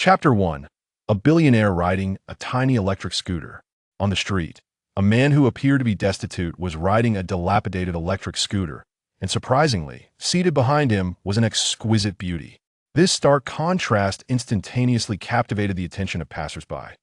Chapter 1. A billionaire riding a tiny electric scooter. On the street, a man who appeared to be destitute was riding a dilapidated electric scooter, and surprisingly, seated behind him was an exquisite beauty. This stark contrast instantaneously captivated the attention of passersby.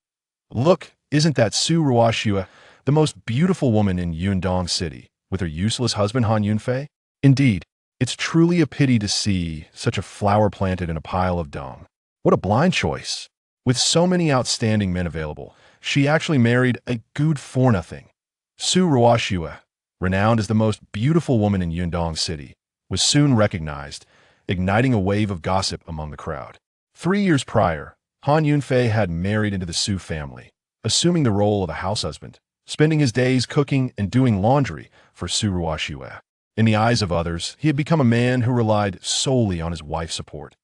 Look, isn't that Su Ruoxue, the most beautiful woman in Yundong City, with her useless husband Han Yunfei? Indeed, it's truly a pity to see such a flower planted in a pile of dung. What a blind choice. With so many outstanding men available, she actually married a good for nothing. Su Ruoxue, renowned as the most beautiful woman in Yundong City, was soon recognized, igniting a wave of gossip among the crowd. 3 years prior, Han Yunfei had married into the Su family, assuming the role of a house husband, spending his days cooking and doing laundry for Su Ruoxue. In the eyes of others, he had become a man who relied solely on his wife's support.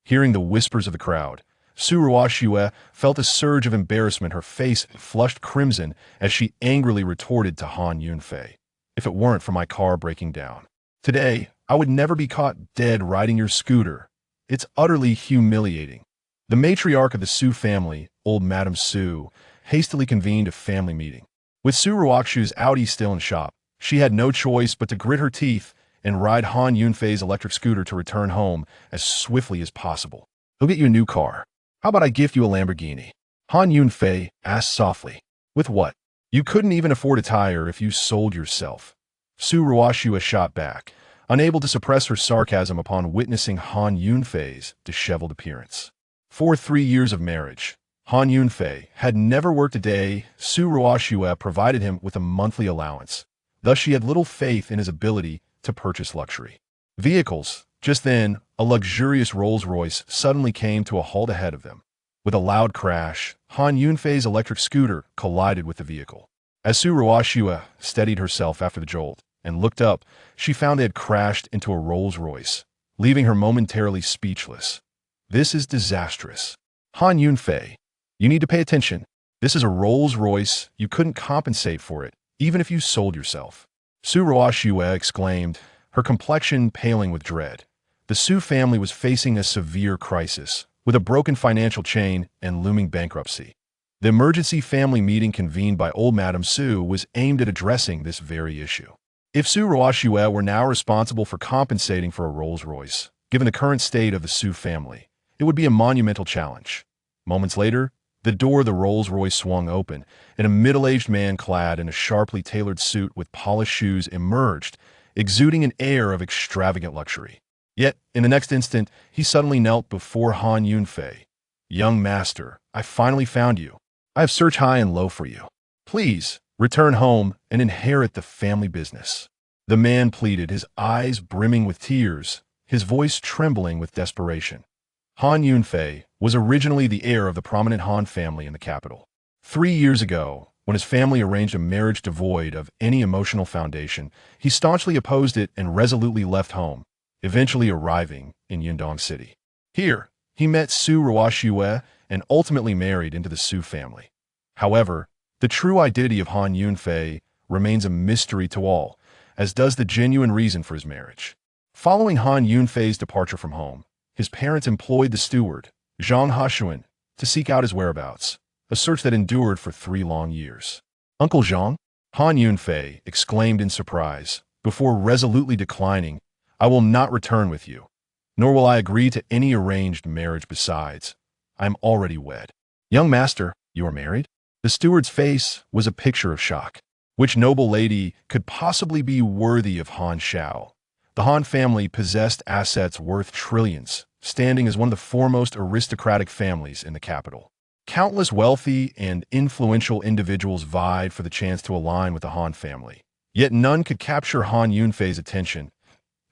Hearing the whispers of the crowd, Su Ruoxue felt a surge of embarrassment. Her face flushed crimson as she angrily retorted to Han Yunfei, "If it weren't for my car breaking down today, I would never be caught dead riding your scooter. It's utterly humiliating." The matriarch of the Su family, old Madame Su, hastily convened a family meeting. With Su Ruoxue's Audi still in shop, she had no choice but to grit her teeth and ride Han Yunfei's electric scooter to return home as swiftly as possible. "He'll get you a new car. How about I gift you a Lamborghini?" Han Yunfei asked softly. "With what? You couldn't even afford a tire if you sold yourself." Su Ruoxue shot back, unable to suppress her sarcasm upon witnessing Han Yunfei's disheveled appearance. For 3 years of marriage, Han Yunfei had never worked a day. Su Ruoxue provided him with a monthly allowance. Thus she had little faith in his ability to purchase luxury vehicles. Just then, a luxurious Rolls-Royce suddenly came to a halt ahead of them. With a loud crash, Han Yunfei's electric scooter collided with the vehicle. As Su Ruoxue steadied herself after the jolt and looked up, she found they had crashed into a Rolls-Royce, leaving her momentarily speechless. "This is disastrous. Han Yunfei, you need to pay attention. This is a Rolls-Royce. You couldn't compensate for it, even if you sold yourself." Su Ruoxue exclaimed, her complexion paling with dread. The Su family was facing a severe crisis, with a broken financial chain and looming bankruptcy. The emergency family meeting convened by old Madame Su was aimed at addressing this very issue. If Su Ruoxue were now responsible for compensating for a Rolls-Royce, given the current state of the Su family, it would be a monumental challenge. Moments later, the door of the Rolls-Royce swung open, and a middle-aged man clad in a sharply tailored suit with polished shoes emerged, exuding an air of extravagant luxury. Yet, in the next instant, he suddenly knelt before Han Yunfei. "Young master, I finally found you. I have searched high and low for you. Please, return home and inherit the family business." The man pleaded, his eyes brimming with tears, his voice trembling with desperation. Han Yunfei was originally the heir of the prominent Han family in the capital. 3 years ago, when his family arranged a marriage devoid of any emotional foundation, he staunchly opposed it and resolutely left home, eventually arriving in Yundong City. Here, he met Su Ruoxue and ultimately married into the Su family. However, the true identity of Han Yunfei remains a mystery to all, as does the genuine reason for his marriage. Following Han Yunfei's departure from home, his parents employed the steward, Zhang Hoshuan, to seek out his whereabouts, a search that endured for 3 long years. "Uncle Zhang?" Han Yunfei exclaimed in surprise, before resolutely declining, "I will not return with you, nor will I agree to any arranged marriage. Besides, I am already wed." "Young master, you are married?" The steward's face was a picture of shock. Which noble lady could possibly be worthy of Han Shao? The Han family possessed assets worth trillions, standing as one of the foremost aristocratic families in the capital. Countless wealthy and influential individuals vied for the chance to align with the Han family. Yet none could capture Han Yunfei's attention.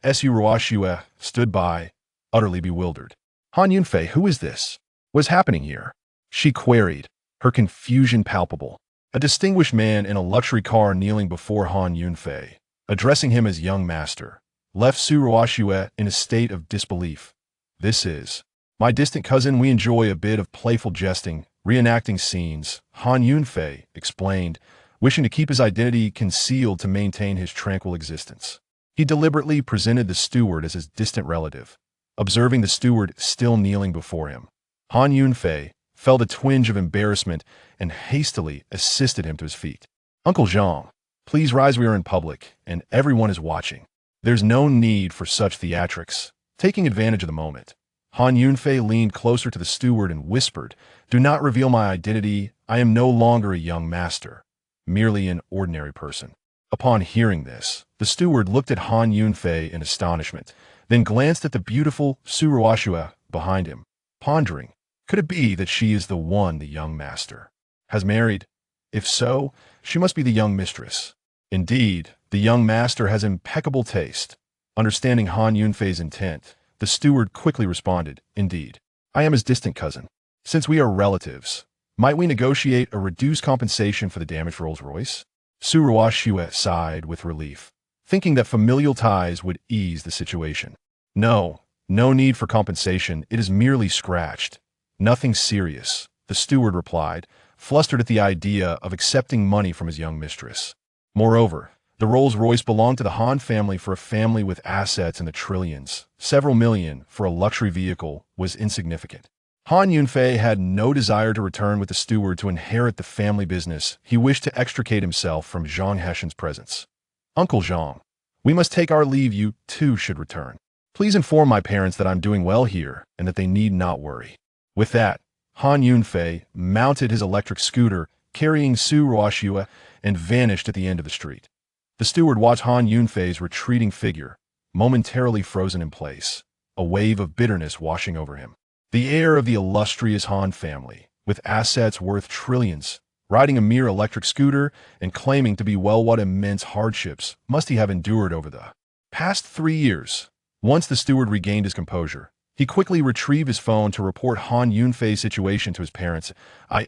Su Ruoxue stood by, utterly bewildered. "Han Yunfei, who is this? What is happening here?" she queried, her confusion palpable. A distinguished man in a luxury car kneeling before Han Yunfei, addressing him as young master, left Su Ruoxue in a state of disbelief. "This is my distant cousin. We enjoy a bit of playful jesting, reenacting scenes," Han Yunfei explained, wishing to keep his identity concealed to maintain his tranquil existence. He deliberately presented the steward as his distant relative, observing the steward still kneeling before him. Han Yunfei felt a twinge of embarrassment and hastily assisted him to his feet. Uncle Zhang, please rise, we are in public, and everyone is watching. There's no need for such theatrics. Taking advantage of the moment, Han Yunfei leaned closer to the steward and whispered, "Do not reveal my identity. I am no longer a young master, merely an ordinary person." Upon hearing this, the steward looked at Han Yunfei in astonishment, then glanced at the beautiful Su Ruoxue behind him, pondering, could it be that she is the one the young master has married? If so, she must be the young mistress. Indeed, the young master has impeccable taste. Understanding Han Yunfei's intent, the steward quickly responded, "Indeed, I am his distant cousin. Since we are relatives, might we negotiate a reduced compensation for the damaged Rolls-Royce?" Su Ruoxue sighed with relief, thinking that familial ties would ease the situation. No need for compensation, it is merely scratched. Nothing serious, the steward replied, flustered at the idea of accepting money from his young mistress. Moreover, the Rolls-Royce belonged to the Han family. For a family with assets in the trillions, several million for a luxury vehicle was insignificant. Han Yunfei had no desire to return with the steward to inherit the family business. He wished to extricate himself from Zhang Heshen's presence. "Uncle Zhang, we must take our leave. You too should return. Please inform my parents that I'm doing well here and that they need not worry." With that, Han Yunfei mounted his electric scooter, carrying Su Ruoxue, and vanished at the end of the street. The steward watched Han Yunfei's retreating figure, momentarily frozen in place, a wave of bitterness washing over him. The heir of the illustrious Han family, with assets worth trillions, riding a mere electric scooter and claiming to be well, what immense hardships must he have endured over the past 3 years. Once the steward regained his composure, he quickly retrieved his phone to report Han Yunfei's situation to his parents.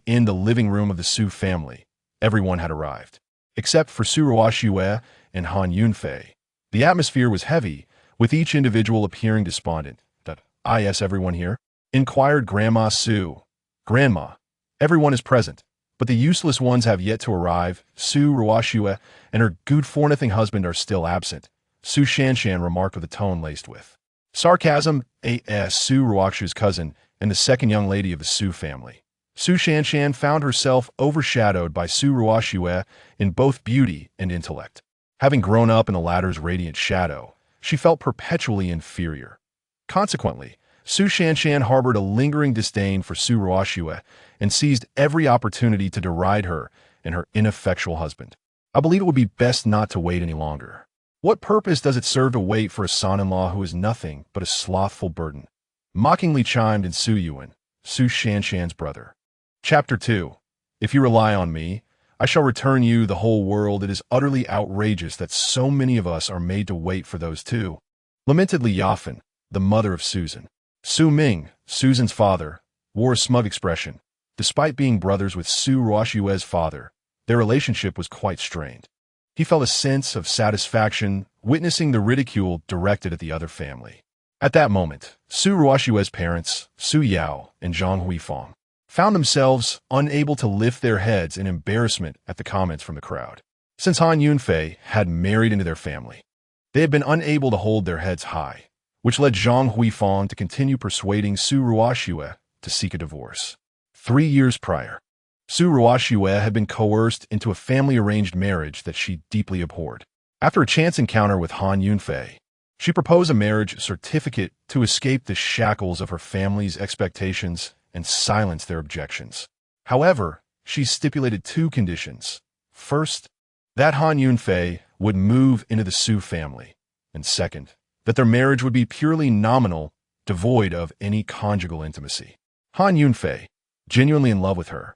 In the living room of the Su family, everyone had arrived, except for Su Ruoxue and Han Yunfei. The atmosphere was heavy, with each individual appearing despondent. "Is everyone here?" inquired Grandma Su. "Grandma, everyone is present, but the useless ones have yet to arrive. Su Ruoxue and her good-for-nothing husband are still absent," Su Shanshan remarked with a tone laced with sarcasm. Su Ruoxue's cousin and the second young lady of the Su family. Su Shanshan found herself overshadowed by Su Ruoxue in both beauty and intellect. Having grown up in the latter's radiant shadow, she felt perpetually inferior. Consequently, Su Shanshan harbored a lingering disdain for Su Ruoxue and seized every opportunity to deride her and her ineffectual husband. "I believe it would be best not to wait any longer. What purpose does it serve to wait for a son-in-law who is nothing but a slothful burden?" mockingly chimed in Su Yuan, Su Shanshan's brother. Chapter 2. "If you rely on me, I shall return you the whole world. It is utterly outrageous that so many of us are made to wait for those two," lamented Li Yafan, the mother of Susan. Su Ming, Susan's father, wore a smug expression. Despite being brothers with Su Ruoxue's father, their relationship was quite strained. He felt a sense of satisfaction witnessing the ridicule directed at the other family. At that moment, Su Ruoxue's parents, Su Yao and Zhang Huifang, found themselves unable to lift their heads in embarrassment at the comments from the crowd. Since Han Yunfei had married into their family, they had been unable to hold their heads high, which led Zhang Huifang to continue persuading Su Ruoxue to seek a divorce. 3 years prior, Su Ruoxue had been coerced into a family-arranged marriage that she deeply abhorred. After a chance encounter with Han Yunfei, she proposed a marriage certificate to escape the shackles of her family's expectations and silence their objections. However, she stipulated 2 conditions. First, that Han Yunfei would move into the Su family, and second, that their marriage would be purely nominal, devoid of any conjugal intimacy. Han Yunfei, genuinely in love with her,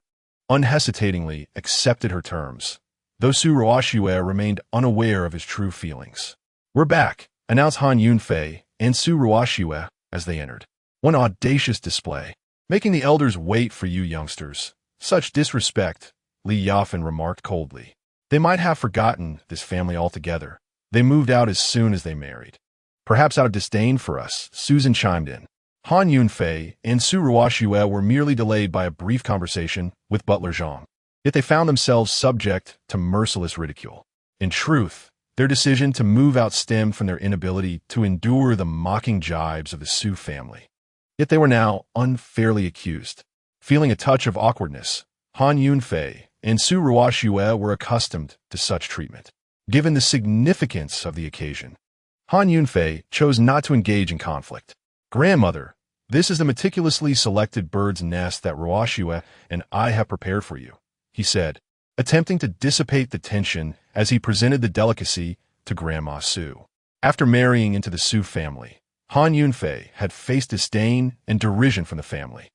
unhesitatingly accepted her terms, though Su Ruoxue remained unaware of his true feelings. "We're back," announced Han Yunfei and Su Ruoxue as they entered. "One audacious display, making the elders wait for you youngsters. Such disrespect," Li Yafan remarked coldly. "They might have forgotten this family altogether. They moved out as soon as they married." "Perhaps out of disdain for us," Susan chimed in. Han Yunfei and Su Ruoxue were merely delayed by a brief conversation with Butler Zhang. Yet they found themselves subject to merciless ridicule. In truth, their decision to move out stemmed from their inability to endure the mocking jibes of the Su family. Yet they were now unfairly accused. Feeling a touch of awkwardness, Han Yunfei and Su Ruoxue were accustomed to such treatment. Given the significance of the occasion, Han Yunfei chose not to engage in conflict. "Grandmother, this is the meticulously selected bird's nest that Ruoxue and I have prepared for you," he said, attempting to dissipate the tension as he presented the delicacy to Grandma Su. After marrying into the Su family, Han Yunfei had faced disdain and derision from the family.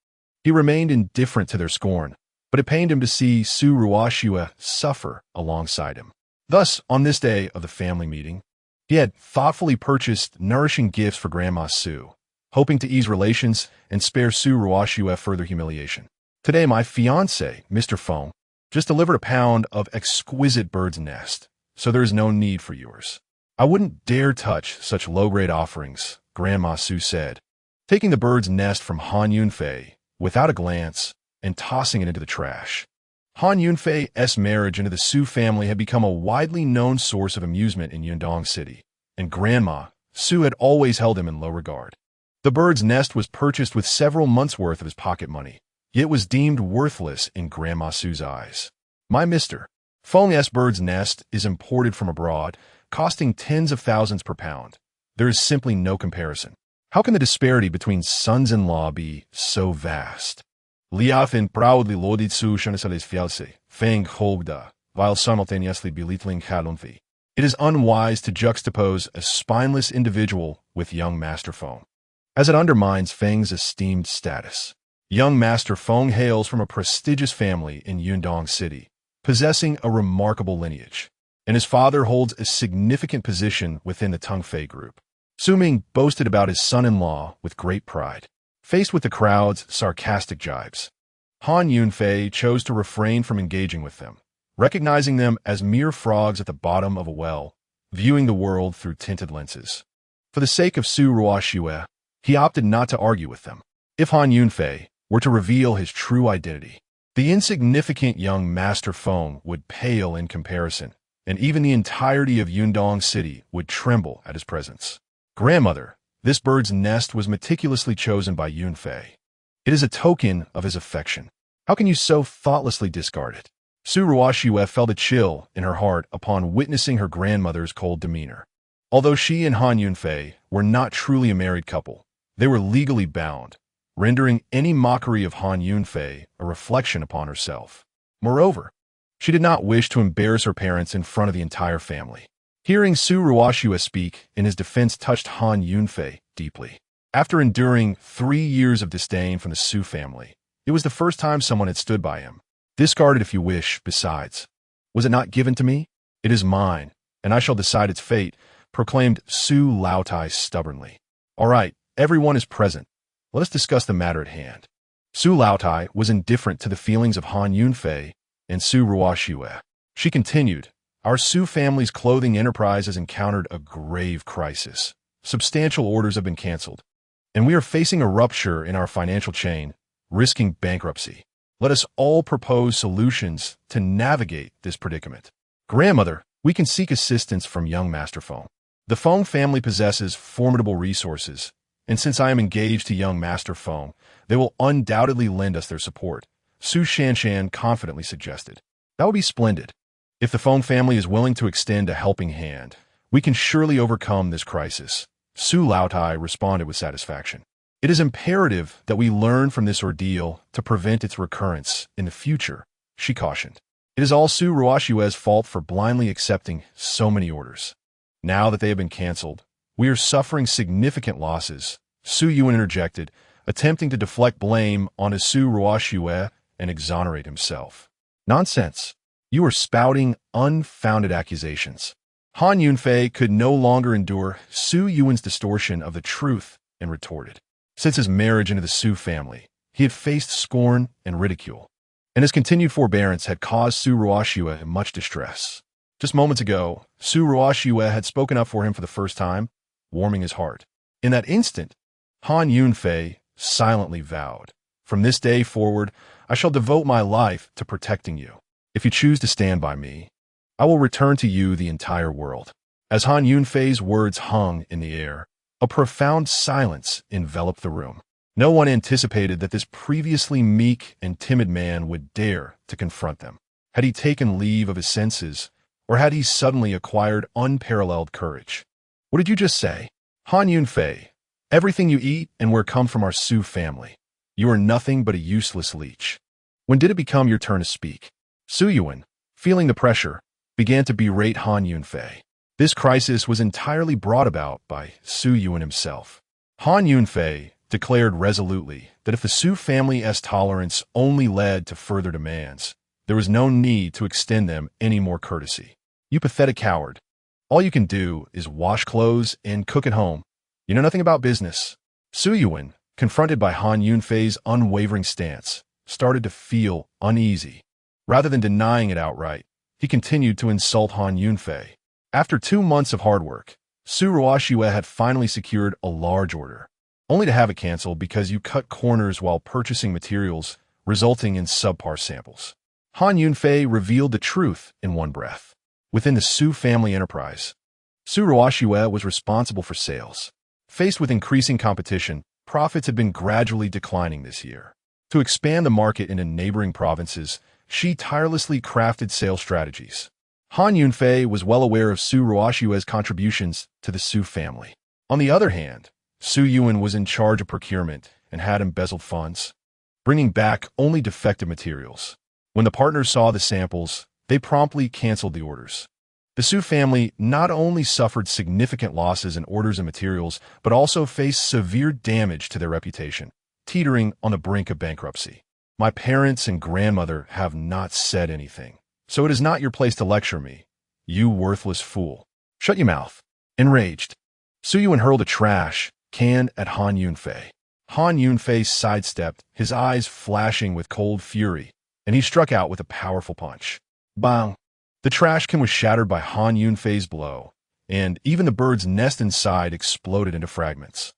He remained indifferent to their scorn, but it pained him to see Su Ruoxue suffer alongside him. Thus, on this day of the family meeting, he had thoughtfully purchased nourishing gifts for Grandma Su, hoping to ease relations and spare Su Ruoxue further humiliation. "Today, my fiancé, Mr. Feng, just delivered a pound of exquisite bird's nest, so there is no need for yours. I wouldn't dare touch such low-grade offerings," Grandma Su said, taking the bird's nest from Han Yunfei without a glance and tossing it into the trash. Han Yunfei's marriage into the Su family had become a widely known source of amusement in Yundong City, and Grandma Su had always held him in low regard. The bird's nest was purchased with several months' worth of his pocket money, yet was deemed worthless in Grandma Su's eyes. "My Mr. Feng's bird's nest is imported from abroad, costing tens of thousands per pound. There is simply no comparison. How can the disparity between sons-in-law be so vast?" Liao Fin proudly lauded Su Shenasale's fiancé, Feng Hogda, while simultaneously belittling Halunfi. It is unwise to juxtapose a spineless individual with young Master Feng, as it undermines Feng's esteemed status. Young Master Feng hails from a prestigious family in Yundong City, possessing a remarkable lineage, and his father holds a significant position within the Tengfei group. Su Ming boasted about his son-in-law with great pride. Faced with the crowd's sarcastic jibes, Han Yunfei chose to refrain from engaging with them, recognizing them as mere frogs at the bottom of a well, viewing the world through tinted lenses. For the sake of Su Ruoxue, he opted not to argue with them. If Han Yunfei were to reveal his true identity, the insignificant young Master Feng would pale in comparison, and even the entirety of Yundong City would tremble at his presence. "Grandmother, this bird's nest was meticulously chosen by Yunfei. It is a token of his affection. How can you so thoughtlessly discard it?" Su Ruoxue felt a chill in her heart upon witnessing her grandmother's cold demeanor. Although she and Han Yunfei were not truly a married couple, they were legally bound, rendering any mockery of Han Yunfei a reflection upon herself. Moreover, she did not wish to embarrass her parents in front of the entire family. Hearing Su Ruoxue speak in his defense touched Han Yunfei deeply. After enduring 3 years of disdain from the Su family, it was the first time someone had stood by him. "Discard it if you wish, besides. Was it not given to me? It is mine, and I shall decide its fate," proclaimed Su Laotai stubbornly. "All right, everyone is present. Let us discuss the matter at hand." Su Laotai was indifferent to the feelings of Han Yunfei and Su Ruoxue. She continued, "Our Su family's clothing enterprise has encountered a grave crisis. Substantial orders have been canceled, and we are facing a rupture in our financial chain, risking bankruptcy. Let us all propose solutions to navigate this predicament. Grandmother, we can seek assistance from young Master Feng. The Feng family possesses formidable resources, and since I am engaged to young Master Feng, they will undoubtedly lend us their support," Su Shanshan confidently suggested. "That would be splendid. If the Feng family is willing to extend a helping hand, we can surely overcome this crisis," Su Laotai responded with satisfaction. "It is imperative that we learn from this ordeal to prevent its recurrence in the future," she cautioned. "It is all Su Ruoxue's fault for blindly accepting so many orders. Now that they have been canceled, we are suffering significant losses," Su Yuan interjected, attempting to deflect blame onto Su Ruoxue and exonerate himself. "Nonsense. You are spouting unfounded accusations." Han Yunfei could no longer endure Su Yuan's distortion of the truth and retorted. Since his marriage into the Su family, he had faced scorn and ridicule, and his continued forbearance had caused Su Ruoxue much distress. Just moments ago, Su Ruoxue had spoken up for him for the first time, warming his heart. In that instant, Han Yunfei silently vowed, "From this day forward, I shall devote my life to protecting you. If you choose to stand by me, I will return to you the entire world." As Han Yunfei's words hung in the air, a profound silence enveloped the room. No one anticipated that this previously meek and timid man would dare to confront them. Had he taken leave of his senses, or had he suddenly acquired unparalleled courage? What did you just say? Han Yunfei, everything you eat and wear come from our Su family. You are nothing but a useless leech. When did it become your turn to speak? Su Yuan, feeling the pressure, began to berate Han Yunfei. This crisis was entirely brought about by Su Yuan himself. Han Yunfei declared resolutely that if the Su family's tolerance only led to further demands, there was no need to extend them any more courtesy. You pathetic coward. All you can do is wash clothes and cook at home. You know nothing about business. Su Yuan, confronted by Han Yunfei's unwavering stance, started to feel uneasy. Rather than denying it outright, he continued to insult Han Yunfei. After 2 months of hard work, Su Ruoxue had finally secured a large order, only to have it canceled because you cut corners while purchasing materials, resulting in subpar samples. Han Yunfei revealed the truth in one breath. Within the Su family enterprise, Su Ruoxue was responsible for sales. Faced with increasing competition, profits had been gradually declining this year. To expand the market into neighboring provinces, she tirelessly crafted sales strategies. Han Yunfei was well aware of Su Ruoxue's contributions to the Su family. On the other hand, Su Yuan was in charge of procurement and had embezzled funds, bringing back only defective materials. When the partners saw the samples, they promptly canceled the orders. The Su family not only suffered significant losses in orders and materials, but also faced severe damage to their reputation, teetering on the brink of bankruptcy. My parents and grandmother have not said anything, so it is not your place to lecture me, you worthless fool. Shut your mouth. Enraged, Su Yuan hurled a trash can at Han Yunfei. Han Yunfei sidestepped, his eyes flashing with cold fury, and he struck out with a powerful punch. Bang! The trash can was shattered by Han Yunfei's blow, and even the bird's nest inside exploded into fragments.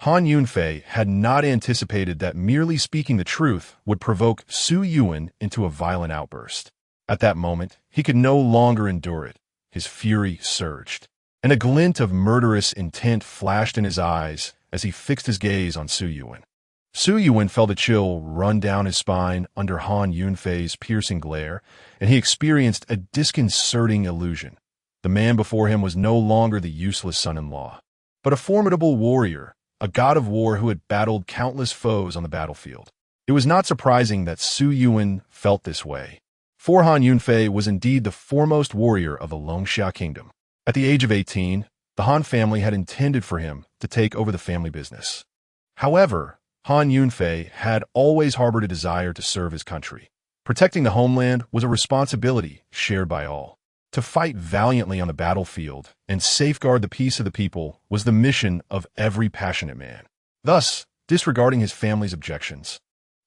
Han Yunfei had not anticipated that merely speaking the truth would provoke Su Yuan into a violent outburst. At that moment, he could no longer endure it. His fury surged, and a glint of murderous intent flashed in his eyes as he fixed his gaze on Su Yuan. Su Yuan felt a chill run down his spine under Han Yunfei's piercing glare, and he experienced a disconcerting illusion. The man before him was no longer the useless son-in-law, but a formidable warrior, a god of war who had battled countless foes on the battlefield. It was not surprising that Su Yuan felt this way, for Han Yunfei was indeed the foremost warrior of the Longxia kingdom. At the age of 18, the Han family had intended for him to take over the family business. However, Han Yunfei had always harbored a desire to serve his country. Protecting the homeland was a responsibility shared by all. To fight valiantly on the battlefield and safeguard the peace of the people was the mission of every passionate man. Thus, disregarding his family's objections,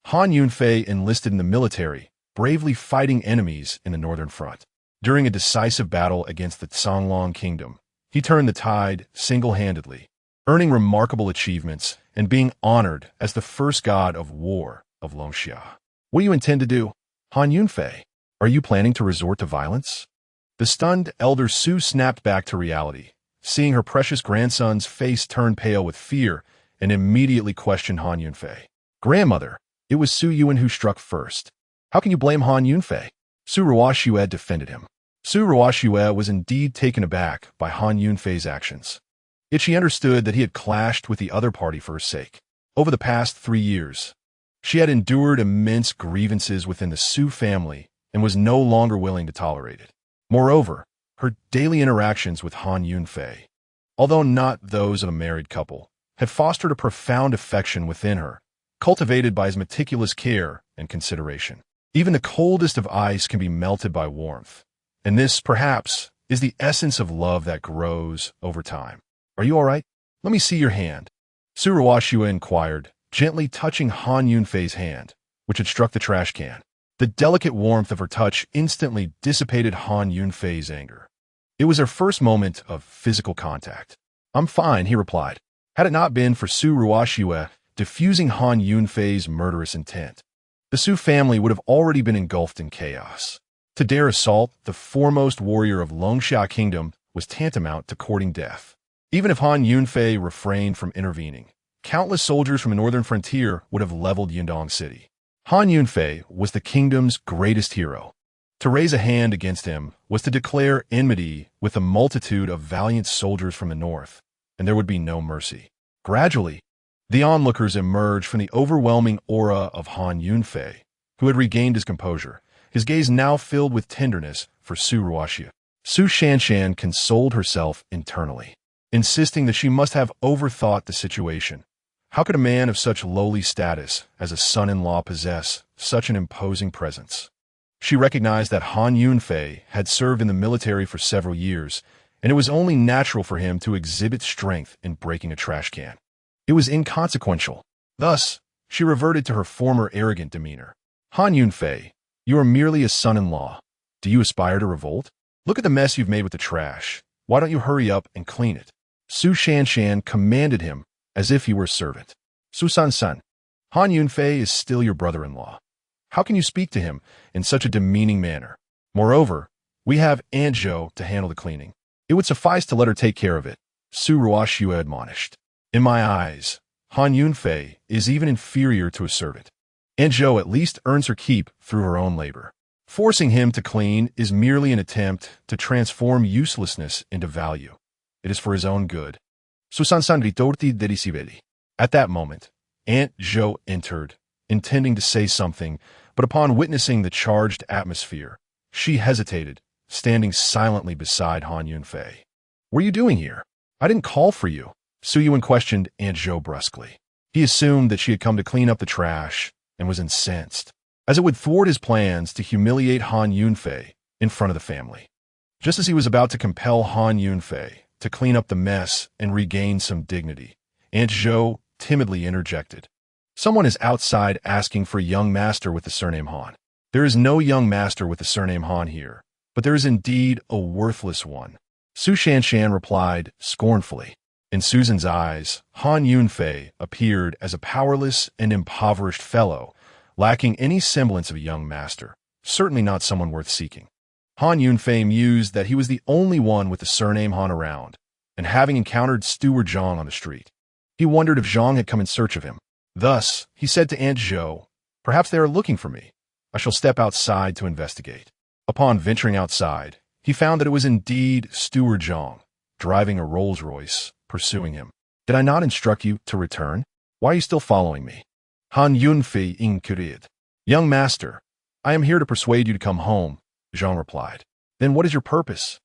Han Yunfei enlisted in the military, bravely fighting enemies in the northern front. During a decisive battle against the Songlong kingdom, he turned the tide single-handedly, earning remarkable achievements and being honored as the first god of war of Longxia. What do you intend to do, Han Yunfei? Are you planning to resort to violence? The stunned elder Su snapped back to reality, seeing her precious grandson's face turn pale with fear, and immediately questioned Han Yunfei. Grandmother, it was Su Yuan who struck first. How can you blame Han Yunfei? Su Ruoxue defended him. Su Ruoxue was indeed taken aback by Han Yunfei's actions. Yet she understood that he had clashed with the other party for her sake. Over the past 3 years, she had endured immense grievances within the Su family and was no longer willing to tolerate it. Moreover, her daily interactions with Han Yunfei, although not those of a married couple, had fostered a profound affection within her, cultivated by his meticulous care and consideration. Even the coldest of ice can be melted by warmth, and this, perhaps, is the essence of love that grows over time. Are you all right? Let me see your hand. Su Ruoxue inquired, gently touching Han Yunfei's hand, which had struck the trash can. The delicate warmth of her touch instantly dissipated Han Yunfei's anger. It was her first moment of physical contact. I'm fine, he replied. Had it not been for Su Ruoxue diffusing Han Yunfei's murderous intent, the Su family would have already been engulfed in chaos. To dare assault the foremost warrior of Longxia Kingdom was tantamount to courting death. Even if Han Yunfei refrained from intervening, countless soldiers from the northern frontier would have leveled Yundong City. Han Yunfei was the kingdom's greatest hero. To raise a hand against him was to declare enmity with a multitude of valiant soldiers from the north, and there would be no mercy. Gradually, the onlookers emerged from the overwhelming aura of Han Yunfei, who had regained his composure, his gaze now filled with tenderness for Su Ruoxia. Su Shanshan consoled herself internally, insisting that she must have overthought the situation. How could a man of such lowly status as a son-in-law possess such an imposing presence? She recognized that Han Yunfei had served in the military for several years, and it was only natural for him to exhibit strength in breaking a trash can. It was inconsequential. Thus, she reverted to her former arrogant demeanor. Han Yunfei, you are merely a son-in-law. Do you aspire to revolt? Look at the mess you've made with the trash. Why don't you hurry up and clean it? Su Shanshan commanded him as if he were a servant. Su San, Han Yunfei is still your brother-in-law. How can you speak to him in such a demeaning manner? Moreover, we have Aunt Zhou to handle the cleaning. It would suffice to let her take care of it, Su Ruoxia admonished. In my eyes, Han Yunfei is even inferior to a servant. Aunt Zhou at least earns her keep through her own labor. Forcing him to clean is merely an attempt to transform uselessness into value. It is for his own good. Susan ritorti derisiveli. At that moment, Aunt Zhou entered, intending to say something, but upon witnessing the charged atmosphere, she hesitated, standing silently beside Han Yunfei. What are you doing here? I didn't call for you, Su Yuan questioned Aunt Zhou brusquely. He assumed that she had come to clean up the trash and was incensed, as it would thwart his plans to humiliate Han Yunfei in front of the family. Just as he was about to compel Han Yunfei to clean up the mess and regain some dignity, Aunt Zhou timidly interjected. Someone is outside asking for a young master with the surname Han. There is no young master with the surname Han here, but there is indeed a worthless one. Su Shanshan replied scornfully. In Susan's eyes, Han Yunfei appeared as a powerless and impoverished fellow, lacking any semblance of a young master, certainly not someone worth seeking. Han Yunfei mused that he was the only one with the surname Han around, and having encountered Steward Zhang on the street, he wondered if Zhang had come in search of him. Thus, he said to Aunt Zhou, perhaps they are looking for me. I shall step outside to investigate. Upon venturing outside, he found that it was indeed Steward Zhang, driving a Rolls-Royce, pursuing him. Did I not instruct you to return? Why are you still following me? Han Yunfei inquired. Young master, I am here to persuade you to come home, Zhang replied. Then what is your purpose?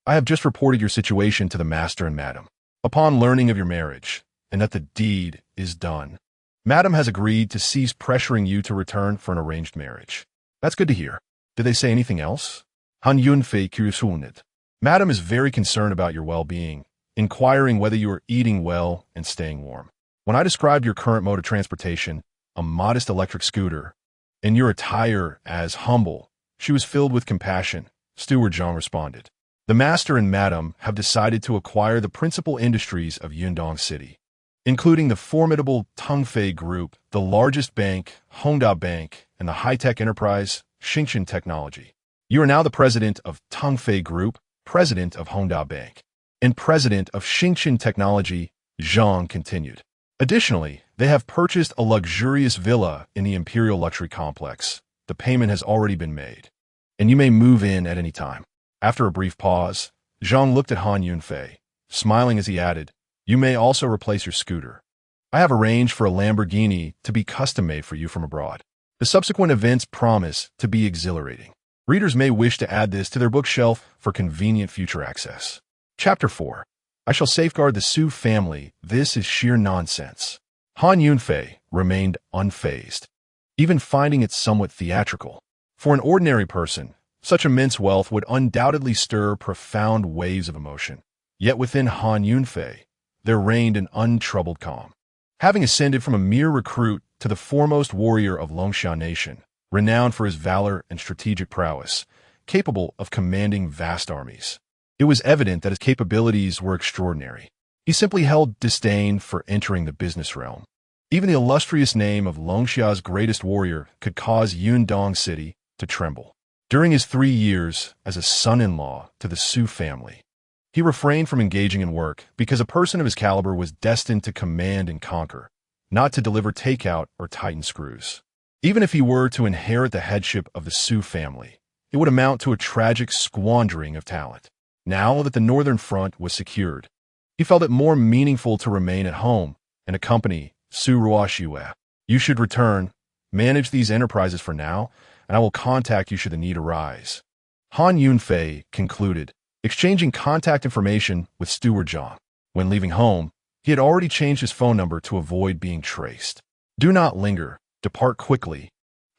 I have just reported your situation to the master and madam. Upon learning of your marriage, and that the deed is done, madam has agreed to cease pressuring you to return for an arranged marriage. That's good to hear. Did they say anything else? Han Yunfei curioused. Madam is very concerned about your well-being, inquiring whether you are eating well and staying warm. When I described your current mode of transportation, a modest electric scooter, and your attire as humble, she was filled with compassion, Steward Zhang responded. The master and madam have decided to acquire the principal industries of Yundong City, including the formidable Tongfei Group, the largest bank, Hongda Bank, and the high-tech enterprise, Xingchen Technology. You are now the president of Tongfei Group, president of Hongda Bank, and president of Xingchen Technology, Zhang continued. Additionally, they have purchased a luxurious villa in the Imperial Luxury Complex. The payment has already been made, and you may move in at any time. After a brief pause, Zhang looked at Han Yunfei, smiling as he added, you may also replace your scooter. I have arranged for a Lamborghini to be custom-made for you from abroad. The subsequent events promise to be exhilarating. Readers may wish to add this to their bookshelf for convenient future access. Chapter 4. I shall safeguard the Su family. This is sheer nonsense. Han Yunfei remained unfazed, even finding it somewhat theatrical. For an ordinary person, such immense wealth would undoubtedly stir profound waves of emotion. Yet within Han Yunfei, there reigned an untroubled calm. Having ascended from a mere recruit to the foremost warrior of Longxia Nation, renowned for his valor and strategic prowess, capable of commanding vast armies, it was evident that his capabilities were extraordinary. He simply held disdain for entering the business realm. Even the illustrious name of Longxia's greatest warrior could cause Yundong City to tremble. During his 3 years as a son-in-law to the Su family, he refrained from engaging in work because a person of his caliber was destined to command and conquer, not to deliver takeout or tighten screws. Even if he were to inherit the headship of the Su family, it would amount to a tragic squandering of talent. Now that the Northern Front was secured, he felt it more meaningful to remain at home and accompany Su Ruoxue. You should return, manage these enterprises for now, and I will contact you should the need arise. Han Yunfei concluded, exchanging contact information with Steward Zhang. When leaving home, he had already changed his phone number to avoid being traced. Do not linger, depart quickly,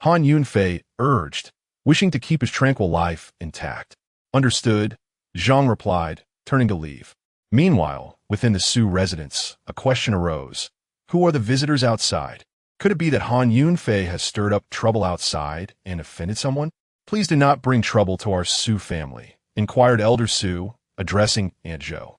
Han Yunfei urged, wishing to keep his tranquil life intact. Understood, Zhang replied, turning to leave. Meanwhile, within the Su residence, a question arose. Who are the visitors outside? Could it be that Han Yunfei has stirred up trouble outside and offended someone? Please do not bring trouble to our Su family, inquired Elder Su, addressing Aunt Zhou.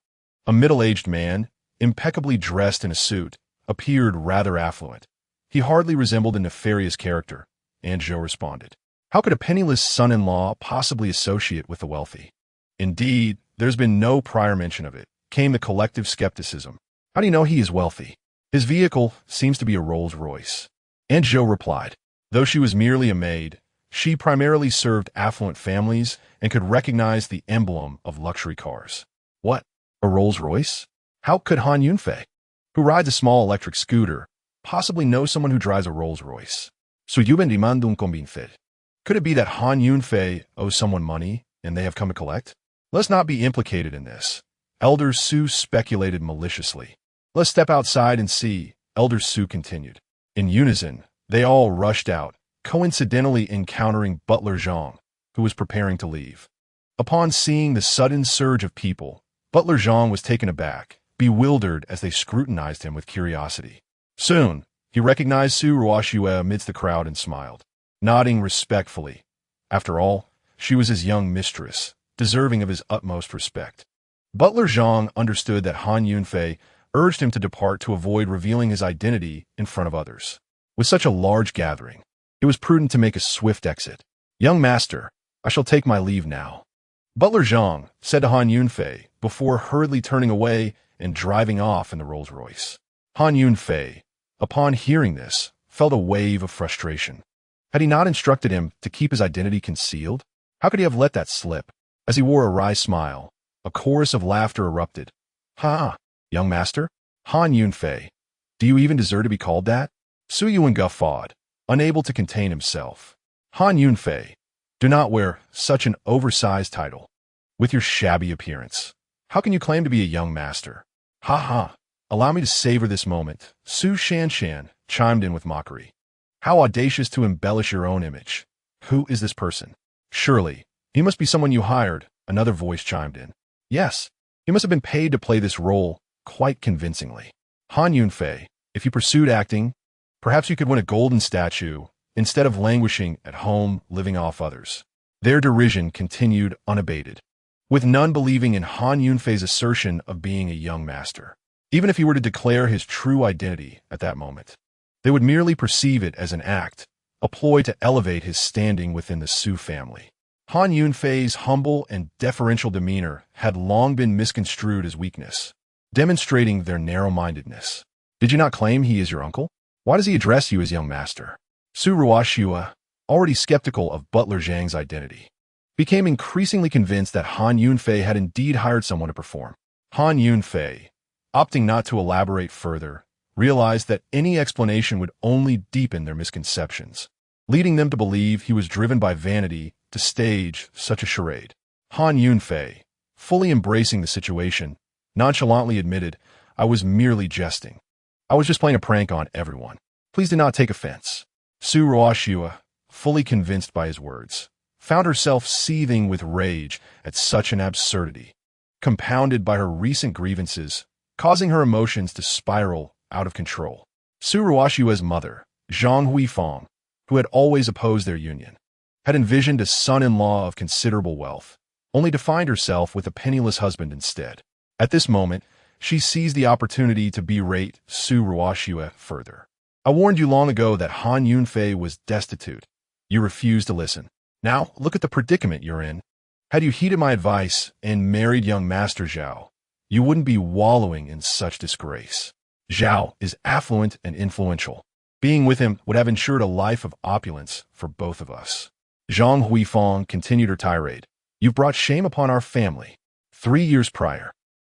A middle-aged man, impeccably dressed in a suit, appeared rather affluent. He hardly resembled a nefarious character, Aunt Zhou responded. How could a penniless son-in-law possibly associate with the wealthy? Indeed, there's been no prior mention of it, came the collective skepticism. How do you know he is wealthy? His vehicle seems to be a Rolls-Royce. Aunt Zhou replied. Though she was merely a maid, she primarily served affluent families and could recognize the emblem of luxury cars. What? A Rolls-Royce? How could Han Yunfei, who rides a small electric scooter, possibly know someone who drives a Rolls-Royce? Suyuben demandó un convinced. Could it be that Han Yunfei owes someone money and they have come to collect? Let's not be implicated in this. Elder Su speculated maliciously. Let's step outside and see, Elder Su continued. In unison, they all rushed out, coincidentally encountering Butler Zhang, who was preparing to leave. Upon seeing the sudden surge of people, Butler Zhang was taken aback, bewildered as they scrutinized him with curiosity. Soon, he recognized Su Ruoxue amidst the crowd and smiled, nodding respectfully. After all, she was his young mistress, deserving of his utmost respect. Butler Zhang understood that Han Yunfei urged him to depart to avoid revealing his identity in front of others. With such a large gathering, it was prudent to make a swift exit. Young master, I shall take my leave now, Butler Zhang said to Han Yunfei before hurriedly turning away and driving off in the Rolls-Royce. Han Yunfei, upon hearing this, felt a wave of frustration. Had he not instructed him to keep his identity concealed? How could he have let that slip? As he wore a wry smile, a chorus of laughter erupted. Ha! Young master? Han Yunfei, do you even deserve to be called that? Su Yuan guffawed, unable to contain himself. Han Yunfei, do not wear such an oversized title. With your shabby appearance, how can you claim to be a young master? Ha ha! Allow me to savor this moment, Su Shanshan chimed in with mockery. How audacious to embellish your own image. Who is this person? Surely, he must be someone you hired, another voice chimed in. Yes, he must have been paid to play this role quite convincingly. Han Yunfei, if you pursued acting, perhaps you could win a golden statue instead of languishing at home living off others. Their derision continued unabated, with none believing in Han Yunfei's assertion of being a young master. Even if he were to declare his true identity at that moment, they would merely perceive it as an act, a ploy to elevate his standing within the Su family. Han Yunfei's humble and deferential demeanor had long been misconstrued as weakness, demonstrating their narrow-mindedness. Did you not claim he is your uncle? Why does he address you as young master? Su Ruoxue, already skeptical of Butler Zhang's identity, became increasingly convinced that Han Yunfei had indeed hired someone to perform. Han Yunfei, opting not to elaborate further, realized that any explanation would only deepen their misconceptions, leading them to believe he was driven by vanity to stage such a charade. Han Yunfei, fully embracing the situation, nonchalantly admitted, I was merely jesting. I was just playing a prank on everyone. Please do not take offense. Su Ruoxue, fully convinced by his words, found herself seething with rage at such an absurdity, compounded by her recent grievances, causing her emotions to spiral out of control. Su Ruoxue's mother, Zhang Huifang, who had always opposed their union, had envisioned a son-in-law of considerable wealth, only to find herself with a penniless husband instead. At this moment, she seized the opportunity to berate Su Ruoxue further. I warned you long ago that Han Yunfei was destitute. You refused to listen. Now, look at the predicament you're in. Had you heeded my advice and married young Master Zhao, you wouldn't be wallowing in such disgrace. Zhao is affluent and influential. Being with him would have ensured a life of opulence for both of us. Zhang Huifang continued her tirade. You've brought shame upon our family. 3 years prior,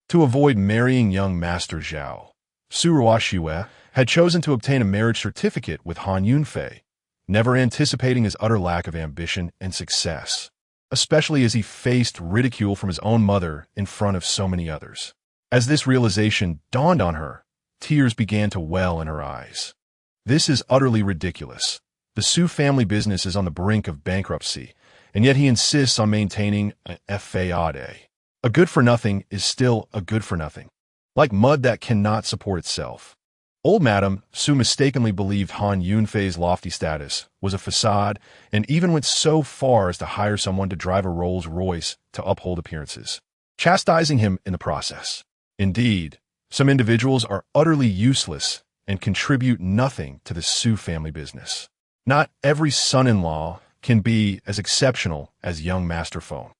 to avoid marrying young Master Zhao, Su Ruoxue had chosen to obtain a marriage certificate with Han Yunfei, never anticipating his utter lack of ambition and success, especially as he faced ridicule from his own mother in front of so many others. As this realization dawned on her, tears began to well in her eyes. This is utterly ridiculous. The Su family business is on the brink of bankruptcy, and yet he insists on maintaining an fade. A good-for-nothing is still a good-for-nothing, like mud that cannot support itself. Old Madam Su mistakenly believed Han Yunfei's lofty status was a facade and even went so far as to hire someone to drive a Rolls-Royce to uphold appearances, chastising him in the process. Indeed, some individuals are utterly useless and contribute nothing to the Su family business. Not every son-in-law can be as exceptional as young Master Feng.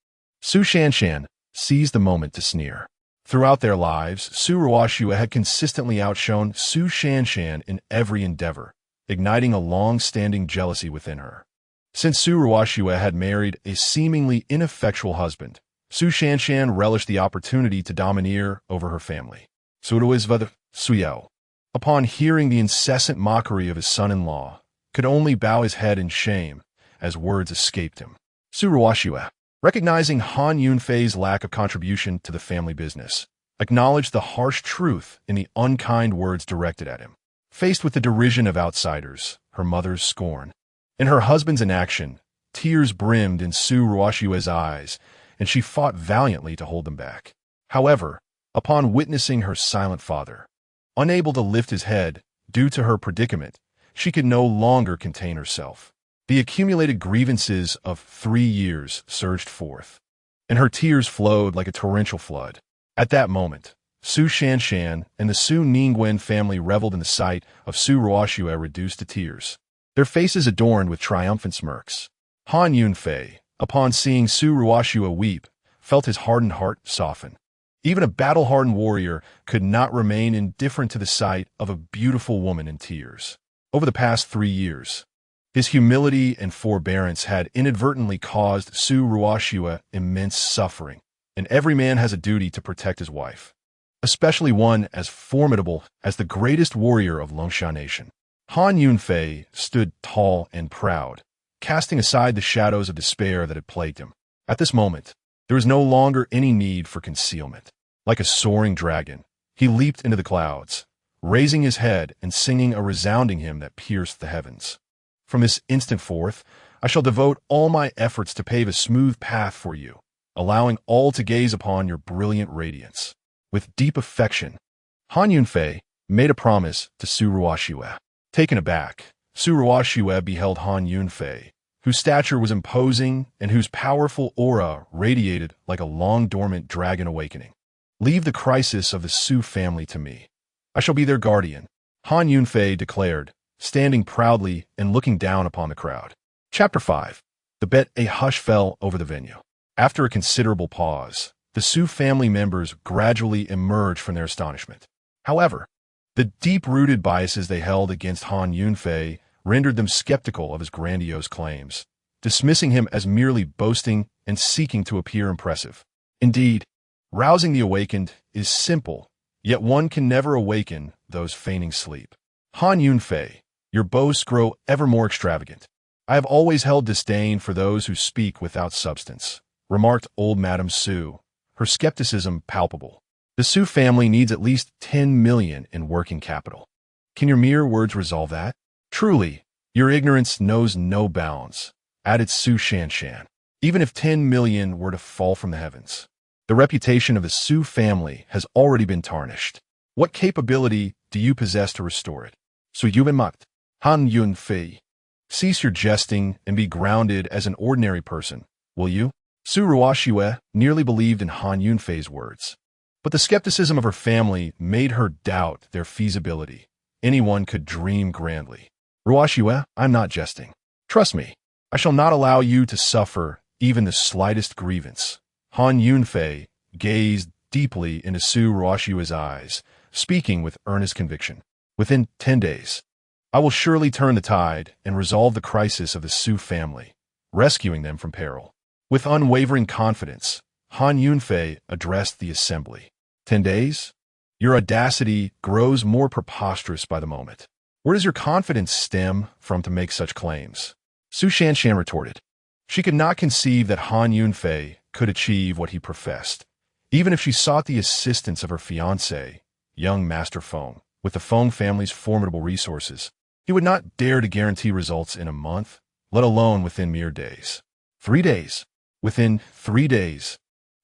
Su Shanshan seized the moment to sneer. Throughout their lives, Su Ruoxue had consistently outshone Su Shanshan in every endeavor, igniting a long-standing jealousy within her. Since Su Ruoxue had married a seemingly ineffectual husband, Su Shanshan relished the opportunity to domineer over her family. Suyao, upon hearing the incessant mockery of his son-in-law, could only bow his head in shame as words escaped him. Su Ruoxue, recognizing Han Yunfei's lack of contribution to the family business, acknowledged the harsh truth in the unkind words directed at him. Faced with the derision of outsiders, her mother's scorn, and her husband's inaction, tears brimmed in Su Ruoxue's eyes, and she fought valiantly to hold them back. However, upon witnessing her silent father, unable to lift his head due to her predicament, she could no longer contain herself. The accumulated grievances of 3 years surged forth, and her tears flowed like a torrential flood. At that moment, Su Shanshan and the Su Ningwen family reveled in the sight of Su Ruoxue reduced to tears, their faces adorned with triumphant smirks. Han Yunfei, upon seeing Su Ruoxue weep, felt his hardened heart soften. Even a battle-hardened warrior could not remain indifferent to the sight of a beautiful woman in tears. Over the past 3 years, his humility and forbearance had inadvertently caused Su Ruoxue immense suffering, and every man has a duty to protect his wife, especially one as formidable as the greatest warrior of Longsha Nation. Han Yunfei stood tall and proud, casting aside the shadows of despair that had plagued him. At this moment, there was no longer any need for concealment. Like a soaring dragon, he leaped into the clouds, raising his head and singing a resounding hymn that pierced the heavens. From this instant forth, I shall devote all my efforts to pave a smooth path for you, allowing all to gaze upon your brilliant radiance. With deep affection, Han Yunfei made a promise to Su Ruoxue. Taken aback, Su Ruoxue beheld Han Yunfei, whose stature was imposing and whose powerful aura radiated like a long-dormant dragon awakening. Leave the crisis of the Su family to me. I shall be their guardian, Han Yunfei declared, standing proudly and looking down upon the crowd. Chapter 5. A hush fell over the venue. After a considerable pause, the Su family members gradually emerged from their astonishment. However, the deep-rooted biases they held against Han Yunfei rendered them skeptical of his grandiose claims, dismissing him as merely boasting and seeking to appear impressive. Indeed, rousing the awakened is simple, yet one can never awaken those feigning sleep. Han Yunfei, your boasts grow ever more extravagant. I have always held disdain for those who speak without substance, remarked old Madame Su, her skepticism palpable. The Su family needs at least 10 million in working capital. Can your mere words resolve that? Truly, your ignorance knows no bounds, added Su Shanshan. Even if 10 million were to fall from the heavens, the reputation of the Su family has already been tarnished. What capability do you possess to restore it? Su Yubenmacht, Han Yunfei. Cease your jesting and be grounded as an ordinary person, will you? Su Ruoxue nearly believed in Han Yunfei's words, but the skepticism of her family made her doubt their feasibility. Anyone could dream grandly. Ruoxue, I'm not jesting. Trust me, I shall not allow you to suffer even the slightest grievance. Han Yunfei gazed deeply into Su Ruoxue's eyes, speaking with earnest conviction. Within 10 days, I will surely turn the tide and resolve the crisis of the Su family, rescuing them from peril. With unwavering confidence, Han Yunfei addressed the assembly. 10 days? Your audacity grows more preposterous by the moment. Where does your confidence stem from to make such claims? Su Shanshan retorted. She could not conceive that Han Yunfei could achieve what he professed, even if she sought the assistance of her fiancé, young Master Feng. With the Feng family's formidable resources, he would not dare to guarantee results in a month, let alone within mere days. 3 days. Within 3 days,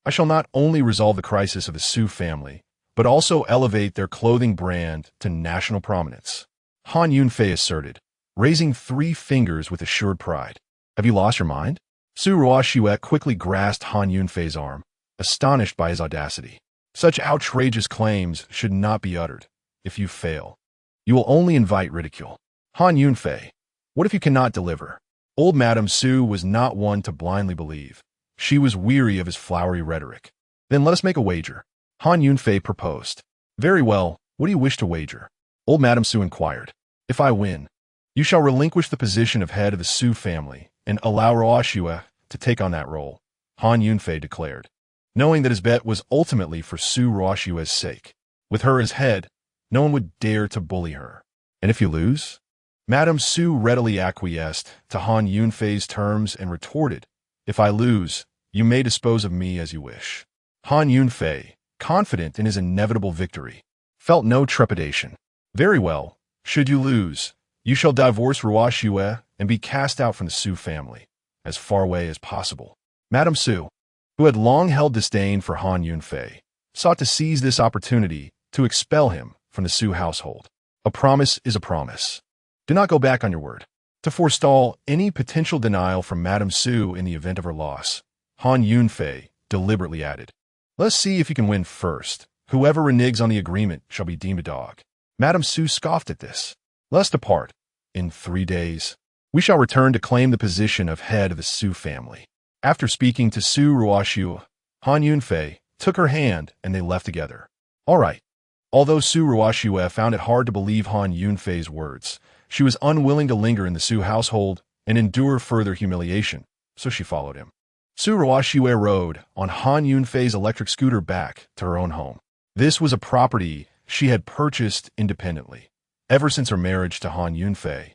I shall not only resolve the crisis of the Su family, but also elevate their clothing brand to national prominence. Han Yunfei asserted, raising 3 fingers with assured pride. Have you lost your mind? Su Ruoxue quickly grasped Han Yunfei's arm, astonished by his audacity. Such outrageous claims should not be uttered. If you fail, you will only invite ridicule. Han Yunfei, what if you cannot deliver? Old Madame Su was not one to blindly believe. She was weary of his flowery rhetoric. Then let us make a wager. Han Yunfei proposed. Very well, what do you wish to wager? Old Madame Su inquired. If I win, you shall relinquish the position of head of the Su family and allow Ruoxue to take on that role, Han Yunfei declared, knowing that his bet was ultimately for Su Ruoxue's sake. With her as head, no one would dare to bully her. And if you lose? Madame Su readily acquiesced to Han Yunfei's terms and retorted, if I lose, you may dispose of me as you wish. Han Yunfei, confident in his inevitable victory, felt no trepidation. Very well, should you lose, you shall divorce Ruoxue and be cast out from the Su family, as far away as possible. Madame Su, who had long held disdain for Han Yunfei, sought to seize this opportunity to expel him from the Su household. A promise is a promise. Do not go back on your word. To forestall any potential denial from Madame Su in the event of her loss, Han Yunfei deliberately added, let's see if you can win first. Whoever reneges on the agreement shall be deemed a dog. Madame Su scoffed at this. Let's depart. In 3 days, we shall return to claim the position of head of the Su family. After speaking to Su Ruoxue, Han Yunfei took her hand and they left together. All right. Although Su Ruoxue found it hard to believe Han Yunfei's words, she was unwilling to linger in the Su household and endure further humiliation, so she followed him. Su Ruoxue rode on Han Yunfei's electric scooter back to her own home. This was a property she had purchased independently. Ever since her marriage to Han Yunfei,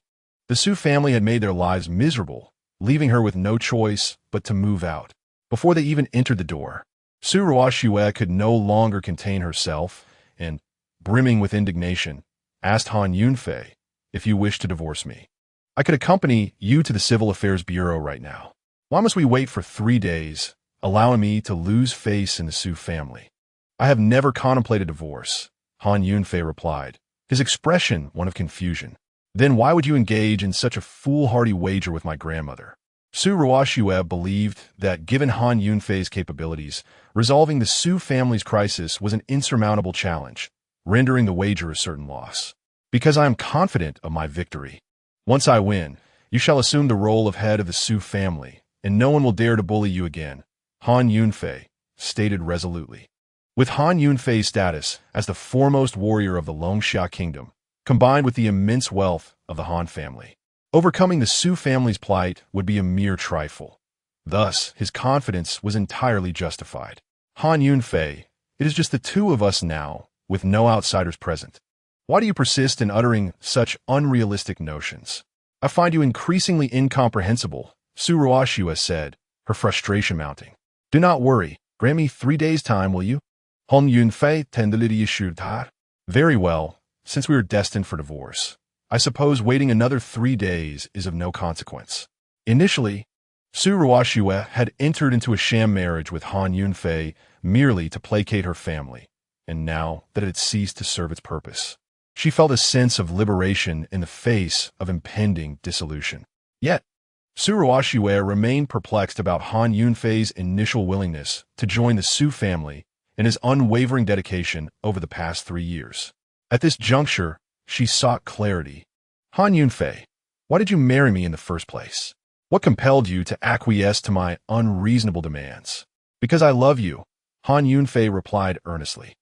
the Su family had made their lives miserable, leaving her with no choice but to move out. Before they even entered the door, Su Ruoxue could no longer contain herself and, brimming with indignation, asked Han Yunfei, if you wish to divorce me, I could accompany you to the Civil Affairs Bureau right now. Why must we wait for 3 days, allowing me to lose face in the Su family? I have never contemplated divorce, Han Yunfei replied, his expression one of confusion. Then why would you engage in such a foolhardy wager with my grandmother? Su Ruoxue believed that given Han Yunfei's capabilities, resolving the Su family's crisis was an insurmountable challenge, rendering the wager a certain loss. Because I am confident of my victory. Once I win, you shall assume the role of head of the Su family, and no one will dare to bully you again, Han Yunfei stated resolutely. With Han Yunfei's status as the foremost warrior of the Longxia kingdom, combined with the immense wealth of the Han family, overcoming the Su family's plight would be a mere trifle. Thus, his confidence was entirely justified. Han Yunfei, it is just the 2 of us now, with no outsiders present. Why do you persist in uttering such unrealistic notions? I find you increasingly incomprehensible, Su Ruoxue said, her frustration mounting. Do not worry. Grant me 3 days' time, will you? Han Yunfei tenderly assured her. Very well, since we are destined for divorce. I suppose waiting another 3 days is of no consequence. Initially, Su Ruoxue had entered into a sham marriage with Han Yunfei merely to placate her family, and now that it had ceased to serve its purpose, she felt a sense of liberation in the face of impending dissolution. Yet, Su Ruoxue remained perplexed about Han Yunfei's initial willingness to join the Su family and his unwavering dedication over the past 3 years. At this juncture, she sought clarity. Han Yunfei, why did you marry me in the first place? What compelled you to acquiesce to my unreasonable demands? Because I love you, Han Yunfei replied earnestly.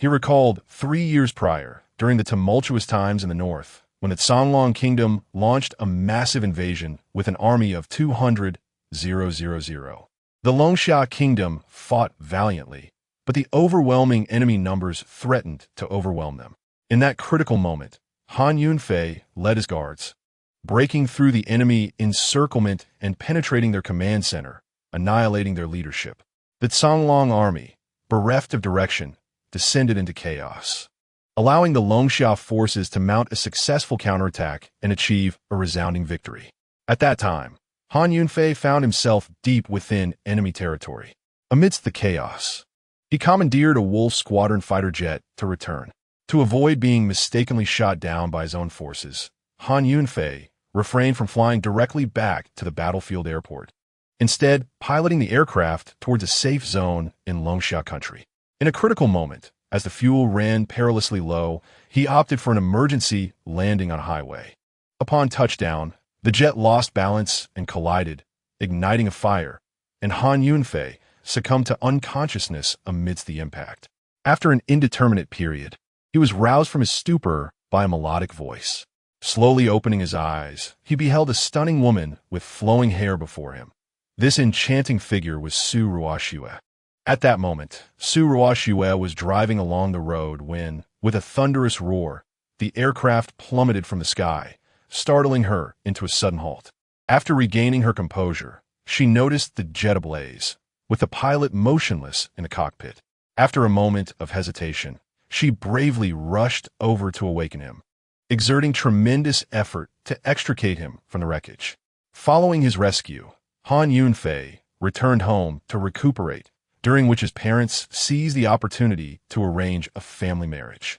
He recalled 3 years prior, during the tumultuous times in the north, when the Songlong Kingdom launched a massive invasion with an army of 200,000. The Longsha Kingdom fought valiantly, but the overwhelming enemy numbers threatened to overwhelm them. In that critical moment, Han Yunfei led his guards, breaking through the enemy encirclement and penetrating their command center, annihilating their leadership. The Songlong army, bereft of direction, descended into chaos, allowing the Longsha forces to mount a successful counterattack and achieve a resounding victory. At that time, Han Yunfei found himself deep within enemy territory. Amidst the chaos, he commandeered a Wolf Squadron fighter jet to return. To avoid being mistakenly shot down by his own forces, Han Yunfei refrained from flying directly back to the battlefield airport, instead piloting the aircraft towards a safe zone in Longsha country. In a critical moment, as the fuel ran perilously low, he opted for an emergency landing on a highway. Upon touchdown, the jet lost balance and collided, igniting a fire, and Han Yunfei succumbed to unconsciousness amidst the impact. After an indeterminate period, he was roused from his stupor by a melodic voice. Slowly opening his eyes, he beheld a stunning woman with flowing hair before him. This enchanting figure was Su Ruoxue. At that moment, Su Ruoxue was driving along the road when, with a thunderous roar, the aircraft plummeted from the sky, startling her into a sudden halt. After regaining her composure, she noticed the jet ablaze, with the pilot motionless in the cockpit. After a moment of hesitation, she bravely rushed over to awaken him, exerting tremendous effort to extricate him from the wreckage. Following his rescue, Han Yunfei returned home to recuperate, during which his parents seized the opportunity to arrange a family marriage.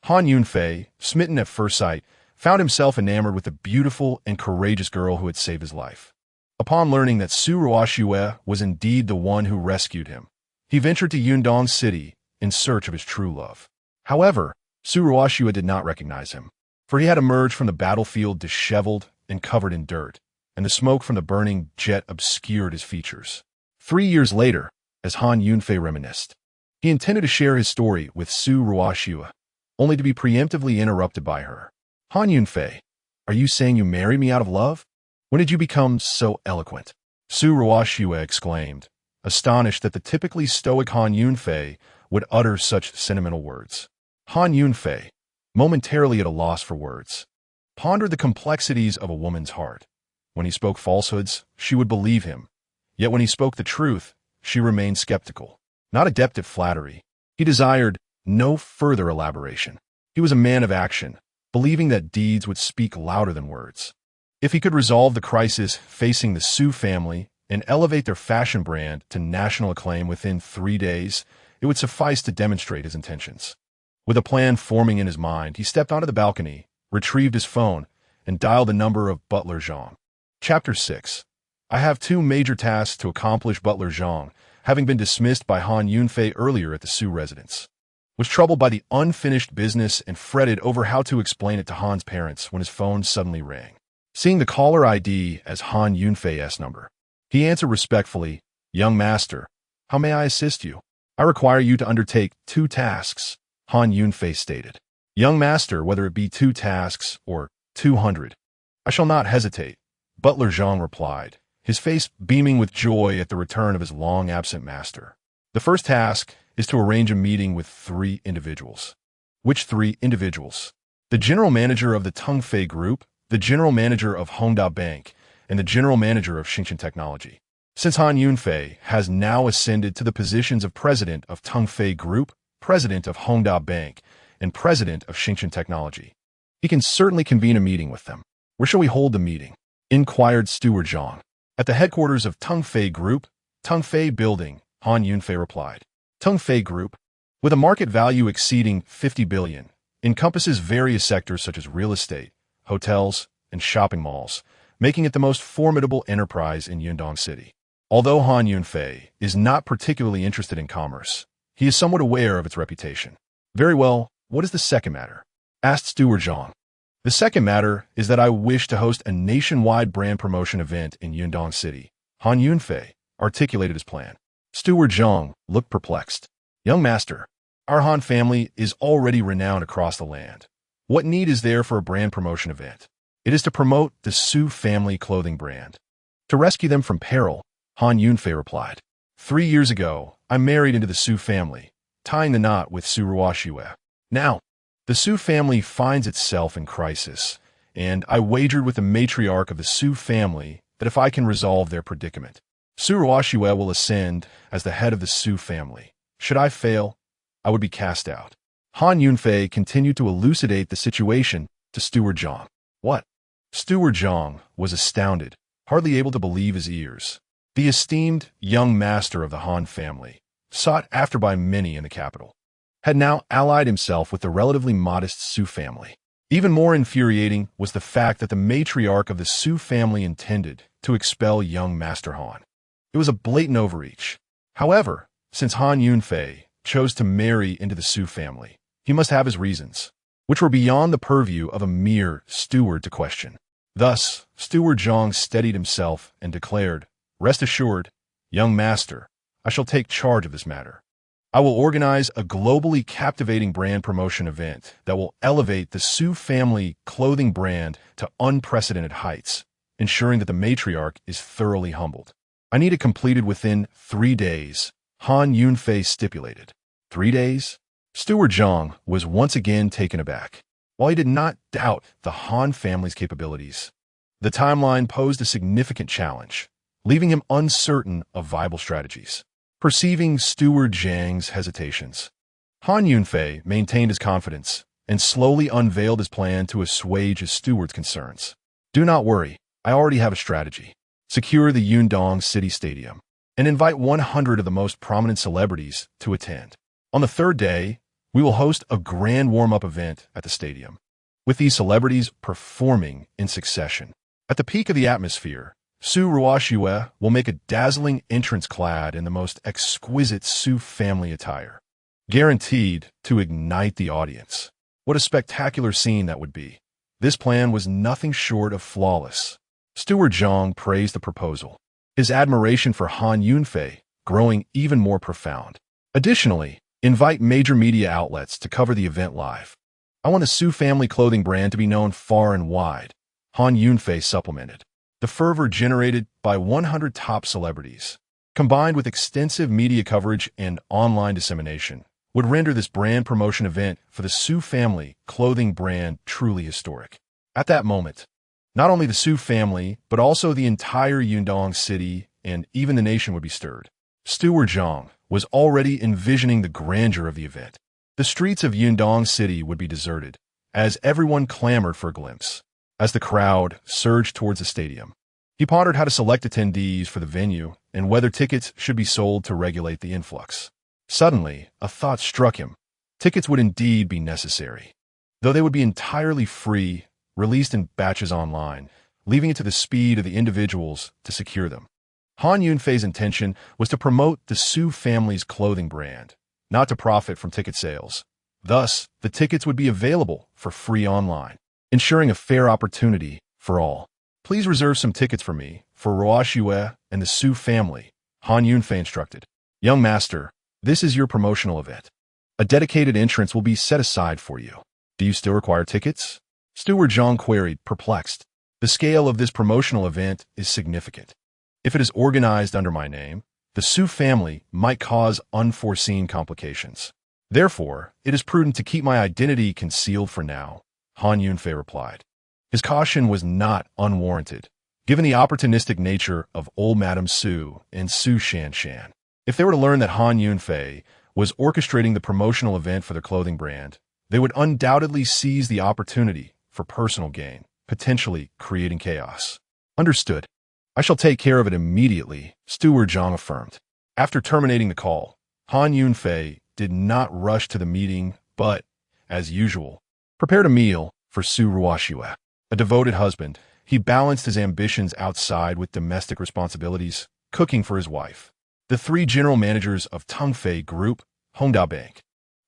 Han Yunfei, smitten at first sight, found himself enamored with the beautiful and courageous girl who had saved his life. Upon learning that Su Ruoxue was indeed the one who rescued him, he ventured to Yundong City in search of his true love. However, Su Ruoxue did not recognize him, for he had emerged from the battlefield disheveled and covered in dirt, and the smoke from the burning jet obscured his features. 3 years later, as Han Yunfei reminisced, he intended to share his story with Su Ruoxue, only to be preemptively interrupted by her. Han Yunfei, are you saying you married me out of love? When did you become so eloquent? Su Ruoxue exclaimed, astonished that the typically stoic Han Yunfei would utter such sentimental words. Han Yunfei, momentarily at a loss for words, pondered the complexities of a woman's heart. When he spoke falsehoods, she would believe him. Yet when he spoke the truth, she remained skeptical. Not adept at flattery, he desired no further elaboration. He was a man of action, believing that deeds would speak louder than words. If he could resolve the crisis facing the Su family and elevate their fashion brand to national acclaim within 3 days, it would suffice to demonstrate his intentions. With a plan forming in his mind, he stepped onto the balcony, retrieved his phone, and dialed the number of Butler Zhang. Chapter 6. I have 2 major tasks to accomplish. Butler Zhang, having been dismissed by Han Yunfei earlier at the Su residence, was troubled by the unfinished business and fretted over how to explain it to Han's parents when his phone suddenly rang. Seeing the caller ID as Han Yunfei's number, he answered respectfully, "Young master, how may I assist you?" "I require you to undertake 2 tasks, Han Yunfei stated. "Young master, whether it be 2 tasks or 200, I shall not hesitate," Butler Zhang replied, his face beaming with joy at the return of his long-absent master. "The first task is to arrange a meeting with 3 individuals. "Which 3 individuals?" "The general manager of the Tongfei Group, the general manager of Hongda Bank, and the general manager of Xingchen Technology." Since Han Yunfei has now ascended to the positions of president of Tongfei Group, president of Hongda Bank, and president of Xingchen Technology, he can certainly convene a meeting with them. "Where shall we hold the meeting?" inquired Steward Zhang. "At the headquarters of Tongfei Group, Tongfei Building," Han Yunfei replied. Tongfei Group, with a market value exceeding 50 billion, encompasses various sectors such as real estate, hotels, and shopping malls, making it the most formidable enterprise in Yundong City. Although Han Yunfei is not particularly interested in commerce, he is somewhat aware of its reputation. "Very well, what is the second matter?" asked Steward Zhang. "The second matter is that I wish to host a nationwide brand promotion event in Yundong City." Han Yunfei articulated his plan. Steward Zhang looked perplexed. "Young master, Our Han family is already renowned across the land. What need is there for a brand promotion event? It is to promote the Su family clothing brand. To rescue them from peril, Han Yunfei replied. 3 years ago, I married into the Su family, tying the knot with Su Ruoxue. Now, the Su family finds itself in crisis, and I wagered with the matriarch of the Su family that if I can resolve their predicament, Su Ruoxue will ascend as the head of the Su family. Should I fail, I would be cast out. Han Yunfei continued to elucidate the situation to Steward Zhang. What? Steward Zhang was astounded, hardly able to believe his ears. The esteemed young master of the Han family, sought after by many in the capital, had now allied himself with the relatively modest Su family. Even more infuriating was the fact that the matriarch of the Su family intended to expel young Master Han. It was a blatant overreach. However, since Han Yunfei chose to marry into the Su family, he must have his reasons, which were beyond the purview of a mere steward to question. Thus, Steward Zhang steadied himself and declared, "Rest assured, young master, I shall take charge of this matter. I will organize a globally captivating brand promotion event that will elevate the Su family clothing brand to unprecedented heights, ensuring that the matriarch is thoroughly humbled. I need it completed within 3 days," Han Yunfei stipulated. 3 days? Steward Zhang was once again taken aback. While he did not doubt the Han family's capabilities, the timeline posed a significant challenge, leaving him uncertain of viable strategies. Perceiving Steward Zhang's hesitations, Han Yunfei maintained his confidence and slowly unveiled his plan to assuage his steward's concerns. "Do not worry, I already have a strategy. Secure the Yundong City Stadium and invite 100 of the most prominent celebrities to attend. On the 3rd day, we will host a grand warm-up event at the stadium, with these celebrities performing in succession. At the peak of the atmosphere, Su Ruoxue will make a dazzling entrance clad in the most exquisite Su family attire, guaranteed to ignite the audience. What a spectacular scene that would be. This plan was nothing short of flawless." Steward Zhang praised the proposal, his admiration for Han Yunfei growing even more profound. Additionally, invite major media outlets to cover the event live. "I want the Su family clothing brand to be known far and wide," Han Yunfei supplemented. The fervor generated by 100 top celebrities, combined with extensive media coverage and online dissemination, would render this brand promotion event for the Su family clothing brand truly historic. At that moment, not only the Su family, but also the entire Yundong city and even the nation would be stirred. Steward Zhang was already envisioning the grandeur of the event. The streets of Yundong city would be deserted, as everyone clamored for a glimpse. As the crowd surged towards the stadium, he pondered how to select attendees for the venue and whether tickets should be sold to regulate the influx. Suddenly, a thought struck him. Tickets would indeed be necessary, though they would be entirely free, released in batches online, leaving it to the speed of the individuals to secure them. Han Yunfei's intention was to promote the Su family's clothing brand, not to profit from ticket sales. Thus, the tickets would be available for free online, ensuring a fair opportunity for all. "Please reserve some tickets for me, for Ruoxue and the Su family," Han Yunfei instructed. "Young master, this is your promotional event. A dedicated entrance will be set aside for you. Do you still require tickets?" Steward Zhang queried, perplexed. "The scale of this promotional event is significant. If it is organized under my name, the Su family might cause unforeseen complications. Therefore, it is prudent to keep my identity concealed for now," Han Yunfei replied. His caution was not unwarranted, given the opportunistic nature of old Madame Su and Su Shanshan. If they were to learn that Han Yunfei was orchestrating the promotional event for their clothing brand, they would undoubtedly seize the opportunity for personal gain, potentially creating chaos. "Understood. I shall take care of it immediately," Steward Zhang affirmed. After terminating the call, Han Yunfei did not rush to the meeting, but, as usual, prepared a meal for Su Ruoxue. A devoted husband, he balanced his ambitions outside with domestic responsibilities, cooking for his wife. The 3 general managers of Tongfei Group, Hongdao Bank,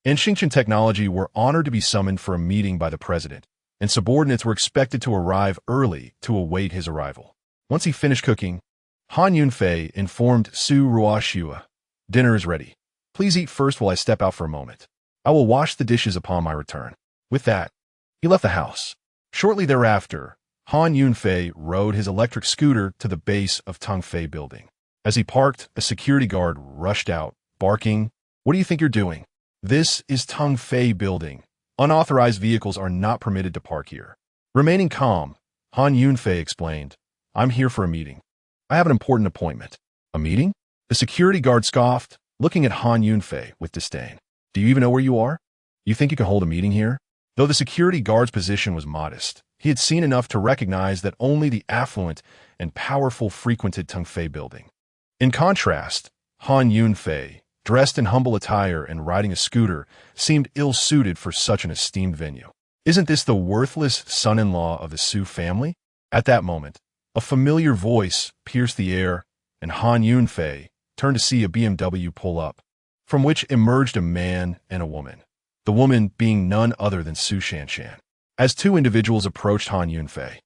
and Xingchen Technology were honored to be summoned for a meeting by the president, and subordinates were expected to arrive early to await his arrival. Once he finished cooking, Han Yunfei informed Su Ruoxue, "Dinner is ready. Please eat first while I step out for a moment." I will wash the dishes upon my return. With that, he left the house. Shortly thereafter, Han Yunfei rode his electric scooter to the base of Tongfei Building. As he parked, a security guard rushed out, barking, "What do you think you're doing? This is Tongfei Building. Unauthorized vehicles are not permitted to park here." Remaining calm, Han Yunfei explained, "I'm here for a meeting. I have an important appointment." "A meeting?" The security guard scoffed, looking at Han Yunfei with disdain. "Do you even know where you are? You think you can hold a meeting here?" Though the security guard's position was modest, he had seen enough to recognize that only the affluent and powerful frequented Tongfei Building. In contrast, Han Yunfei, dressed in humble attire and riding a scooter, seemed ill-suited for such an esteemed venue. "Isn't this the worthless son-in-law of the Su family?" At that moment, a familiar voice pierced the air, and Han Yunfei turned to see a BMW pull up, from which emerged a man and a woman, the woman being none other than Su Shanshan. As two individuals approached Han Yunfei,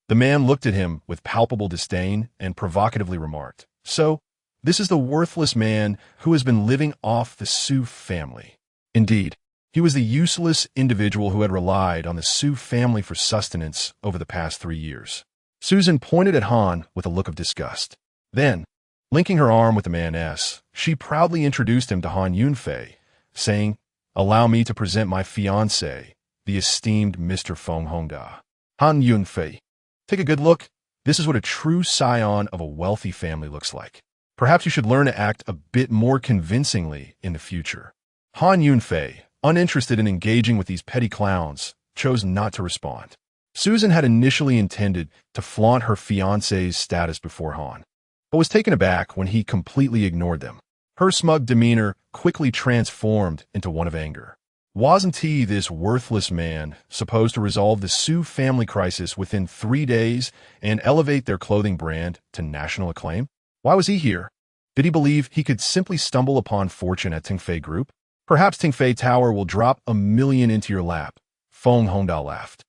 the man looked at him with palpable disdain and provocatively remarked, "So, this is the worthless man who has been living off the Su family." Indeed, he was the useless individual who had relied on the Su family for sustenance over the past 3 years. Susan pointed at Han with a look of disgust. Then, linking her arm with the man's, she proudly introduced him to Han Yunfei, saying, "Allow me to present my fiancé, the esteemed Mr. Feng Hongda." Han Yunfei, take a good look. This is what a true scion of a wealthy family looks like. Perhaps you should learn to act a bit more convincingly in the future. Han Yunfei, uninterested in engaging with these petty clowns, chose not to respond. Susan had initially intended to flaunt her fiancé's status before Han, but was taken aback when he completely ignored them. Her smug demeanor quickly transformed into one of anger. Wasn't he, this worthless man, supposed to resolve the Su family crisis within 3 days and elevate their clothing brand to national acclaim? Why was he here? Did he believe he could simply stumble upon fortune at Tongfei Group? "Perhaps Tongfei Tower will drop $1 million into your lap," Feng Hongda laughed,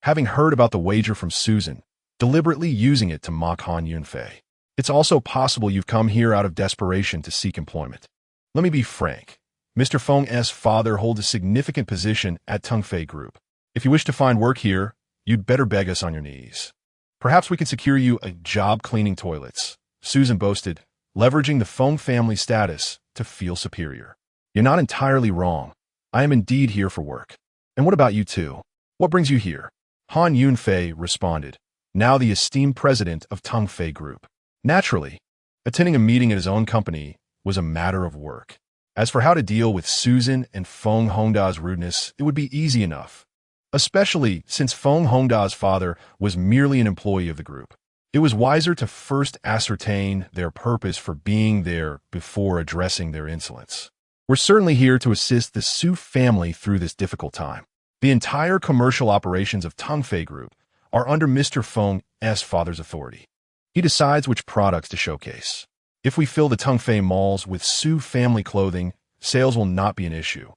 having heard about the wager from Susan, deliberately using it to mock Han Yunfei. "It's also possible you've come here out of desperation to seek employment. Let me be frank. Mr. Feng's father holds a significant position at Tongfei Group. If you wish to find work here, you'd better beg us on your knees. Perhaps we can secure you a job cleaning toilets," Susan boasted, leveraging the Feng family status to feel superior. "You're not entirely wrong. I am indeed here for work. And what about you two? What brings you here?" Han Yunfei responded, now the esteemed president of Tongfei Group. Naturally, attending a meeting at his own company was a matter of work. As for how to deal with Susan and Feng Hongda's rudeness, it would be easy enough, especially since Feng Hongda's father was merely an employee of the group. It was wiser to first ascertain their purpose for being there before addressing their insolence. "We're certainly here to assist the Su family through this difficult time. The entire commercial operations of Tongfei Group are under Mr. Feng's father's authority. He decides which products to showcase. If we fill the Tongfei malls with Su family clothing, sales will not be an issue.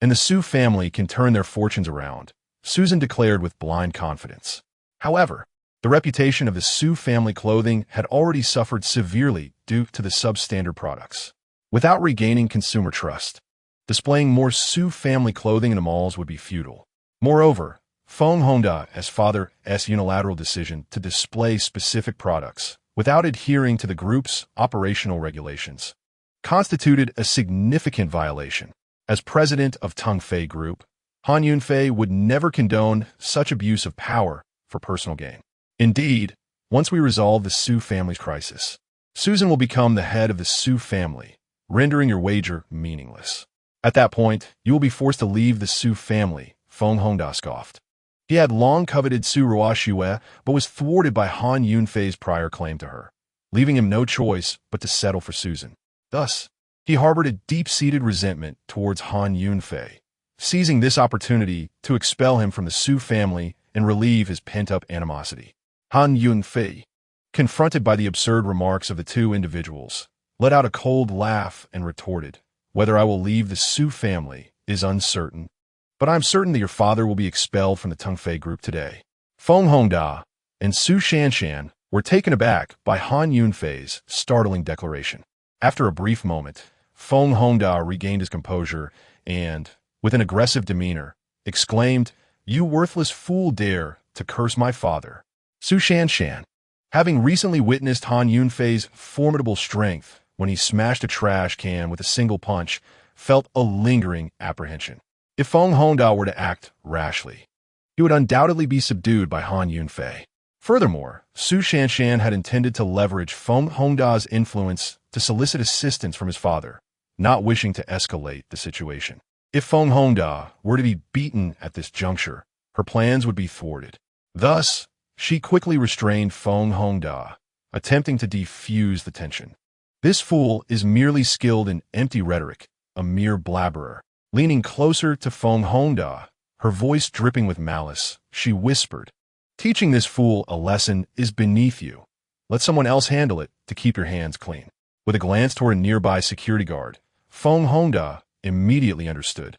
And the Su family can turn their fortunes around," Susan declared with blind confidence. However, the reputation of the Su family clothing had already suffered severely due to the substandard products. Without regaining consumer trust, displaying more Su family clothing in the malls would be futile. Moreover, Feng Hongda's father's unilateral decision to display specific products without adhering to the group's operational regulations constituted a significant violation. As president of Tongfei Group, Han Yunfei would never condone such abuse of power for personal gain. Indeed, once we resolve the Su family's crisis, Susan will become the head of the Su family, rendering your wager meaningless. At that point, you will be forced to leave the Su family, Feng Hongda scoffed. He had long coveted Su Ruoxue, but was thwarted by Han Yunfei's prior claim to her, leaving him no choice but to settle for Susan. Thus, he harbored a deep-seated resentment towards Han Yunfei, seizing this opportunity to expel him from the Su family and relieve his pent-up animosity. Han Yunfei, confronted by the absurd remarks of the two individuals, let out a cold laugh and retorted, "Whether I will leave the Su family is uncertain, but I'm certain that your father will be expelled from the Tongfei Group today." Feng Hongda and Su Shanshan were taken aback by Han Yunfei's startling declaration. After a brief moment, Feng Hongda regained his composure and, with an aggressive demeanor, exclaimed, "You worthless fool dare to curse my father." Su Shanshan, having recently witnessed Han Yunfei's formidable strength when he smashed a trash can with a single punch, felt a lingering apprehension. If Feng Hongda were to act rashly, he would undoubtedly be subdued by Han Yunfei. Furthermore, Su Shanshan had intended to leverage Feng Hongda's influence to solicit assistance from his father, not wishing to escalate the situation. If Feng Hongda were to be beaten at this juncture, her plans would be thwarted. Thus, she quickly restrained Feng Hongda, attempting to defuse the tension. This fool is merely skilled in empty rhetoric, a mere blabberer. Leaning closer to Feng Hongda, her voice dripping with malice, she whispered, "Teaching this fool a lesson is beneath you. Let someone else handle it to keep your hands clean." With a glance toward a nearby security guard, Feng Hongda immediately understood,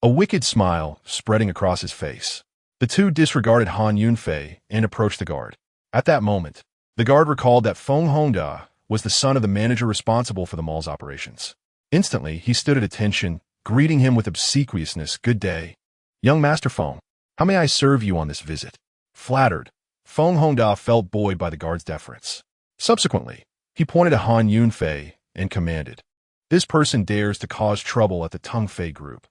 a wicked smile spreading across his face. The two disregarded Han Yunfei and approached the guard. At that moment, the guard recalled that Feng Hongda was the son of the manager responsible for the mall's operations. Instantly, he stood at attention, greeting him with obsequiousness. "Good day, young Master Feng. How may I serve you on this visit?" Flattered, Feng Hongda felt buoyed by the guard's deference. Subsequently, he pointed to Han Yunfei and commanded, "This person dares to cause trouble at the Tongfei group.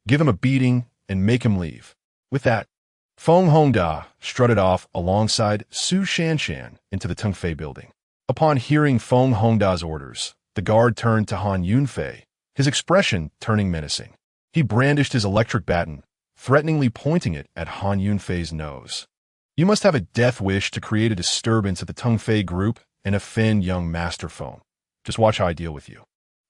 Give him a beating and make him leave." With that, Feng Hongda strutted off alongside Su Shanshan into the Tongfei building. Upon hearing Feng Hongda's orders, the guard turned to Han Yunfei, his expression turning menacing. He brandished his electric baton, threateningly pointing it at Han Yunfei's nose. "You must have a death wish to create a disturbance at the Tongfei group and offend young Master Feng. Just watch how I deal with you."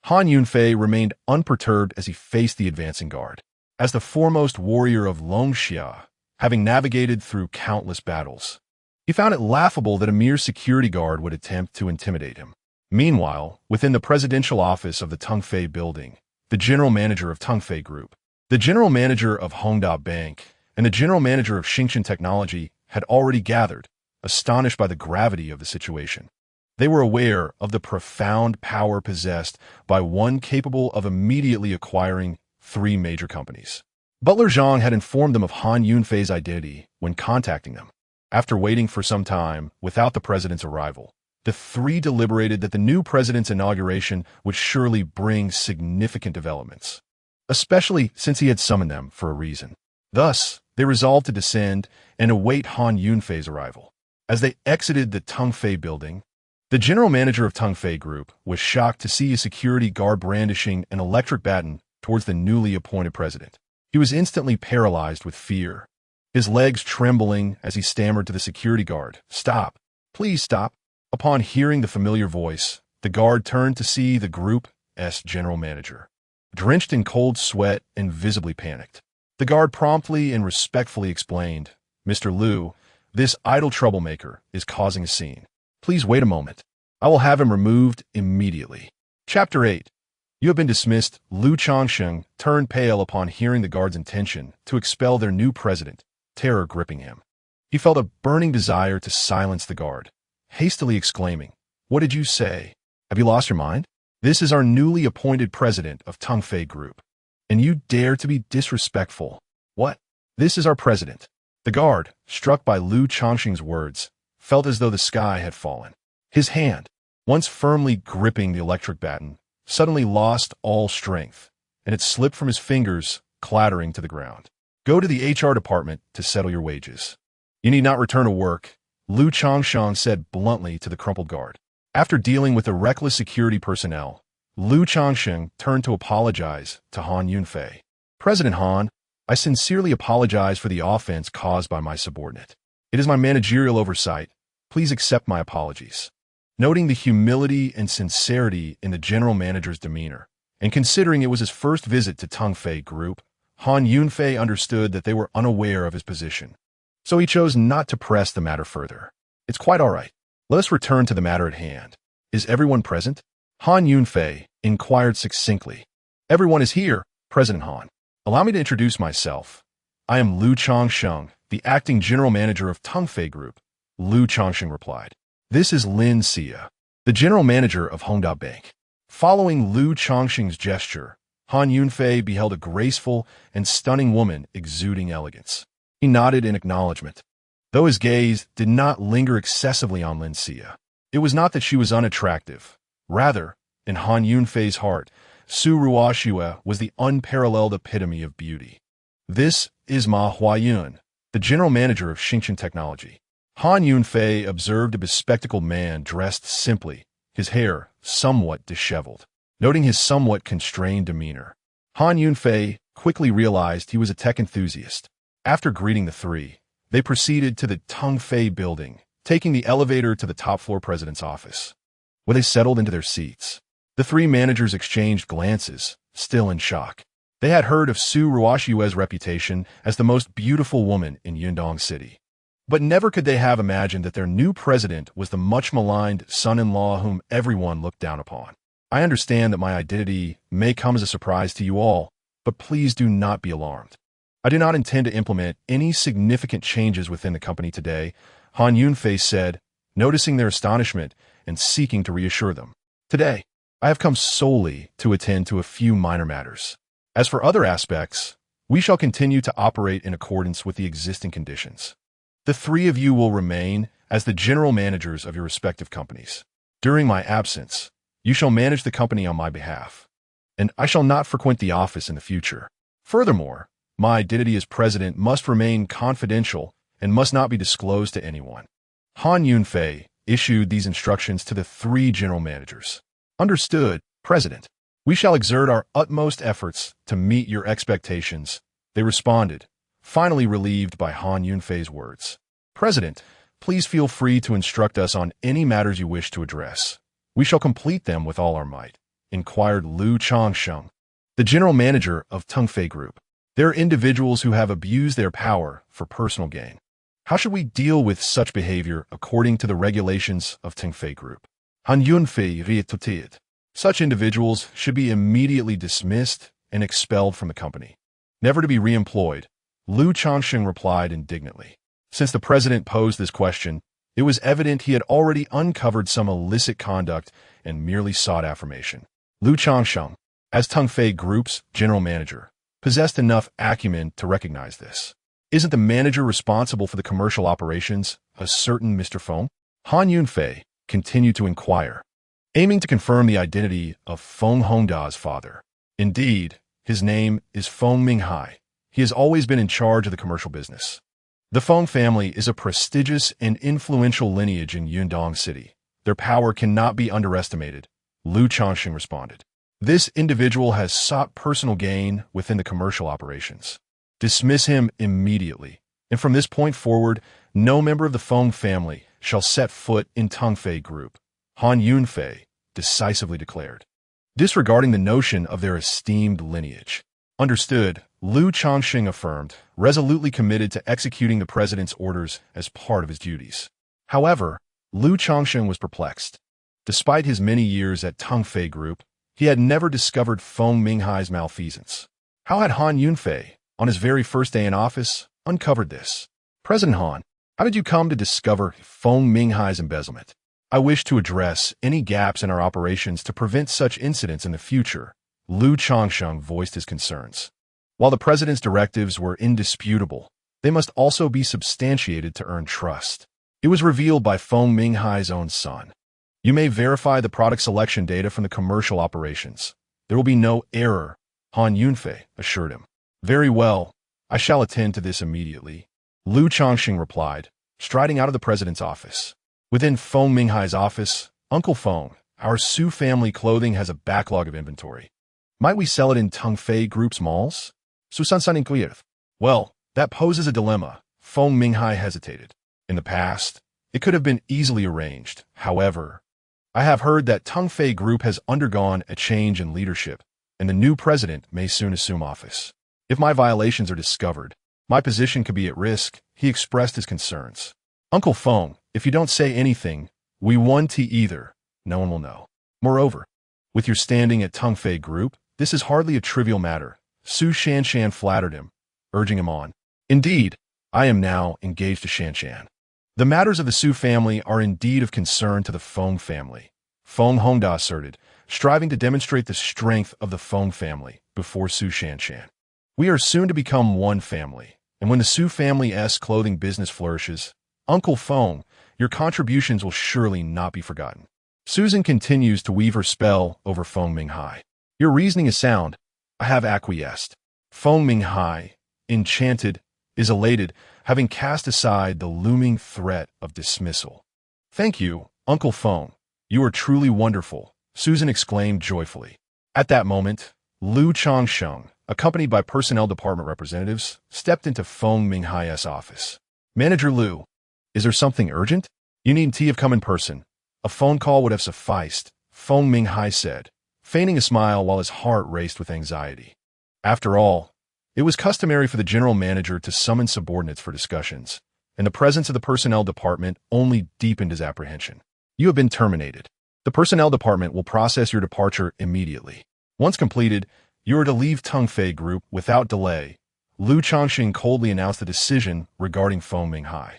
Han Yunfei remained unperturbed as he faced the advancing guard. As the foremost warrior of Longxia, having navigated through countless battles, he found it laughable that a mere security guard would attempt to intimidate him. Meanwhile, within the presidential office of the Tongfei building, the general manager of Tongfei Group, the general manager of Hongda Bank, and the general manager of Xingchen Technology had already gathered, astonished by the gravity of the situation. They were aware of the profound power possessed by one capable of immediately acquiring 3 major companies. Butler Zhang had informed them of Han Yunfei's identity when contacting them. After waiting for some time without the president's arrival, the 3 deliberated that the new president's inauguration would surely bring significant developments, especially since he had summoned them for a reason. Thus, they resolved to descend and await Han Yunfei's arrival. As they exited the Tongfei building, the general manager of Tongfei Group was shocked to see a security guard brandishing an electric baton towards the newly appointed president. He was instantly paralyzed with fear, his legs trembling as he stammered to the security guard, "Stop! Please stop!" Upon hearing the familiar voice, the guard turned to see the group's general manager, drenched in cold sweat and visibly panicked. The guard promptly and respectfully explained, "Mr. Liu, this idle troublemaker is causing a scene. Please wait a moment. I will have him removed immediately." Chapter 8. "You have been dismissed." Liu Changsheng turned pale upon hearing the guard's intention to expel their new president, terror gripping him. He felt a burning desire to silence the guard, hastily exclaiming, "What did you say? Have you lost your mind? This is our newly appointed president of Tongfei Group, and you dare to be disrespectful. What? This is our president." The guard, struck by Liu Changsheng's words, felt as though the sky had fallen. His hand, once firmly gripping the electric baton, suddenly lost all strength, and it slipped from his fingers, clattering to the ground. "Go to the HR department to settle your wages. You need not return to work," Liu Changsheng said bluntly to the crumpled guard. After dealing with the reckless security personnel, Liu Changsheng turned to apologize to Han Yunfei. "President Han, I sincerely apologize for the offense caused by my subordinate. It is my managerial oversight. Please accept my apologies." Noting the humility and sincerity in the general manager's demeanor, and considering it was his first visit to Tongfei Group, Han Yunfei understood that they were unaware of his position. So he chose not to press the matter further. "It's quite all right. Let us return to the matter at hand. Is everyone present?" Han Yunfei inquired succinctly. "Everyone is here, President Han. Allow me to introduce myself. I am Liu Changsheng, the acting general manager of Tongfei Group," Liu Changsheng replied. "This is Lin Xia, the general manager of Hongda Bank." Following Liu Changsheng's gesture, Han Yunfei beheld a graceful and stunning woman exuding elegance. He nodded in acknowledgement, though his gaze did not linger excessively on Lin Xia. It was not that she was unattractive. Rather, in Han Yunfei's heart, Su Ruoxue was the unparalleled epitome of beauty. This is Ma Huayun, the general manager of Xingchen Technology. Han Yunfei observed a bespectacled man dressed simply, his hair somewhat disheveled. Noting his somewhat constrained demeanor, Han Yunfei quickly realized he was a tech enthusiast. After greeting the three, they proceeded to the Tongfei building, taking the elevator to the top-floor president's office. When they settled into their seats, the three managers exchanged glances, still in shock. They had heard of Su Ruoxue's reputation as the most beautiful woman in Yundong City. But never could they have imagined that their new president was the much-maligned son-in-law whom everyone looked down upon. I understand that my identity may come as a surprise to you all, but please do not be alarmed. I do not intend to implement any significant changes within the company today, Han Yunfei said, noticing their astonishment and seeking to reassure them. Today, I have come solely to attend to a few minor matters. As for other aspects, we shall continue to operate in accordance with the existing conditions. The three of you will remain as the general managers of your respective companies. During my absence, you shall manage the company on my behalf, and I shall not frequent the office in the future. Furthermore, my identity as president must remain confidential and must not be disclosed to anyone. Han Yunfei issued these instructions to the three general managers. Understood, President. We shall exert our utmost efforts to meet your expectations, they responded, finally relieved by Han Yunfei's words. President, please feel free to instruct us on any matters you wish to address. We shall complete them with all our might, inquired Lu Changsheng, the general manager of Tongfei Group. There are individuals who have abused their power for personal gain. How should we deal with such behavior according to the regulations of Tongfei Group? Han Yunfei retorted. Such individuals should be immediately dismissed and expelled from the company, never to be reemployed, Lu Changsheng replied indignantly. Since the president posed this question, it was evident he had already uncovered some illicit conduct and merely sought affirmation. Lu Changsheng, as Tongfei Group's general manager, possessed enough acumen to recognize this. Isn't the manager responsible for the commercial operations a certain Mr. Feng? Han Yunfei continued to inquire, aiming to confirm the identity of Feng Hongda's father. Indeed, his name is Feng Minghai. He has always been in charge of the commercial business. The Feng family is a prestigious and influential lineage in Yundong City. Their power cannot be underestimated, Lu Changsheng responded. This individual has sought personal gain within the commercial operations. Dismiss him immediately, and from this point forward, no member of the Feng family shall set foot in Tongfei Group, Han Yunfei decisively declared, disregarding the notion of their esteemed lineage. Understood, Lu Changsheng affirmed, resolutely committed to executing the president's orders as part of his duties. However, Lu Changsheng was perplexed. Despite his many years at Tongfei Group, he had never discovered Feng Minghai's malfeasance. How had Han Yunfei, on his very first day in office, uncovered this? President Han, how did you come to discover Feng Minghai's embezzlement? I wish to address any gaps in our operations to prevent such incidents in the future, Lu Changsheng voiced his concerns. While the president's directives were indisputable, they must also be substantiated to earn trust. It was revealed by Feng Minghai's own son. You may verify the product selection data from the commercial operations. There will be no error, Han Yunfei assured him. Very well, I shall attend to this immediately, Lu Changsheng replied, striding out of the president's office. Within Feng Minghai's office, Uncle Feng, our Su family clothing has a backlog of inventory. Might we sell it in Tongfei Group's malls? Susan inquired. Well, that poses a dilemma, Feng Minghai hesitated. In the past, it could have been easily arranged. However, I have heard that Tongfei Group has undergone a change in leadership, and the new president may soon assume office. If my violations are discovered, my position could be at risk, he expressed his concerns. Uncle Feng, if you don't say anything, we won't either. No one will know. Moreover, with your standing at Tongfei Group, this is hardly a trivial matter. Su Shanshan flattered him, urging him on. Indeed, I am now engaged to Shanshan. The matters of the Su family are indeed of concern to the Feng family, Feng Hongda asserted, striving to demonstrate the strength of the Feng family, before Su Shanshan. We are soon to become one family, and when the Su family's clothing business flourishes, Uncle Feng, your contributions will surely not be forgotten. Susan continues to weave her spell over Feng Minghai. Your reasoning is sound. I have acquiesced. Feng Minghai, enchanted, is elated, having cast aside the looming threat of dismissal. Thank you, Uncle Feng. You are truly wonderful, Susan exclaimed joyfully. At that moment, Lu Changsheng, accompanied by personnel department representatives, stepped into Feng Minghai's office. Manager Lu, is there something urgent? You needn't have come in person. A phone call would have sufficed, Feng Minghai said, feigning a smile while his heart raced with anxiety. After all, it was customary for the general manager to summon subordinates for discussions, and the presence of the personnel department only deepened his apprehension. You have been terminated. The personnel department will process your departure immediately. Once completed, you are to leave Tungfei Group without delay. Lu Changxing coldly announced the decision regarding Feng Minghai.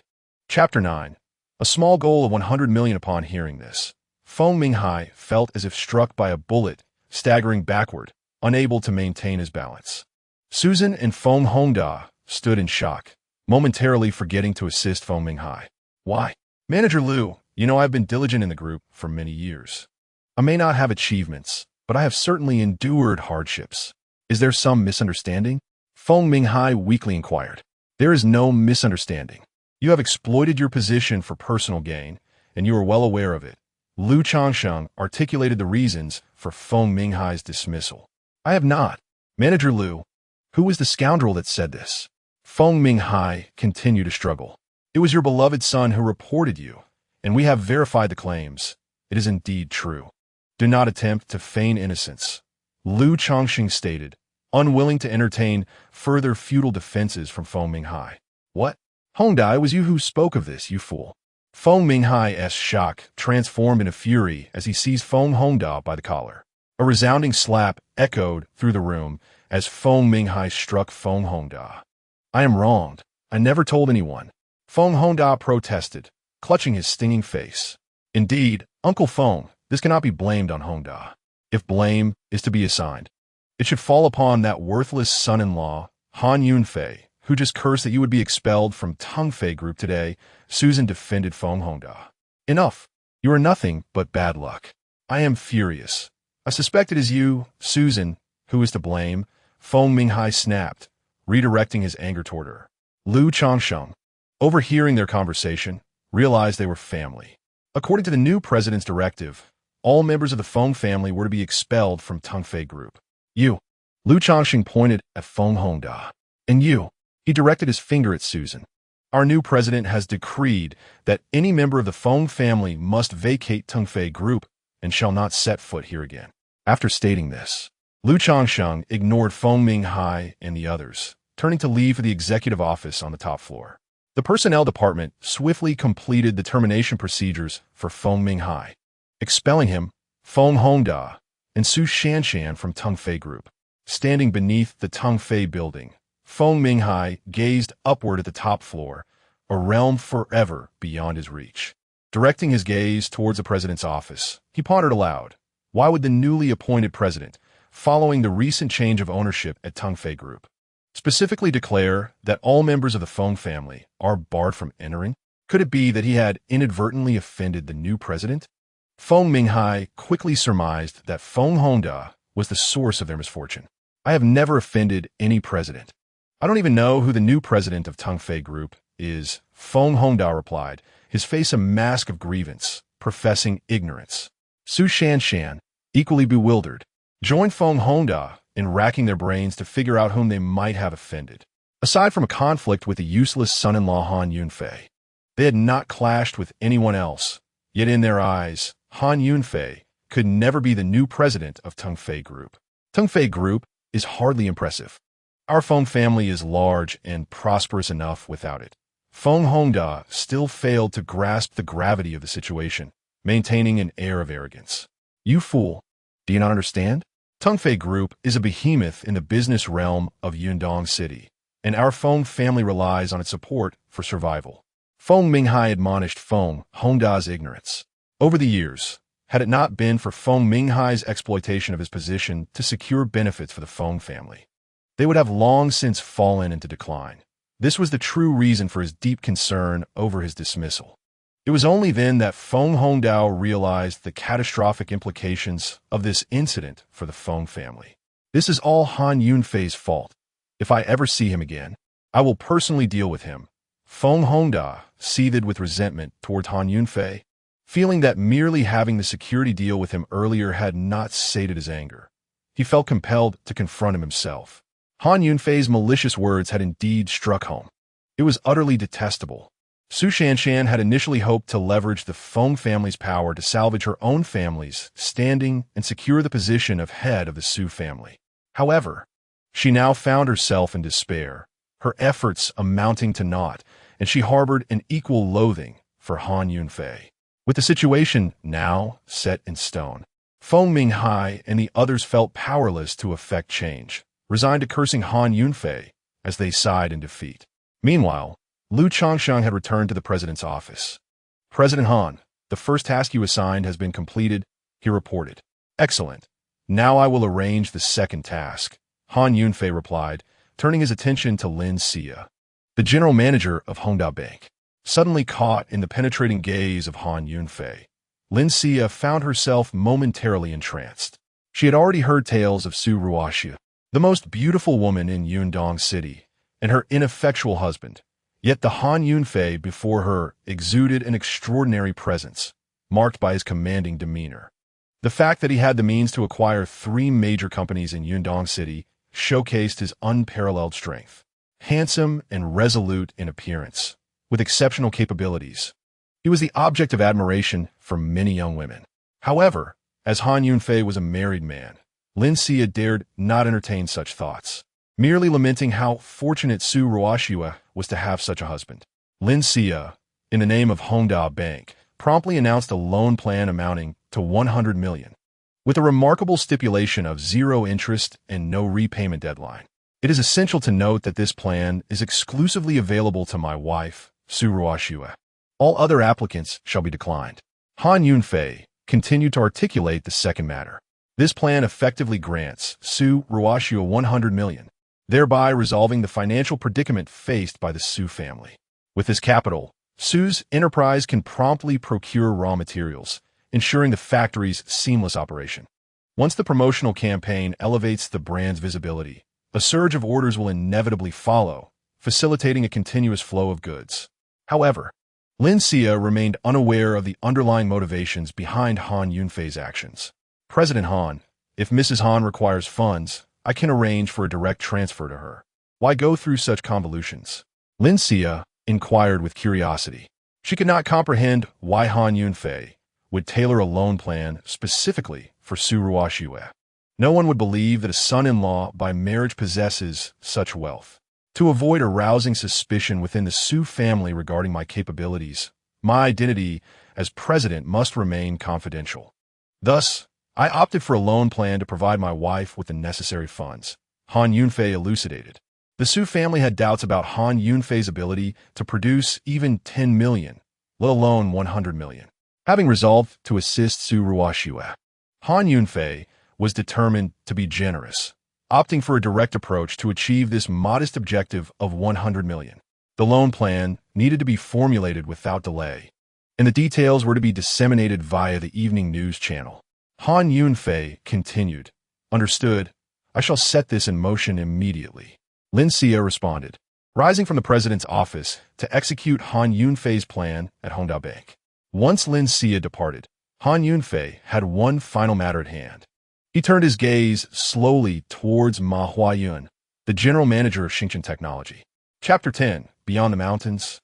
Chapter 9. A small goal of 100 million. Upon hearing this, Feng Minghai felt as if struck by a bullet, staggering backward, unable to maintain his balance. Susan and Feng Hongda stood in shock, momentarily forgetting to assist Feng Minghai. Why? Manager Lu, you know I've been diligent in the group for many years. I may not have achievements, but I have certainly endured hardships. Is there some misunderstanding? Feng Minghai weakly inquired. There is no misunderstanding. You have exploited your position for personal gain, and you are well aware of it. Lu Changsheng articulated the reasons for Feng Minghai's dismissal. I have not. Manager Lu, who was the scoundrel that said this? Feng Minghai continued to struggle. It was your beloved son who reported you, and we have verified the claims. It is indeed true. Do not attempt to feign innocence, Lu Changxing stated, unwilling to entertain further futile defenses from Feng Minghai. What? Hongdai, it was you who spoke of this, you fool. Feng Minghai's shock transformed into fury as he seized Feng Hongda by the collar. A resounding slap echoed through the room as Feng Minghai struck Feng Hongda. I am wronged. I never told anyone. Feng Hongda protested, clutching his stinging face. Indeed, Uncle Feng, this cannot be blamed on Hongda. If blame is to be assigned, it should fall upon that worthless son-in-law, Han Yunfei, who just cursed that you would be expelled from Tungfei Group today. Susan defended Feng Hongda. Enough. You are nothing but bad luck. I am furious. I suspect it is you, Susan, who is to blame. Feng Minghai snapped, redirecting his anger toward her. Lu Changsheng, overhearing their conversation, realized they were family. According to the new president's directive, all members of the Feng family were to be expelled from Tungfei Group. You. Lu Changxing pointed at Feng Hongda. And you. He directed his finger at Susan. Our new president has decreed that any member of the Feng family must vacate Tungfei Group and shall not set foot here again. After stating this, Lu Changsheng ignored Feng Minghai and the others, turning to leave for the executive office on the top floor. The personnel department swiftly completed the termination procedures for Feng Minghai, expelling him, Feng Hongda, and Su Shanshan from Tungfei Group. Standing beneath the Tungfei building, Feng Minghai gazed upward at the top floor, a realm forever beyond his reach. Directing his gaze towards the president's office, he pondered aloud, why would the newly appointed president, following the recent change of ownership at Tungfei Group, specifically declare that all members of the Feng family are barred from entering? Could it be that he had inadvertently offended the new president? Feng Minghai quickly surmised that Feng Hongda was the source of their misfortune. I have never offended any president. I don't even know who the new president of Tungfei Group is, Feng Hongda replied, his face a mask of grievance, professing ignorance. Su Shanshan, equally bewildered, joined Feng Hongda in racking their brains to figure out whom they might have offended. Aside from a conflict with the useless son-in-law Han Yunfei, they had not clashed with anyone else, yet in their eyes, Han Yunfei could never be the new president of Tungfei Group. Tungfei Group is hardly impressive. Our Feng family is large and prosperous enough without it. Feng Hongda still failed to grasp the gravity of the situation, maintaining an air of arrogance. You fool! Do you not understand? Tungfei Group is a behemoth in the business realm of Yundong City, and our Feng family relies on its support for survival. Feng Minghai admonished Feng Hongda's ignorance. Over the years, had it not been for Feng Minghai's exploitation of his position to secure benefits for the Feng family. They would have long since fallen into decline. This was the true reason for his deep concern over his dismissal. It was only then that Feng Hongdao realized the catastrophic implications of this incident for the Feng family. This is all Han Yunfei's fault. If I ever see him again, I will personally deal with him. Feng Hongda seethed with resentment towards Han Yunfei, feeling that merely having the security deal with him earlier had not sated his anger. He felt compelled to confront him himself. Han Yunfei's malicious words had indeed struck home. It was utterly detestable. Su Shanshan had initially hoped to leverage the Feng family's power to salvage her own family's standing and secure the position of head of the Su family. However, she now found herself in despair, her efforts amounting to naught, and she harbored an equal loathing for Han Yunfei. With the situation now set in stone, Feng Minghai and the others felt powerless to effect change, resigned to cursing Han Yunfei as they sighed in defeat. Meanwhile, Lu Changsheng had returned to the president's office. "President Han, the first task you assigned has been completed," he reported. "Excellent. Now I will arrange the second task," Han Yunfei replied, turning his attention to Lin Xia, the general manager of Hongdao Bank. Suddenly caught in the penetrating gaze of Han Yunfei, Lin Xia found herself momentarily entranced. She had already heard tales of Su Ruoxia, the most beautiful woman in Yundong City, and her ineffectual husband. Yet the Han Yunfei before her exuded an extraordinary presence, marked by his commanding demeanor. The fact that he had the means to acquire 3 major companies in Yundong City showcased his unparalleled strength. Handsome and resolute in appearance, with exceptional capabilities, he was the object of admiration for many young women. However, as Han Yunfei was a married man, Lin Xia dared not entertain such thoughts, merely lamenting how fortunate Su Ruoxia was to have such a husband. Lin Xia, in the name of Hongdao Bank, promptly announced a loan plan amounting to 100 million, with a remarkable stipulation of 0 interest and no repayment deadline. It is essential to note that this plan is exclusively available to my wife, Su Ruoxia. All other applicants shall be declined. Han Yunfei continued to articulate the second matter. This plan effectively grants Su Ruoxia 100 million, thereby resolving the financial predicament faced by the Su family. With this capital, Su's enterprise can promptly procure raw materials, ensuring the factory's seamless operation. Once the promotional campaign elevates the brand's visibility, a surge of orders will inevitably follow, facilitating a continuous flow of goods. However, Lin Xia remained unaware of the underlying motivations behind Han Yunfei's actions. "President Han, if Mrs. Han requires funds, I can arrange for a direct transfer to her. Why go through such convolutions?" Lin Xia inquired with curiosity. She could not comprehend why Han Yunfei would tailor a loan plan specifically for Su Ruoxia. No one would believe that a son-in-law by marriage possesses such wealth. To avoid arousing suspicion within the Su family regarding my capabilities, my identity as president must remain confidential. Thus, I opted for a loan plan to provide my wife with the necessary funds, Han Yunfei elucidated. The Su family had doubts about Han Yunfei's ability to produce even 10 million, let alone 100 million. Having resolved to assist Su Ruoxia, Han Yunfei was determined to be generous, opting for a direct approach to achieve this modest objective of 100 million. The loan plan needed to be formulated without delay, and the details were to be disseminated via the evening news channel. Han Yunfei continued, "Understood. I shall set this in motion immediately." Lin Xia responded, rising from the president's office to execute Han Yunfei's plan at Hongdao Bank. Once Lin Xia departed, Han Yunfei had one final matter at hand. He turned his gaze slowly towards Ma Huayun, the general manager of Xingchen Technology. Chapter 10, Beyond the Mountains.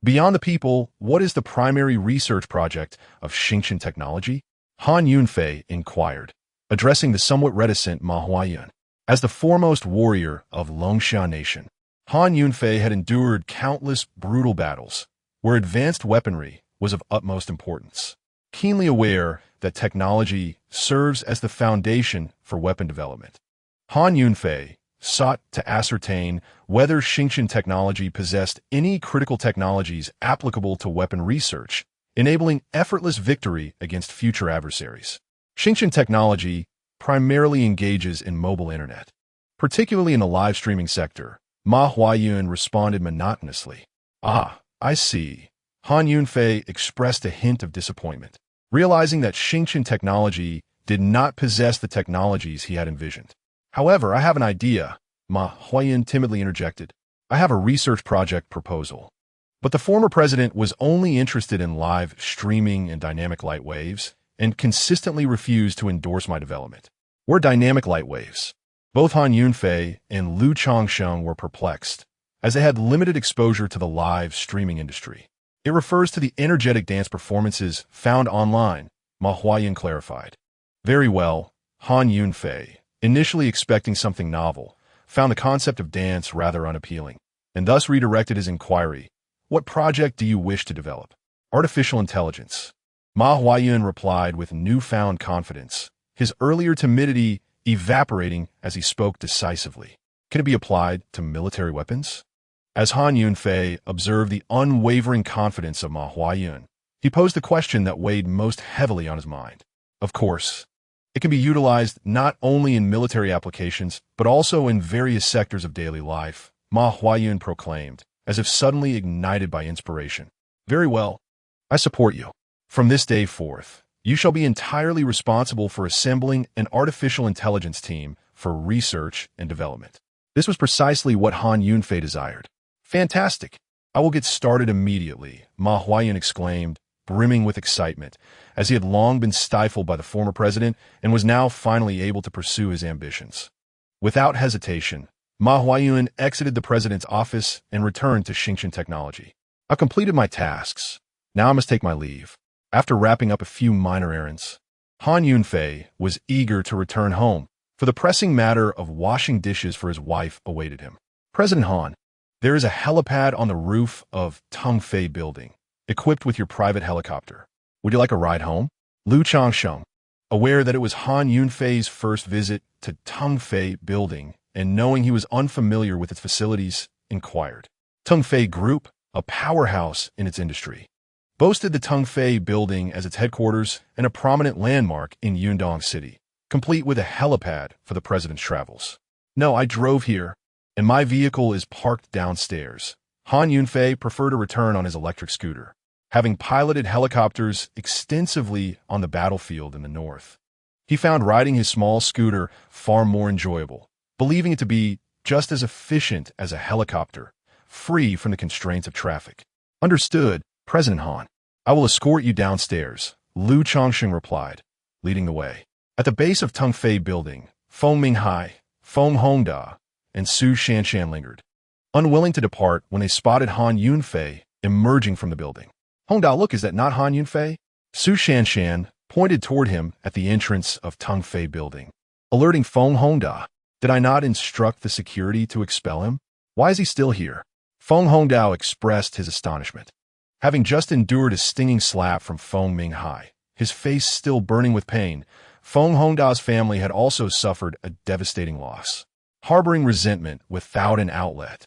Beyond the people, what is the primary research project of Xingchen Technology? Han Yunfei inquired, addressing the somewhat reticent Ma Huayun. As the foremost warrior of Longshan Nation, Han Yunfei had endured countless brutal battles, where advanced weaponry was of utmost importance. Keenly aware that technology serves as the foundation for weapon development, Han Yunfei sought to ascertain whether Xingchen Technology possessed any critical technologies applicable to weapon research enabling effortless victory against future adversaries. Xingqian technology primarily engages in mobile internet. Particularly in the live streaming sector, Ma Huayun responded monotonously. Ah, I see. Han Yunfei expressed a hint of disappointment, realizing that Xingqian technology did not possess the technologies he had envisioned. However, I have an idea, Ma Huayun timidly interjected. I have a research project proposal. But the former president was only interested in live streaming and dynamic light waves, and consistently refused to endorse my development. Were dynamic light waves. Both Han Yunfei and Liu Changsheng were perplexed, as they had limited exposure to the live streaming industry. It refers to the energetic dance performances found online, Ma Huayun clarified. Very well, Han Yunfei, initially expecting something novel, found the concept of dance rather unappealing, and thus redirected his inquiry. What project do you wish to develop? Artificial intelligence. Ma Huayun replied with newfound confidence, his earlier timidity evaporating as he spoke decisively. Can it be applied to military weapons? As Han Yunfei observed the unwavering confidence of Ma Huayun, he posed the question that weighed most heavily on his mind. Of course, it can be utilized not only in military applications, but also in various sectors of daily life, Ma Huayun proclaimed, as if suddenly ignited by inspiration. Very well, I support you. From this day forth, you shall be entirely responsible for assembling an artificial intelligence team for research and development. This was precisely what Han Yunfei desired. Fantastic! I will get started immediately, Ma Huayun exclaimed, brimming with excitement, as he had long been stifled by the former president and was now finally able to pursue his ambitions. Without hesitation, Ma Huayun exited the president's office and returned to Xingqian Technology. I've completed my tasks. Now I must take my leave. After wrapping up a few minor errands, Han Yunfei was eager to return home, for the pressing matter of washing dishes for his wife awaited him. President Han, there is a helipad on the roof of Tongfei Building, equipped with your private helicopter. Would you like a ride home? Liu Changsheng, aware that it was Han Yunfei's first visit to Tongfei Building, and knowing he was unfamiliar with its facilities, inquired. Tongfei Group, a powerhouse in its industry, boasted the Tongfei Building as its headquarters and a prominent landmark in Yundong City, complete with a helipad for the president's travels. No, I drove here, and my vehicle is parked downstairs. Han Yunfei preferred to return on his electric scooter, having piloted helicopters extensively on the battlefield in the north. He found riding his small scooter far more enjoyable, believing it to be just as efficient as a helicopter, free from the constraints of traffic. Understood, President Han. I will escort you downstairs, Liu Changsheng replied, leading the way. At the base of Tongfei Building, Feng Minghai, Feng Hongda, and Su Shanshan lingered, unwilling to depart when they spotted Han Yunfei emerging from the building. Hongda, look, is that not Han Yunfei? Su Shanshan pointed toward him at the entrance of Tongfei Building, alerting Feng Hongda. Did I not instruct the security to expel him? Why is he still here? Feng Hongdao expressed his astonishment. Having just endured a stinging slap from Feng Minghai, his face still burning with pain, Feng Hongdao's family had also suffered a devastating loss. Harboring resentment without an outlet,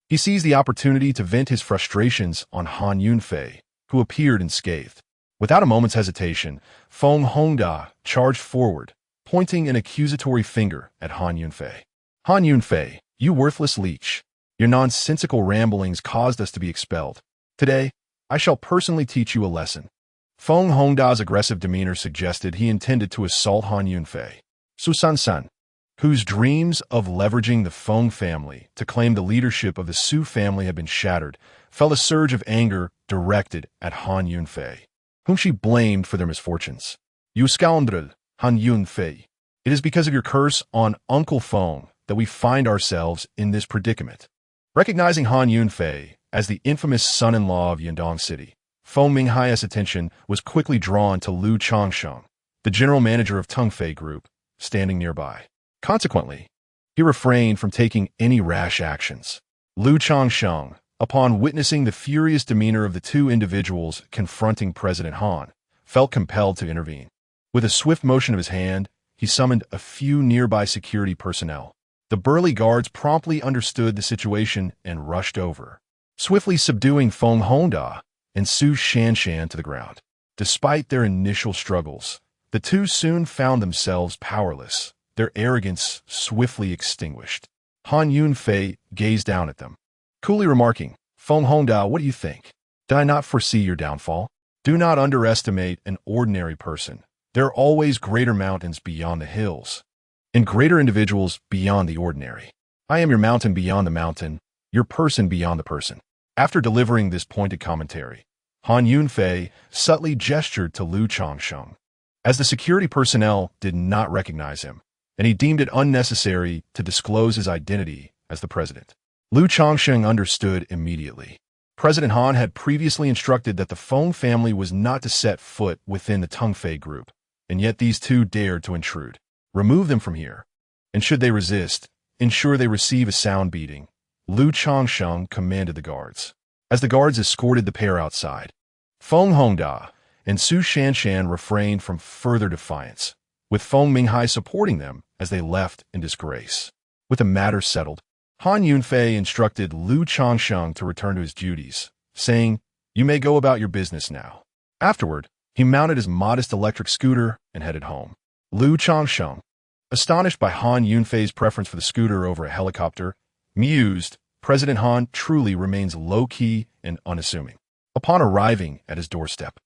he seized the opportunity to vent his frustrations on Han Yunfei, who appeared unscathed. Without a moment's hesitation, Feng Hongda charged forward, pointing an accusatory finger at Han Yunfei. Han Yunfei, you worthless leech. Your nonsensical ramblings caused us to be expelled. Today, I shall personally teach you a lesson. Feng Hongda's aggressive demeanor suggested he intended to assault Han Yunfei. Su San, whose dreams of leveraging the Feng family to claim the leadership of the Su family had been shattered, felt a surge of anger directed at Han Yunfei, whom she blamed for their misfortunes. You scoundrel, Han Yunfei. It is because of your curse on Uncle Feng that we find ourselves in this predicament. Recognizing Han Yunfei as the infamous son-in-law of Yundong City, Feng Minghai's attention was quickly drawn to Liu Changsheng, the general manager of Tongfei Group, standing nearby. Consequently, he refrained from taking any rash actions. Liu Changsheng, upon witnessing the furious demeanor of the two individuals confronting President Han, felt compelled to intervene. With a swift motion of his hand, he summoned a few nearby security personnel. The burly guards promptly understood the situation and rushed over, swiftly subduing Feng Hongda, and Su Shanshan to the ground. Despite their initial struggles, the two soon found themselves powerless, their arrogance swiftly extinguished. Han Yunfei gazed down at them, coolly remarking, "Feng Hongda, what do you think? Did I not foresee your downfall? Do not underestimate an ordinary person. There are always greater mountains beyond the hills, and greater individuals beyond the ordinary. I am your mountain beyond the mountain, your person beyond the person." After delivering this pointed commentary, Han Yunfei subtly gestured to Lu Changsheng, as the security personnel did not recognize him, and he deemed it unnecessary to disclose his identity as the president. Lu Changsheng understood immediately. President Han had previously instructed that the Feng family was not to set foot within the Tengfei group, and yet these two dared to intrude. Remove them from here, and should they resist, ensure they receive a sound beating. Lu Changsheng commanded the guards. As the guards escorted the pair outside, Feng Hongda and Su Shanshan refrained from further defiance, with Feng Minghai supporting them as they left in disgrace. With the matter settled, Han Yunfei instructed Lu Changsheng to return to his duties, saying, "You may go about your business now." Afterward, he mounted his modest electric scooter and headed home. Lu Changsheng, astonished by Han Yunfei's preference for the scooter over a helicopter, mused, "President Han truly remains low-key and unassuming." Upon arriving at his doorstep,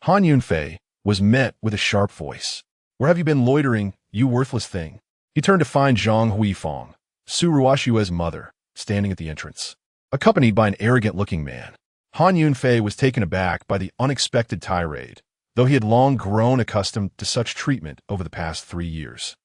Han Yunfei was met with a sharp voice. "Where have you been loitering, you worthless thing?" He turned to find Zhang Huifang, Su Ruoxue's mother, standing at the entrance, accompanied by an arrogant-looking man. Han Yunfei was taken aback by the unexpected tirade, though he had long grown accustomed to such treatment over the past 3 years.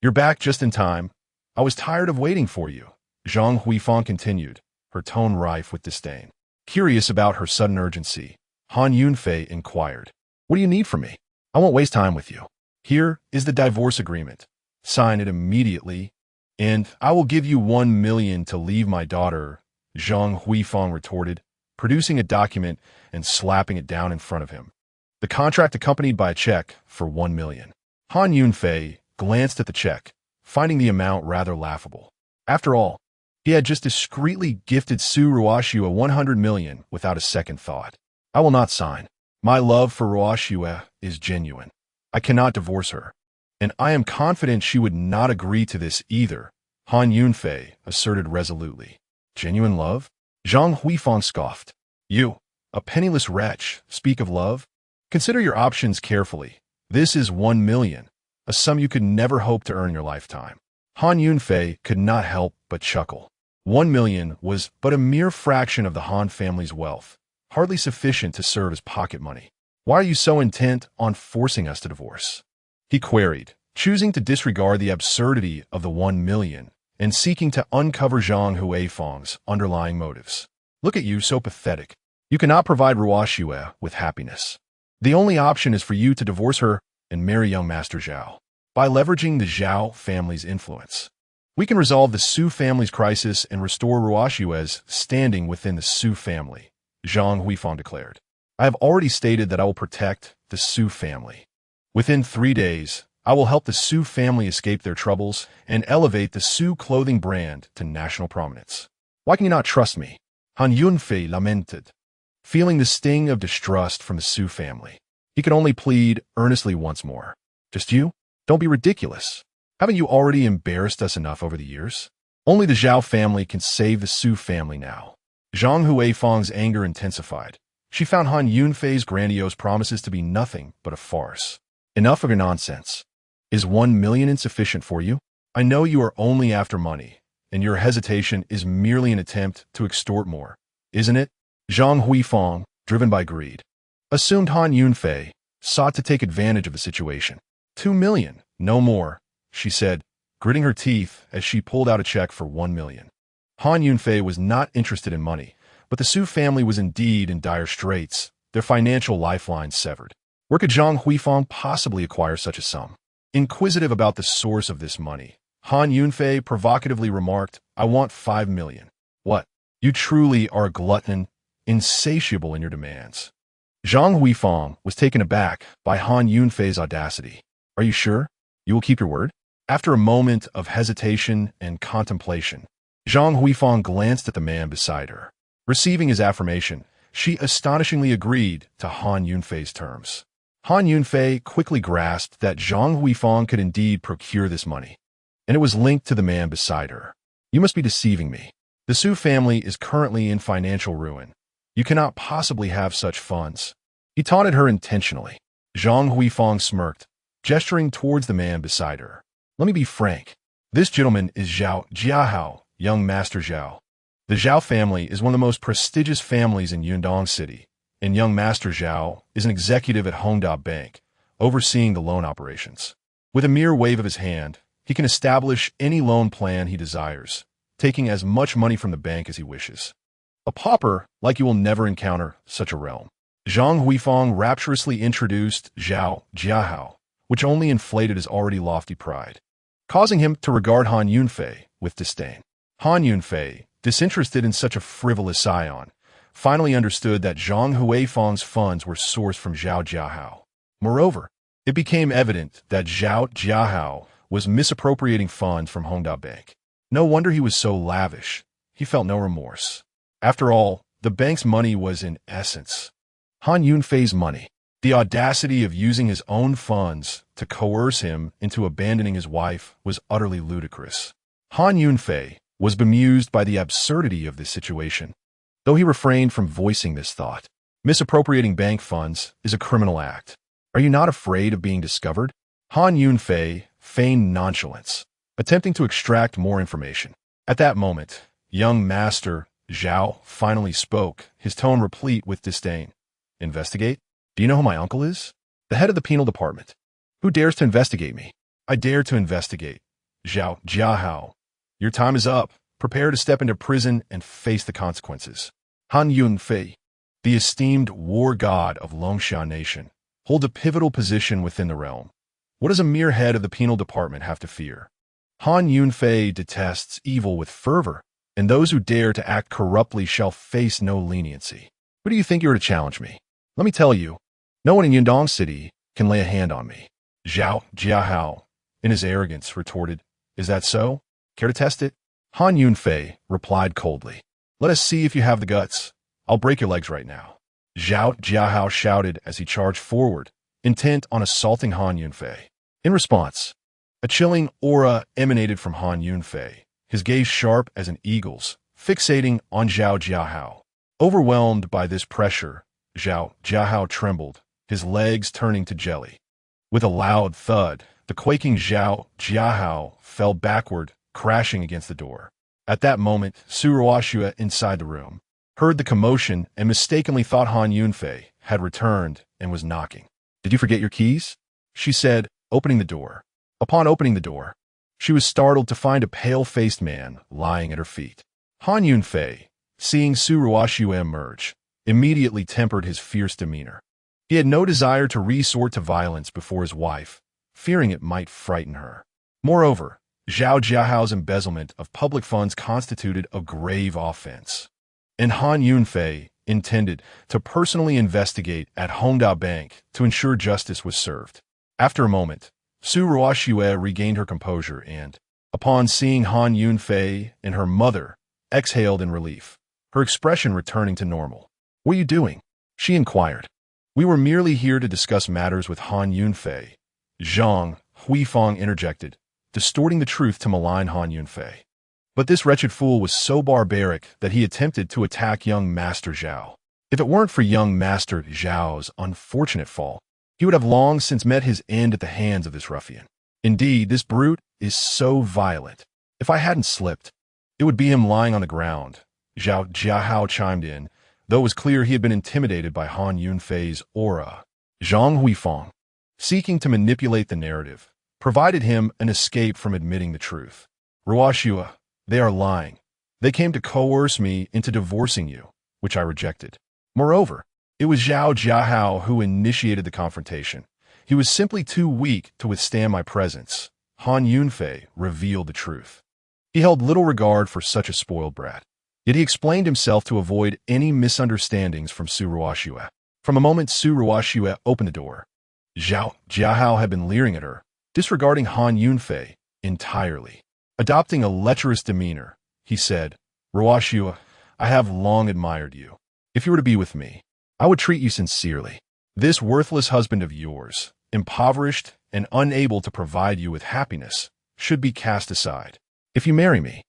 "You're back just in time. I was tired of waiting for you," Zhang Huifang continued, her tone rife with disdain. Curious about her sudden urgency, Han Yunfei inquired, "What do you need from me? I won't waste time with you. Here is the divorce agreement. Sign it immediately, and I will give you 1 million to leave my daughter," Zhang Huifang retorted, producing a document and slapping it down in front of him. The contract accompanied by a check for 1 million. Han Yunfei glanced at the check, finding the amount rather laughable. After all, he had just discreetly gifted Su Ruoxue 100 million without a second thought. "I will not sign. My love for Ruoxue is genuine. I cannot divorce her, and I am confident she would not agree to this either," Han Yunfei asserted resolutely. "Genuine love?" Zhang Huifang scoffed. "You, a penniless wretch, speak of love? Consider your options carefully. This is 1 million, a sum you could never hope to earn in your lifetime." Han Yunfei could not help but chuckle. 1 million was but a mere fraction of the Han family's wealth, hardly sufficient to serve as pocket money. "Why are you so intent on forcing us to divorce?" he queried, choosing to disregard the absurdity of the 1 million and seeking to uncover Zhang Huifang's underlying motives. "Look at you, so pathetic. You cannot provide Ruoxue with happiness. The only option is for you to divorce her and marry young Master Zhao. By leveraging the Zhao family's influence, we can resolve the Su family's crisis and restore Ruoxue's standing within the Su family," Zhang Huifang declared. "I have already stated that I will protect the Su family. Within 3 days, I will help the Su family escape their troubles and elevate the Su clothing brand to national prominence. Why can you not trust me?" Han Yunfei lamented, feeling the sting of distrust from the Su family. He could only plead earnestly once more. "Just you? Don't be ridiculous. Haven't you already embarrassed us enough over the years? Only the Zhao family can save the Su family now." Zhang Huifang's anger intensified. She found Han Yunfei's grandiose promises to be nothing but a farce. "Enough of your nonsense. Is 1 million insufficient for you? I know you are only after money, and your hesitation is merely an attempt to extort more, isn't it?" Zhang Huifang, driven by greed, assumed Han Yunfei sought to take advantage of the situation. 2 million, no more," she said, gritting her teeth as she pulled out a check for 1 million. Han Yunfei was not interested in money, but the Su family was indeed in dire straits, their financial lifelines severed. Where could Zhang Huifang possibly acquire such a sum? Inquisitive about the source of this money, Han Yunfei provocatively remarked, "I want 5 million. "What? You truly are a glutton, insatiable in your demands." Zhang Huifang was taken aback by Han Yunfei's audacity. "Are you sure? You will keep your word?" After a moment of hesitation and contemplation, Zhang Huifang glanced at the man beside her. Receiving his affirmation, She astonishingly agreed to Han Yunfei's terms. Han Yunfei quickly grasped that Zhang Huifang could indeed procure this money, and it was linked to the man beside her. You must be deceiving me. The Su family is currently in financial ruin. You cannot possibly have such funds. He taunted her intentionally. Zhang Huifang smirked, gesturing towards the man beside her. Let me be frank. This gentleman is Zhao Jiahao, young Master Zhao. The Zhao family is one of the most prestigious families in Yundong City, and young Master Zhao is an executive at Hongda Bank, overseeing the loan operations. With a mere wave of his hand, he can establish any loan plan he desires, taking as much money from the bank as he wishes. A pauper like you will never encounter such a realm. Zhang Huifang rapturously introduced Zhao Jiahao, which only inflated his already lofty pride, causing him to regard Han Yunfei with disdain. Han Yunfei, disinterested in such a frivolous scion, finally understood that Zhang Huifang's funds were sourced from Zhao Jiahao. Moreover, it became evident that Zhao Jiahao was misappropriating funds from Hongda Bank. No wonder he was so lavish. He felt no remorse. After all, the bank's money was in essence Han Yunfei's money. The audacity of using his own funds to coerce him into abandoning his wife was utterly ludicrous. Han Yunfei was bemused by the absurdity of this situation, though he refrained from voicing this thought. Misappropriating bank funds is a criminal act. Are you not afraid of being discovered? Han Yunfei feigned nonchalance, attempting to extract more information. At that moment, young Master Zhao finally spoke, his tone replete with disdain. Investigate? Do you know who my uncle is? The head of the penal department. Who dares to investigate me? I dare to investigate. Zhao Jiahao. Your time is up. Prepare to step into prison and face the consequences. Han Yunfei, the esteemed war god of Longshan Nation, holds a pivotal position within the realm. What does a mere head of the penal department have to fear? Han Yunfei detests evil with fervor, and those who dare to act corruptly shall face no leniency. Who do you think you are to challenge me? Let me tell you, no one in Yundong City can lay a hand on me. Zhao Jiahao, in his arrogance, retorted, Is that so? Care to test it? Han Yunfei replied coldly, Let us see if you have the guts. I'll break your legs right now. Zhao Jiahao shouted as he charged forward, intent on assaulting Han Yunfei. In response, a chilling aura emanated from Han Yunfei, his gaze sharp as an eagle's, fixating on Zhao Jiahao. Overwhelmed by this pressure, Zhao Jiahao trembled, his legs turning to jelly. With a loud thud, the quaking Zhao Jiahao fell backward, crashing against the door. At that moment, Su Ruoxue inside the room heard the commotion and mistakenly thought Han Yunfei had returned and was knocking. Did you forget your keys? She said, opening the door. Upon opening the door, she was startled to find a pale-faced man lying at her feet. Han Yunfei, seeing Su Ruoxue emerge, immediately tempered his fierce demeanor. He had no desire to resort to violence before his wife, fearing it might frighten her. Moreover, Zhao Jiahao's embezzlement of public funds constituted a grave offense, and Han Yunfei intended to personally investigate at Hongda Bank to ensure justice was served. After a moment, Su Ruoxue regained her composure and, upon seeing Han Yunfei and her mother, exhaled in relief, her expression returning to normal. What are you doing? She inquired. We were merely here to discuss matters with Han Yunfei. Zhang Huifang interjected, distorting the truth to malign Han Yunfei. But this wretched fool was so barbaric that he attempted to attack young Master Zhao. If it weren't for young Master Zhao's unfortunate fall, he would have long since met his end at the hands of this ruffian. Indeed, this brute is so violent. If I hadn't slipped, it would be him lying on the ground. Zhao Jiahao chimed in, though it was clear he had been intimidated by Han Yunfei's aura. Zhang Huifang, seeking to manipulate the narrative, provided him an escape from admitting the truth. Ruoxue, they are lying. They came to coerce me into divorcing you, which I rejected. Moreover, it was Zhao Jiahao who initiated the confrontation. He was simply too weak to withstand my presence. Han Yunfei revealed the truth. He held little regard for such a spoiled brat. Yet he explained himself to avoid any misunderstandings from Su Ruoxue. From the moment Su Ruoxue opened the door, Zhao Jiahao had been leering at her, disregarding Han Yunfei entirely. Adopting a lecherous demeanor, he said, Ruoxue, I have long admired you. If you were to be with me, I would treat you sincerely. This worthless husband of yours, impoverished and unable to provide you with happiness, should be cast aside. If you marry me,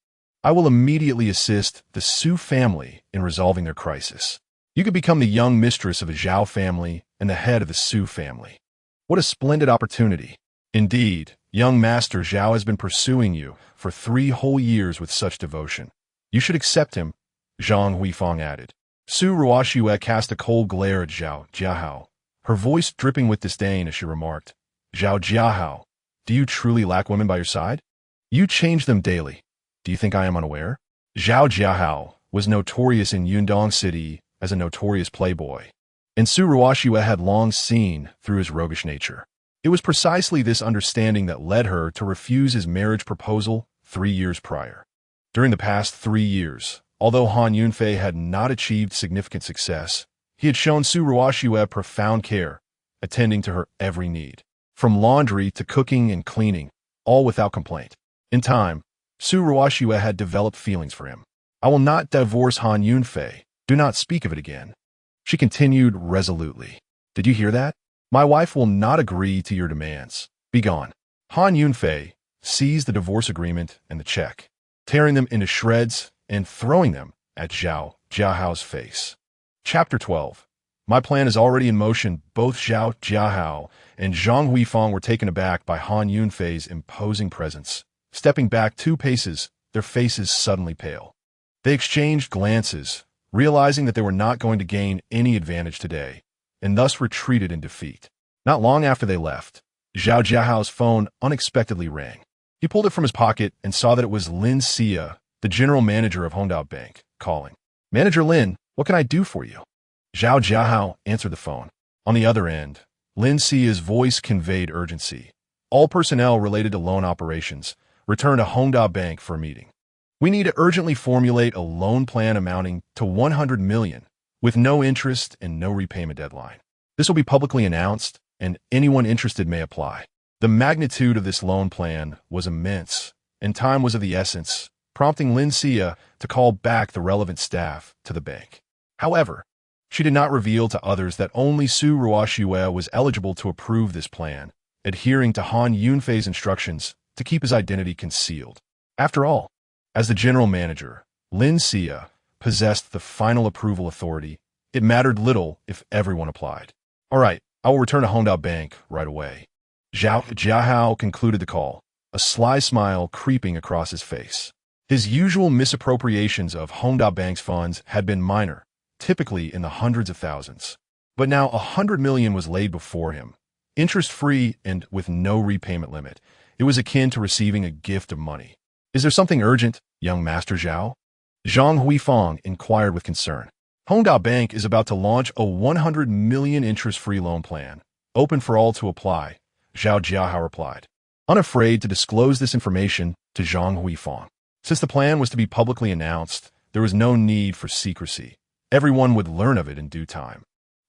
I will immediately assist the Su family in resolving their crisis. You could become the young mistress of a Zhao family and the head of the Su family. What a splendid opportunity. Indeed, young Master Zhao has been pursuing you for 3 whole years with such devotion. You should accept him, Zhang Huifang added. Su Ruoxue cast a cold glare at Zhao Jiahao, her voice dripping with disdain as she remarked, Zhao Jiahao, do you truly lack women by your side? You change them daily. Do you think I am unaware? Zhao Jiahao was notorious in Yundong City as a notorious playboy, and Su Ruoxue had long seen through his roguish nature. It was precisely this understanding that led her to refuse his marriage proposal 3 years prior. During the past 3 years, although Han Yunfei had not achieved significant success, he had shown Su Ruoxue profound care, attending to her every need, from laundry to cooking and cleaning, all without complaint. In time, Su Ruoxue had developed feelings for him. I will not divorce Han Yunfei. Do not speak of it again. She continued resolutely. Did you hear that? My wife will not agree to your demands. Begone. Han Yunfei seized the divorce agreement and the check, tearing them into shreds and throwing them at Zhao Jiahao's face. Chapter 12. My plan is already in motion. Both Zhao Jiahao and Zhang Huifang were taken aback by Han Yunfei's imposing presence. Stepping back 2 paces, their faces suddenly pale. They exchanged glances, realizing that they were not going to gain any advantage today, and thus retreated in defeat. Not long after they left, Zhao Jiahao's phone unexpectedly rang. He pulled it from his pocket and saw that it was Lin Xia, the general manager of Hongdao Bank, calling. Manager Lin, what can I do for you? Zhao Jiahao answered the phone. On the other end, Lin Xia's voice conveyed urgency. All personnel related to loan operations return to Hongdao Bank for a meeting. We need to urgently formulate a loan plan amounting to 100 million, with no interest and no repayment deadline. This will be publicly announced, and anyone interested may apply. The magnitude of this loan plan was immense, and time was of the essence, prompting Lin Xia to call back the relevant staff to the bank. However, she did not reveal to others that only Su Ruoxue was eligible to approve this plan, adhering to Han Yunfei's instructions to keep his identity concealed. After all, as the general manager, Lin Xia possessed the final approval authority. It mattered little if everyone applied. All right, I will return to Hongdao Bank right away. Zhao Jiahao concluded the call, a sly smile creeping across his face. His usual misappropriations of Hongdao Bank's funds had been minor, typically in the hundreds of thousands. But now 100 million was laid before him, interest-free and with no repayment limit. It was akin to receiving a gift of money. Is there something urgent, young Master Zhao? Zhang Huifang inquired with concern. Hongdao Bank is about to launch a 100 million interest-free loan plan, open for all to apply, Zhao Jiahao replied, unafraid to disclose this information to Zhang Huifang. Since the plan was to be publicly announced, there was no need for secrecy. Everyone would learn of it in due time.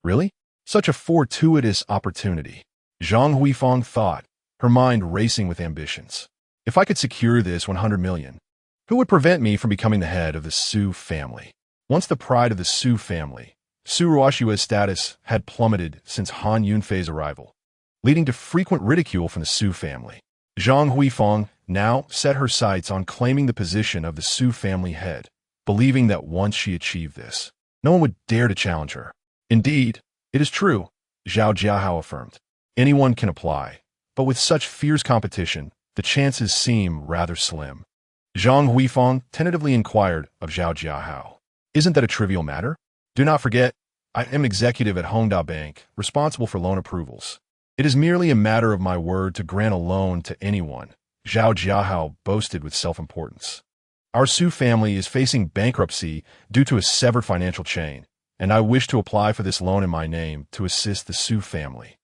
Really? Such a fortuitous opportunity, Zhang Huifang thought, her mind racing with ambitions. If I could secure this 100 million, who would prevent me from becoming the head of the Su family? Once the pride of the Su family, Su Ruoxue's status had plummeted since Han Yunfei's arrival, leading to frequent ridicule from the Su family. Zhang Huifang now set her sights on claiming the position of the Su family head, believing that once she achieved this, no one would dare to challenge her. Indeed, it is true, Zhao Jiahao affirmed. Anyone can apply, but with such fierce competition, the chances seem rather slim. Zhang Huifang tentatively inquired of Zhao Jiahao. Isn't that a trivial matter? Do not forget, I am executive at Hongdao Bank, responsible for loan approvals. It is merely a matter of my word to grant a loan to anyone, Zhao Jiahao boasted with self-importance. Our Su family is facing bankruptcy due to a severed financial chain, and I wish to apply for this loan in my name to assist the Su family.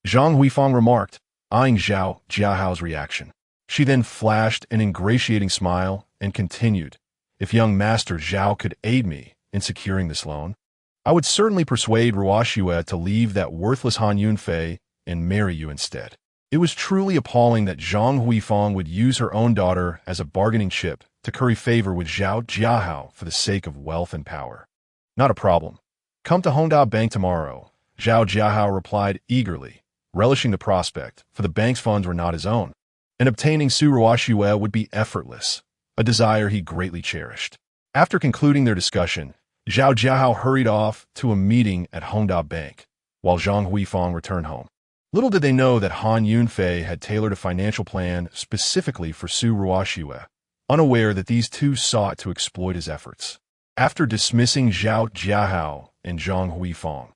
Zhang Huifang remarked, eyeing Zhao Jiahao's reaction. She then flashed an ingratiating smile and continued, if young Master Zhao could aid me in securing this loan, I would certainly persuade Ruoxue to leave that worthless Han Yunfei and marry you instead. It was truly appalling that Zhang Huifang would use her own daughter as a bargaining chip to curry favor with Zhao Jiahao for the sake of wealth and power. Not a problem. Come to Hongda Bank tomorrow, Zhao Jiahao replied eagerly, relishing the prospect, for the bank's funds were not his own, and obtaining Su Ruoxue would be effortless, a desire he greatly cherished. After concluding their discussion, Zhao Jiahao hurried off to a meeting at Hongda Bank, while Zhang Huifang returned home. Little did they know that Han Yunfei had tailored a financial plan specifically for Su Ruoxue, unaware that these two sought to exploit his efforts. After dismissing Zhao Jiahao and Zhang Huifang,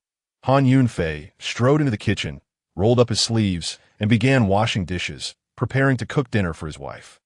Han Yunfei strode into the kitchen, rolled up his sleeves, and began washing dishes, preparing to cook dinner for his wife.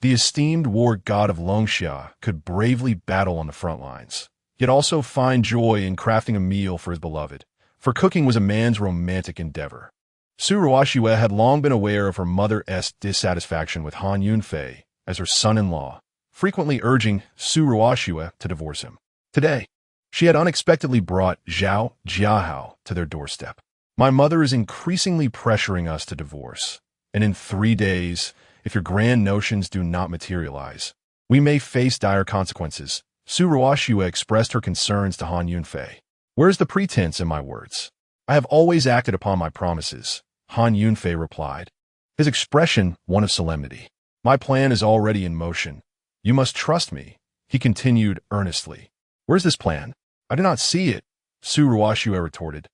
The esteemed war god of Longxia could bravely battle on the front lines, yet also find joy in crafting a meal for his beloved, for cooking was a man's romantic endeavor. Su Ruoxue had long been aware of her mother's dissatisfaction with Han Yunfei as her son-in-law, frequently urging Su Ruoxue to divorce him. Today, she had unexpectedly brought Zhao Jiahao to their doorstep. My mother is increasingly pressuring us to divorce, and in 3 days, if your grand notions do not materialize, we may face dire consequences. Su Ruoxue expressed her concerns to Han Yunfei. Where's the pretense in my words? I have always acted upon my promises, Han Yunfei replied, his expression one of solemnity. My plan is already in motion. You must trust me, he continued earnestly. Where's this plan? I do not see it, Su Ruoxue retorted.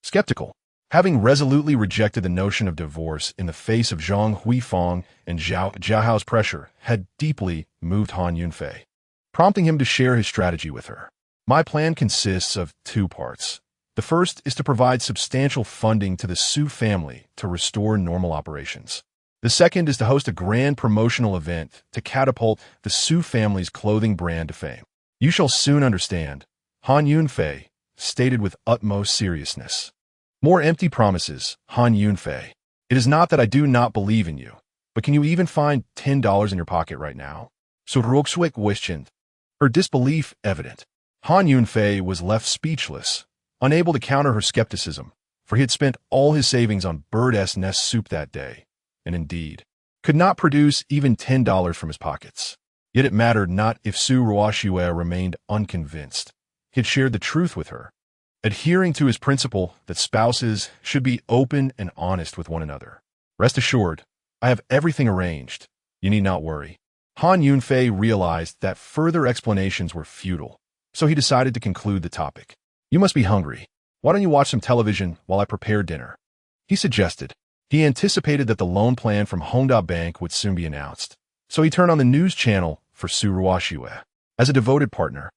Skeptical, having resolutely rejected the notion of divorce in the face of Zhang Huifang and Zhao Jiahao's pressure, had deeply moved Han Yunfei, prompting him to share his strategy with her. My plan consists of 2 parts. The first is to provide substantial funding to the Su family to restore normal operations. The second is to host a grand promotional event to catapult the Su family's clothing brand to fame. You shall soon understand, Han Yunfei stated with utmost seriousness. More empty promises, Han Yunfei. It is not that I do not believe in you, but can you even find $10 in your pocket right now? Su Ruoxue questioned, her disbelief evident. Han Yunfei was left speechless, unable to counter her skepticism, for he had spent all his savings on bird's nest soup that day, and indeed, could not produce even $10 from his pockets. Yet it mattered not if Su Ruoxue remained unconvinced. He had shared the truth with her, adhering to his principle that spouses should be open and honest with one another. Rest assured, I have everything arranged. You need not worry. Han Yunfei realized that further explanations were futile, so he decided to conclude the topic. You must be hungry. Why don't you watch some television while I prepare dinner? He suggested. He anticipated that the loan plan from Hongda Bank would soon be announced, so he turned on the news channel for Su Ruoxue. As a devoted partner,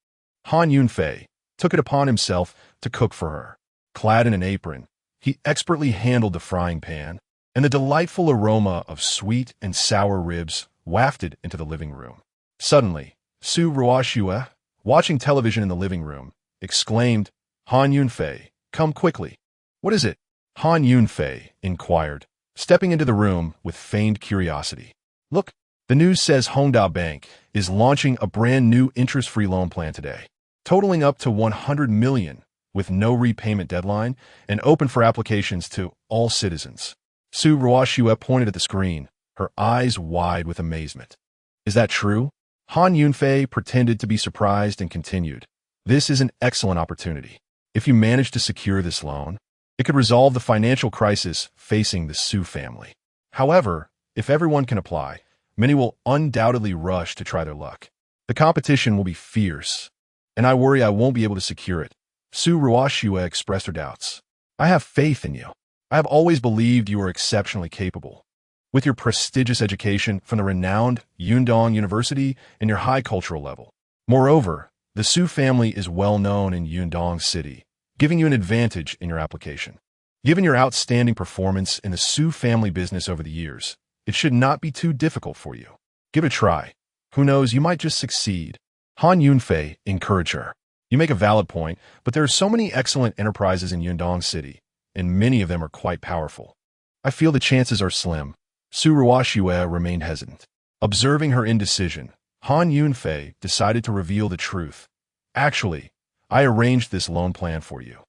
Han Yunfei took it upon himself to cook for her. Clad in an apron, he expertly handled the frying pan, and the delightful aroma of sweet and sour ribs wafted into the living room. Suddenly, Su Ruoxue, watching television in the living room, exclaimed, Han Yunfei, come quickly. What is it? Han Yunfei inquired, stepping into the room with feigned curiosity. Look, the news says Hongda Bank is launching a brand new interest-free loan plan today, totaling up to 100 million, with no repayment deadline and open for applications to all citizens. Su Ruoxue pointed at the screen, her eyes wide with amazement. Is that true? Han Yunfei pretended to be surprised and continued. This is an excellent opportunity. If you manage to secure this loan, it could resolve the financial crisis facing the Su family. However, if everyone can apply, many will undoubtedly rush to try their luck. The competition will be fierce, and I worry I won't be able to secure it. Su Ruoxue expressed her doubts. I have faith in you. I have always believed you are exceptionally capable. With your prestigious education from the renowned Yundong University and your high cultural level. Moreover, the Su family is well known in Yundong City, giving you an advantage in your application. Given your outstanding performance in the Su family business over the years, it should not be too difficult for you. Give it a try. Who knows, you might just succeed. Han Yunfei encouraged her. You make a valid point, but there are so many excellent enterprises in Yundong City, and many of them are quite powerful. I feel the chances are slim. Su Ruoxue remained hesitant. Observing her indecision, Han Yunfei decided to reveal the truth. Actually, I arranged this loan plan for you.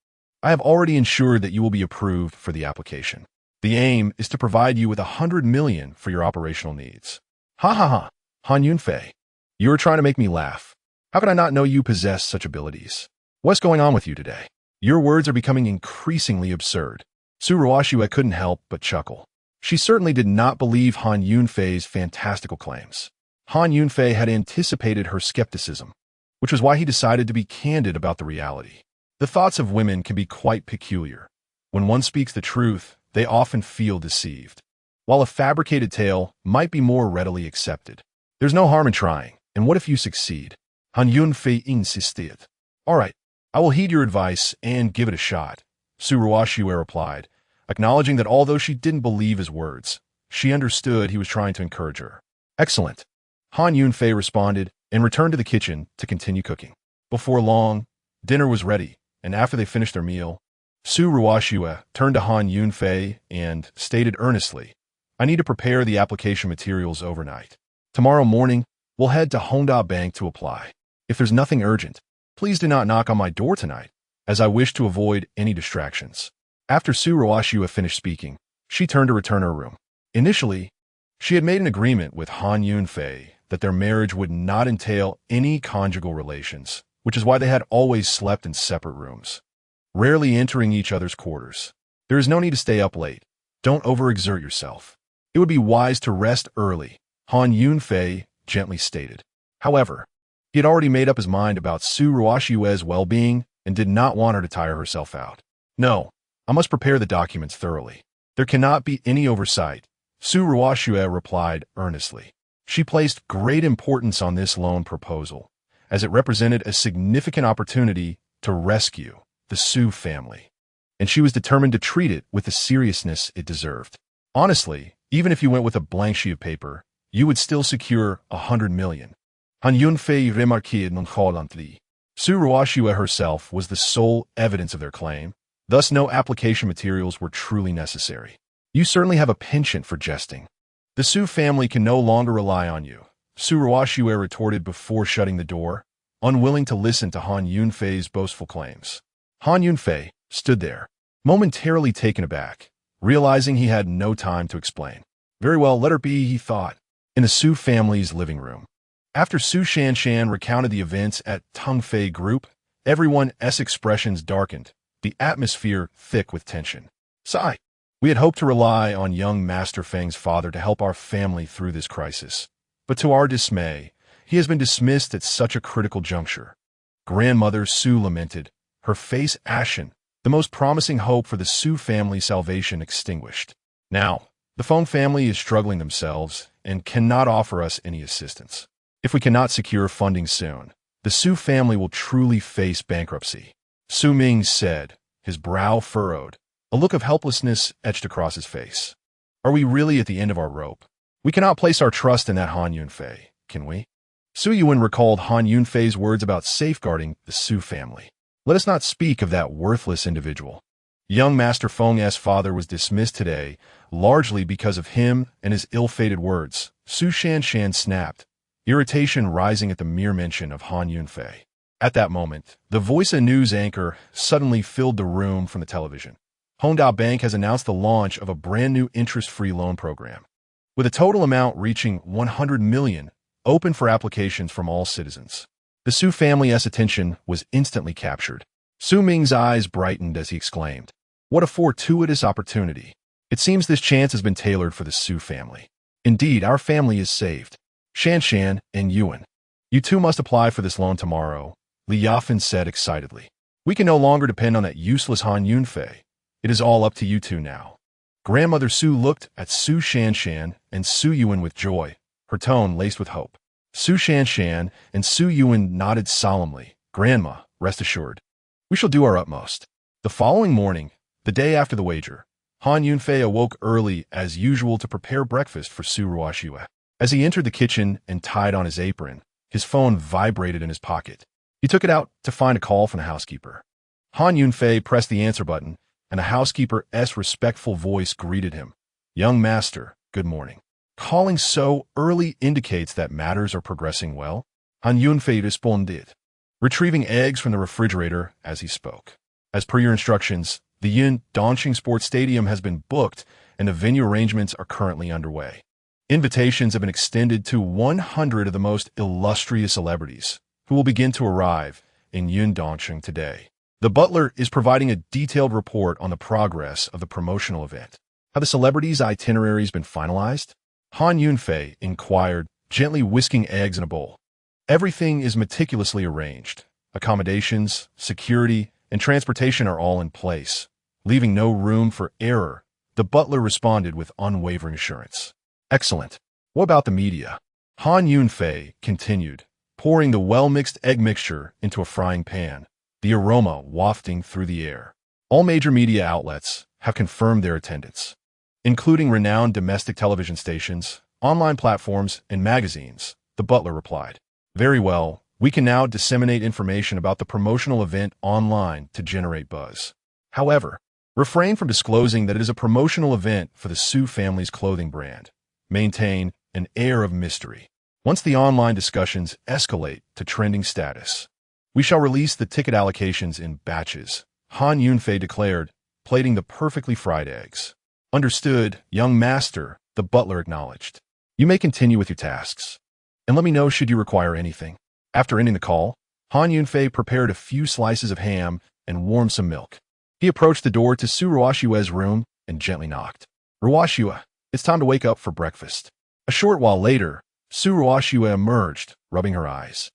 I have already ensured that you will be approved for the application. The aim is to provide you with 100 million for your operational needs. Ha ha ha, Han Yunfei. You are trying to make me laugh. How could I not know you possess such abilities? What's going on with you today? Your words are becoming increasingly absurd. Su Ruoxue couldn't help but chuckle. She certainly did not believe Han Yunfei's fantastical claims. Han Yunfei had anticipated her skepticism, which was why he decided to be candid about the reality. The thoughts of women can be quite peculiar. When one speaks the truth, they often feel deceived, while a fabricated tale might be more readily accepted. There's no harm in trying, and what if you succeed? Han Yunfei insisted. All right, I will heed your advice and give it a shot, Su Ruoxue replied, acknowledging that although she didn't believe his words, she understood he was trying to encourage her. Excellent, Han Yunfei responded and returned to the kitchen to continue cooking. Before long, dinner was ready, and after they finished their meal, Su Ruoxue turned to Han Yunfei and stated earnestly, I need to prepare the application materials overnight. Tomorrow morning, we'll head to Honda Bank to apply. If there's nothing urgent, please do not knock on my door tonight, as I wish to avoid any distractions. After Su Ruoxue finished speaking, she turned to return her room. Initially, she had made an agreement with Han Yunfei that their marriage would not entail any conjugal relations, which is why they had always slept in separate rooms, rarely entering each other's quarters. There is no need to stay up late. Don't overexert yourself. It would be wise to rest early, Han Yunfei gently stated. However, he had already made up his mind about Su Ruoxue's well-being and did not want her to tire herself out. No, I must prepare the documents thoroughly. There cannot be any oversight, Su Ruoxue replied earnestly. She placed great importance on this loan proposal, as it represented a significant opportunity to rescue the Su family, and she was determined to treat it with the seriousness it deserved. Honestly, even if you went with a blank sheet of paper, you would still secure 100 million. Han Yunfei remarqued nonchalantly. Su Ruoxue herself was the sole evidence of their claim, thus no application materials were truly necessary. You certainly have a penchant for jesting. The Su family can no longer rely on you, Su Ruoxue retorted before shutting the door, unwilling to listen to Han Yunfei's boastful claims. Han Yunfei stood there, momentarily taken aback, realizing he had no time to explain. Very well, let her be, he thought. In the Su family's living room, after Su Shanshan recounted the events at Tongfei Group, everyone's expressions darkened, the atmosphere thick with tension. Sigh. We had hoped to rely on young Master Feng's father to help our family through this crisis, but to our dismay, he has been dismissed at such a critical juncture. Grandmother Su lamented, her face ashen, the most promising hope for the Su family's salvation extinguished. Now, the Feng family is struggling themselves and cannot offer us any assistance. If we cannot secure funding soon, the Su family will truly face bankruptcy, Su Ming said, his brow furrowed, a look of helplessness etched across his face. Are we really at the end of our rope? We cannot place our trust in that Han Yunfei, can we? Su Yuan recalled Han Yunfei's words about safeguarding the Su family. Let us not speak of that worthless individual. Young Master Feng's father was dismissed today, largely because of him and his ill-fated words. Su Shanshan snapped, irritation rising at the mere mention of Han Yunfei. At that moment, the voice of news anchor suddenly filled the room from the television. Honda Bank has announced the launch of a brand new interest-free loan program, with a total amount reaching 100 million, open for applications from all citizens. The Su family's attention was instantly captured. Su Ming's eyes brightened as he exclaimed, "What a fortuitous opportunity. It seems this chance has been tailored for the Su family. Indeed, our family is saved. Shanshan and Yuan, you two must apply for this loan tomorrow," Li Yafan said excitedly. "We can no longer depend on that useless Han Yunfei. It is all up to you two now." Grandmother Su looked at Su Shanshan and Su Yuan with joy, her tone laced with hope. Su Shanshan and Su Yuan nodded solemnly. "Grandma, rest assured. We shall do our utmost." The following morning, the day after the wager, Han Yunfei awoke early as usual to prepare breakfast for Su Ruoxue. As he entered the kitchen and tied on his apron, his phone vibrated in his pocket. He took it out to find a call from the housekeeper. Han Yunfei pressed the answer button, and a housekeeper's respectful voice greeted him. "Young master, good morning." Calling so early indicates that matters are progressing well, Han Yunfei responded, retrieving eggs from the refrigerator as he spoke. "As per your instructions, the Yun Dongqing Sports Stadium has been booked and the venue arrangements are currently underway. Invitations have been extended to 100 of the most illustrious celebrities, who will begin to arrive in Yun Dongqing today. The butler is providing a detailed report on the progress of the promotional event. Have the celebrities' itineraries been finalized? Han Yunfei inquired, gently whisking eggs in a bowl. Everything is meticulously arranged. Accommodations, security, and transportation are all in place, leaving no room for error, the butler responded with unwavering assurance. Excellent. What about the media? Han Yunfei continued, pouring the well-mixed egg mixture into a frying pan, the aroma wafting through the air. All major media outlets have confirmed their attendance, including renowned domestic television stations, online platforms, and magazines, the butler replied. Very well, we can now disseminate information about the promotional event online to generate buzz. However, refrain from disclosing that it is a promotional event for the Su family's clothing brand. Maintain an air of mystery. Once the online discussions escalate to trending status, we shall release the ticket allocations in batches, Han Yunfei declared, plating the perfectly fried eggs. Understood, young master, the butler acknowledged. You may continue with your tasks, and let me know should you require anything. After ending the call, Han Yunfei prepared a few slices of ham and warmed some milk. He approached the door to Su Ruoshue's room and gently knocked. Ruoshue, it's time to wake up for breakfast. A short while later, Su Ruoshue emerged, rubbing her eyes.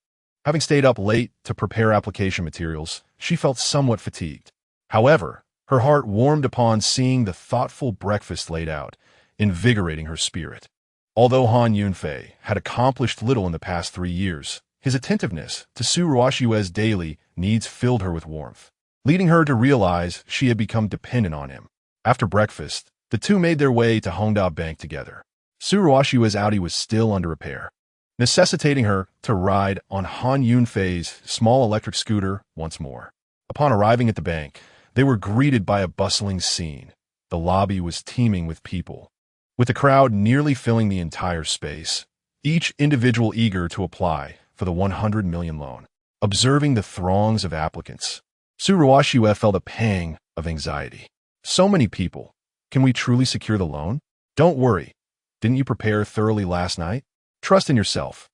Having stayed up late to prepare application materials, she felt somewhat fatigued. However, her heart warmed upon seeing the thoughtful breakfast laid out, invigorating her spirit. Although Han Yunfei had accomplished little in the past 3 years, his attentiveness to Su Ruoshue's daily needs filled her with warmth, leading her to realize she had become dependent on him. After breakfast, the two made their way to Hongda Bank together. Su Ruoshue's Audi was still under repair, necessitating her to ride on Han Yunfei's small electric scooter once more. Upon arriving at the bank, they were greeted by a bustling scene. The lobby was teeming with people, with the crowd nearly filling the entire space, each individual eager to apply for the 100 million loan. Observing the throngs of applicants, Su Ruoshue felt a pang of anxiety. So many people. Can we truly secure the loan? Don't worry. Didn't you prepare thoroughly last night? Trust in yourself.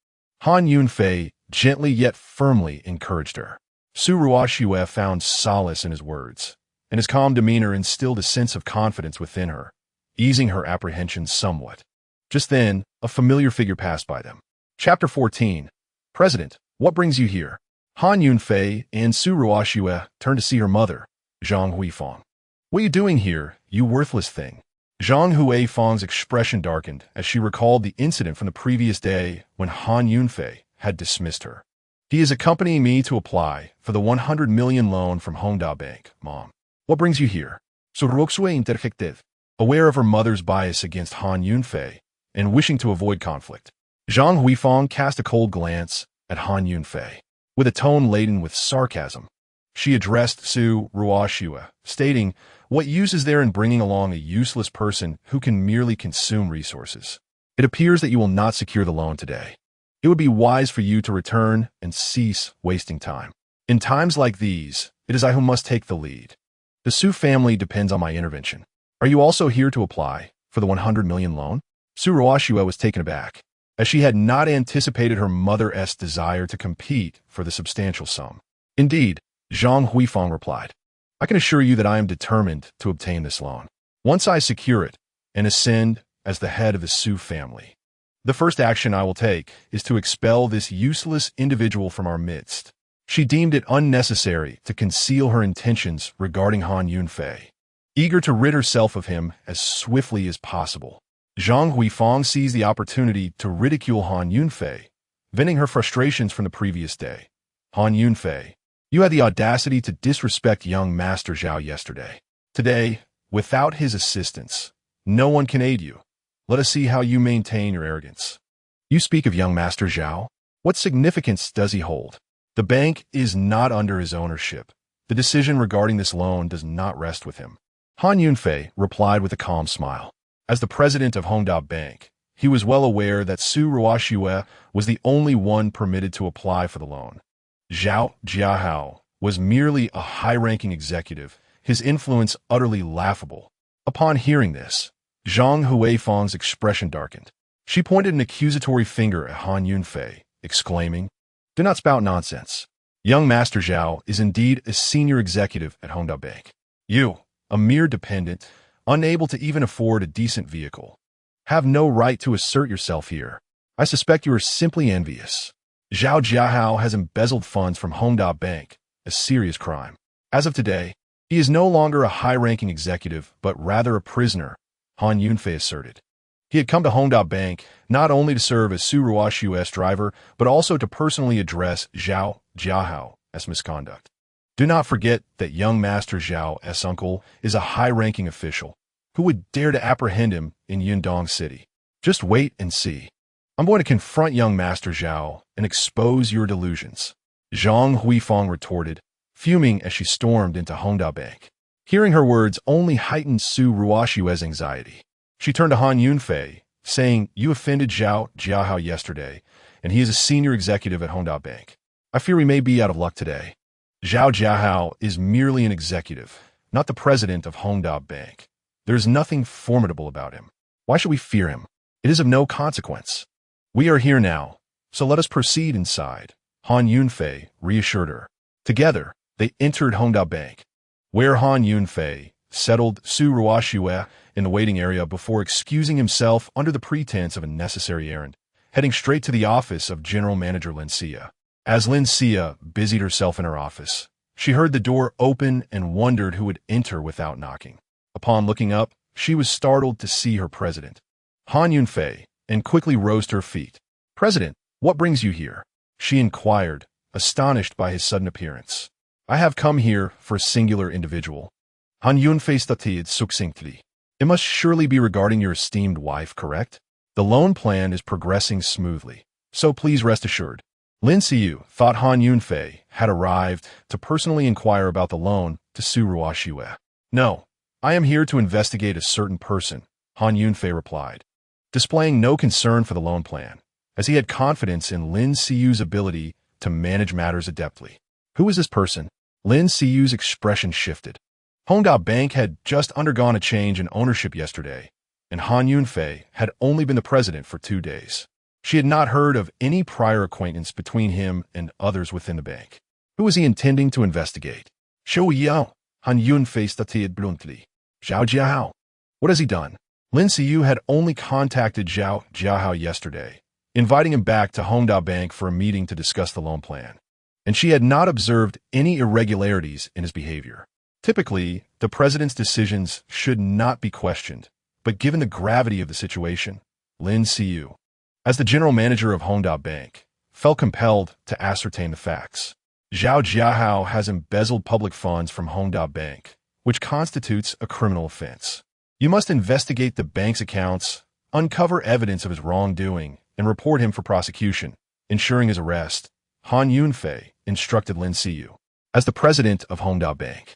Han Yunfei gently yet firmly encouraged her. Su Ruoshue found solace in his words, and his calm demeanor instilled a sense of confidence within her, easing her apprehensions somewhat. Just then, a familiar figure passed by them. Chapter 14. President, what brings you here? Han Yunfei and Su Ruoshue turned to see her mother, Zhang Huifang. What are you doing here, you worthless thing? Zhang Huifang's expression darkened as she recalled the incident from the previous day when Han Yunfei had dismissed her. He is accompanying me to apply for the 100 million loan from Hongda Bank, Mom. What brings you here? Su Ruoshue interjected, aware of her mother's bias against Han Yunfei and wishing to avoid conflict. Zhang Huifang cast a cold glance at Han Yunfei. With a tone laden with sarcasm, she addressed Su Ruoshue, stating, what use is there in bringing along a useless person who can merely consume resources? It appears that you will not secure the loan today. It would be wise for you to return and cease wasting time. In times like these, it is I who must take the lead. The Su family depends on my intervention. Are you also here to apply for the 100 million loan? Su Ruoshue was taken aback, as she had not anticipated her mother's desire to compete for the substantial sum. Indeed, Zhang Huifang replied, I can assure you that I am determined to obtain this loan. Once I secure it and ascend as the head of the Su family, the first action I will take is to expel this useless individual from our midst. She deemed it unnecessary to conceal her intentions regarding Han Yunfei, eager to rid herself of him as swiftly as possible. Zhang Huifang seized the opportunity to ridicule Han Yunfei, venting her frustrations from the previous day. Han Yunfei, you had the audacity to disrespect young Master Zhao yesterday. Today, without his assistance, no one can aid you. Let us see how you maintain your arrogance. You speak of young Master Zhao. What significance does he hold? The bank is not under his ownership. The decision regarding this loan does not rest with him. Han Yunfei replied with a calm smile. As the president of Hongda Bank, he was well aware that Su Ruoshue was the only one permitted to apply for the loan. Zhao Jiahao was merely a high-ranking executive, his influence utterly laughable. Upon hearing this, Zhang Huifang's expression darkened. She pointed an accusatory finger at Han Yunfei, exclaiming, Do not spout nonsense. Young Master Zhao is indeed a senior executive at Hongda Bank. You, a mere dependent, unable to even afford a decent vehicle, have no right to assert yourself here. I suspect you are simply envious. Zhao Jiahao has embezzled funds from Hongda Bank, a serious crime. As of today, he is no longer a high-ranking executive, but rather a prisoner, Han Yunfei asserted. He had come to Hongda Bank not only to serve as Su Ruoxue's driver, but also to personally address Zhao Jiahao as misconduct. Do not forget that young Master Zhao's uncle is a high-ranking official. Who would dare to apprehend him in Yundong City? Just wait and see. I'm going to confront young Master Zhao and expose your delusions. Zhang Huifang retorted, fuming as she stormed into Hongda Bank. Hearing her words only heightened Su Ruoxue's anxiety. She turned to Han Yunfei, saying, "You offended Zhao Jiahao yesterday, and he is a senior executive at Hongda Bank. I fear we may be out of luck today." Zhao Jiahao is merely an executive, not the president of Hongda Bank. There is nothing formidable about him. Why should we fear him? It is of no consequence. We are here now, so let us proceed inside, Han Yunfei reassured her. Together, they entered Hongda Bank, where Han Yunfei settled Su Ruoxue in the waiting area before excusing himself under the pretense of a necessary errand, heading straight to the office of General Manager Lin Xia. As Lin Xia busied herself in her office, she heard the door open and wondered who would enter without knocking. Upon looking up, she was startled to see her president, Han Yunfei, and quickly rose to her feet. "President, what brings you here?" she inquired, astonished by his sudden appearance. "I have come here for a singular individual." Han Yunfei stated succinctly. "It must surely be regarding your esteemed wife, correct? The loan plan is progressing smoothly, so please rest assured." Lin Xiyu thought Han Yunfei had arrived to personally inquire about the loan to Su Ruoxue. "No, I am here to investigate a certain person," Han Yunfei replied, displaying no concern for the loan plan, as he had confidence in Lin Xiyu's ability to manage matters adeptly. Who is this person? Lin Xiyu's expression shifted. Hongda Bank had just undergone a change in ownership yesterday, and Han Yunfei had only been the president for 2 days. She had not heard of any prior acquaintance between him and others within the bank. Who was he intending to investigate? "Shou Yao," Han Yunfei stated bluntly. "Zhao Jiahao. What has he done?" Lin Xiyu had only contacted Zhao Jiahao yesterday, inviting him back to Hongda Bank for a meeting to discuss the loan plan, and she had not observed any irregularities in his behavior. Typically, the president's decisions should not be questioned, but given the gravity of the situation, Lin Xiyu, as the general manager of Hongda Bank, felt compelled to ascertain the facts. Zhao Jiahao has embezzled public funds from Hongda Bank, which constitutes a criminal offense. You must investigate the bank's accounts, uncover evidence of his wrongdoing, and report him for prosecution, ensuring his arrest, Han Yunfei instructed Lin Xiyu. As the president of Hongda Bank,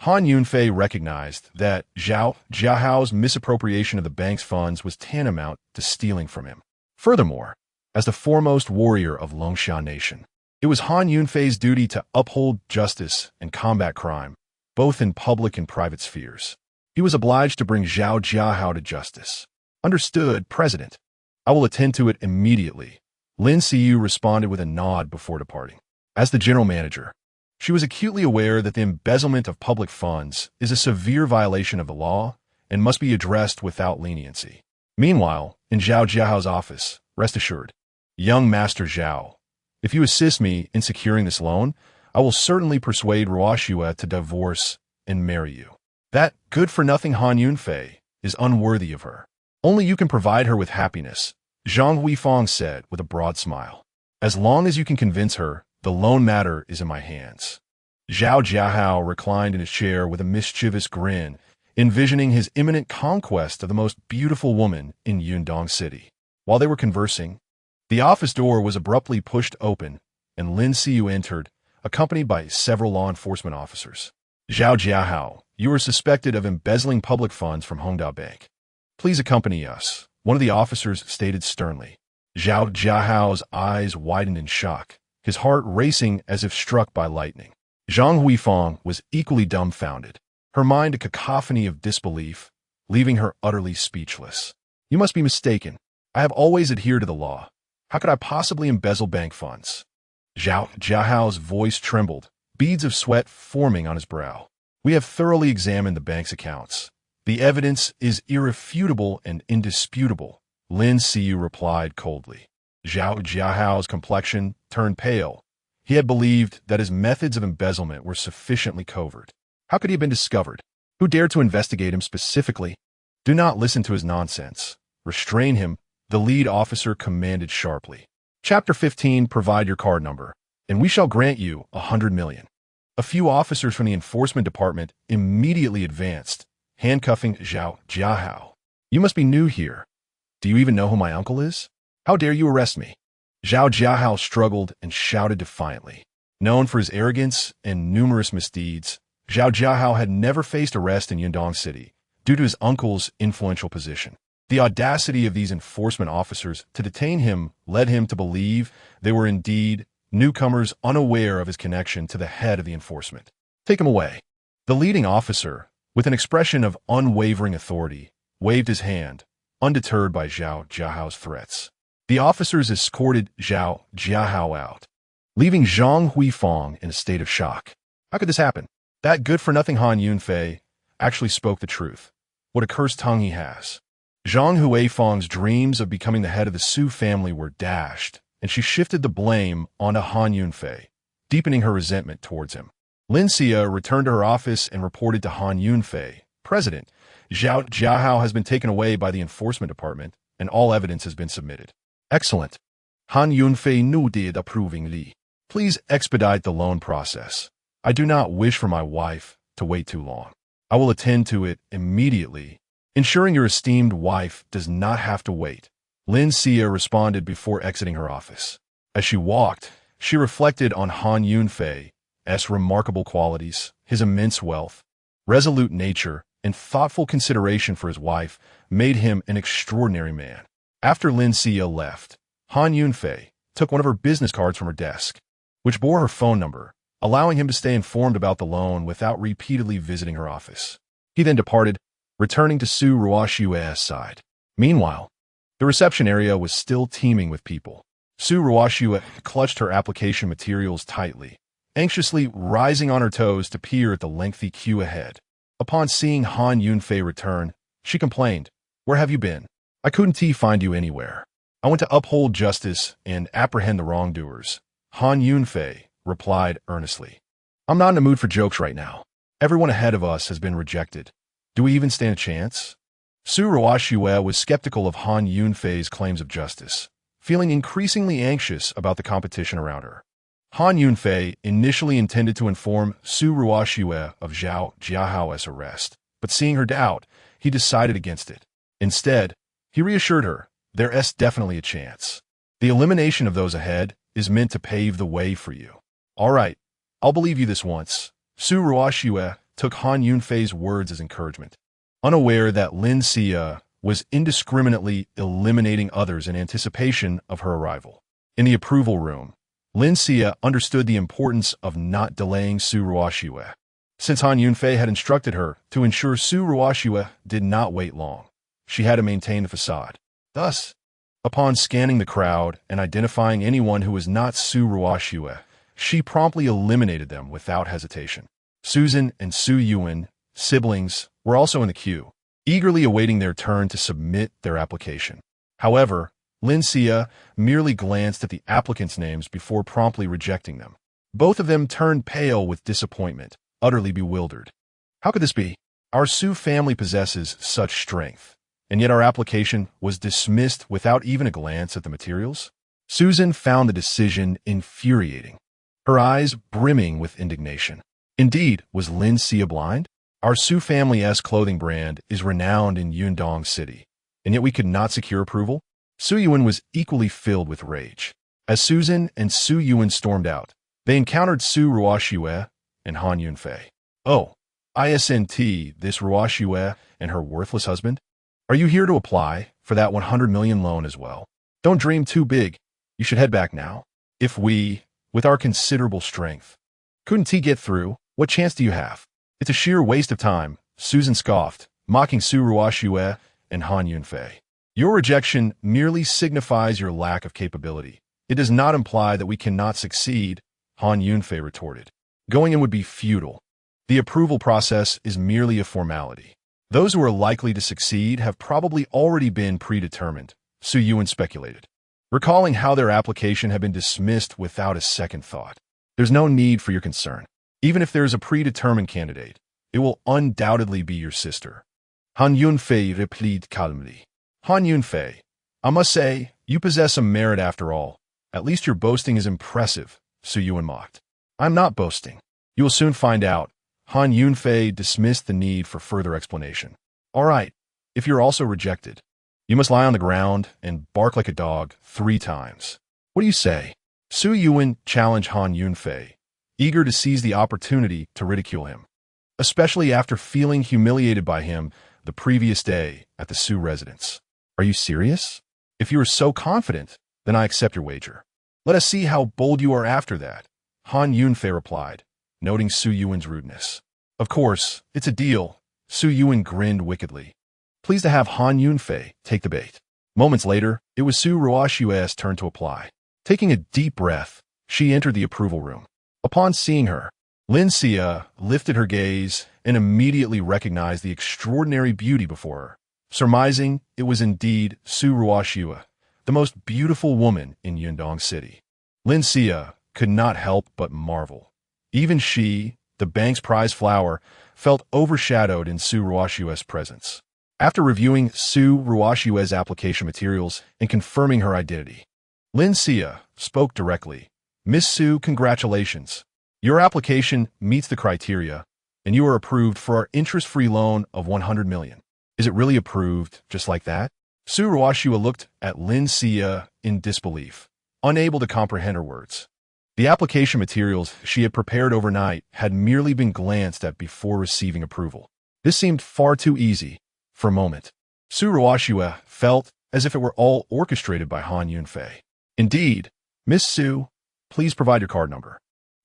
Han Yunfei recognized that Zhao Jiahao's misappropriation of the bank's funds was tantamount to stealing from him. Furthermore, as the foremost warrior of Longshan Nation, it was Han Yunfei's duty to uphold justice and combat crime, both in public and private spheres. He was obliged to bring Zhao Jiahao to justice. "Understood, President. I will attend to it immediately," Lin Xiyu responded with a nod before departing. As the general manager, she was acutely aware that the embezzlement of public funds is a severe violation of the law and must be addressed without leniency. Meanwhile, in Zhao Jiahao's office, rest assured, "Young Master Zhao, if you assist me in securing this loan, I will certainly persuade Ruoxue to divorce and marry you. That good-for-nothing Han Yunfei is unworthy of her. Only you can provide her with happiness," Zhang Huifang said with a broad smile. "As long as you can convince her, the loan matter is in my hands." Zhao Jiahao reclined in his chair with a mischievous grin, envisioning his imminent conquest of the most beautiful woman in Yundong City. While they were conversing, the office door was abruptly pushed open, and Lin Xiyu entered, accompanied by several law enforcement officers. "Zhao Jiahao, you are suspected of embezzling public funds from Hongda Bank. Please accompany us," one of the officers stated sternly. Zhao Jiahao's eyes widened in shock, his heart racing as if struck by lightning. Zhang Huifang was equally dumbfounded, her mind a cacophony of disbelief, leaving her utterly speechless. "You must be mistaken. I have always adhered to the law. How could I possibly embezzle bank funds?" Zhao Jiahao's voice trembled, beads of sweat forming on his brow. We have thoroughly examined the bank's accounts. The evidence is irrefutable and indisputable, Lin Siyu replied coldly. Zhao Jiahao's complexion turned pale. He had believed that his methods of embezzlement were sufficiently covert. How could he have been discovered? Who dared to investigate him specifically? Do not listen to his nonsense. Restrain him, the lead officer commanded sharply. Chapter 15, provide your card number, and we shall grant you 100 million. A few officers from the enforcement department immediately advanced, handcuffing Zhao Jiahao. You must be new here. Do you even know who my uncle is? How dare you arrest me? Zhao Jiahao struggled and shouted defiantly. Known for his arrogance and numerous misdeeds, Zhao Jiahao had never faced arrest in Yundong City due to his uncle's influential position. The audacity of these enforcement officers to detain him led him to believe they were indeed newcomers unaware of his connection to the head of the enforcement. Take him away. The leading officer, with an expression of unwavering authority, waved his hand, undeterred by Zhao Jiahao's threats. The officers escorted Zhao Jiahao out, leaving Zhang Huifeng in a state of shock. How could this happen? That good-for-nothing Han Yunfei actually spoke the truth. What a cursed tongue he has. Zhang Huifeng's dreams of becoming the head of the Su family were dashed, and she shifted the blame onto Han Yunfei, deepening her resentment towards him. Lin Xia returned to her office and reported to Han Yunfei, President, Zhao Jiahao has been taken away by the enforcement department, and all evidence has been submitted. Excellent. Han Yunfei nodded approvingly. Please expedite the loan process. I do not wish for my wife to wait too long. I will attend to it immediately, ensuring your esteemed wife does not have to wait. Lin Xia responded before exiting her office. As she walked, she reflected on Han Yunfei's remarkable qualities, his immense wealth, resolute nature, and thoughtful consideration for his wife made him an extraordinary man. After Lin Xia left, Han Yunfei took one of her business cards from her desk, which bore her phone number, allowing him to stay informed about the loan without repeatedly visiting her office. He then departed, returning to Su Ruoxue's side. Meanwhile, the reception area was still teeming with people. Su Ruoxue clutched her application materials tightly, anxiously rising on her toes to peer at the lengthy queue ahead. Upon seeing Han Yunfei return, she complained, "Where have you been? I couldn't find you anywhere." "I went to uphold justice and apprehend the wrongdoers," Han Yunfei replied earnestly. "I'm not in the mood for jokes right now. Everyone ahead of us has been rejected. Do we even stand a chance?" Su Ruoxue was skeptical of Han Yunfei's claims of justice, feeling increasingly anxious about the competition around her. Han Yunfei initially intended to inform Su Ruoxue of Zhao Jiahao's arrest, but seeing her doubt, he decided against it. Instead, he reassured her, "There's definitely a chance. The elimination of those ahead is meant to pave the way for you." "All right, I'll believe you this once." Su Ruoxue took Han Yunfei's words as encouragement, unaware that Lin Xia was indiscriminately eliminating others in anticipation of her arrival. In the approval room, Lin Xia understood the importance of not delaying Su Ruoxue, since Han Yunfei had instructed her to ensure Su Ruoxue did not wait long. She had to maintain the facade. Thus, upon scanning the crowd and identifying anyone who was not Su Ruoxue, she promptly eliminated them without hesitation. Susan and Su Yuan, siblings, were also in the queue, eagerly awaiting their turn to submit their application. However, Lin Xia merely glanced at the applicants' names before promptly rejecting them. Both of them turned pale with disappointment, utterly bewildered. How could this be? Our Su family possesses such strength, and yet our application was dismissed without even a glance at the materials? Susan found the decision infuriating, her eyes brimming with indignation. Indeed, was Lin Xia blind? Our Su family's clothing brand is renowned in Yundong City, and yet we could not secure approval? Su Yuan was equally filled with rage. As Susan and Su Yuan stormed out, they encountered Su Ruoxue and Han Yunfei. "Oh, isn't this Ruoxue and her worthless husband? Are you here to apply for that 100 million loan as well? Don't dream too big. You should head back now. If we, with our considerable strength, couldn't get through, what chance do you have? It's a sheer waste of time," Susan scoffed, mocking Su Ruoxue and Han Yunfei. "Your rejection merely signifies your lack of capability. It does not imply that we cannot succeed, Han Yunfei retorted. Going in would be futile. The approval process is merely a formality. Those who are likely to succeed have probably already been predetermined, Su Yuan speculated, recalling how their application had been dismissed without a second thought. There's no need for your concern. Even if there is a predetermined candidate, it will undoubtedly be your sister. Han Yunfei replied calmly. Han Yunfei, I must say, you possess some merit after all. At least your boasting is impressive, Su Yuan mocked. I'm not boasting. You will soon find out. Han Yunfei dismissed the need for further explanation. All right, if you're also rejected, you must lie on the ground and bark like a dog 3 times. What do you say? Su Yuan challenged Han Yunfei, eager to seize the opportunity to ridicule him, especially after feeling humiliated by him the previous day at the Su residence. Are you serious? If you are so confident, then I accept your wager. Let us see how bold you are after that, Han Yunfei replied, noting Su Yuan's rudeness. Of course, it's a deal. Su Yuan grinned wickedly, pleased to have Han Yunfei take the bait. Moments later, it was Su Ruoxue's turn to apply. Taking a deep breath, she entered the approval room. Upon seeing her, Lin Xia lifted her gaze and immediately recognized the extraordinary beauty before her, surmising it was indeed Su Ruoxue, the most beautiful woman in Yundong City. Lin Xia could not help but marvel. Even she, the bank's prize flower, felt overshadowed in Su Ruoxue's presence. After reviewing Su Ruoxue's application materials and confirming her identity, Lin Xia spoke directly. Miss Su, congratulations. Your application meets the criteria, and you are approved for our interest-free loan of 100 million. Is it really approved just like that? Su Ruoxue looked at Lin Xia in disbelief, unable to comprehend her words. The application materials she had prepared overnight had merely been glanced at before receiving approval. This seemed far too easy. For a moment, Su Ruoxue felt as if it were all orchestrated by Han Yunfei. Indeed, Miss Su, please provide your card number,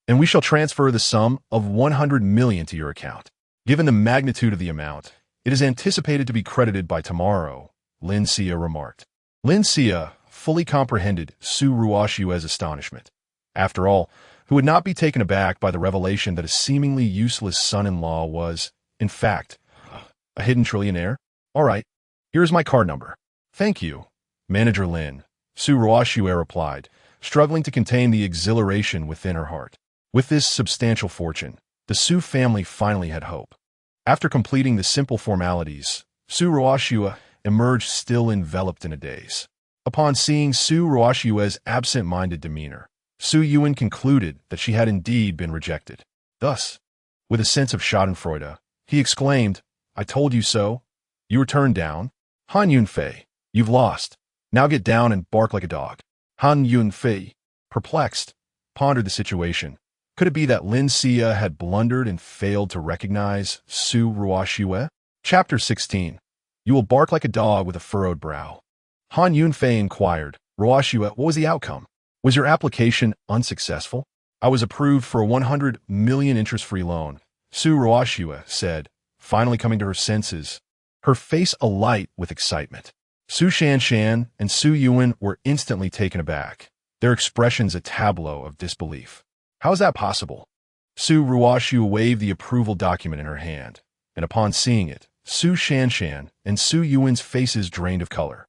and we shall transfer the sum of 100 million to your account. Given the magnitude of the amount, it is anticipated to be credited by tomorrow, Lin Xia remarked. Lin Xia fully comprehended Su Ruoxue's astonishment. After all, who would not be taken aback by the revelation that a seemingly useless son-in-law was, in fact, a hidden trillionaire? All right, here's my card number. Thank you, Manager Lin, Su Ruoxue replied, struggling to contain the exhilaration within her heart. With this substantial fortune, the Su family finally had hope. After completing the simple formalities, Su Ruoxue emerged still enveloped in a daze. Upon seeing Su Ruoxue's absent-minded demeanor, Su Yuan concluded that she had indeed been rejected. Thus, with a sense of schadenfreude, he exclaimed, I told you so. You were turned down. Han Yunfei, you've lost. Now get down and bark like a dog. Han Yunfei, perplexed, pondered the situation. Could it be that Lin Xia had blundered and failed to recognize Su Ruoxue? Chapter 16. You will bark like a dog with a furrowed brow. Han Yunfei inquired, Ruoxue, what was the outcome? Was your application unsuccessful? I was approved for a 100 million interest-free loan, Su Ruoxue said, finally coming to her senses, her face alight with excitement. Su Shanshan and Su Yuan were instantly taken aback, their expressions a tableau of disbelief. How is that possible? Su Ruoxue waved the approval document in her hand, and upon seeing it, Su Shanshan and Su Yuan's faces drained of color.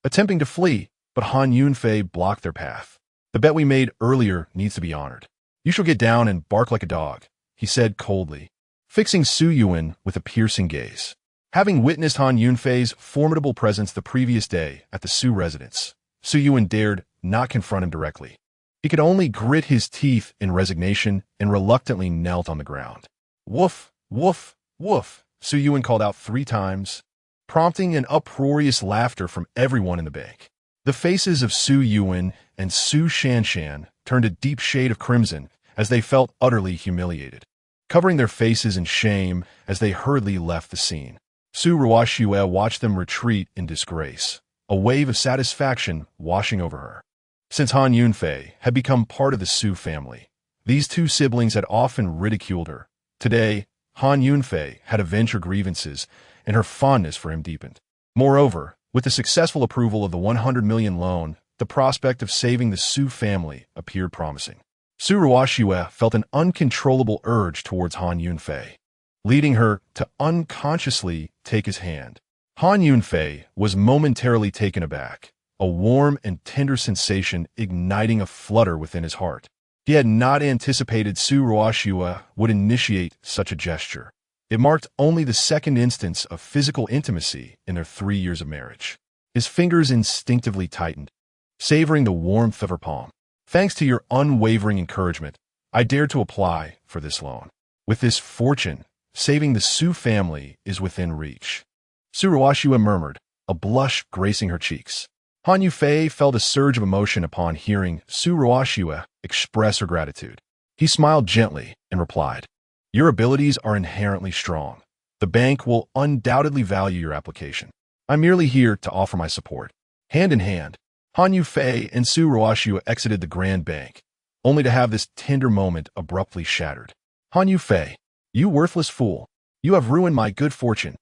Attempting to flee, but Han Yunfei blocked their path. The bet we made earlier needs to be honored. You shall get down and bark like a dog, he said coldly, fixing Su Yuan with a piercing gaze. Having witnessed Han Yunfei's formidable presence the previous day at the Su residence, Su Yuan dared not confront him directly. He could only grit his teeth in resignation and reluctantly knelt on the ground. Woof, woof, woof, Su Yuan called out 3 times, prompting an uproarious laughter from everyone in the bank. The faces of Su Yuan and Su Shanshan turned a deep shade of crimson as they felt utterly humiliated, covering their faces in shame as they hurriedly left the scene. Su Ruoxue watched them retreat in disgrace, a wave of satisfaction washing over her. Since Han Yunfei had become part of the Su family, these 2 siblings had often ridiculed her. Today, Han Yunfei had avenged her grievances, and her fondness for him deepened. Moreover, With the successful approval of the 100 million loan, the prospect of saving the Su family appeared promising. Su Ruoxue felt an uncontrollable urge towards Han Yunfei, leading her to unconsciously take his hand. Han Yunfei was momentarily taken aback, a warm and tender sensation igniting a flutter within his heart. He had not anticipated Su Ruoxue would initiate such a gesture. It marked only the second instance of physical intimacy in their 3 years of marriage. His fingers instinctively tightened, savoring the warmth of her palm. Thanks to your unwavering encouragement, I dared to apply for this loan. With this fortune, saving the Su family is within reach. Su Ruoxue murmured, a blush gracing her cheeks. Han Yunfei felt a surge of emotion upon hearing Su Ruoxue express her gratitude. He smiled gently and replied, your abilities are inherently strong. The bank will undoubtedly value your application. I'm merely here to offer my support. Hand in hand, Han Yunfei and Su Ruoxue exited the Grand Bank, only to have this tender moment abruptly shattered. Han Yunfei, you worthless fool. You have ruined my good fortune.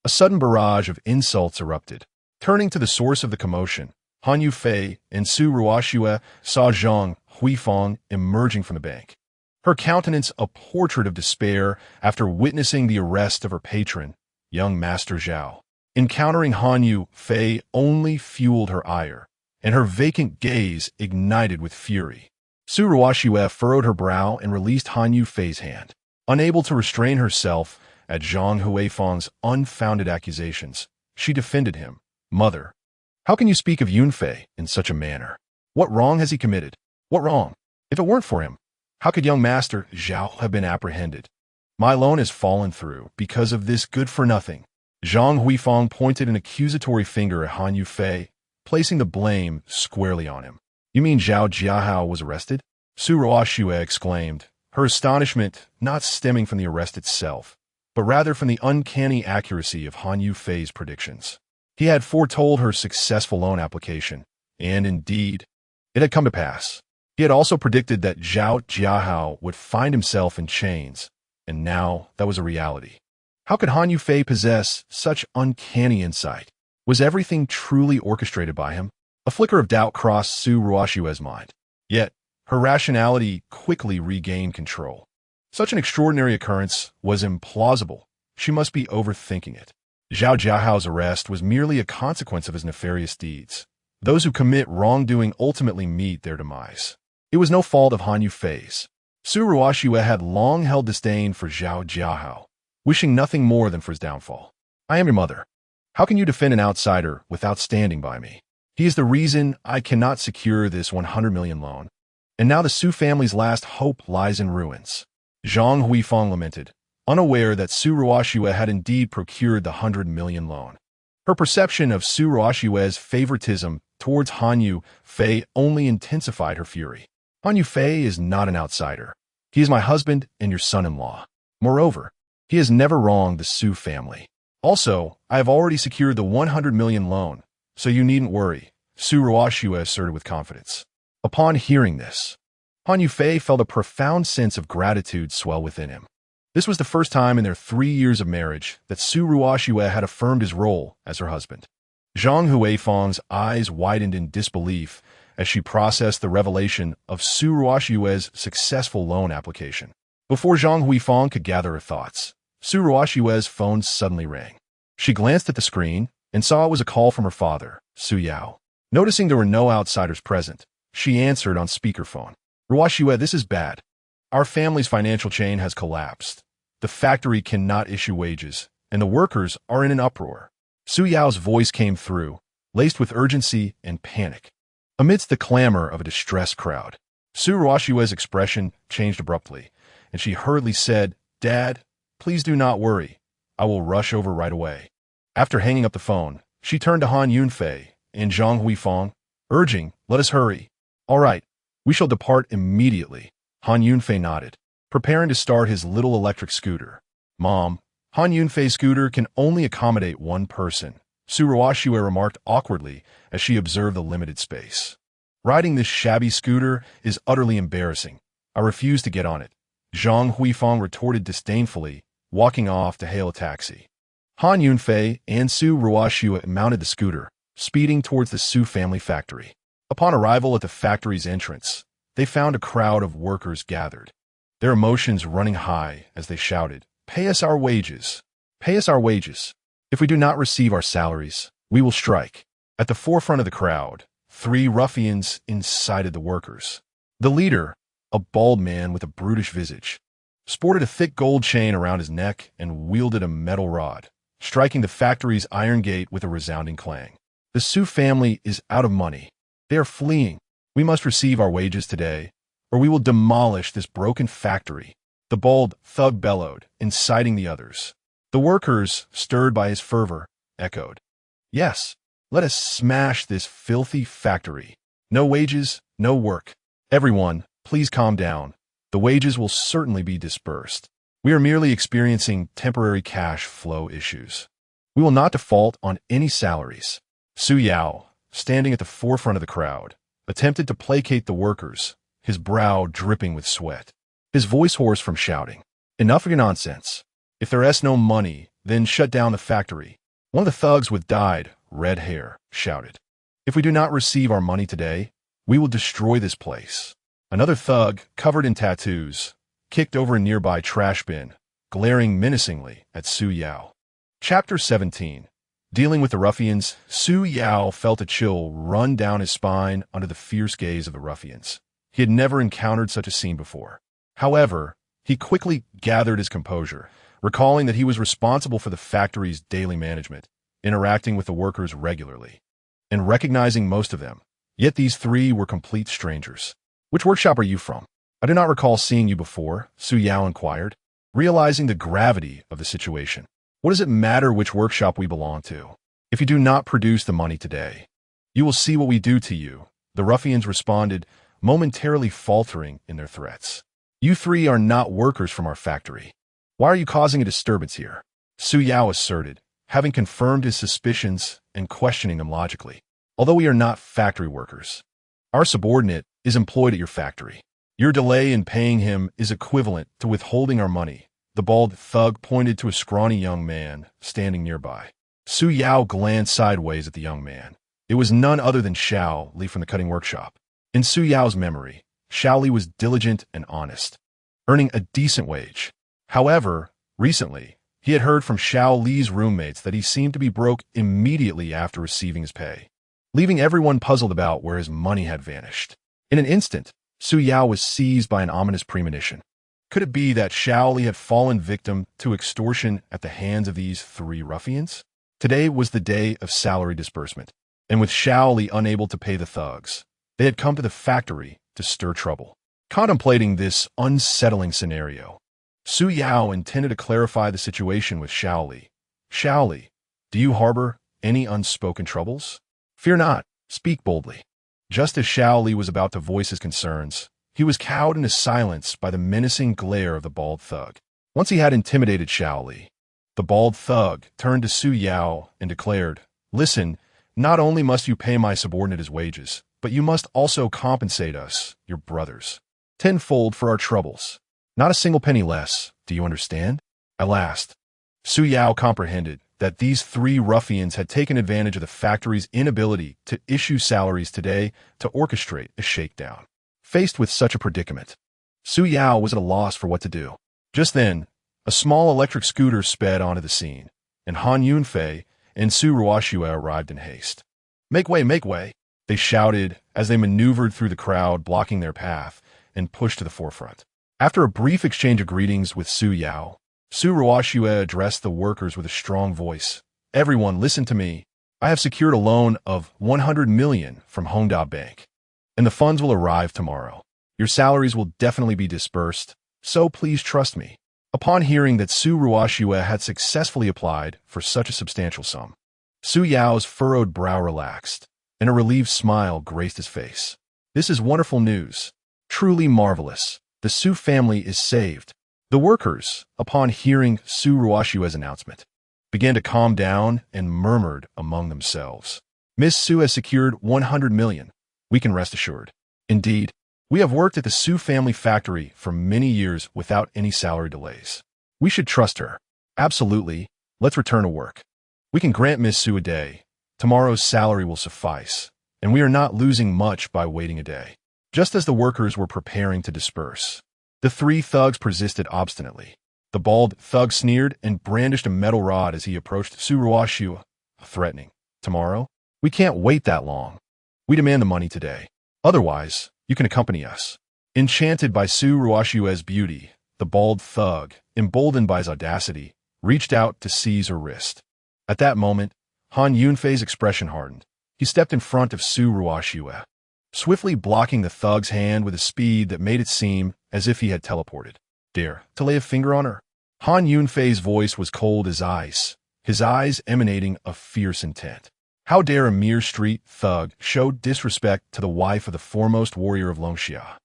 A sudden barrage of insults erupted. Turning to the source of the commotion, Han Yunfei and Su Ruoxue saw Zhang Huifang emerging from the bank. Her countenance a portrait of despair after witnessing the arrest of her patron, young Master Zhao. Encountering Han Yunfei only fueled her ire, and her vacant gaze ignited with fury. Su Ruoxue furrowed her brow and released Han Yunfei's hand. Unable to restrain herself at Zhang Huifang's unfounded accusations, she defended him. Mother, how can you speak of Yunfei in such a manner? What wrong has he committed? What wrong? If it weren't for him, how could young Master Zhao have been apprehended? My loan has fallen through because of this good-for-nothing. Zhang Huifang pointed an accusatory finger at Han Yunfei, placing the blame squarely on him. You mean Zhao Jiahao was arrested? Su Ruoxue exclaimed, her astonishment not stemming from the arrest itself, but rather from the uncanny accuracy of Han Yunfei's predictions. He had foretold her successful loan application, and indeed, it had come to pass. He had also predicted that Zhao Jiahao would find himself in chains, and now that was a reality. How could Han Yunfei possess such uncanny insight? Was everything truly orchestrated by him? A flicker of doubt crossed Su Ruoxue's mind. Yet, her rationality quickly regained control. Such an extraordinary occurrence was implausible. She must be overthinking it. Zhao Jiahao's arrest was merely a consequence of his nefarious deeds. Those who commit wrongdoing ultimately meet their demise. It was no fault of Han Yunfei's. Su Ruoxue had long held disdain for Zhao Jiahao, wishing nothing more than for his downfall. I am your mother. How can you defend an outsider without standing by me? He is the reason I cannot secure this 100 million loan. And now the Su family's last hope lies in ruins. Zhang Huifang lamented, unaware that Su Ruoxue had indeed procured the 100 million loan. Her perception of Su Ruoxue's favoritism towards Han Yunfei only intensified her fury. Han Yunfei is not an outsider. He is my husband and your son-in-law. Moreover, he has never wronged the Su family. Also, I have already secured the 100 million loan, so you needn't worry, Su Ruoxue asserted with confidence. Upon hearing this, Han Yunfei felt a profound sense of gratitude swell within him. This was the first time in their 3 years of marriage that Su Ruoxue had affirmed his role as her husband. Zhang Huifang's eyes widened in disbelief as she processed the revelation of Su Ruoxue's successful loan application. Before Zhang Huifang could gather her thoughts, Su Ruoxue's phone suddenly rang. She glanced at the screen and saw it was a call from her father, Su Yao. Noticing there were no outsiders present, she answered on speakerphone. Ruoxue, this is bad. Our family's financial chain has collapsed. The factory cannot issue wages, and the workers are in an uproar. Su Yao's voice came through, laced with urgency and panic. Amidst the clamor of a distressed crowd, Su Ruoxue's expression changed abruptly, and she hurriedly said, Dad, please do not worry. I will rush over right away. After hanging up the phone, she turned to Han Yunfei and Zhang Huifang, urging, let us hurry. All right, we shall depart immediately. Han Yunfei nodded, preparing to start his little electric scooter. Mom, Han Yunfei's scooter can only accommodate one person, Su Ruoxue remarked awkwardly as she observed the limited space. Riding this shabby scooter is utterly embarrassing. I refuse to get on it. Zhang Huifang retorted disdainfully, walking off to hail a taxi. Han Yunfei and Su Ruoxue mounted the scooter, speeding towards the Su family factory. Upon arrival at the factory's entrance, they found a crowd of workers gathered, their emotions running high as they shouted, "Pay us our wages! Pay us our wages! If we do not receive our salaries, we will strike." At the forefront of the crowd, 3 ruffians incited the workers. The leader, a bald man with a brutish visage, sported a thick gold chain around his neck and wielded a metal rod, striking the factory's iron gate with a resounding clang. "The Su family is out of money. They are fleeing. We must receive our wages today, or we will demolish this broken factory," the bald thug bellowed, inciting the others. The workers, stirred by his fervor, echoed, "Yes, let us smash this filthy factory. No wages, no work. Everyone, please calm down. The wages will certainly be dispersed. We are merely experiencing temporary cash flow issues. We will not default on any salaries." Su Yao, standing at the forefront of the crowd, attempted to placate the workers, his brow dripping with sweat, his voice hoarse from shouting, "Enough of your nonsense. If there's no money, then shut down the factory." One of the thugs with dyed red hair shouted, "If we do not receive our money today, we will destroy this place." Another thug, covered in tattoos, kicked over a nearby trash bin, glaring menacingly at Su Yao. Chapter 17. Dealing with the ruffians, Su Yao felt a chill run down his spine under the fierce gaze of the ruffians. He had never encountered such a scene before. However, he quickly gathered his composure, recalling that he was responsible for the factory's daily management, interacting with the workers regularly, and recognizing most of them. Yet these 3 were complete strangers. "Which workshop are you from? I do not recall seeing you before," Su Yao inquired, realizing the gravity of the situation. "What does it matter which workshop we belong to? If you do not produce the money today, you will see what we do to you," the ruffians responded, momentarily faltering in their threats. "You 3 are not workers from our factory. Why are you causing a disturbance here?" Su Yao asserted, having confirmed his suspicions and questioning them logically. "Although we are not factory workers, our subordinate is employed at your factory. Your delay in paying him is equivalent to withholding our money." The bald thug pointed to a scrawny young man standing nearby. Su Yao glanced sideways at the young man. It was none other than Xiao Li from the cutting workshop. In Su Yao's memory, Xiao Li was diligent and honest, earning a decent wage. However, recently, he had heard from Xiao Li's roommates that he seemed to be broke immediately after receiving his pay, leaving everyone puzzled about where his money had vanished. In an instant, Su Yao was seized by an ominous premonition. Could it be that Xiao Li had fallen victim to extortion at the hands of these 3 ruffians? Today was the day of salary disbursement, and with Xiao Li unable to pay the thugs, they had come to the factory to stir trouble. Contemplating this unsettling scenario, Su Yao intended to clarify the situation with Xiao Li. "Xiao Li, do you harbor any unspoken troubles? Fear not, speak boldly." Just as Xiao Li was about to voice his concerns, he was cowed into silence by the menacing glare of the bald thug. Once he had intimidated Xiao Li, the bald thug turned to Su Yao and declared, "Listen, not only must you pay my subordinate his wages, but you must also compensate us, your brothers, tenfold for our troubles. Not a single penny less, do you understand?" At last, Su Yao comprehended that these 3 ruffians had taken advantage of the factory's inability to issue salaries today to orchestrate a shakedown. Faced with such a predicament, Su Yao was at a loss for what to do. Just then, a small electric scooter sped onto the scene, and Han Yunfei and Su Ruoxue arrived in haste. Make way," they shouted as they maneuvered through the crowd blocking their path and pushed to the forefront. After a brief exchange of greetings with Su Yao, Su Ruoxue addressed the workers with a strong voice. "Everyone, listen to me. I have secured a loan of 100 million from Hongda Bank, and the funds will arrive tomorrow. Your salaries will definitely be dispersed, so please trust me." Upon hearing that Su Ruoxue had successfully applied for such a substantial sum, Su Yao's furrowed brow relaxed, and a relieved smile graced his face. "This is wonderful news. Truly marvelous. The Su family is saved." The workers, upon hearing Su Ruoxue's announcement, began to calm down and murmured among themselves. "Miss Su has secured 100 million. We can rest assured. Indeed, we have worked at the Su family factory for many years without any salary delays. We should trust her. Absolutely. Let's return to work. We can grant Miss Su a day Tomorrow's salary will suffice, and we are not losing much by waiting a day. Just as the workers were preparing to disperse, the three thugs persisted obstinately. The bald thug sneered and brandished a metal rod as he approached Su Ruoshua, threatening, "Tomorrow? We can't wait that long. We demand the money today. Otherwise, you can accompany us." Enchanted by Su Ruoshua's beauty, the bald thug, emboldened by his audacity, reached out to seize her wrist. At that moment, Han Yunfei's expression hardened. He stepped in front of Su Ruoshua, swiftly blocking the thug's hand with a speed that made it seem as if he had teleported. "Dare to lay a finger on her?" Han Yunfei's voice was cold as ice, his eyes emanating a fierce intent. How dare a mere street thug show disrespect to the wife of the foremost warrior of Longxia?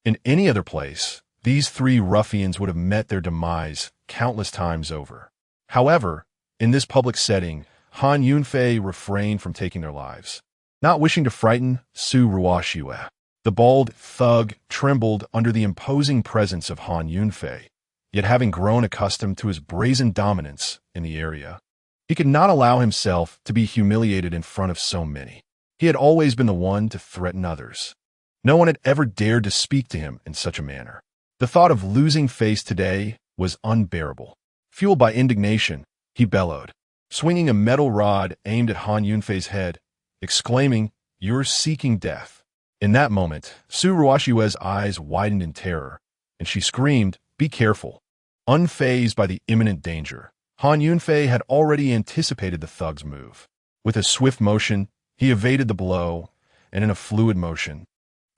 In any other place, these three ruffians would have met their demise countless times over. However, in this public setting, Han Yunfei refrained from taking their lives. Not wishing to frighten Su Ruoshua, the bald thug trembled under the imposing presence of Han Yunfei, yet having grown accustomed to his brazen dominance in the area, he could not allow himself to be humiliated in front of so many. He had always been the one to threaten others. No one had ever dared to speak to him in such a manner. The thought of losing face today was unbearable. Fueled by indignation, he bellowed, swinging a metal rod aimed at Han Yunfei's head, exclaiming, "You're seeking death." In that moment, Su Ruoshua's eyes widened in terror, and she screamed, "Be careful." Unfazed by the imminent danger, Han Yunfei had already anticipated the thug's move. With a swift motion, he evaded the blow, and in a fluid motion,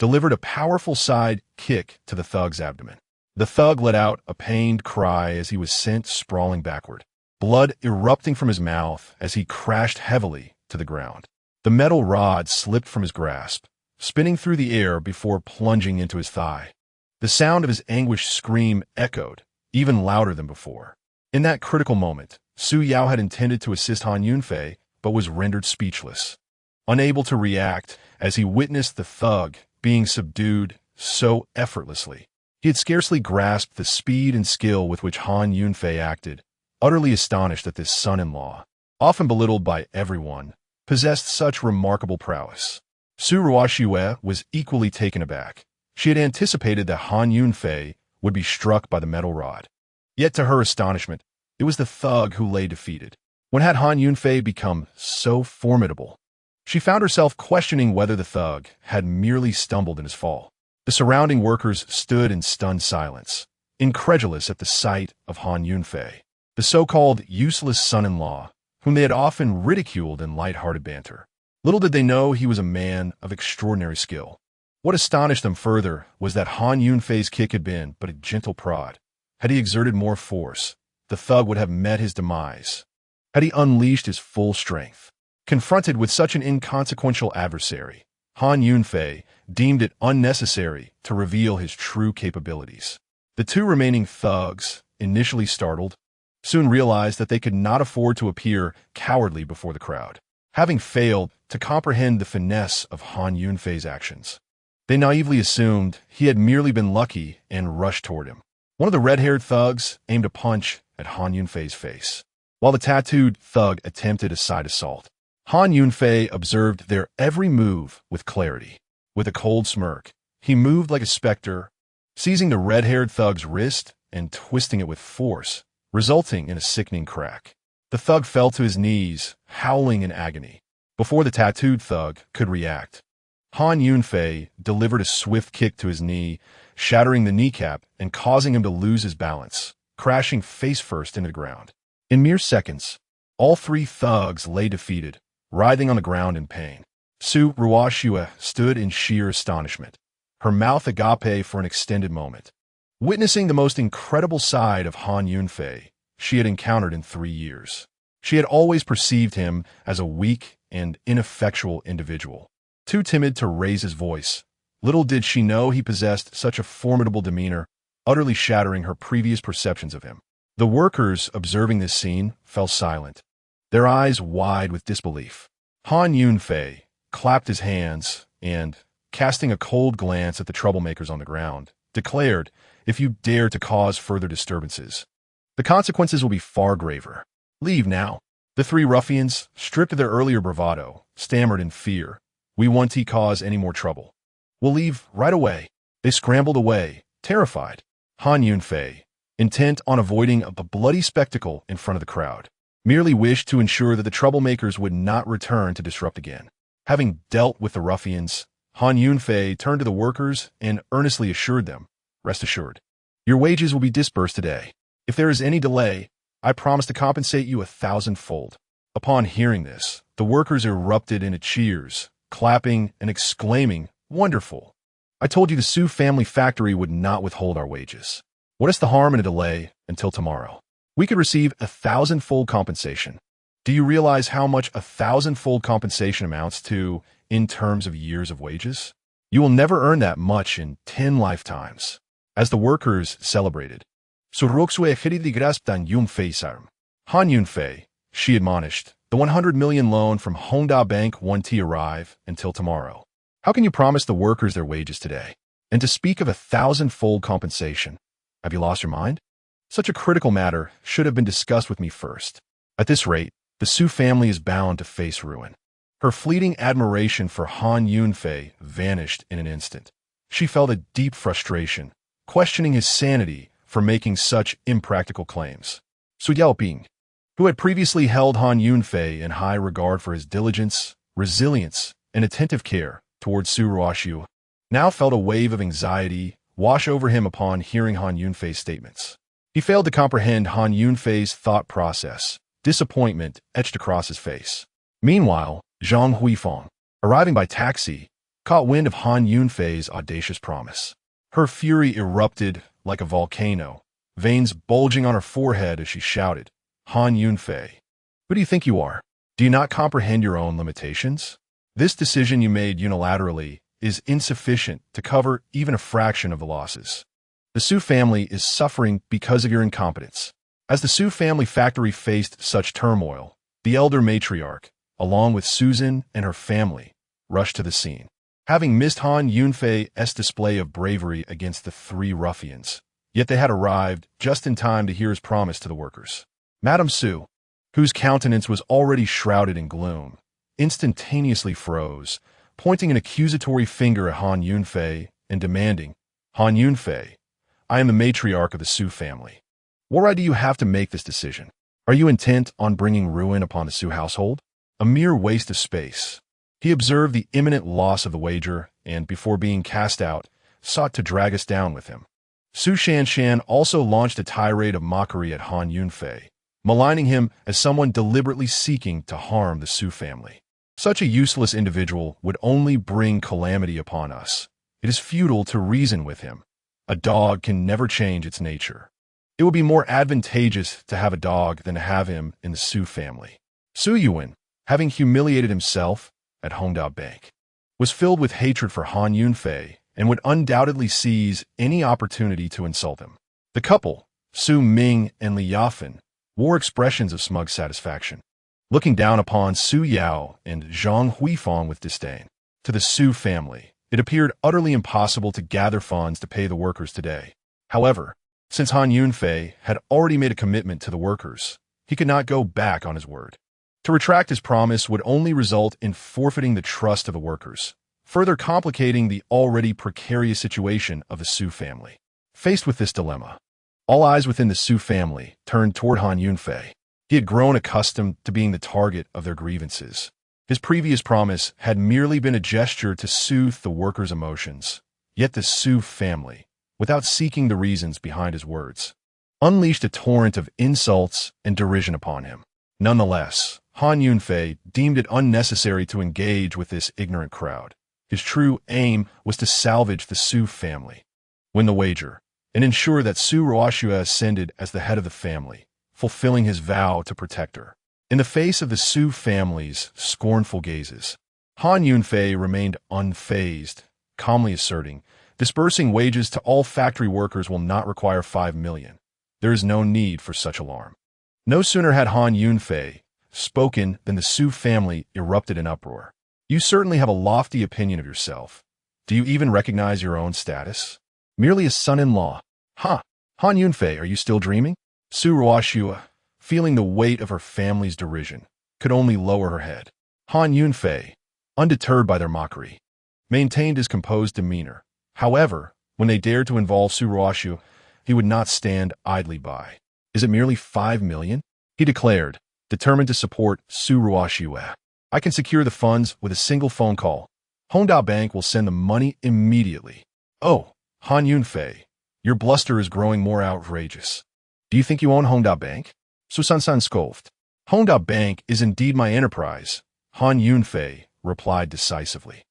delivered a powerful side kick to the thug's abdomen. The thug let out a pained cry as he was sent sprawling backward, blood erupting from his mouth as he crashed heavily to the ground. The metal rod slipped from his grasp, spinning through the air before plunging into his thigh. The sound of his anguished scream echoed, even louder than before. In that critical moment, Su Yao had intended to assist Han Yunfei, but was rendered speechless, unable to react as he witnessed the thug being subdued so effortlessly. He had scarcely grasped the speed and skill with which Han Yunfei acted, utterly astonished that this son-in-law, often belittled by everyone, possessed such remarkable prowess. Su Ruoshua was equally taken aback. She had anticipated that Han Yunfei would be struck by the metal rod. Yet to her astonishment, it was the thug who lay defeated. When had Han Yunfei become so formidable? She found herself questioning whether the thug had merely stumbled in his fall. The surrounding workers stood in stunned silence, incredulous at the sight of Han Yunfei, the so-called useless son-in-law, whom they had often ridiculed in light-hearted banter. Little did they know he was a man of extraordinary skill. What astonished them further was that Han Yunfei's kick had been but a gentle prod. Had he exerted more force, the thug would have met his demise. Had he unleashed his full strength, confronted with such an inconsequential adversary, Han Yunfei deemed it unnecessary to reveal his true capabilities. The two remaining thugs, initially startled, soon realized that they could not afford to appear cowardly before the crowd, having failed to comprehend the finesse of Han Yunfei's actions. They naively assumed he had merely been lucky and rushed toward him. One of the red-haired thugs aimed a punch at Han Yunfei's face, while the tattooed thug attempted a side assault. Han Yunfei observed their every move with clarity. With a cold smirk, he moved like a specter, seizing the red-haired thug's wrist and twisting it with force, resulting in a sickening crack. The thug fell to his knees, howling in agony. Before the tattooed thug could react, Han Yunfei delivered a swift kick to his knee, shattering the kneecap and causing him to lose his balance, crashing face-first into the ground. In mere seconds, all three thugs lay defeated, writhing on the ground in pain. Su Ruoshua stood in sheer astonishment, her mouth agape for an extended moment, witnessing the most incredible side of Han Yunfei she had encountered in 3 years. She had always perceived him as a weak and ineffectual individual, too timid to raise his voice. Little did she know he possessed such a formidable demeanor, utterly shattering her previous perceptions of him. The workers observing this scene fell silent, their eyes wide with disbelief. Han Yunfei clapped his hands and, casting a cold glance at the troublemakers on the ground, declared, "If you dare to cause further disturbances, the consequences will be far graver. Leave now." The three ruffians, stripped of their earlier bravado, stammered in fear. "We won't cause any more trouble. We'll leave right away." They scrambled away, terrified. Han Yunfei, intent on avoiding a bloody spectacle in front of the crowd, merely wished to ensure that the troublemakers would not return to disrupt again. Having dealt with the ruffians, Han Yunfei turned to the workers and earnestly assured them, "Rest assured, your wages will be disbursed today. If there is any delay, I promise to compensate you 1,000-fold." Upon hearing this, the workers erupted into cheers, clapping and exclaiming, "Wonderful! I told you the Su family factory would not withhold our wages. What is the harm in a delay until tomorrow? We could receive 1,000-fold compensation. Do you realize how much 1,000-fold compensation amounts to in terms of years of wages? You will never earn that much in 10 lifetimes." As the workers celebrated, Han Yunfei, she admonished, "The 100 million loan from Hongda Bank won't arrive until tomorrow. How can you promise the workers their wages today? And to speak of 1,000-fold compensation, have you lost your mind? Such a critical matter should have been discussed with me first. At this rate, the Su family is bound to face ruin." Her fleeting admiration for Han Yunfei vanished in an instant. She felt a deep frustration, questioning his sanity for making such impractical claims. Su Yaoping, who had previously held Han Yunfei in high regard for his diligence, resilience, and attentive care towards Su Ruoxiu, now felt a wave of anxiety wash over him upon hearing Han Yunfei's statements. He failed to comprehend Han Yunfei's thought process. Disappointment etched across his face. Meanwhile, Zhang Huifeng, arriving by taxi, caught wind of Han Yunfei's audacious promise. Her fury erupted like a volcano, veins bulging on her forehead as she shouted, "Han Yunfei, who do you think you are? Do you not comprehend your own limitations? This decision you made unilaterally is insufficient to cover even a fraction of the losses. The Su family is suffering because of your incompetence." As the Su family factory faced such turmoil, the elder matriarch, along with Susan and her family, rushed to the scene. Having missed Han Yunfei's display of bravery against the three ruffians, yet they had arrived just in time to hear his promise to the workers. Madame Su, whose countenance was already shrouded in gloom, instantaneously froze, pointing an accusatory finger at Han Yunfei and demanding, "Han Yunfei, I am the matriarch of the Su family. What right do you have to make this decision? Are you intent on bringing ruin upon the Su household? A mere waste of space." He observed the imminent loss of the wager and, before being cast out, sought to drag us down with him. Su Shanshan also launched a tirade of mockery at Han Yunfei, maligning him as someone deliberately seeking to harm the Su family. Such a useless individual would only bring calamity upon us. It is futile to reason with him. A dog can never change its nature. It would be more advantageous to have a dog than to have him in the Su family. Su Yuan, having humiliated himself at Hongda Bank, was filled with hatred for Han Yunfei and would undoubtedly seize any opportunity to insult him. The couple, Su Ming and Li Yafen, wore expressions of smug satisfaction, looking down upon Su Yao and Zhang Huifeng with disdain. To the Su family, it appeared utterly impossible to gather funds to pay the workers today. However, since Han Yunfei had already made a commitment to the workers, he could not go back on his word. To retract his promise would only result in forfeiting the trust of the workers, further complicating the already precarious situation of the Su family. Faced with this dilemma, all eyes within the Su family turned toward Han Yunfei. He had grown accustomed to being the target of their grievances. His previous promise had merely been a gesture to soothe the workers' emotions. Yet the Su family, without seeking the reasons behind his words, unleashed a torrent of insults and derision upon him. Nonetheless, Han Yunfei deemed it unnecessary to engage with this ignorant crowd. His true aim was to salvage the Su family, win the wager, and ensure that Su Ruoxiu ascended as the head of the family, fulfilling his vow to protect her. In the face of the Su family's scornful gazes, Han Yunfei remained unfazed, calmly asserting, "Disbursing wages to all factory workers will not require 5 million. There is no need for such alarm." No sooner had Han Yunfei spoken than the Su family erupted in uproar. "You certainly have a lofty opinion of yourself. Do you even recognize your own status? Merely a son-in-law. Ha! Han Yunfei, are you still dreaming? Su Ruoxiu, feeling the weight of her family's derision, could only lower her head. Han Yunfei, undeterred by their mockery, maintained his composed demeanor. However, when they dared to involve Su Ruoxu, he would not stand idly by. "Is it merely 5 million?" he declared, determined to support Su Ruoxu. "I can secure the funds with a single phone call. Hongda Bank will send the money immediately." "Oh, Han Yunfei, your bluster is growing more outrageous. Do you think you own Hongda Bank?" Su Sansan scoffed. "Hongda Bank is indeed my enterprise," Han Yunfei replied decisively.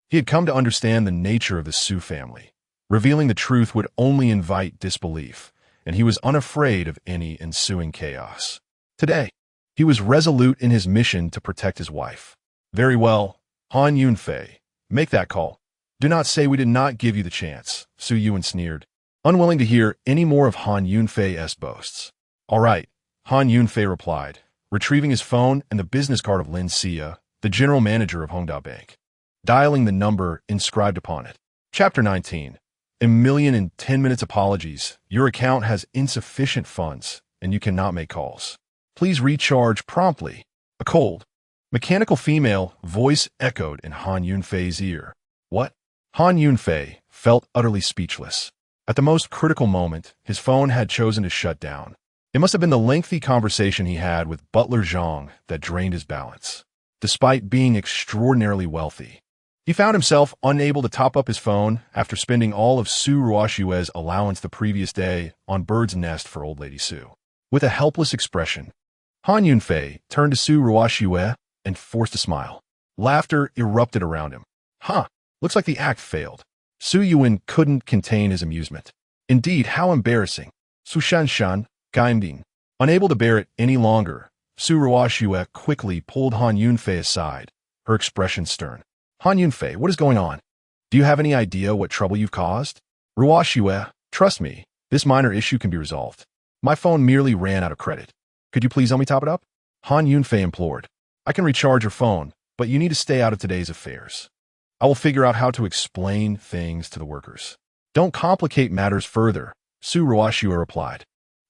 He had come to understand the nature of the Su family. Revealing the truth would only invite disbelief, and he was unafraid of any ensuing chaos. Today, he was resolute in his mission to protect his wife. "Very well, Han Yunfei, make that call. Do not say we did not give you the chance," Su Yuan sneered, unwilling to hear any more of Han Yunfei's boasts. "All right," Han Yunfei replied, retrieving his phone and the business card of Lin Xia, the general manager of Hongda Bank, dialing the number inscribed upon it. Chapter 19. A million in 10 minutes apologies. Your account has insufficient funds, and you cannot make calls. Please recharge promptly. A cold, mechanical female voice echoed in Han Yunfei's ear. What? Han Yunfei felt utterly speechless. At the most critical moment, his phone had chosen to shut down. It must have been the lengthy conversation he had with Butler Zhang that drained his balance. Despite being extraordinarily wealthy, he found himself unable to top up his phone after spending all of Su Ruoxue's allowance the previous day on Bird's Nest for Old Lady Su. With a helpless expression, Han Yunfei turned to Su Ruoxue and forced a smile. Laughter erupted around him. Huh, looks like the act failed. Su Yuan couldn't contain his amusement. Indeed, how embarrassing. Su Shanshan, Gaimding. Unable to bear it any longer, Su Ruoxue quickly pulled Han Yunfei aside, her expression stern. Han Yunfei, what is going on? Do you have any idea what trouble you've caused? Ruoxue, trust me, this minor issue can be resolved. My phone merely ran out of credit. Could you please help me top it up? Han Yunfei implored. I can recharge your phone, but you need to stay out of today's affairs. I will figure out how to explain things to the workers. Don't complicate matters further, Su Ruoxue replied.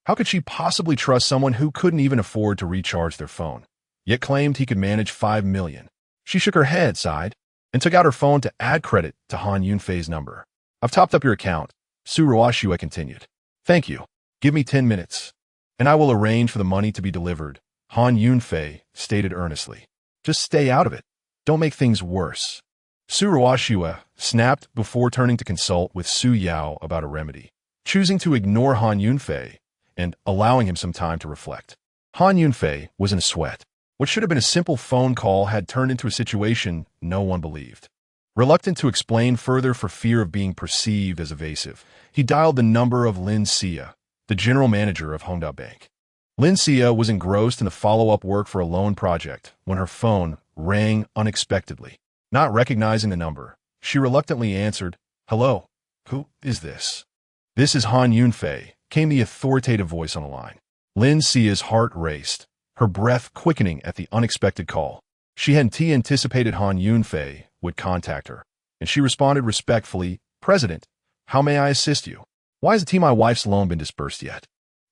How could she possibly trust someone who couldn't even afford to recharge their phone, yet claimed he could manage 5 million? She shook her head, sighed, and took out her phone to add credit to Han Yunfei's number. I've topped up your account, Su Ruoxue continued. Thank you. Give me 10 minutes, and I will arrange for the money to be delivered, Han Yunfei stated earnestly. Just stay out of it. Don't make things worse. Su Ruoxue snapped before turning to consult with Su Yao about a remedy, choosing to ignore Han Yunfei and allowing him some time to reflect. Han Yunfei was in a sweat. What should have been a simple phone call had turned into a situation no one believed. Reluctant to explain further for fear of being perceived as evasive, he dialed the number of Lin Xia, the general manager of Hongda Bank. Lin Xia was engrossed in the follow-up work for a loan project when her phone rang unexpectedly. Not recognizing the number, she reluctantly answered, Hello, who is this? This is Han Yunfei, came the authoritative voice on the line. Lin Xia's heart raced, her breath quickening at the unexpected call. She had anticipated Han Yunfei would contact her, and she responded respectfully, President, how may I assist you? Why hasn't my wife's loan been disbursed yet?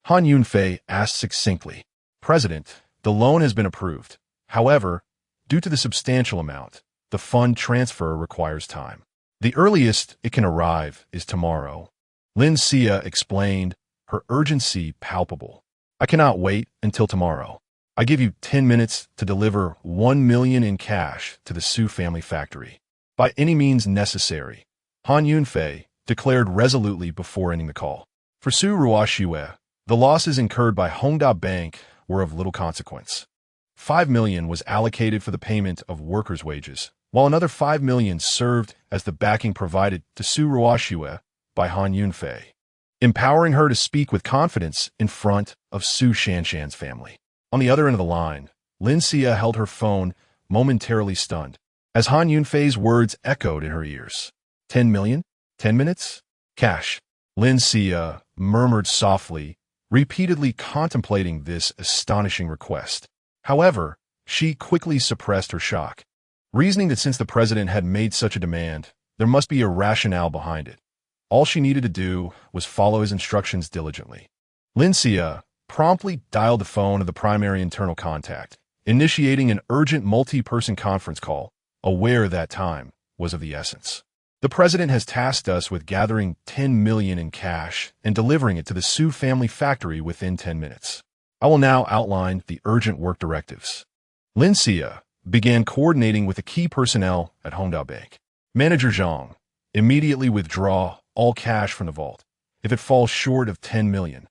Han Yunfei asked succinctly. President, the loan has been approved. However, due to the substantial amount, the fund transfer requires time. The earliest it can arrive is tomorrow. Lin Xia explained, her urgency palpable. I cannot wait until tomorrow. I give you 10 minutes to deliver 1 million in cash to the Su family factory. By any means necessary, Han Yunfei declared resolutely before ending the call. For Su Ruoxue, the losses incurred by Hongda Bank were of little consequence. 5 million was allocated for the payment of workers' wages, while another 5 million served as the backing provided to Su Ruoxue by Han Yunfei, empowering her to speak with confidence in front of Su Shanshan's family. On the other end of the line, Lin Xia held her phone, momentarily stunned, as Han Yunfei's words echoed in her ears. 10 million? 10 minutes? Cash. Lin Xia murmured softly, repeatedly contemplating this astonishing request. However, she quickly suppressed her shock, reasoning that since the president had made such a demand, there must be a rationale behind it. All she needed to do was follow his instructions diligently. Lin Xia, promptly dialed the phone of the primary internal contact, initiating an urgent multi-person conference call, aware that time was of the essence. The president has tasked us with gathering $10 million in cash and delivering it to the Su family factory within 10 minutes. I will now outline the urgent work directives. Lin Xia began coordinating with the key personnel at Hongdao Bank. Manager Zhang, immediately withdraw all cash from the vault. If it falls short of 10 million,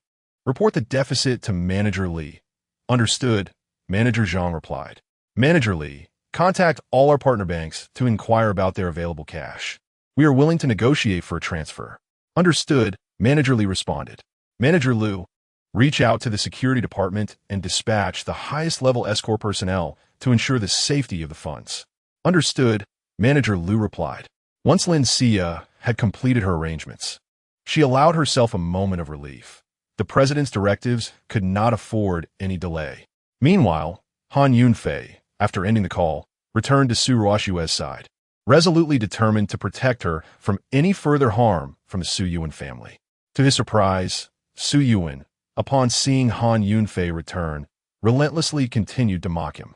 report the deficit to Manager Li. Understood, Manager Zhang replied. Manager Li, contact all our partner banks to inquire about their available cash. We are willing to negotiate for a transfer. Understood, Manager Li responded. Manager Liu, reach out to the security department and dispatch the highest level escort personnel to ensure the safety of the funds. Understood, Manager Liu replied. Once Lin Xia had completed her arrangements, she allowed herself a moment of relief. The president's directives could not afford any delay. Meanwhile, Han Yunfei, after ending the call, returned to Su Ruoxue's side, resolutely determined to protect her from any further harm from the Su Yuan family. To his surprise, Su Yuan, upon seeing Han Yunfei return, relentlessly continued to mock him.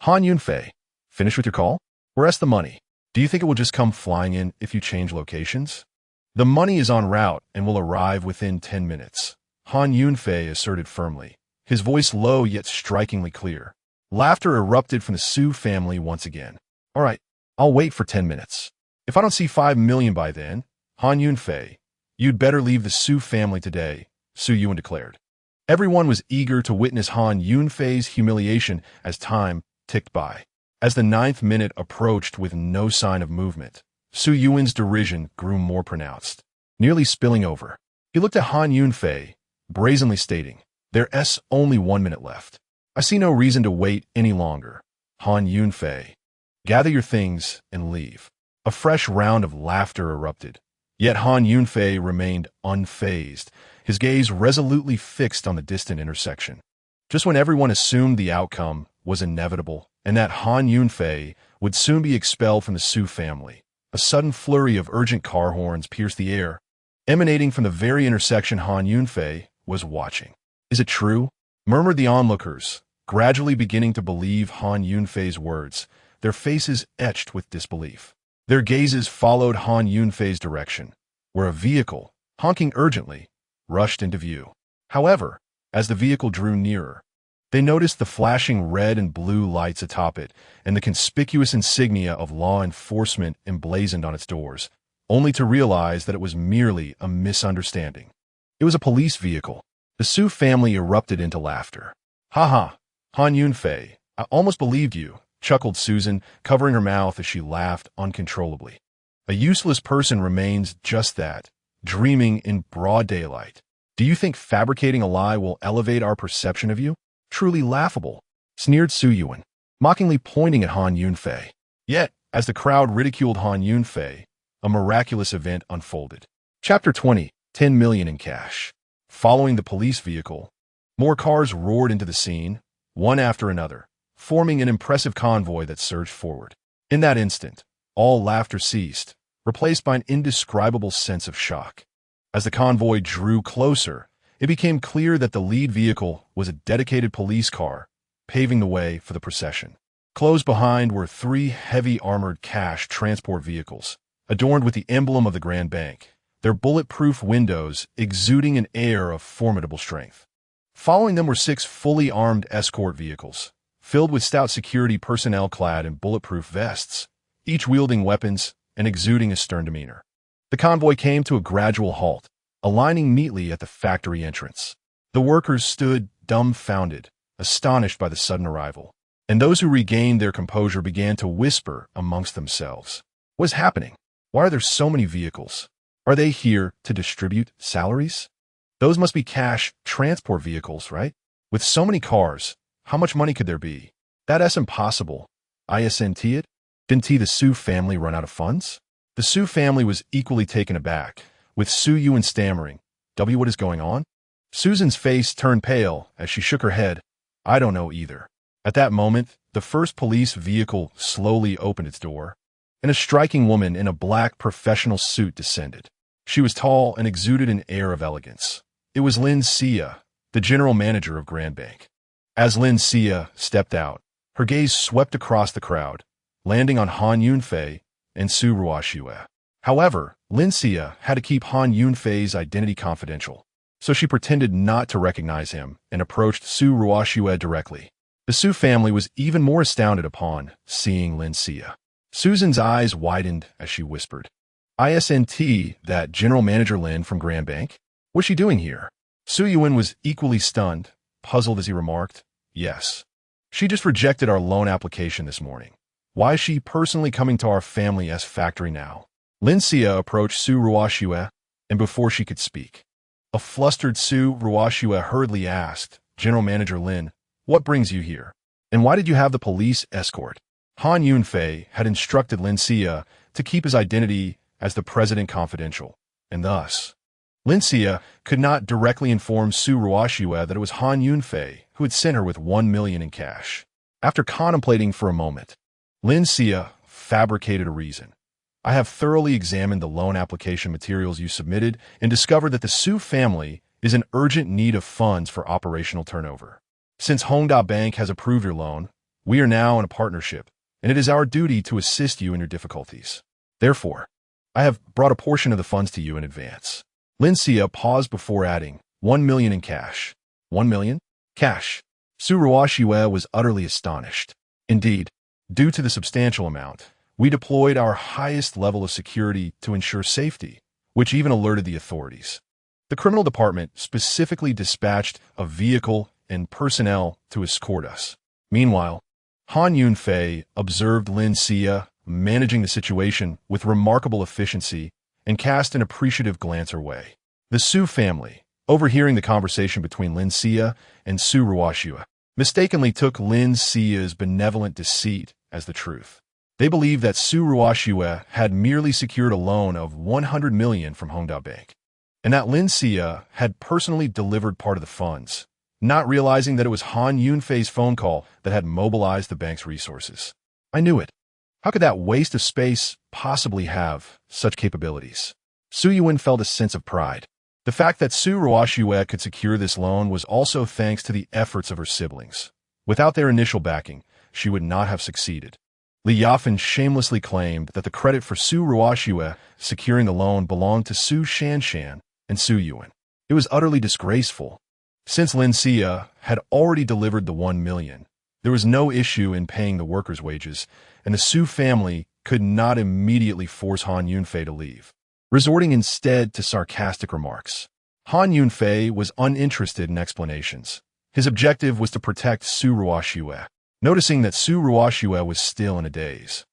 Han Yunfei, finished with your call? Where's the money? Do you think it will just come flying in if you change locations? The money is en route and will arrive within 10 minutes, Han Yunfei asserted firmly, his voice low yet strikingly clear. Laughter erupted from the Su family once again. All right, I'll wait for 10 minutes. If I don't see 5 million by then, Han Yunfei, you'd better leave the Su family today, Su Yuan declared. Everyone was eager to witness Han Yunfei's humiliation as time ticked by. As the 9th minute approached with no sign of movement, Su Yuan's derision grew more pronounced, nearly spilling over. He looked at Han Yunfei, brazenly stating, "There's only 1 minute left. I see no reason to wait any longer. Han Yunfei, gather your things and leave." A fresh round of laughter erupted. Yet Han Yunfei remained unfazed, his gaze resolutely fixed on the distant intersection. Just when everyone assumed the outcome was inevitable and that Han Yunfei would soon be expelled from the Su family, a sudden flurry of urgent car horns pierced the air, emanating from the very intersection Han Yunfei was watching. "Is it true?" murmured the onlookers, gradually beginning to believe Han Yunfei's words, their faces etched with disbelief. Their gazes followed Han Yunfei's direction, where a vehicle, honking urgently, rushed into view. However, as the vehicle drew nearer, they noticed the flashing red and blue lights atop it and the conspicuous insignia of law enforcement emblazoned on its doors, only to realize that it was merely a misunderstanding. It was a police vehicle. The Su family erupted into laughter. "Ha ha, Han Yunfei, I almost believed you," chuckled Susan, covering her mouth as she laughed uncontrollably. A useless person remains just that, dreaming in broad daylight. Do you think fabricating a lie will elevate our perception of you? Truly laughable, sneered Su Yuan, mockingly pointing at Han Yunfei. Yet, as the crowd ridiculed Han Yunfei, a miraculous event unfolded. Chapter 20, 10 million in cash. Following the police vehicle, more cars roared into the scene, one after another, forming an impressive convoy that surged forward. In that instant, all laughter ceased, replaced by an indescribable sense of shock. As the convoy drew closer, it became clear that the lead vehicle was a dedicated police car, paving the way for the procession. Close behind were 3 heavy armored cash transport vehicles, adorned with the emblem of the Grand Bank, their bulletproof windows exuding an air of formidable strength. Following them were 6 fully armed escort vehicles, filled with stout security personnel clad in bulletproof vests, each wielding weapons and exuding a stern demeanor. The convoy came to a gradual halt, aligning neatly at the factory entrance. The workers stood dumbfounded, astonished by the sudden arrival, and those who regained their composure began to whisper amongst themselves. "What is happening? Why are there so many vehicles? Are they here to distribute salaries? Those must be cash transport vehicles, right? With so many cars, how much money could there be? That's impossible. Isn't it? Didn't the Su family run out of funds?" The Su family was equally taken aback, with Su Yuan stammering, "What is going on?" Susan's face turned pale as she shook her head. "I don't know either." At that moment, the first police vehicle slowly opened its door, and a striking woman in a black professional suit descended. She was tall and exuded an air of elegance. It was Lin Xia, the general manager of Grand Bank. As Lin Xia stepped out, her gaze swept across the crowd, landing on Han Yunfei and Su Ruoxue. However, Lin Xia had to keep Han Yunfei's identity confidential, so she pretended not to recognize him and approached Su Ruoxue directly. The Su family was even more astounded upon seeing Lin Xia. Susan's eyes widened as she whispered, "Isn't that General Manager Lin from Grand Bank? What's she doing here?" Su Yuan was equally stunned, puzzled as he remarked, "Yes. She just rejected our loan application this morning. Why is she personally coming to our family's factory now?" Lin Xia approached Su Ruoxue, and before she could speak, a flustered Su Ruoxue hurriedly asked, "General Manager Lin, what brings you here? And why did you have the police escort?" Han Yunfei had instructed Lin Xia to keep his identity as the president confidential, and thus, Lin Xia could not directly inform Su Ruoxue that it was Han Yunfei who had sent her with 1 million in cash. After contemplating for a moment, Lin Xia fabricated a reason. "I have thoroughly examined the loan application materials you submitted and discovered that the Su family is in urgent need of funds for operational turnover. Since Hongda Bank has approved your loan, we are now in a partnership, and it is our duty to assist you in your difficulties. Therefore, I have brought a portion of the funds to you in advance." Lin Xia paused before adding, 1 million in cash. 1 million? Cash. Su Ruoxue was utterly astonished. Indeed, due to the substantial amount, we deployed our highest level of security to ensure safety, which even alerted the authorities. The criminal department specifically dispatched a vehicle and personnel to escort us. Meanwhile, Han Yunfei observed Lin Xia managing the situation with remarkable efficiency and cast an appreciative glance her way. The Su family, overhearing the conversation between Lin Xia and Su Ruoxue, mistakenly took Lin Xia's benevolent deceit as the truth. They believed that Su Ruoxue had merely secured a loan of 100 million from Hongda Bank, and that Lin Xia had personally delivered part of the funds, not realizing that it was Han Yunfei's phone call that had mobilized the bank's resources. I knew it. How could that waste of space possibly have such capabilities? Su Yuan felt a sense of pride. The fact that Su Ruoxue could secure this loan was also thanks to the efforts of her siblings. Without their initial backing, she would not have succeeded. Li Yafan shamelessly claimed that the credit for Su Ruoxue securing the loan belonged to Su Shanshan and Su Yuan. It was utterly disgraceful. Since Lin Xia had already delivered the 1 million, there was no issue in paying the workers' wages, and the Su family could not immediately force Han Yunfei to leave, resorting instead to sarcastic remarks. Han Yunfei was uninterested in explanations. His objective was to protect Su Ruoxue. Noticing that Su Ruoxue was still in a daze,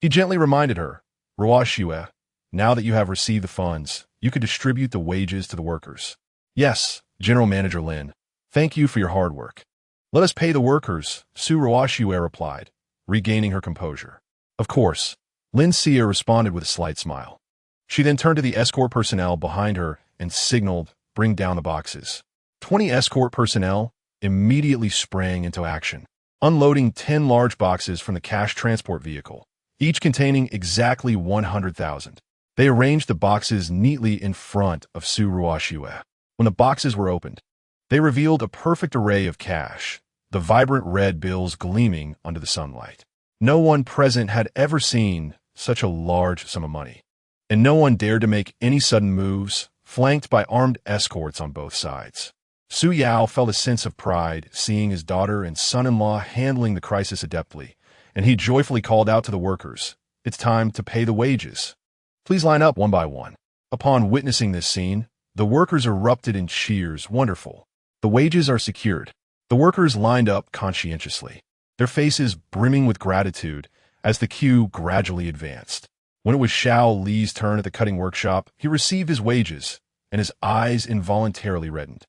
he gently reminded her, "Ruoxue, now that you have received the funds, you could distribute the wages to the workers." "Yes, General Manager Lin. Thank you for your hard work." "Let us pay the workers," Su Ruoxue replied, regaining her composure. "Of course," Lin Xia responded with a slight smile. She then turned to the escort personnel behind her and signaled, "Bring down the boxes." 20 escort personnel immediately sprang into action, unloading 10 large boxes from the cash transport vehicle, each containing exactly 100,000. They arranged the boxes neatly in front of Su Ruoxue. When the boxes were opened, they revealed a perfect array of cash, the vibrant red bills gleaming under the sunlight. No one present had ever seen such a large sum of money, and no one dared to make any sudden moves, flanked by armed escorts on both sides. Su Yao felt a sense of pride seeing his daughter and son-in-law handling the crisis adeptly, and he joyfully called out to the workers, "It's time to pay the wages. Please line up one by one." Upon witnessing this scene, the workers erupted in cheers. "Wonderful. The wages are secured." The workers lined up conscientiously, their faces brimming with gratitude as the queue gradually advanced. When it was Xiao Li's turn at the cutting workshop, he received his wages, and his eyes involuntarily reddened.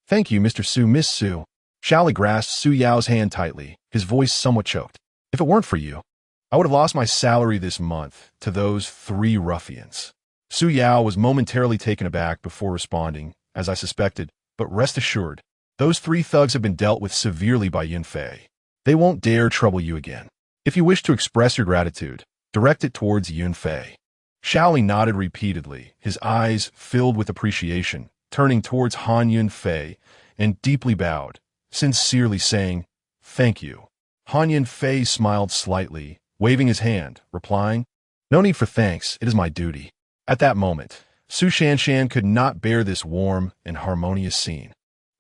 "Thank you, Mr. Su, Miss Su." Xiao Li grasped Su Yao's hand tightly, his voice somewhat choked. "If it weren't for you, I would have lost my salary this month to those 3 ruffians." Su Yao was momentarily taken aback before responding, "As I suspected, but rest assured, those 3 thugs have been dealt with severely by Yunfei. They won't dare trouble you again. If you wish to express your gratitude, direct it towards Yunfei." Xiao Li nodded repeatedly, his eyes filled with appreciation, turning towards Han Yunfei and deeply bowed, sincerely saying, "Thank you." Han Yunfei smiled slightly, waving his hand, replying, "No need for thanks, it is my duty." At that moment, Su Shanshan could not bear this warm and harmonious scene.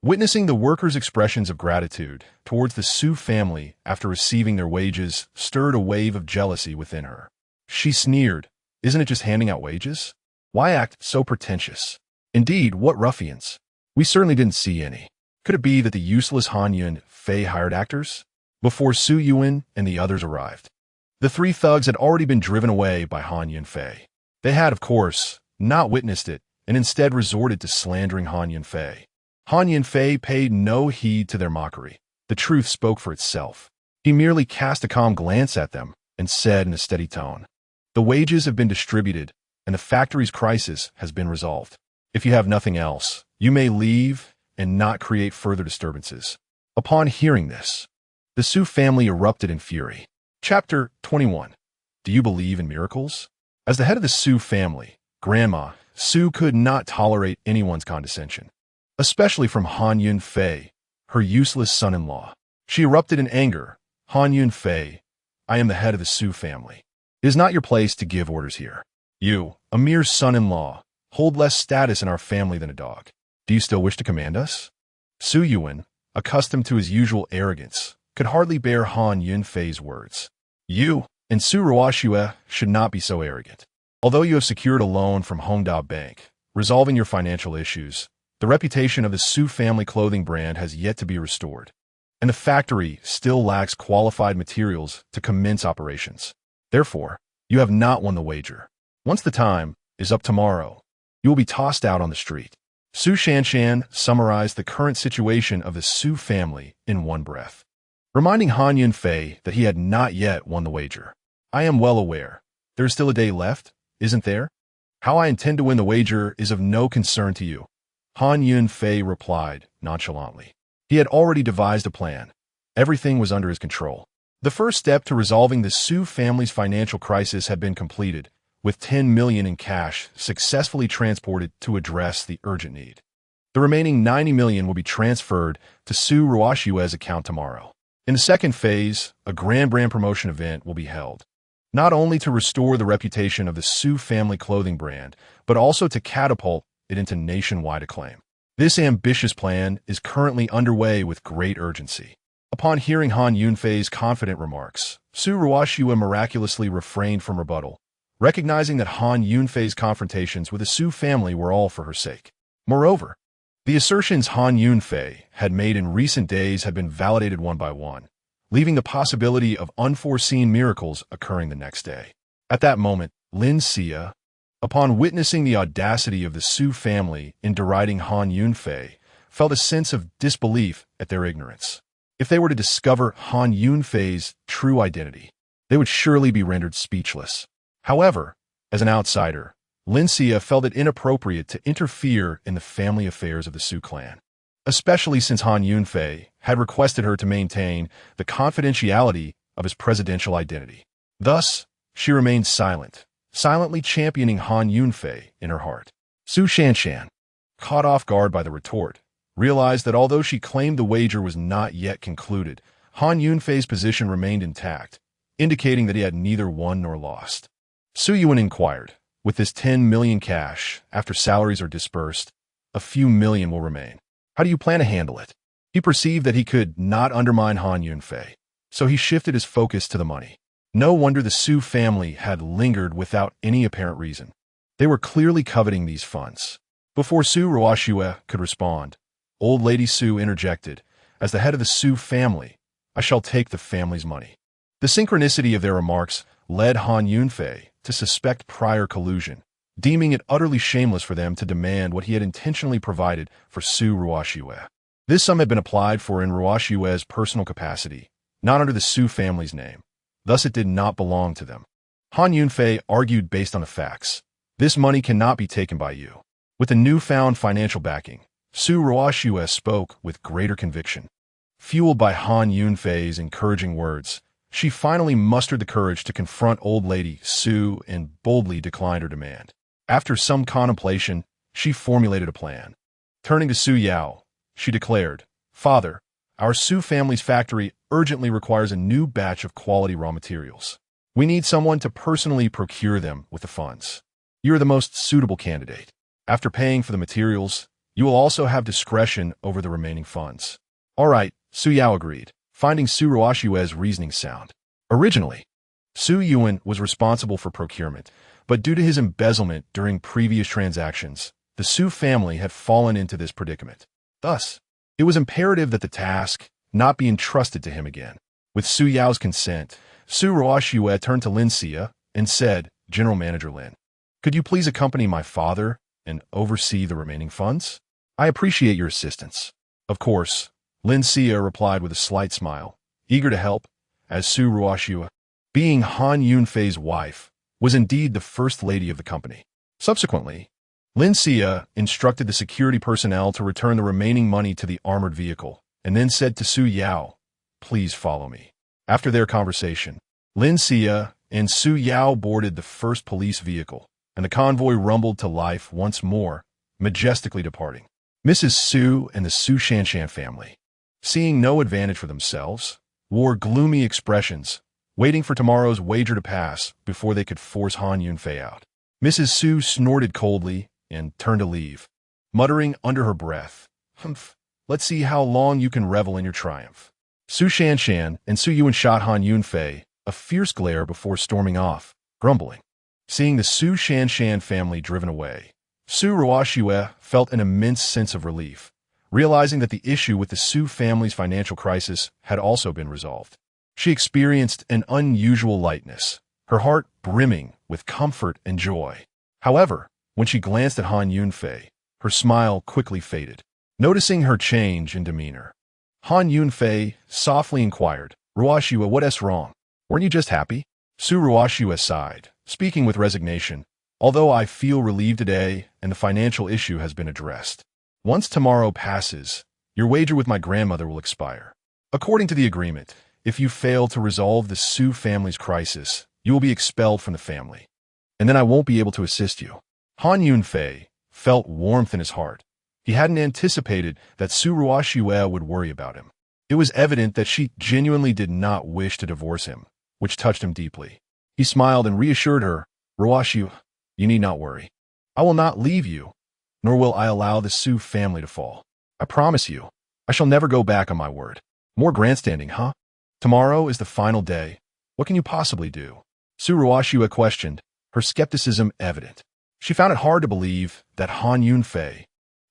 Witnessing the workers' expressions of gratitude towards the Su family after receiving their wages stirred a wave of jealousy within her. She sneered, "Isn't it just handing out wages? Why act so pretentious? Indeed, what ruffians? We certainly didn't see any. Could it be that the useless Han Yunfei hired actors?" Before Su Yuan and the others arrived, the three thugs had already been driven away by Han Yunfei. They had, of course, not witnessed it and instead resorted to slandering Han Yunfei. Han Yunfei paid no heed to their mockery. The truth spoke for itself. He merely cast a calm glance at them and said in a steady tone, "The wages have been distributed and the factory's crisis has been resolved. If you have nothing else, you may leave and not create further disturbances." Upon hearing this, the Su family erupted in fury. Chapter 21. Do you believe in miracles? As the head of the Su family, Grandma Su could not tolerate anyone's condescension, especially from Han Yunfei, her useless son-in-law. She erupted in anger. "Han Yunfei, I am the head of the Su family. It is not your place to give orders here. You, a mere son-in-law, hold less status in our family than a dog. Do you still wish to command us?" Su Yuan, accustomed to his usual arrogance, could hardly bear Han Yunfei's words. "You and Su Ruoxue should not be so arrogant. Although you have secured a loan from Hongda Bank, resolving your financial issues, the reputation of the Su family clothing brand has yet to be restored, and the factory still lacks qualified materials to commence operations. Therefore, you have not won the wager. Once the time is up tomorrow, you will be tossed out on the street." Su Shanshan summarized the current situation of the Su family in one breath, reminding Han Yunfei that he had not yet won the wager. "I am well aware. There is still a day left, isn't there? How I intend to win the wager is of no concern to you," Han Yunfei replied nonchalantly. He had already devised a plan. Everything was under his control. The first step to resolving the Su family's financial crisis had been completed, with 10 million in cash successfully transported to address the urgent need. The remaining 90 million will be transferred to Su Ruoxue's account tomorrow. In the second phase, a grand brand promotion event will be held, not only to restore the reputation of the Su family clothing brand, but also to catapult it into nationwide acclaim. This ambitious plan is currently underway with great urgency. Upon hearing Han Yunfei's confident remarks, Su Ruoxue miraculously refrained from rebuttal, recognizing that Han Yunfei's confrontations with the Su family were all for her sake. Moreover, the assertions Han Yunfei had made in recent days had been validated one by one, leaving the possibility of unforeseen miracles occurring the next day. At that moment, Lin Xia, upon witnessing the audacity of the Su family in deriding Han Yunfei, felt a sense of disbelief at their ignorance. If they were to discover Han Yunfei's true identity, they would surely be rendered speechless. However, as an outsider, Lin Xia felt it inappropriate to interfere in the family affairs of the Su clan, especially since Han Yunfei had requested her to maintain the confidentiality of his presidential identity. Thus, she remained silent, silently championing Han Yunfei in her heart. Su Shanshan, caught off guard by the retort, realized that although she claimed the wager was not yet concluded, Han Yunfei's position remained intact, indicating that he had neither won nor lost. Su Yuan inquired, "With this 10 million cash, after salaries are dispersed, a few million will remain. How do you plan to handle it?" He perceived that he could not undermine Han Yunfei, so he shifted his focus to the money. No wonder the Su family had lingered without any apparent reason. They were clearly coveting these funds. Before Su Ruoxue could respond, Old Lady Su interjected, "As the head of the Su family, I shall take the family's money." The synchronicity of their remarks led Han Yunfei to suspect prior collusion, deeming it utterly shameless for them to demand what he had intentionally provided for Su Ruoxue. This sum had been applied for in Ruoxue's personal capacity, not under the Su family's name. Thus it did not belong to them. Han Yunfei argued based on the facts. "This money cannot be taken by you." With the newfound financial backing, Su Ruoxue spoke with greater conviction. Fueled by Han Yunfei's encouraging words, she finally mustered the courage to confront Old Lady Su and boldly declined her demand. After some contemplation, she formulated a plan. Turning to Su Yao, she declared, "Father, our Su family's factory urgently requires a new batch of quality raw materials. We need someone to personally procure them with the funds. You are the most suitable candidate. After paying for the materials, you will also have discretion over the remaining funds." All right, Su Yao agreed, finding Su Ruoshue's reasoning sound. Originally, Su Yuan was responsible for procurement, but due to his embezzlement during previous transactions, the Su family had fallen into this predicament. Thus, it was imperative that the task not be entrusted to him again. With Su Yao's consent, Su Ruoshue turned to Lin Xia and said, "General Manager Lin, could you please accompany my father and oversee the remaining funds? I appreciate your assistance." Of course, Lin Xia replied with a slight smile, eager to help, as Su Ruoshue, being Han Yunfei's wife, was indeed the first lady of the company. Subsequently, Lin Xia instructed the security personnel to return the remaining money to the armored vehicle, and then said to Su Yao, "Please follow me." After their conversation, Lin Xia and Su Yao boarded the first police vehicle, and the convoy rumbled to life once more, majestically departing. Mrs. Su and the Su Shanshan family, seeing no advantage for themselves, wore gloomy expressions, waiting for tomorrow's wager to pass before they could force Han Yunfei out. Mrs. Su snorted coldly and turned to leave, muttering under her breath, "Humph, let's see how long you can revel in your triumph." Su Shanshan and Su Yuan shot Han Yunfei a fierce glare before storming off, grumbling. Seeing the Su Shanshan family driven away, Su Ruoshue felt an immense sense of relief, realizing that the issue with the Su family's financial crisis had also been resolved. She experienced an unusual lightness, her heart brimming with comfort and joy. However, when she glanced at Han Yunfei, her smile quickly faded. Noticing her change in demeanor, Han Yunfei softly inquired, "Ruoshue, what's wrong? Weren't you just happy?" Su Ruoshue sighed, speaking with resignation, "Although I feel relieved today and the financial issue has been addressed. Once tomorrow passes, your wager with my grandmother will expire. According to the agreement, if you fail to resolve the Su family's crisis, you will be expelled from the family, and then I won't be able to assist you." Han Yunfei felt warmth in his heart. He hadn't anticipated that Su Ruoshue would worry about him. It was evident that she genuinely did not wish to divorce him, which touched him deeply. He smiled and reassured her, "Ruoshue, you need not worry. I will not leave you, nor will I allow the Su family to fall. I promise you, I shall never go back on my word." More grandstanding, huh? Tomorrow is the final day. What can you possibly do? Su Ruoshue questioned, her skepticism evident. She found it hard to believe that Han Yunfei,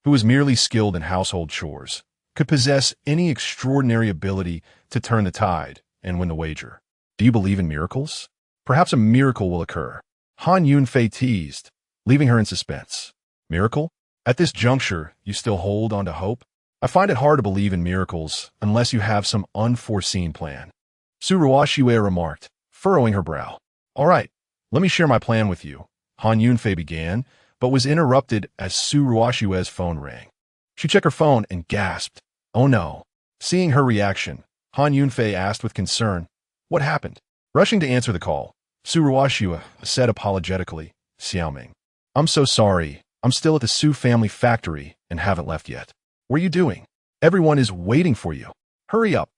who was merely skilled in household chores, could possess any extraordinary ability to turn the tide and win the wager. "Do you believe in miracles? Perhaps a miracle will occur," Han Yunfei teased, leaving her in suspense. "Miracle? At this juncture, you still hold on to hope? I find it hard to believe in miracles unless you have some unforeseen plan," Su Ruoshue remarked, furrowing her brow. "All right, let me share my plan with you," Han Yunfei began, but was interrupted as Su Ruoshue's phone rang. She checked her phone and gasped, "Oh no." Seeing her reaction, Han Yunfei asked with concern, "What happened?" Rushing to answer the call, Su Ruoshue said apologetically, "Xiaoming, I'm so sorry. I'm still at the Su family factory and haven't left yet. What are you doing? Everyone is waiting for you. Hurry up,"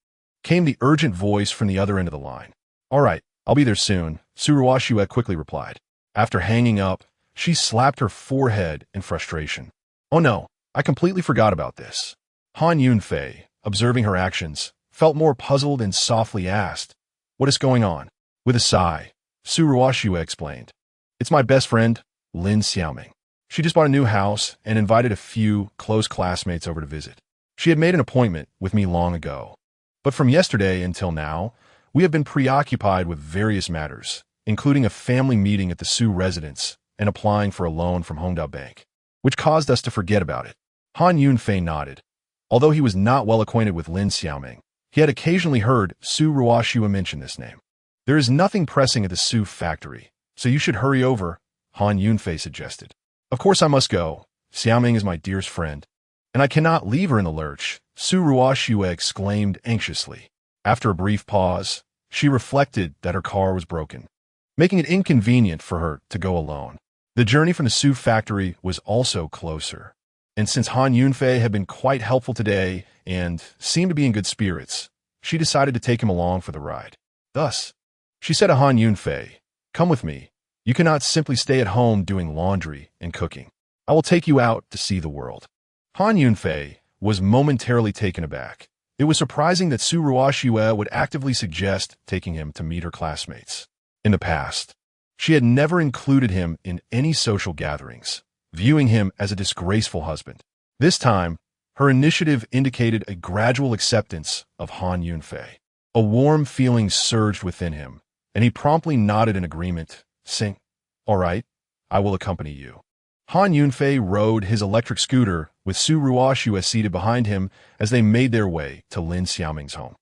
came the urgent voice from the other end of the line. "All right, I'll be there soon," Su Ruoshue quickly replied. After hanging up, she slapped her forehead in frustration. "Oh no, I completely forgot about this." Han Yunfei, observing her actions, felt more puzzled and softly asked, "What is going on?" With a sigh, Su Ruoshue explained, "It's my best friend, Lin Xiaoming. She just bought a new house and invited a few close classmates over to visit. She had made an appointment with me long ago. But from yesterday until now, we have been preoccupied with various matters, including a family meeting at the Su residence and applying for a loan from Hongdao Bank, which caused us to forget about it." Han Yunfei nodded. Although he was not well acquainted with Lin Xiaoming, he had occasionally heard Su Ruoshue mention this name. "There is nothing pressing at the Su factory, so you should hurry over," Han Yunfei suggested. "Of course I must go. Xiaoming is my dearest friend, and I cannot leave her in the lurch," Su Ruoshue exclaimed anxiously. After a brief pause, she reflected that her car was broken, making it inconvenient for her to go alone. The journey from the Su factory was also closer. And since Han Yunfei had been quite helpful today and seemed to be in good spirits, she decided to take him along for the ride. Thus, she said to Han Yunfei, "Come with me. You cannot simply stay at home doing laundry and cooking. I will take you out to see the world." Han Yunfei was momentarily taken aback. It was surprising that Su Ruoxue would actively suggest taking him to meet her classmates. In the past, she had never included him in any social gatherings, viewing him as a disgraceful husband. This time, her initiative indicated a gradual acceptance of Han Yunfei. A warm feeling surged within him, and he promptly nodded in agreement, saying, "All right, I will accompany you." Han Yunfei rode his electric scooter with Su Ruoxue seated behind him as they made their way to Lin Xiaoming's home.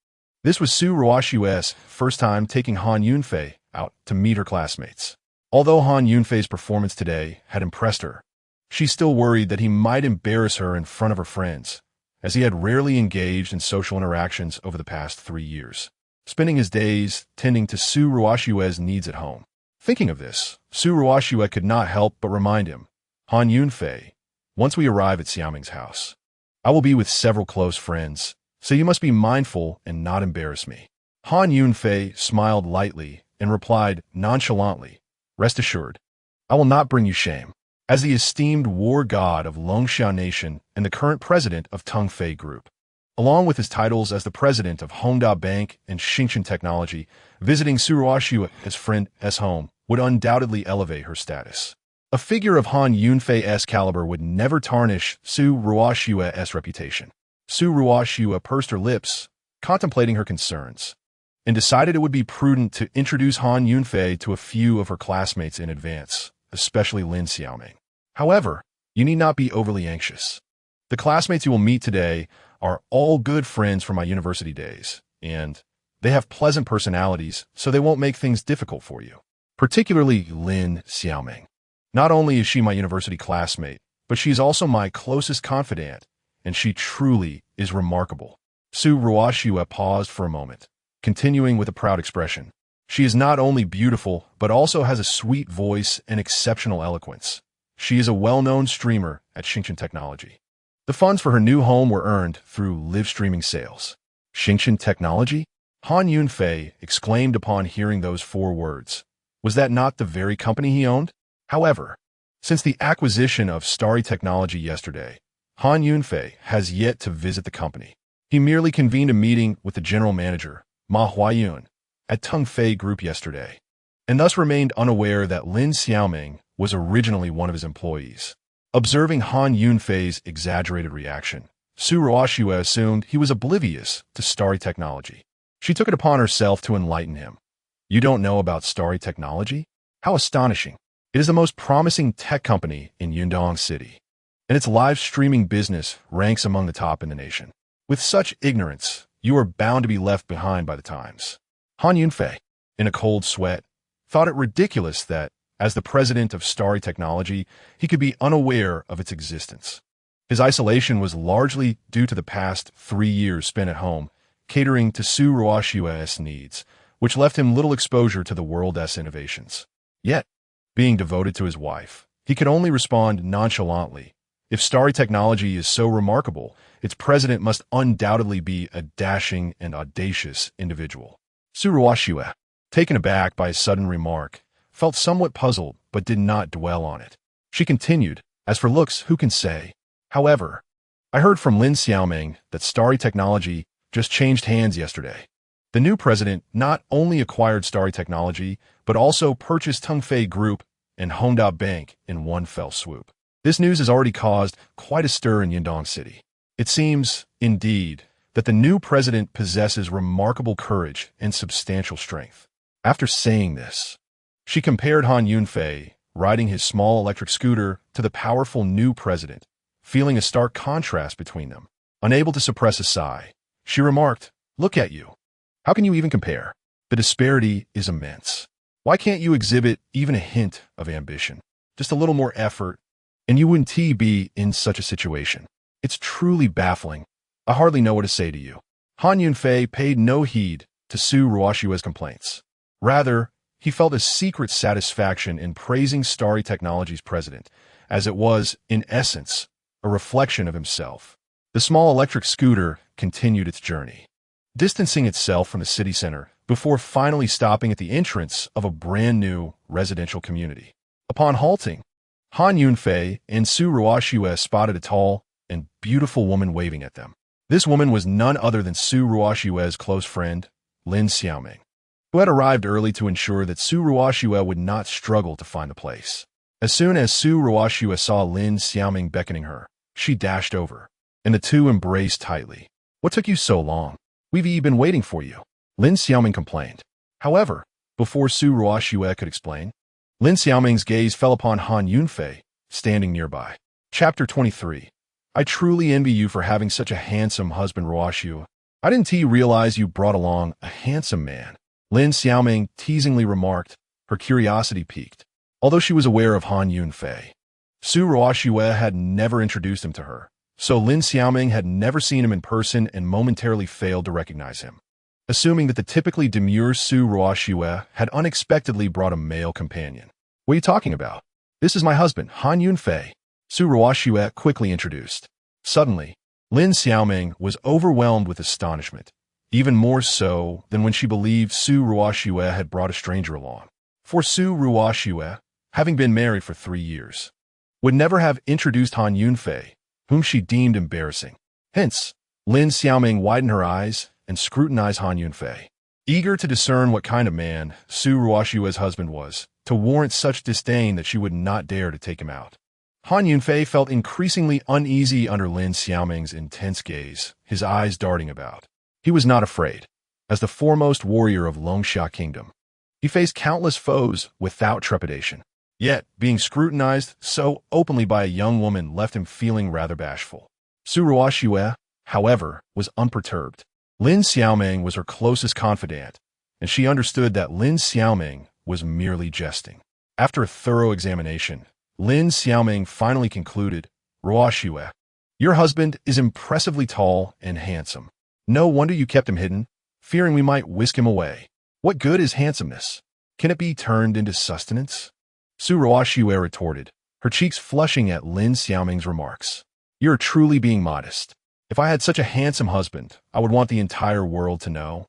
This was Su Ruoxue's first time taking Han Yunfei out to meet her classmates. Although Han Yunfei's performance today had impressed her, she still worried that he might embarrass her in front of her friends, as he had rarely engaged in social interactions over the past 3 years, spending his days tending to Su Ruoxue's needs at home. Thinking of this, Su Ruoxue could not help but remind him, "Han Yunfei, once we arrive at Xiaoming's house, I will be with several close friends, so you must be mindful and not embarrass me." Han Yunfei smiled lightly and replied nonchalantly, "Rest assured, I will not bring you shame." As the esteemed war god of Longxiao Nation and the current president of Tongfei Group, along with his titles as the president of Hongda Bank and Xingchen Technology, visiting Su Ruoxue's friend's home would undoubtedly elevate her status. A figure of Han Yunfei's caliber would never tarnish Su Ruoxue's reputation. Su Ruoxue pursed her lips, contemplating her concerns, and decided it would be prudent to introduce Han Yunfei to a few of her classmates in advance, especially Lin Xiaoming. However, you need not be overly anxious. The classmates you will meet today are all good friends from my university days, and they have pleasant personalities, so they won't make things difficult for you. Particularly Lin Xiaoming. Not only is she my university classmate, but she is also my closest confidant, and she truly is remarkable. Su Ruoxue paused for a moment, continuing with a proud expression. She is not only beautiful, but also has a sweet voice and exceptional eloquence. She is a well-known streamer at Xingchen Technology. The funds for her new home were earned through live streaming sales. Xingchen Technology? Han Yunfei exclaimed upon hearing those 4 words. Was that not the very company he owned? However, since the acquisition of Starry Technology yesterday, Han Yunfei has yet to visit the company. He merely convened a meeting with the general manager, Ma Huayun, at Tongfei Group yesterday, and thus remained unaware that Lin Xiaoming was originally one of his employees. Observing Han Yunfei's exaggerated reaction, Su Ruoxue assumed he was oblivious to Starry Technology. She took it upon herself to enlighten him. "You don't know about Starry Technology? How astonishing. It is the most promising tech company in Yundong City, and its live streaming business ranks among the top in the nation. With such ignorance, you are bound to be left behind by the times." Han Yunfei, in a cold sweat, thought it ridiculous that, as the president of Starry Technology, he could be unaware of its existence. His isolation was largely due to the past 3 years spent at home, catering to Su Ruoxue's needs, which left him little exposure to the world's innovations. Yet, being devoted to his wife, he could only respond nonchalantly. If Starry Technology is so remarkable, its president must undoubtedly be a dashing and audacious individual. Su Ruoxue, taken aback by his sudden remark, felt somewhat puzzled but did not dwell on it. She continued, "As for looks, who can say? However, I heard from Lin Xiaoming that Starry Technology just changed hands yesterday. The new president not only acquired Starry Technology, but also purchased Tongfei Group and Hongda Bank in one fell swoop. This news has already caused quite a stir in Yundong City. It seems, indeed, that the new president possesses remarkable courage and substantial strength." After saying this, she compared Han Yunfei, riding his small electric scooter, to the powerful new president, feeling a stark contrast between them. Unable to suppress a sigh, she remarked, "Look at you. How can you even compare? The disparity is immense. Why can't you exhibit even a hint of ambition? Just a little more effort, and you wouldn't be in such a situation. It's truly baffling. I hardly know what to say to you." Han Yunfei paid no heed to Su Ruoxue's complaints. Rather, he felt a secret satisfaction in praising Starry Technology's president, as it was, in essence, a reflection of himself. The small electric scooter continued its journey, distancing itself from the city center before finally stopping at the entrance of a brand-new residential community. Upon halting, Han Yunfei and Su Ruoxue spotted a tall and beautiful woman waving at them. This woman was none other than Su Ruoxue's close friend, Lin Xiaoming, who had arrived early to ensure that Su Ruoxue would not struggle to find the place. As soon as Su Ruoxue saw Lin Xiaoming beckoning her, she dashed over, and the two embraced tightly. "What took you so long? We've been waiting for you," Lin Xiaoming complained. However, before Su Ruoxue could explain, Lin Xiaoming's gaze fell upon Han Yunfei, standing nearby. Chapter 23. I truly envy you for having such a handsome husband, Ruoxue. I didn't realize you brought along a handsome man, Lin Xiaoming teasingly remarked, her curiosity piqued. Although she was aware of Han Yunfei, Su Ruoxue had never introduced him to her, so Lin Xiaoming had never seen him in person and momentarily failed to recognize him. Assuming that the typically demure Su Ruoxue had unexpectedly brought a male companion. "What are you talking about? This is my husband, Han Yunfei," Su Ruoxue quickly introduced. Suddenly, Lin Xiaoming was overwhelmed with astonishment, even more so than when she believed Su Ruoxue had brought a stranger along. For Su Ruoxue, having been married for 3 years, would never have introduced Han Yunfei, whom she deemed embarrassing. Hence, Lin Xiaoming widened her eyes and scrutinized Han Yunfei, eager to discern what kind of man Su Ruoxue's husband was, to warrant such disdain that she would not dare to take him out. Han Yunfei felt increasingly uneasy under Lin Xiaoming's intense gaze, his eyes darting about. He was not afraid. As the foremost warrior of Longsha Kingdom, he faced countless foes without trepidation. Yet, being scrutinized so openly by a young woman left him feeling rather bashful. Su Ruoxue, however, was unperturbed. Lin Xiaoming was her closest confidant, and she understood that Lin Xiaoming was merely jesting. After a thorough examination, Lin Xiaoming finally concluded, "Ruoxue, your husband is impressively tall and handsome. No wonder you kept him hidden, fearing we might whisk him away. What good is handsomeness? Can it be turned into sustenance?" Su Ruoxue retorted, her cheeks flushing at Lin Xiaoming's remarks. "You're truly being modest. If I had such a handsome husband, I would want the entire world to know.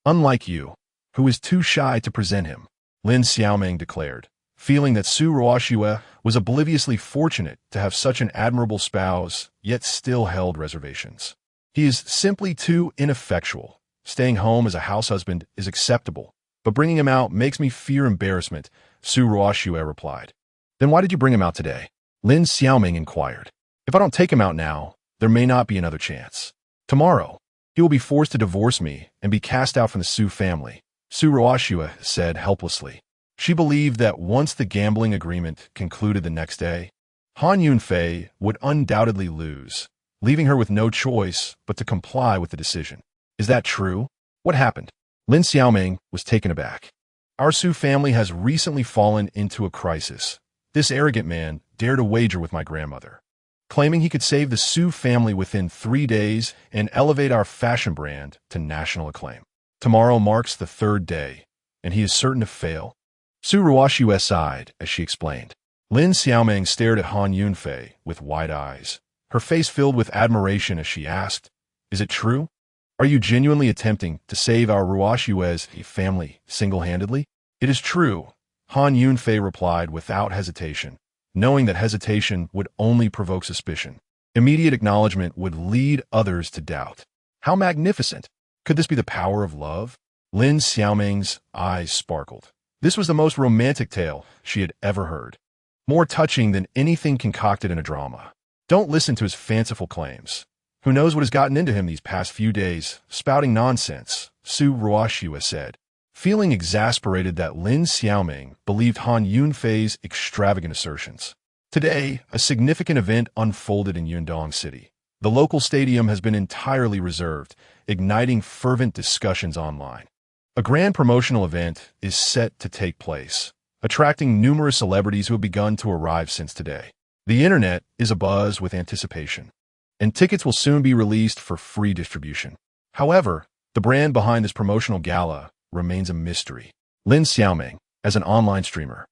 Unlike you, who is too shy to present him," Lin Xiaoming declared, feeling that Su Ruoxue was obliviously fortunate to have such an admirable spouse, yet still held reservations. "He is simply too ineffectual. Staying home as a house husband is acceptable, but bringing him out makes me fear embarrassment," Su Ruoxue replied. "Then why did you bring him out today?" Lin Xiaoming inquired. "If I don't take him out now, there may not be another chance. Tomorrow, he will be forced to divorce me and be cast out from the Su family," Su Ruoxue said helplessly. She believed that once the gambling agreement concluded the next day, Han Yunfei would undoubtedly lose, leaving her with no choice but to comply with the decision. "Is that true? What happened?" Lin Xiaoming was taken aback. "Our Su family has recently fallen into a crisis. This arrogant man dared to wager with my grandmother, claiming he could save the Su family within 3 days and elevate our fashion brand to national acclaim. Tomorrow marks the 3rd day, and he is certain to fail." Su Ruoxue sighed as she explained. Lin Xiaoming stared at Han Yunfei with wide eyes, her face filled with admiration as she asked, "Is it true? Are you genuinely attempting to save our Ruoxue's family single-handedly?" "It is true," Han Yunfei replied without hesitation, knowing that hesitation would only provoke suspicion. Immediate acknowledgement would lead others to doubt. How magnificent! Could this be the power of love? Lin Xiaoming's eyes sparkled. This was the most romantic tale she had ever heard, more touching than anything concocted in a drama. Don't listen to his fanciful claims. Who knows what has gotten into him these past few days, spouting nonsense, Su Ruoxue said, feeling exasperated that Lin Xiaoming believed Han Yunfei's extravagant assertions. Today, a significant event unfolded in Yundong City. The local stadium has been entirely reserved, igniting fervent discussions online. A grand promotional event is set to take place, attracting numerous celebrities who have begun to arrive since today. The internet is abuzz with anticipation, and tickets will soon be released for free distribution. However, the brand behind this promotional gala remains a mystery. Lin Xiaoming, as an online streamer,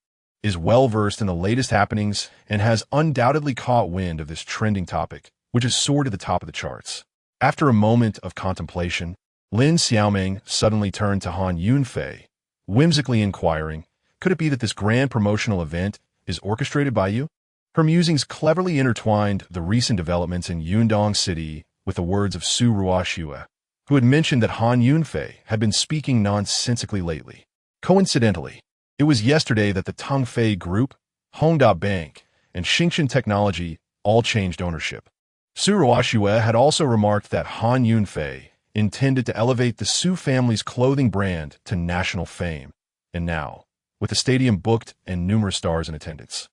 is well-versed in the latest happenings and has undoubtedly caught wind of this trending topic, which has soared to the top of the charts. After a moment of contemplation, Lin Xiaoming suddenly turned to Han Yunfei, whimsically inquiring, "Could it be that this grand promotional event is orchestrated by you?" Her musings cleverly intertwined the recent developments in Yundong City with the words of Su Ruoxue, who had mentioned that Han Yunfei had been speaking nonsensically lately. Coincidentally, it was yesterday that the Tongfei Group, Hongda Bank, and Xingchen Technology all changed ownership. Su Ruoxue had also remarked that Han Yunfei intended to elevate the Su family's clothing brand to national fame, and now, with the stadium booked and numerous stars in attendance,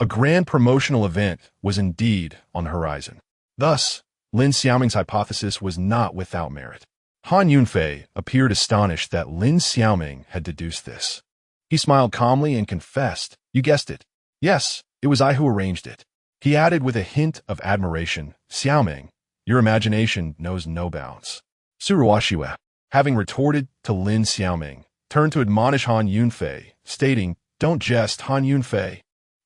a grand promotional event was indeed on the horizon. Thus, Lin Xiaoming's hypothesis was not without merit. Han Yunfei appeared astonished that Lin Xiaoming had deduced this. He smiled calmly and confessed, "You guessed it. Yes, it was I who arranged it." He added with a hint of admiration, "Xiaoming, your imagination knows no bounds." Su Ruoxue, having retorted to Lin Xiaoming, turned to admonish Han Yunfei, stating, "Don't jest, Han Yunfei.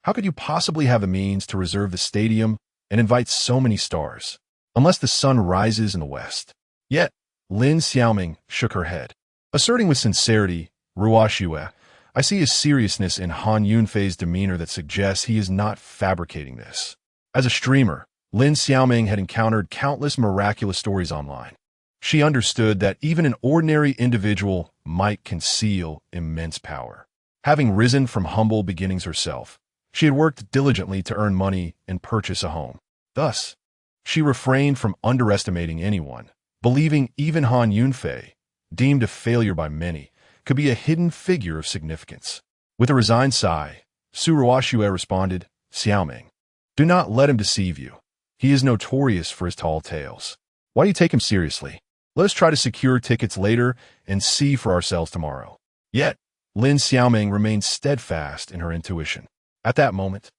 How could you possibly have the means to reserve the stadium and invite so many stars, unless the sun rises in the west?" Yet, Lin Xiaoming shook her head, asserting with sincerity, "Ruoxue, I see a seriousness in Han Yunfei's demeanor that suggests he is not fabricating this." As a streamer, Lin Xiaoming had encountered countless miraculous stories online. She understood that even an ordinary individual might conceal immense power. Having risen from humble beginnings herself, she had worked diligently to earn money and purchase a home. Thus, she refrained from underestimating anyone, believing even Han Yunfei, deemed a failure by many, could be a hidden figure of significance. With a resigned sigh, Su Ruoxue responded, "Xiaoming, do not let him deceive you. He is notorious for his tall tales. Why do you take him seriously? Let us try to secure tickets later and see for ourselves tomorrow." Yet, Lin Xiaoming remained steadfast in her intuition. At that moment,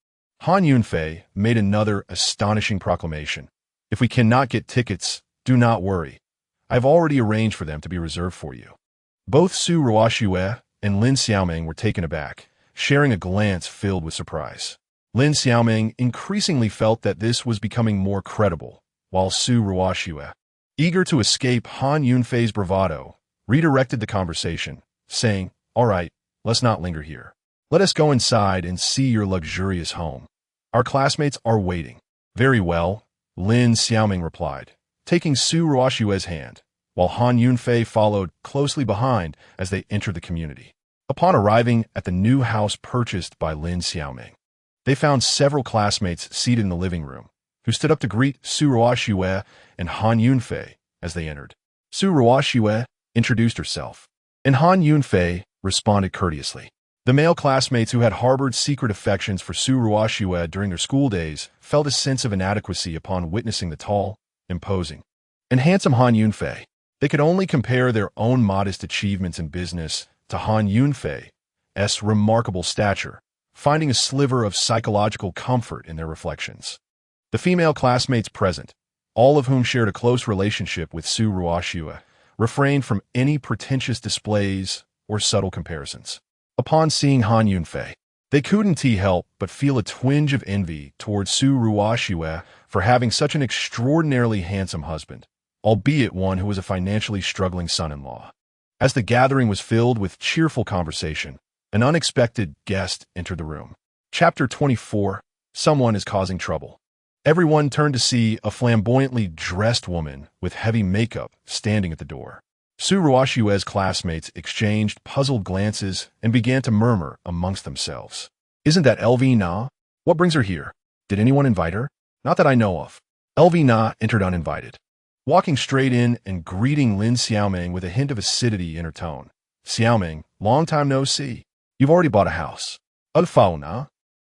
Han Yunfei made another astonishing proclamation. "If we cannot get tickets, do not worry. I have already arranged for them to be reserved for you." Both Su Ruoxue and Lin Xiaoming were taken aback, sharing a glance filled with surprise. Lin Xiaoming increasingly felt that this was becoming more credible, while Su Ruoxue, eager to escape Han Yunfei's bravado, redirected the conversation, saying, "All right, let's not linger here. Let us go inside and see your luxurious home. Our classmates are waiting." "Very well," Lin Xiaoming replied, taking Su Ruoxue's hand, while Han Yunfei followed closely behind as they entered the community. Upon arriving at the new house purchased by Lin Xiaoming, they found several classmates seated in the living room, who stood up to greet Su Ruoxue and Han Yunfei as they entered. Su Ruoxue introduced herself, and Han Yunfei responded courteously. The male classmates who had harbored secret affections for Su Ruoxue during their school days felt a sense of inadequacy upon witnessing the tall, imposing, and handsome Han Yunfei. They could only compare their own modest achievements in business to Han Yunfei's remarkable stature, finding a sliver of psychological comfort in their reflections. The female classmates present, all of whom shared a close relationship with Su Ruoxue, refrained from any pretentious displays or subtle comparisons. Upon seeing Han Yunfei, they couldn't help but feel a twinge of envy towards Su Ruoxue for having such an extraordinarily handsome husband, albeit one who was a financially struggling son-in-law. As the gathering was filled with cheerful conversation, an unexpected guest entered the room. Chapter 24, Someone is Causing Trouble. Everyone turned to see a flamboyantly dressed woman with heavy makeup standing at the door. Su Ruoxue's classmates exchanged puzzled glances and began to murmur amongst themselves. "Isn't that LV Na? What brings her here? Did anyone invite her?" "Not that I know of." LV Na entered uninvited, walking straight in and greeting Lin Xiaoming with a hint of acidity in her tone. "Xiaoming, long time no see. You've already bought a house. Alfao Na?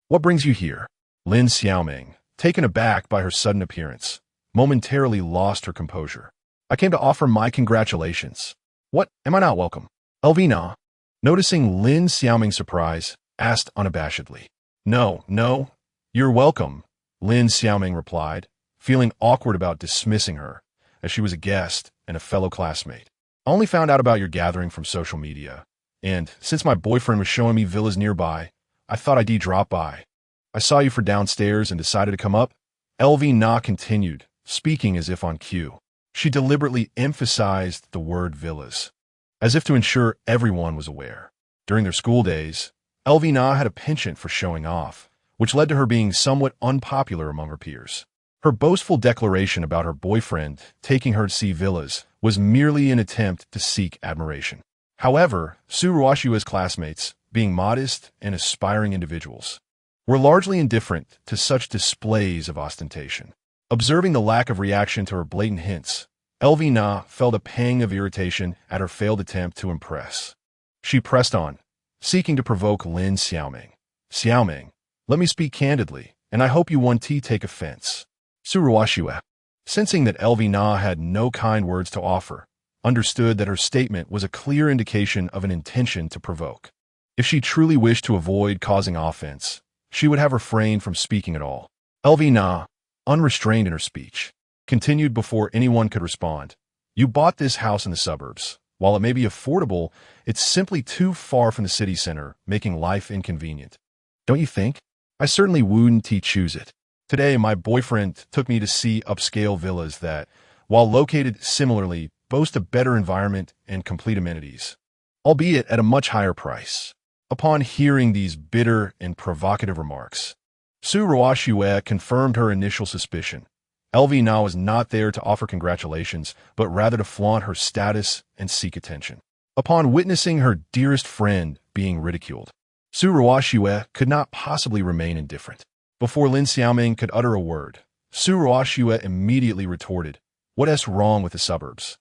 What brings you here?" Lin Xiaoming, taken aback by her sudden appearance, momentarily lost her composure. "I came to offer my congratulations." "What, am I not welcome?" Elvina, noticing Lin Xiaoming's surprise, asked unabashedly. No, you're welcome," Lin Xiaoming replied, feeling awkward about dismissing her, as she was a guest and a fellow classmate. "I only found out about your gathering from social media, and since my boyfriend was showing me villas nearby, I thought I'd drop by. I saw you for downstairs and decided to come up. LV Na continued, speaking as if on cue. She deliberately emphasized the word villas, as if to ensure everyone was aware. During their school days, LV Na had a penchant for showing off, which led to her being somewhat unpopular among her peers. Her boastful declaration about her boyfriend taking her to see villas was merely an attempt to seek admiration. However, Su Ruoshua's classmates, being modest and aspiring individuals, were largely indifferent to such displays of ostentation. Observing the lack of reaction to her blatant hints, LV Na felt a pang of irritation at her failed attempt to impress. She pressed on, seeking to provoke Lin Xiaoming. Xiaoming, let me speak candidly, and I hope you won't take offense. Su Ruoshua, sensing that LV Na had no kind words to offer, understood that her statement was a clear indication of an intention to provoke. If she truly wished to avoid causing offense, she would have refrained from speaking at all. LV Na, unrestrained in her speech, continued before anyone could respond. You bought this house in the suburbs. While it may be affordable, it's simply too far from the city center, making life inconvenient. Don't you think? I certainly wouldn't choose it. Today, my boyfriend took me to see upscale villas that, while located similarly, boast a better environment and complete amenities, albeit at a much higher price. Upon hearing these bitter and provocative remarks, Su Ruoshua confirmed her initial suspicion. LV Na was not there to offer congratulations, but rather to flaunt her status and seek attention. Upon witnessing her dearest friend being ridiculed, Su Ruoshua could not possibly remain indifferent. Before Lin Xiaoming could utter a word, Su Ruoshua immediately retorted, "What's wrong with the suburbs?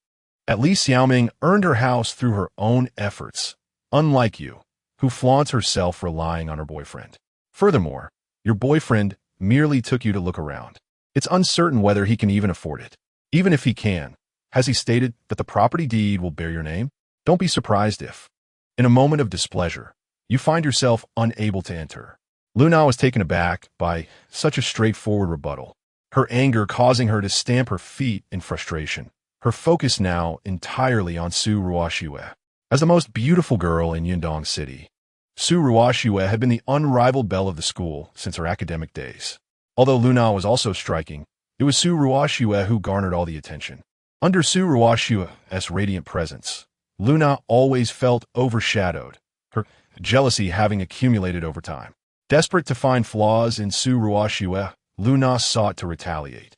At least Xiaoming earned her house through her own efforts, unlike you, who flaunts herself relying on her boyfriend. Furthermore, your boyfriend merely took you to look around. It's uncertain whether he can even afford it. Even if he can, has he stated that the property deed will bear your name? Don't be surprised if, in a moment of displeasure, you find yourself unable to enter." Luna was taken aback by such a straightforward rebuttal, her anger causing her to stamp her feet in frustration, her focus now entirely on Su Ruoshua. As the most beautiful girl in Yundong City, Su Ruoshua had been the unrivaled belle of the school since her academic days. Although Luna was also striking, it was Su Ruoshua who garnered all the attention. Under Su Ruoshua's radiant presence, Luna always felt overshadowed, her jealousy having accumulated over time. Desperate to find flaws in Su Ruoshua, Luna sought to retaliate.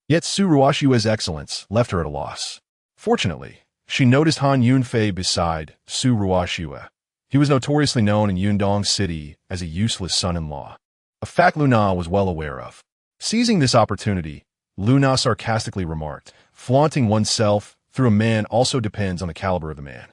Yet Su Ruoshua's excellence left her at a loss. Fortunately, she noticed Han Yunfei beside Su Ruoshua. He was notoriously known in Yundong City as a useless son-in-law, a fact Luna was well aware of. Seizing this opportunity, Luna sarcastically remarked, "Flaunting oneself through a man also depends on the caliber of the man.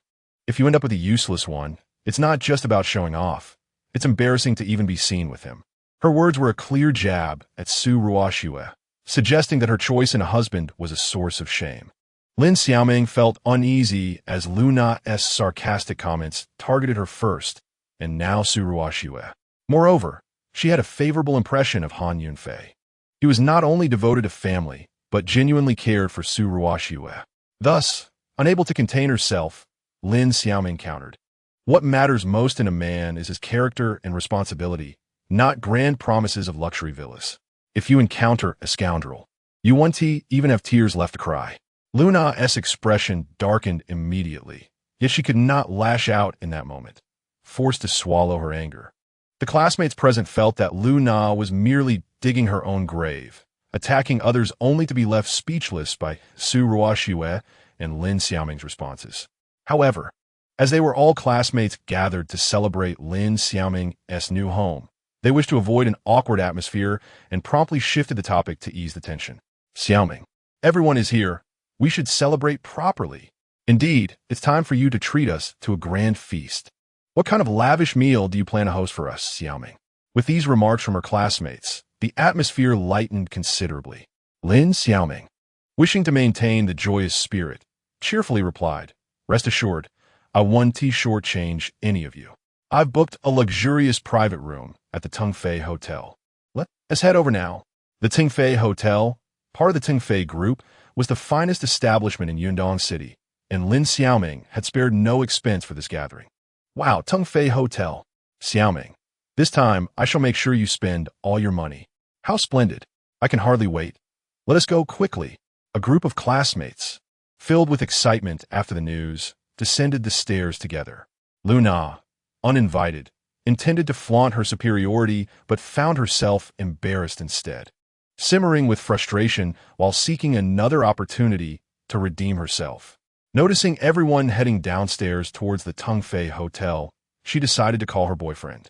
If you end up with a useless one, it's not just about showing off. It's embarrassing to even be seen with him." Her words were a clear jab at Su Ruoshua, suggesting that her choice in a husband was a source of shame. Lin Xiaoming felt uneasy as Luna's sarcastic comments targeted her first, and now Su Ruoshua. Moreover, she had a favorable impression of Han Yunfei. He was not only devoted to family, but genuinely cared for Su Ruoshua. Thus, unable to contain herself, Lin Xiaoming countered, "What matters most in a man is his character and responsibility, not grand promises of luxury villas. If you encounter a scoundrel, you won't even have tears left to cry." Luna's expression darkened immediately, yet she could not lash out in that moment, forced to swallow her anger. The classmates present felt that Luna was merely digging her own grave, attacking others only to be left speechless by Su Ruoshua and Lin Xiaoming's responses. However, as they were all classmates gathered to celebrate Lin Xiaoming's new home, they wished to avoid an awkward atmosphere and promptly shifted the topic to ease the tension. "Xiaoming, everyone is here. We should celebrate properly. Indeed, it's time for you to treat us to a grand feast. What kind of lavish meal do you plan to host for us, Xiaoming?" With these remarks from her classmates, the atmosphere lightened considerably. Lin Xiaoming, wishing to maintain the joyous spirit, cheerfully replied, "Rest assured, I won't shortchange any of you. I've booked a luxurious private room at the Tengfei Hotel. Let's head over now." The Tengfei Hotel, part of the Tengfei Group, was the finest establishment in Yundong City, and Lin Xiaoming had spared no expense for this gathering. "Wow, Tengfei Hotel. Xiaoming, This time, I shall make sure you spend all your money. How splendid. I can hardly wait. Let us go quickly. A group of classmates, filled with excitement after the news, descended the stairs together. Luna, uninvited, intended to flaunt her superiority but found herself embarrassed instead, simmering with frustration while seeking another opportunity to redeem herself. Noticing everyone heading downstairs towards the Tungfei Hotel, she decided to call her boyfriend,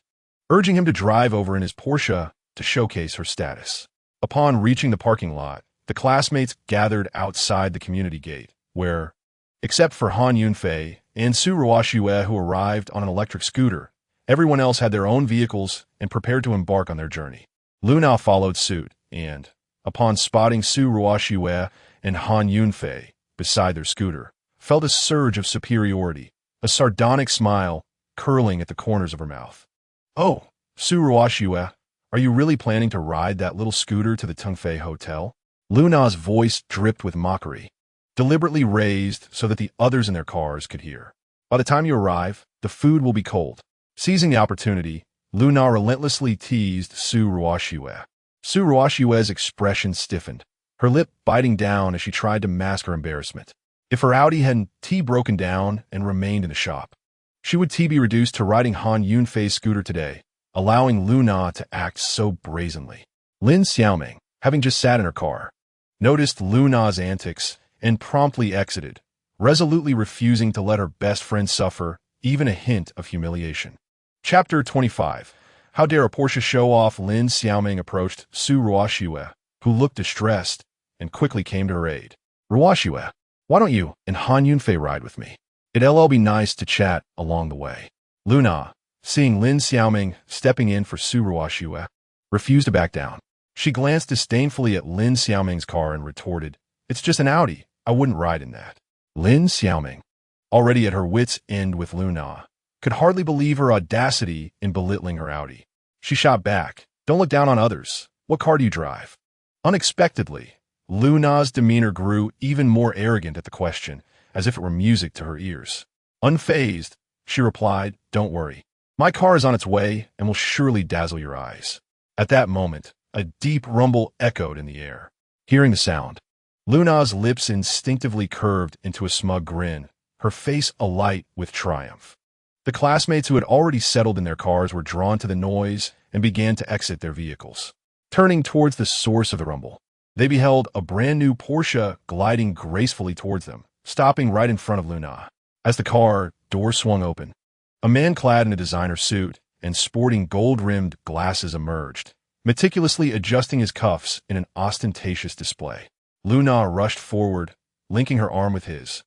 urging him to drive over in his Porsche to showcase her status. Upon reaching the parking lot, the classmates gathered outside the community gate, where, except for Han Yunfei and Su Ruoxue who arrived on an electric scooter, everyone else had their own vehicles and prepared to embark on their journey. Luna followed suit, and, upon spotting Su Ruoxue and Han Yunfei beside their scooter, felt a surge of superiority, a sardonic smile curling at the corners of her mouth. "Oh, Su Ruoxue, are you really planning to ride that little scooter to the Tungfei Hotel?" Luna's voice dripped with mockery, deliberately raised so that the others in their cars could hear. "By the time you arrive, the food will be cold." Seizing the opportunity, Luna relentlessly teased Su Ruoxue. Su Ruoxue's expression stiffened, her lip biting down as she tried to mask her embarrassment. If her Audi hadn't broken down and remained in the shop, she would be reduced to riding Han Yunfei's scooter today, allowing Luna to act so brazenly. Lin Xiaoming, having just sat in her car, noticed Luna's antics and promptly exited, resolutely refusing to let her best friend suffer even a hint of humiliation. Chapter 25. How dare a Porsche show-off? Lin Xiaoming approached Su Ruoxue, who looked distressed, and quickly came to her aid. "Ruoxue, why don't you and Han Yunfei ride with me? It'll be nice to chat along the way." Luna, seeing Lin Xiaoming stepping in for Su Ruoxue, refused to back down. She glanced disdainfully at Lin Xiaoming's car and retorted, "It's just an Audi. I wouldn't ride in that." Lin Xiaoming, already at her wits' end with Luna, could hardly believe her audacity in belittling her Audi. She shot back, "Don't look down on others. What car do you drive?" Unexpectedly, Luna's demeanor grew even more arrogant at the question, as if it were music to her ears. Unfazed, she replied, "Don't worry. My car is on its way and will surely dazzle your eyes." At that moment, a deep rumble echoed in the air. Hearing the sound, Luna's lips instinctively curved into a smug grin, her face alight with triumph. The classmates who had already settled in their cars were drawn to the noise and began to exit their vehicles. Turning towards the source of the rumble, they beheld a brand-new Porsche gliding gracefully towards them, stopping right in front of Luna. As the car door swung open, a man clad in a designer suit and sporting gold-rimmed glasses emerged, meticulously adjusting his cuffs in an ostentatious display. Luna rushed forward, linking her arm with his,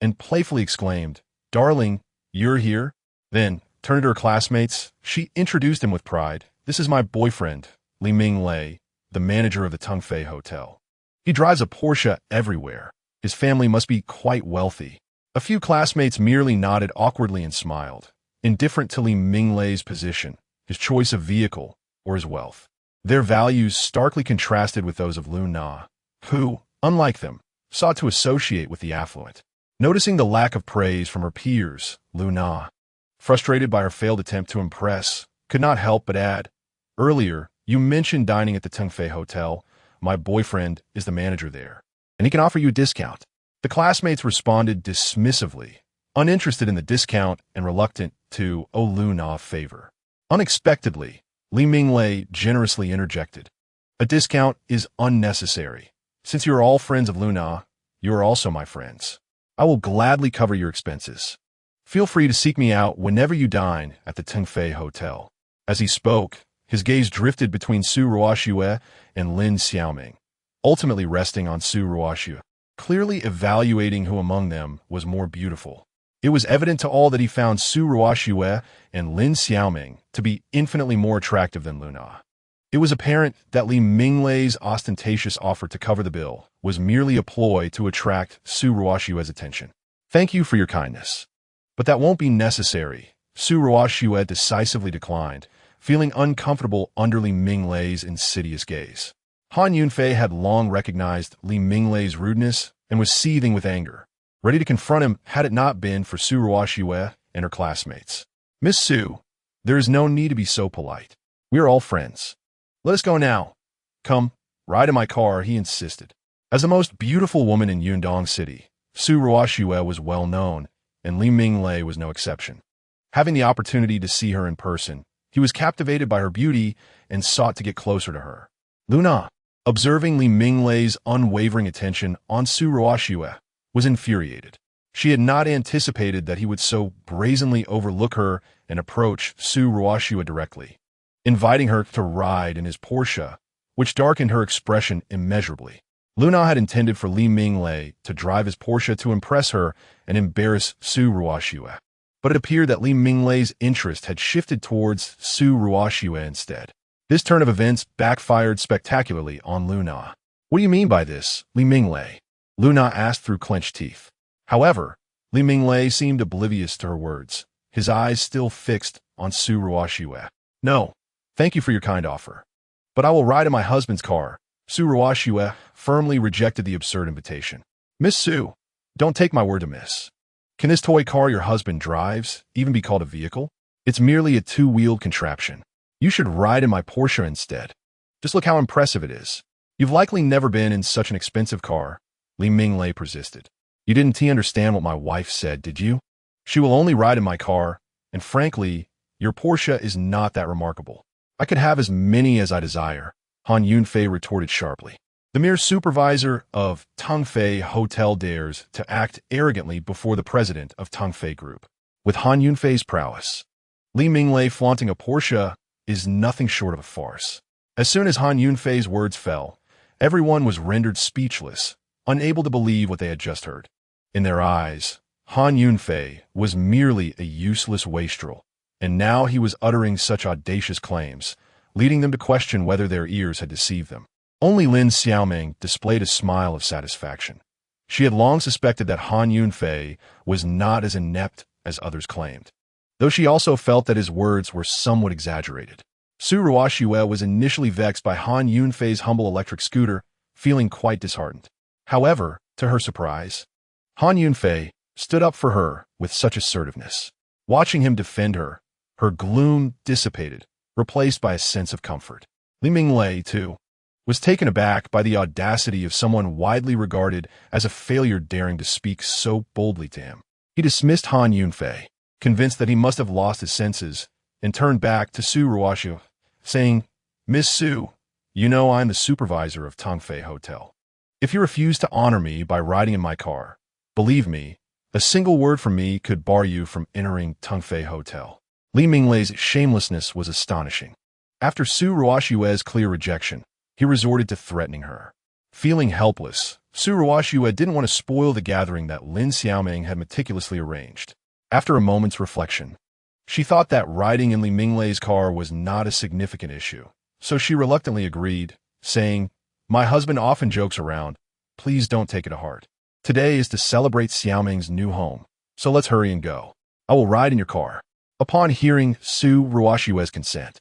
and playfully exclaimed, "Darling, you're here?" Then, turning to her classmates, she introduced him with pride. "This is my boyfriend, Li Minglei, the manager of the Tungfei Hotel. He drives a Porsche everywhere. His family must be quite wealthy." A few classmates merely nodded awkwardly and smiled, indifferent to Li Minglei's position, his choice of vehicle, or his wealth. Their values starkly contrasted with those of Luna, who, unlike them, sought to associate with the affluent. Noticing the lack of praise from her peers, Luna, frustrated by her failed attempt to impress, could not help but add, "Earlier, you mentioned dining at the Tungfei Hotel. My boyfriend is the manager there, and he can offer you a discount." The classmates responded dismissively, uninterested in the discount and reluctant to owe Luna a favor. Unexpectedly, Li Minglei generously interjected, "A discount is unnecessary. Since you are all friends of Luna, you are also my friends. I will gladly cover your expenses. Feel free to seek me out whenever you dine at the Tungfei Hotel." As he spoke, his gaze drifted between Su Ruoxue and Lin Xiaoming, ultimately resting on Su Ruoxue, clearly evaluating who among them was more beautiful. It was evident to all that he found Su Ruoxue and Lin Xiaoming to be infinitely more attractive than Luna. It was apparent that Li Minglei's ostentatious offer to cover the bill was merely a ploy to attract Su Ruoxue's attention. "Thank you for your kindness, but that won't be necessary," Su Ruoxue decisively declined, feeling uncomfortable under Li Minglei's insidious gaze. Han Yunfei had long recognized Li Minglei's rudeness and was seething with anger, ready to confront him had it not been for Su Ruoxue and her classmates. "Miss Su, There is no need to be so polite. We are all friends. Let us go now. Come, ride in my car, he insisted. As the most beautiful woman in Yundong City, Su Ruoxue was well known, and Li Minglei was no exception. Having the opportunity to see her in person, he was captivated by her beauty and sought to get closer to her. Luna, observing Li Minglei's unwavering attention on Su Ruoxue, was infuriated. She had not anticipated that he would so brazenly overlook her and approach Su Ruoxue directly, inviting her to ride in his Porsche, which darkened her expression immeasurably. Luna had intended for Li Minglei to drive his Porsche to impress her and embarrass Su Ruoxue, but it appeared that Li Minglei's interest had shifted towards Su Ruoxue instead. This turn of events backfired spectacularly on Luna. What do you mean by this, Li Minglei? Luna asked through clenched teeth. However, Li Minglei seemed oblivious to her words, his eyes still fixed on Su Ruoxue. No, thank you for your kind offer. But I will ride in my husband's car. Su Ruoxue firmly rejected the absurd invitation. Miss Su, don't take my word amiss. Can this toy car your husband drives even be called a vehicle? It's merely a two-wheeled contraption. You should ride in my Porsche instead. Just look how impressive it is. You've likely never been in such an expensive car, Li Minglei persisted. You didn't understand what my wife said, did you? She will only ride in my car, and frankly, your Porsche is not that remarkable. I could have as many as I desire, Han Yunfei retorted sharply. The mere supervisor of Tongfei Hotel dares to act arrogantly before the president of Tongfei Group. With Han Yunfei's prowess, Li Minglei flaunting a Porsche is nothing short of a farce. As soon as Han Yunfei's words fell, everyone was rendered speechless, unable to believe what they had just heard. In their eyes, Han Yunfei was merely a useless wastrel, and now he was uttering such audacious claims, leading them to question whether their ears had deceived them. Only Lin Xiaoming displayed a smile of satisfaction. She had long suspected that Han Yunfei was not as inept as others claimed, though she also felt that his words were somewhat exaggerated. Su Ruoxue was initially vexed by Han Yunfei's humble electric scooter, feeling quite disheartened. However, to her surprise, Han Yunfei stood up for her with such assertiveness. Watching him defend her, her gloom dissipated, replaced by a sense of comfort. Li Minglei, too, was taken aback by the audacity of someone widely regarded as a failure daring to speak so boldly to him. He dismissed Han Yunfei, convinced that he must have lost his senses, and turned back to Su Ruoxue, saying, Miss Su, you know I'm the supervisor of Tongfei Hotel. If you refuse to honor me by riding in my car, believe me, a single word from me could bar you from entering Tongfei Hotel. Li Minglei's shamelessness was astonishing. After Su Ruoxue's clear rejection, he resorted to threatening her. Feeling helpless, Su Ruoxue didn't want to spoil the gathering that Lin Xiaoming had meticulously arranged. After a moment's reflection, she thought that riding in Li Minglei's car was not a significant issue, so she reluctantly agreed, saying, My husband often jokes around. Please don't take it to heart. Today is to celebrate Xiaoming's new home, so let's hurry and go. I will ride in your car. Upon hearing Su Ruoxue's consent,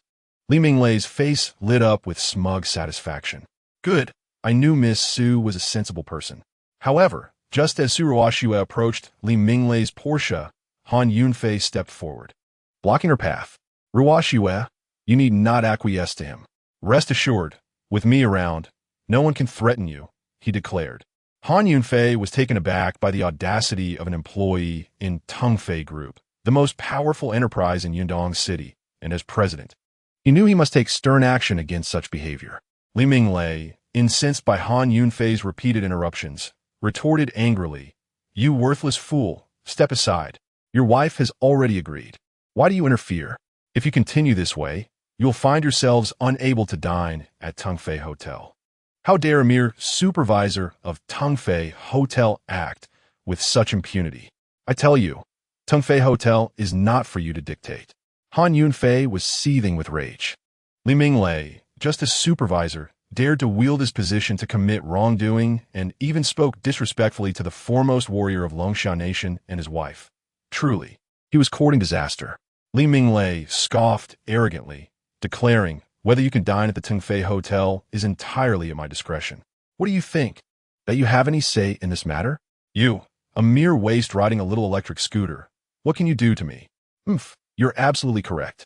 Li Minglei's face lit up with smug satisfaction. Good. I knew Miss Su was a sensible person. However, just as Su Ruoxue approached Li Minglei's Porsche, Han Yunfei stepped forward, blocking her path. Ruoxue, you need not acquiesce to him. Rest assured, with me around, no one can threaten you, he declared. Han Yunfei was taken aback by the audacity of an employee in Tongfei Group, the most powerful enterprise in Yundong City, and as president, he knew he must take stern action against such behavior. Li Minglei, incensed by Han Yunfei's repeated interruptions, retorted angrily, You worthless fool, step aside. Your wife has already agreed. Why do you interfere? If you continue this way, you'll find yourselves unable to dine at Tongfei Hotel. How dare a mere supervisor of Tongfei Hotel act with such impunity? I tell you, Tongfei Hotel is not for you to dictate. Han Yunfei was seething with rage. Li Minglei, just as supervisor, dared to wield his position to commit wrongdoing and even spoke disrespectfully to the foremost warrior of Longshan Nation and his wife. Truly, he was courting disaster. Li Minglei scoffed arrogantly, declaring, Whether you can dine at the Tongfei Hotel is entirely at my discretion. What do you think? That you have any say in this matter? You, a mere waste riding a little electric scooter. What can you do to me? You're absolutely correct.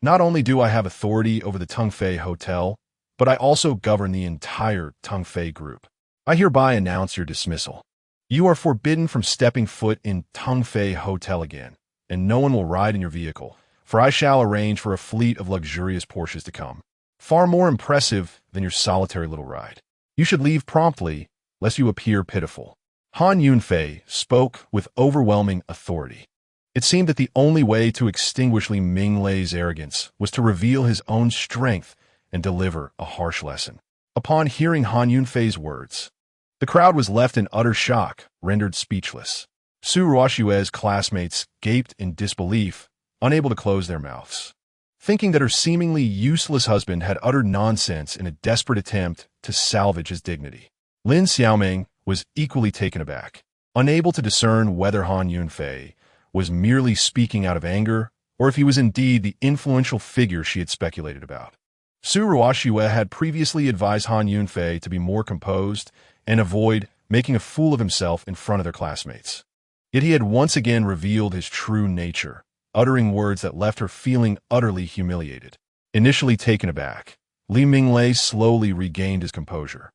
Not only do I have authority over the Tungfei Hotel, but I also govern the entire Tungfei group. I hereby announce your dismissal. You are forbidden from stepping foot in Tungfei Hotel again, and no one will ride in your vehicle, for I shall arrange for a fleet of luxurious Porsches to come. Far more impressive than your solitary little ride. You should leave promptly, lest you appear pitiful. Han Yunfei spoke with overwhelming authority. It seemed that the only way to extinguish Li Minglei's arrogance was to reveal his own strength and deliver a harsh lesson. Upon hearing Han Yunfei's words, the crowd was left in utter shock, rendered speechless. Su Ruoxue's classmates gaped in disbelief, unable to close their mouths. Thinking that her seemingly useless husband had uttered nonsense in a desperate attempt to salvage his dignity. Lin Xiaoming was equally taken aback, unable to discern whether Han Yunfei was merely speaking out of anger or if he was indeed the influential figure she had speculated about. Su Ruoxue had previously advised Han Yunfei to be more composed and avoid making a fool of himself in front of their classmates. Yet he had once again revealed his true nature, uttering words that left her feeling utterly humiliated. Initially taken aback, Li Minglei slowly regained his composure.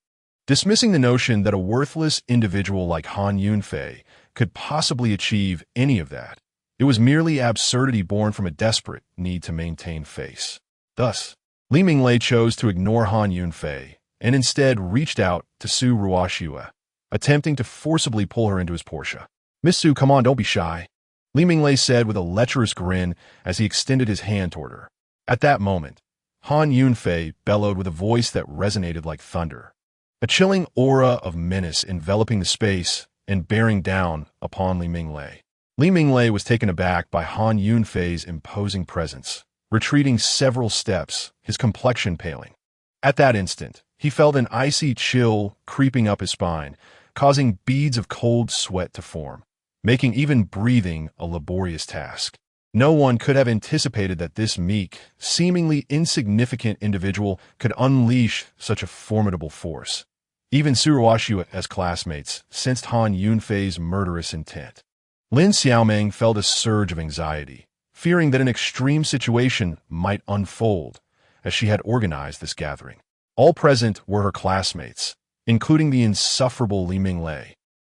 Dismissing the notion that a worthless individual like Han Yunfei could possibly achieve any of that, it was merely absurdity born from a desperate need to maintain face. Thus, Li Minglei chose to ignore Han Yunfei and instead reached out to Su Ruoxue, attempting to forcibly pull her into his Porsche. "Miss Su, come on, don't be shy," Li Minglei said with a lecherous grin as he extended his hand toward her. At that moment, Han Yunfei bellowed with a voice that resonated like thunder, a chilling aura of menace enveloping the space and bearing down upon Li Minglei. Li Minglei was taken aback by Han Yunfei's imposing presence, retreating several steps, his complexion paling. At that instant, he felt an icy chill creeping up his spine, causing beads of cold sweat to form, making even breathing a laborious task. No one could have anticipated that this meek, seemingly insignificant individual could unleash such a formidable force. Even Su Ruoxue's classmates sensed Han Yunfei's murderous intent. Lin Xiaoming felt a surge of anxiety, fearing that an extreme situation might unfold as she had organized this gathering. All present were her classmates, including the insufferable Li Minglei,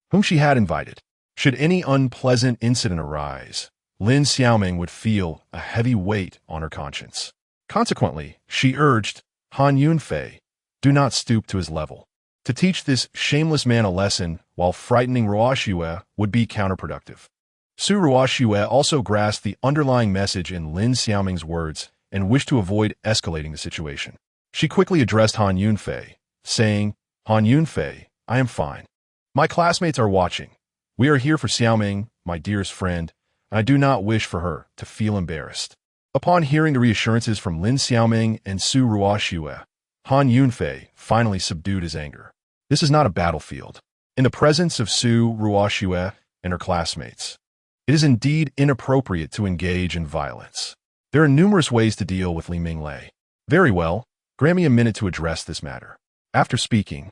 whom she had invited. Should any unpleasant incident arise, Lin Xiaoming would feel a heavy weight on her conscience. Consequently, she urged, Han Yunfei, do not stoop to his level. To teach this shameless man a lesson while frightening Ruoxue would be counterproductive. Su Ruoxue also grasped the underlying message in Lin Xiaoming's words and wished to avoid escalating the situation. She quickly addressed Han Yunfei, saying, Han Yunfei, I am fine. My classmates are watching. We are here for Xiaoming, my dearest friend, and I do not wish for her to feel embarrassed. Upon hearing the reassurances from Lin Xiaoming and Su Ruoxue, Han Yunfei finally subdued his anger. This is not a battlefield. In the presence of Su Ruoxue and her classmates, it is indeed inappropriate to engage in violence. There are numerous ways to deal with Li Minglei. Very well, grant me a minute to address this matter. After speaking,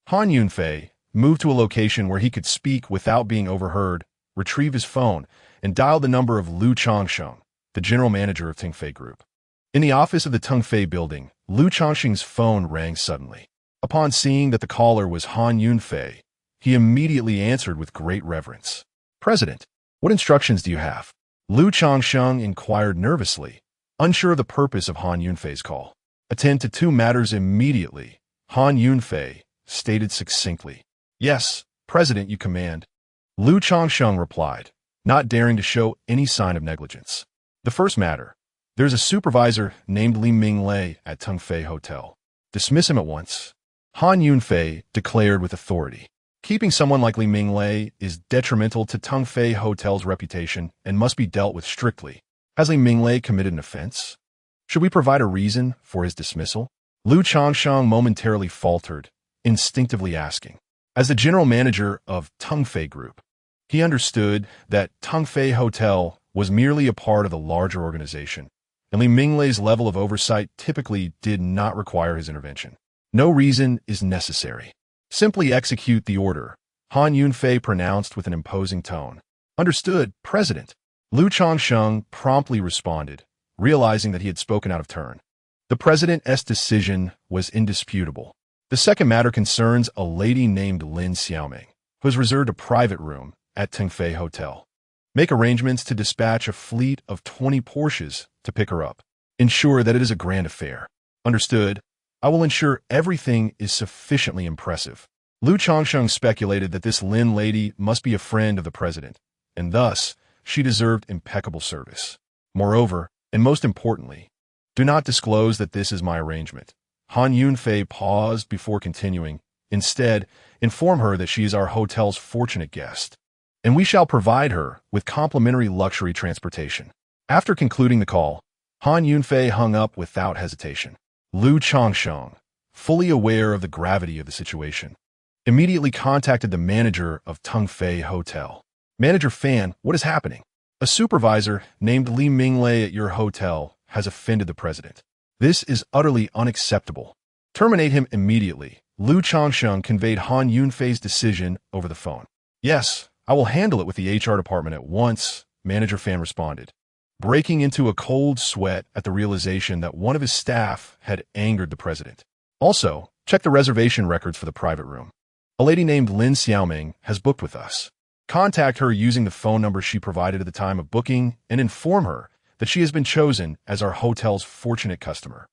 Han Yunfei moved to a location where he could speak without being overheard, retrieve his phone, and dial the number of Lu Changsheng, the general manager of Tungfei Group. In the office of the Tungfei building, Lu Changsheng's phone rang suddenly. Upon seeing that the caller was Han Yunfei, he immediately answered with great reverence. President, what instructions do you have? Lu Changsheng inquired nervously, unsure of the purpose of Han Yunfei's call. Attend to two matters immediately, Han Yunfei stated succinctly. Yes, President, you command. Lu Changsheng replied, not daring to show any sign of negligence. The first matter. There's a supervisor named Li Minglei at Tungfei Hotel. Dismiss him at once. Han Yunfei declared with authority. Keeping someone like Li Minglei is detrimental to Tungfei Hotel's reputation and must be dealt with strictly. Has Li Minglei committed an offense? Should we provide a reason for his dismissal? Lu Changsheng momentarily faltered, instinctively asking. As the general manager of Tungfei Group, he understood that Tungfei Hotel was merely a part of the larger organization, and Li Minglei's level of oversight typically did not require his intervention. No reason is necessary. Simply execute the order, Han Yunfei pronounced with an imposing tone. Understood, President. Lu Changsheng promptly responded, realizing that he had spoken out of turn. The president's decision was indisputable. The second matter concerns a lady named Lin Xiaoming, who has reserved a private room at Tongfei Hotel. Make arrangements to dispatch a fleet of 20 Porsches to pick her up. Ensure that it is a grand affair. Understood. I will ensure everything is sufficiently impressive. Lu Changsheng speculated that this Lin lady must be a friend of the president, and thus she deserved impeccable service. Moreover, and most importantly, do not disclose that this is my arrangement. Han Yunfei paused before continuing. Instead, inform her that she is our hotel's fortunate guest, and we shall provide her with complimentary luxury transportation. After concluding the call, Han Yunfei hung up without hesitation. Lu Changsheng, fully aware of the gravity of the situation, immediately contacted the manager of Tongfei Hotel. Manager Fan, what is happening? A supervisor named Li Minglei at your hotel has offended the president. This is utterly unacceptable. Terminate him immediately. Lu Changsheng conveyed Han Yunfei's decision over the phone. Yes, I will handle it with the HR department at once, Manager Fan responded, breaking into a cold sweat at the realization that one of his staff had angered the president. Also, check the reservation records for the private room. A lady named Lin Xiaoming has booked with us. Contact her using the phone number she provided at the time of booking and inform her that she has been chosen as our hotel's fortunate customer.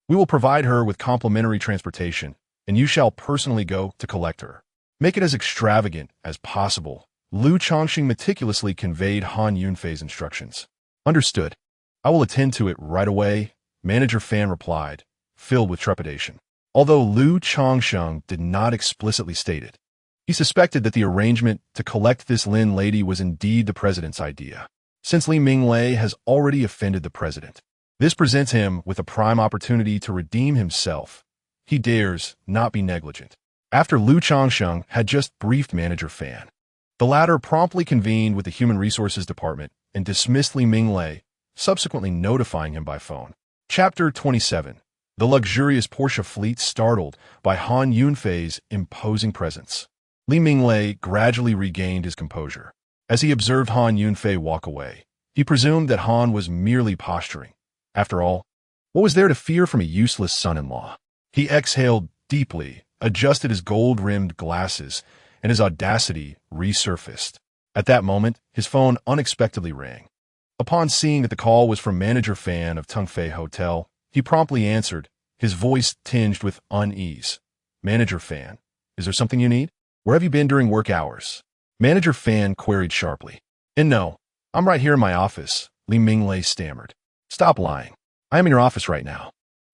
We will provide her with complimentary transportation, and you shall personally go to collect her. Make it as extravagant as possible. Lu Changsheng meticulously conveyed Han Yunfei's instructions. Understood. I will attend to it right away, Manager Fan replied, filled with trepidation. Although Lu Changsheng did not explicitly state it, he suspected that the arrangement to collect this Lin lady was indeed the president's idea. Since Li Minglei has already offended the president, this presents him with a prime opportunity to redeem himself. He dares not be negligent. After Lu Changsheng had just briefed Manager Fan, the latter promptly convened with the Human Resources Department and dismissed Li Minglei, subsequently notifying him by phone. Chapter 27. The luxurious Porsche fleet startled by Han Yunfei's imposing presence. Li Minglei gradually regained his composure. As he observed Han Yunfei walk away, he presumed that Han was merely posturing. After all, what was there to fear from a useless son-in-law? He exhaled deeply, adjusted his gold-rimmed glasses, and his audacity resurfaced. At that moment, his phone unexpectedly rang. Upon seeing that the call was from Manager Fan of Tongfei Hotel, he promptly answered, his voice tinged with unease. Manager Fan, is there something you need? Where have you been during work hours? Manager Fan queried sharply. And no, I'm right here in my office, Li Minglei stammered. Stop lying. I am in your office right now.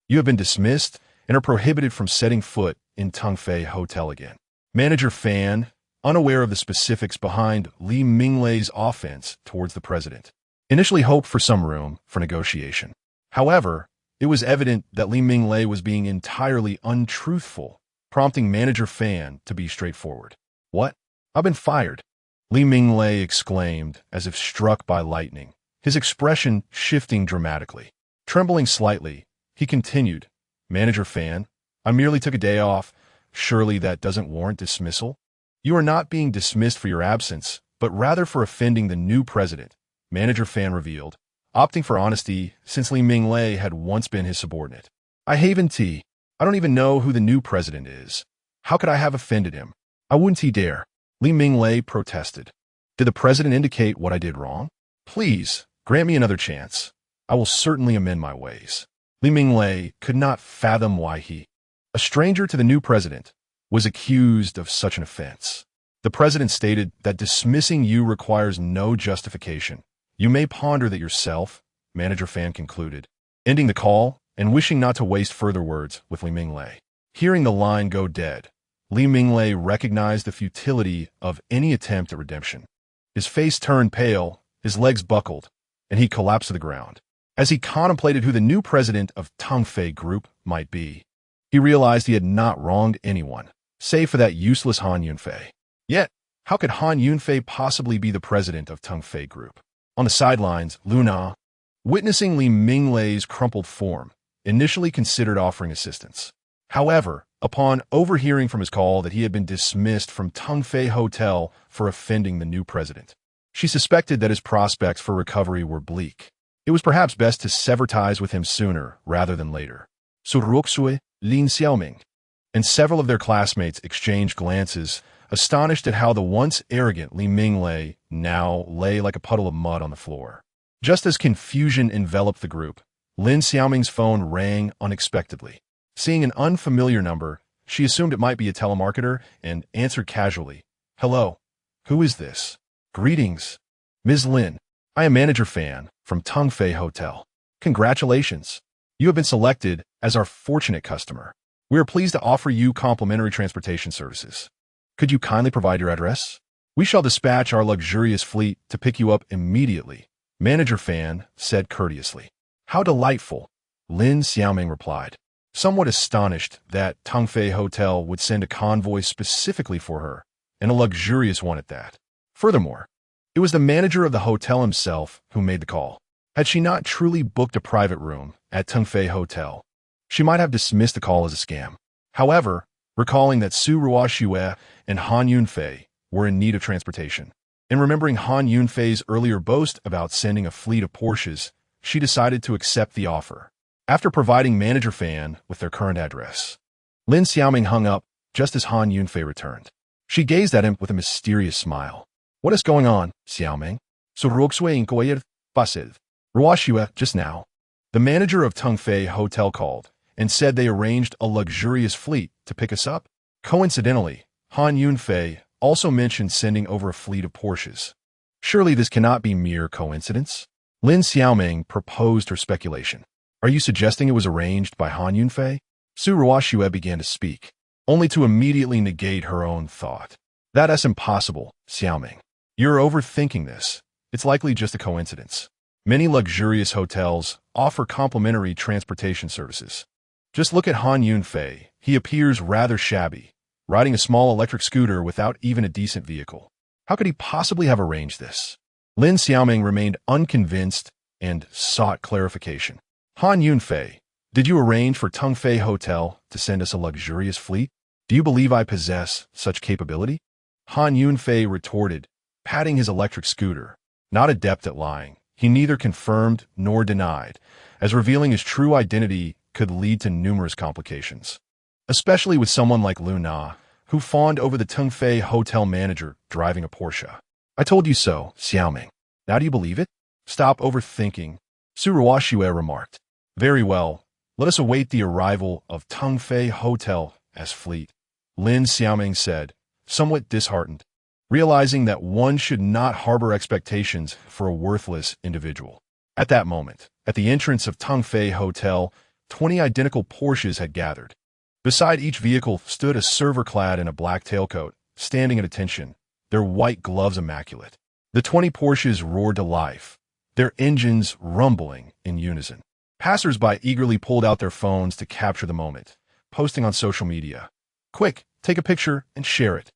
You have been dismissed and are prohibited from setting foot in Tongfei Hotel again. Manager Fan, unaware of the specifics behind Li Minglei's offense towards the president, initially hoped for some room for negotiation. However, it was evident that Li Minglei was being entirely untruthful, prompting Manager Fan to be straightforward. What? I've been fired, Li Minglei exclaimed as if struck by lightning, his expression shifting dramatically. Trembling slightly, he continued, Manager Fan, I merely took a day off. Surely that doesn't warrant dismissal? You are not being dismissed for your absence, but rather for offending the new president, Manager Fan revealed, opting for honesty since Li Minglei had once been his subordinate. I don't even know who the new president is. How could I have offended him? I wouldn't he dare. Li Minglei protested. Did the president indicate what I did wrong? Please, grant me another chance. I will certainly amend my ways. Li Minglei could not fathom why he, a stranger to the new president, was accused of such an offense. The president stated that dismissing you requires no justification. You may ponder that yourself, Manager Fan concluded, ending the call and wishing not to waste further words with Li Minglei. Hearing the line go dead, Li Minglei recognized the futility of any attempt at redemption. His face turned pale, his legs buckled, and he collapsed to the ground. As he contemplated who the new president of Tongfei Group might be, he realized he had not wronged anyone, save for that useless Han Yunfei. Yet, how could Han Yunfei possibly be the president of Tongfei Group? On the sidelines, Luna, witnessing Li Minglei's crumpled form, initially considered offering assistance. However, upon overhearing from his call that he had been dismissed from Tongfei Hotel for offending the new president, she suspected that his prospects for recovery were bleak. It was perhaps best to sever ties with him sooner rather than later. Su Ruoxue, Lin Xiaoming, and several of their classmates exchanged glances, astonished at how the once arrogant Li Minglei now lay like a puddle of mud on the floor. Just as confusion enveloped the group, Lin Xiaoming's phone rang unexpectedly. Seeing an unfamiliar number, she assumed it might be a telemarketer and answered casually. "Hello. Who is this?" "Greetings, Ms. Lin. I am Manager Fan from Tongfei Hotel. Congratulations. You have been selected as our fortunate customer. We are pleased to offer you complimentary transportation services. Could you kindly provide your address? We shall dispatch our luxurious fleet to pick you up immediately," Manager Fan said courteously. "How delightful," Lin Xiaoming replied, somewhat astonished that Tongfei Hotel would send a convoy specifically for her, and a luxurious one at that. Furthermore, it was the manager of the hotel himself who made the call. Had she not truly booked a private room at Tongfei Hotel, she might have dismissed the call as a scam. However, recalling that Su Ruoxue and Han Yunfei were in need of transportation, and remembering Han Yunfei's earlier boast about sending a fleet of Porsches, she decided to accept the offer. After providing Manager Fan with their current address, Lin Xiaoming hung up just as Han Yunfei returned. She gazed at him with a mysterious smile. "What is going on, Xiaoming?" "Su Ruoxue inquired, Basil. Ruoxue just now." The manager of Tongfei Hotel called and said they arranged a luxurious fleet to pick us up. Coincidentally, Han Yunfei also mentioned sending over a fleet of Porsches. Surely this cannot be mere coincidence? Lin Xiaoming proposed her speculation. "Are you suggesting it was arranged by Han Yunfei?" Su Ruoxue began to speak, only to immediately negate her own thought. "That's impossible, Xiaoming. You're overthinking this. It's likely just a coincidence. Many luxurious hotels offer complimentary transportation services. Just look at Han Yunfei. He appears rather shabby, riding a small electric scooter without even a decent vehicle. How could he possibly have arranged this?" Lin Xiaoming remained unconvinced and sought clarification. "Han Yunfei, did you arrange for Tongfei Hotel to send us a luxurious fleet? Do you believe I possess such capability?" Han Yunfei retorted, patting his electric scooter. Not adept at lying, he neither confirmed nor denied, as revealing his true identity could lead to numerous complications, especially with someone like Lu Na, who fawned over the Tongfei Hotel manager driving a Porsche. "I told you so, Xiaoming. Now do you believe it?" "Stop overthinking," Su Ruoxue remarked. "Very well, let us await the arrival of Tongfei Hotel as fleet," Lin Xiaoming said, somewhat disheartened, realizing that one should not harbor expectations for a worthless individual. At that moment, at the entrance of Tongfei Hotel, 20 identical Porsches had gathered. Beside each vehicle stood a server clad in a black tailcoat, standing at attention, their white gloves immaculate. The 20 Porsches roared to life, their engines rumbling in unison. Passers-by eagerly pulled out their phones to capture the moment, posting on social media. "Quick, take a picture and share it.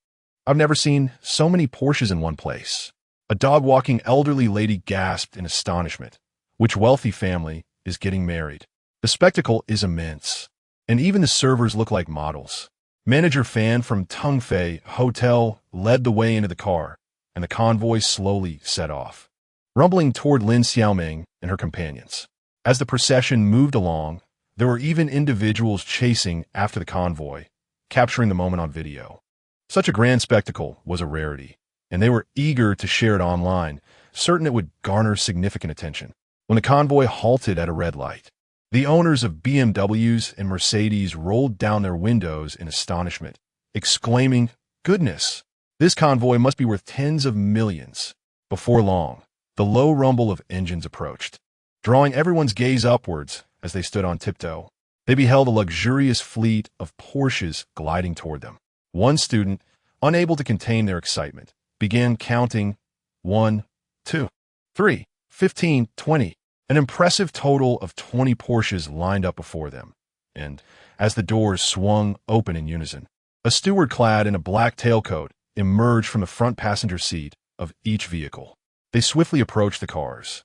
I've never seen so many Porsches in one place." A dog-walking elderly lady gasped in astonishment. Which wealthy family is getting married? The spectacle is immense, and even the servers look like models. Manager Fan from Tongfei Hotel led the way into the car, and the convoy slowly set off, rumbling toward Lin Xiaoming and her companions. As the procession moved along, there were even individuals chasing after the convoy, capturing the moment on video. Such a grand spectacle was a rarity, and they were eager to share it online, certain it would garner significant attention. When the convoy halted at a red light, the owners of BMWs and Mercedes rolled down their windows in astonishment, exclaiming, "Goodness, this convoy must be worth tens of millions." Before long, the low rumble of engines approached, drawing everyone's gaze upwards as they stood on tiptoe. They beheld a luxurious fleet of Porsches gliding toward them. One student, unable to contain their excitement, began counting 1, 2, 3, 15, 20. An impressive total of 20 Porsches lined up before them, and, as the doors swung open in unison, a steward clad in a black tailcoat emerged from the front passenger seat of each vehicle. They swiftly approached the cars,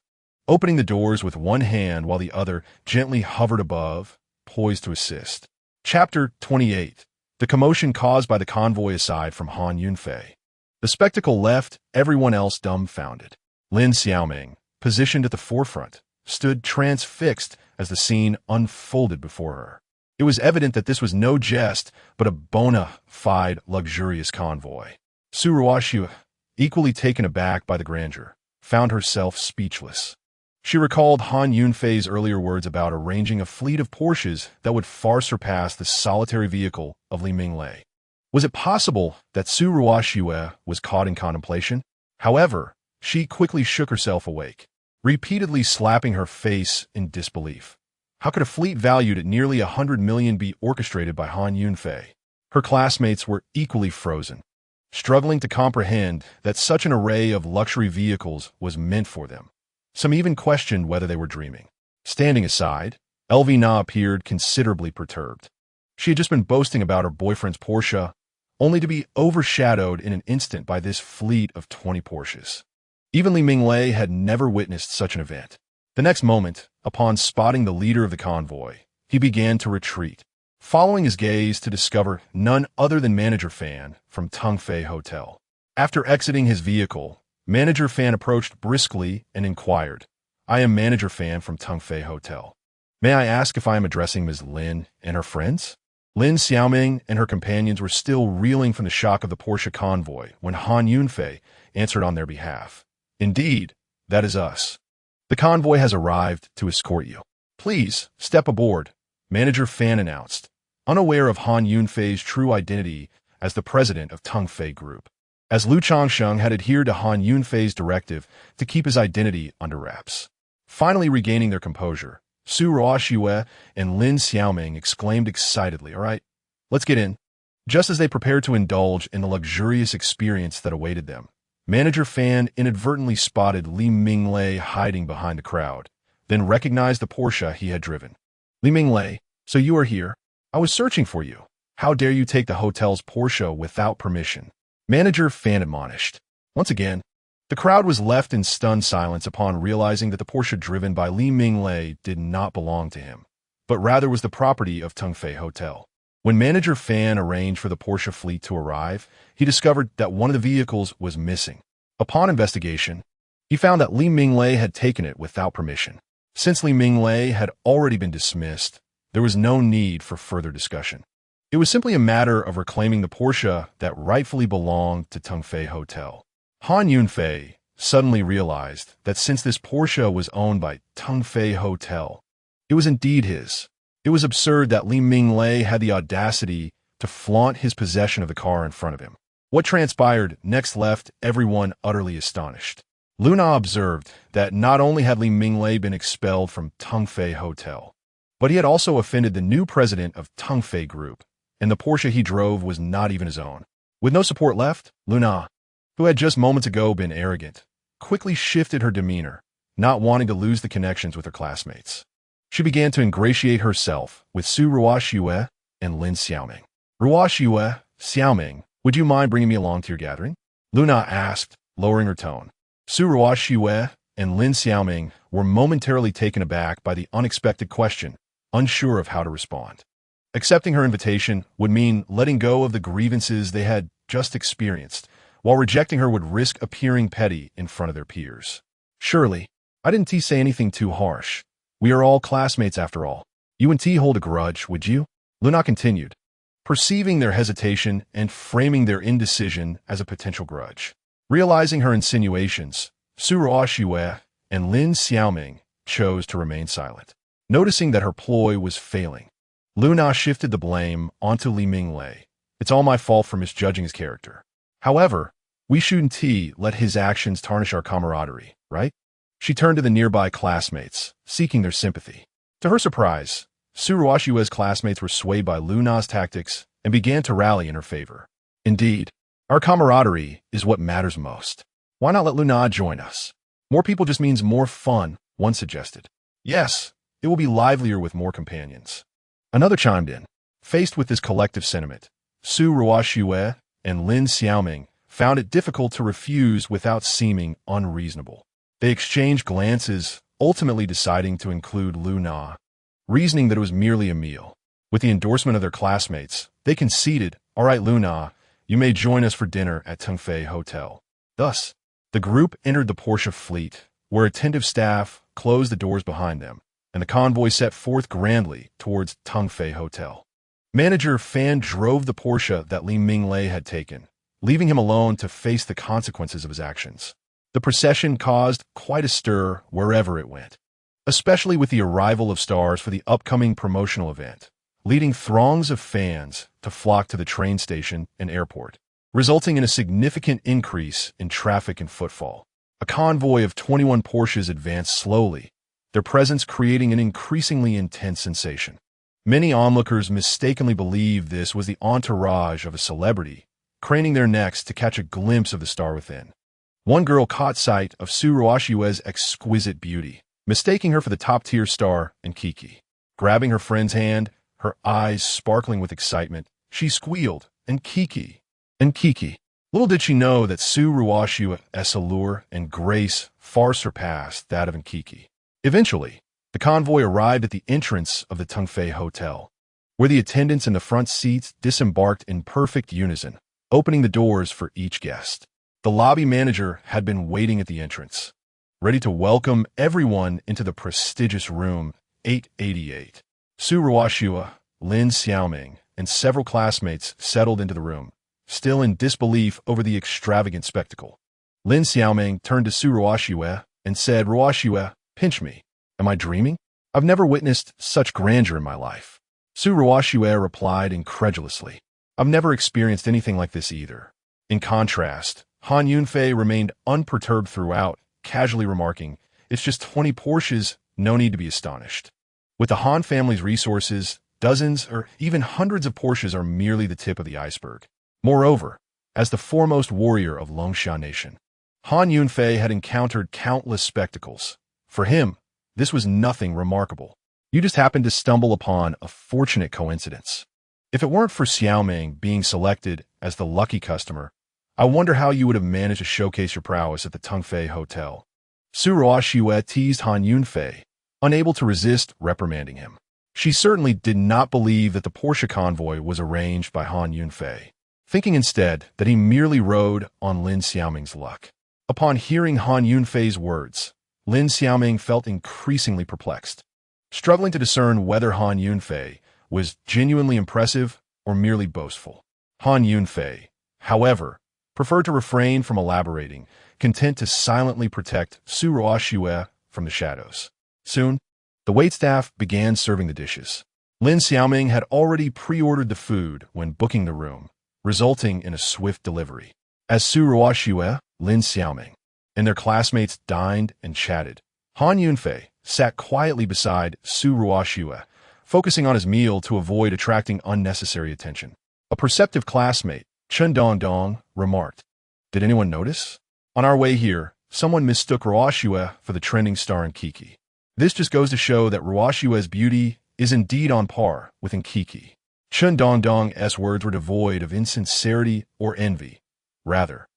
opening the doors with one hand while the other gently hovered above, poised to assist. Chapter 28. The commotion caused by the convoy aside from Han Yunfei. The spectacle left everyone else dumbfounded. Lin Xiaoming, positioned at the forefront, stood transfixed as the scene unfolded before her. It was evident that this was no jest, but a bona fide luxurious convoy. Su Ruoxue, equally taken aback by the grandeur, found herself speechless. She recalled Han Yunfei's earlier words about arranging a fleet of Porsches that would far surpass the solitary vehicle of Li Minglei. Was it possible that Su Ruoxue was caught in contemplation? However, she quickly shook herself awake, repeatedly slapping her face in disbelief. How could a fleet valued at nearly 100 million be orchestrated by Han Yunfei? Her classmates were equally frozen, struggling to comprehend that such an array of luxury vehicles was meant for them. Some even questioned whether they were dreaming. Standing aside, Elvina appeared considerably perturbed. She had just been boasting about her boyfriend's Porsche, only to be overshadowed in an instant by this fleet of 20 Porsches. Even Li Minglei had never witnessed such an event. The next moment, upon spotting the leader of the convoy, he began to retreat, following his gaze to discover none other than Manager Fan from Tungfei Hotel. After exiting his vehicle, Manager Fan approached briskly and inquired, "I am Manager Fan from Tungfei Hotel. May I ask if I am addressing Ms. Lin and her friends?" Lin Xiaoming and her companions were still reeling from the shock of the Porsche convoy when Han Yunfei answered on their behalf. "Indeed, that is us. The convoy has arrived to escort you. Please, step aboard," Manager Fan announced, unaware of Han Yunfei's true identity as the president of Tungfei Group, as Lu Changsheng had adhered to Han Yunfei's directive to keep his identity under wraps. Finally regaining their composure, Su Ruoxue and Lin Xiaoming exclaimed excitedly, "All right, let's get in." Just as they prepared to indulge in the luxurious experience that awaited them, Manager Fan inadvertently spotted Li Minglei hiding behind the crowd, then recognized the Porsche he had driven. "Li Minglei, so you are here? I was searching for you. How dare you take the hotel's Porsche without permission?" Manager Fan admonished. Once again, the crowd was left in stunned silence upon realizing that the Porsche driven by Li Minglei did not belong to him, but rather was the property of Tungfei Hotel. When Manager Fan arranged for the Porsche fleet to arrive, he discovered that one of the vehicles was missing. Upon investigation, he found that Li Minglei had taken it without permission. Since Li Minglei had already been dismissed, there was no need for further discussion. It was simply a matter of reclaiming the Porsche that rightfully belonged to Tungfei Hotel. Han Yunfei suddenly realized that since this Porsche was owned by Tungfei Hotel, it was indeed his. It was absurd that Li Minglei had the audacity to flaunt his possession of the car in front of him. What transpired next left everyone utterly astonished. Luna observed that not only had Li Minglei been expelled from Tungfei Hotel, but he had also offended the new president of Tungfei Group, and the Porsche he drove was not even his own. With no support left, Luna, who had just moments ago been arrogant, quickly shifted her demeanor, not wanting to lose the connections with her classmates. She began to ingratiate herself with Su Ruoxue and Lin Xiaoming. "Ruoxue, Xiaoming, would you mind bringing me along to your gathering?" Luna asked, lowering her tone. Su Ruoxue and Lin Xiaoming were momentarily taken aback by the unexpected question, unsure of how to respond. Accepting her invitation would mean letting go of the grievances they had just experienced, while rejecting her would risk appearing petty in front of their peers. "Surely, I didn't say anything too harsh. We are all classmates after all. You wouldn't hold a grudge, would you?" Luna continued, perceiving their hesitation and framing their indecision as a potential grudge. Realizing her insinuations, Su Ruoxue and Lin Xiaoming chose to remain silent. Noticing that her ploy was failing, Luna shifted the blame onto Li Minglei. "It's all my fault for misjudging his character. However, we shouldn't let his actions tarnish our camaraderie, right?" She turned to the nearby classmates, seeking their sympathy. To her surprise, Su Ruoxue's classmates were swayed by Luna's tactics and began to rally in her favor. "Indeed, our camaraderie is what matters most. Why not let Luna join us? More people just means more fun," one suggested. "Yes, it will be livelier with more companions," another chimed in. Faced with this collective sentiment, Su Ruoxue and Lin Xiaoming found it difficult to refuse without seeming unreasonable. They exchanged glances, ultimately deciding to include Luna, reasoning that it was merely a meal. With the endorsement of their classmates, they conceded, "All right, Luna, you may join us for dinner at Tungfei Hotel." Thus, the group entered the Porsche fleet, where attentive staff closed the doors behind them, and the convoy set forth grandly towards Tungfei Hotel. Manager Fan drove the Porsche that Li Minglei had taken, leaving him alone to face the consequences of his actions. The procession caused quite a stir wherever it went, especially with the arrival of stars for the upcoming promotional event, leading throngs of fans to flock to the train station and airport, resulting in a significant increase in traffic and footfall. A convoy of 21 Porsches advanced slowly, their presence creating an increasingly intense sensation. Many onlookers mistakenly believed this was the entourage of a celebrity, craning their necks to catch a glimpse of the star within. One girl caught sight of Su Ruoxue's exquisite beauty, mistaking her for the top-tier star Nkiki. Grabbing her friend's hand, her eyes sparkling with excitement, she squealed, "Nkiki! Nkiki!" Little did she know that Su Ruoxue's allure and grace far surpassed that of Nkiki. Eventually, the convoy arrived at the entrance of the Tungfei Hotel, where the attendants in the front seats disembarked in perfect unison, opening the doors for each guest. The lobby manager had been waiting at the entrance, ready to welcome everyone into the prestigious room 888. Su Ruoxue, Lin Xiaoming, and several classmates settled into the room, still in disbelief over the extravagant spectacle. Lin Xiaoming turned to Su Ruoxue and said, "Ruoxue, pinch me. Am I dreaming? I've never witnessed such grandeur in my life." Su Ruoxue replied incredulously, "I've never experienced anything like this either." In contrast, Han Yunfei remained unperturbed throughout, casually remarking, "It's just 20 Porsches, no need to be astonished. With the Han family's resources, dozens or even hundreds of Porsches are merely the tip of the iceberg." Moreover, as the foremost warrior of Longxia Nation, Han Yunfei had encountered countless spectacles. For him, this was nothing remarkable. You just happened to stumble upon a fortunate coincidence. If it weren't for Xiaoming being selected as the lucky customer, I wonder how you would have managed to showcase your prowess at the Tungfei Hotel. Su Ruoxue teased Han Yunfei, unable to resist reprimanding him. She certainly did not believe that the Porsche convoy was arranged by Han Yunfei, thinking instead that he merely rode on Lin Xiaoming's luck. Upon hearing Han Yunfei's words, Lin Xiaoming felt increasingly perplexed, struggling to discern whether Han Yunfei was genuinely impressive or merely boastful. Han Yunfei, however, preferred to refrain from elaborating, content to silently protect Su Ruoxue from the shadows. Soon, the waitstaff began serving the dishes. Lin Xiaoming had already pre-ordered the food when booking the room, resulting in a swift delivery. As Su Ruoxue, Lin Xiaoming, and their classmates dined and chatted, Han Yunfei sat quietly beside Su Ruoxue, focusing on his meal to avoid attracting unnecessary attention. A perceptive classmate, Chen Dongdong, remarked, "Did anyone notice? On our way here, someone mistook Ruoxue for the trending star Nkiki. This just goes to show that Ruoxue's beauty is indeed on par with Nkiki." Chen Dongdong's words were devoid of insincerity or envy. Rather,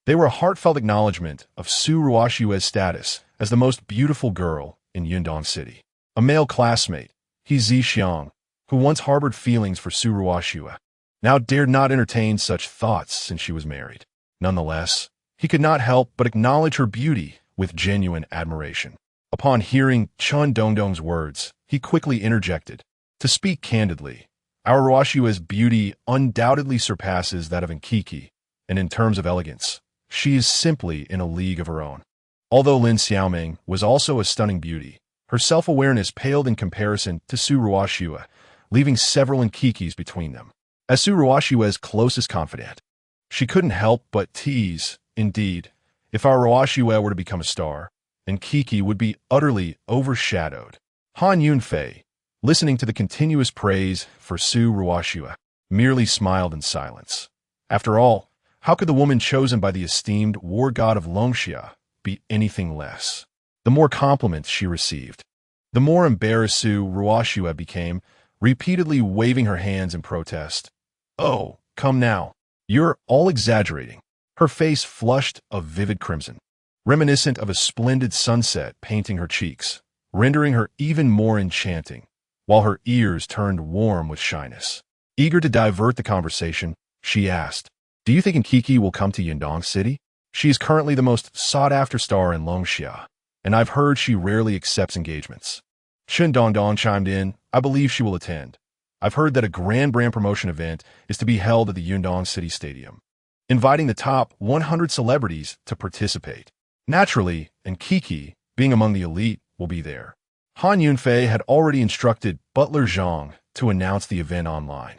they were a heartfelt acknowledgement of Su Ruoxue's status as the most beautiful girl in Yundong City. A male classmate, He Zixiang, who once harbored feelings for Su Ruoxue, now dared not entertain such thoughts since she was married. Nonetheless, he could not help but acknowledge her beauty with genuine admiration. Upon hearing Chen Dongdong's words, he quickly interjected, "To speak candidly, our Ruoxue's beauty undoubtedly surpasses that of Nkiki, and in terms of elegance, she is simply in a league of her own." Although Lin Xiaoming was also a stunning beauty, her self-awareness paled in comparison to Su Ruoxue, leaving several Nkikis between them. As Su Ruoxue's closest confidant, she couldn't help but tease, "Indeed, if our Ruoxue were to become a star, Nkiki would be utterly overshadowed." Han Yunfei, listening to the continuous praise for Su Ruoxue, merely smiled in silence. After all, how could the woman chosen by the esteemed war god of Longxia be anything less? The more compliments she received, the more embarrassed Su Ruoxue became, repeatedly waving her hands in protest. "Oh, come now. You're all exaggerating." Her face flushed a vivid crimson, reminiscent of a splendid sunset painting her cheeks, rendering her even more enchanting, while her ears turned warm with shyness. Eager to divert the conversation, she asked, "Do you think Nkiki will come to Yundong City? She is currently the most sought-after star in Longxia." and I've heard she rarely accepts engagements. Chen Dongdong chimed in, I believe she will attend. I've heard that a grand brand promotion event is to be held at the Yundong City Stadium, inviting the top 100 celebrities to participate. Naturally, and Kiki, being among the elite, will be there. Han Yunfei had already instructed Butler Zhang to announce the event online,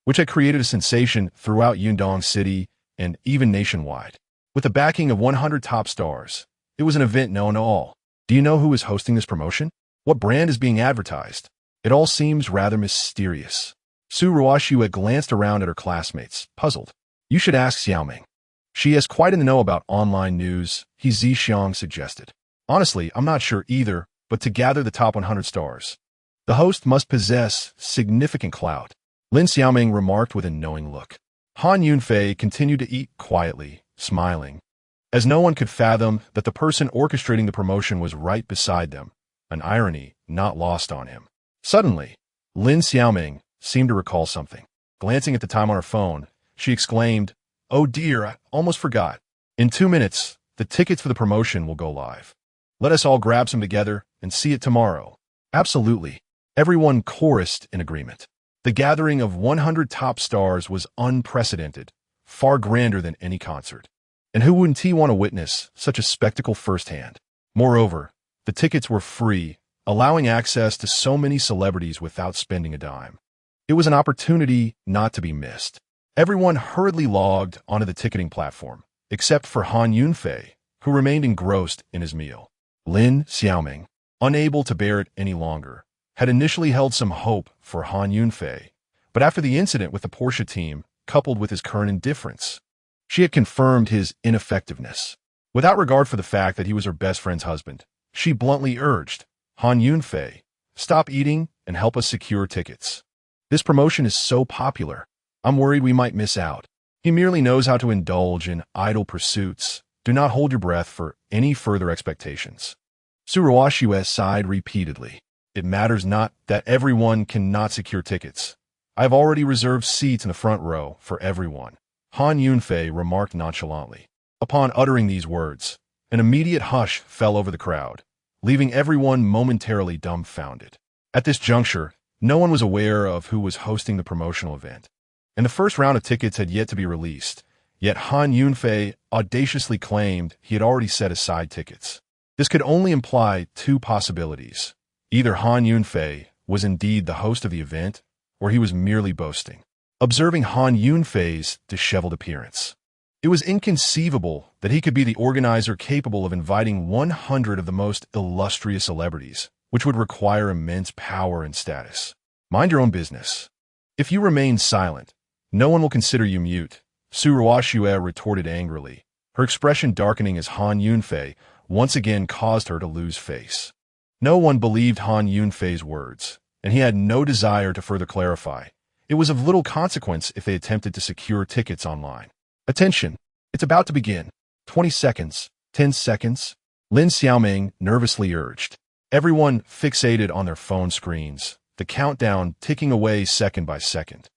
which had created a sensation throughout Yundong City and even nationwide. With the backing of 100 top stars, it was an event known to all. Do you know who is hosting this promotion? What brand is being advertised? It all seems rather mysterious. Su Ruoxue glanced around at her classmates, puzzled. You should ask Xiaoming. She is quite in the know about online news, He Zixiang suggested. Honestly, I'm not sure either, but to gather the top 100 stars, the host must possess significant clout. Lin Xiaoming remarked with a knowing look. Han Yunfei continued to eat quietly, smiling, as no one could fathom that the person orchestrating the promotion was right beside them, an irony not lost on him. Suddenly, Lin Xiaoming seemed to recall something. Glancing at the time on her phone, she exclaimed, Oh dear, I almost forgot. In 2 minutes, the tickets for the promotion will go live. Let us all grab some together and see it tomorrow. Absolutely. Everyone chorused in agreement. The gathering of 100 top stars was unprecedented, far grander than any concert. And who wouldn't want to witness such a spectacle firsthand? Moreover, the tickets were free, allowing access to so many celebrities without spending a dime. It was an opportunity not to be missed. Everyone hurriedly logged onto the ticketing platform, except for Han Yunfei, who remained engrossed in his meal. Lin Xiaoming, unable to bear it any longer, had initially held some hope for Han Yunfei, but after the incident with the Porsche team, coupled with his current indifference, she had confirmed his ineffectiveness. Without regard for the fact that he was her best friend's husband, she bluntly urged, Han Yunfei, stop eating and help us secure tickets. This promotion is so popular. I'm worried we might miss out. He merely knows how to indulge in idle pursuits. Do not hold your breath for any further expectations. Su Ruoxue sighed repeatedly. It matters not that everyone cannot secure tickets. I have already reserved seats in the front row for everyone. Han Yunfei remarked nonchalantly. Upon uttering these words, an immediate hush fell over the crowd, leaving everyone momentarily dumbfounded. At this juncture, no one was aware of who was hosting the promotional event, and the first round of tickets had yet to be released, yet Han Yunfei audaciously claimed he had already set aside tickets. This could only imply two possibilities. Either Han Yunfei was indeed the host of the event, or he was merely boasting. Observing Han Yunfei's disheveled appearance, it was inconceivable that he could be the organizer capable of inviting 100 of the most illustrious celebrities, which would require immense power and status. Mind your own business. If you remain silent, no one will consider you mute, Su Ruoxue retorted angrily, her expression darkening as Han Yunfei once again caused her to lose face. No one believed Han Yunfei's words, and he had no desire to further clarify. It was of little consequence if they attempted to secure tickets online. Attention! It's about to begin. 20 seconds. 10 seconds. Lin Xiaoming nervously urged. Everyone fixated on their phone screens, the countdown ticking away second by second,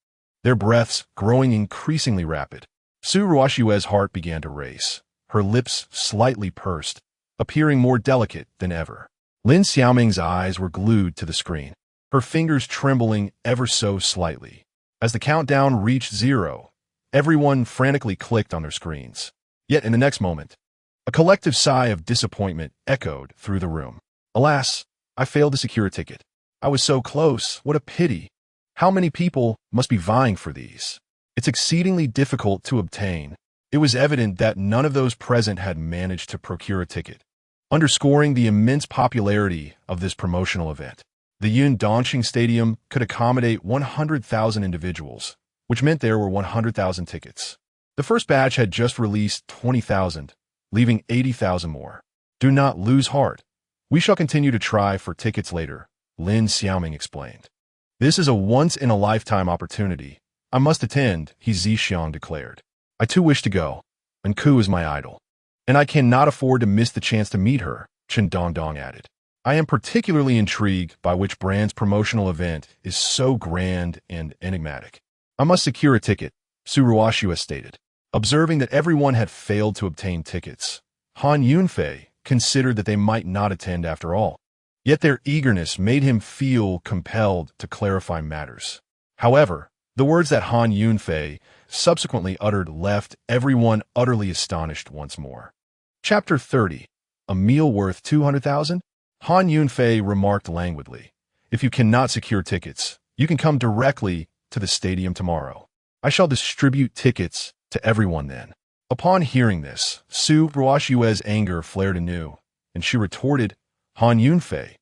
their breaths growing increasingly rapid. Su Ruoxue's heart began to race, her lips slightly pursed, appearing more delicate than ever. Lin Xiaoming's eyes were glued to the screen, her fingers trembling ever so slightly. As the countdown reached 0, everyone frantically clicked on their screens. Yet in the next moment, a collective sigh of disappointment echoed through the room. Alas, I failed to secure a ticket. I was so close. What a pity. How many people must be vying for these? It's exceedingly difficult to obtain. It was evident that none of those present had managed to procure a ticket, underscoring the immense popularity of this promotional event. The Yundongqing Stadium could accommodate 100,000 individuals, which meant there were 100,000 tickets. The first batch had just released 20,000, leaving 80,000 more. Do not lose heart. We shall continue to try for tickets later, Lin Xiaoming explained. This is a once-in-a-lifetime opportunity. I must attend, He Zixiang declared. I too wish to go, and Ku is my idol. And I cannot afford to miss the chance to meet her, Chen Dongdong added. I am particularly intrigued by which brand's promotional event is so grand and enigmatic. I must secure a ticket, Su Ruoxue stated. Observing that everyone had failed to obtain tickets, Han Yunfei considered that they might not attend after all. Yet their eagerness made him feel compelled to clarify matters. However, the words that Han Yunfei subsequently uttered left everyone utterly astonished once more. Chapter 30. A meal worth 200,000? Han Yunfei remarked languidly, "If you cannot secure tickets, you can come directly to the stadium tomorrow. I shall distribute tickets to everyone then." Upon hearing this, Su Ruoxue's anger flared anew, and she retorted, "Han Yunfei,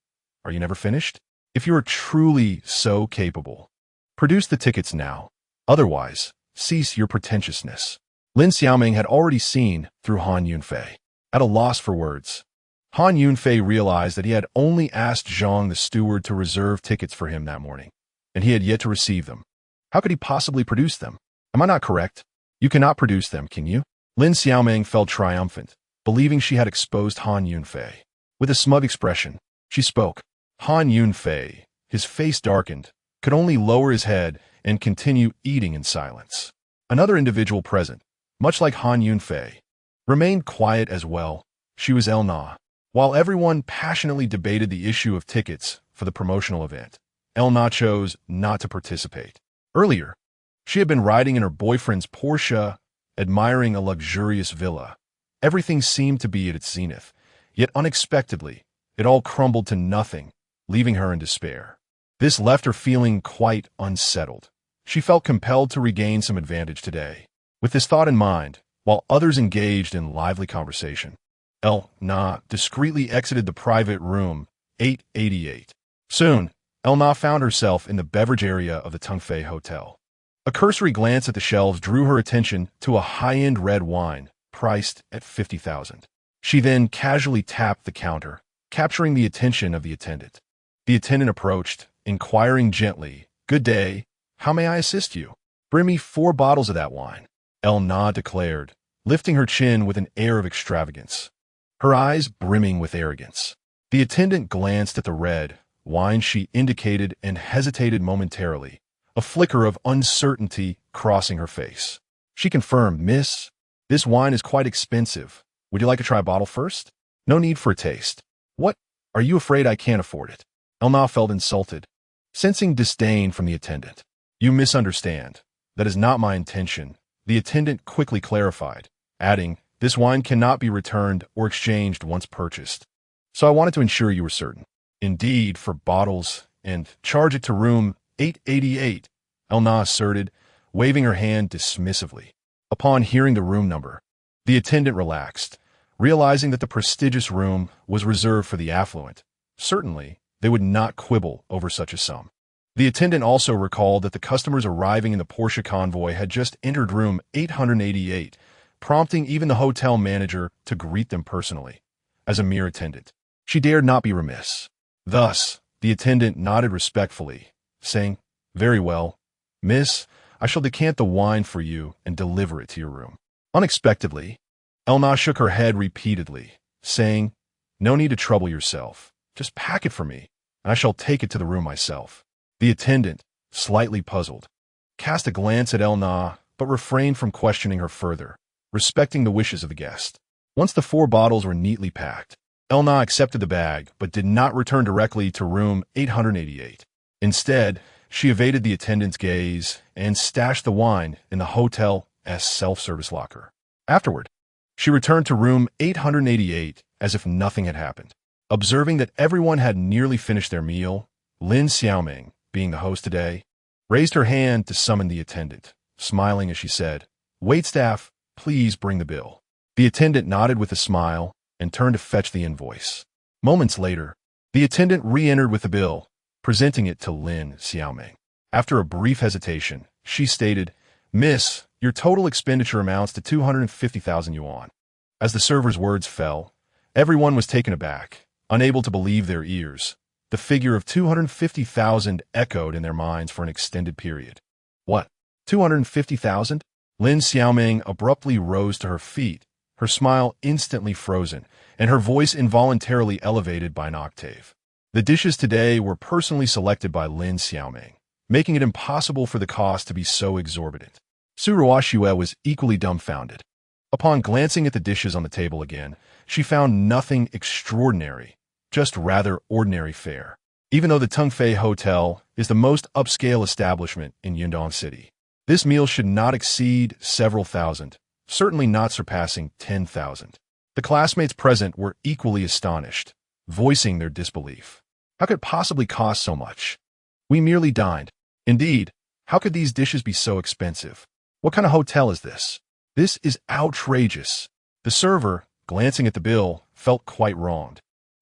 are you never finished? If you are truly so capable, produce the tickets now. Otherwise, cease your pretentiousness." Lin Xiaoming had already seen through Han Yunfei. At a loss for words, Han Yunfei realized that he had only asked Zhang the steward to reserve tickets for him that morning, and he had yet to receive them. How could he possibly produce them? Am I not correct? You cannot produce them, can you? Lin Xiaoming felt triumphant, believing she had exposed Han Yunfei. With a smug expression, she spoke. Han Yunfei, his face darkened, could only lower his head and continue eating in silence. Another individual present, much like Han Yunfei, remained quiet as well. She was El Na. While everyone passionately debated the issue of tickets for the promotional event, El Na chose not to participate. Earlier, she had been riding in her boyfriend's Porsche, admiring a luxurious villa. Everything seemed to be at its zenith, yet unexpectedly, it all crumbled to nothing, leaving her in despair. This left her feeling quite unsettled. She felt compelled to regain some advantage today. With this thought in mind, while others engaged in lively conversation, El Na discreetly exited the private room 888. Soon, El Na found herself in the beverage area of the Tungfei Hotel. A cursory glance at the shelves drew her attention to a high-end red wine priced at 50,000. She then casually tapped the counter, capturing the attention of the attendant. The attendant approached, inquiring gently, "Good day, how may I assist you?" "Bring me 4 bottles of that wine," El Na declared, lifting her chin with an air of extravagance, her eyes brimming with arrogance. The attendant glanced at the red wine she indicated and hesitated momentarily, a flicker of uncertainty crossing her face. She confirmed, "Miss, this wine is quite expensive. Would you like to try a bottle first?" "No need for a taste." "What? Are you afraid I can't afford it?" El Na felt insulted, sensing disdain from the attendant. "You misunderstand. That is not my intention," the attendant quickly clarified, adding, "This wine cannot be returned or exchanged once purchased. So I wanted to ensure you were certain." "Indeed, for bottles, and charge it to room 888, El Na asserted, waving her hand dismissively. Upon hearing the room number, the attendant relaxed, realizing that the prestigious room was reserved for the affluent. Certainly, they would not quibble over such a sum. The attendant also recalled that the customers arriving in the Porsche convoy had just entered room 888, prompting even the hotel manager to greet them personally. As a mere attendant, she dared not be remiss. Thus, the attendant nodded respectfully, saying, "Very well, miss, I shall decant the wine for you and deliver it to your room." Unexpectedly, El Na shook her head repeatedly, saying, "No need to trouble yourself. Just pack it for me, and I shall take it to the room myself." The attendant, slightly puzzled, cast a glance at El Na, but refrained from questioning her further, respecting the wishes of the guest. Once the 4 bottles were neatly packed, El Na accepted the bag, but did not return directly to room 888. Instead, she evaded the attendant's gaze and stashed the wine in the hotel's self-service locker. Afterward, she returned to room 888 as if nothing had happened. Observing that everyone had nearly finished their meal, Lin Xiaoming, being the host today, raised her hand to summon the attendant, smiling as she said, "Waitstaff, please bring the bill." The attendant nodded with a smile and turned to fetch the invoice. Moments later, the attendant re-entered with the bill, presenting it to Lin Xiaoming. After a brief hesitation, she stated, "Miss, your total expenditure amounts to 250,000 yuan." As the server's words fell, everyone was taken aback, unable to believe their ears. The figure of 250,000 echoed in their minds for an extended period. "What? 250,000? Lin Xiaoming abruptly rose to her feet, her smile instantly frozen, and her voice involuntarily elevated by an octave. The dishes today were personally selected by Lin Xiaoming, making it impossible for the cost to be so exorbitant. Su Ruoxue was equally dumbfounded. Upon glancing at the dishes on the table again, she found nothing extraordinary, just rather ordinary fare. Even though the Tungfei Hotel is the most upscale establishment in Yundong City, this meal should not exceed several thousand, certainly not surpassing 10,000. The classmates present were equally astonished, voicing their disbelief. How could it possibly cost so much? We merely dined. Indeed, how could these dishes be so expensive? What kind of hotel is this? This is outrageous. The server, glancing at the bill, felt quite wronged,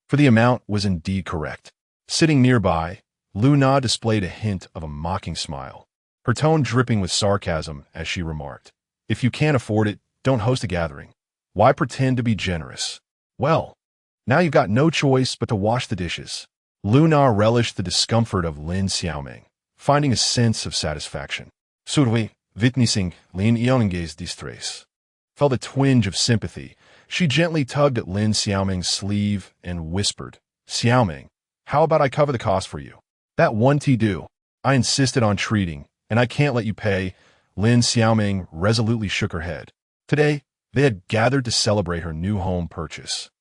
for the amount was indeed correct. Sitting nearby, Lu Na displayed a hint of a mocking smile, her tone dripping with sarcasm as she remarked, "If you can't afford it, don't host a gathering. Why pretend to be generous? Well, now you've got no choice but to wash the dishes." Lu Na relished the discomfort of Lin Xiaoming, finding a sense of satisfaction. Surui, witnessing Lin Xiaoming's distress, felt a twinge of sympathy. She gently tugged at Lin Xiaoming's sleeve and whispered, "Xiaoming, how about I cover the cost for you? That one tea do. I insisted on treating, and I can't let you pay." Lin Xiaoming resolutely shook her head. Today, they had gathered to celebrate her new home purchase,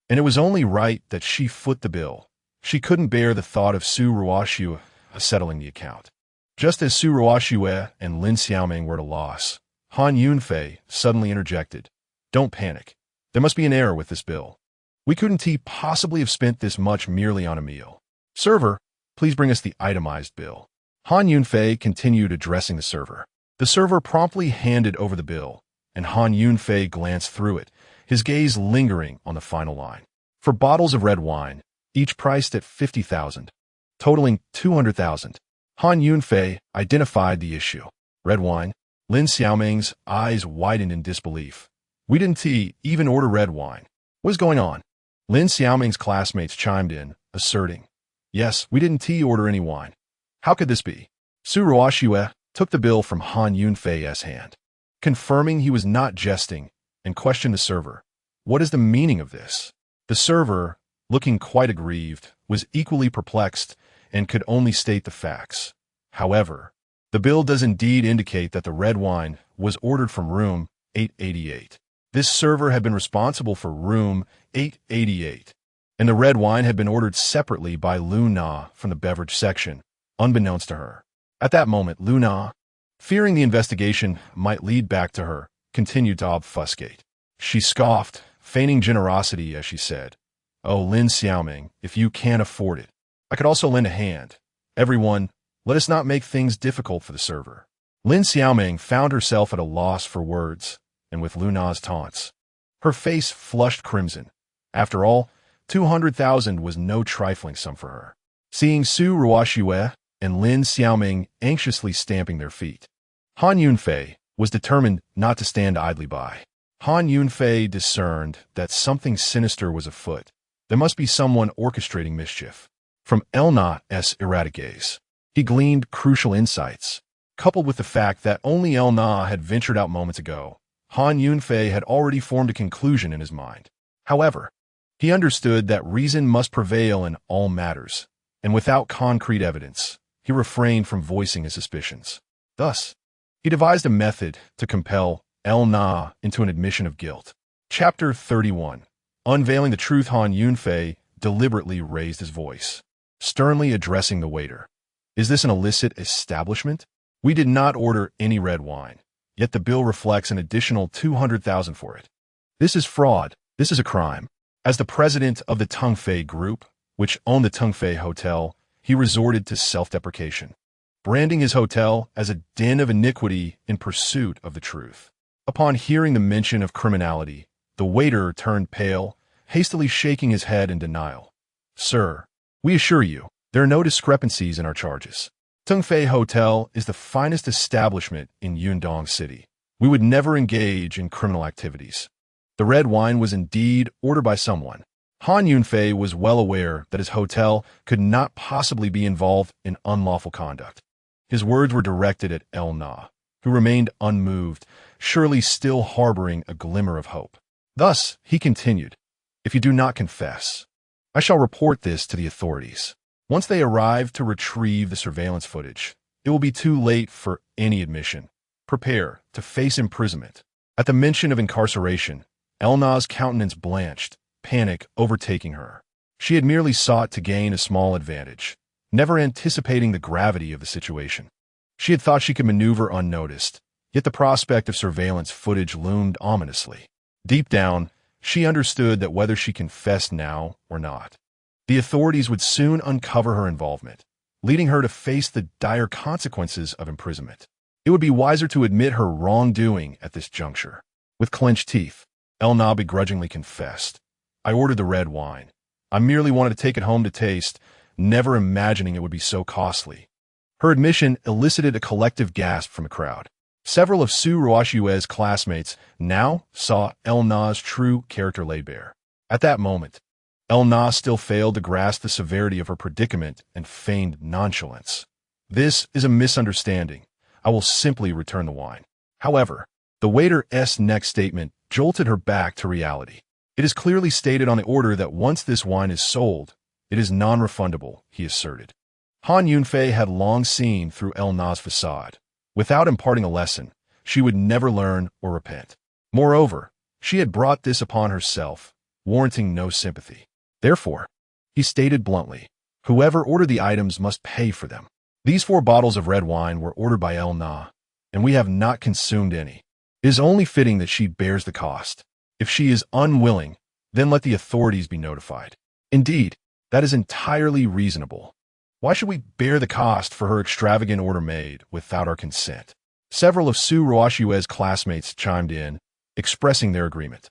and it was only right that she foot the bill. She couldn't bear the thought of Su Ruoxue settling the account. Just as Su Ruoxue and Lin Xiaoming were at a loss, Han Yunfei suddenly interjected, "Don't panic. There must be an error with this bill. We couldn't possibly have spent this much merely on a meal. Server, please bring us the itemized bill." Han Yunfei continued addressing the server. The server promptly handed over the bill, and Han Yunfei glanced through it, his gaze lingering on the final line. For bottles of red wine, each priced at 50,000, totaling 200,000. Han Yunfei identified the issue. Red wine? Lin Xiaoming's eyes widened in disbelief. "We didn't even order red wine. What is going on?" Lin Xiaoming's classmates chimed in, asserting, "Yes, we didn't order any wine. How could this be?" Su Ruoxue took the bill from Han Yunfei's hand, confirming he was not jesting, and questioned the server. "What is the meaning of this?" The server, looking quite aggrieved, was equally perplexed and could only state the facts. However, the bill does indeed indicate that the red wine was ordered from room 888. This server had been responsible for room 888, and the red wine had been ordered separately by Lu Na from the beverage section, unbeknownst to her. At that moment, Lu Na, fearing the investigation might lead back to her, continued to obfuscate. She scoffed, feigning generosity as she said, "Oh, Lin Xiaoming, if you can't afford it, I could also lend a hand. Everyone, let us not make things difficult for the server." Lin Xiaoming found herself at a loss for words, and with Lu Na's taunts, her face flushed crimson. After all, 200,000 was no trifling sum for her. Seeing Su Ruoxue and Lin Xiaoming anxiously stamping their feet, Han Yunfei was determined not to stand idly by. Han Yunfei discerned that something sinister was afoot. There must be someone orchestrating mischief. From Elna's erratic gaze, he gleaned crucial insights. Coupled with the fact that only Elna had ventured out moments ago, Han Yunfei had already formed a conclusion in his mind. However, he understood that reason must prevail in all matters, and without concrete evidence, he refrained from voicing his suspicions. Thus, he devised a method to compel Elna into an admission of guilt. Chapter 31. Unveiling the truth. Han Yunfei deliberately raised his voice, sternly addressing the waiter. "Is this an illicit establishment? We did not order any red wine, yet the bill reflects an additional 200,000 for it. This is fraud. This is a crime." As the president of the Tungfei Group, which owned the Tungfei Hotel, he resorted to self-deprecation, branding his hotel as a den of iniquity in pursuit of the truth. Upon hearing the mention of criminality, the waiter turned pale, hastily shaking his head in denial. "Sir, we assure you, there are no discrepancies in our charges. Tungfei Hotel is the finest establishment in Yundong City. We would never engage in criminal activities." The red wine was indeed ordered by someone. Han Yunfei was well aware that his hotel could not possibly be involved in unlawful conduct. His words were directed at El Na, who remained unmoved, surely still harboring a glimmer of hope. Thus, he continued, "If you do not confess, I shall report this to the authorities. Once they arrive to retrieve the surveillance footage, it will be too late for any admission. Prepare to face imprisonment." At the mention of incarceration, Elna's countenance blanched, panic overtaking her. She had merely sought to gain a small advantage, never anticipating the gravity of the situation. She had thought she could maneuver unnoticed, yet the prospect of surveillance footage loomed ominously. Deep down, she understood that whether she confessed now or not, the authorities would soon uncover her involvement, leading her to face the dire consequences of imprisonment. It would be wiser to admit her wrongdoing at this juncture. With clenched teeth, Elna begrudgingly confessed, "I ordered the red wine. I merely wanted to take it home to taste, never imagining it would be so costly." Her admission elicited a collective gasp from the crowd. Several of Su Ruoshue's classmates now saw Elna's true character laid bare. At that moment, Elna still failed to grasp the severity of her predicament and feigned nonchalance. "This is a misunderstanding. I will simply return the wine." However, the waiter's next statement jolted her back to reality. "It is clearly stated on the order that once this wine is sold, it is non-refundable," he asserted. Han Yunfei had long seen through Elna's facade. Without imparting a lesson, she would never learn or repent. Moreover, she had brought this upon herself, warranting no sympathy. Therefore, he stated bluntly, whoever ordered the items must pay for them. These 4 bottles of red wine were ordered by Elna, and we have not consumed any. It is only fitting that she bears the cost. If she is unwilling, then let the authorities be notified. Indeed, that is entirely reasonable. Why should we bear the cost for her extravagant order made without our consent? Several of Su Ruoshue's classmates chimed in, expressing their agreement.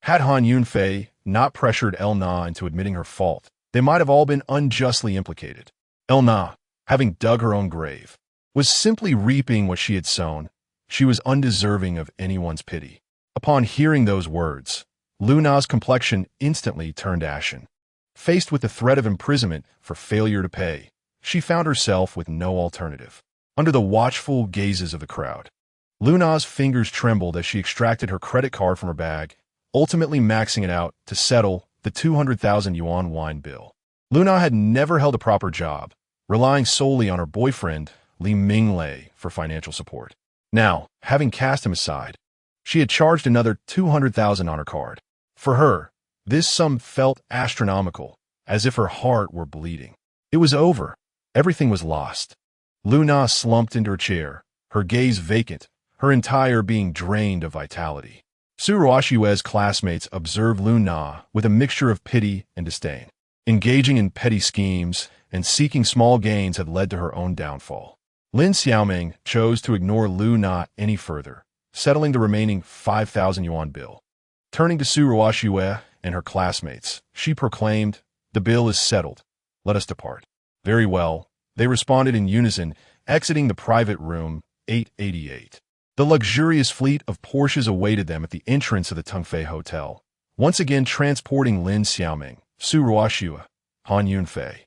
Had Han Yunfei not pressured Elna into admitting her fault, they might have all been unjustly implicated. Elna, having dug her own grave, was simply reaping what she had sown. She was undeserving of anyone's pity. Upon hearing those words, Luna's complexion instantly turned ashen. Faced with the threat of imprisonment for failure to pay, she found herself with no alternative. Under the watchful gazes of the crowd, Luna's fingers trembled as she extracted her credit card from her bag, ultimately maxing it out to settle the 200,000 yuan wine bill. Luna had never held a proper job, relying solely on her boyfriend, Li Minglei, for financial support. Now, having cast him aside, she had charged another 200,000 on her card. For her, this sum felt astronomical, as if her heart were bleeding. It was over. Everything was lost. Luna slumped into her chair, her gaze vacant, her entire being drained of vitality. Su Ruoshue's classmates observed Luna with a mixture of pity and disdain. Engaging in petty schemes and seeking small gains had led to her own downfall. Lin Xiaoming chose to ignore Luna any further, settling the remaining 5,000 yuan bill. Turning to Su Ruoshue and her classmates, she proclaimed, "The bill is settled. Let us depart." "Very well," they responded in unison, exiting the private room 888. The luxurious fleet of Porsches awaited them at the entrance of the Tungfei Hotel, once again transporting Lin Xiaoming, Su Ruoshue, Han Yunfei,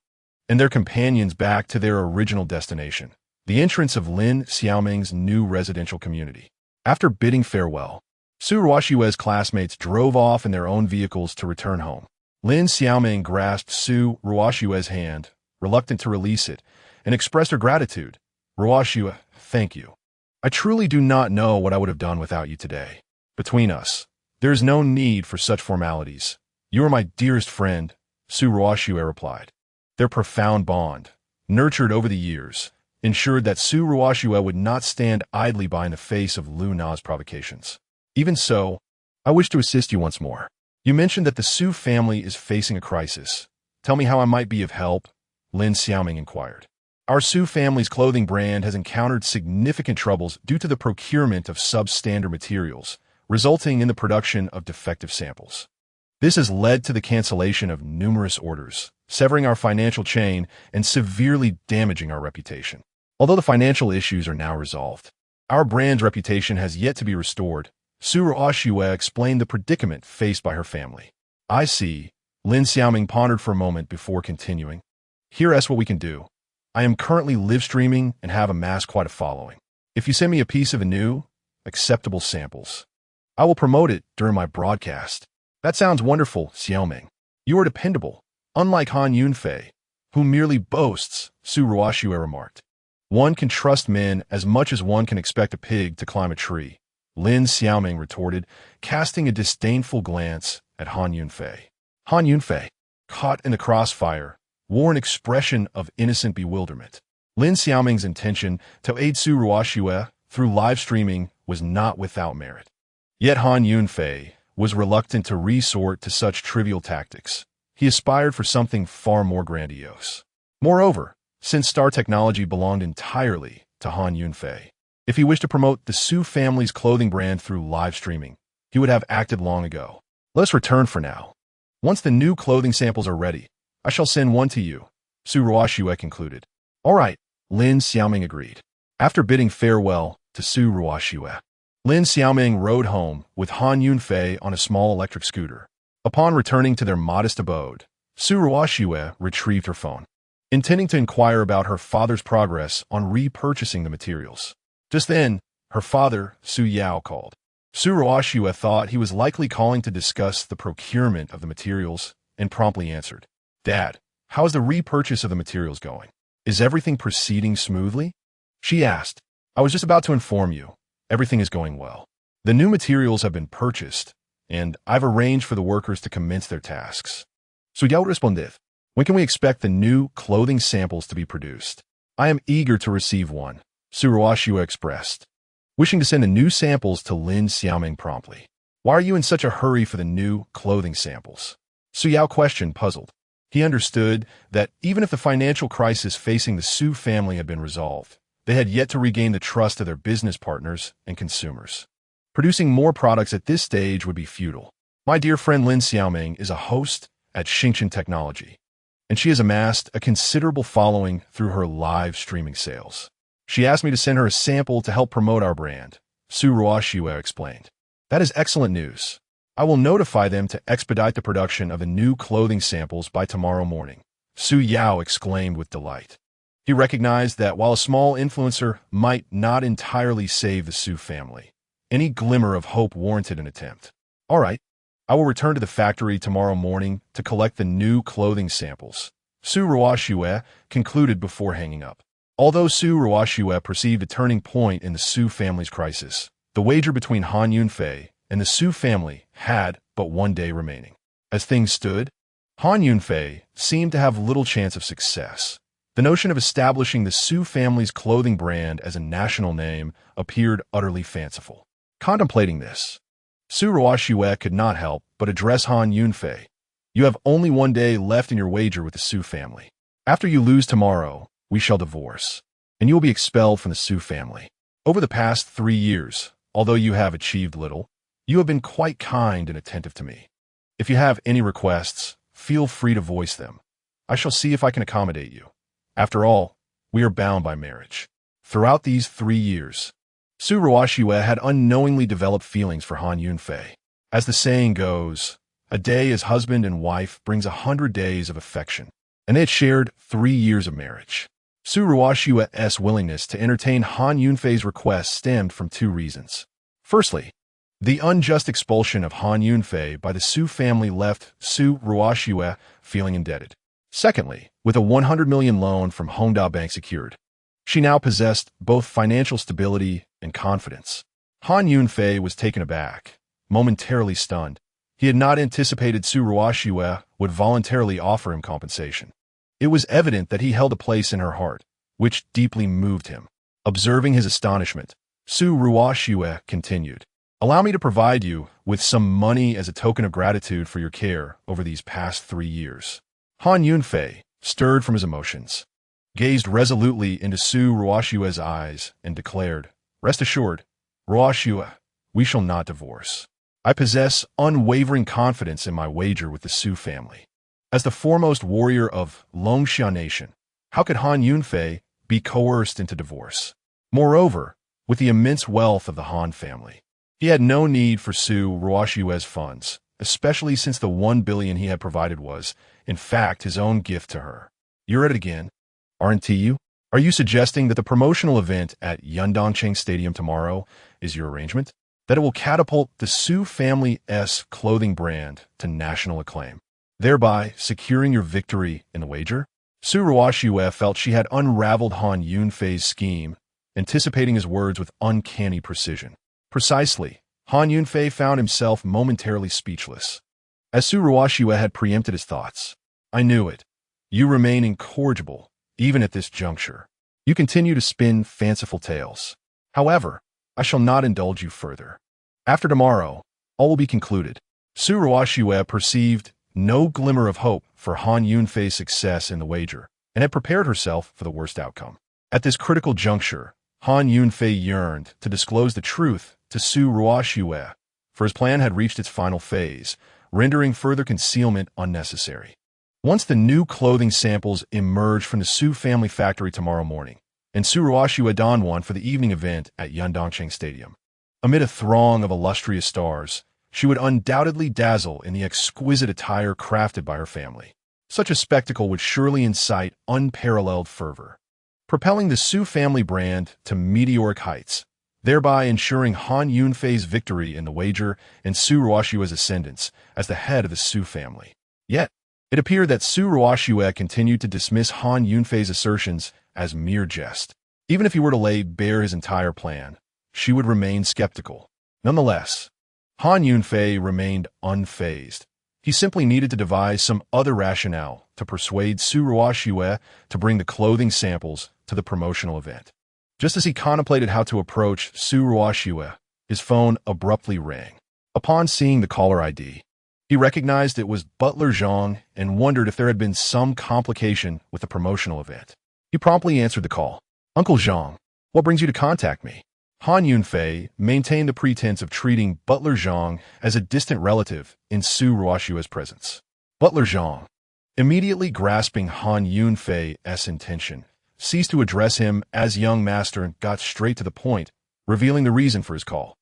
and their companions back to their original destination, the entrance of Lin Xiaoming's new residential community. After bidding farewell, Su Ruoshue's classmates drove off in their own vehicles to return home. Lin Xiaoming grasped Su Ruoshue's hand, reluctant to release it, and expressed her gratitude. "Ruoshue, thank you. I truly do not know what I would have done without you today. Between us, there is no need for such formalities. You are my dearest friend," Su Ruoshue replied. Their profound bond, nurtured over the years, ensured that Su Ruoshue would not stand idly by in the face of Luna's provocations. "Even so, I wish to assist you once more. You mentioned that the Su family is facing a crisis. Tell me how I might be of help," Lin Xiaoming inquired. "Our Su family's clothing brand has encountered significant troubles due to the procurement of substandard materials, resulting in the production of defective samples. This has led to the cancellation of numerous orders, severing our financial chain and severely damaging our reputation. Although the financial issues are now resolved, our brand's reputation has yet to be restored." Su Ruoshue explained the predicament faced by her family. "I see," Lin Xiaoming pondered for a moment before continuing. "Here's what we can do. I am currently live streaming and have amassed quite a following. If you send me a piece of new, acceptable samples, I will promote it during my broadcast." "That sounds wonderful, Xiaoming. You are dependable, unlike Han Yunfei, who merely boasts," Su Ruoshue remarked. "One can trust men as much as one can expect a pig to climb a tree," Lin Xiaoming retorted, casting a disdainful glance at Han Yunfei. Han Yunfei, caught in the crossfire, wore an expression of innocent bewilderment. Lin Xiaoming's intention to aid Su Ruoxue through live streaming was not without merit. Yet Han Yunfei was reluctant to resort to such trivial tactics. He aspired for something far more grandiose. Moreover, since Star Technology belonged entirely to Han Yunfei, if he wished to promote the Su family's clothing brand through live streaming, he would have acted long ago. Let us return for now. Once the new clothing samples are ready, I shall send one to you, Su Ruoxue concluded. All right, Lin Xiaoming agreed. After bidding farewell to Su Ruoxue, Lin Xiaoming rode home with Han Yunfei on a small electric scooter. Upon returning to their modest abode, Su Ruoxue retrieved her phone, intending to inquire about her father's progress on repurchasing the materials. Just then, her father, Su Yao, called. Su Ruoxue thought he was likely calling to discuss the procurement of the materials and promptly answered, "Dad, how is the repurchase of the materials going? Is everything proceeding smoothly?" She asked. "I was just about to inform you. Everything is going well. The new materials have been purchased, and I've arranged for the workers to commence their tasks." Su Yao responded, "When can we expect the new clothing samples to be produced?" "I am eager to receive one," Su Ruoxue expressed, wishing to send the new samples to Lin Xiaoming promptly. "Why are you in such a hurry for the new clothing samples?" Su Yao questioned, puzzled. He understood that even if the financial crisis facing the Su family had been resolved, they had yet to regain the trust of their business partners and consumers. Producing more products at this stage would be futile. My dear friend Lin Xiaoming is a host at Xingchen Technology, and she has amassed a considerable following through her live streaming sales. She asked me to send her a sample to help promote our brand, Su Ruoxue explained. That is excellent news. I will notify them to expedite the production of the new clothing samples by tomorrow morning, Su Yao exclaimed with delight. He recognized that while a small influencer might not entirely save the Su family, any glimmer of hope warranted an attempt. All right, I will return to the factory tomorrow morning to collect the new clothing samples, Su Ruoxue concluded before hanging up. Although Su Ruoxue perceived a turning point in the Su family's crisis, the wager between Han Yunfei and the Su family had but one day remaining. As things stood, Han Yunfei seemed to have little chance of success. The notion of establishing the Su family's clothing brand as a national name appeared utterly fanciful. Contemplating this, Su Ruoxue could not help but address Han Yunfei. "You have only one day left in your wager with the Su family. After you lose tomorrow, we shall divorce, and you will be expelled from the Su family. Over the past 3 years, although you have achieved little, you have been quite kind and attentive to me. If you have any requests, feel free to voice them. I shall see if I can accommodate you. After all, we are bound by marriage." Throughout these 3 years, Su Ruoxue had unknowingly developed feelings for Han Yunfei. As the saying goes, a day as husband and wife brings 100 days of affection, and they had shared 3 years of marriage. Su Ruoxue's willingness to entertain Han Yunfei's request stemmed from 2 reasons. Firstly, the unjust expulsion of Han Yunfei by the Su family left Su Ruoxue feeling indebted. Secondly, with a 100 million loan from Hongda Bank secured, she now possessed both financial stability and confidence. Han Yunfei was taken aback, momentarily stunned. He had not anticipated Su Ruoxue would voluntarily offer him compensation. It was evident that he held a place in her heart, which deeply moved him. Observing his astonishment, Su Ruoxue continued, "Allow me to provide you with some money as a token of gratitude for your care over these past 3 years." Han Yunfei, stirred from his emotions, gazed resolutely into Su Ruoxue's eyes and declared, "Rest assured, Ruoxue, we shall not divorce. I possess unwavering confidence in my wager with the Su family. As the foremost warrior of Longxia Nation, how could Han Yunfei be coerced into divorce? Moreover, with the immense wealth of the Han family, he had no need for Su Ruoxue's funds, especially since the 1 billion he had provided was, in fact, his own gift to her. You're at it again, aren't you? Are you suggesting that the promotional event at Yundongcheng Stadium tomorrow is your arrangement? That it will catapult the Su family's clothing brand to national acclaim, thereby securing your victory in the wager? Su Ruoxue felt she had unraveled Han Yunfei's scheme, anticipating his words with uncanny precision. Precisely. Han Yunfei found himself momentarily speechless. As Su Ruoxue had preempted his thoughts. I knew it. You remain incorrigible, even at this juncture. You continue to spin fanciful tales. However, I shall not indulge you further. After tomorrow, all will be concluded. Su Ruoxue perceived no glimmer of hope for Han Yunfei's success in the wager, and had prepared herself for the worst outcome. At this critical juncture, Han Yunfei yearned to disclose the truth to Su Ruoxue, for his plan had reached its final phase, rendering further concealment unnecessary. Once the new clothing samples emerged from the Su family factory tomorrow morning, and Su Ruoxue donned one for the evening event at Yundongcheng Stadium. Amid a throng of illustrious stars, she would undoubtedly dazzle in the exquisite attire crafted by her family. Such a spectacle would surely incite unparalleled fervor, propelling the Su family brand to meteoric heights, thereby ensuring Han Yunfei's victory in the wager and Su Ruoxue's ascendance as the head of the Su family. Yet, it appeared that Su Ruoxue continued to dismiss Han Yunfei's assertions as mere jest. Even if he were to lay bare his entire plan, she would remain skeptical. Nonetheless, Han Yunfei remained unfazed. He simply needed to devise some other rationale to persuade Su Ruoxue to bring the clothing samples to the promotional event. Just as he contemplated how to approach Su Ruoxue, his phone abruptly rang. Upon seeing the caller ID, he recognized it was Butler Zhang and wondered if there had been some complication with the promotional event. He promptly answered the call. Uncle Zhang, what brings you to contact me? Han Yunfei maintained the pretense of treating Butler Zhang as a distant relative in Su Ruoxue's presence. Butler Zhang, immediately grasping Han Yunfei's intention, ceased to address him as young master and got straight to the point, revealing the reason for his call.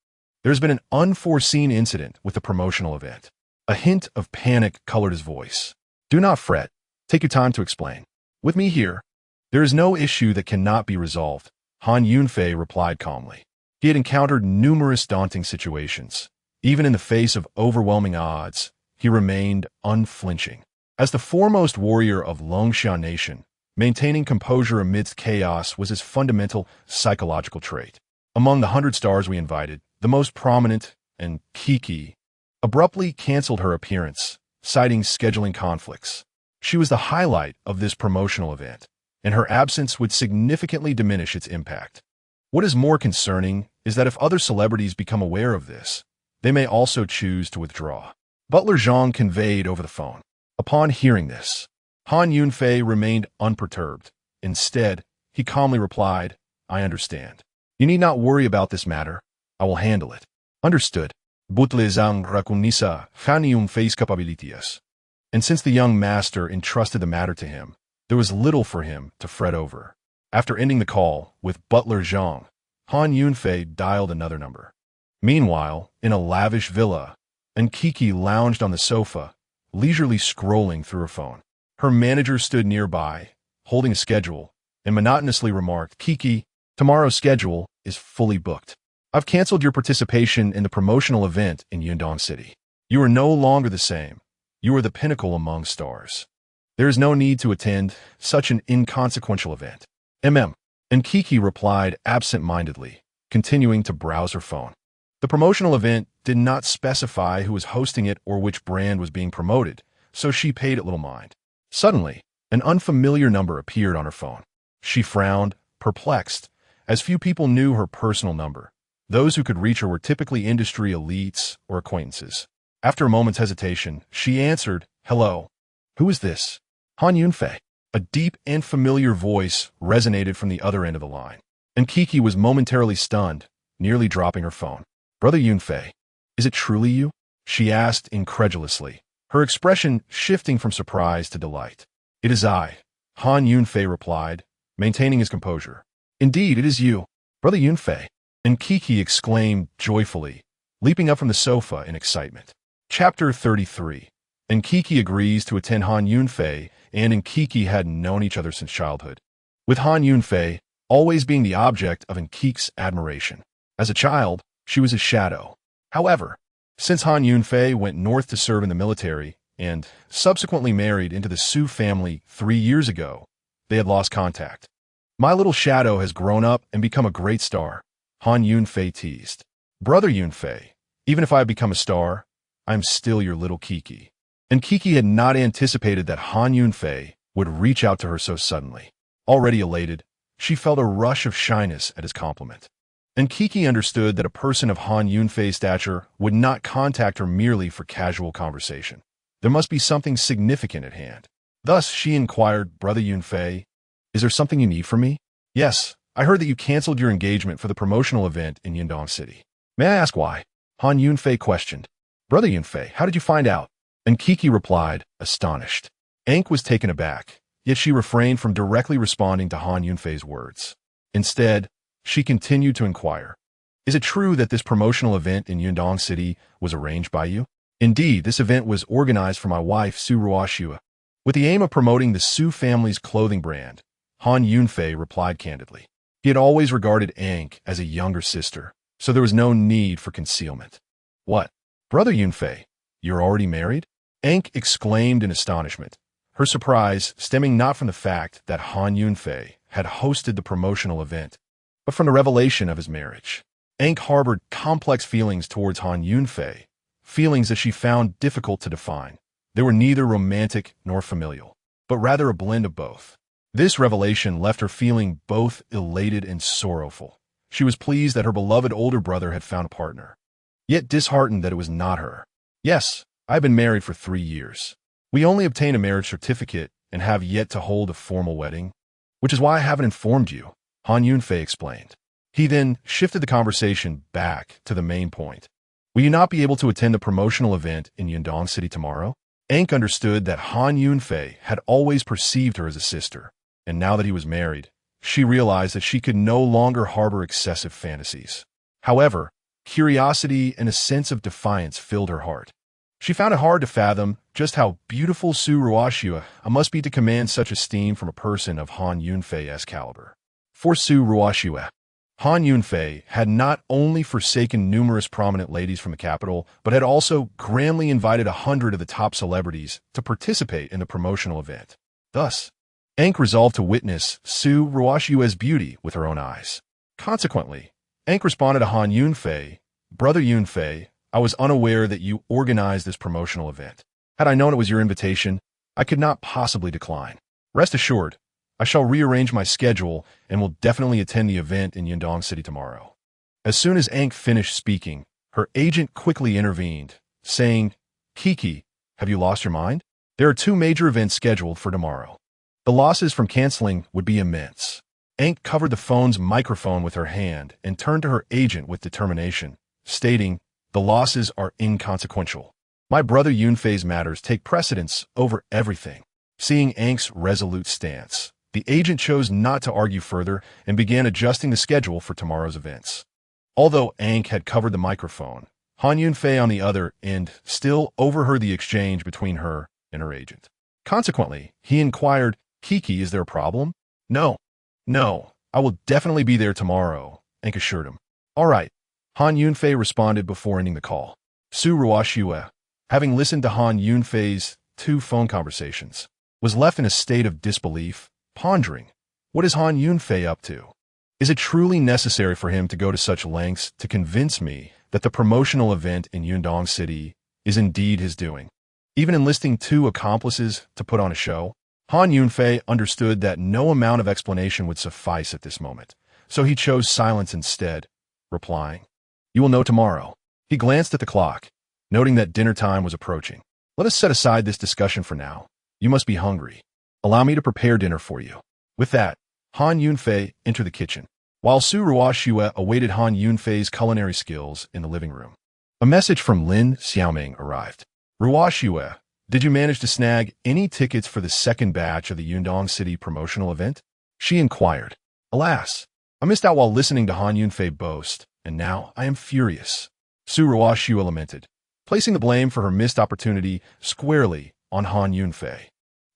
There's been an unforeseen incident with the promotional event. A hint of panic colored his voice. Do not fret. Take your time to explain. With me here, there is no issue that cannot be resolved, Han Yunfei replied calmly. He had encountered numerous daunting situations. Even in the face of overwhelming odds, he remained unflinching. As the foremost warrior of Longshan Nation, maintaining composure amidst chaos was his fundamental psychological trait. Among the 100 stars we invited, the most prominent, and Kiki, abruptly canceled her appearance, citing scheduling conflicts. She was the highlight of this promotional event, and her absence would significantly diminish its impact. What is more concerning is that if other celebrities become aware of this, they may also choose to withdraw. Butler Zhang conveyed over the phone. Upon hearing this, Han Yunfei remained unperturbed. Instead, he calmly replied, I understand. You need not worry about this matter. I will handle it. Understood. Butle Zhang Rakunisa Han Yunfei's capabilities. And since the young master entrusted the matter to him, there was little for him to fret over. After ending the call with Butler Zhang, Han Yunfei dialed another number. Meanwhile, in a lavish villa, Kiki lounged on the sofa, leisurely scrolling through her phone. Her manager stood nearby, holding a schedule, and monotonously remarked, Kiki, tomorrow's schedule is fully booked. I've canceled your participation in the promotional event in Yundong City. You are no longer the same. You are the pinnacle among stars. There is no need to attend such an inconsequential event. And Kiki replied absent-mindedly, continuing to browse her phone. The promotional event did not specify who was hosting it or which brand was being promoted, so she paid it little mind. Suddenly, an unfamiliar number appeared on her phone. She frowned, perplexed, as few people knew her personal number. Those who could reach her were typically industry elites or acquaintances. After a moment's hesitation, she answered, Hello. Who is this? Han Yunfei. A deep and familiar voice resonated from the other end of the line. And Kiki was momentarily stunned, nearly dropping her phone. Brother Yunfei, is it truly you? She asked incredulously, her expression shifting from surprise to delight. It is I, Han Yunfei replied, maintaining his composure. Indeed, it is you, Brother Yunfei. And Kiki exclaimed joyfully, leaping up from the sofa in excitement. Chapter 33. And Kiki agrees to attend Han Yunfei, and Kiki had known each other since childhood, with Han Yunfei always being the object of Nkiki's admiration. As a child, she was his shadow. However, since Han Yunfei went north to serve in the military and subsequently married into the Su family 3 years ago, they had lost contact. My little shadow has grown up and become a great star, Han Yunfei teased. Brother Yunfei, even if I have become a star, I'm still your little Kiki. And Kiki had not anticipated that Han Yunfei would reach out to her so suddenly. Already elated, she felt a rush of shyness at his compliment. And Kiki understood that a person of Han Yunfei's stature would not contact her merely for casual conversation. There must be something significant at hand. Thus, she inquired, Brother Yunfei, is there something you need from me? Yes, I heard that you canceled your engagement for the promotional event in Yundong City. May I ask why? Han Yunfei questioned. Brother Yunfei, how did you find out? And Kiki replied, astonished. Ank was taken aback, yet she refrained from directly responding to Han Yunfei's words. Instead, she continued to inquire, is it true that this promotional event in Yundong City was arranged by you? Indeed, this event was organized for my wife, Su Ruoxue, with the aim of promoting the Su family's clothing brand. Han Yunfei replied candidly. He had always regarded Ank as a younger sister, so there was no need for concealment. What? Brother Yunfei, you're already married? Ank exclaimed in astonishment, her surprise stemming not from the fact that Han Yunfei had hosted the promotional event, but from the revelation of his marriage. Ank harbored complex feelings towards Han Yunfei, feelings that she found difficult to define. They were neither romantic nor familial, but rather a blend of both. This revelation left her feeling both elated and sorrowful. She was pleased that her beloved older brother had found a partner, yet disheartened that it was not her. Yes, I've been married for 3 years. We only obtained a marriage certificate and have yet to hold a formal wedding, which is why I haven't informed you, Han Yunfei explained. He then shifted the conversation back to the main point. Will you not be able to attend the promotional event in Yundong City tomorrow? Ank understood that Han Yunfei had always perceived her as a sister, and now that he was married, she realized that she could no longer harbor excessive fantasies. However, curiosity and a sense of defiance filled her heart. She found it hard to fathom just how beautiful Su Ruoxue must be to command such esteem from a person of Han Yunfei's caliber. For Su Ruoxue, Han Yunfei had not only forsaken numerous prominent ladies from the capital, but had also grandly invited 100 of the top celebrities to participate in the promotional event. Thus, Ank resolved to witness Su Ruoxue's beauty with her own eyes. Consequently, Ank responded to Han Yunfei, Brother Yunfei, I was unaware that you organized this promotional event. Had I known it was your invitation, I could not possibly decline. Rest assured, I shall rearrange my schedule and will definitely attend the event in Yundong City tomorrow. As soon as Ank finished speaking, her agent quickly intervened, saying, Kiki, have you lost your mind? There are 2 major events scheduled for tomorrow. The losses from canceling would be immense. Ank covered the phone's microphone with her hand and turned to her agent with determination, stating, the losses are inconsequential. My brother Yunfei's matters take precedence over everything. Seeing Ank's resolute stance, the agent chose not to argue further and began adjusting the schedule for tomorrow's events. Although Ank had covered the microphone, Han Yunfei on the other end still overheard the exchange between her and her agent. Consequently, he inquired, Kiki, is there a problem? No, I will definitely be there tomorrow, Ank assured him. All right, Han Yunfei responded before ending the call. Su Ruoxue, having listened to Han Yunfei's 2 phone conversations, was left in a state of disbelief, pondering, what is Han Yunfei up to? Is it truly necessary for him to go to such lengths to convince me that the promotional event in Yundong City is indeed his doing? Even enlisting 2 accomplices to put on a show? Han Yunfei understood that no amount of explanation would suffice at this moment, so he chose silence instead, replying, You will know tomorrow. He glanced at the clock, noting that dinner time was approaching. Let us set aside this discussion for now. You must be hungry. Allow me to prepare dinner for you. With that, Han Yunfei entered the kitchen, while Su Ruoxue awaited Han Yunfei's culinary skills in the living room. A message from Lin Xiaoming arrived. Ruoxue, did you manage to snag any tickets for the second batch of the Yundong City promotional event? She inquired. Alas, I missed out while listening to Han Yunfei boast, and now I am furious. Su Ruoxue lamented, placing the blame for her missed opportunity squarely on Han Yunfei.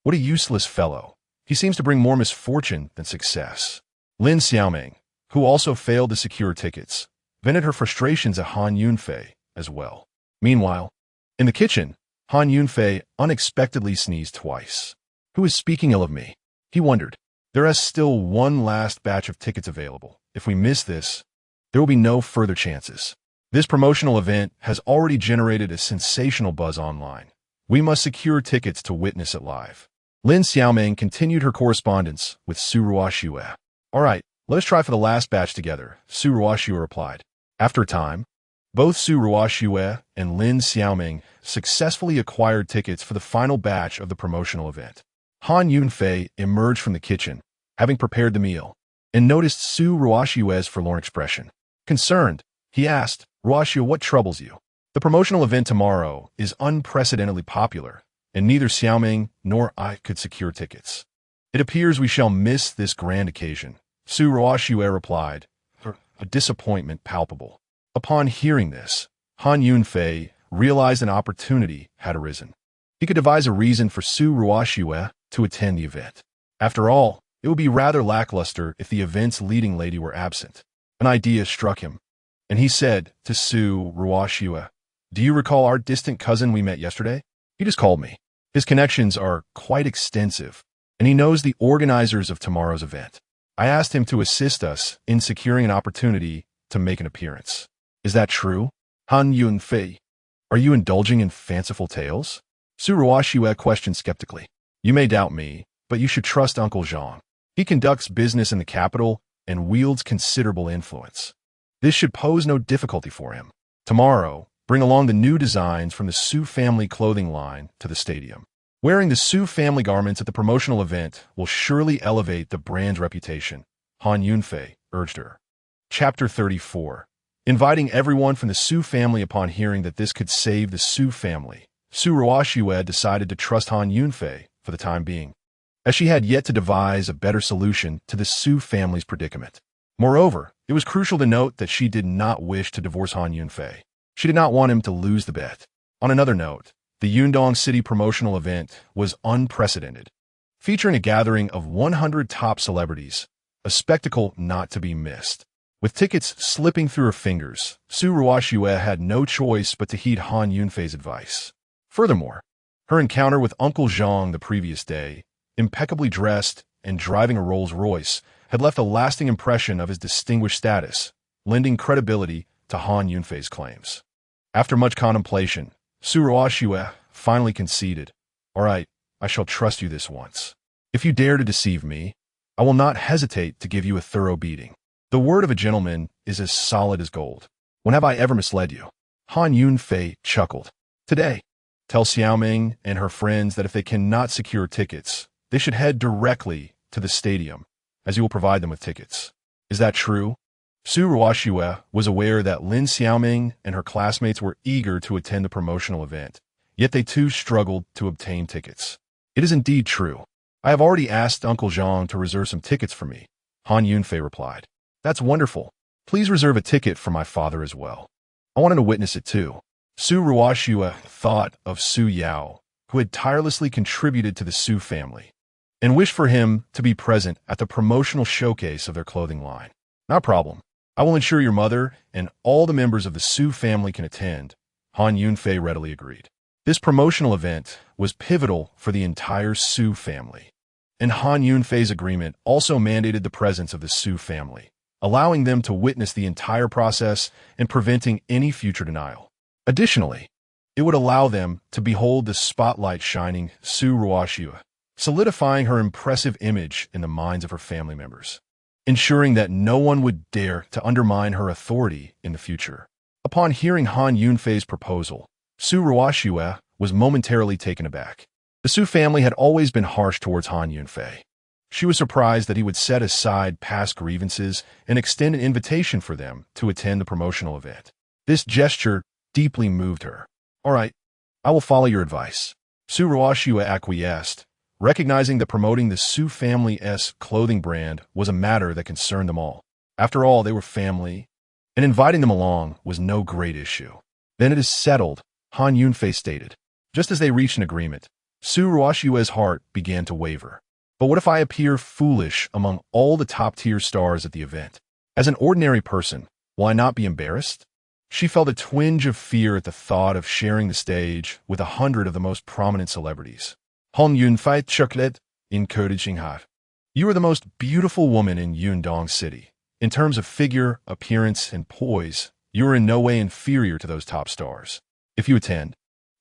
What a useless fellow. He seems to bring more misfortune than success. Lin Xiaoming, who also failed to secure tickets, vented her frustrations at Han Yunfei as well. Meanwhile, in the kitchen, Han Yunfei unexpectedly sneezed twice. Who is speaking ill of me? He wondered. There is still 1 last batch of tickets available. If we miss this, there will be no further chances. This promotional event has already generated a sensational buzz online. We must secure tickets to witness it live. Lin Xiaoming continued her correspondence with Su Ruoxue. All right, let us try for the last batch together, Su Ruoxue replied. After a time, both Su Ruoxue and Lin Xiaoming successfully acquired tickets for the final batch of the promotional event. Han Yunfei emerged from the kitchen, having prepared the meal, and noticed Su Ruoxue's forlorn expression. Concerned, he asked, Ruoxue, what troubles you? The promotional event tomorrow is unprecedentedly popular, and neither Xiaoming nor I could secure tickets. It appears we shall miss this grand occasion, Su Ruoxue replied, a disappointment palpable. Upon hearing this, Han Yunfei realized an opportunity had arisen. He could devise a reason for Su Ruoxue to attend the event. After all, it would be rather lackluster if the event's leading lady were absent. An idea struck him, and he said to Su Ruoxue, do you recall our distant cousin we met yesterday? He just called me. His connections are quite extensive, and he knows the organizers of tomorrow's event. I asked him to assist us in securing an opportunity to make an appearance. Is that true? Han Yunfei, are you indulging in fanciful tales? Su Ruoxue questioned skeptically. You may doubt me, but you should trust Uncle Zhang. He conducts business in the capital and wields considerable influence. This should pose no difficulty for him. Tomorrow, bring along the new designs from the Su family clothing line to the stadium. Wearing the Su family garments at the promotional event will surely elevate the brand's reputation, Han Yunfei urged her. Chapter 34. Inviting everyone from the Su family. Upon hearing that this could save the Su family, Su Ruoxue decided to trust Han Yunfei for the time being, as she had yet to devise a better solution to the Su family's predicament. Moreover, it was crucial to note that she did not wish to divorce Han Yunfei. She did not want him to lose the bet. On another note, the Yundong City promotional event was unprecedented, featuring a gathering of 100 top celebrities, a spectacle not to be missed. With tickets slipping through her fingers, Su Ruoxue had no choice but to heed Han Yunfei's advice. Furthermore, her encounter with Uncle Zhang the previous day, impeccably dressed and driving a Rolls-Royce, had left a lasting impression of his distinguished status, lending credibility to Han Yunfei's claims. After much contemplation, Su Ruoxue finally conceded, All right, I shall trust you this once. If you dare to deceive me, I will not hesitate to give you a thorough beating. The word of a gentleman is as solid as gold. When have I ever misled you? Han Yunfei chuckled. Today, tell Xiaoming and her friends that if they cannot secure tickets, they should head directly to the stadium, as you will provide them with tickets. Is that true? Su Ruoxue was aware that Lin Xiaoming and her classmates were eager to attend the promotional event, yet they too struggled to obtain tickets. It is indeed true. I have already asked Uncle Zhang to reserve some tickets for me, Han Yunfei replied. That's wonderful. Please reserve a ticket for my father as well. I wanted to witness it too. Su Ruoxue thought of Su Yao, who had tirelessly contributed to the Su family, and wished for him to be present at the promotional showcase of their clothing line. Not a problem. I will ensure your mother and all the members of the Su family can attend, Han Yunfei readily agreed. This promotional event was pivotal for the entire Su family, and Han Yunfei's agreement also mandated the presence of the Su family, allowing them to witness the entire process and preventing any future denial. Additionally, it would allow them to behold the spotlight shining Su Ruoxue, solidifying her impressive image in the minds of her family members, ensuring that no one would dare to undermine her authority in the future. Upon hearing Han Yunfei's proposal, Su Ruoxue was momentarily taken aback. The Su family had always been harsh towards Han Yunfei. She was surprised that he would set aside past grievances and extend an invitation for them to attend the promotional event. This gesture deeply moved her. All right, I will follow your advice. Su Ruoxue acquiesced, recognizing that promoting the Su family's clothing brand was a matter that concerned them all. After all, they were family, and inviting them along was no great issue. Then it is settled, Han Yunfei stated. Just as they reached an agreement, Su Ruoxue's heart began to waver. But what if I appear foolish among all the top-tier stars at the event? As an ordinary person, will I not be embarrassed? She felt a twinge of fear at the thought of sharing the stage with 100 of the most prominent celebrities. Han Yunfei chuckled, encouraging her. You are the most beautiful woman in Yundong City. In terms of figure, appearance, and poise, You are in no way inferior to those top stars. If you attend,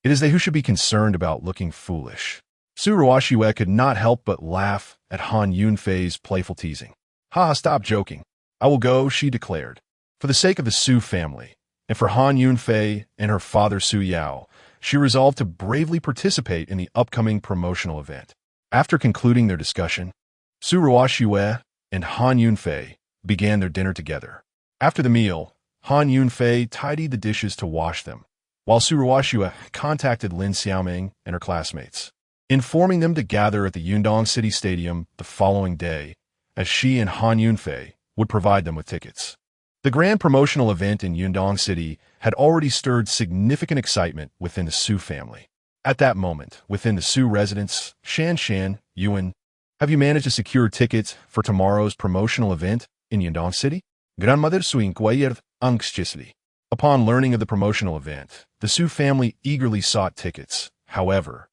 it is they who should be concerned about looking foolish. Su Ruoxue could not help but laugh at Han Yunfei's playful teasing. Ha, stop joking. I will go, she declared. For the sake of the Su family, and for Han Yunfei and her father Su Yao, she resolved to bravely participate in the upcoming promotional event. After concluding their discussion, Su Ruoxue and Han Yunfei began their dinner together. After the meal, Han Yunfei tidied the dishes to wash them, while Su Ruoxue contacted Lin Xiaoming and her classmates, informing them to gather at the Yundong City Stadium the following day, as she and Han Yunfei would provide them with tickets. The grand promotional event in Yundong City had already stirred significant excitement within the Su family. At that moment, within the Su residence, Shan, Yuan, have you managed to secure tickets for tomorrow's promotional event in Yundong City? Grandmother Su inquired anxiously. Upon learning of the promotional event, the Su family eagerly sought tickets. However,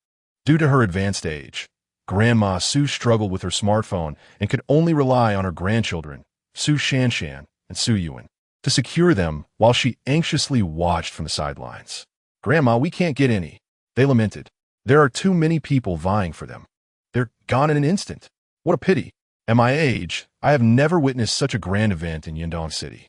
due to her advanced age, Grandma Su struggled with her smartphone and could only rely on her grandchildren, Su Shan and Su Yuan, to secure them while she anxiously watched from the sidelines. Grandma, we can't get any, they lamented. There are too many people vying for them. They're gone in an instant. What a pity. At my age, I have never witnessed such a grand event in Yundong City.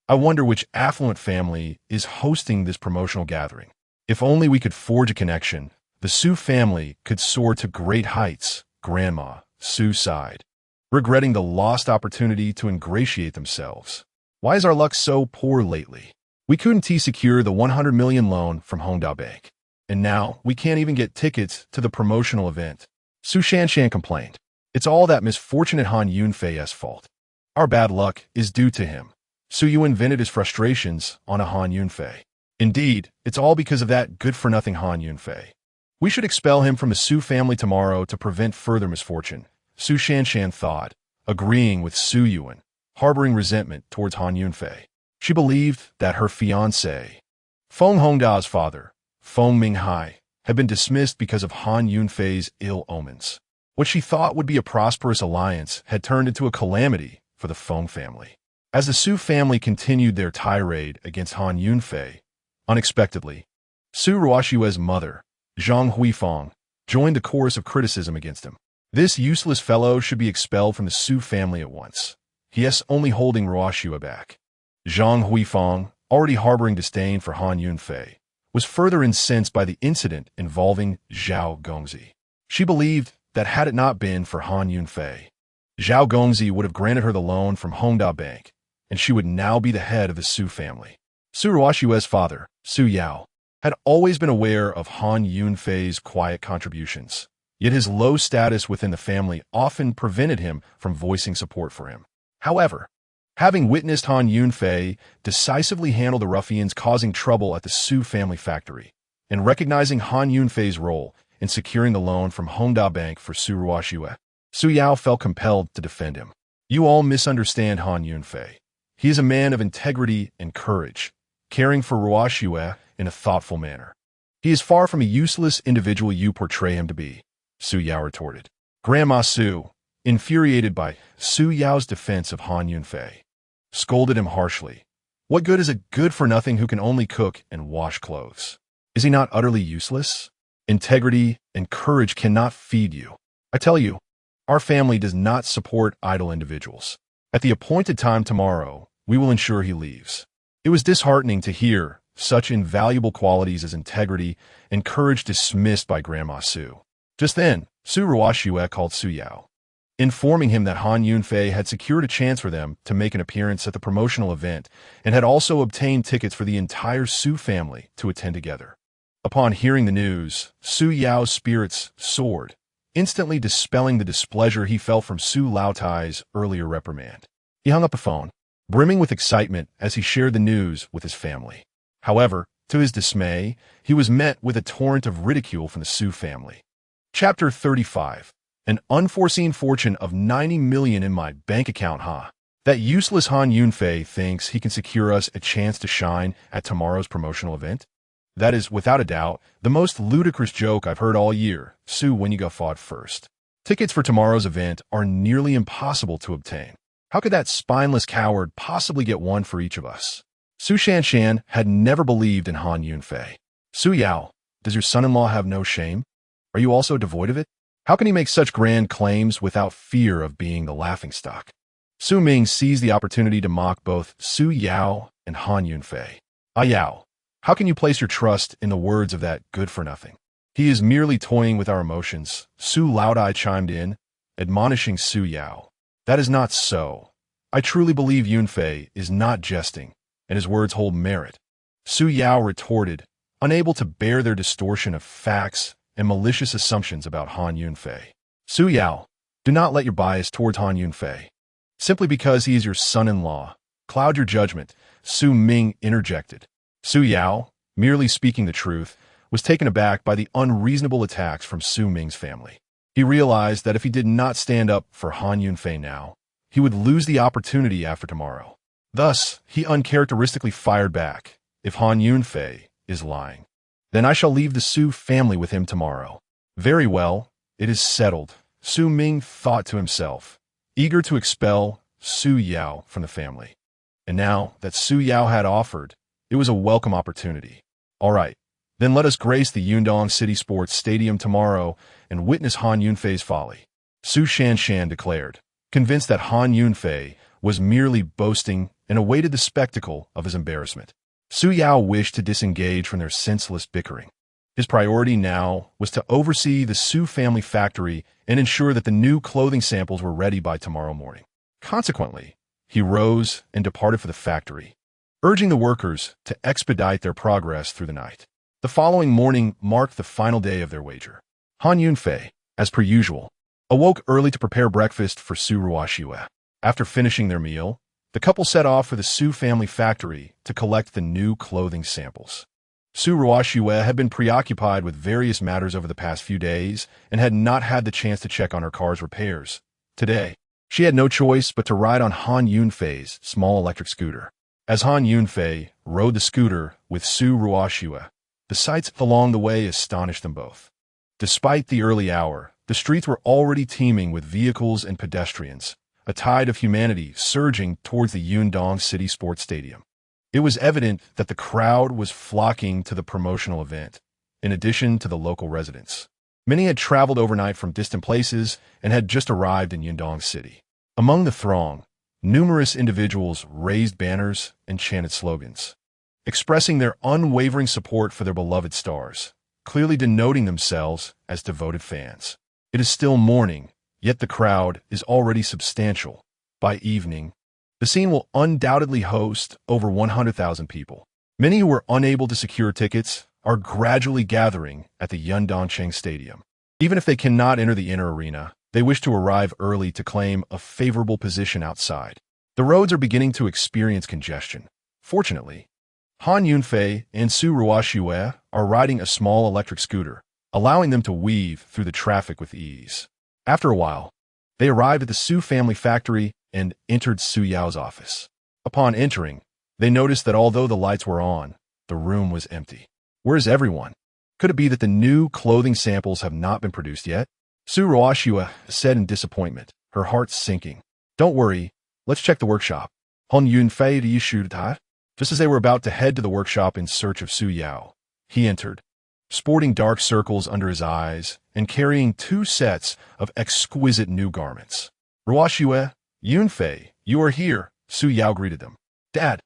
I wonder which affluent family is hosting this promotional gathering. If only we could forge a connection, the Su family could soar to great heights, Grandma Su sighed, regretting the lost opportunity to ingratiate themselves. Why is our luck so poor lately? We couldn't secure the 100 million loan from Hongda Bank. And now, we can't even get tickets to the promotional event. Su Shan complained. It's all that misfortunate Han Yunfei's fault. Our bad luck is due to him. Su Yuan vented his frustrations on a Han Yunfei. Indeed, it's all because of that good-for-nothing Han Yunfei. We should expel him from the Su family tomorrow to prevent further misfortune, Su Shan thought, agreeing with Su Yuan, harboring resentment towards Han Yunfei. She believed that her fiancé, Feng Hongda's father, Feng Minghai, had been dismissed because of Han Yunfei's ill omens. What she thought would be a prosperous alliance had turned into a calamity for the Feng family. As the Su family continued their tirade against Han Yunfei, unexpectedly, Su Ruoxue's mother, Zhang Huifeng, joined the chorus of criticism against him. This useless fellow should be expelled from the Su family at once. He is only holding Ruoxue back. Zhang Huifeng, already harboring disdain for Han Yunfei, was further incensed by the incident involving Zhao Gongzi. She believed that had it not been for Han Yunfei, Zhao Gongzi would have granted her the loan from Hongda Bank, and she would now be the head of the Su family. Su Ruoxue's father, Su Yao, had always been aware of Han Yunfei's quiet contributions, yet his low status within the family often prevented him from voicing support for him. However, having witnessed Han Yunfei decisively handle the ruffians causing trouble at the Su family factory, and recognizing Han Yunfei's role in securing the loan from Hongda Bank for Su Ruoxue, Su Yao felt compelled to defend him. You all misunderstand Han Yunfei. He is a man of integrity and courage, caring for Ruoxue in a thoughtful manner. He is far from a useless individual you portray him to be, Su Yao retorted. Grandma Su, infuriated by Su Yao's defense of Han Yunfei, scolded him harshly. What good is a good-for-nothing who can only cook and wash clothes? Is he not utterly useless? Integrity and courage cannot feed you. I tell you, our family does not support idle individuals. At the appointed time tomorrow, we will ensure he leaves. It was disheartening to hear such invaluable qualities as integrity and courage dismissed by Grandma Su. Just then, Su Ruoxue called Su Yao, informing him that Han Yunfei had secured a chance for them to make an appearance at the promotional event and had also obtained tickets for the entire Su family to attend together. Upon hearing the news, Su Yao's spirits soared, instantly dispelling the displeasure he felt from Su Laotai's earlier reprimand. He hung up the phone, brimming with excitement as he shared the news with his family. However, to his dismay, he was met with a torrent of ridicule from the Su family. Chapter 35. An unforeseen fortune of 90 million in my bank account, huh? That useless Han Yunfei thinks he can secure us a chance to shine at tomorrow's promotional event? That is, without a doubt, the most ludicrous joke I've heard all year, Su Wenyuga fought first. Tickets for tomorrow's event are nearly impossible to obtain. How could that spineless coward possibly get one for each of us? Su Shanshan had never believed in Han Yunfei. Su Yao, does your son-in-law have no shame? Are you also devoid of it? How can he make such grand claims without fear of being the laughingstock? Su Ming seized the opportunity to mock both Su Yao and Han Yunfei. Ah Yao, how can you place your trust in the words of that good-for-nothing? He is merely toying with our emotions, Su Laodai chimed in, admonishing Su Yao. That is not so. I truly believe Yunfei is not jesting, and his words hold merit. Su Yao retorted, unable to bear their distortion of facts and malicious assumptions about Han Yunfei. Su Yao, do not let your bias towards Han Yunfei, simply because he is your son-in-law, cloud your judgment, Su Ming interjected. Su Yao, merely speaking the truth, was taken aback by the unreasonable attacks from Su Ming's family. He realized that if he did not stand up for Han Yunfei now, he would lose the opportunity after tomorrow. Thus, he uncharacteristically fired back, if Han Yunfei is lying, then I shall leave the Su family with him tomorrow. Very well, it is settled, Su Ming thought to himself, eager to expel Su Yao from the family. And now that Su Yao had offered, it was a welcome opportunity. All right, then let us grace the Yundong City Sports Stadium tomorrow and witness Han Yunfei's folly, Su Shanshan declared, convinced that Han Yunfei was merely boasting and awaited the spectacle of his embarrassment. Su Yao wished to disengage from their senseless bickering. His priority now was to oversee the Su family factory and ensure that the new clothing samples were ready by tomorrow morning. Consequently, he rose and departed for the factory, urging the workers to expedite their progress through the night. The following morning marked the final day of their wager. Han Yunfei, as per usual, awoke early to prepare breakfast for Su Ruoxue. After finishing their meal, the couple set off for the Su family factory to collect the new clothing samples. Su Ruoxue had been preoccupied with various matters over the past few days and had not had the chance to check on her car's repairs. Today, she had no choice but to ride on Han Yunfei's small electric scooter. As Han Yunfei rode the scooter with Su Ruoxue, the sights along the way astonished them both. Despite the early hour, the streets were already teeming with vehicles and pedestrians, a tide of humanity surging towards the Yundong City Sports Stadium. It was evident that the crowd was flocking to the promotional event, in addition to the local residents. Many had traveled overnight from distant places and had just arrived in Yundong City. Among the throng, numerous individuals raised banners and chanted slogans, expressing their unwavering support for their beloved stars, clearly denoting themselves as devoted fans. It is still morning, yet the crowd is already substantial. By evening, the scene will undoubtedly host over 100,000 people. Many who were unable to secure tickets are gradually gathering at the Yundongcheng Stadium. Even if they cannot enter the inner arena, they wish to arrive early to claim a favorable position outside. The roads are beginning to experience congestion. Fortunately, Han Yunfei and Su Ruoxue are riding a small electric scooter, allowing them to weave through the traffic with ease. After a while, they arrived at the Su family factory and entered Su Yao's office. Upon entering, they noticed that although the lights were on, the room was empty. Where is everyone? Could it be that the new clothing samples have not been produced yet? Su Ruoxue said in disappointment, her heart sinking. Don't worry, let's check the workshop. Han Yunfei de Yishu Ta. Just as they were about to head to the workshop in search of Su Yao, he entered, sporting dark circles under his eyes and carrying 2 sets of exquisite new garments. Ruoxue, Yunfei, you are here, Su Yao greeted them. Dad.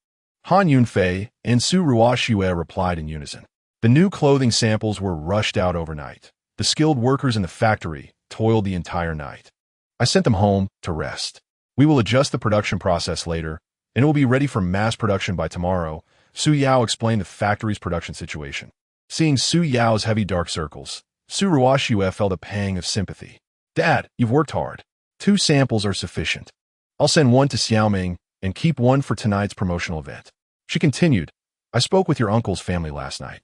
Han Yunfei and Su Ruoxue replied in unison. The new clothing samples were rushed out overnight. The skilled workers in the factory toiled the entire night. I sent them home to rest. We will adjust the production process later, and it will be ready for mass production by tomorrow, Su Yao explained the factory's production situation. Seeing Su Yao's heavy dark circles, Su Ruoxue felt a pang of sympathy. Dad, you've worked hard. 2 samples are sufficient. I'll send 1 to Xiaoming and keep 1 for tonight's promotional event. She continued, I spoke with your uncle's family last night,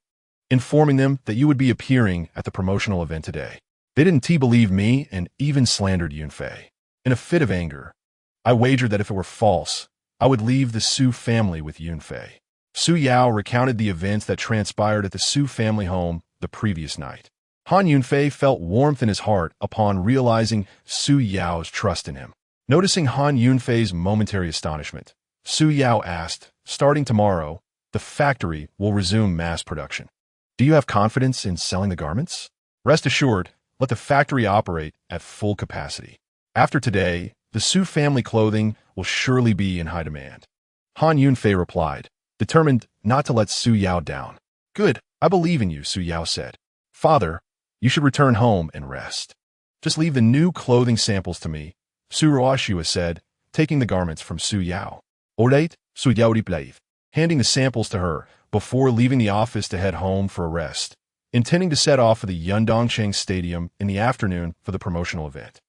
informing them that you would be appearing at the promotional event today. They didn't believe me and even slandered Yunfei. In a fit of anger, I wagered that if it were false, I would leave the Su family with Yunfei. Su Yao recounted the events that transpired at the Su family home the previous night. Han Yunfei felt warmth in his heart upon realizing Su Yao's trust in him. Noticing Han Yunfei's momentary astonishment, Su Yao asked, Starting tomorrow, the factory will resume mass production. Do you have confidence in selling the garments? Rest assured, let the factory operate at full capacity. After today, the Su family clothing will surely be in high demand. Han Yunfei replied, determined not to let Su Yao down. Good, I believe in you, Su Yao said. Father, you should return home and rest. Just leave the new clothing samples to me, Su Ruoshua said, taking the garments from Su Yao. Alright, Su Yao replied, handing the samples to her before leaving the office to head home for a rest, intending to set off for the Yundongcheng Stadium in the afternoon for the promotional event.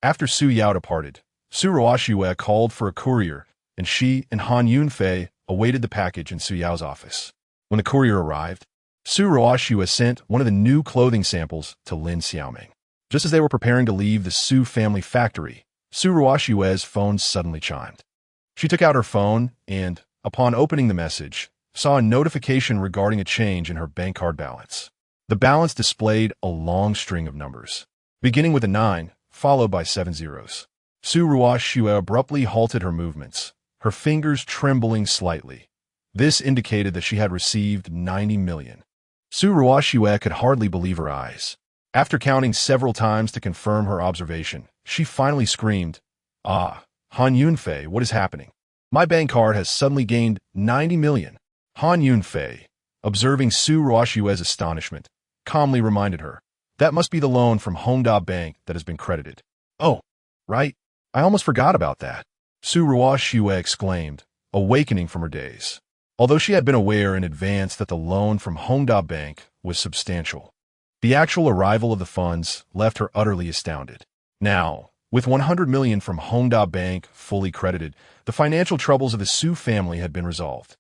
After Su Yao departed, Su Ruoshua called for a courier, and she and Han Yunfei awaited the package in Su Yao's office. When the courier arrived, Su Ruoshua sent one of the new clothing samples to Lin Xiaoming. Just as they were preparing to leave the Su family factory, Su Ruoshua's phone suddenly chimed. She took out her phone and, upon opening the message, saw a notification regarding a change in her bank card balance. The balance displayed a long string of numbers, beginning with a 9, followed by 7 zeros. Su Ruoshua abruptly halted her movements, her fingers trembling slightly. This indicated that she had received 90 million. Su Ruoshua could hardly believe her eyes. After counting several times to confirm her observation, she finally screamed, "Ah, Han Yunfei, what is happening? My bank card has suddenly gained 90 million. Han Yunfei, observing Su Ruoshua's astonishment, calmly reminded her, that must be the loan from Hongda Bank that has been credited. Oh, right. I almost forgot about that, Su Ruoshua exclaimed, awakening from her daze. Although she had been aware in advance that the loan from Hongda Bank was substantial, the actual arrival of the funds left her utterly astounded. Now, with 100 million from Hongda Bank fully credited, the financial troubles of the Su family had been resolved.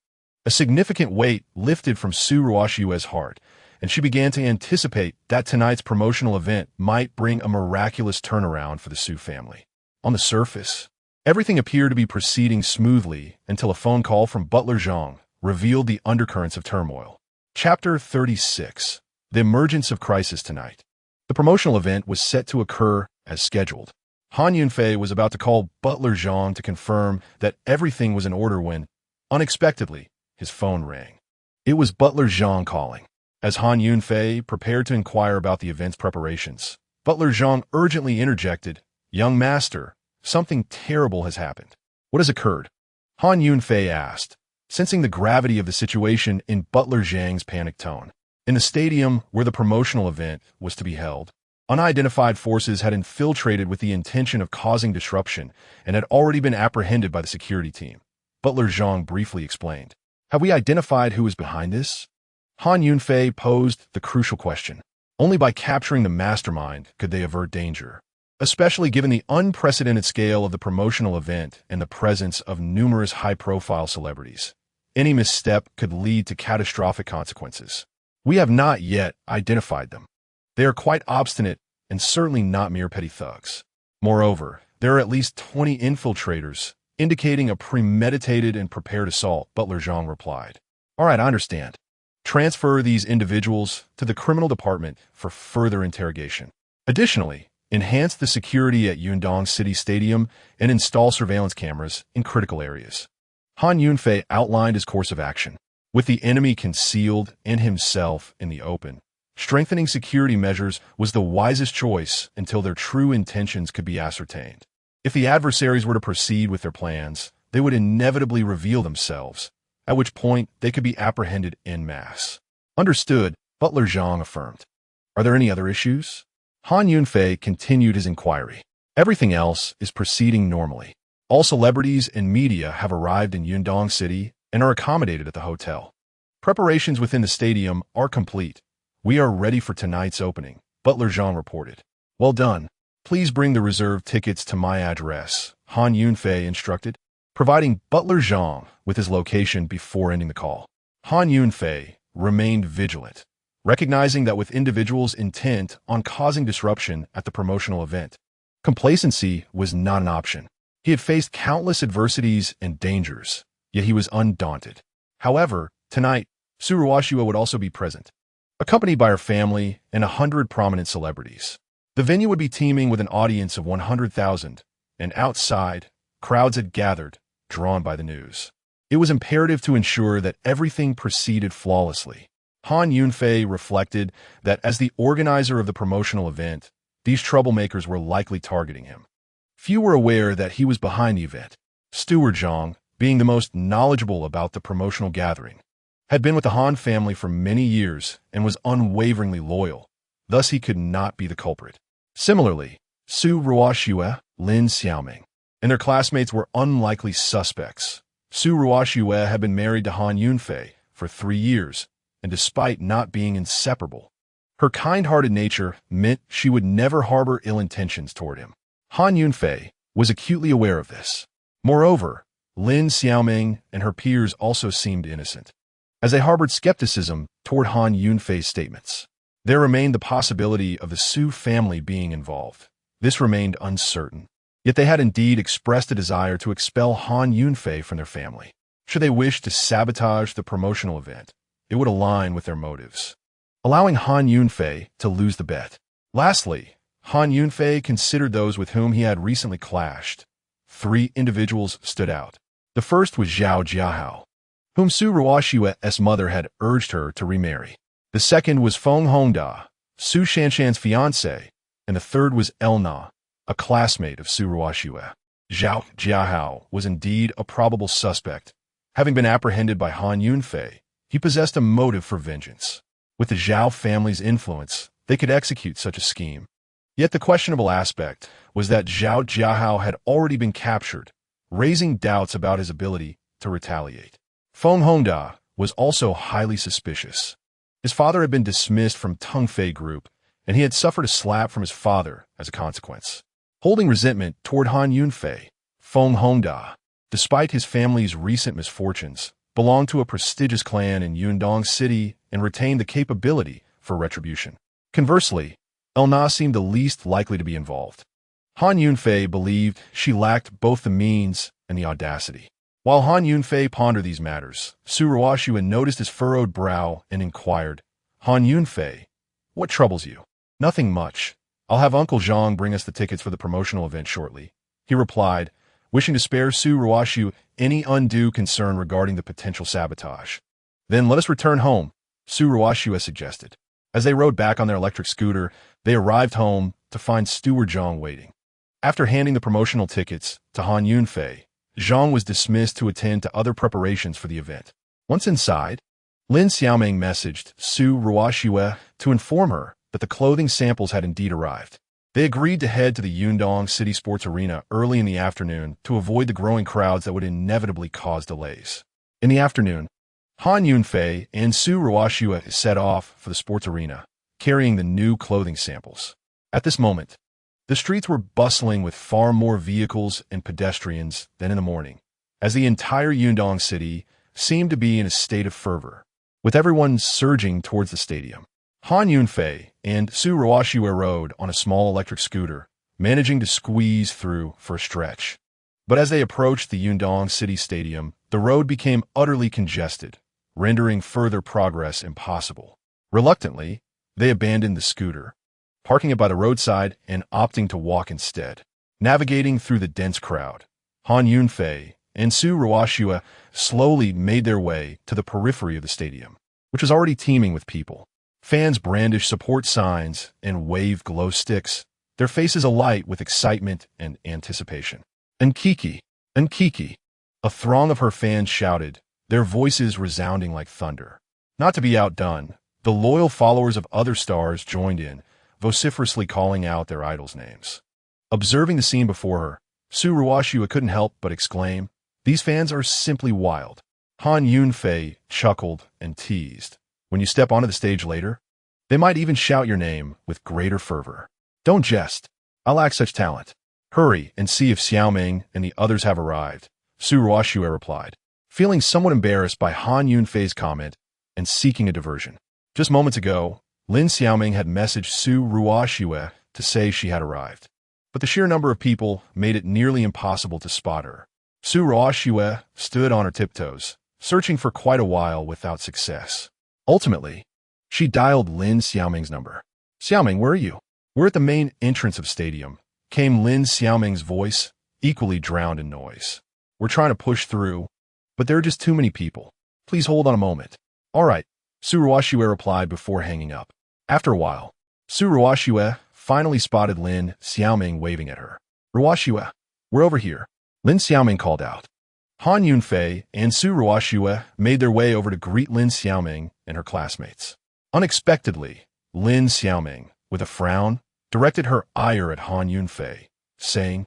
A significant weight lifted from Su Ruoshua's heart, and she began to anticipate that tonight's promotional event might bring a miraculous turnaround for the Su family. On the surface, everything appeared to be proceeding smoothly until a phone call from Butler Zhang revealed the undercurrents of turmoil. Chapter 36. The Emergence of Crisis Tonight. The promotional event was set to occur as scheduled. Han Yunfei was about to call Butler Zhang to confirm that everything was in order when, unexpectedly, his phone rang. It was Butler Zhang calling. As Han Yunfei prepared to inquire about the event's preparations, Butler Zhang urgently interjected, "Young master, something terrible has happened." "What has occurred?" Han Yunfei asked, sensing the gravity of the situation in Butler Zhang's panicked tone. In the stadium where the promotional event was to be held, unidentified forces had infiltrated with the intention of causing disruption and had already been apprehended by the security team. Butler Zhang briefly explained. "Have we identified who is behind this?" Han Yunfei posed the crucial question. Only by capturing the mastermind could they avert danger, especially given the unprecedented scale of the promotional event and the presence of numerous high-profile celebrities. Any misstep could lead to catastrophic consequences. "We have not yet identified them. They are quite obstinate and certainly not mere petty thugs. Moreover, there are at least 20 infiltrators, indicating a premeditated and prepared assault," Butler Zhang replied. "All right, I understand. Transfer these individuals to the criminal department for further interrogation. Additionally, enhance the security at Yundong City Stadium and install surveillance cameras in critical areas." Han Yunfei outlined his course of action. With the enemy concealed and himself in the open, strengthening security measures was the wisest choice until their true intentions could be ascertained. If the adversaries were to proceed with their plans, they would inevitably reveal themselves, at which point they could be apprehended en masse. "Understood," Butler Zhang affirmed. "Are there any other issues?" Han Yunfei continued his inquiry. "Everything else is proceeding normally. All celebrities and media have arrived in Yundong City and are accommodated at the hotel. Preparations within the stadium are complete. We are ready for tonight's opening," Butler Zhang reported. "Well done. Please bring the reserved tickets to my address," Han Yunfei instructed, providing Butler Zhang with his location before ending the call. Han Yunfei remained vigilant, recognizing that with individuals intent on causing disruption at the promotional event, complacency was not an option. He had faced countless adversities and dangers, yet he was undaunted. However, tonight, Su Ruoshua would also be present, accompanied by her family and 100 prominent celebrities. The venue would be teeming with an audience of 100,000, and outside, crowds had gathered, drawn by the news. It was imperative to ensure that everything proceeded flawlessly. Han Yunfei reflected that as the organizer of the promotional event, these troublemakers were likely targeting him. Few were aware that he was behind the event. Steward Zhang, being the most knowledgeable about the promotional gathering, had been with the Han family for many years and was unwaveringly loyal. Thus, he could not be the culprit. Similarly, Su Ruoxue, Lin Xiaoming, and their classmates were unlikely suspects. Su Ruoxue had been married to Han Yunfei for 3 years, and despite not being inseparable, her kind-hearted nature meant she would never harbor ill intentions toward him. Han Yunfei was acutely aware of this. Moreover, Lin Xiaoming and her peers also seemed innocent, as they harbored skepticism toward Han Yunfei's statements. There remained the possibility of the Su family being involved. This remained uncertain, yet they had indeed expressed a desire to expel Han Yunfei from their family. Should they wish to sabotage the promotional event, it would align with their motives, allowing Han Yunfei to lose the bet. Lastly, Han Yunfei considered those with whom he had recently clashed. 3 individuals stood out. The first was Zhao Jiahao, whom Su Ruoxue's mother had urged her to remarry. The second was Feng Hongda, Su Shanshan's fiancé, and the third was Elna, a classmate of Su Ruoxue. Zhao Jiahao was indeed a probable suspect. Having been apprehended by Han Yunfei, he possessed a motive for vengeance. With the Zhao family's influence, they could execute such a scheme. Yet the questionable aspect was that Zhao Jiahao had already been captured, raising doubts about his ability to retaliate. Feng Hongda was also highly suspicious. His father had been dismissed from Tengfei Group, and he had suffered a slap from his father as a consequence. Holding resentment toward Han Yunfei, Feng Hongda, despite his family's recent misfortunes, belonged to a prestigious clan in Yundong City and retained the capability for retribution. Conversely, Elna seemed the least likely to be involved. Han Yunfei believed she lacked both the means and the audacity. While Han Yunfei pondered these matters, Su Ruoxue noticed his furrowed brow and inquired, "Han Yunfei, what troubles you?" "Nothing much. I'll have Uncle Zhang bring us the tickets for the promotional event shortly," he replied, wishing to spare Su Ruoxue any undue concern regarding the potential sabotage. "Then let us return home," Su Ruoxue suggested. As they rode back on their electric scooter, they arrived home to find Steward Zhang waiting. After handing the promotional tickets to Han Yunfei, Zhang was dismissed to attend to other preparations for the event. Once inside, Lin Xiaoming messaged Su Ruoxue to inform her that the clothing samples had indeed arrived. They agreed to head to the Yundong City Sports Arena early in the afternoon to avoid the growing crowds that would inevitably cause delays. In the afternoon, Han Yunfei and Su Ruoxue set off for the sports arena, carrying the new clothing samples. At this moment, the streets were bustling with far more vehicles and pedestrians than in the morning, as the entire Yundong City seemed to be in a state of fervor, with everyone surging towards the stadium. Han Yunfei and Su Ruoxue rode on a small electric scooter, managing to squeeze through for a stretch. But as they approached the Yundong City Stadium, the road became utterly congested, rendering further progress impossible. Reluctantly, they abandoned the scooter, parking it by the roadside and opting to walk instead. Navigating through the dense crowd, Han Yunfei and Su Ruoxue slowly made their way to the periphery of the stadium, which was already teeming with people. Fans brandished support signs and waved glow sticks, their faces alight with excitement and anticipation. "Nkiki! Nkiki!" A throng of her fans shouted, their voices resounding like thunder. Not to be outdone, the loyal followers of other stars joined in, vociferously calling out their idols' names. Observing the scene before her, Su Ruoxue couldn't help but exclaim, "These fans are simply wild." Han Yunfei chuckled and teased, "When you step onto the stage later, they might even shout your name with greater fervor." "Don't jest. I lack such talent." "Hurry and see if Xiaoming and the others have arrived," Su Ruoxue replied, feeling somewhat embarrassed by Han Yunfei's comment and seeking a diversion. Just moments ago, Lin Xiaoming had messaged Su Ruoxue to say she had arrived, but the sheer number of people made it nearly impossible to spot her. Su Ruoxue stood on her tiptoes, searching for quite a while without success. Ultimately, she dialed Lin Xiaoming's number. "Xiaoming, where are you?" "We're at the main entrance of stadium," came Lin Xiaoming's voice, equally drowned in noise. "We're trying to push through." but there are just too many people. Please hold on a moment. All right, Su Ruoxue replied before hanging up. After a while, Su Ruoxue finally spotted Lin Xiaoming waving at her. Ruoxue, we're over here, Lin Xiaoming called out. Han Yunfei and Su Ruoxue made their way over to greet Lin Xiaoming and her classmates. Unexpectedly, Lin Xiaoming, with a frown, directed her ire at Han Yunfei, saying,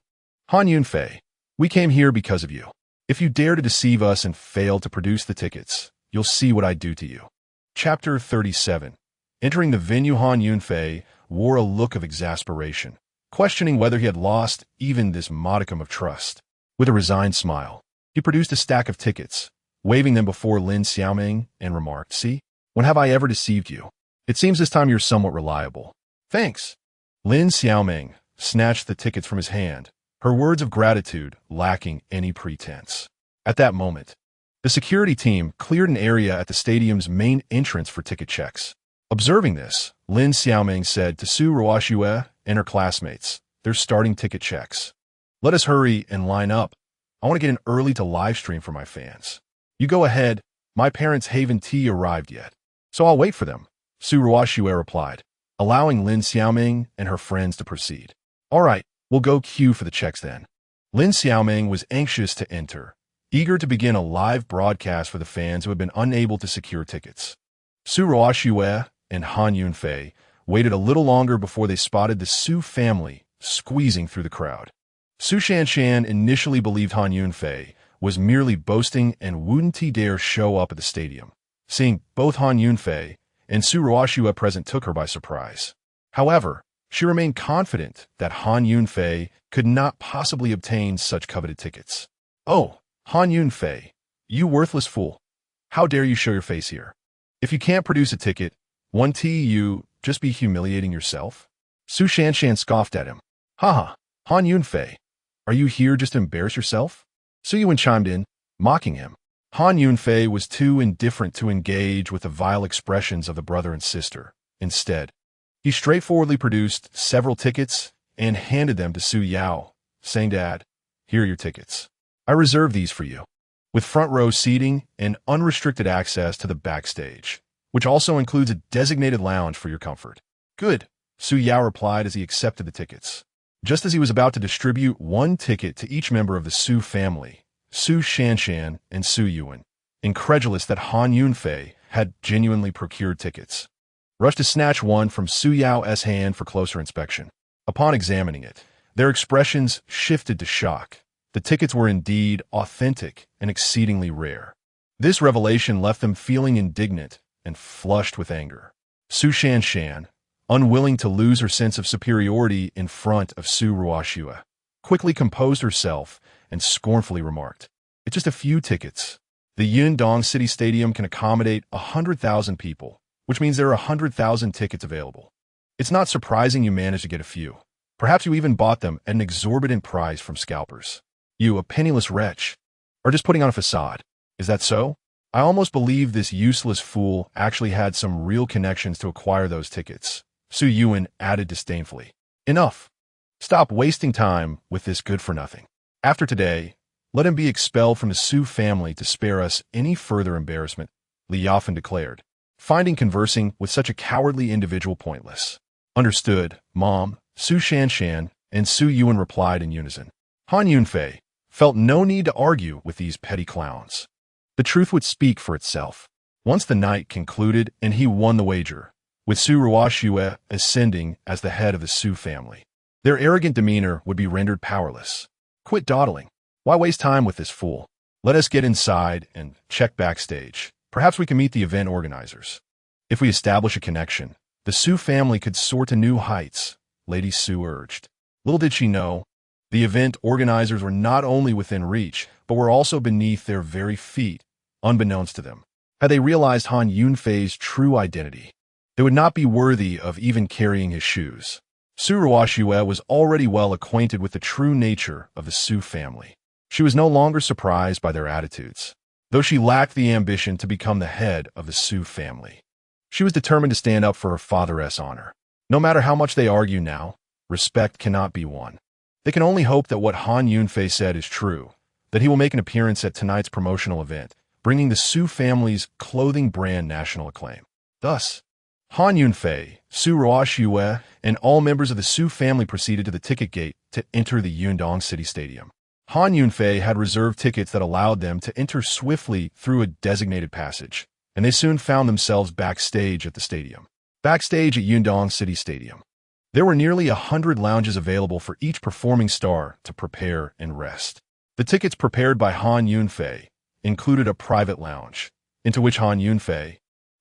Han Yunfei, we came here because of you. If you dare to deceive us and fail to produce the tickets, you'll see what I do to you. Chapter 37. Entering the venue, Han Yunfei wore a look of exasperation, questioning whether he had lost even this modicum of trust. With a resigned smile, he produced a stack of tickets, waving them before Lin Xiaoming, and remarked, See, when have I ever deceived you? It seems this time you're somewhat reliable. Thanks. Lin Xiaoming snatched the tickets from his hand, her words of gratitude lacking any pretense. At that moment, the security team cleared an area at the stadium's main entrance for ticket checks. Observing this, Lin Xiaoming said to Su Ruoxue and her classmates, they're starting ticket checks. Let us hurry and line up. I want to get in early to live stream for my fans. You go ahead. My parents haven't arrived yet, so I'll wait for them, Su Ruoxue replied, allowing Lin Xiaoming and her friends to proceed. All right, we'll go queue for the checks then. Lin Xiaoming was anxious to enter, eager to begin a live broadcast for the fans who had been unable to secure tickets. Su Ruoxue and Han Yunfei waited a little longer before they spotted the Su family squeezing through the crowd. Su Shanshan initially believed Han Yunfei was merely boasting and wouldn't dare show up at the stadium. Seeing both Han Yunfei and Su Ruoxue present took her by surprise. However, she remained confident that Han Yunfei could not possibly obtain such coveted tickets. Oh, Han Yunfei, you worthless fool. How dare you show your face here? If you can't produce a ticket, won't you just be humiliating yourself? Su Shanshan scoffed at him. Haha, Han Yunfei, are you here just to embarrass yourself? Su Yuan chimed in, mocking him. Han Yunfei was too indifferent to engage with the vile expressions of the brother and sister. Instead, he straightforwardly produced several tickets and handed them to Su Yao, saying to add, here are your tickets. I reserve these for you, with front row seating and unrestricted access to the backstage, which also includes a designated lounge for your comfort. Good, Su Yao replied as he accepted the tickets. Just as he was about to distribute one ticket to each member of the Su family, Su Shanshan and Su Yuan, incredulous that Han Yunfei had genuinely procured tickets, rushed to snatch one from Su Yao's hand for closer inspection. Upon examining it, their expressions shifted to shock. The tickets were indeed authentic and exceedingly rare. This revelation left them feeling indignant and flushed with anger. Su Shanshan, unwilling to lose her sense of superiority in front of Su Ruoxue, quickly composed herself and scornfully remarked, it's just a few tickets. The Yundong City Stadium can accommodate 100,000 people, which means there are 100,000 tickets available. It's not surprising you managed to get a few. Perhaps you even bought them at an exorbitant price from scalpers. You, a penniless wretch, are just putting on a facade. Is that so? I almost believe this useless fool actually had some real connections to acquire those tickets, Su Yuan added disdainfully. Enough. Stop wasting time with this good-for-nothing. After today, let him be expelled from the Su family to spare us any further embarrassment, Li Yafen declared, finding conversing with such a cowardly individual pointless. Understood, Mom, Su Shanshan and Su Yuan replied in unison. Han Yunfei felt no need to argue with these petty clowns. The truth would speak for itself. Once the night concluded and he won the wager, with Su Ruoxue ascending as the head of the Su family, their arrogant demeanor would be rendered powerless. Quit dawdling. Why waste time with this fool? Let us get inside and check backstage. Perhaps we can meet the event organizers. If we establish a connection, the Su family could soar to new heights, Lady Su urged. Little did she know, the event organizers were not only within reach, but were also beneath their very feet, unbeknownst to them. Had they realized Han Yunfei's true identity, they would not be worthy of even carrying his shoes. Su Ruoxue was already well acquainted with the true nature of the Su family. She was no longer surprised by their attitudes, though she lacked the ambition to become the head of the Su family. She was determined to stand up for her father's honor. No matter how much they argue now, respect cannot be won. They can only hope that what Han Yunfei said is true, that he will make an appearance at tonight's promotional event, bringing the Su family's clothing brand national acclaim. Thus, Han Yunfei, Su Ruoxue, and all members of the Su family proceeded to the ticket gate to enter the Yundong City Stadium. Han Yunfei had reserved tickets that allowed them to enter swiftly through a designated passage, and they soon found themselves backstage at the stadium. Backstage at Yundong City Stadium, there were nearly 100 lounges available for each performing star to prepare and rest. The tickets prepared by Han Yunfei included a private lounge, into which Han Yunfei,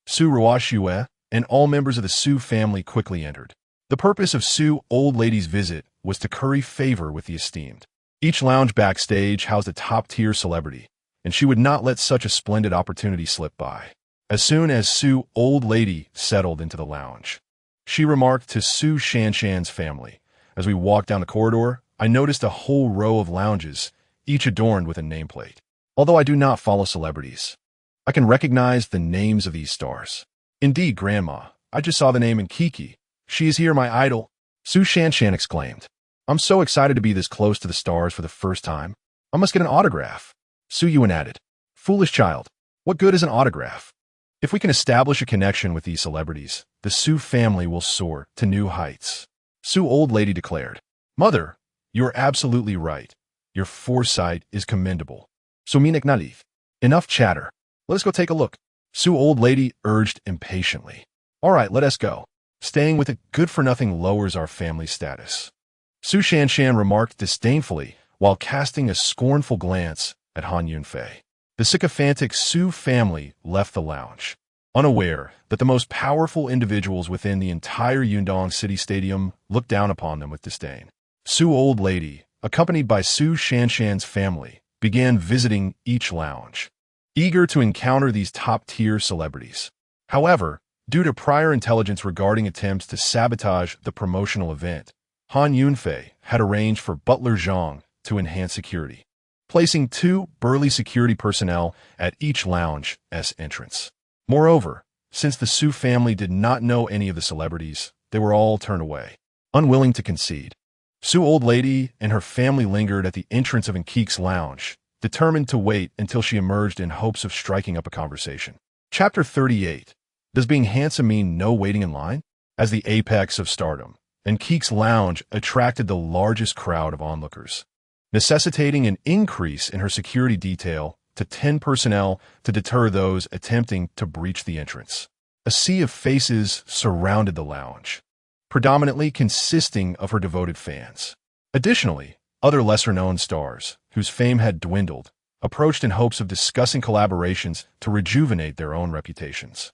Su Ruoxue, and all members of the Su family quickly entered. The purpose of Su old lady's visit was to curry favor with the esteemed. Each lounge backstage housed a top-tier celebrity, and she would not let such a splendid opportunity slip by. As soon as Su old lady settled into the lounge, she remarked to Su Shanshan's family, "As we walked down the corridor, I noticed a whole row of lounges, each adorned with a nameplate. Although I do not follow celebrities, I can recognize the names of these stars. Indeed, Grandma, I just saw the name in Kiki. She is here, my idol," Su Shanshan exclaimed. "I'm so excited to be this close to the stars for the first time. I must get an autograph." Su Yuan added, "Foolish child, what good is an autograph? If we can establish a connection with these celebrities, the Su family will soar to new heights." Su old lady declared, "Mother, you are absolutely right. Your foresight is commendable. So minik nalif. Enough chatter. Let us go take a look." Su old lady urged impatiently. "All right, let us go. Staying with it good-for-nothing lowers our family status." Su Shanshan remarked disdainfully while casting a scornful glance at Han Yunfei. The sycophantic Su family left the lounge, unaware that the most powerful individuals within the entire Yundong City Stadium looked down upon them with disdain. Su old lady, accompanied by Su Shanshan's family, began visiting each lounge, eager to encounter these top-tier celebrities. However, due to prior intelligence regarding attempts to sabotage the promotional event, Han Yunfei had arranged for Butler Zhang to enhance security, placing 2 burly security personnel at each lounge's entrance. Moreover, since the Su family did not know any of the celebrities, they were all turned away, unwilling to concede. Su old lady and her family lingered at the entrance of Nkik's lounge, determined to wait until she emerged in hopes of striking up a conversation. Chapter 38. Does being handsome mean no waiting in line? As the apex of stardom, Nkik's lounge attracted the largest crowd of onlookers, necessitating an increase in her security detail to 10 personnel to deter those attempting to breach the entrance. A sea of faces surrounded the lounge, predominantly consisting of her devoted fans. Additionally, other lesser-known stars, whose fame had dwindled, approached in hopes of discussing collaborations to rejuvenate their own reputations.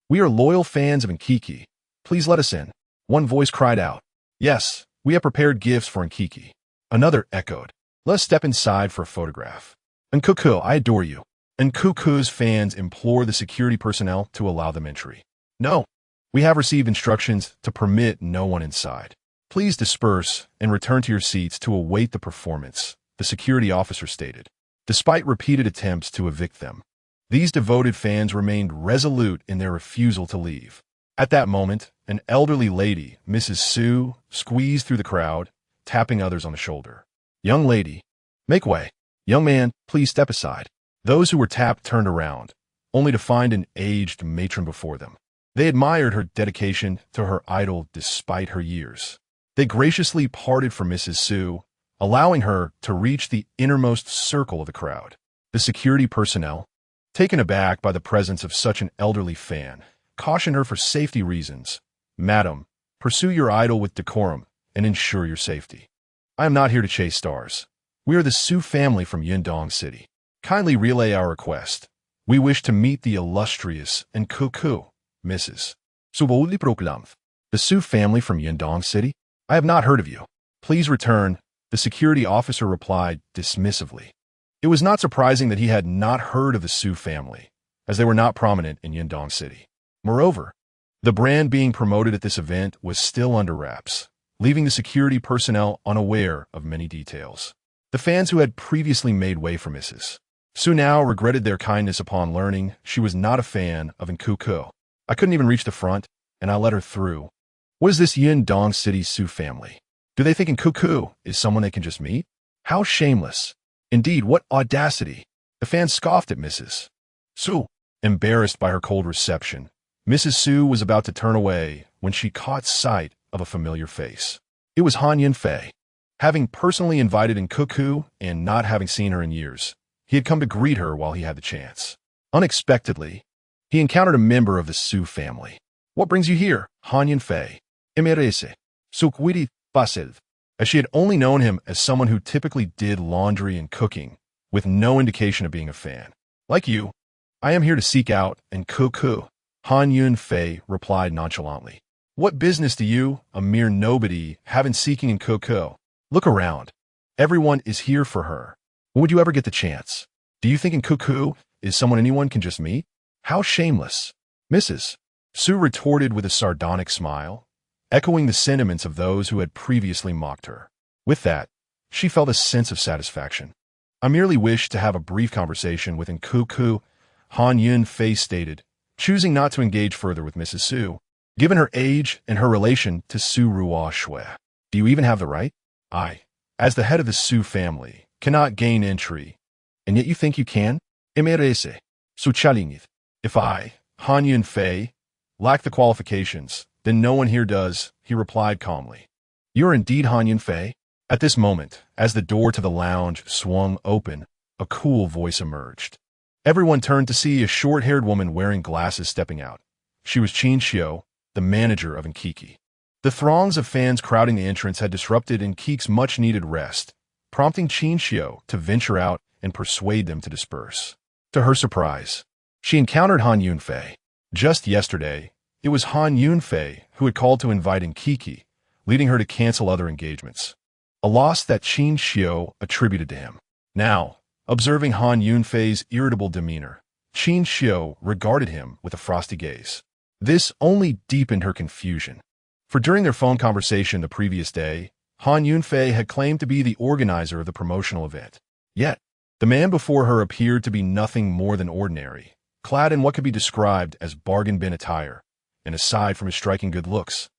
"We are loyal fans of Nkiki. Please let us in," one voice cried out. "Yes, we have prepared gifts for Nkiki." Another echoed, "Let us step inside for a photograph." "Nkuku, I adore you." Nkuku's fans implored the security personnel to allow them entry. "No, we have received instructions to permit no one inside. Please disperse and return to your seats to await the performance," the security officer stated. Despite repeated attempts to evict them, these devoted fans remained resolute in their refusal to leave. At that moment, an elderly lady, Mrs. Su, squeezed through the crowd, tapping others on the shoulder. "Young lady, make way. Young man, please step aside." Those who were tapped turned around, only to find an aged matron before them. They admired her dedication to her idol despite her years. They graciously parted from Mrs. Su, allowing her to reach the innermost circle of the crowd. The security personnel, taken aback by the presence of such an elderly fan, cautioned her for safety reasons. "Madam, pursue your idol with decorum and ensure your safety. I am not here to chase stars. We are the Su family from Yundong City. Kindly relay our request. We wish to meet the illustrious Nkuku, Mrs. Suboli Proklamth. The Su family from Yundong City? I have not heard of you. Please return," the security officer replied dismissively. It was not surprising that he had not heard of the Su family, as they were not prominent in Yundong City. Moreover, the brand being promoted at this event was still under wraps, leaving the security personnel unaware of many details. The fans who had previously made way for Mrs. Su now regretted their kindness upon learning she was not a fan of Nkuku. "I couldn't even reach the front, and I let her through. What is this Yundong City Su family? Do they think Nkuku is someone they can just meet? How shameless." Indeed, what audacity! The fans scoffed at Mrs. Su. Embarrassed by her cold reception, Mrs. Su was about to turn away when she caught sight of a familiar face. It was Han Yunfei. Having personally invited in Cuckoo and not having seen her in years, he had come to greet her while he had the chance. Unexpectedly, he encountered a member of the Su family. "What brings you here, Han Yunfei?" "Emerese. Sukwiti Basev." As she had only known him as someone who typically did laundry and cooking, with no indication of being a fan. "Like you, I am here to seek out and Cuckoo," Han Yunfei replied nonchalantly. "What business do you, a mere nobody, have in seeking in Cuckoo? Look around. Everyone is here for her. When would you ever get the chance? Do you think in Cuckoo is someone anyone can just meet? How shameless." Mrs. Su retorted with a sardonic smile, echoing the sentiments of those who had previously mocked her. With that, she felt a sense of satisfaction. "I merely wish to have a brief conversation with Cuckoo," Han Yunfei stated, choosing not to engage further with Mrs. Su, given her age and her relation to Su Ruo Shui. "Do you even have the right? I, as the head of the Su family, cannot gain entry, and yet you think you can? Emerese. Su Chalingith. If I, Han Yunfei, lack the qualifications, then no one here does," he replied calmly. "You are indeed Han Yunfei?" At this moment, as the door to the lounge swung open, a cool voice emerged. Everyone turned to see a short-haired woman wearing glasses stepping out. She was Qin Xiu, the manager of Nkiki. The throngs of fans crowding the entrance had disrupted Nkiki's much-needed rest, prompting Qin Xiu to venture out and persuade them to disperse. To her surprise, she encountered Han Yunfei. Just yesterday, it was Han Yunfei who had called to invite Nkiki, leading her to cancel other engagements. A loss that Qin Xiu attributed to him. Now, observing Han Yunfei's irritable demeanor, Qin Xiu regarded him with a frosty gaze. This only deepened her confusion. For during their phone conversation the previous day, Han Yunfei had claimed to be the organizer of the promotional event. Yet, the man before her appeared to be nothing more than ordinary, clad in what could be described as bargain bin attire, and aside from his striking good looks,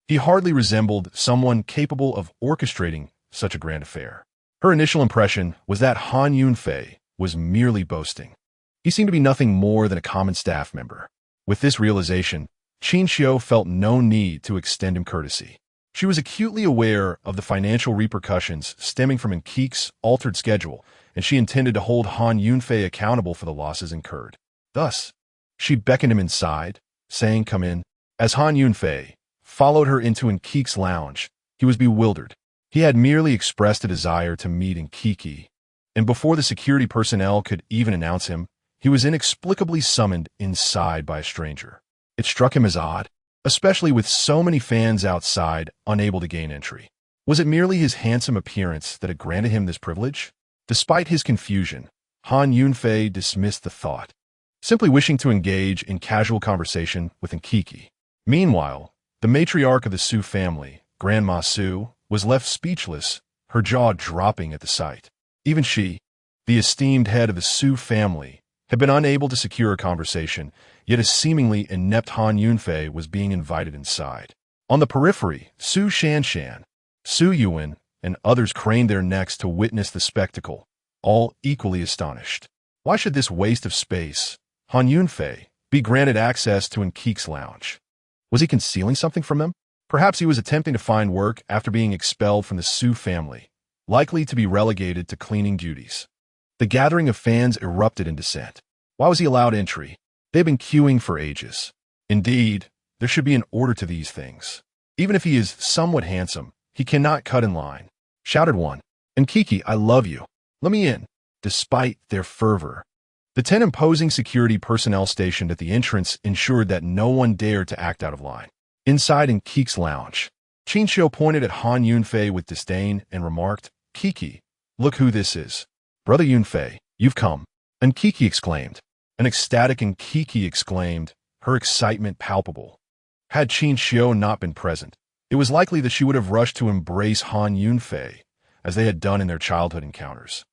he hardly resembled someone capable of orchestrating such a grand affair. Her initial impression was that Han Yunfei was merely boasting. He seemed to be nothing more than a common staff member. With this realization, Qin Xiu felt no need to extend him courtesy. She was acutely aware of the financial repercussions stemming from Nkiki's altered schedule, and she intended to hold Han Yunfei accountable for the losses incurred. Thus, she beckoned him inside, saying, "Come in." As Han Yunfei followed her into Nkiki's lounge, he was bewildered. He had merely expressed a desire to meet Nkiki, and before the security personnel could even announce him, he was inexplicably summoned inside by a stranger. It struck him as odd, especially with so many fans outside unable to gain entry. Was it merely his handsome appearance that had granted him this privilege? Despite his confusion, Han Yunfei dismissed the thought, simply wishing to engage in casual conversation with Nkiki. Meanwhile, the matriarch of the Su family, Grandma Su, was left speechless, her jaw dropping at the sight. Even she, the esteemed head of the Su family, had been unable to secure a conversation, yet a seemingly inept Han Yunfei was being invited inside. On the periphery, Su Shanshan, Su Yuan, and others craned their necks to witness the spectacle, all equally astonished. Why should this waste of space, Han Yunfei, be granted access to Nkiki's lounge? Was he concealing something from them? Perhaps he was attempting to find work after being expelled from the Su family, likely to be relegated to cleaning duties. The gathering of fans erupted in dissent. Why was he allowed entry? They've been queuing for ages. Indeed, there should be an order to these things. Even if he is somewhat handsome, he cannot cut in line, shouted one. "Nkiki, I love you. Let me in." Despite their fervor, the 10 imposing security personnel stationed at the entrance ensured that no one dared to act out of line. Inside Nkiki's lounge, Qin Xiu pointed at Han Yunfei with disdain and remarked, "Kiki, look who this is. Brother Yunfei, you've come." Nkiki exclaimed. An ecstatic Nkiki exclaimed, her excitement palpable. Had Qin Xiu not been present, it was likely that she would have rushed to embrace Han Yunfei, as they had done in their childhood encounters.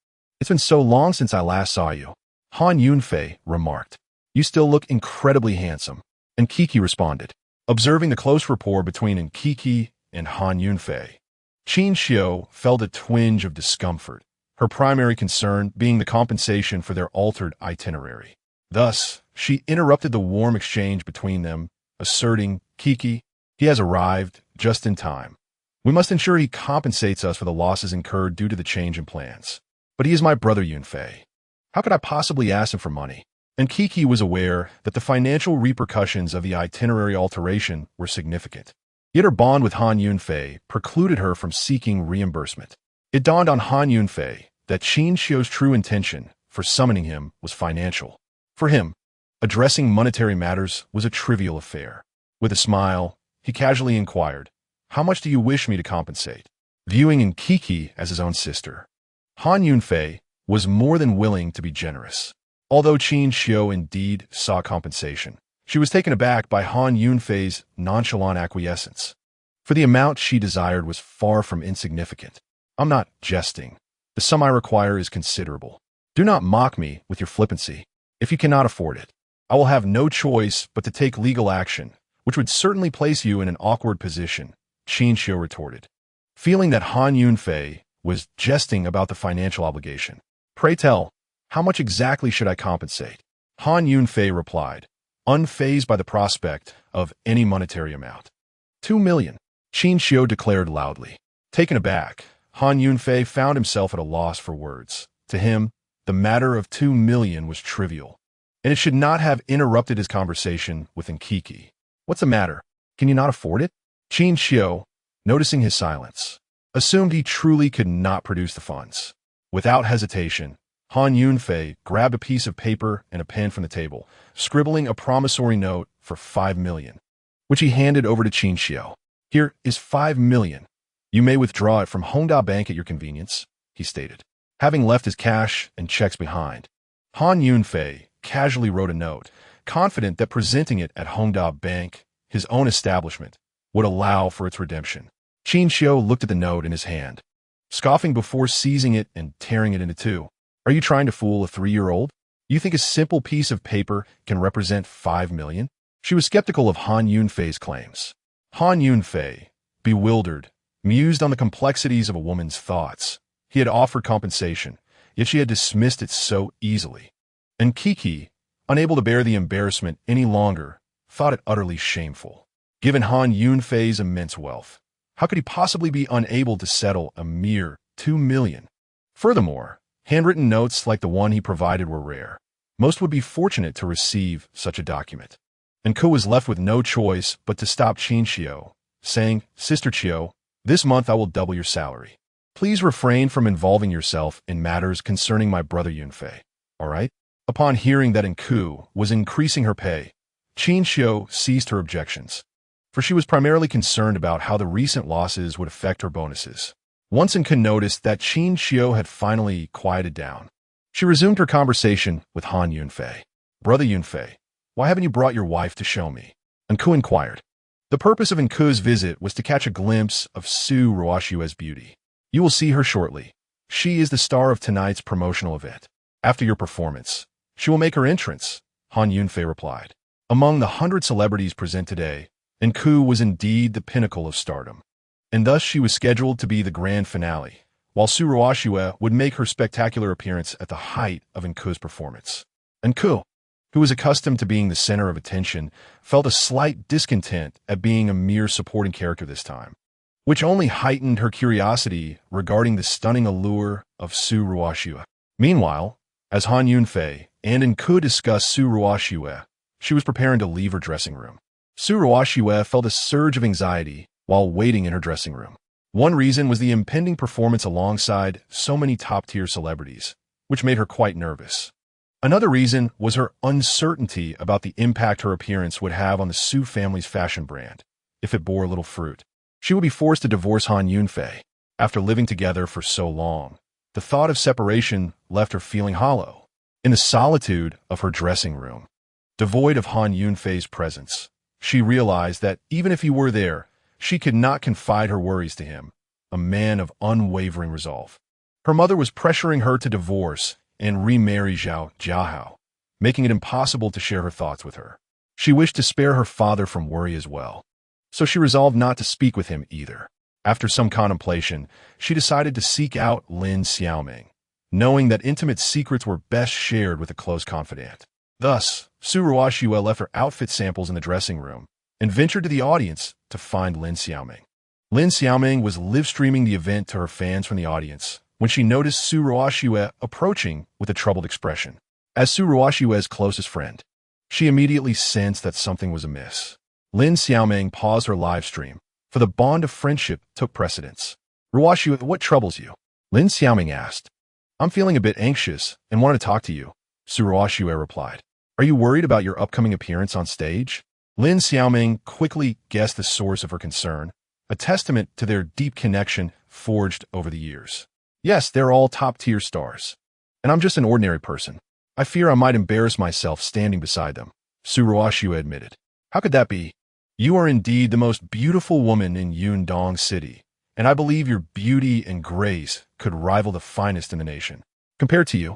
"It's been so long since I last saw you," Han Yunfei remarked. "You still look incredibly handsome." Nkiki responded. Observing the close rapport between Nkiki and Han Yunfei, Qin Xiu felt a twinge of discomfort, her primary concern being the compensation for their altered itinerary. Thus, she interrupted the warm exchange between them, asserting, "Kiki, he has arrived just in time. We must ensure he compensates us for the losses incurred due to the change in plans. But he is my brother Yunfei. How could I possibly ask him for money?" And Kiki was aware that the financial repercussions of the itinerary alteration were significant. Yet her bond with Han Yunfei precluded her from seeking reimbursement. It dawned on Han Yunfei that Qin Xiu's true intention for summoning him was financial. For him, addressing monetary matters was a trivial affair. With a smile, he casually inquired, "How much do you wish me to compensate?" Viewing in Kiki as his own sister, Han Yunfei was more than willing to be generous. Although Qin Xiu indeed saw compensation, she was taken aback by Han Yunfei's nonchalant acquiescence. For the amount she desired was far from insignificant. "I'm not jesting. The sum I require is considerable. Do not mock me with your flippancy. If you cannot afford it, I will have no choice but to take legal action, which would certainly place you in an awkward position," Qin Xiu retorted. Feeling that Han Yunfei was jesting about the financial obligation. "Pray tell, how much exactly should I compensate?" Han Yunfei replied, unfazed by the prospect of any monetary amount. 2 million, Qin Xiu declared loudly. Taken aback, Han Yunfei found himself at a loss for words. To him, the matter of 2 million was trivial, and it should not have interrupted his conversation with Nkiki. "What's the matter? Can you not afford it?" Qin Xiu, noticing his silence, assumed he truly could not produce the funds. Without hesitation, Han Yunfei grabbed a piece of paper and a pen from the table, scribbling a promissory note for 5 million, which he handed over to Qin Xiu. "Here is 5 million. You may withdraw it from Hongda Bank at your convenience," he stated, having left his cash and checks behind. Han Yunfei casually wrote a note, confident that presenting it at Hongda Bank, his own establishment, would allow for its redemption. Qin Xiu looked at the note in his hand, scoffing before seizing it and tearing it into two. "Are you trying to fool a 3-year-old? You think a simple piece of paper can represent 5 million? She was skeptical of Han Yunfei's claims. Han Yunfei, bewildered, mused on the complexities of a woman's thoughts. He had offered compensation, yet she had dismissed it so easily. And Kiki, unable to bear the embarrassment any longer, thought it utterly shameful. Given Han Yunfei's immense wealth, how could he possibly be unable to settle a mere 2 million? Furthermore, handwritten notes like the one he provided were rare. Most would be fortunate to receive such a document. And Ku was left with no choice but to stop Qin Xiu, saying, "Sister Qiu, this month I will double your salary. Please refrain from involving yourself in matters concerning my brother Yunfei, all right?" Upon hearing that Ku was increasing her pay, Qin Xiu ceased her objections, for she was primarily concerned about how the recent losses would affect her bonuses. Once Ku noticed that Qin Xiu had finally quieted down, she resumed her conversation with Han Yunfei. "Brother Yunfei, why haven't you brought your wife to show me?" Ku inquired. The purpose of Nku's visit was to catch a glimpse of Su Ruoxue's beauty. "You will see her shortly. She is the star of tonight's promotional event. After your performance, she will make her entrance," Han Yunfei replied. Among the 100 celebrities present today, Nku was indeed the pinnacle of stardom, and thus she was scheduled to be the grand finale, while Su Ruoxue would make her spectacular appearance at the height of Nku's performance. Nku, who was accustomed to being the center of attention, felt a slight discontent at being a mere supporting character this time, which only heightened her curiosity regarding the stunning allure of Su Ruoxue. Meanwhile, as Han Yunfei and Nku discussed Su Ruoxue, she was preparing to leave her dressing room. Su Ruoxue felt a surge of anxiety while waiting in her dressing room. One reason was the impending performance alongside so many top-tier celebrities, which made her quite nervous. Another reason was her uncertainty about the impact her appearance would have on the Su family's fashion brand. If it bore little fruit, she would be forced to divorce Han Yunfei. After living together for so long, the thought of separation left her feeling hollow. In the solitude of her dressing room, devoid of Han Yunfei's presence, she realized that even if he were there, she could not confide her worries to him, a man of unwavering resolve. Her mother was pressuring her to divorce and remarry Zhao Jiahao, making it impossible to share her thoughts with her. She wished to spare her father from worry as well, so she resolved not to speak with him either. After some contemplation, she decided to seek out Lin Xiaoming, knowing that intimate secrets were best shared with a close confidant. Thus, Su Ruoxue left her outfit samples in the dressing room and ventured to the audience to find Lin Xiaoming. Lin Xiaoming was live-streaming the event to her fans from the audience when she noticed Su Ruoxue approaching with a troubled expression. As Su Ruoxue's closest friend, she immediately sensed that something was amiss. Lin Xiaoming paused her live stream, for the bond of friendship took precedence. "Ruoxue, what troubles you?" Lin Xiaoming asked. "I'm feeling a bit anxious and wanted to talk to you," Su Ruoxue replied. "Are you worried about your upcoming appearance on stage?" Lin Xiaoming quickly guessed the source of her concern, a testament to their deep connection forged over the years. "Yes, they're all top-tier stars. And I'm just an ordinary person. I fear I might embarrass myself standing beside them," Su Ruoxue admitted. "How could that be? You are indeed the most beautiful woman in Yundong City, and I believe your beauty and grace could rival the finest in the nation. Compared to you,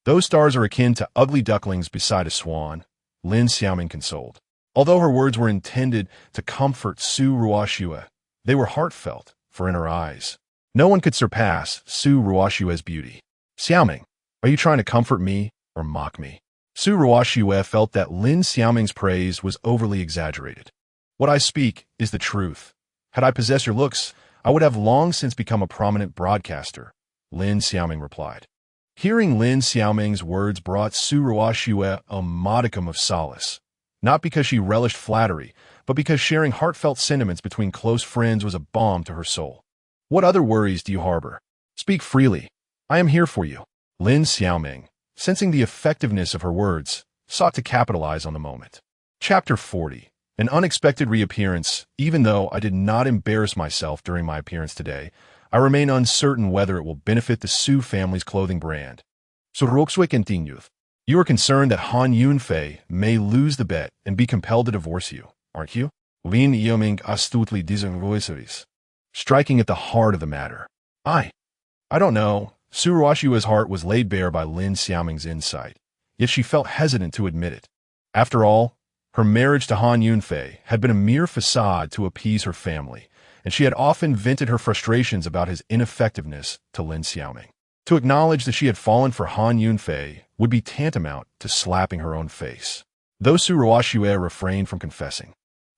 those stars are akin to ugly ducklings beside a swan," Lin Xiaoming consoled. Although her words were intended to comfort Su Ruoxue, they were heartfelt, for in her eyes, no one could surpass Su Ruoxue's beauty. "Xiaoming, are you trying to comfort me or mock me?" Su Ruoxue felt that Lin Xiaoming's praise was overly exaggerated. "What I speak is the truth. Had I possessed your looks, I would have long since become a prominent broadcaster," Lin Xiaoming replied. Hearing Lin Xiaoming's words brought Su Ruoxue a modicum of solace, not because she relished flattery, but because sharing heartfelt sentiments between close friends was a balm to her soul. "What other worries do you harbor? Speak freely. I am here for you." Lin Xiaoming, sensing the effectiveness of her words, sought to capitalize on the moment. Chapter 40. An unexpected reappearance. Even though I did not embarrass myself during my appearance today, I remain uncertain whether it will benefit the Su family's clothing brand. Su Ruoxue continued. "You are concerned that Han Yunfei may lose the bet and be compelled to divorce you, aren't you?" Lin Xiaoming astutely disinvoices, striking at the heart of the matter. I don't know." Su Ruoxue's heart was laid bare by Lin Xiaoming's insight, yet she felt hesitant to admit it. After all, her marriage to Han Yunfei had been a mere facade to appease her family, and she had often vented her frustrations about his ineffectiveness to Lin Xiaoming. To acknowledge that she had fallen for Han Yunfei would be tantamount to slapping her own face. Though Su Ruoxue refrained from confessing,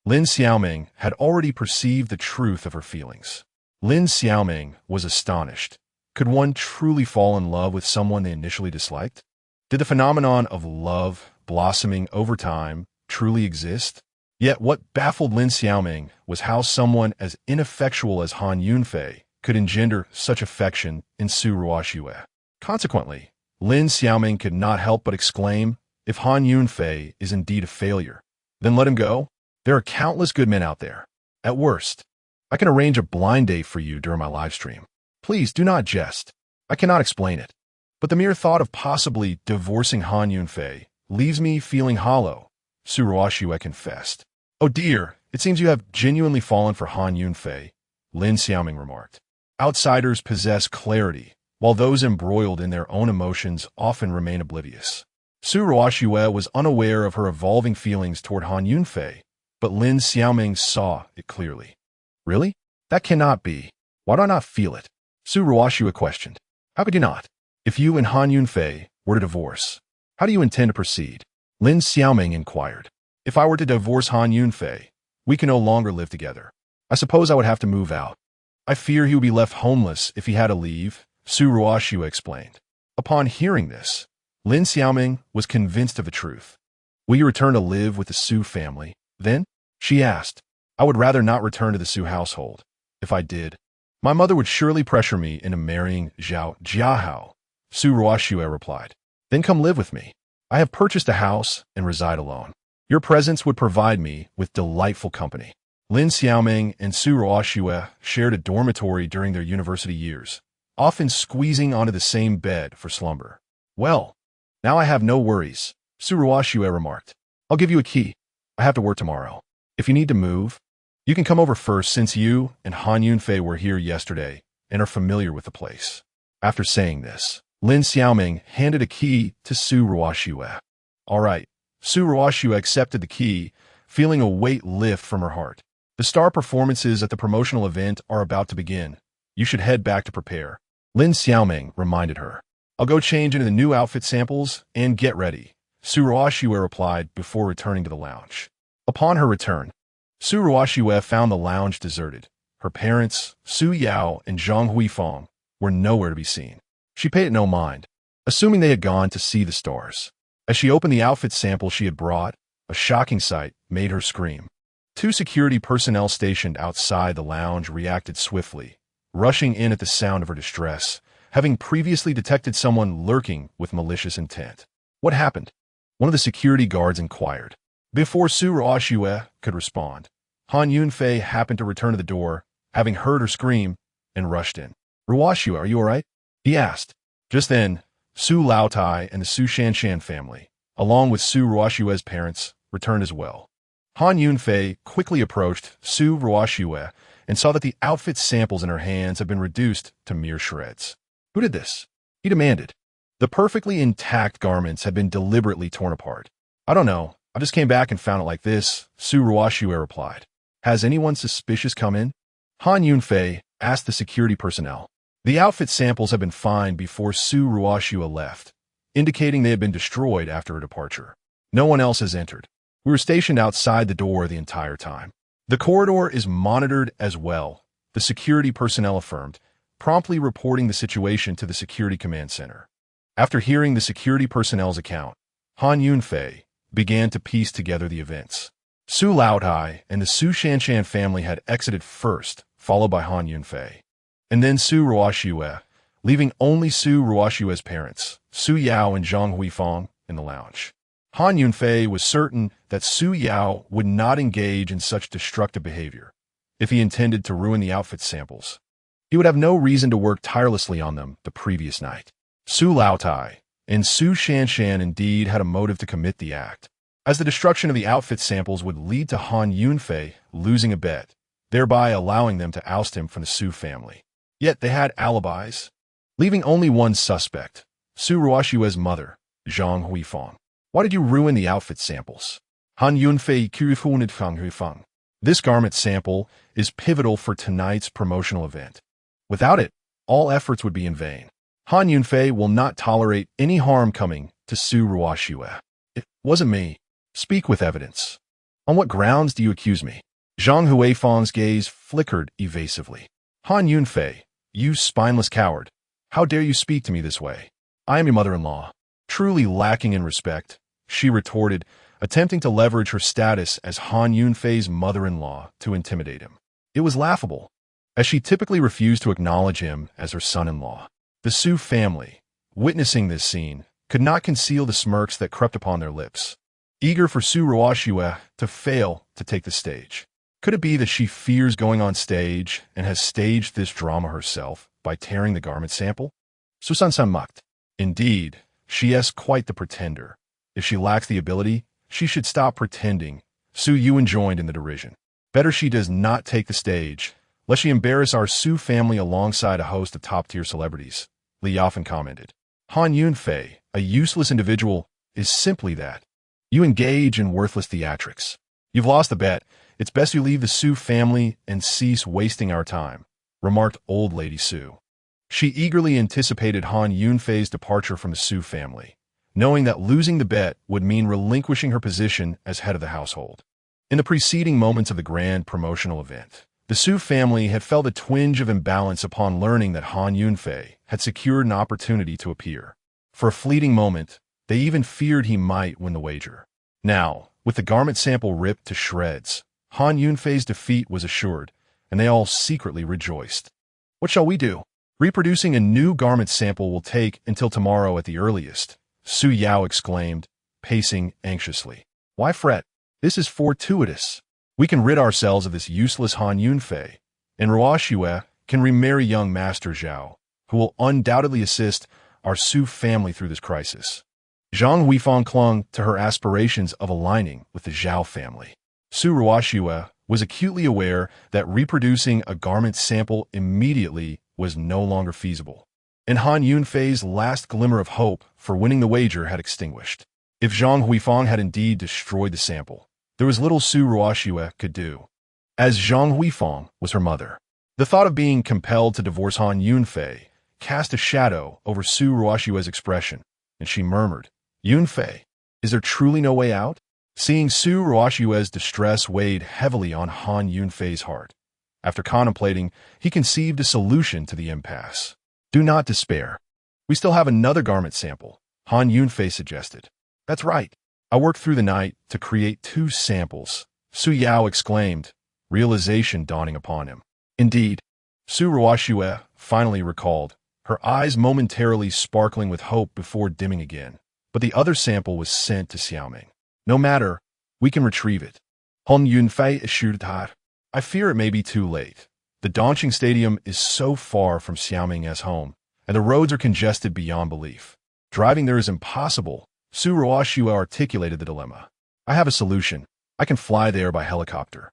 Lin Xiaoming had already perceived the truth of her feelings. Lin Xiaoming was astonished. Could one truly fall in love with someone they initially disliked? Did the phenomenon of love blossoming over time truly exist? Yet what baffled Lin Xiaoming was how someone as ineffectual as Han Yunfei could engender such affection in Su Ruoxue. Consequently, Lin Xiaoming could not help but exclaim, "If Han Yunfei is indeed a failure, then let him go. There are countless good men out there. At worst, I can arrange a blind date for you during my live stream. Please do not jest. I cannot explain it, but the mere thought of possibly divorcing Han Yunfei leaves me feeling hollow," Su Ruoxue confessed. "Oh dear, it seems you have genuinely fallen for Han Yunfei," Lin Xiaoming remarked. Outsiders possess clarity, while those embroiled in their own emotions often remain oblivious. Su Ruoxue was unaware of her evolving feelings toward Han Yunfei, but Lin Xiaoming saw it clearly. "Really? That cannot be. Why do I not feel it?" Su Ruoxue questioned. "How could you not? If you and Han Yunfei were to divorce, how do you intend to proceed?" Lin Xiaoming inquired. "If I were to divorce Han Yunfei, we can no longer live together. I suppose I would have to move out. I fear he would be left homeless if he had to leave," Su Ruoxue explained. Upon hearing this, Lin Xiaoming was convinced of the truth. "Will you return to live with the Su family, then?" she asked. "I would rather not return to the Su household. If I did, my mother would surely pressure me into marrying Zhao Jiahao," Su Ruoxue replied. "Then come live with me. I have purchased a house and reside alone. Your presence would provide me with delightful company." Lin Xiaoming and Su Ruoxue shared a dormitory during their university years, often squeezing onto the same bed for slumber. "Well, now I have no worries," Su Ruoxue remarked. "I'll give you a key. I have to work tomorrow. If you need to move, you can come over first since you and Han Yunfei were here yesterday and are familiar with the place." After saying this, Lin Xiaoming handed a key to Su Ruoxue. "All right." Su Ruoxue accepted the key, feeling a weight lift from her heart. "The star performances at the promotional event are about to begin. You should head back to prepare," Lin Xiaoming reminded her. I'll go change into the new outfit samples and get ready, Su Ruoxue replied before returning to the lounge. Upon her return, Su Ruoxue found the lounge deserted. Her parents, Su Yao and Zhang Huifeng, were nowhere to be seen. She paid it no mind, assuming they had gone to see the stars. As she opened the outfit sample she had brought, a shocking sight made her scream. Two security personnel stationed outside the lounge reacted swiftly, rushing in at the sound of her distress, having previously detected someone lurking with malicious intent. What happened? One of the security guards inquired. Before Su Ruoxue could respond, Han Yunfei happened to return to the door, having heard her scream, and rushed in. Ruoxue, are you all right? He asked. Just then, Su Laotai and the Su Shanshan family, along with Su Ruoxue's parents, returned as well. Han Yunfei quickly approached Su Ruoxue and saw that the outfit samples in her hands had been reduced to mere shreds. Who did this? He demanded. The perfectly intact garments had been deliberately torn apart. I don't know. I just came back and found it like this, Su Ruoxue replied. Has anyone suspicious come in? Han Yunfei asked the security personnel. The outfit samples had been found before Su Ruoxue left, indicating they had been destroyed after her departure. No one else has entered. We were stationed outside the door the entire time. The corridor is monitored as well, the security personnel affirmed, promptly reporting the situation to the security command center. After hearing the security personnel's account, Han Yunfei began to piece together the events. Su Laotai and the Su Shanshan family had exited first, followed by Han Yunfei, and then Su Ruoxue, leaving only Su Ruoxue's parents, Su Yao and Zhang Huifeng, in the lounge. Han Yunfei was certain that Su Yao would not engage in such destructive behavior. If he intended to ruin the outfit samples, he would have no reason to work tirelessly on them the previous night. Su Laotai and Su Shanshan indeed had a motive to commit the act, as the destruction of the outfit samples would lead to Han Yunfei losing a bet, thereby allowing them to oust him from the Su family. Yet they had alibis, leaving only one suspect, Su Ruoxue's mother, Zhang Huifeng. Why did you ruin the outfit samples? Han Yunfei Kufunid Fang Huifeng. This garment sample is pivotal for tonight's promotional event. Without it, all efforts would be in vain. Han Yunfei will not tolerate any harm coming to Su Ruoxue. It wasn't me. Speak with evidence. On what grounds do you accuse me? Zhang Huifeng's gaze flickered evasively. Han Yunfei, you spineless coward. How dare you speak to me this way? I am your mother-in-law. Truly lacking in respect, she retorted, attempting to leverage her status as Han Yunfei's mother-in-law to intimidate him. It was laughable, as she typically refused to acknowledge him as her son-in-law. The Su family, witnessing this scene, could not conceal the smirks that crept upon their lips, eager for Su Ruoxue to fail to take the stage. Could it be that she fears going on stage and has staged this drama herself by tearing the garment sample? Susan-san mucked. Indeed, she is quite the pretender. If she lacks the ability, she should stop pretending. Su Yuan joined in the derision. Better she does not take the stage, lest she embarrass our Su family alongside a host of top-tier celebrities, Li Yafen commented. Han Yunfei, a useless individual, is simply that. You engage in worthless theatrics. You've lost the bet. It's best you leave the Su family and cease wasting our time, remarked old lady Su. She eagerly anticipated Han Yunfei's departure from the Su family, knowing that losing the bet would mean relinquishing her position as head of the household. In the preceding moments of the grand promotional event, the Su family had felt a twinge of imbalance upon learning that Han Yunfei had secured an opportunity to appear. For a fleeting moment, they even feared he might win the wager. Now, with the garment sample ripped to shreds, Han Yunfei's defeat was assured, and they all secretly rejoiced. What shall we do? Reproducing a new garment sample will take until tomorrow at the earliest, Su Yao exclaimed, pacing anxiously. Why fret? This is fortuitous. We can rid ourselves of this useless Han Yunfei, and Ruoxue can remarry young Master Zhao, who will undoubtedly assist our Su family through this crisis. Zhang Huifeng clung to her aspirations of aligning with the Zhao family. Su Ruoxue was acutely aware that reproducing a garment sample immediately was no longer feasible, and Han Yunfei's last glimmer of hope for winning the wager had extinguished. If Zhang Huifeng had indeed destroyed the sample, there was little Su Ruoxue could do, as Zhang Huifeng was her mother. The thought of being compelled to divorce Han Yunfei cast a shadow over Su Ruoxue's expression, and she murmured, Yunfei, is there truly no way out? Seeing Su Ruoxue's distress weighed heavily on Han Yunfei's heart. After contemplating, he conceived a solution to the impasse. Do not despair. We still have another garment sample, Han Yunfei suggested. That's right. I worked through the night to create 2 samples, Su Yao exclaimed, realization dawning upon him. Indeed, Su Ruoxue finally recalled, her eyes momentarily sparkling with hope before dimming again. But the other sample was sent to Xiaoming. No matter, we can retrieve it. Han Yunfei assured her. I fear it may be too late. The Dongqing Stadium is so far from Xiaoming's home, and the roads are congested beyond belief. Driving there is impossible. Su Ruoxue articulated the dilemma. I have a solution. I can fly there by helicopter.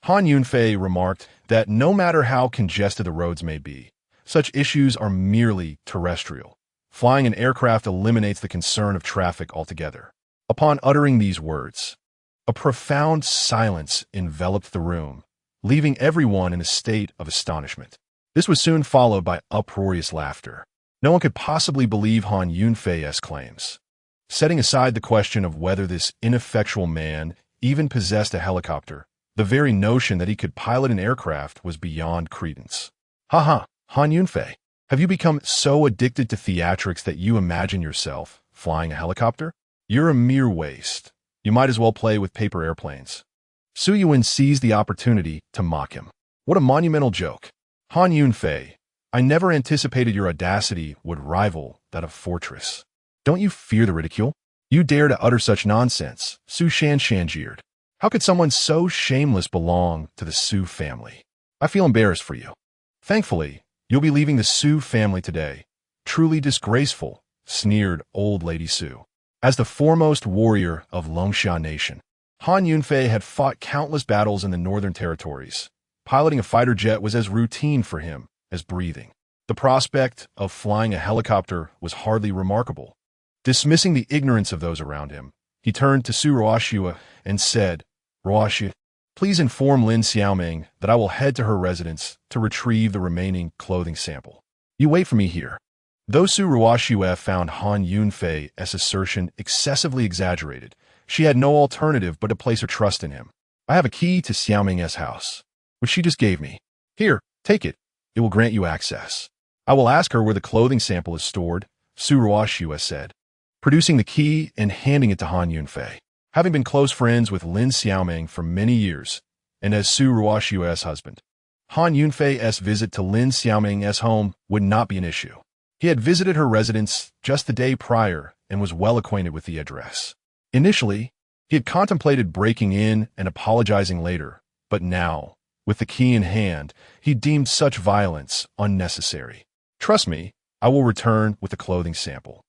Han Yunfei remarked that no matter how congested the roads may be, such issues are merely terrestrial. Flying an aircraft eliminates the concern of traffic altogether. Upon uttering these words, a profound silence enveloped the room, leaving everyone in a state of astonishment. This was soon followed by uproarious laughter. No one could possibly believe Han Yunfei's claims. Setting aside the question of whether this ineffectual man even possessed a helicopter, the very notion that he could pilot an aircraft was beyond credence. Ha, Han Yunfei, have you become so addicted to theatrics that you imagine yourself flying a helicopter? You're a mere waste. You might as well play with paper airplanes. Su Yuan seized the opportunity to mock him. What a monumental joke. Han Yunfei, I never anticipated your audacity would rival that of Fortress. Don't you fear the ridicule? You dare to utter such nonsense, Su Shanshan jeered. How could someone so shameless belong to the Su family? I feel embarrassed for you. Thankfully, you'll be leaving the Su family today. Truly disgraceful, sneered old lady Su. As the foremost warrior of Longsha Nation, Han Yunfei had fought countless battles in the northern territories. Piloting a fighter jet was as routine for him as breathing. The prospect of flying a helicopter was hardly remarkable. Dismissing the ignorance of those around him, he turned to Su Ruoxue and said, Ruoxue, please inform Lin Xiaoming that I will head to her residence to retrieve the remaining clothing sample. You wait for me here. Though Su Ruoxue found Han Yunfei's assertion excessively exaggerated, she had no alternative but to place her trust in him. I have a key to Xiaoming's house, which she just gave me. Here, take it. It will grant you access. I will ask her where the clothing sample is stored, Su Ruoxue said, producing the key and handing it to Han Yunfei. Having been close friends with Lin Xiaoming for many years, and as Su Ruoxue's husband, Han Yunfei's visit to Lin Xiaoming's home would not be an issue. He had visited her residence just the day prior and was well acquainted with the address. Initially, he had contemplated breaking in and apologizing later, but now, with the key in hand, he deemed such violence unnecessary. Trust me, I will return with the clothing sample.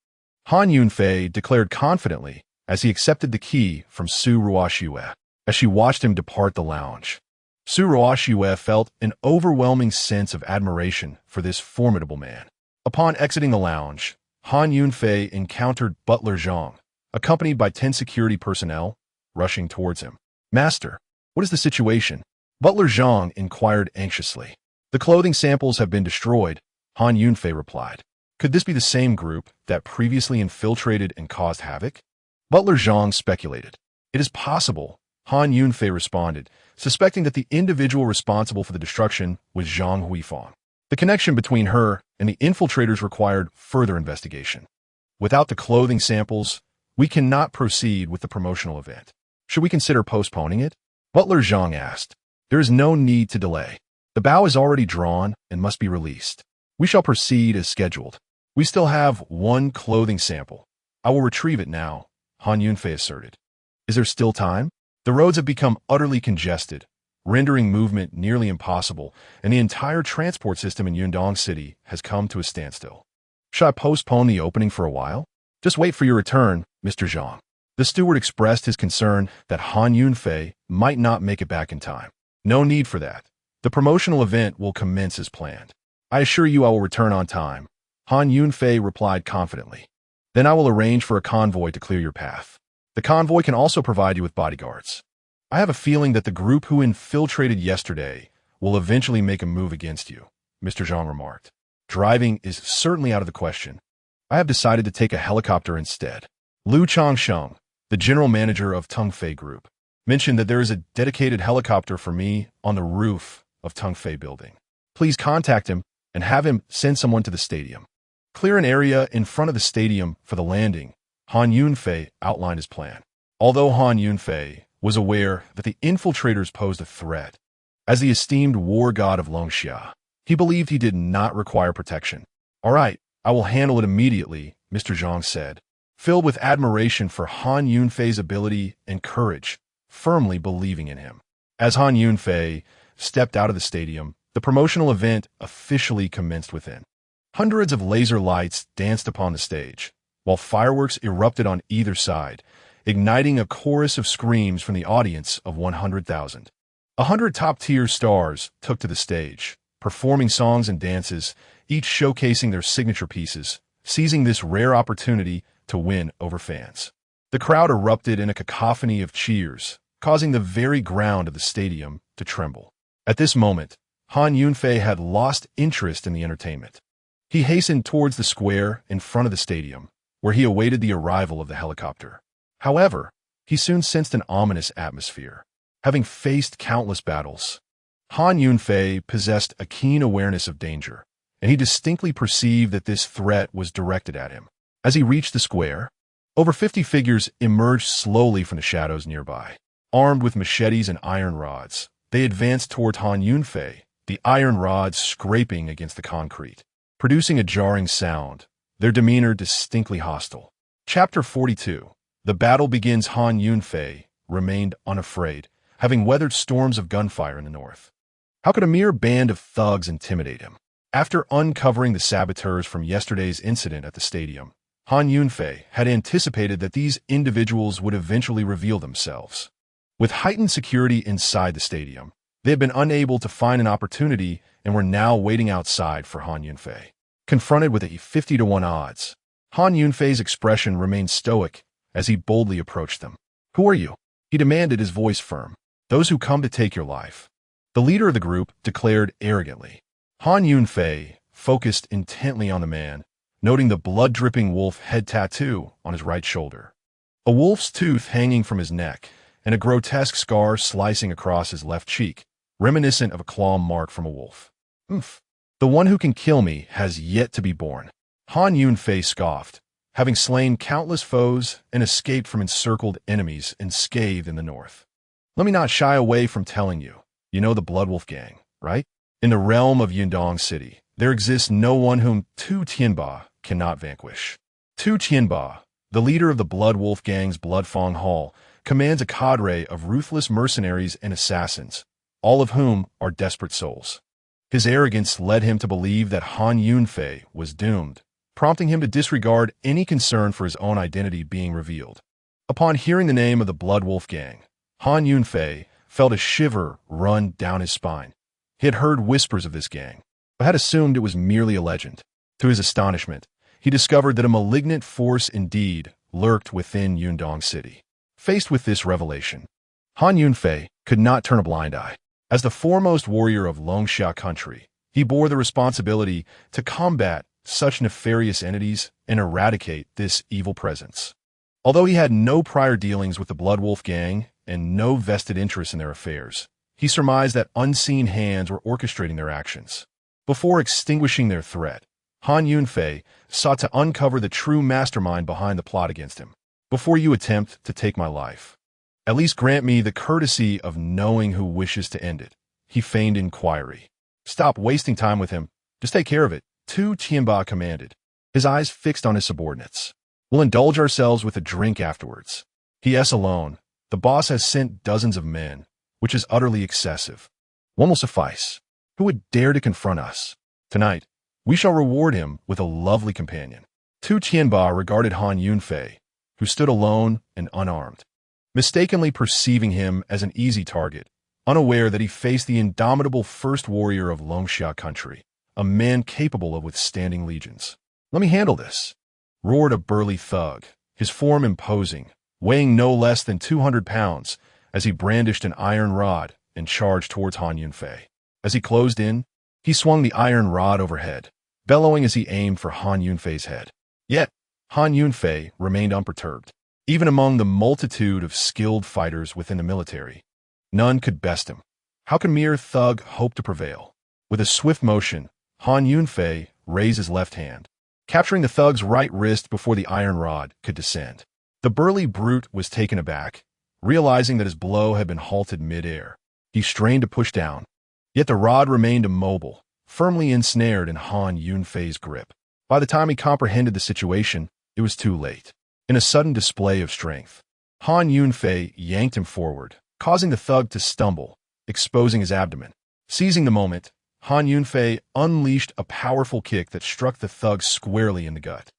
Han Yunfei declared confidently as he accepted the key from Su Ruoxue, as she watched him depart the lounge. Su Ruoxue felt an overwhelming sense of admiration for this formidable man. Upon exiting the lounge, Han Yunfei encountered Butler Zhang, accompanied by 10 security personnel, rushing towards him. Master, what is the situation? Butler Zhang inquired anxiously. The clothing samples have been destroyed, Han Yunfei replied. Could this be the same group that previously infiltrated and caused havoc? Butler Zhang speculated. It is possible, Han Yunfei responded, suspecting that the individual responsible for the destruction was Zhang Huifang. The connection between her and the infiltrators required further investigation. Without the clothing samples, we cannot proceed with the promotional event. Should we consider postponing it? Butler Zhang asked. There is no need to delay. The bow is already drawn and must be released. We shall proceed as scheduled. We still have one clothing sample. I will retrieve it now, Han Yunfei asserted. Is there still time? The roads have become utterly congested, rendering movement nearly impossible, and the entire transport system in Yundong City has come to a standstill. Should I postpone the opening for a while? Just wait for your return, Mr. Zhang. The steward expressed his concern that Han Yunfei might not make it back in time. No need for that. The promotional event will commence as planned. I assure you I will return on time, Han Yunfei replied confidently. Then I will arrange for a convoy to clear your path. The convoy can also provide you with bodyguards. I have a feeling that the group who infiltrated yesterday will eventually make a move against you, Mr. Zhang remarked. Driving is certainly out of the question. I have decided to take a helicopter instead. Liu Changsheng, the general manager of Tongfei Group, mentioned that there is a dedicated helicopter for me on the roof of Tongfei building. Please contact him and have him send someone to the stadium. Clear an area in front of the stadium for the landing, Han Yunfei outlined his plan. Although Han Yunfei was aware that the infiltrators posed a threat, as the esteemed war god of Longxia, he believed he did not require protection. All right, I will handle it immediately, Mr. Zhang said, filled with admiration for Han Yunfei's ability and courage, firmly believing in him. As Han Yunfei stepped out of the stadium, the promotional event officially commenced within. Hundreds of laser lights danced upon the stage, while fireworks erupted on either side, igniting a chorus of screams from the audience of 100,000. 100 top-tier stars took to the stage, performing songs and dances, each showcasing their signature pieces, seizing this rare opportunity to win over fans. The crowd erupted in a cacophony of cheers, causing the very ground of the stadium to tremble. At this moment, Han Yunfei had lost interest in the entertainment. He hastened towards the square in front of the stadium, where he awaited the arrival of the helicopter. However, he soon sensed an ominous atmosphere. Having faced countless battles, Han Yunfei possessed a keen awareness of danger, and he distinctly perceived that this threat was directed at him. As he reached the square, over 50 figures emerged slowly from the shadows nearby. Armed with machetes and iron rods, they advanced toward Han Yunfei, the iron rods scraping against the concrete, producing a jarring sound, their demeanor distinctly hostile. Chapter 42. The battle begins. Han Yunfei remained unafraid, having weathered storms of gunfire in the north. How could a mere band of thugs intimidate him? After uncovering the saboteurs from yesterday's incident at the stadium, Han Yunfei had anticipated that these individuals would eventually reveal themselves. With heightened security inside the stadium, they had been unable to find an opportunity and were now waiting outside for Han Yunfei. Confronted with a 50-to-1 odds, Han Yunfei's expression remained stoic as he boldly approached them. "Who are you?" he demanded, his voice firm. "Those who come to take your life," the leader of the group declared arrogantly. Han Yunfei focused intently on the man, noting the blood-dripping wolf head tattoo on his right shoulder, a wolf's tooth hanging from his neck, and a grotesque scar slicing across his left cheek, reminiscent of a claw mark from a wolf. "Oomph. The one who can kill me has yet to be born," Han Yunfei scoffed, having slain countless foes and escaped from encircled enemies unscathed in the north. "Let me not shy away from telling you, you know the Blood Wolf Gang, right? In the realm of Yundong City, there exists no one whom Tu Tianba cannot vanquish. Tu Tianba, the leader of the Blood Wolf Gang's Bloodfang Hall, commands a cadre of ruthless mercenaries and assassins, all of whom are desperate souls." His arrogance led him to believe that Han Yunfei was doomed, prompting him to disregard any concern for his own identity being revealed. Upon hearing the name of the Blood Wolf Gang, Han Yunfei felt a shiver run down his spine. He had heard whispers of this gang, but had assumed it was merely a legend. To his astonishment, he discovered that a malignant force indeed lurked within Yundong City. Faced with this revelation, Han Yunfei could not turn a blind eye. As the foremost warrior of Longxia country, he bore the responsibility to combat such nefarious entities and eradicate this evil presence. Although he had no prior dealings with the Blood Wolf Gang and no vested interest in their affairs, he surmised that unseen hands were orchestrating their actions. Before extinguishing their threat, Han Yunfei sought to uncover the true mastermind behind the plot against him. "Before you attempt to take my life, at least grant me the courtesy of knowing who wishes to end it," he feigned inquiry. "Stop wasting time with him. Just take care of it," Tu Tianba commanded, his eyes fixed on his subordinates. "We'll indulge ourselves with a drink afterwards. He alone. The boss has sent dozens of men, which is utterly excessive. One will suffice. Who would dare to confront us? Tonight, we shall reward him with a lovely companion." Tu Tianba regarded Han Yunfei, who stood alone and unarmed, mistakenly perceiving him as an easy target, unaware that he faced the indomitable first warrior of Longxia country, a man capable of withstanding legions. "Let me handle this," roared a burly thug, his form imposing, weighing no less than 200 pounds, as he brandished an iron rod and charged towards Han Yunfei. As he closed in, he swung the iron rod overhead, bellowing as he aimed for Han Yunfei's head. Yet, Han Yunfei remained unperturbed. Even among the multitude of skilled fighters within the military, none could best him. How can mere thug hope to prevail? With a swift motion, Han Yunfei raised his left hand, capturing the thug's right wrist before the iron rod could descend. The burly brute was taken aback, realizing that his blow had been halted mid-air. He strained to push down, yet the rod remained immobile, firmly ensnared in Han Yunfei's grip. By the time he comprehended the situation, it was too late. In a sudden display of strength, Han Yunfei yanked him forward, causing the thug to stumble, exposing his abdomen. Seizing the moment, Han Yunfei unleashed a powerful kick that struck the thug squarely in the gut.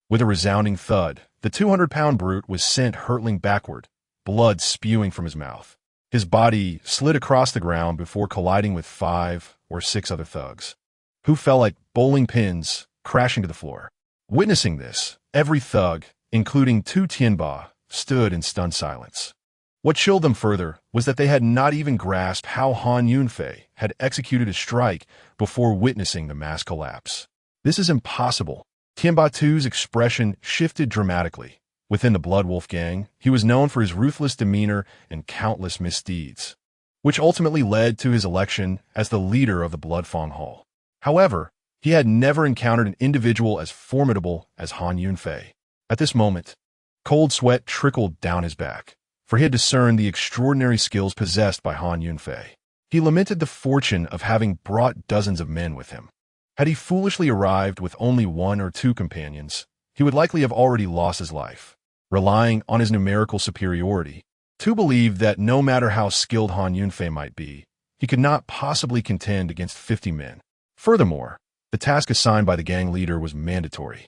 With a resounding thud, the 200-pound brute was sent hurtling backward, blood spewing from his mouth. His body slid across the ground before colliding with 5 or 6 other thugs, who fell like bowling pins, crashing to the floor. Witnessing this, every thug, including 2 Tianba, stood in stunned silence. What chilled them further was that they had not even grasped how Han Yunfei had executed his strike before witnessing the mass collapse. This is impossible. Tianba 2's expression shifted dramatically. Within the Blood Wolf gang, he was known for his ruthless demeanor and countless misdeeds, which ultimately led to his election as the leader of the Bloodfang Hall. However, he had never encountered an individual as formidable as Han Yunfei. At this moment, cold sweat trickled down his back, for he had discerned the extraordinary skills possessed by Han Yunfei. He lamented the fortune of having brought dozens of men with him. Had he foolishly arrived with only 1 or 2 companions, he would likely have already lost his life. Relying on his numerical superiority, Tu believed that no matter how skilled Han Yunfei might be, he could not possibly contend against 50 men. Furthermore, the task assigned by the gang leader was mandatory.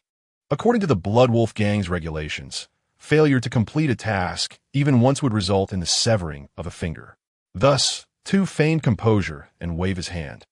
According to the Blood Wolf gang's regulations, failure to complete a task even once would result in the severing of a finger. Thus, Tu feigned composure and waved his hand,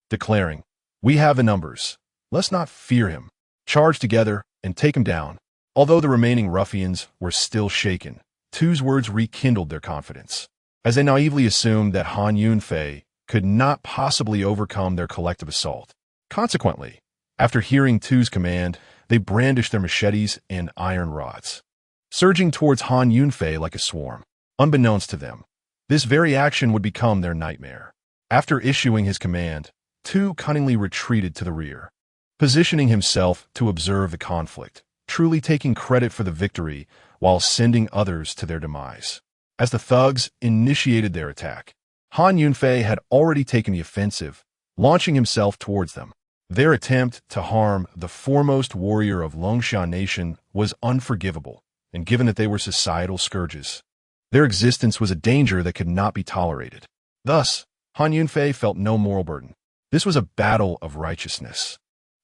declaring, "We have the numbers. Let's not fear him. Charge together and take him down." Although the remaining ruffians were still shaken, Tu's words rekindled their confidence, as they naively assumed that Han Yunfei could not possibly overcome their collective assault. Consequently, after hearing Tu's command, they brandished their machetes and iron rods, surging towards Han Yunfei like a swarm. Unbeknownst to them, this very action would become their nightmare. After issuing his command, Tu cunningly retreated to the rear, positioning himself to observe the conflict, truly taking credit for the victory while sending others to their demise. As the thugs initiated their attack, Han Yunfei had already taken the offensive, launching himself towards them. Their attempt to harm the foremost warrior of Longshan Nation was unforgivable, and given that they were societal scourges, their existence was a danger that could not be tolerated. Thus, Han Yunfei felt no moral burden. This was a battle of righteousness.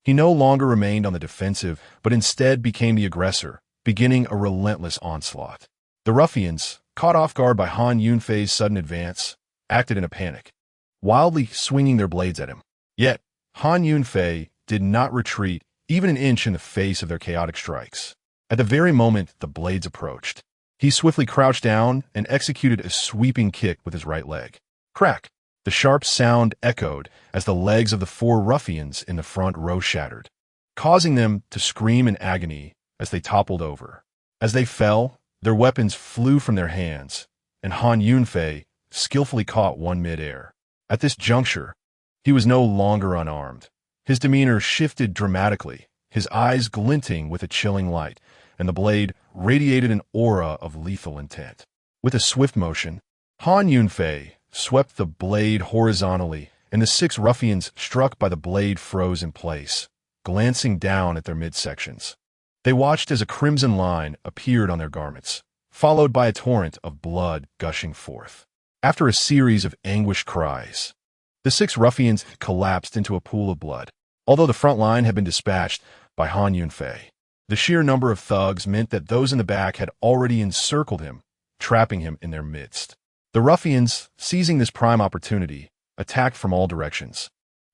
He no longer remained on the defensive, but instead became the aggressor, beginning a relentless onslaught. The ruffians, caught off guard by Han Yunfei's sudden advance, acted in a panic, wildly swinging their blades at him. Yet, Han Yunfei did not retreat even an inch in the face of their chaotic strikes. At the very moment the blades approached, he swiftly crouched down and executed a sweeping kick with his right leg. Crack! The sharp sound echoed as the legs of the 4 ruffians in the front row shattered, causing them to scream in agony as they toppled over. As they fell, their weapons flew from their hands, and Han Yunfei skillfully caught one mid-air. At this juncture, he was no longer unarmed. His demeanor shifted dramatically, his eyes glinting with a chilling light, and the blade radiated an aura of lethal intent. With a swift motion, Han Yunfei swept the blade horizontally, and the 6 ruffians struck by the blade froze in place, glancing down at their midsections. They watched as a crimson line appeared on their garments, followed by a torrent of blood gushing forth. After a series of anguished cries, the 6 ruffians collapsed into a pool of blood. Although the front line had been dispatched by Han Yunfei, the sheer number of thugs meant that those in the back had already encircled him, trapping him in their midst. The ruffians, seizing this prime opportunity, attacked from all directions,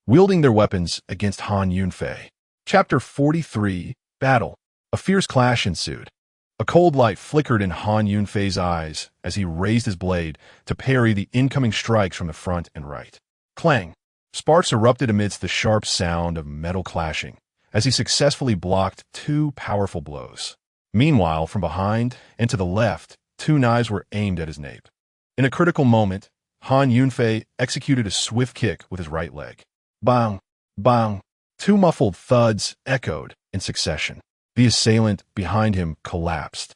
wielding their weapons against Han Yunfei. Chapter 43, Battle. A fierce clash ensued. A cold light flickered in Han Yunfei's eyes as he raised his blade to parry the incoming strikes from the front and right. Clang! Sparks erupted amidst the sharp sound of metal clashing, as he successfully blocked 2 powerful blows. Meanwhile, from behind and to the left, 2 knives were aimed at his nape. In a critical moment, Han Yunfei executed a swift kick with his right leg. Bang! Bang! 2 muffled thuds echoed in succession. The assailant behind him collapsed.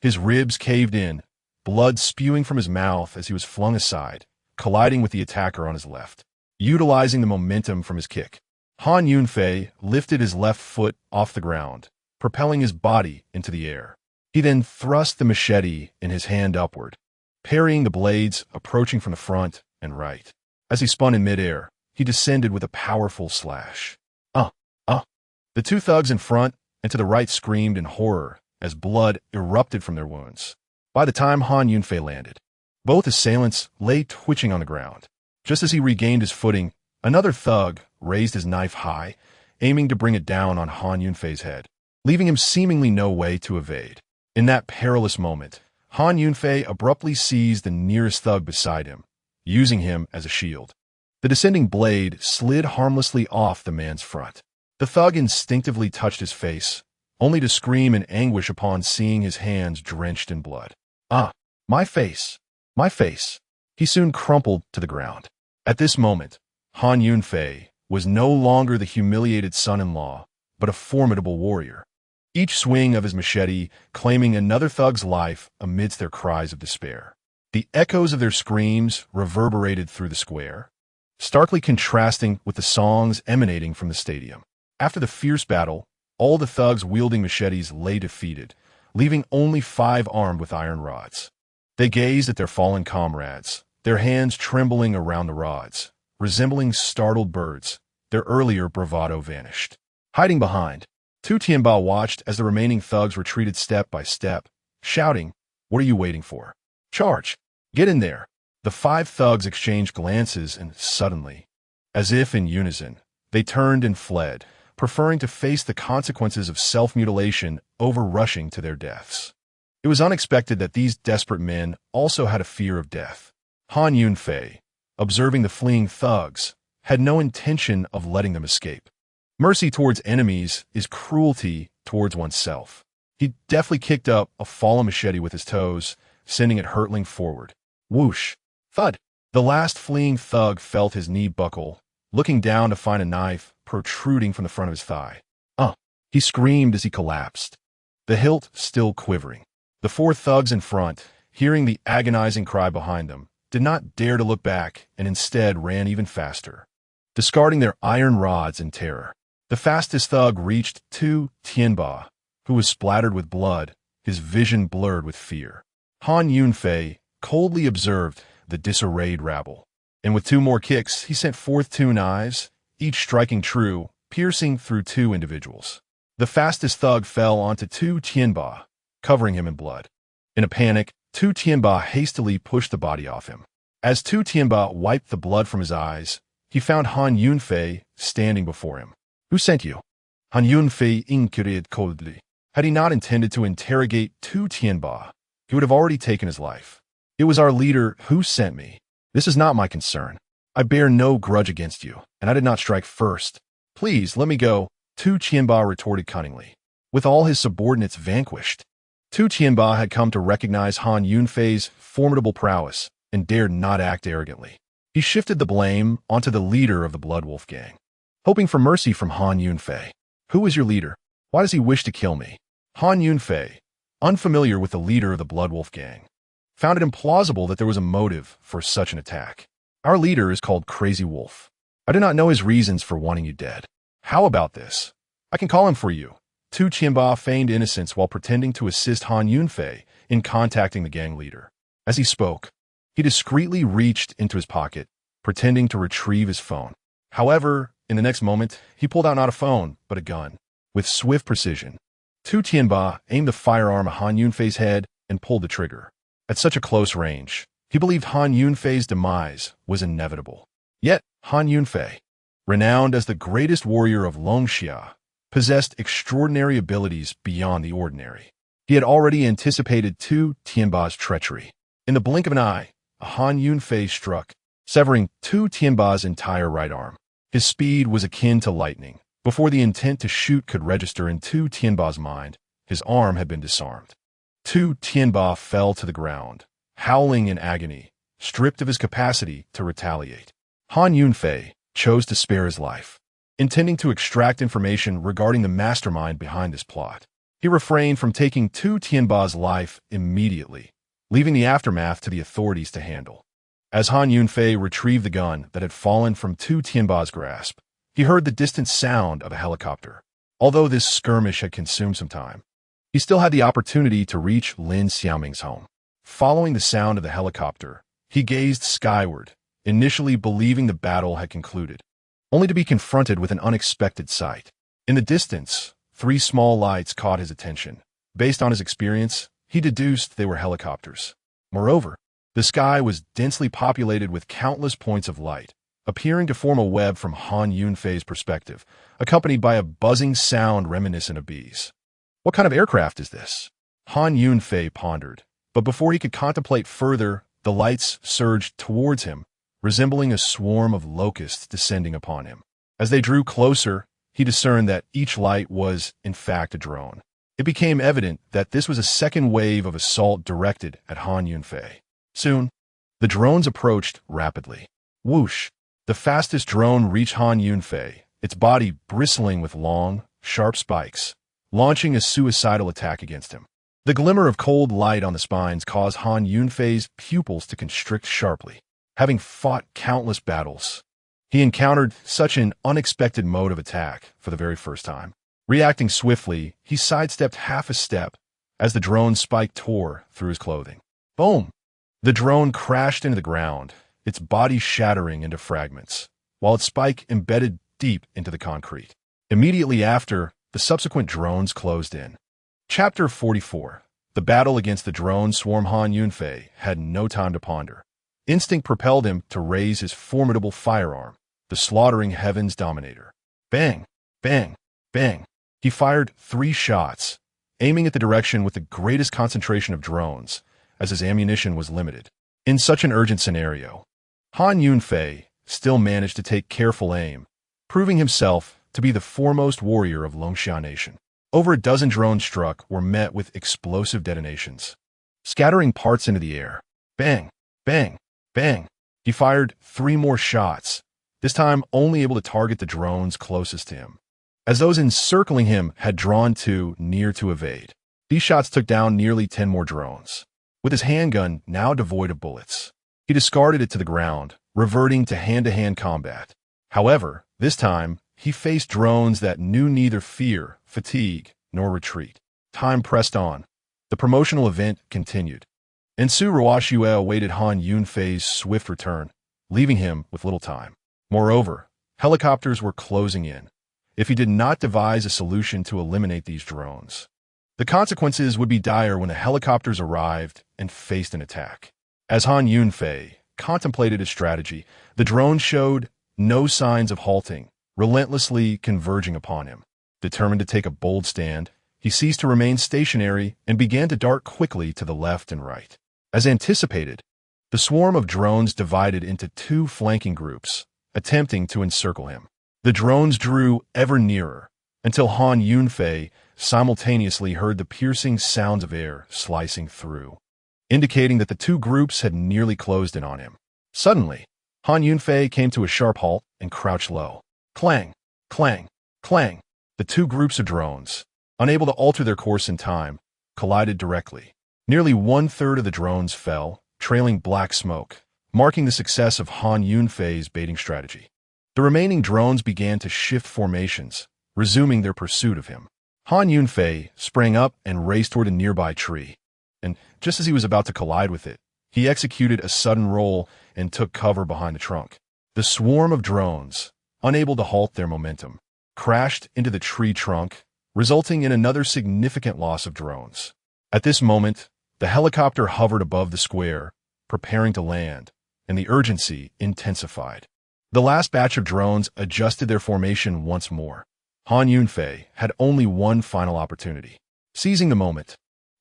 His ribs caved in, blood spewing from his mouth as he was flung aside, colliding with the attacker on his left. Utilizing the momentum from his kick, Han Yunfei lifted his left foot off the ground, propelling his body into the air. He then thrust the machete in his hand upward, parrying the blades approaching from the front and right. As he spun in midair, he descended with a powerful slash. The 2 thugs in front and to the right screamed in horror as blood erupted from their wounds. By the time Han Yunfei landed, both assailants lay twitching on the ground. Just as he regained his footing, another thug raised his knife high, aiming to bring it down on Han Yunfei's head, leaving him seemingly no way to evade. In that perilous moment, Han Yunfei abruptly seized the nearest thug beside him, using him as a shield. The descending blade slid harmlessly off the man's front. The thug instinctively touched his face, only to scream in anguish upon seeing his hands drenched in blood. My face! My face! He soon crumpled to the ground. At this moment, Han Yunfei was no longer the humiliated son-in-law, but a formidable warrior. Each swing of his machete claiming another thug's life amidst their cries of despair. The echoes of their screams reverberated through the square, starkly contrasting with the songs emanating from the stadium. After the fierce battle, all the thugs wielding machetes lay defeated, leaving only 5 armed with iron rods. They gazed at their fallen comrades, their hands trembling around the rods, resembling startled birds. Their earlier bravado vanished. Hiding behind, 2 Tianba watched as the remaining thugs retreated step by step, shouting, "What are you waiting for? Charge! Get in there!" The 5 thugs exchanged glances and suddenly, as if in unison, they turned and fled, preferring to face the consequences of self-mutilation over rushing to their deaths. It was unexpected that these desperate men also had a fear of death. Han Yunfei, observing the fleeing thugs, had no intention of letting them escape. Mercy towards enemies is cruelty towards oneself. He deftly kicked up a fallen machete with his toes, sending it hurtling forward. Whoosh! Thud! The last fleeing thug felt his knee buckle, looking down to find a knife protruding from the front of his thigh. He screamed as he collapsed, the hilt still quivering. The 4 thugs in front, hearing the agonizing cry behind them, did not dare to look back and instead ran even faster, discarding their iron rods in terror. The fastest thug reached 2 Tianba, who was splattered with blood, his vision blurred with fear. Han Yunfei coldly observed the disarrayed rabble, and with 2 more kicks, he sent forth 2 knives, each striking true, piercing through 2 individuals. The fastest thug fell onto 2 Tianba, covering him in blood. In a panic, 2 Tianba hastily pushed the body off him. As 2 Tianba wiped the blood from his eyes, he found Han Yunfei standing before him. "Who sent you?" Han Yunfei inquired coldly. Had he not intended to interrogate 2 Tianba, he would have already taken his life. "It was our leader who sent me. This is not my concern. I bear no grudge against you, and I did not strike first. Please, let me go," 2 Tianba retorted cunningly. With all his subordinates vanquished, 2 Tianba had come to recognize Han Yunfei's formidable prowess and dared not act arrogantly. He shifted the blame onto the leader of the Blood Wolf gang, hoping for mercy from Han Yunfei. "Who is your leader? Why does he wish to kill me?" Han Yunfei, unfamiliar with the leader of the Blood Wolf gang, found it implausible that there was a motive for such an attack. "Our leader is called Crazy Wolf. I do not know his reasons for wanting you dead. How about this? I can call him for you." 2 Tianba feigned innocence while pretending to assist Han Yunfei in contacting the gang leader. As he spoke, he discreetly reached into his pocket, pretending to retrieve his phone. However, in the next moment, he pulled out not a phone, but a gun. With swift precision, 2 Tianba aimed the firearm at Han Yunfei's head and pulled the trigger. At such a close range, he believed Han Yunfei's demise was inevitable. Yet, Han Yunfei, renowned as the greatest warrior of Longxia, possessed extraordinary abilities beyond the ordinary. He had already anticipated 2 Tianba's treachery. In the blink of an eye, Han Yunfei struck, severing 2 Tianba's entire right arm. His speed was akin to lightning, Before the intent to shoot could register in Tu Tianba's mind, his arm had been disarmed. Tu Tianba fell to the ground, howling in agony, stripped of his capacity to retaliate. Han Yunfei chose to spare his life, intending to extract information regarding the mastermind behind this plot. He refrained from taking Tu Tianba's life immediately, leaving the aftermath to the authorities to handle. As Han Yunfei retrieved the gun that had fallen from Tu Tianba's grasp, he heard the distant sound of a helicopter. Although this skirmish had consumed some time, he still had the opportunity to reach Lin Xiaoming's home. Following the sound of the helicopter, he gazed skyward, initially believing the battle had concluded, only to be confronted with an unexpected sight. In the distance, 3 small lights caught his attention. Based on his experience, he deduced they were helicopters. Moreover, the sky was densely populated with countless points of light, appearing to form a web from Han Yunfei's perspective, accompanied by a buzzing sound reminiscent of bees. What kind of aircraft is this? Han Yunfei pondered, but before he could contemplate further, the lights surged towards him, resembling a swarm of locusts descending upon him. As they drew closer, he discerned that each light was, in fact, a drone. It became evident that this was a second wave of assault directed at Han Yunfei. Soon, the drones approached rapidly. Whoosh! The fastest drone reached Han Yunfei, its body bristling with long, sharp spikes, launching a suicidal attack against him. The glimmer of cold light on the spines caused Han Yunfei's pupils to constrict sharply. Having fought countless battles, he encountered such an unexpected mode of attack for the very first time. Reacting swiftly, he sidestepped half a step as the drone's spike tore through his clothing. Boom! The drone crashed into the ground, its body shattering into fragments, while its spike embedded deep into the concrete. Immediately after, the subsequent drones closed in. Chapter 44. The battle against the drone swarm. Han Yunfei had no time to ponder. Instinct propelled him to raise his formidable firearm, the slaughtering heavens dominator. Bang! Bang! Bang! He fired 3 shots, aiming at the direction with the greatest concentration of drones, as his ammunition was limited. In such an urgent scenario, Han Yunfei still managed to take careful aim, proving himself to be the foremost warrior of Longxia Nation. Over a dozen drones struck were met with explosive detonations, scattering parts into the air. Bang! Bang! Bang! He fired 3 more shots, this time only able to target the drones closest to him, as those encircling him had drawn too near to evade. These shots took down nearly 10 more drones. With his handgun now devoid of bullets, he discarded it to the ground, reverting to hand-to-hand combat. However, this time, he faced drones that knew neither fear, fatigue, nor retreat. Time pressed on. The promotional event continued. And Su Ruoxue awaited Han Yunfei's swift return, leaving him with little time. Moreover, helicopters were closing in. If he did not devise a solution to eliminate these drones, the consequences would be dire when the helicopters arrived and faced an attack. As Han Yunfei contemplated his strategy, the drones showed no signs of halting, relentlessly converging upon him. Determined to take a bold stand, he ceased to remain stationary and began to dart quickly to the left and right. As anticipated, the swarm of drones divided into 2 flanking groups, attempting to encircle him. The drones drew ever nearer, until Han Yunfei simultaneously heard the piercing sounds of air slicing through, indicating that the 2 groups had nearly closed in on him. Suddenly, Han Yunfei came to a sharp halt and crouched low. Clang! Clang! Clang! The 2 groups of drones, unable to alter their course in time, collided directly. Nearly 1/3 of the drones fell, trailing black smoke, marking the success of Han Yunfei's baiting strategy. The remaining drones began to shift formations, resuming their pursuit of him. Han Yunfei sprang up and raced toward a nearby tree, and just as he was about to collide with it, he executed a sudden roll and took cover behind the trunk. The swarm of drones, unable to halt their momentum, crashed into the tree trunk, resulting in another significant loss of drones. At this moment, the helicopter hovered above the square, preparing to land, and the urgency intensified. The last batch of drones adjusted their formation once more. Han Yunfei had only one final opportunity. Seizing the moment,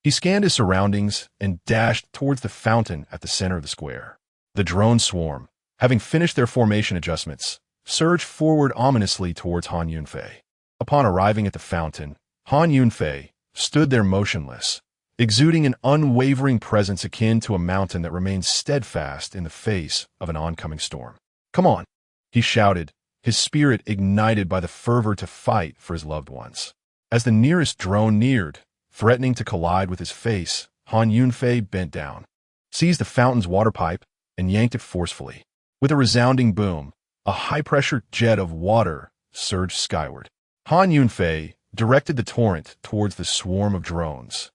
he scanned his surroundings and dashed towards the fountain at the center of the square. The drone swarm, having finished their formation adjustments, surged forward ominously towards Han Yunfei. Upon arriving at the fountain, Han Yunfei stood there motionless, exuding an unwavering presence akin to a mountain that remains steadfast in the face of an oncoming storm. "Come on," he shouted, his spirit ignited by the fervor to fight for his loved ones. As the nearest drone neared, threatening to collide with his face, Han Yunfei bent down, seized the fountain's water pipe, and yanked it forcefully. With a resounding boom, a high-pressure jet of water surged skyward. Han Yunfei directed the torrent towards the swarm of drones,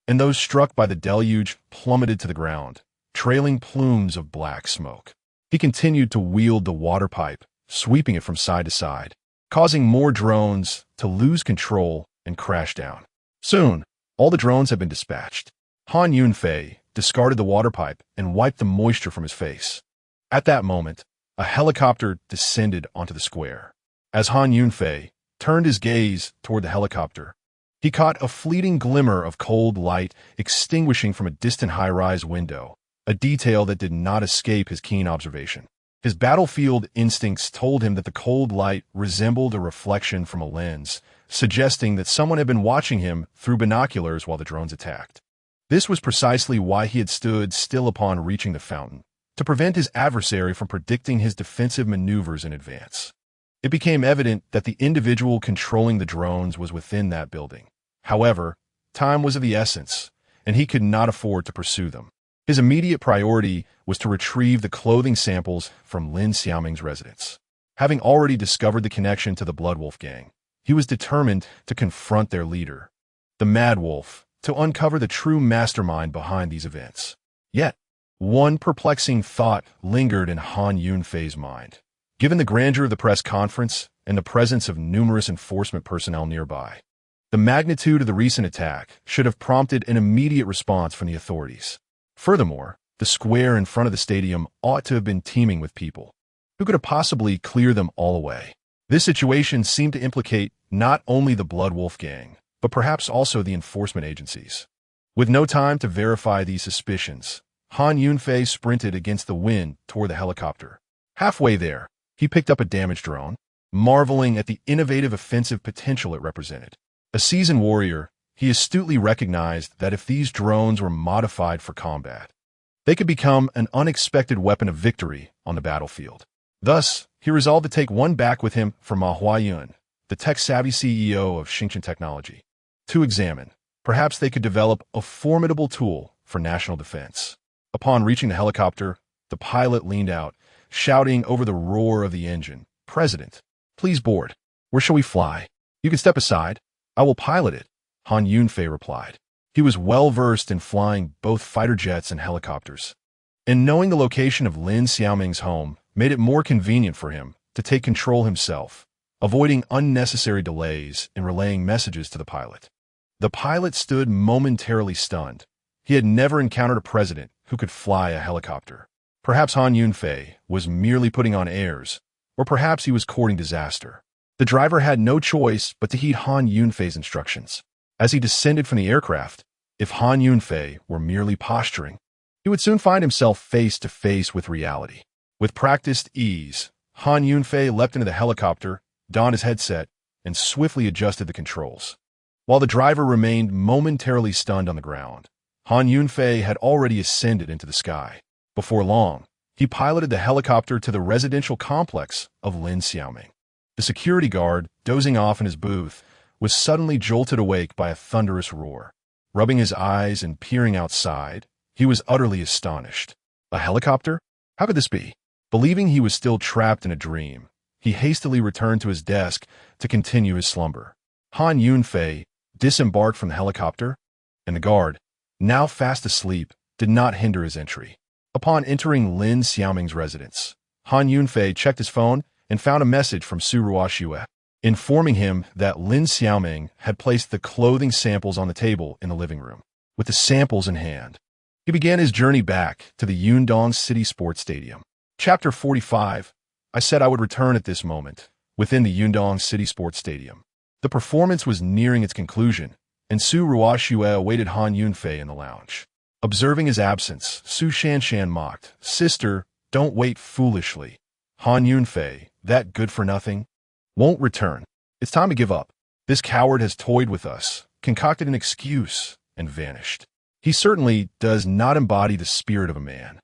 and those struck by the deluge plummeted to the ground, trailing plumes of black smoke. He continued to wield the water pipe, sweeping it from side to side, causing more drones to lose control and crash down. Soon, all the drones had been dispatched. Han Yunfei discarded the water pipe and wiped the moisture from his face. At that moment, a helicopter descended onto the square. As Han Yunfei turned his gaze toward the helicopter, he caught a fleeting glimmer of cold light extinguishing from a distant high-rise window, a detail that did not escape his keen observation. His battlefield instincts told him that the cold light resembled a reflection from a lens, suggesting that someone had been watching him through binoculars while the drones attacked. This was precisely why he had stood still upon reaching the fountain, to prevent his adversary from predicting his defensive maneuvers in advance. It became evident that the individual controlling the drones was within that building. However, time was of the essence, and he could not afford to pursue them. His immediate priority was to retrieve the clothing samples from Lin Xiaoming's residence. Having already discovered the connection to the Blood Wolf gang, he was determined to confront their leader, the Mad Wolf, to uncover the true mastermind behind these events. Yet, one perplexing thought lingered in Han Yunfei's mind. Given the grandeur of the press conference and the presence of numerous enforcement personnel nearby, the magnitude of the recent attack should have prompted an immediate response from the authorities. Furthermore, the square in front of the stadium ought to have been teeming with people. Who could have possibly cleared them all away? This situation seemed to implicate not only the Blood Wolf gang, but perhaps also the enforcement agencies. With no time to verify these suspicions, Han Yunfei sprinted against the wind toward the helicopter. Halfway there, he picked up a damaged drone, marveling at the innovative offensive potential it represented. A seasoned warrior, he astutely recognized that if these drones were modified for combat, they could become an unexpected weapon of victory on the battlefield. Thus, he resolved to take one back with him for Ma Huayun, the tech-savvy CEO of Xingchen Technology, to examine. Perhaps they could develop a formidable tool for national defense. Upon reaching the helicopter, the pilot leaned out, shouting over the roar of the engine, "President, please board. Where shall we fly? You can step aside. I will pilot it," Han Yunfei replied. He was well-versed in flying both fighter jets and helicopters, and knowing the location of Lin Xiaoming's home made it more convenient for him to take control himself, avoiding unnecessary delays in relaying messages to the pilot. The pilot stood momentarily stunned. He had never encountered a president who could fly a helicopter. Perhaps Han Yunfei was merely putting on airs, or perhaps he was courting disaster. The driver had no choice but to heed Han Yunfei's instructions. As he descended from the aircraft, if Han Yunfei were merely posturing, he would soon find himself face to face with reality. With practiced ease, Han Yunfei leapt into the helicopter, donned his headset, and swiftly adjusted the controls. While the driver remained momentarily stunned on the ground, Han Yunfei had already ascended into the sky. Before long, he piloted the helicopter to the residential complex of Lin Xiaoming. The security guard, dozing off in his booth, was suddenly jolted awake by a thunderous roar. Rubbing his eyes and peering outside, he was utterly astonished. A helicopter? How could this be? Believing he was still trapped in a dream, he hastily returned to his desk to continue his slumber. Han Yunfei disembarked from the helicopter, and the guard, now fast asleep, did not hinder his entry. Upon entering Lin Xiaoming's residence, Han Yunfei checked his phone and found a message from Su Ruoxue, informing him that Lin Xiaoming had placed the clothing samples on the table in the living room. With the samples in hand, he began his journey back to the Yundong City Sports Stadium. Chapter 45. I said I would return at this moment, within the Yundong City Sports Stadium. The performance was nearing its conclusion, and Su Ruoxue awaited Han Yunfei in the lounge. Observing his absence, Su Shanshan mocked, "Sister, don't wait foolishly. Han Yunfei, that good-for-nothing, won't return." It's time to give up. This coward has toyed with us, concocted an excuse, and vanished. He certainly does not embody the spirit of a man.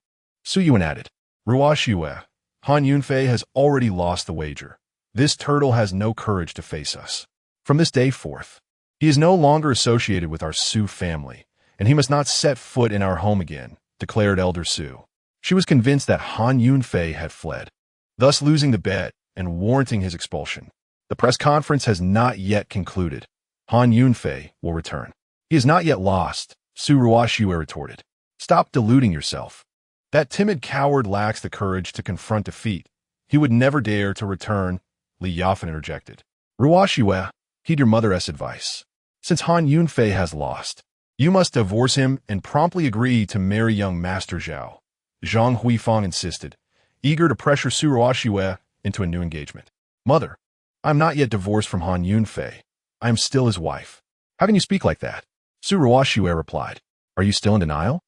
Su Yuan added, Ruoxue, Han Yunfei has already lost the wager. This turtle has no courage to face us. From this day forth, he is no longer associated with our Su family, and he must not set foot in our home again, declared Elder Su. She was convinced that Han Yunfei had fled, thus losing the bet and warranting his expulsion. The press conference has not yet concluded. Han Yunfei will return. He is not yet lost, Su Ruoxue retorted. Stop deluding yourself. That timid coward lacks the courage to confront defeat. He would never dare to return, Li Yafan interjected. Ruoxue, heed your mother's advice. Since Han Yunfei has lost, you must divorce him and promptly agree to marry young Master Zhao, Zhang Huifang insisted, eager to pressure Su Ruoxue into a new engagement. Mother, I am not yet divorced from Han Yunfei. I am still his wife. How can you speak like that? Su Ruoxue replied. Are you still in denial?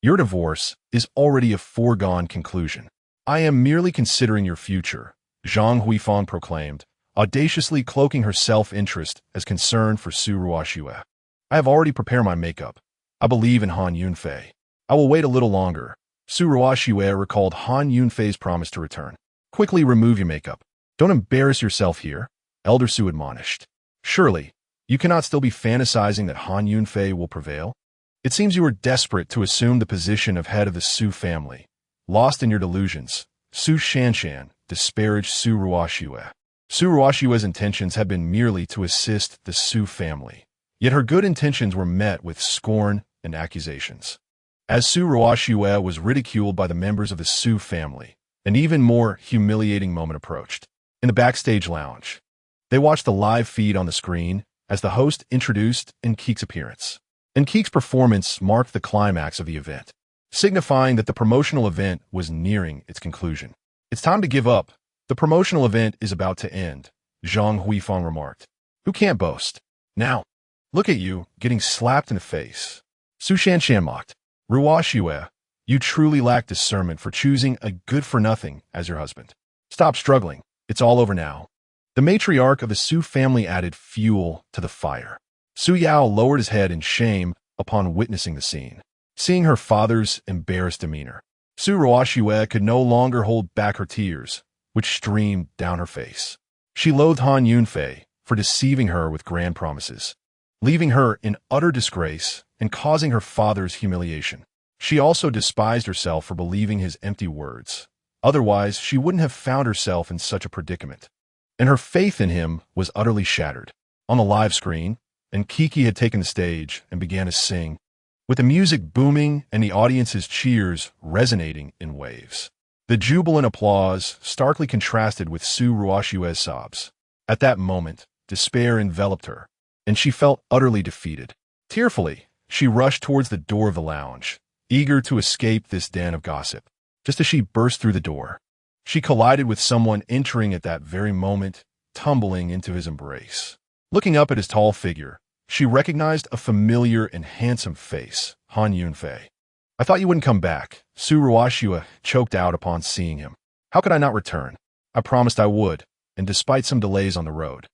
Your divorce is already a foregone conclusion. I am merely considering your future, Zhang Huifang proclaimed, audaciously cloaking her self-interest as concern for Su Ruoxue. I have already prepared my makeup. I believe in Han Yunfei. I will wait a little longer. Su Ruoxue recalled Han Yunfei's promise to return. Quickly remove your makeup. Don't embarrass yourself here, Elder Su admonished. Surely, you cannot still be fantasizing that Han Yunfei will prevail? It seems you are desperate to assume the position of head of the Su family. Lost in your delusions, Su Shanshan disparaged Su Ruoxue. Su Ruoxue's intentions had been merely to assist the Su family. Yet her good intentions were met with scorn and accusations. As Su Ruoxue was ridiculed by the members of the Su family, an even more humiliating moment approached. In the backstage lounge, they watched the live feed on the screen as the host introduced Nkeek's appearance. Nkeek's performance marked the climax of the event, signifying that the promotional event was nearing its conclusion. It's time to give up. The promotional event is about to end, Zhang Huifang remarked. Who can't boast? Now, look at you, getting slapped in the face. Su Shanshan mocked. Ruoxue, you truly lack discernment for choosing a good-for-nothing as your husband. Stop struggling. It's all over now. The matriarch of the Su family added fuel to the fire. Su Yao lowered his head in shame upon witnessing the scene. Seeing her father's embarrassed demeanor, Su Ruoxue could no longer hold back her tears, which streamed down her face. She loathed Han Yunfei for deceiving her with grand promises, leaving her in utter disgrace and causing her father's humiliation. She also despised herself for believing his empty words. Otherwise, she wouldn't have found herself in such a predicament. And her faith in him was utterly shattered. On the live screen, Nkeki had taken the stage and began to sing, with the music booming and the audience's cheers resonating in waves. The jubilant applause starkly contrasted with Su Ruoxue's sobs. At that moment, despair enveloped her, and she felt utterly defeated. Tearfully, she rushed towards the door of the lounge, eager to escape this den of gossip. Just as she burst through the door, she collided with someone entering at that very moment, tumbling into his embrace. Looking up at his tall figure, she recognized a familiar and handsome face, Han Yunfei. I thought you wouldn't come back, Su Ruoxue choked out upon seeing him. How could I not return? I promised I would, and despite some delays on the road.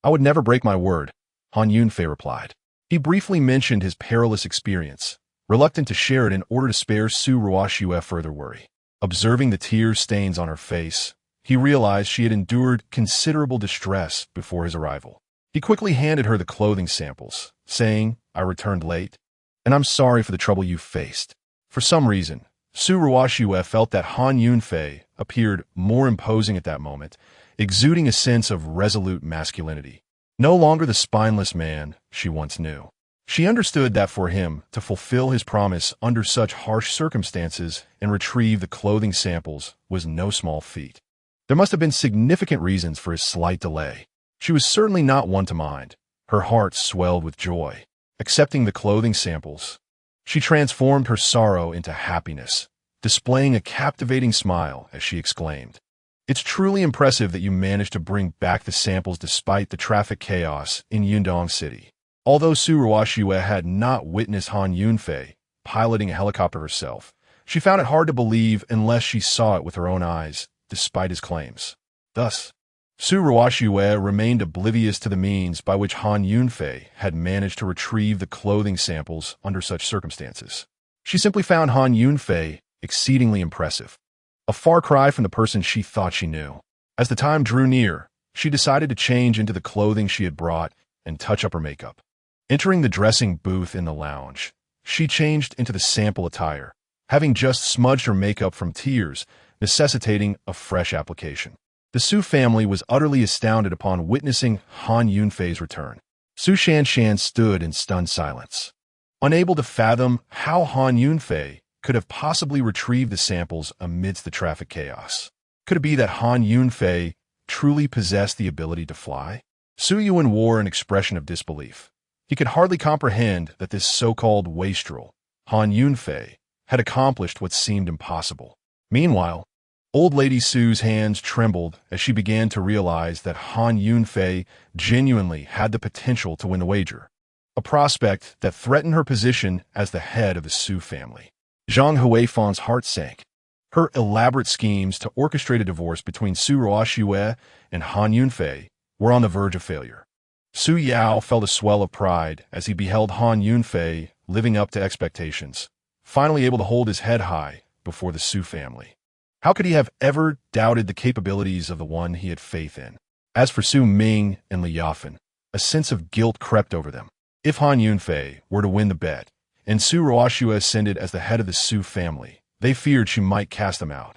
I would never break my word, Han Yunfei replied. He briefly mentioned his perilous experience, reluctant to share it in order to spare Su Ruoxue further worry. Observing the tear stains on her face, he realized she had endured considerable distress before his arrival. He quickly handed her the clothing samples, saying, I returned late, and I'm sorry for the trouble you faced. For some reason, Su Ruoxue felt that Han Yunfei appeared more imposing at that moment, exuding a sense of resolute masculinity. No longer the spineless man she once knew. She understood that for him to fulfill his promise under such harsh circumstances and retrieve the clothing samples was no small feat. There must have been significant reasons for his slight delay. She was certainly not one to mind. Her heart swelled with joy. Accepting the clothing samples, she transformed her sorrow into happiness, displaying a captivating smile as she exclaimed, It's truly impressive that you managed to bring back the samples despite the traffic chaos in Yundong City. Although Su Ruoxue had not witnessed Han Yunfei piloting a helicopter herself, she found it hard to believe unless she saw it with her own eyes, despite his claims. Thus, Su Ruoxue remained oblivious to the means by which Han Yunfei had managed to retrieve the clothing samples under such circumstances. She simply found Han Yunfei exceedingly impressive, a far cry from the person she thought she knew. As the time drew near, she decided to change into the clothing she had brought and touch up her makeup. Entering the dressing booth in the lounge, she changed into the sample attire, having just smudged her makeup from tears, necessitating a fresh application. The Su family was utterly astounded upon witnessing Han Yunfei's return. Su Shanshan stood in stunned silence, unable to fathom how Han Yunfei could have possibly retrieved the samples amidst the traffic chaos. Could it be that Han Yunfei truly possessed the ability to fly? Su Yuan wore an expression of disbelief. He could hardly comprehend that this so-called wastrel, Han Yunfei, had accomplished what seemed impossible. Meanwhile, Old Lady Su's hands trembled as she began to realize that Han Yunfei genuinely had the potential to win the wager, a prospect that threatened her position as the head of the Su family. Zhang Huifan's heart sank. Her elaborate schemes to orchestrate a divorce between Su Ruoxue and Han Yunfei were on the verge of failure. Su Yao felt a swell of pride as he beheld Han Yunfei living up to expectations, finally able to hold his head high before the Su family. How could he have ever doubted the capabilities of the one he had faith in? As for Su Ming and Li Yafan, a sense of guilt crept over them. If Han Yunfei were to win the bet, and Su Ruoxue ascended as the head of the Su family, they feared she might cast them out,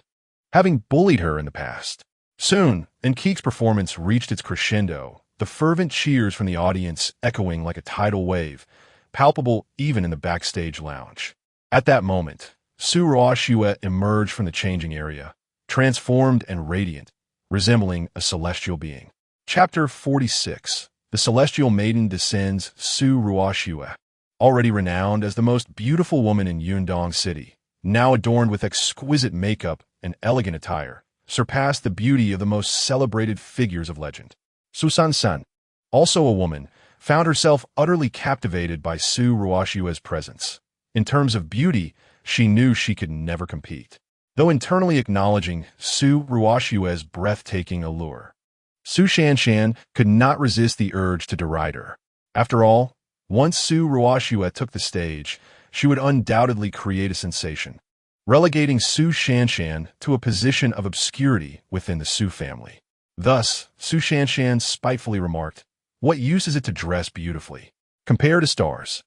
having bullied her in the past. Soon, Enkique's performance reached its crescendo, the fervent cheers from the audience echoing like a tidal wave, palpable even in the backstage lounge. At that moment, Su Ruoxue emerged from the changing area, transformed and radiant, resembling a celestial being. Chapter 46. The Celestial Maiden Descends. Su Ruoxue, already renowned as the most beautiful woman in Yundong City, now adorned with exquisite makeup and elegant attire, surpassed the beauty of the most celebrated figures of legend. Su Sansan, also a woman, found herself utterly captivated by Su Ruoxue's presence. In terms of beauty, she knew she could never compete, though internally acknowledging Su Ruoxue's breathtaking allure. Su Shanshan could not resist the urge to deride her. After all, once Su Ruoxue took the stage, she would undoubtedly create a sensation, relegating Su Shanshan to a position of obscurity within the Su family. Thus, Su Shanshan spitefully remarked, "What use is it to dress beautifully? Compare to stars.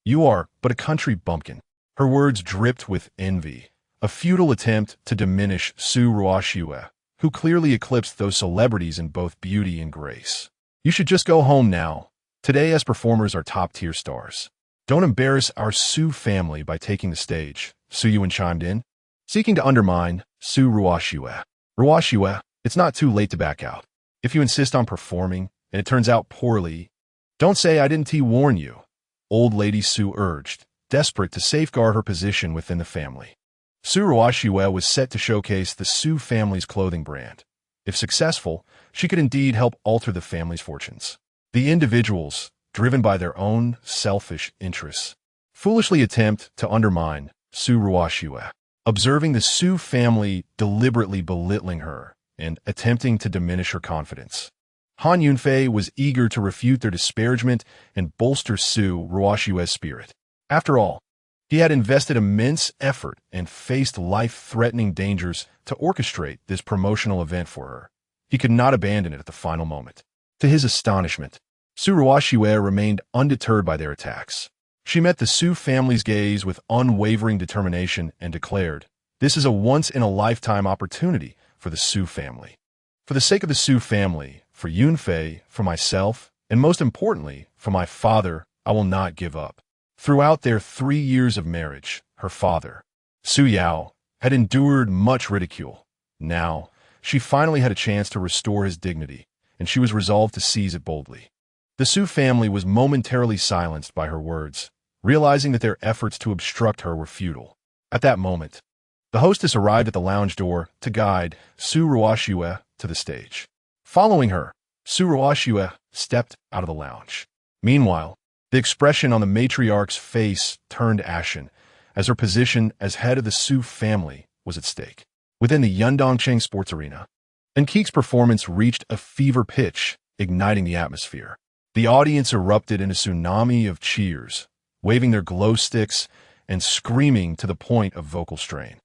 You are but a country bumpkin." Her words dripped with envy, a futile attempt to diminish Su Ruoxue, who clearly eclipsed those celebrities in both beauty and grace. "You should just go home now. Today, as performers are top-tier stars. Don't embarrass our Su family by taking the stage," Su Yuan chimed in, seeking to undermine Su Ruoxue. "Ruoxue, it's not too late to back out. If you insist on performing, and it turns out poorly, don't say I didn't warn you," Old Lady Su urged, desperate to safeguard her position within the family. Su Ruoxue was set to showcase the Su family's clothing brand. If successful, she could indeed help alter the family's fortunes. The individuals, driven by their own selfish interests, foolishly attempt to undermine Su Ruoxue, observing the Su family deliberately belittling her and attempting to diminish her confidence. Han Yunfei was eager to refute their disparagement and bolster Su Ruoxue's spirit. After all, he had invested immense effort and faced life-threatening dangers to orchestrate this promotional event for her. He could not abandon it at the final moment. To his astonishment, Su Ruoxue remained undeterred by their attacks. She met the Su family's gaze with unwavering determination and declared, "This is a once-in-a-lifetime opportunity for the Su family. For the sake of the Su family, for Yunfei, for myself, and most importantly, for my father, I will not give up." Throughout their 3 years of marriage, her father, Su Yao, had endured much ridicule. Now, she finally had a chance to restore his dignity, and she was resolved to seize it boldly. The Su family was momentarily silenced by her words, realizing that their efforts to obstruct her were futile. At that moment, the hostess arrived at the lounge door to guide Su Ruoxue to the stage. Following her, Su Ruoxue stepped out of the lounge. Meanwhile, the expression on the matriarch's face turned ashen, as her position as head of the Su family was at stake. Within the Yundongcheng Sports Arena, Keek's performance reached a fever pitch, igniting the atmosphere. The audience erupted in a tsunami of cheers, waving their glow sticks and screaming to the point of vocal strain.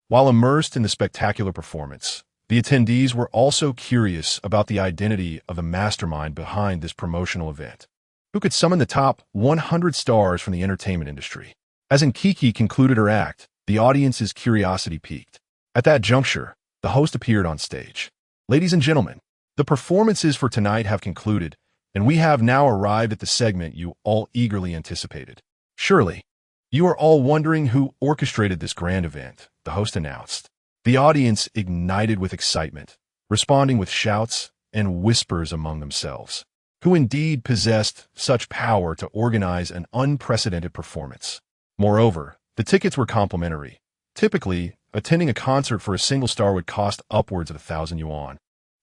While immersed in the spectacular performance, the attendees were also curious about the identity of the mastermind behind this promotional event, who could summon the top 100 stars from the entertainment industry. As Nkiki concluded her act, the audience's curiosity peaked. At that juncture, the host appeared on stage. Ladies and gentlemen, the performances for tonight have concluded, and we have now arrived at the segment you all eagerly anticipated. Surely, you are all wondering who orchestrated this grand event, the host announced. The audience ignited with excitement, responding with shouts and whispers among themselves. Who indeed possessed such power to organize an unprecedented performance? Moreover, the tickets were complimentary. Typically, attending a concert for a single star would cost upwards of 1,000 yuan.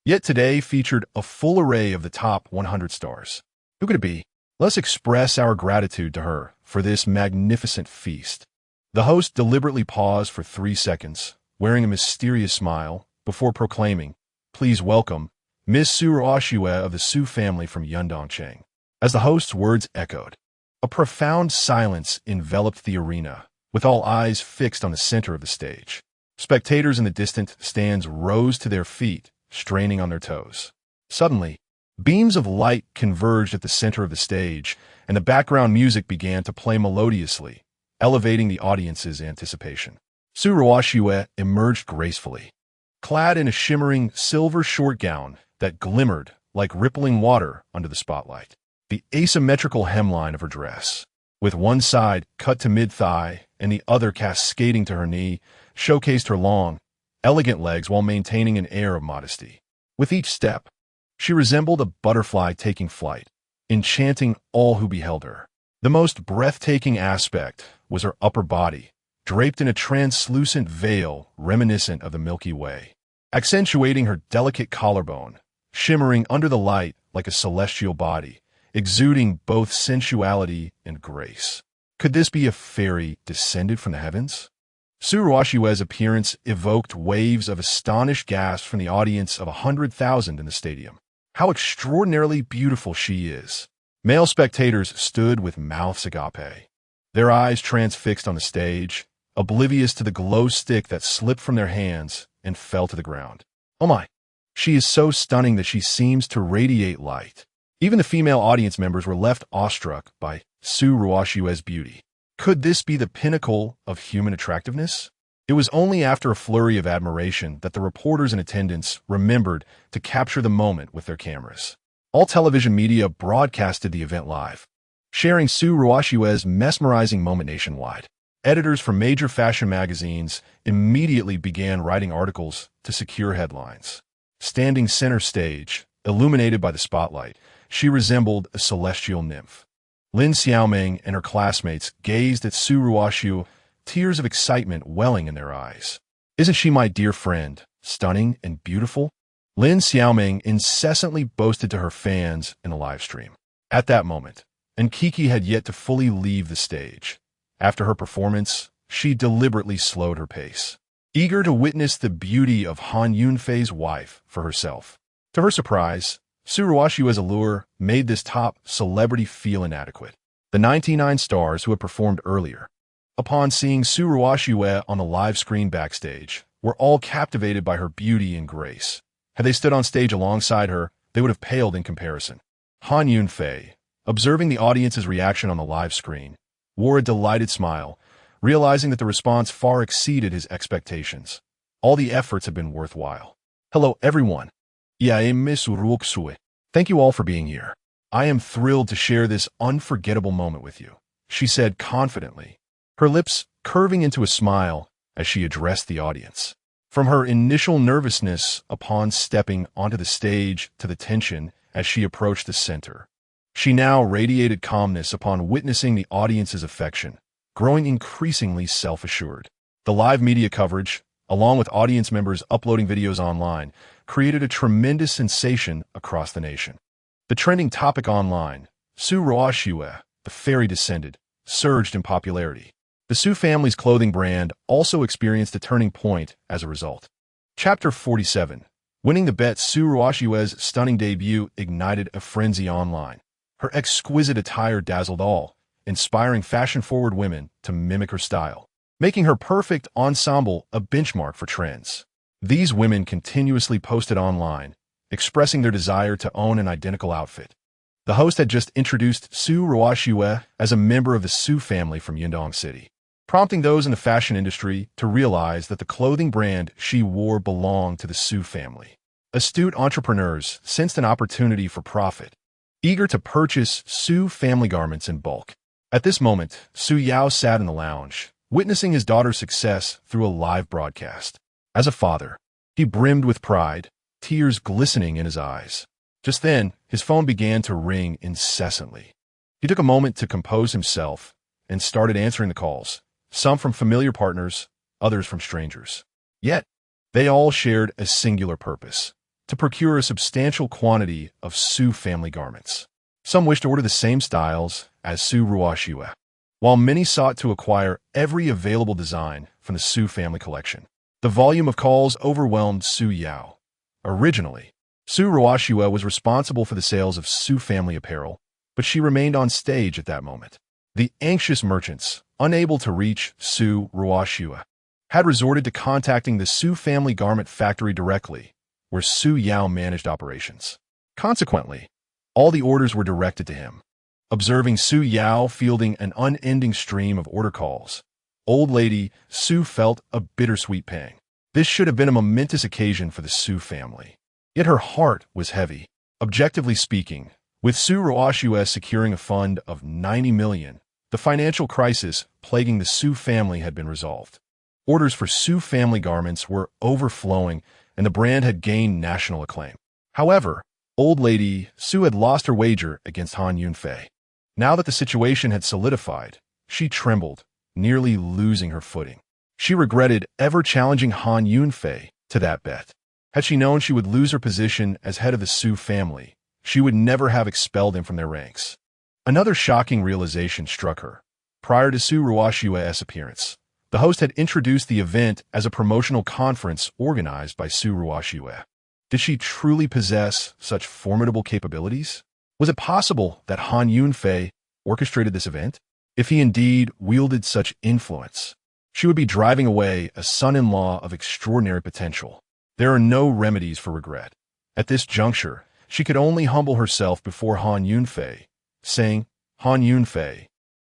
Yet today featured a full array of the top 100 stars. Who could it be? Let's express our gratitude to her for this magnificent feast. The host deliberately paused for 3 seconds, wearing a mysterious smile, before proclaiming, "Please welcome Miss Su Ruoxue of the Su family from Yundongcheng." As the host's words echoed, a profound silence enveloped the arena, with all eyes fixed on the center of the stage. Spectators in the distant stands rose to their feet, straining on their toes. Suddenly, beams of light converged at the center of the stage, and the background music began to play melodiously, elevating the audience's anticipation. Su Ruoxue emerged gracefully, clad in a shimmering silver short gown that glimmered like rippling water under the spotlight. The asymmetrical hemline of her dress, with one side cut to mid-thigh and the other cascading to her knee, showcased her long, elegant legs while maintaining an air of modesty. With each step, she resembled a butterfly taking flight, enchanting all who beheld her. The most breathtaking aspect was her upper body, draped in a translucent veil reminiscent of the Milky Way, accentuating her delicate collarbone, shimmering under the light like a celestial body, exuding both sensuality and grace. Could this be a fairy descended from the heavens? Su Ruoxue's appearance evoked waves of astonished gasps from the audience of 100,000 in the stadium. How extraordinarily beautiful she is! Male spectators stood with mouths agape, their eyes transfixed on the stage, oblivious to the glow stick that slipped from their hands and fell to the ground. Oh my! She is so stunning that she seems to radiate light. Even the female audience members were left awestruck by Su Ruoxue's beauty. Could this be the pinnacle of human attractiveness? It was only after a flurry of admiration that the reporters in attendance remembered to capture the moment with their cameras. All television media broadcasted the event live, sharing Su Ruoxue's mesmerizing moment nationwide. Editors from major fashion magazines immediately began writing articles to secure headlines. Standing center stage, illuminated by the spotlight, she resembled a celestial nymph. Lin Xiaoming and her classmates gazed at Su Ruoxue, tears of excitement welling in their eyes. "Isn't she my dear friend, stunning and beautiful?" Lin Xiaoming incessantly boasted to her fans in the live stream. At that moment, Nkiki had yet to fully leave the stage. After her performance, she deliberately slowed her pace, eager to witness the beauty of Han Yunfei's wife for herself. To her surprise, Su Ruoxue's allure made this top celebrity feel inadequate. The 99 stars who had performed earlier, upon seeing Su Ruoxue on the live screen backstage, were all captivated by her beauty and grace. Had they stood on stage alongside her, they would have paled in comparison. Han Yunfei, observing the audience's reaction on the live screen, wore a delighted smile, realizing that the response far exceeded his expectations. All the efforts had been worthwhile. "Hello, everyone. I am Miss Ruoxue. Thank you all for being here. I am thrilled to share this unforgettable moment with you," she said confidently, her lips curving into a smile as she addressed the audience. From her initial nervousness upon stepping onto the stage to the tension as she approached the center, she now radiated calmness upon witnessing the audience's affection, growing increasingly self-assured. The live media coverage, along with audience members uploading videos online, created a tremendous sensation across the nation. The trending topic online, Su Ruoxue, the fairy descended, surged in popularity. The Su family's clothing brand also experienced a turning point as a result. Chapter 47. Winning the bet, Su Ruoshue's stunning debut ignited a frenzy online. Her exquisite attire dazzled all, inspiring fashion-forward women to mimic her style, making her perfect ensemble a benchmark for trends. These women continuously posted online, expressing their desire to own an identical outfit. The host had just introduced Su Ruoshue as a member of the Su family from Yindong City, prompting those in the fashion industry to realize that the clothing brand she wore belonged to the Su family. Astute entrepreneurs sensed an opportunity for profit, eager to purchase Su family garments in bulk. At this moment, Su Yao sat in the lounge, witnessing his daughter's success through a live broadcast. As a father, he brimmed with pride, tears glistening in his eyes. Just then, his phone began to ring incessantly. He took a moment to compose himself and started answering the calls, some from familiar partners, others from strangers. Yet, they all shared a singular purpose: to procure a substantial quantity of Su family garments. Some wished to order the same styles as Su Ruoshue, while many sought to acquire every available design from the Su family collection. The volume of calls overwhelmed Su Yao. Originally, Su Ruoshue was responsible for the sales of Su family apparel, but she remained on stage at that moment. The anxious merchants, unable to reach Su Ruoshue, had resorted to contacting the Su family garment factory directly, where Su Yao managed operations. Consequently, all the orders were directed to him. Observing Su Yao fielding an unending stream of order calls, old lady Su felt a bittersweet pang. This should have been a momentous occasion for the Su family. Yet her heart was heavy. Objectively speaking, with Su Ruoshue securing a fund of 90 million, the financial crisis plaguing the Su family had been resolved. Orders for Su family garments were overflowing, and the brand had gained national acclaim. However, old lady Su had lost her wager against Han Yunfei. Now that the situation had solidified, she trembled, nearly losing her footing. She regretted ever challenging Han Yunfei to that bet. Had she known she would lose her position as head of the Su family, she would never have expelled him from their ranks. Another shocking realization struck her. Prior to Su Ruoshue's appearance, the host had introduced the event as a promotional conference organized by Su Ruoshue. Did she truly possess such formidable capabilities? Was it possible that Han Yunfei orchestrated this event? If he indeed wielded such influence, she would be driving away a son-in-law of extraordinary potential. There are no remedies for regret. At this juncture, she could only humble herself before Han Yunfei, saying, "Han Yunfei,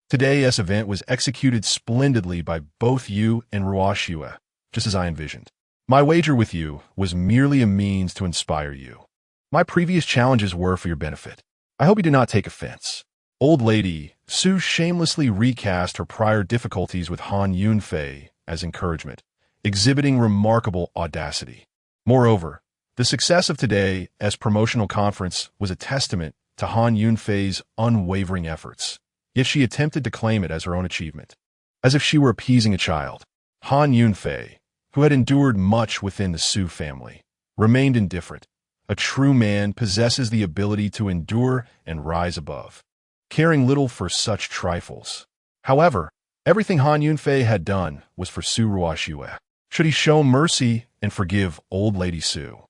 today's event was executed splendidly by both you and Ruoshue, just as I envisioned. My wager with you was merely a means to inspire you. My previous challenges were for your benefit. I hope you do not take offense." Old lady Su shamelessly recast her prior difficulties with Han Yunfei as encouragement, exhibiting remarkable audacity. Moreover, the success of today's promotional conference was a testament to Han Yunfei's unwavering efforts, yet she attempted to claim it as her own achievement. As if she were appeasing a child, Han Yunfei, who had endured much within the Su family, remained indifferent. A true man possesses the ability to endure and rise above, caring little for such trifles. However, everything Han Yunfei had done was for Su Ruoshue. Should he show mercy and forgive old lady Su?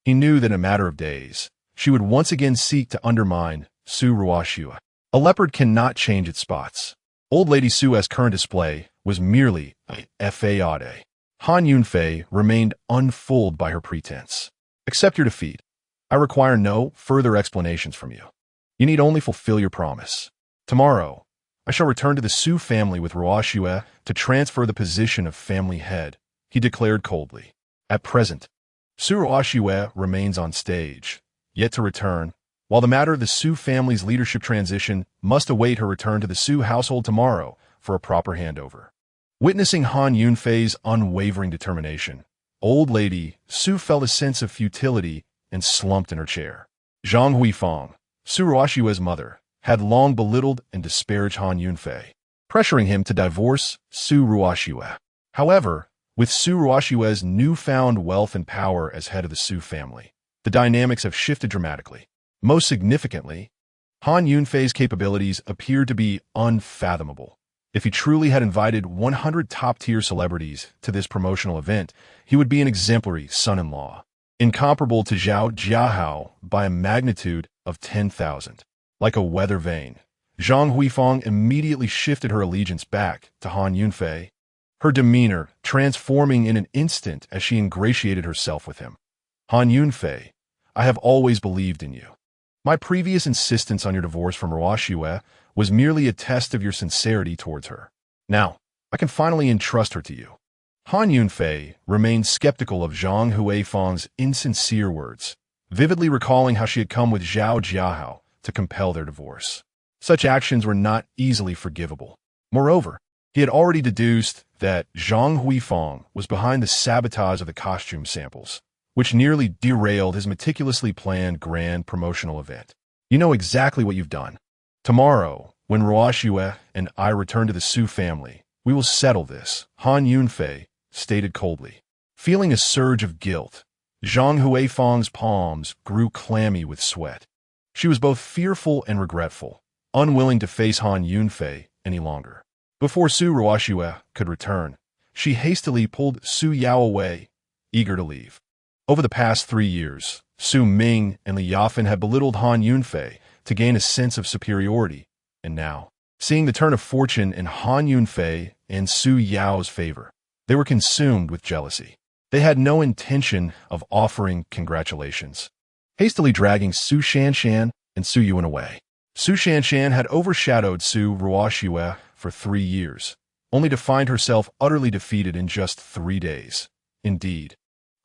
He knew that in a matter of days, she would once again seek to undermine Su Ruoshue. A leopard cannot change its spots. Old lady Su's current display was merely a facade. Han Yunfei remained unfooled by her pretense. Accept your defeat. I require no further explanations from you. You need only fulfill your promise. Tomorrow, I shall return to the Su family with Ruoshue to transfer the position of family head, he declared coldly. At present, Su Ruoshue remains on stage, yet to return, while the matter of the Su family's leadership transition must await her return to the Su household tomorrow for a proper handover. Witnessing Han Yunfei's unwavering determination, old lady Su felt a sense of futility and slumped in her chair. Zhang Huifeng, Su Ruoshue's mother, had long belittled and disparaged Han Yunfei, pressuring him to divorce Su Ruoshue. However, with Su Ruoshue's newfound wealth and power as head of the Su family, the dynamics have shifted dramatically. Most significantly, Han Yunfei's capabilities appeared to be unfathomable. If he truly had invited 100 top-tier celebrities to this promotional event, he would be an exemplary son-in-law. incomparable to Zhao Jiahao by a magnitude of 10,000. Like a weather vane, Zhang Huifang immediately shifted her allegiance back to Han Yunfei, her demeanor transforming in an instant as she ingratiated herself with him. Han Yunfei, I have always believed in you. My previous insistence on your divorce from Ruoxue was merely a test of your sincerity towards her. Now, I can finally entrust her to you. Han Yunfei remained skeptical of Zhang Huifang's insincere words, vividly recalling how she had come with Zhao Jiahao to compel their divorce. Such actions were not easily forgivable. Moreover, he had already deduced that Zhang Huifang was behind the sabotage of the costume samples, which nearly derailed his meticulously planned grand promotional event. You know exactly what you've done. Tomorrow, when Ruoxue and I return to the Su family, we will settle this, Han Yunfei stated coldly. Feeling a surge of guilt, Zhang Huifang's palms grew clammy with sweat. She was both fearful and regretful, unwilling to face Han Yunfei any longer. Before Su Ruoxue could return, she hastily pulled Su Yao away, eager to leave. Over the past 3 years, Su Ming and Li Yafan had belittled Han Yunfei to gain a sense of superiority, and now, seeing the turn of fortune in Han Yunfei and Su Yao's favor, they were consumed with jealousy. They had no intention of offering congratulations. Hastily dragging Su Shanshan and Su Yuan away. Su Shanshan had overshadowed Su Ruoxue for 3 years, only to find herself utterly defeated in just 3 days. Indeed,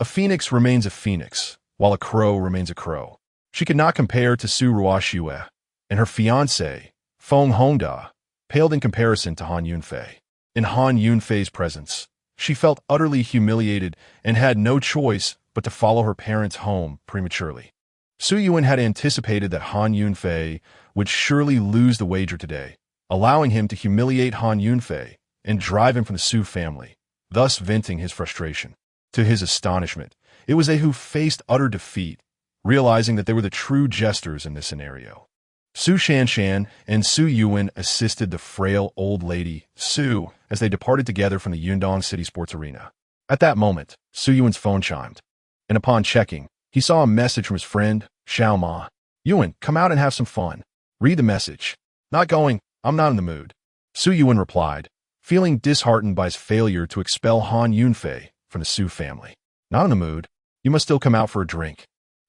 a phoenix remains a phoenix, while a crow remains a crow. She could not compare to Su Ruoxue, and her fiancé, Feng Hongda, paled in comparison to Han Yunfei. In Han Yunfei's presence, she felt utterly humiliated and had no choice but to follow her parents home prematurely. Su Yuan had anticipated that Han Yunfei would surely lose the wager today, allowing him to humiliate Han Yunfei and drive him from the Su family, thus venting his frustration. To his astonishment, it was they who faced utter defeat, realizing that they were the true jesters in this scenario. Su Shanshan and Su Yuan assisted the frail old lady, Su, as they departed together from the Yundong City Sports Arena. At that moment, Su Yuan's phone chimed, and upon checking, he saw a message from his friend, Xiao Ma. Yuan, come out and have some fun. Read the message. Not going, I'm not in the mood. Su Yuan replied, feeling disheartened by his failure to expel Han Yunfei from the Su family. Not in the mood. You must still come out for a drink.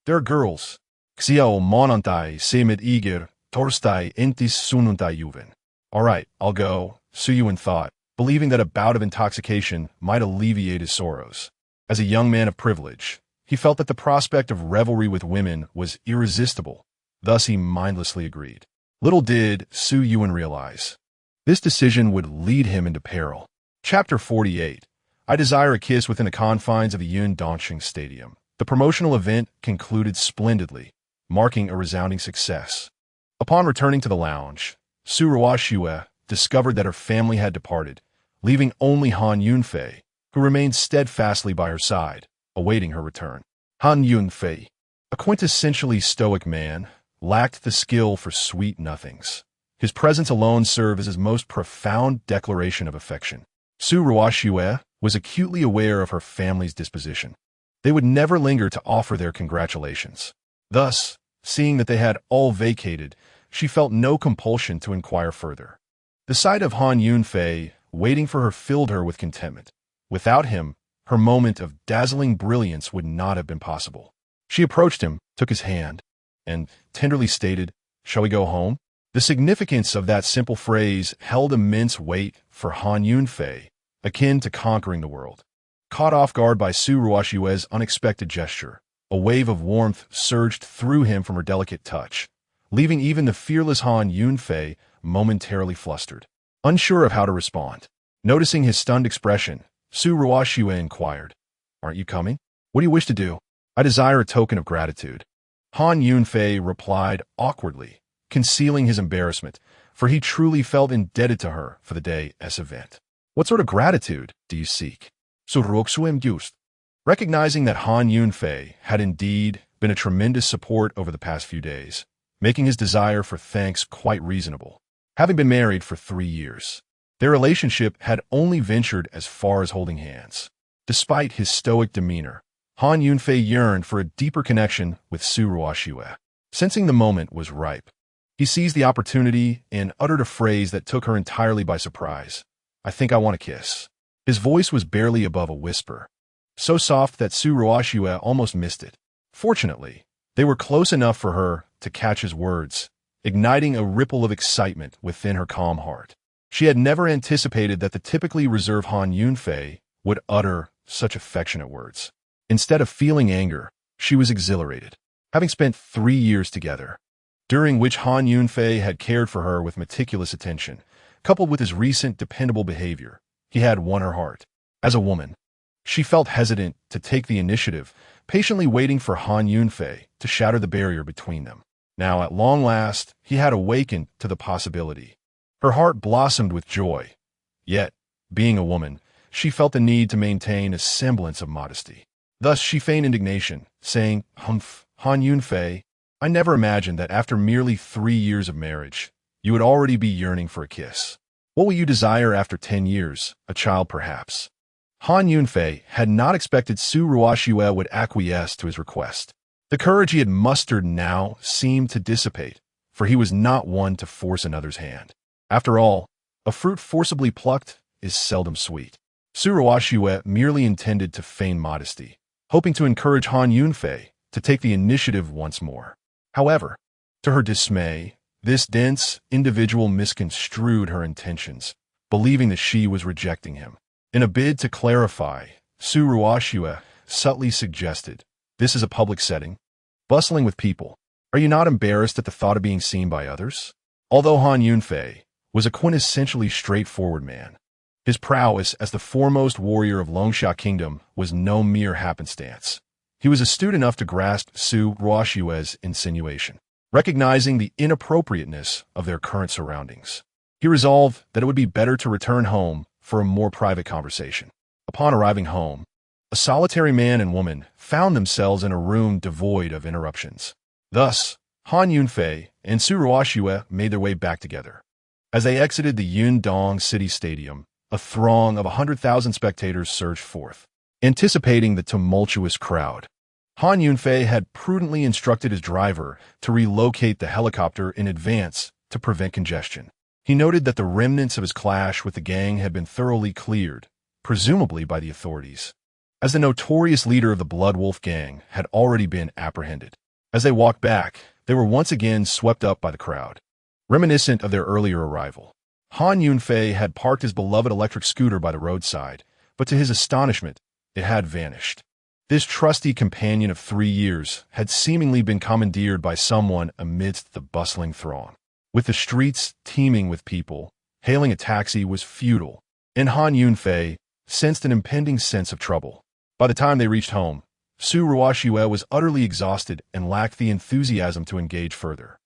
There are girls. Xiao monantai semit igir, torstai entis sununtai yuven. All right, I'll go, Su Yuan thought, believing that a bout of intoxication might alleviate his sorrows. As a young man of privilege, he felt that the prospect of revelry with women was irresistible. Thus he mindlessly agreed. Little did Su Yuan realize, this decision would lead him into peril. Chapter 48. I Desire a Kiss Within the Confines of the Yundongsheng Stadium. The promotional event concluded splendidly, marking a resounding success. Upon returning to the lounge, Su Ruoxue discovered that her family had departed, leaving only Han Yunfei, who remained steadfastly by her side, awaiting her return. Han Yunfei, a quintessentially stoic man, lacked the skill for sweet nothings. His presence alone served as his most profound declaration of affection. Su Ruoxue was acutely aware of her family's disposition. They would never linger to offer their congratulations. Thus, seeing that they had all vacated, she felt no compulsion to inquire further. The sight of Han Yunfei waiting for her filled her with contentment. Without him, her moment of dazzling brilliance would not have been possible. She approached him, took his hand, and tenderly stated, "Shall we go home?" The significance of that simple phrase held immense weight for Han Yunfei, akin to conquering the world. Caught off guard by Su Ruoxue's unexpected gesture, a wave of warmth surged through him from her delicate touch, leaving even the fearless Han Yunfei momentarily flustered, unsure of how to respond. Noticing his stunned expression, Su Ruoxue inquired, "Aren't you coming? What do you wish to do?" "I desire a token of gratitude." Han Yunfei replied awkwardly, concealing his embarrassment, for he truly felt indebted to her for the day's event. "What sort of gratitude do you seek?" Su Ruoxue used. Recognizing that Han Yunfei had indeed been a tremendous support over the past few days, making his desire for thanks quite reasonable. Having been married for 3 years, their relationship had only ventured as far as holding hands. Despite his stoic demeanor, Han Yunfei yearned for a deeper connection with Su Ruoxue. Sensing the moment was ripe, he seized the opportunity and uttered a phrase that took her entirely by surprise. "I think I want a kiss." His voice was barely above a whisper, so soft that Su Ruoxue almost missed it. Fortunately, they were close enough for her to catch his words, igniting a ripple of excitement within her calm heart. She had never anticipated that the typically reserved Han Yunfei would utter such affectionate words. Instead of feeling anger, she was exhilarated. Having spent 3 years together, during which Han Yunfei had cared for her with meticulous attention, coupled with his recent dependable behavior, he had won her heart. As a woman, she felt hesitant to take the initiative, patiently waiting for Han Yunfei to shatter the barrier between them. Now, at long last, he had awakened to the possibility. Her heart blossomed with joy. Yet, being a woman, she felt the need to maintain a semblance of modesty. Thus, she feigned indignation, saying, "Humph, Han Yunfei, I never imagined that after merely 3 years of marriage, you would already be yearning for a kiss. What will you desire after 10 years? A child, perhaps?" Han Yunfei had not expected Su Ruoxue would acquiesce to his request. The courage he had mustered now seemed to dissipate, for he was not one to force another's hand. After all, a fruit forcibly plucked is seldom sweet. Su Ruoxue merely intended to feign modesty, hoping to encourage Han Yunfei to take the initiative once more. However, to her dismay, this dense individual misconstrued her intentions, believing that she was rejecting him. In a bid to clarify, Su Ruoxue subtly suggested, "This is a public setting, bustling with people. Are you not embarrassed at the thought of being seen by others?" Although Han Yunfei was a quintessentially straightforward man, his prowess as the foremost warrior of Longxia Kingdom was no mere happenstance. He was astute enough to grasp Su Ruoxue's insinuation. Recognizing the inappropriateness of their current surroundings, he resolved that it would be better to return home for a more private conversation. Upon arriving home, a solitary man and woman found themselves in a room devoid of interruptions. Thus, Han Yunfei and Su Ruoxue made their way back together. As they exited the Yundong City Stadium, a throng of 100,000 spectators surged forth. Anticipating the tumultuous crowd, Han Yunfei had prudently instructed his driver to relocate the helicopter in advance to prevent congestion. He noted that the remnants of his clash with the gang had been thoroughly cleared, presumably by the authorities, as the notorious leader of the Blood Wolf gang had already been apprehended. As they walked back, they were once again swept up by the crowd. Reminiscent of their earlier arrival, Han Yunfei had parked his beloved electric scooter by the roadside, but to his astonishment, it had vanished. This trusty companion of 3 years had seemingly been commandeered by someone amidst the bustling throng. With the streets teeming with people, hailing a taxi was futile, and Han Yunfei sensed an impending sense of trouble. By the time they reached home, Su Ruoxue was utterly exhausted and lacked the enthusiasm to engage further.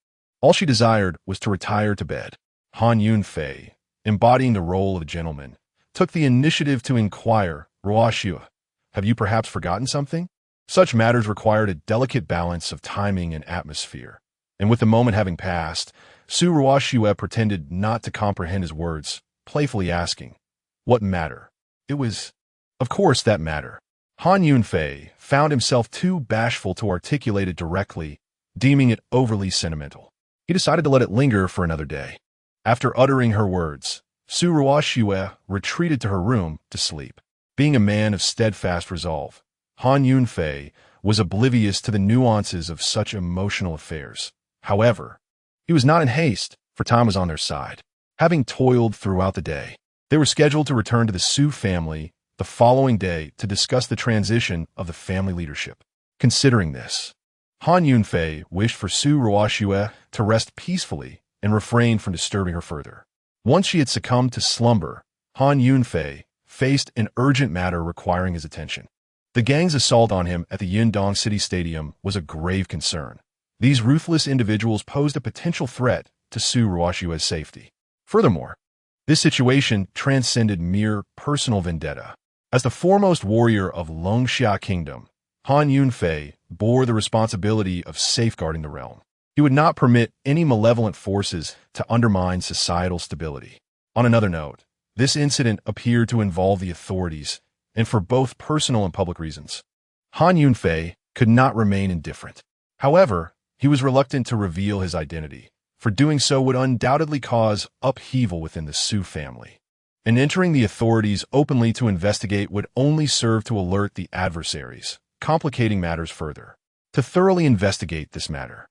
All she desired was to retire to bed. Han Yunfei, embodying the role of a gentleman, took the initiative to inquire, "Ruoxue, have you perhaps forgotten something?" Such matters required a delicate balance of timing and atmosphere, and with the moment having passed, Su Ruoxue pretended not to comprehend his words, playfully asking, "What matter?" It was, of course, that matter. Han Yunfei found himself too bashful to articulate it directly, deeming it overly sentimental. He decided to let it linger for another day. After uttering her words, Su Ruoxue retreated to her room to sleep. Being a man of steadfast resolve, Han Yunfei was oblivious to the nuances of such emotional affairs. However, he was not in haste, for time was on their side. Having toiled throughout the day, they were scheduled to return to the Su family the following day to discuss the transition of the family leadership. Considering this, Han Yunfei wished for Su Ruoxue to rest peacefully and refrain from disturbing her further. Once she had succumbed to slumber, Han Yunfei faced an urgent matter requiring his attention. The gang's assault on him at the Yundong City Stadium was a grave concern. These ruthless individuals posed a potential threat to Su Ruoxue's safety. Furthermore, this situation transcended mere personal vendetta. As the foremost warrior of Longxia Kingdom, Han Yunfei bore the responsibility of safeguarding the realm. He would not permit any malevolent forces to undermine societal stability. On another note, this incident appeared to involve the authorities, and for both personal and public reasons. Han Yunfei could not remain indifferent. However, he was reluctant to reveal his identity, for doing so would undoubtedly cause upheaval within the Su family. And entering the authorities openly to investigate would only serve to alert the adversaries, complicating matters further. To thoroughly investigate this matter,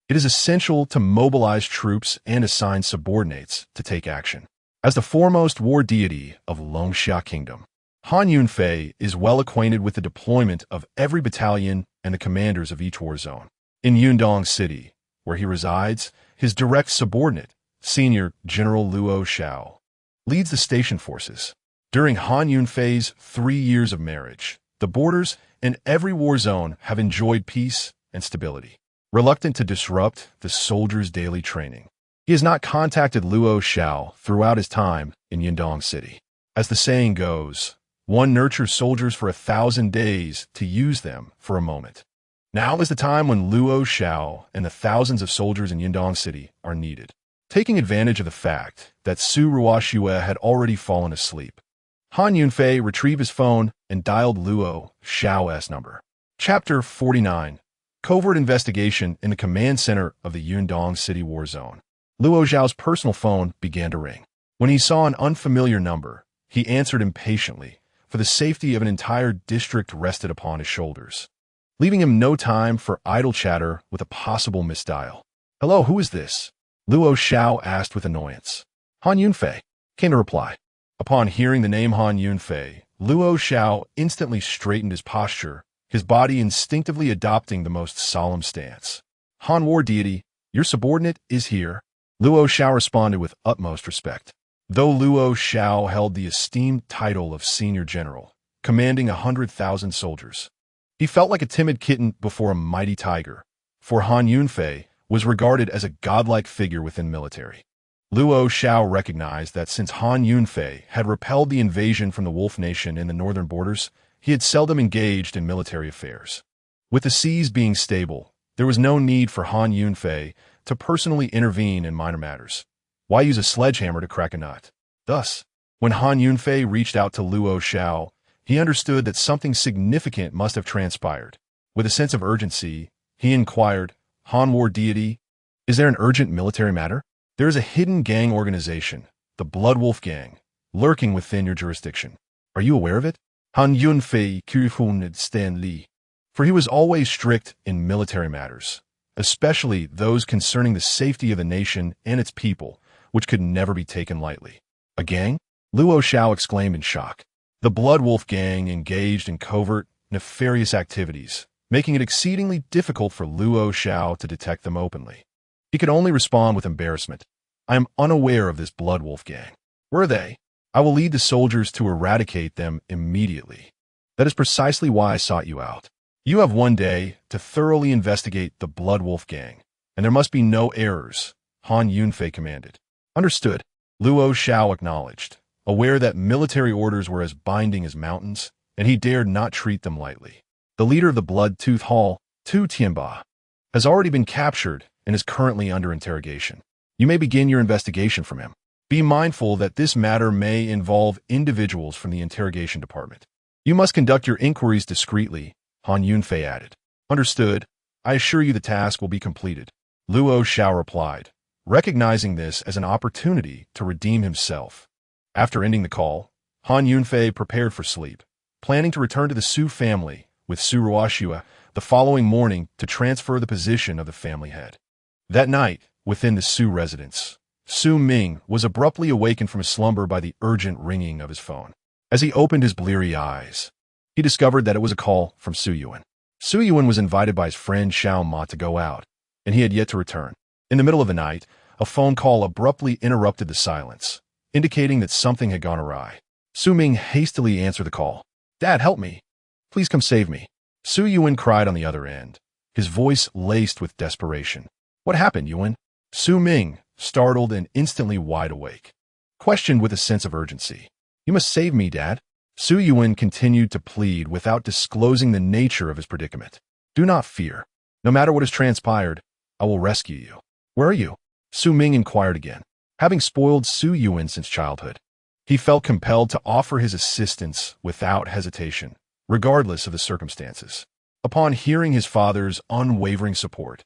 it is essential to mobilize troops and assign subordinates to take action. As the foremost war deity of Longxia Kingdom, Han Yunfei is well acquainted with the deployment of every battalion and the commanders of each war zone. In Yundong City, where he resides, his direct subordinate, Senior General Luo Xiao, leads the station forces. During Han Yunfei's 3 years of marriage, the borders and every war zone have enjoyed peace and stability. Reluctant to disrupt the soldiers' daily training, he has not contacted Luo Xiao throughout his time in Yundong City. As the saying goes, one nurtures soldiers for 1,000 days to use them for a moment. Now is the time when Luo Xiao and the thousands of soldiers in Yundong City are needed. Taking advantage of the fact that Su Ruoxue had already fallen asleep, Han Yunfei retrieved his phone and dialed Luo Xiao's number. Chapter 49. Covert Investigation in the Command Center of the Yundong City War Zone. Luo Xiao's personal phone began to ring. When he saw an unfamiliar number, he answered impatiently, for the safety of an entire district rested upon his shoulders, leaving him no time for idle chatter with a possible misdial. "Hello, who is this?" Luo Xiao asked with annoyance. "Han Yunfei," came the reply. Upon hearing the name Han Yunfei, Luo Xiao instantly straightened his posture, his body instinctively adopting the most solemn stance. "Han War Deity, your subordinate is here," Luo Xiao responded with utmost respect. Though Luo Xiao held the esteemed title of Senior General, commanding 100,000 soldiers, he felt like a timid kitten before a mighty tiger, for Han Yunfei was regarded as a godlike figure within military. Luo Xiao recognized that since Han Yunfei had repelled the invasion from the Wolf Nation in the northern borders, he had seldom engaged in military affairs. With the seas being stable, there was no need for Han Yunfei to personally intervene in minor matters. Why use a sledgehammer to crack a nut? Thus, when Han Yunfei reached out to Luo Xiao, he understood that something significant must have transpired. With a sense of urgency, he inquired, "Han War Deity, is there an urgent military matter? There is a hidden gang organization, the Blood Wolf Gang, lurking within your jurisdiction. Are you aware of it?" Han Yunfei Kirifun Stan Li, for he was always strict in military matters, especially those concerning the safety of the nation and its people, which could never be taken lightly. "A gang?" Luo Xiao exclaimed in shock. The Blood Wolf Gang engaged in covert, nefarious activities, making it exceedingly difficult for Luo Xiao to detect them openly. He could only respond with embarrassment. "I am unaware of this Blood Wolf Gang. Where are they? I will lead the soldiers to eradicate them immediately. That is precisely why I sought you out. You have 1 day to thoroughly investigate the Blood Wolf Gang, and there must be no errors," Han Yunfei commanded. "Understood," Luo Xiao acknowledged, aware that military orders were as binding as mountains, and he dared not treat them lightly. The leader of the Blood-Tooth Hall, Tu Tianba, has already been captured and is currently under interrogation. You may begin your investigation from him. Be mindful that this matter may involve individuals from the interrogation department. You must conduct your inquiries discreetly, Han Yunfei added. "Understood. I assure you the task will be completed," Luo Xiao replied, recognizing this as an opportunity to redeem himself. After ending the call, Han Yunfei prepared for sleep, planning to return to the Su family with Su Ruoxue the following morning to transfer the position of the family head. That night, within the Su residence, Su Ming was abruptly awakened from his slumber by the urgent ringing of his phone. As he opened his bleary eyes, he discovered that it was a call from Su Yuan. Su Yuan was invited by his friend Xiao Ma to go out, and he had yet to return. In the middle of the night, a phone call abruptly interrupted the silence, indicating that something had gone awry. Su Ming hastily answered the call. "Dad, help me. Please come save me," Su Yuan cried on the other end, his voice laced with desperation. "What happened, Yuan?" Su Ming, startled and instantly wide awake, questioned with a sense of urgency. "You must save me, Dad." Su Yuan continued to plead without disclosing the nature of his predicament. "Do not fear. No matter what has transpired, I will rescue you." "Where are you?" Su Ming inquired again. Having spoiled Su Yuan since childhood, he felt compelled to offer his assistance without hesitation, regardless of the circumstances. Upon hearing his father's unwavering support,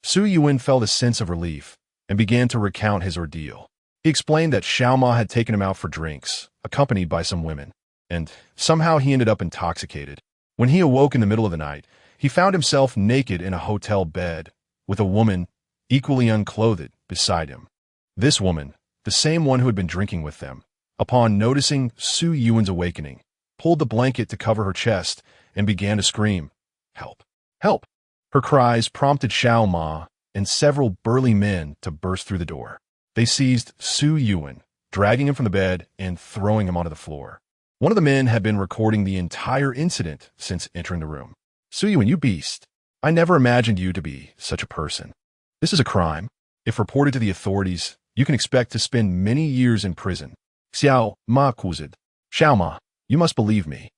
Su Yuan felt a sense of relief and began to recount his ordeal. He explained that Xiao Ma had taken him out for drinks, accompanied by some women, and somehow he ended up intoxicated. When he awoke in the middle of the night, he found himself naked in a hotel bed, with a woman, equally unclothed, beside him. This woman, the same one who had been drinking with them, upon noticing Su Yuan's awakening, pulled the blanket to cover her chest and began to scream, "Help! Help!" Her cries prompted Xiao Ma and several burly men to burst through the door. They seized Su Yuan, dragging him from the bed and throwing him onto the floor. One of the men had been recording the entire incident since entering the room. "Su Yuan, you beast! I never imagined you to be such a person. This is a crime. If reported to the authorities, you can expect to spend many years in prison." "Xiao Ma accused. Xiao Ma, you must believe me.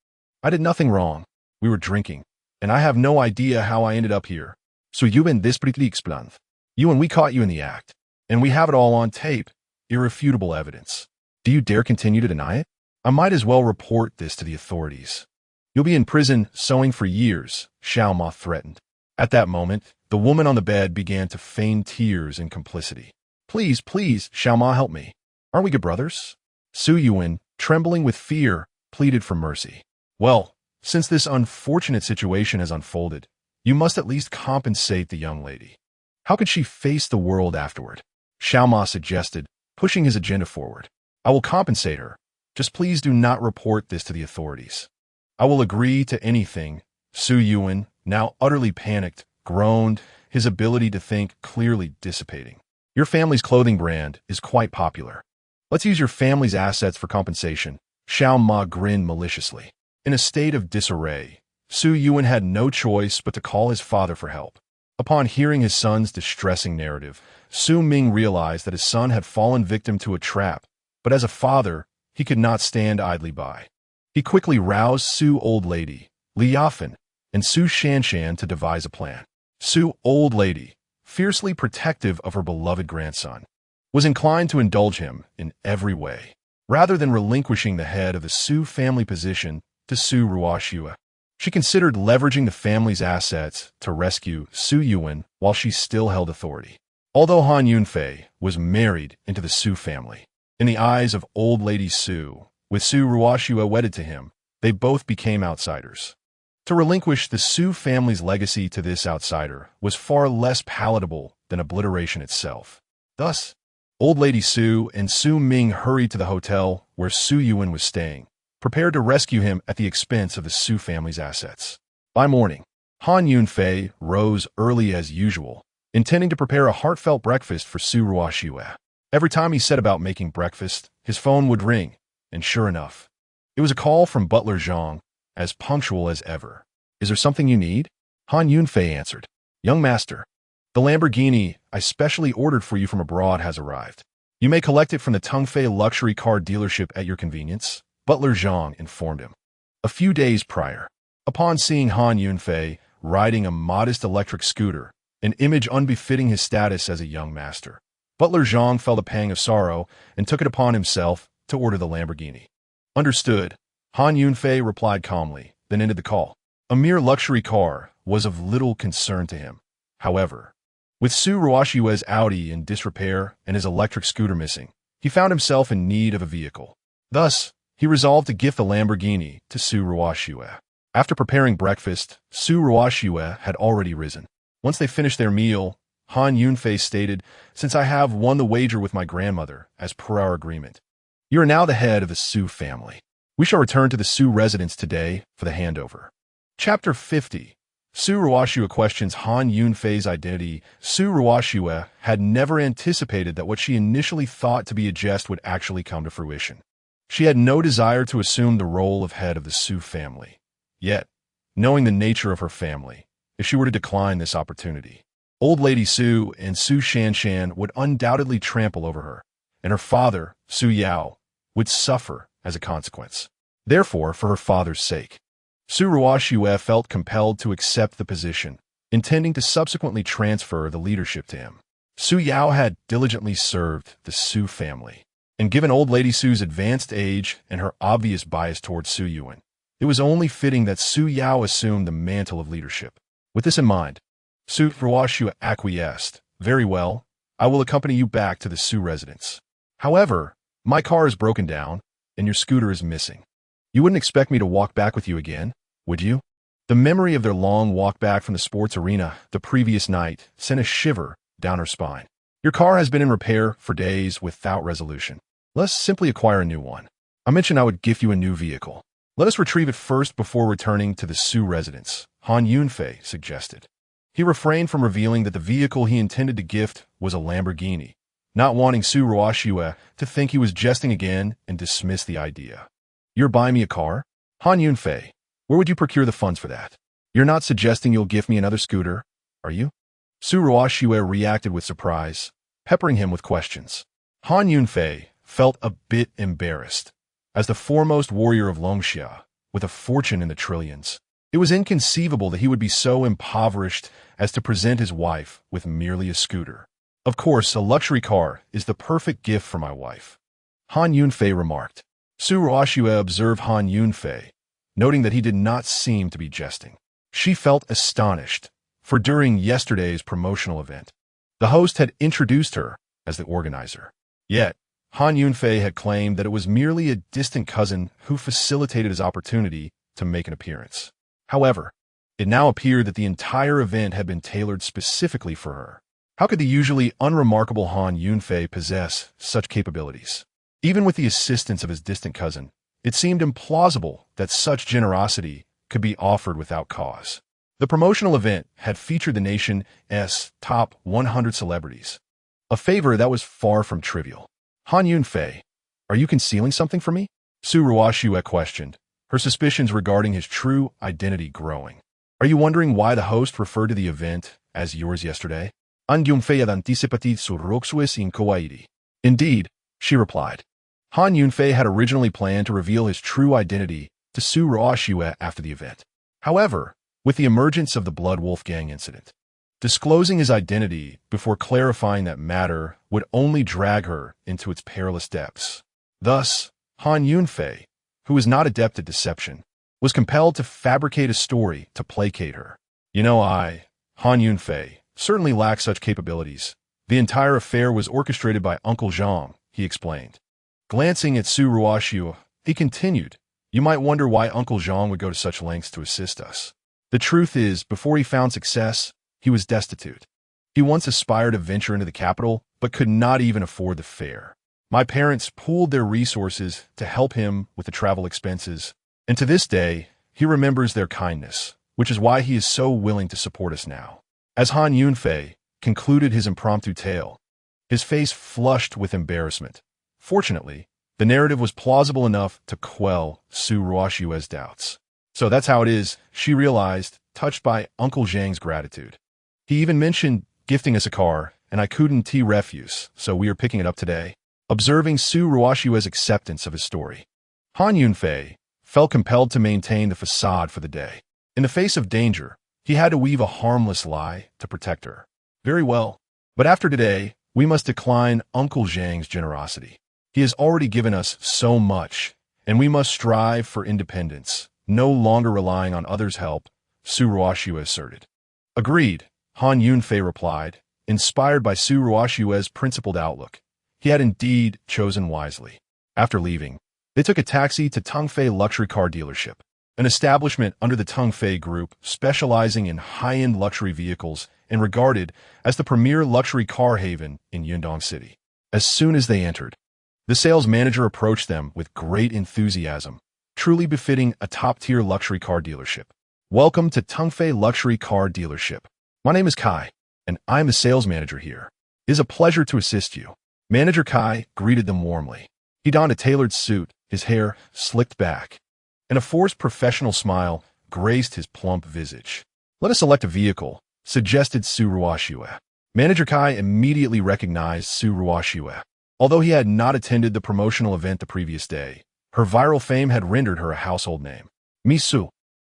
I did nothing wrong. We were drinking, and I have no idea how I ended up here. So Yuan desperately explained. You and we caught you in the act, and we have it all on tape, irrefutable evidence. Do you dare continue to deny it? I might as well report this to the authorities. You'll be in prison sewing for years," Xiao Ma threatened. At that moment, the woman on the bed began to feign tears in complicity. Please, Xiao Ma, help me. Aren't we good brothers?" Su Yuan, trembling with fear, pleaded for mercy. "Well, since this unfortunate situation has unfolded, you must at least compensate the young lady. How could she face the world afterward?" Xiao Ma suggested, pushing his agenda forward. "I will compensate her. Just please do not report this to the authorities." "I will agree to anything," Su Yuan, now utterly panicked, groaned, his ability to think clearly dissipating. "Your family's clothing brand is quite popular. Let's use your family's assets for compensation." Xiao Ma grinned maliciously. In a state of disarray, Su Yuan had no choice but to call his father for help. Upon hearing his son's distressing narrative, Su Ming realized that his son had fallen victim to a trap, but as a father, he could not stand idly by. He quickly roused Su Old Lady, Li Yafan, and Su Shanshan to devise a plan. Su Old Lady, fiercely protective of her beloved grandson, was inclined to indulge him in every way, rather than relinquishing the head of the Su family position to Su Ruoxue. She considered leveraging the family's assets to rescue Su Yuan while she still held authority. Although Han Yunfei was married into the Su family, in the eyes of Old Lady Su, with Su Ruoxue wedded to him, they both became outsiders. To relinquish the Su family's legacy to this outsider was far less palatable than obliteration itself. Thus, Old Lady Su and Su Ming hurried to the hotel where Su Yuan was staying, prepared to rescue him at the expense of the Su family's assets. By morning, Han Yunfei rose early as usual, intending to prepare a heartfelt breakfast for Su Ruoxue. Every time he set about making breakfast, his phone would ring, and sure enough, it was a call from Butler Zhang, as punctual as ever. "Is there something you need?" Han Yunfei answered. "Young master, the Lamborghini I specially ordered for you from abroad has arrived. You may collect it from the Tungfei luxury car dealership at your convenience," Butler Zhang informed him. A few days prior, upon seeing Han Yunfei riding a modest electric scooter, an image unbefitting his status as a young master, Butler Zhang felt a pang of sorrow and took it upon himself to order the Lamborghini. "Understood," Han Yunfei replied calmly, then ended the call. A mere luxury car was of little concern to him. However, with Su Ruoxue's Audi in disrepair and his electric scooter missing, he found himself in need of a vehicle. Thus, he resolved to gift the Lamborghini to Su Ruoxue. After preparing breakfast, Su Ruoxue had already risen. Once they finished their meal, Han Yunfei stated, "Since I have won the wager with my grandmother, as per our agreement, you are now the head of the Su family. We shall return to the Su residence today for the handover." Chapter 50. Su Ruoxue questions Han Yunfei's identity. Su Ruoxue had never anticipated that what she initially thought to be a jest would actually come to fruition. She had no desire to assume the role of head of the Su family. Yet, knowing the nature of her family, if she were to decline this opportunity, Old Lady Su and Su Shanshan would undoubtedly trample over her, and her father, Su Yao, would suffer as a consequence. Therefore, for her father's sake, Su Ruoxue felt compelled to accept the position, intending to subsequently transfer the leadership to him. Su Yao had diligently served the Su family, and given Old Lady Su's advanced age and her obvious bias towards Su Yuan, It was only fitting that Su Yao assumed the mantle of leadership. With this in mind, Su Ruoxue acquiesced. Very well, I will accompany you back to the Su residence. However, my car is broken down, and your scooter is missing. You wouldn't expect me to walk back with you again, would you? The memory of their long walk back from the sports arena the previous night sent a shiver down her spine. Your car has been in repair for days without resolution. Let's simply acquire a new one. I mentioned I would gift you a new vehicle. Let us retrieve it first before returning to the Su residence, Han Yunfei suggested. He refrained from revealing that the vehicle he intended to gift was a Lamborghini, not wanting Su Ruoxue to think he was jesting again and dismiss the idea. You're buying me a car? Han Yunfei, where would you procure the funds for that? You're not suggesting you'll gift me another scooter, are you? Su Ruoxue reacted with surprise, peppering him with questions. Han Yunfei felt a bit embarrassed. As the foremost warrior of Longxia, with a fortune in the trillions, it was inconceivable that he would be so impoverished as to present his wife with merely a scooter. Of course, a luxury car is the perfect gift for my wife, Han Yunfei remarked. Su Ruoxue observed Han Yunfei, noting that he did not seem to be jesting. She felt astonished, for during yesterday's promotional event, the host had introduced her as the organizer. Yet, Han Yunfei had claimed that it was merely a distant cousin who facilitated his opportunity to make an appearance. However, it now appeared that the entire event had been tailored specifically for her. How could the usually unremarkable Han Yunfei possess such capabilities? Even with the assistance of his distant cousin, it seemed implausible that such generosity could be offered without cause. The promotional event had featured the nation's top 100 celebrities, a favor that was far from trivial. Han Yunfei, are you concealing something from me? Su Ruoxue questioned, her suspicions regarding his true identity growing. Are you wondering why the host referred to the event as yours yesterday? Han Yunfei ad anticipated Su Ruoxue in kawaii. Indeed, she replied. Han Yunfei had originally planned to reveal his true identity to Su Ruoxue after the event. However, with the emergence of the Blood Wolf Gang incident, disclosing his identity before clarifying that matter would only drag her into its perilous depths. Thus, Han Yunfei, who was not adept at deception, was compelled to fabricate a story to placate her. You know, Han Yunfei, certainly lack such capabilities. The entire affair was orchestrated by Uncle Zhang, he explained. Glancing at Su Ruoxue, he continued, you might wonder why Uncle Zhang would go to such lengths to assist us. The truth is, before he found success, he was destitute. He once aspired to venture into the capital, but could not even afford the fare. My parents pooled their resources to help him with the travel expenses, and to this day, he remembers their kindness, which is why he is so willing to support us now. As Han Yunfei concluded his impromptu tale, his face flushed with embarrassment. Fortunately, the narrative was plausible enough to quell Su Ruoxue's doubts. So that's how it is, she realized, touched by Uncle Zhang's gratitude. He even mentioned gifting us a car, and I couldn't refuse, so we are picking it up today. Observing Su Ruoxue's acceptance of his story, Han Yunfei felt compelled to maintain the facade for the day. In the face of danger, he had to weave a harmless lie to protect her. Very well, but after today, we must decline Uncle Zhang's generosity. He has already given us so much, and we must strive for independence, no longer relying on others' help, Su Ruoxue asserted. Agreed, Han Yunfei replied, inspired by Su Ruoxue's principled outlook. He had indeed chosen wisely. After leaving, they took a taxi to Tongfei Luxury Car Dealership, an establishment under the Tongfei Group specializing in high-end luxury vehicles and regarded as the premier luxury car haven in Yundong City. As soon as they entered, the sales manager approached them with great enthusiasm, truly befitting a top-tier luxury car dealership. Welcome to Tongfei Luxury Car Dealership. My name is Kai, and I'm the sales manager here. It is a pleasure to assist you. Manager Kai greeted them warmly. He donned a tailored suit, his hair slicked back, and a forced professional smile graced his plump visage. Let us select a vehicle, suggested Su Ruoxue. Manager Kai immediately recognized Su Ruoxue. Although he had not attended the promotional event the previous day, her viral fame had rendered her a household name. Miss Su,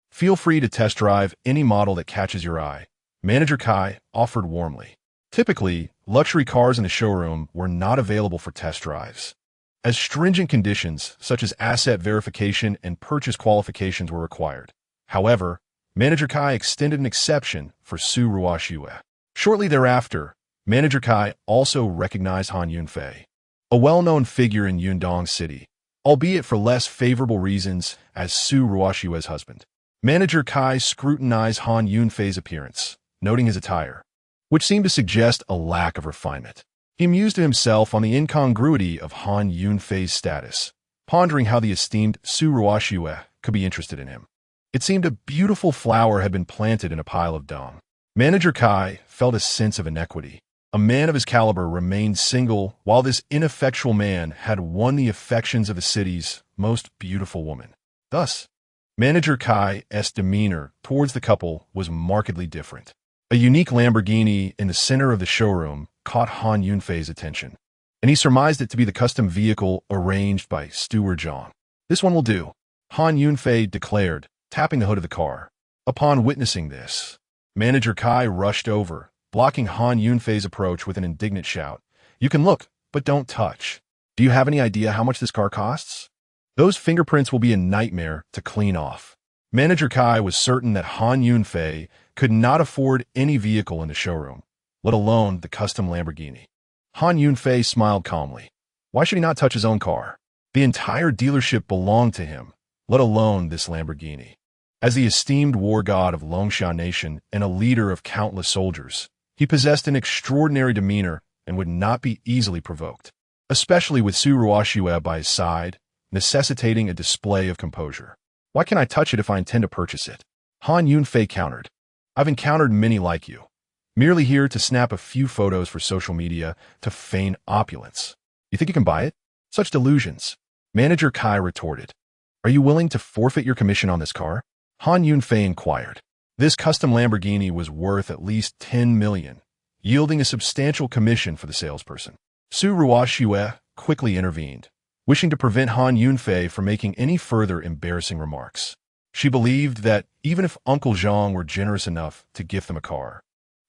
feel free to test drive any model that catches your eye, Manager Kai offered warmly. Typically, luxury cars in the showroom were not available for test drives. as stringent conditions such as asset verification and purchase qualifications were required. However, Manager Kai extended an exception for Su Ruoxue. Shortly thereafter, Manager Kai also recognized Han Yunfei, a well-known figure in Yundong City, albeit for less favorable reasons as Su Ruoxue's husband. Manager Kai scrutinized Han Yunfei's appearance, noting his attire, which seemed to suggest a lack of refinement. He amused himself on the incongruity of Han Yunfei's status, pondering how the esteemed Su Ruoxue could be interested in him. It seemed a beautiful flower had been planted in a pile of dung. Manager Kai felt a sense of inequity. A man of his caliber remained single, while this ineffectual man had won the affections of the city's most beautiful woman. Thus, Manager Kai's demeanor towards the couple was markedly different. A unique Lamborghini in the center of the showroom caught Han Yunfei's attention, and he surmised it to be the custom vehicle arranged by Steward Zhang. "This one will do," Han Yunfei declared, tapping the hood of the car. Upon witnessing this, Manager Kai rushed over, blocking Han Yunfei's approach with an indignant shout. "You can look, but don't touch. Do you have any idea how much this car costs? Those fingerprints will be a nightmare to clean off." Manager Kai was certain that Han Yunfei could not afford any vehicle in the showroom, let alone the custom Lamborghini. Han Yunfei smiled calmly. Why should he not touch his own car? The entire dealership belonged to him, let alone this Lamborghini. As the esteemed war god of Longsha Nation and a leader of countless soldiers, he possessed an extraordinary demeanor and would not be easily provoked, especially with Su Ruoxue by his side, necessitating a display of composure. "Why can I touch it if I intend to purchase it?" Han Yunfei countered. "I've encountered many like you, merely here to snap a few photos for social media to feign opulence. You think you can buy it? Such delusions." Manager Kai retorted. "Are you willing to forfeit your commission on this car?" Han Yunfei inquired. This custom Lamborghini was worth at least 10 million, yielding a substantial commission for the salesperson. Su Ruoxue quickly intervened, wishing to prevent Han Yunfei from making any further embarrassing remarks. She believed that even if Uncle Zhang were generous enough to gift them a car,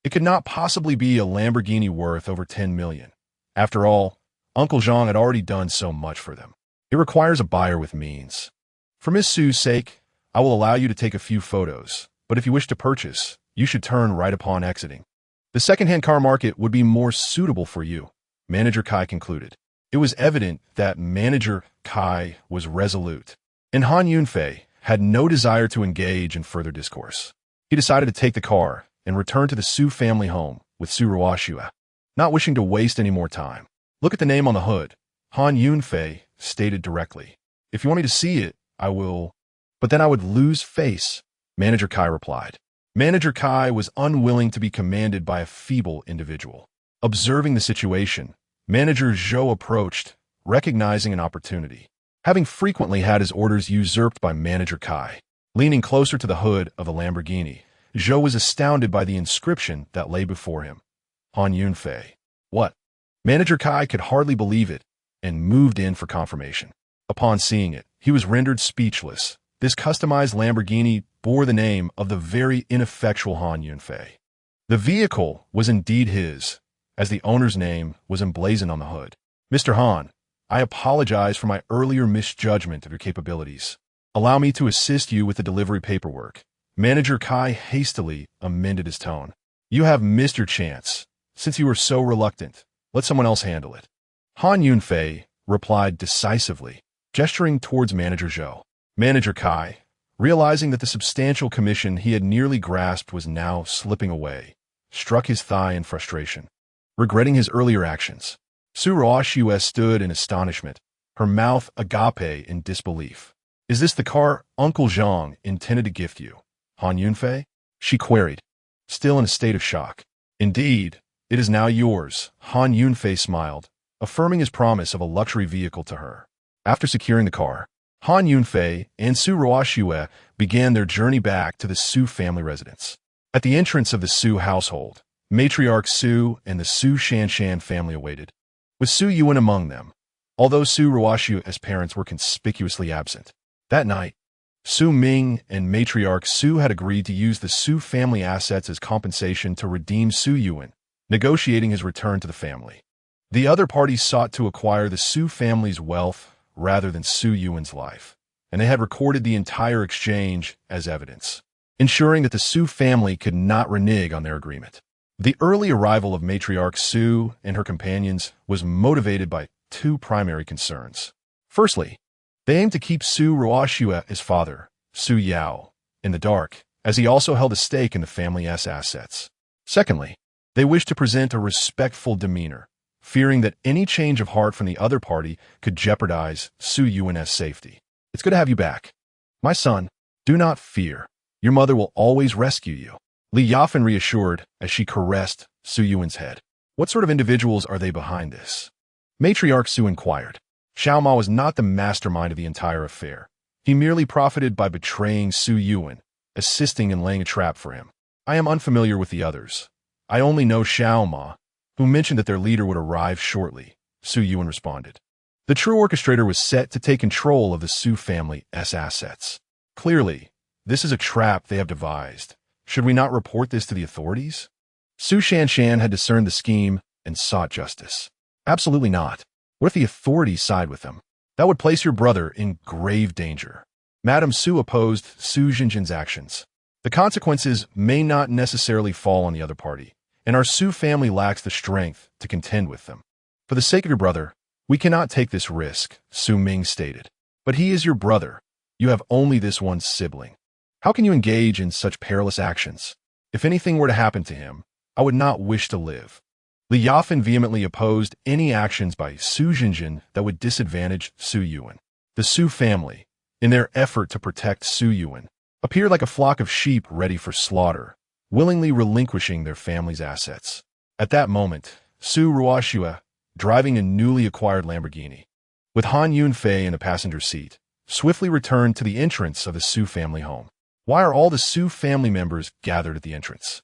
it could not possibly be a Lamborghini worth over 10 million. After all, Uncle Zhang had already done so much for them. It requires a buyer with means. For Miss Su's sake, I will allow you to take a few photos, but if you wish to purchase, you should turn right upon exiting. The second-hand car market would be more suitable for you, Manager Kai concluded. It was evident that Manager Kai was resolute, and Han Yunfei had no desire to engage in further discourse. He decided to take the car and return to the Su family home with Su Ruoxue, not wishing to waste any more time. "Look at the name on the hood," Han Yunfei stated directly. "If you want me to see it, I will, but then I would lose face," Manager Kai replied. Manager Kai was unwilling to be commanded by a feeble individual. Observing the situation, Manager Zhou approached, recognizing an opportunity. Having frequently had his orders usurped by Manager Kai, leaning closer to the hood of the Lamborghini, Zhou was astounded by the inscription that lay before him. Han Yunfei. What? Manager Kai could hardly believe it and moved in for confirmation. Upon seeing it, he was rendered speechless. This customized Lamborghini bore the name of the very ineffectual Han Yunfei. The vehicle was indeed his, as the owner's name was emblazoned on the hood. "Mr. Han, I apologize for my earlier misjudgment of your capabilities. Allow me to assist you with the delivery paperwork." Manager Kai hastily amended his tone. "You have missed your chance. Since you were so reluctant, let someone else handle it." Han Yunfei replied decisively, gesturing towards Manager Zhou. Manager Kai, realizing that the substantial commission he had nearly grasped was now slipping away, struck his thigh in frustration, regretting his earlier actions. Su Ruoxue stood in astonishment, her mouth agape in disbelief. "Is this the car Uncle Zhang intended to gift you, Han Yunfei?" she queried, still in a state of shock. "Indeed, it is now yours," Han Yunfei smiled, affirming his promise of a luxury vehicle to her. After securing the car, Han Yunfei and Su Ruoxue began their journey back to the Su family residence. At the entrance of the Su household, Matriarch Su and the Su Shanshan family awaited, with Su Yuan among them, although Su Ruoxue's parents were conspicuously absent. That night, Su Ming and Matriarch Su had agreed to use the Su family assets as compensation to redeem Su Yuan, negotiating his return to the family. The other party sought to acquire the Su family's wealth rather than Su Yuan's life, and they had recorded the entire exchange as evidence, ensuring that the Su family could not renege on their agreement. The early arrival of matriarch Su and her companions was motivated by two primary concerns. Firstly, they aimed to keep Su Ruoxue, his father, Su Yao, in the dark, as he also held a stake in the family's assets. Secondly, they wished to present a respectful demeanor, fearing that any change of heart from the other party could jeopardize Su Yuan's safety. It's good to have you back. My son, do not fear. Your mother will always rescue you, Li Yafan reassured as she caressed Su Yuan's head. What sort of individuals are they behind this? Matriarch Su inquired. Xiao Ma was not the mastermind of the entire affair. He merely profited by betraying Su Yuan, assisting in laying a trap for him. I am unfamiliar with the others. I only know Xiao Ma, who mentioned that their leader would arrive shortly, Su Yuan responded. The true orchestrator was set to take control of the Su family's assets. Clearly, this is a trap they have devised. Should we not report this to the authorities? Su Shanshan had discerned the scheme and sought justice. Absolutely not. What if the authorities side with them? That would place your brother in grave danger. Madame Su opposed Su Jinjin's actions. The consequences may not necessarily fall on the other party, and our Su family lacks the strength to contend with them. For the sake of your brother, we cannot take this risk, Su Ming stated. But he is your brother. You have only this one sibling. How can you engage in such perilous actions? If anything were to happen to him, I would not wish to live. Li Yafan vehemently opposed any actions by Su Jinjin that would disadvantage Su Yuan. The Su family, in their effort to protect Su Yuan, appeared like a flock of sheep ready for slaughter, willingly relinquishing their family's assets. At that moment, Su Ruoxue, driving a newly acquired Lamborghini, with Han Yunfei in the passenger seat, swiftly returned to the entrance of the Su family home. Why are all the Su family members gathered at the entrance?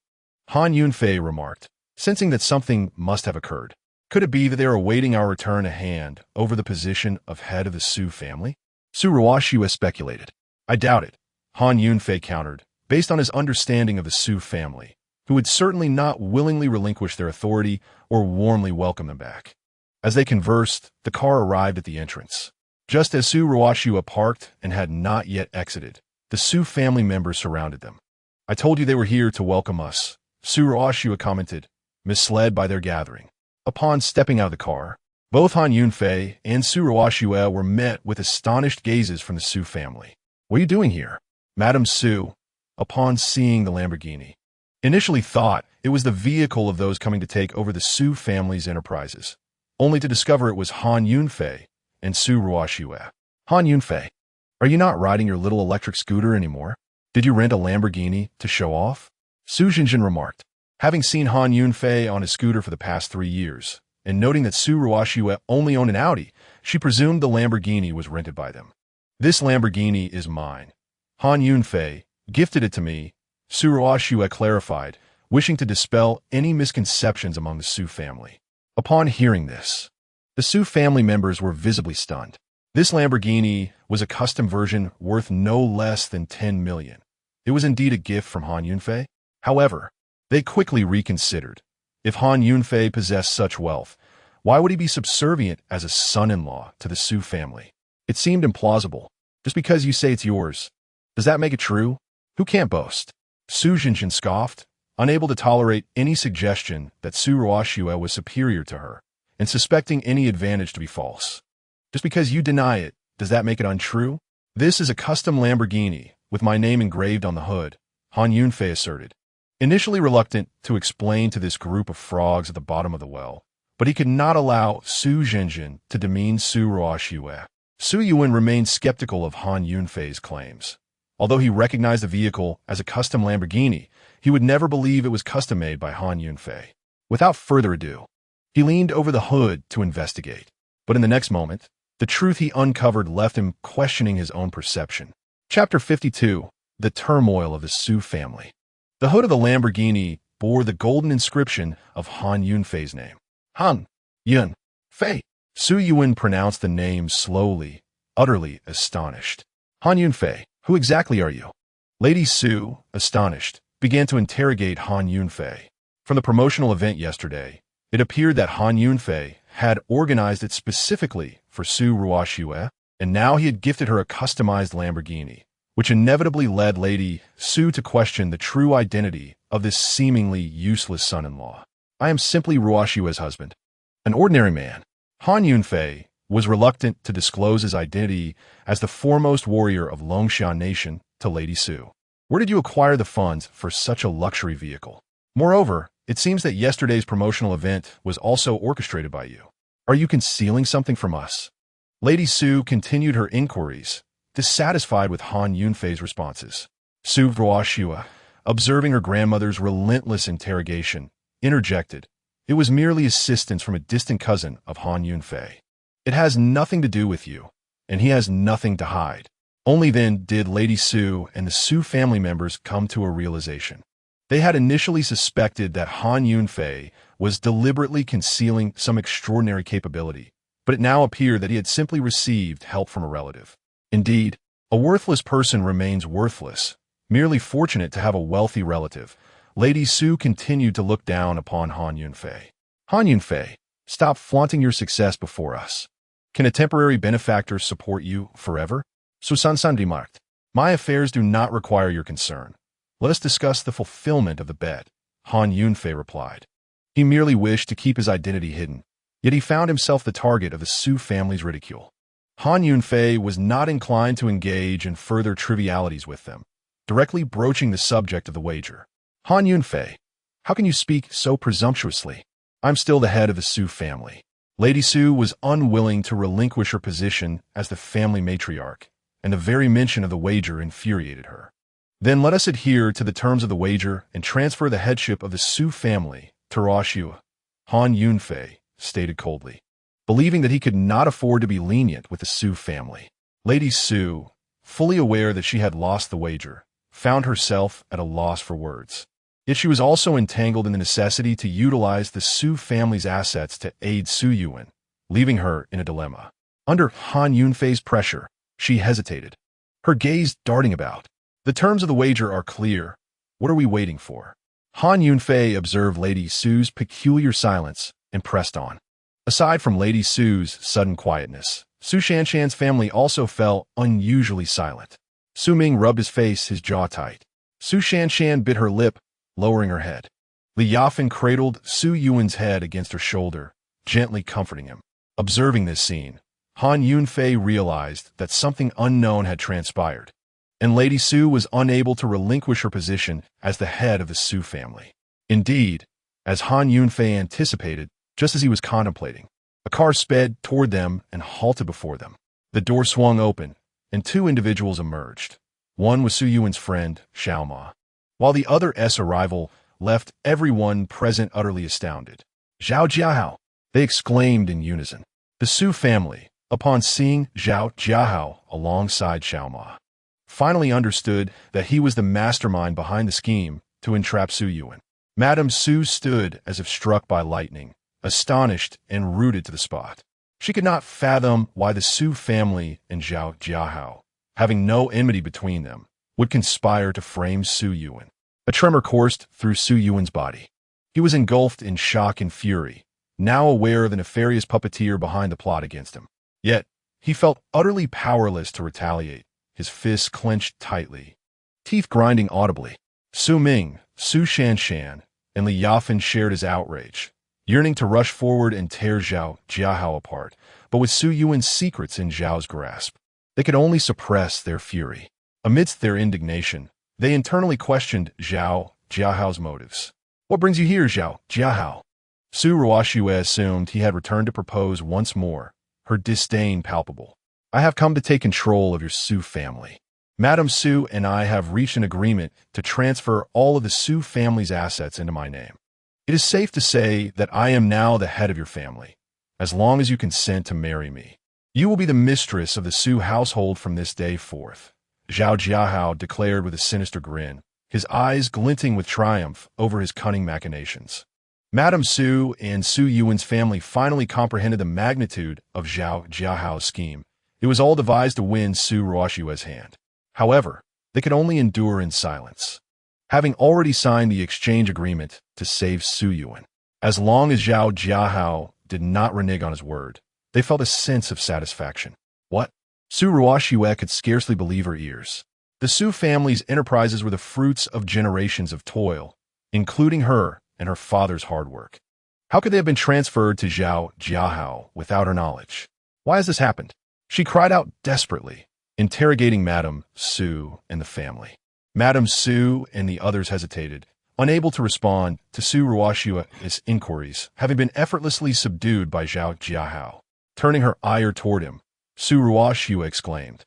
Han Yunfei remarked, sensing that something must have occurred. Could it be that they are awaiting our return to hand over the position of head of the Su family? Su Ruoxue speculated. I doubt it, Han Yunfei countered, based on his understanding of the Su family, who would certainly not willingly relinquish their authority or warmly welcome them back. As they conversed, the car arrived at the entrance. Just as Su Ruoxue parked and had not yet exited, the Su family members surrounded them. I told you they were here to welcome us, Su Ruoxue commented, misled by their gathering. Upon stepping out of the car, both Han Yunfei and Su Ruoxue were met with astonished gazes from the Su family. What are you doing here? Madame Su, upon seeing the Lamborghini, initially thought it was the vehicle of those coming to take over the Su family's enterprises, only to discover it was Han Yunfei and Su Ruoxue. Han Yunfei, are you not riding your little electric scooter anymore? Did you rent a Lamborghini to show off? Su Jinjin remarked. Having seen Han Yunfei on his scooter for the past 3 years, and noting that Su Ruoxue only owned an Audi, she presumed the Lamborghini was rented by them. This Lamborghini is mine. Han Yunfei gifted it to me, Su Ruoxue clarified, wishing to dispel any misconceptions among the Su family. Upon hearing this, the Su family members were visibly stunned. This Lamborghini was a custom version worth no less than 10 million. It was indeed a gift from Han Yunfei. However, they quickly reconsidered. If Han Yunfei possessed such wealth, why would he be subservient as a son-in-law to the Su family? It seemed implausible. Just because you say it's yours, does that make it true? Who can't boast? Su Jinjin scoffed, unable to tolerate any suggestion that Su Ruoxue was superior to her, and suspecting any advantage to be false. Just because you deny it, does that make it untrue? This is a custom Lamborghini, with my name engraved on the hood, Han Yunfei asserted. Initially reluctant to explain to this group of frogs at the bottom of the well, but he could not allow Su Jinjin to demean Su Ruoxue. Su Yuan remained skeptical of Han Yunfei's claims. Although he recognized the vehicle as a custom Lamborghini, he would never believe it was custom-made by Han Yunfei. Without further ado, he leaned over the hood to investigate. But in the next moment, the truth he uncovered left him questioning his own perception. Chapter 52. The Turmoil of the Su Family. The hood of the Lamborghini bore the golden inscription of Han Yunfei's name. Han Yunfei. Su Yuan pronounced the name slowly, utterly astonished. Han Yunfei, who exactly are you? Lady Su, astonished, began to interrogate Han Yunfei. From the promotional event yesterday, it appeared that Han Yunfei had organized it specifically for Su Ruoxue, and now he had gifted her a customized Lamborghini, which inevitably led Lady Su to question the true identity of this seemingly useless son-in-law. I am simply Ruoxue's husband, an ordinary man. Han Yunfei was reluctant to disclose his identity as the foremost warrior of Longshan Nation to Lady Su. Where did you acquire the funds for such a luxury vehicle? Moreover, it seems that yesterday's promotional event was also orchestrated by you. Are you concealing something from us? Lady Su continued her inquiries, dissatisfied with Han Yunfei's responses. Su Ruoxue, observing her grandmother's relentless interrogation, interjected, "It was merely assistance from a distant cousin of Han Yunfei. It has nothing to do with you, and he has nothing to hide." Only then did Lady Su and the Su family members come to a realization. They had initially suspected that Han Yunfei was deliberately concealing some extraordinary capability, but it now appeared that he had simply received help from a relative. Indeed, a worthless person remains worthless, merely fortunate to have a wealthy relative. Lady Su continued to look down upon Han Yunfei. Han Yunfei, stop flaunting your success before us. Can a temporary benefactor support you forever? Su San remarked. My affairs do not require your concern. Let us discuss the fulfillment of the bet, Han Yunfei replied. He merely wished to keep his identity hidden, yet he found himself the target of the Su family's ridicule. Han Yunfei was not inclined to engage in further trivialities with them, directly broaching the subject of the wager. Han Yunfei, how can you speak so presumptuously? I'm still the head of the Su family. Lady Su was unwilling to relinquish her position as the family matriarch, and the very mention of the wager infuriated her. Then let us adhere to the terms of the wager and transfer the headship of the Su family to Ruoxue, Han Yunfei stated coldly, believing that he could not afford to be lenient with the Su family. Lady Su, fully aware that she had lost the wager, found herself at a loss for words. Yet she was also entangled in the necessity to utilize the Su family's assets to aid Su Yuan, leaving her in a dilemma. Under Han Yunfei's pressure, she hesitated, her gaze darting about. The terms of the wager are clear. What are we waiting for? Han Yunfei observed Lady Su's peculiar silence and pressed on. Aside from Lady Su's sudden quietness, Su Shanshan's family also fell unusually silent. Su Ming rubbed his face, his jaw tight. Su Shanshan bit her lip, lowering her head. Li Yafan cradled Su Yuan's head against her shoulder, gently comforting him. Observing this scene, Han Yunfei realized that something unknown had transpired, and Lady Su was unable to relinquish her position as the head of the Su family. Indeed, as Han Yunfei anticipated, just as he was contemplating, a car sped toward them and halted before them. The door swung open, and two individuals emerged. One was Su Yuan's friend, Xiao Ma, while the other's arrival left everyone present utterly astounded. Zhao Jiahao, they exclaimed in unison. The Su family, upon seeing Zhao Jiahao alongside Xiao Ma, finally understood that he was the mastermind behind the scheme to entrap Su Yuan. Madame Su stood as if struck by lightning, astonished and rooted to the spot. She could not fathom why the Su family and Zhao Jiahao, having no enmity between them, would conspire to frame Su Yuan. A tremor coursed through Su Yuan's body. He was engulfed in shock and fury, now aware of the nefarious puppeteer behind the plot against him. Yet, he felt utterly powerless to retaliate, his fists clenched tightly, teeth grinding audibly. Su Ming, Su Shanshan, and Li Yafan shared his outrage, yearning to rush forward and tear Zhao Jiahao apart, but with Su Yuan's secrets in Zhao's grasp, they could only suppress their fury. Amidst their indignation, they internally questioned Zhao Jiahao's motives. What brings you here, Zhao Jiahao? Su Ruoxue assumed he had returned to propose once more, her disdain palpable. I have come to take control of your Su family. Madame Su and I have reached an agreement to transfer all of the Su family's assets into my name. It is safe to say that I am now the head of your family, as long as you consent to marry me. You will be the mistress of the Su household from this day forth, Zhao Jiahao declared with a sinister grin, his eyes glinting with triumph over his cunning machinations. Madame Su and Su Yuan's family finally comprehended the magnitude of Zhao Jiahao's scheme. It was all devised to win Su Ruoxue's hand. However, they could only endure in silence, having already signed the exchange agreement to save Su Yuan. As long as Zhao Jiahao did not renege on his word. They felt a sense of satisfaction. What? Su Ruoxue could scarcely believe her ears. The Su family's enterprises were the fruits of generations of toil, including her and her father's hard work. How could they have been transferred to Zhao Jiahao without her knowledge? Why has this happened? She cried out desperately, interrogating Madame Su and the family. Madame Su and the others hesitated, unable to respond to Su Ruoxue's inquiries, having been effortlessly subdued by Zhao Jiahao. Turning her ire toward him, Su Ruoxue exclaimed,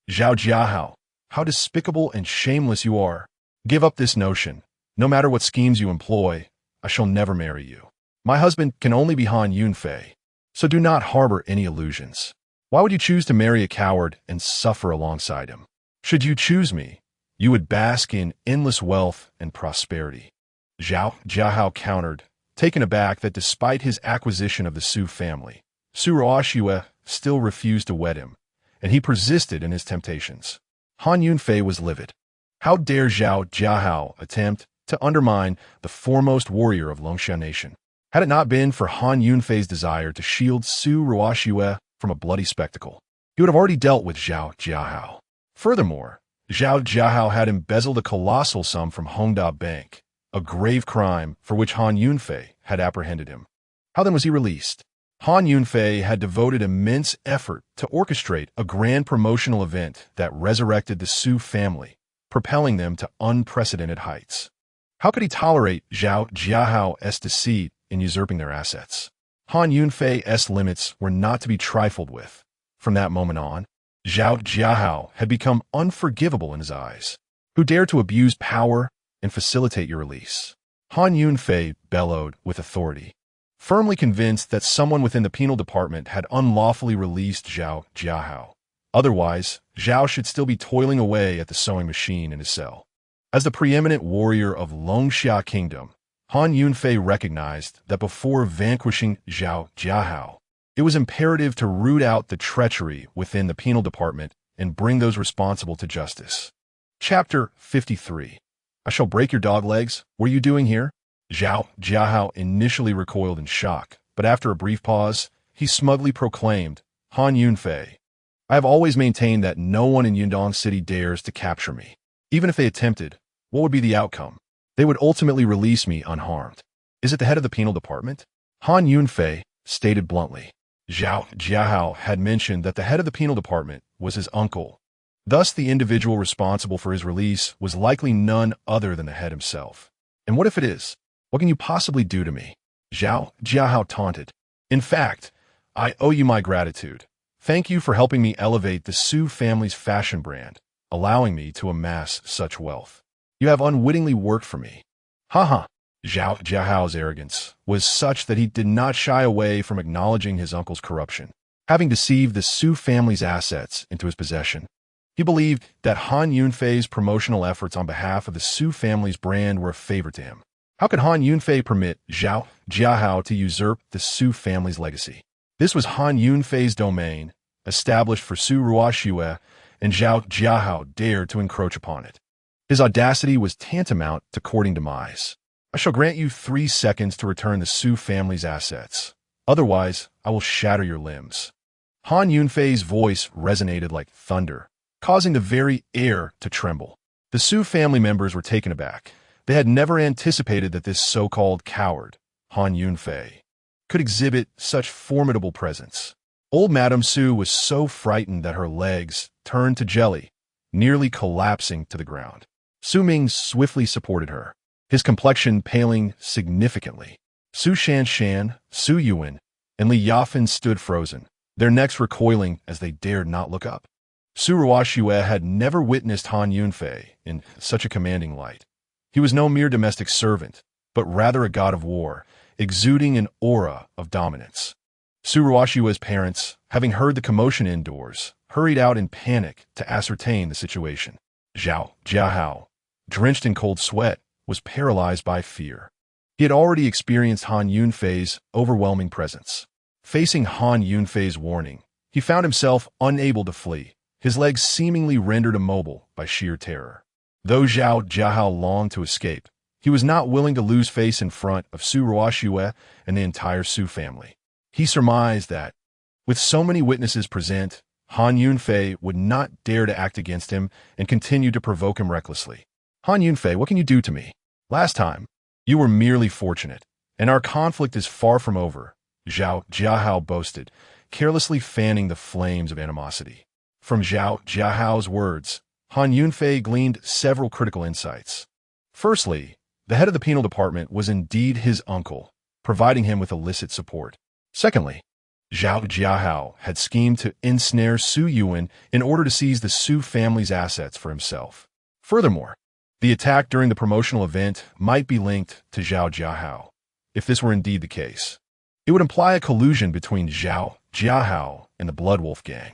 "Zhao Jiahao, how despicable and shameless you are! Give up this notion. No matter what schemes you employ, I shall never marry you. My husband can only be Han Yunfei, so do not harbor any illusions. Why would you choose to marry a coward and suffer alongside him? Should you choose me, you would bask in endless wealth and prosperity." Zhao Jiahao countered, taken aback that despite his acquisition of the Su family, Su Ruoxue still refused to wed him, and he persisted in his temptations. Han Yunfei was livid. How dare Zhao Jiahao attempt to undermine the foremost warrior of Longshan Nation? Had it not been for Han Yunfei's desire to shield Su Ruoxue from a bloody spectacle, he would have already dealt with Zhao Jiahao. Furthermore, Zhao Jiahao had embezzled a colossal sum from Hongda Bank, a grave crime for which Han Yunfei had apprehended him. How then was he released? Han Yunfei had devoted immense effort to orchestrate a grand promotional event that resurrected the Su family, propelling them to unprecedented heights. How could he tolerate Zhao Jiahao's deceit in usurping their assets? Han Yunfei's limits were not to be trifled with. From that moment on, Zhao Jiahao had become unforgivable in his eyes. Who dared to abuse power and facilitate your release? Han Yunfei bellowed with authority, firmly convinced that someone within the penal department had unlawfully released Zhao Jiahao. Otherwise, Zhao should still be toiling away at the sewing machine in his cell. As the preeminent warrior of Longxia Kingdom, Han Yunfei recognized that before vanquishing Zhao Jiahao, it was imperative to root out the treachery within the penal department and bring those responsible to justice. Chapter 53. I shall break your dog legs. What are you doing here? Zhao Jiahao initially recoiled in shock, but after a brief pause, he smugly proclaimed, Han Yunfei, I have always maintained that no one in Yundong City dares to capture me. Even if they attempted, what would be the outcome? They would ultimately release me unharmed. Is it the head of the penal department? Han Yunfei stated bluntly. Zhao Jiahao had mentioned that the head of the penal department was his uncle. Thus, the individual responsible for his release was likely none other than the head himself. And what if it is? What can you possibly do to me? Zhao Jiahao taunted. In fact, I owe you my gratitude. Thank you for helping me elevate the Su family's fashion brand, allowing me to amass such wealth. You have unwittingly worked for me. Haha. Zhao Jiahao's arrogance was such that he did not shy away from acknowledging his uncle's corruption. Having deceived the Su family's assets into his possession, he believed that Han Yunfei's promotional efforts on behalf of the Su family's brand were a favor to him. How could Han Yunfei permit Zhao Jiahao to usurp the Su family's legacy? This was Han Yunfei's domain, established for Su Ruoxue, and Zhao Jiahao dared to encroach upon it. His audacity was tantamount to courting demise. I shall grant you 3 seconds to return the Su family's assets. Otherwise, I will shatter your limbs. Han Yunfei's voice resonated like thunder, causing the very air to tremble. The Su family members were taken aback. They had never anticipated that this so-called coward, Han Yunfei, could exhibit such formidable presence. Old Madame Su was so frightened that her legs turned to jelly, nearly collapsing to the ground. Su Ming swiftly supported her, his complexion paling significantly. Su Shanshan, Su Yuan, and Li Yafan stood frozen, their necks recoiling as they dared not look up. Su Ruoxue had never witnessed Han Yunfei in such a commanding light. He was no mere domestic servant, but rather a god of war, exuding an aura of dominance. Su Ruoxue's parents, having heard the commotion indoors, hurried out in panic to ascertain the situation. Zhao Jiahao, drenched in cold sweat, was paralyzed by fear. He had already experienced Han Yunfei's overwhelming presence. Facing Han Yunfei's warning, he found himself unable to flee, his legs seemingly rendered immobile by sheer terror. Though Zhao Jiahao longed to escape, he was not willing to lose face in front of Su Ruoxue and the entire Su family. He surmised that, with so many witnesses present, Han Yunfei would not dare to act against him and continue to provoke him recklessly. Han Yunfei, what can you do to me? Last time, you were merely fortunate, and our conflict is far from over, Zhao Jiahao boasted, carelessly fanning the flames of animosity. From Zhao Jiahao's words, Han Yunfei gleaned several critical insights. Firstly, the head of the penal department was indeed his uncle, providing him with illicit support. Secondly, Zhao Jiahao had schemed to ensnare Su Yuan in order to seize the Su family's assets for himself. Furthermore, the attack during the promotional event might be linked to Zhao Jiahao. If this were indeed the case, it would imply a collusion between Zhao Jiahao and the Blood Wolf gang.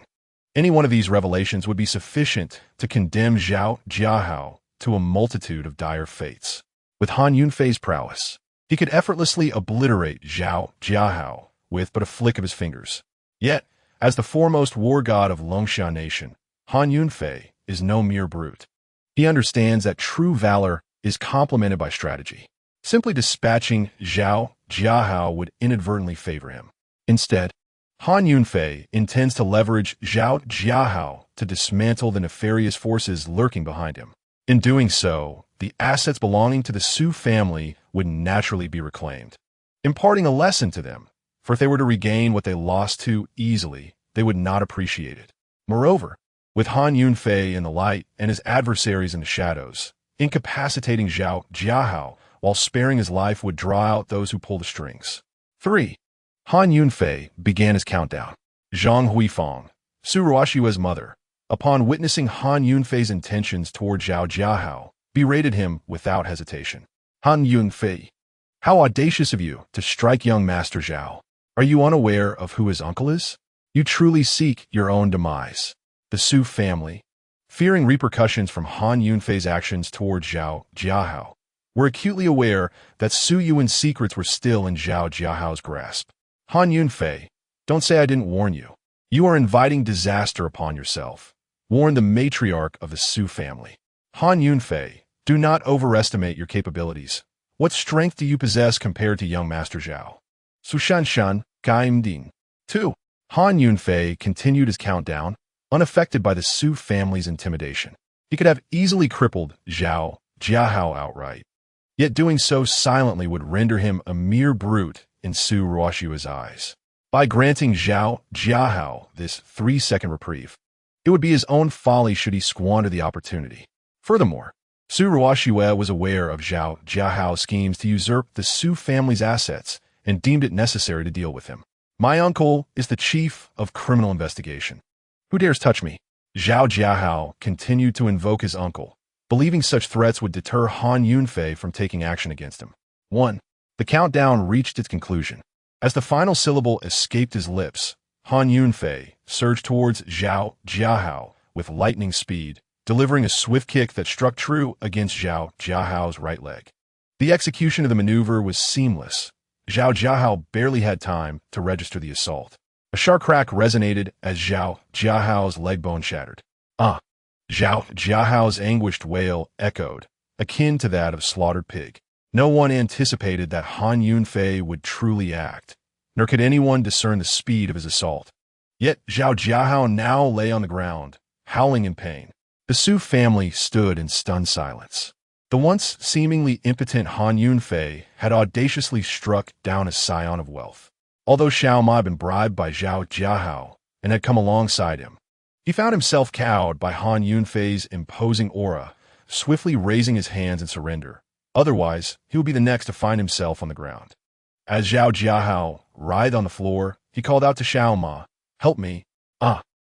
Any one of these revelations would be sufficient to condemn Zhao Jiahao to a multitude of dire fates. With Han Yunfei's prowess, he could effortlessly obliterate Zhao Jiahao with but a flick of his fingers. Yet, as the foremost war god of Longshan Nation, Han Yunfei is no mere brute. He understands that true valor is complemented by strategy. Simply dispatching Zhao Jiahao would inadvertently favor him. Instead, Han Yunfei intends to leverage Zhao Jiahao to dismantle the nefarious forces lurking behind him. In doing so, the assets belonging to the Su family would naturally be reclaimed, imparting a lesson to them, for if they were to regain what they lost too easily, they would not appreciate it. Moreover, with Han Yunfei in the light and his adversaries in the shadows, incapacitating Zhao Jiahao while sparing his life would draw out those who pull the strings. 3. Han Yunfei began his countdown. Zhang Huifang, Su Ruoxue's mother, upon witnessing Han Yunfei's intentions toward Zhao Jiahao, berated him without hesitation. Han Yunfei, how audacious of you to strike young Master Zhao. Are you unaware of who his uncle is? You truly seek your own demise. The Su family, fearing repercussions from Han Yunfei's actions toward Zhao Jiahao, were acutely aware that Su Yuan's secrets were still in Zhao Jiahao's grasp. Han Yunfei, don't say I didn't warn you. You are inviting disaster upon yourself, warned the matriarch of the Su family. Han Yunfei, do not overestimate your capabilities. What strength do you possess compared to young Master Zhao? Su Shanshan, Gaimding. 2. Han Yunfei continued his countdown, unaffected by the Su family's intimidation. He could have easily crippled Zhao Jiahao outright, yet doing so silently would render him a mere brute in Su Ruoxue's eyes. By granting Zhao Jiahao this 3-second reprieve, it would be his own folly should he squander the opportunity. Furthermore, Su Ruoxue was aware of Zhao Jiahao's schemes to usurp the Su family's assets and deemed it necessary to deal with him. My uncle is the chief of criminal investigation. Who dares touch me? Zhao Jiahao continued to invoke his uncle, believing such threats would deter Han Yunfei from taking action against him. 1. The countdown reached its conclusion. As the final syllable escaped his lips, Han Yunfei surged towards Zhao Jiahao with lightning speed, delivering a swift kick that struck true against Zhao Jiahao's right leg. The execution of the maneuver was seamless. Zhao Jiahao barely had time to register the assault. A sharp crack resonated as Zhao Jiahao's leg bone shattered. Zhao Jiahao's anguished wail echoed, akin to that of slaughtered pig. No one anticipated that Han Yunfei would truly act, nor could anyone discern the speed of his assault. Yet Zhao Jiahao now lay on the ground, howling in pain. The Su family stood in stunned silence. The once seemingly impotent Han Yunfei had audaciously struck down a scion of wealth. Although Xiao Ma had been bribed by Zhao Jiahao and had come alongside him, he found himself cowed by Han Yunfei's imposing aura, swiftly raising his hands in surrender. Otherwise, he would be the next to find himself on the ground. As Zhao Jiahao writhed on the floor, he called out to Xiao Ma, "Help me.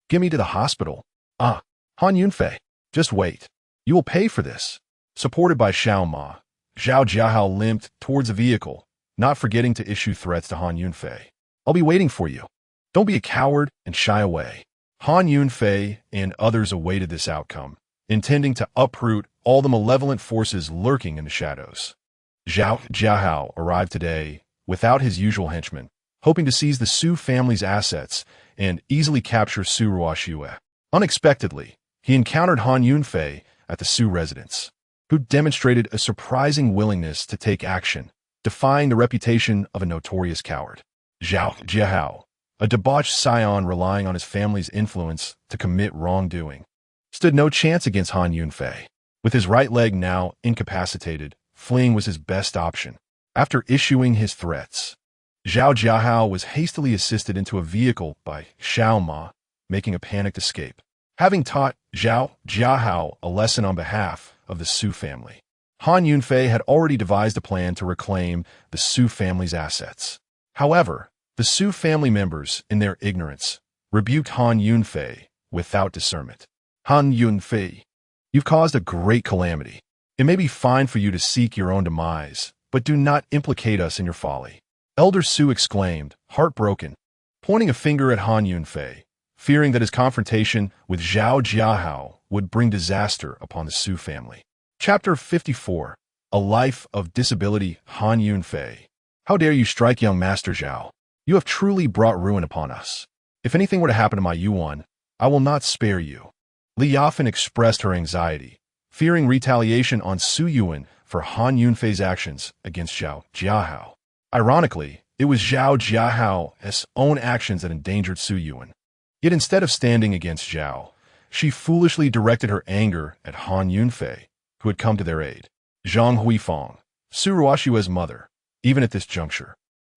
Get me to the hospital. Han Yunfei, just wait. You will pay for this." Supported by Xiao Ma, Zhao Jiahao limped towards the vehicle, not forgetting to issue threats to Han Yunfei. "I'll be waiting for you. Don't be a coward and shy away." Han Yunfei and others awaited this outcome, intending to uproot all the malevolent forces lurking in the shadows. Zhao Jiahao arrived today without his usual henchmen, hoping to seize the Su family's assets and easily capture Su Ruoxue. Unexpectedly, he encountered Han Yunfei at the Su residence, who demonstrated a surprising willingness to take action, defying the reputation of a notorious coward. Zhao Jiahao, a debauched scion relying on his family's influence to commit wrongdoing, stood no chance against Han Yunfei. With his right leg now incapacitated, fleeing was his best option. After issuing his threats, Zhao Jiahao was hastily assisted into a vehicle by Xiao Ma, making a panicked escape. Having taught Zhao Jiahao a lesson on behalf of the Su family, Han Yunfei had already devised a plan to reclaim the Su family's assets. However, the Su family members, in their ignorance, rebuked Han Yunfei without discernment. Han Yunfei, you've caused a great calamity. It may be fine for you to seek your own demise, but do not implicate us in your folly. Elder Su exclaimed, heartbroken, pointing a finger at Han Yunfei, fearing that his confrontation with Zhao Jiahao would bring disaster upon the Su family. Chapter 54. A Life of Disability. Han Yunfei. How dare you strike young Master Zhao? You have truly brought ruin upon us. If anything were to happen to my Yuan, I will not spare you. Li Yafan expressed her anxiety, fearing retaliation on Su Yuan for Han Yunfei's actions against Zhao Jiahao. Ironically, it was Zhao Jiahao's own actions that endangered Su Yuan. Yet instead of standing against Zhao, she foolishly directed her anger at Han Yunfei, who had come to their aid. Zhang Huifang, Su Ruoxue's mother, even at this juncture,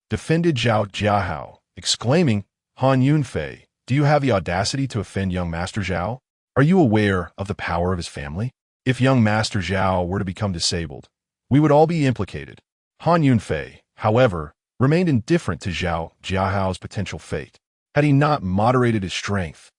defended Zhao Jiahao, exclaiming, Han Yunfei, do you have the audacity to offend young Master Zhao? Are you aware of the power of his family? If young Master Zhao were to become disabled, we would all be implicated. Han Yunfei, however, remained indifferent to Zhao Jiahao's potential fate. Had he not moderated his strength,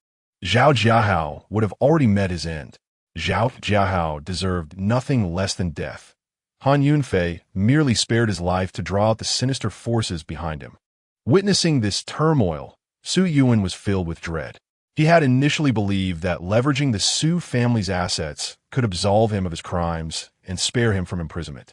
Zhao Jiahao would have already met his end. Zhao Jiahao deserved nothing less than death. Han Yunfei merely spared his life to draw out the sinister forces behind him. Witnessing this turmoil, Su Yuan was filled with dread. He had initially believed that leveraging the Su family's assets could absolve him of his crimes and spare him from imprisonment.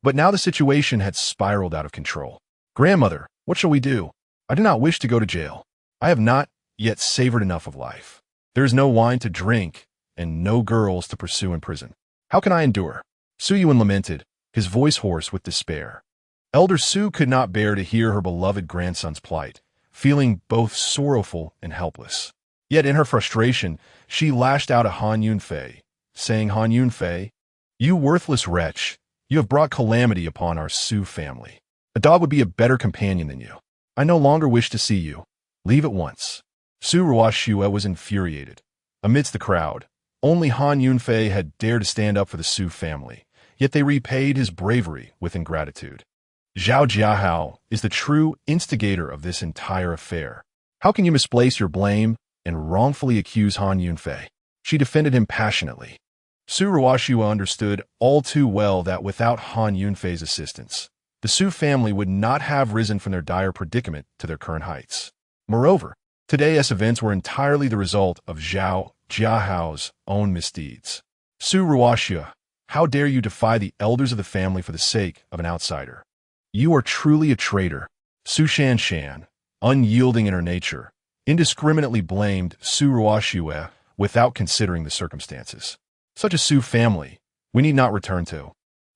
But now the situation had spiraled out of control. Grandmother, what shall we do? I do not wish to go to jail. I have not yet savored enough of life. There is no wine to drink and no girls to pursue in prison. How can I endure? Su Yuan lamented, his voice hoarse with despair. Elder Su could not bear to hear her beloved grandson's plight, feeling both sorrowful and helpless. Yet in her frustration, she lashed out at Han Yunfei, saying, Han Yunfei, you worthless wretch, you have brought calamity upon our Su family. A dog would be a better companion than you. I no longer wish to see you. Leave at once. Su Ruoxue was infuriated. Amidst the crowd, only Han Yunfei had dared to stand up for the Su family, yet they repaid his bravery with ingratitude. Zhao Jiahao is the true instigator of this entire affair. How can you misplace your blame and wrongfully accuse Han Yunfei? She defended him passionately. Su Ruoxue understood all too well that without Han Yunfei's assistance, the Su family would not have risen from their dire predicament to their current heights. Moreover, today's events were entirely the result of Zhao Jiahao's own misdeeds. Su Ruoxue, how dare you defy the elders of the family for the sake of an outsider? You are truly a traitor. Su Shanshan, unyielding in her nature, indiscriminately blamed Su Ruoxue without considering the circumstances. Such a Su family, we need not return to.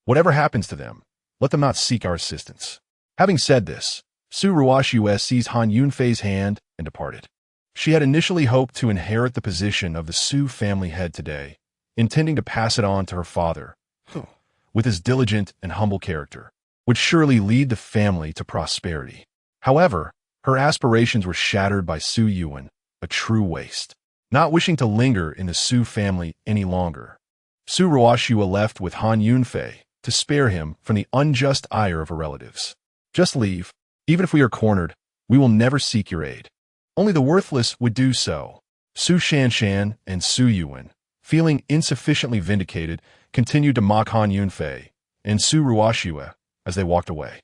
Whatever happens to them, let them not seek our assistance. Having said this, Su Ruoxue seized Han Yunfei's hand and departed. She had initially hoped to inherit the position of the Su family head today, intending to pass it on to her father, who, with his diligent and humble character, would surely lead the family to prosperity. However, her aspirations were shattered by Su Yuan, a true waste. Not wishing to linger in the Su family any longer, Su Ruoxue left with Han Yunfei to spare him from the unjust ire of her relatives. Just leave. Even if we are cornered, we will never seek your aid. Only the worthless would do so. Su Shanshan and Su Yuan, feeling insufficiently vindicated, continued to mock Han Yunfei and Su Ruoxue as they walked away.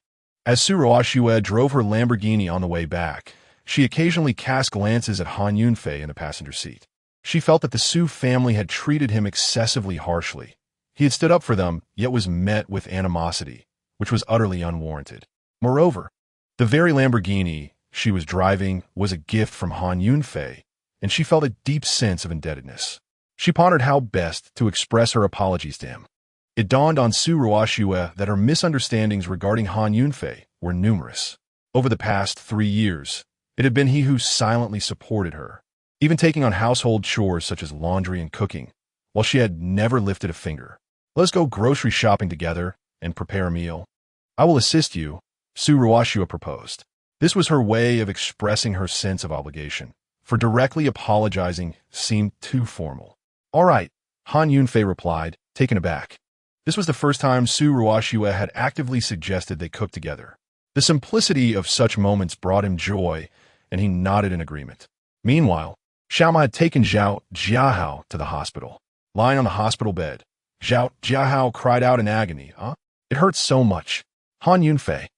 As Su Ruoxue drove her Lamborghini on the way back, she occasionally cast glances at Han Yunfei in the passenger seat. She felt that the Su family had treated him excessively harshly. He had stood up for them, yet was met with animosity, which was utterly unwarranted. Moreover, the very Lamborghini she was driving was a gift from Han Yunfei, and she felt a deep sense of indebtedness. She pondered how best to express her apologies to him. It dawned on Su Ruoxue that her misunderstandings regarding Han Yunfei were numerous. Over the past 3 years, it had been he who silently supported her, even taking on household chores such as laundry and cooking, while she had never lifted a finger. Let's go grocery shopping together and prepare a meal. I will assist you, Suruashua proposed. This was her way of expressing her sense of obligation, for directly apologizing seemed too formal. All right, Han Yunfei replied, taken aback. This was the first time Suruashua had actively suggested they cook together. The simplicity of such moments brought him joy, and he nodded in agreement. Meanwhile, Xiaoma had taken Zhao Jiahao to the hospital. Lying on the hospital bed, Zhao Jiahao cried out in agony. It hurts so much. Han Yunfei,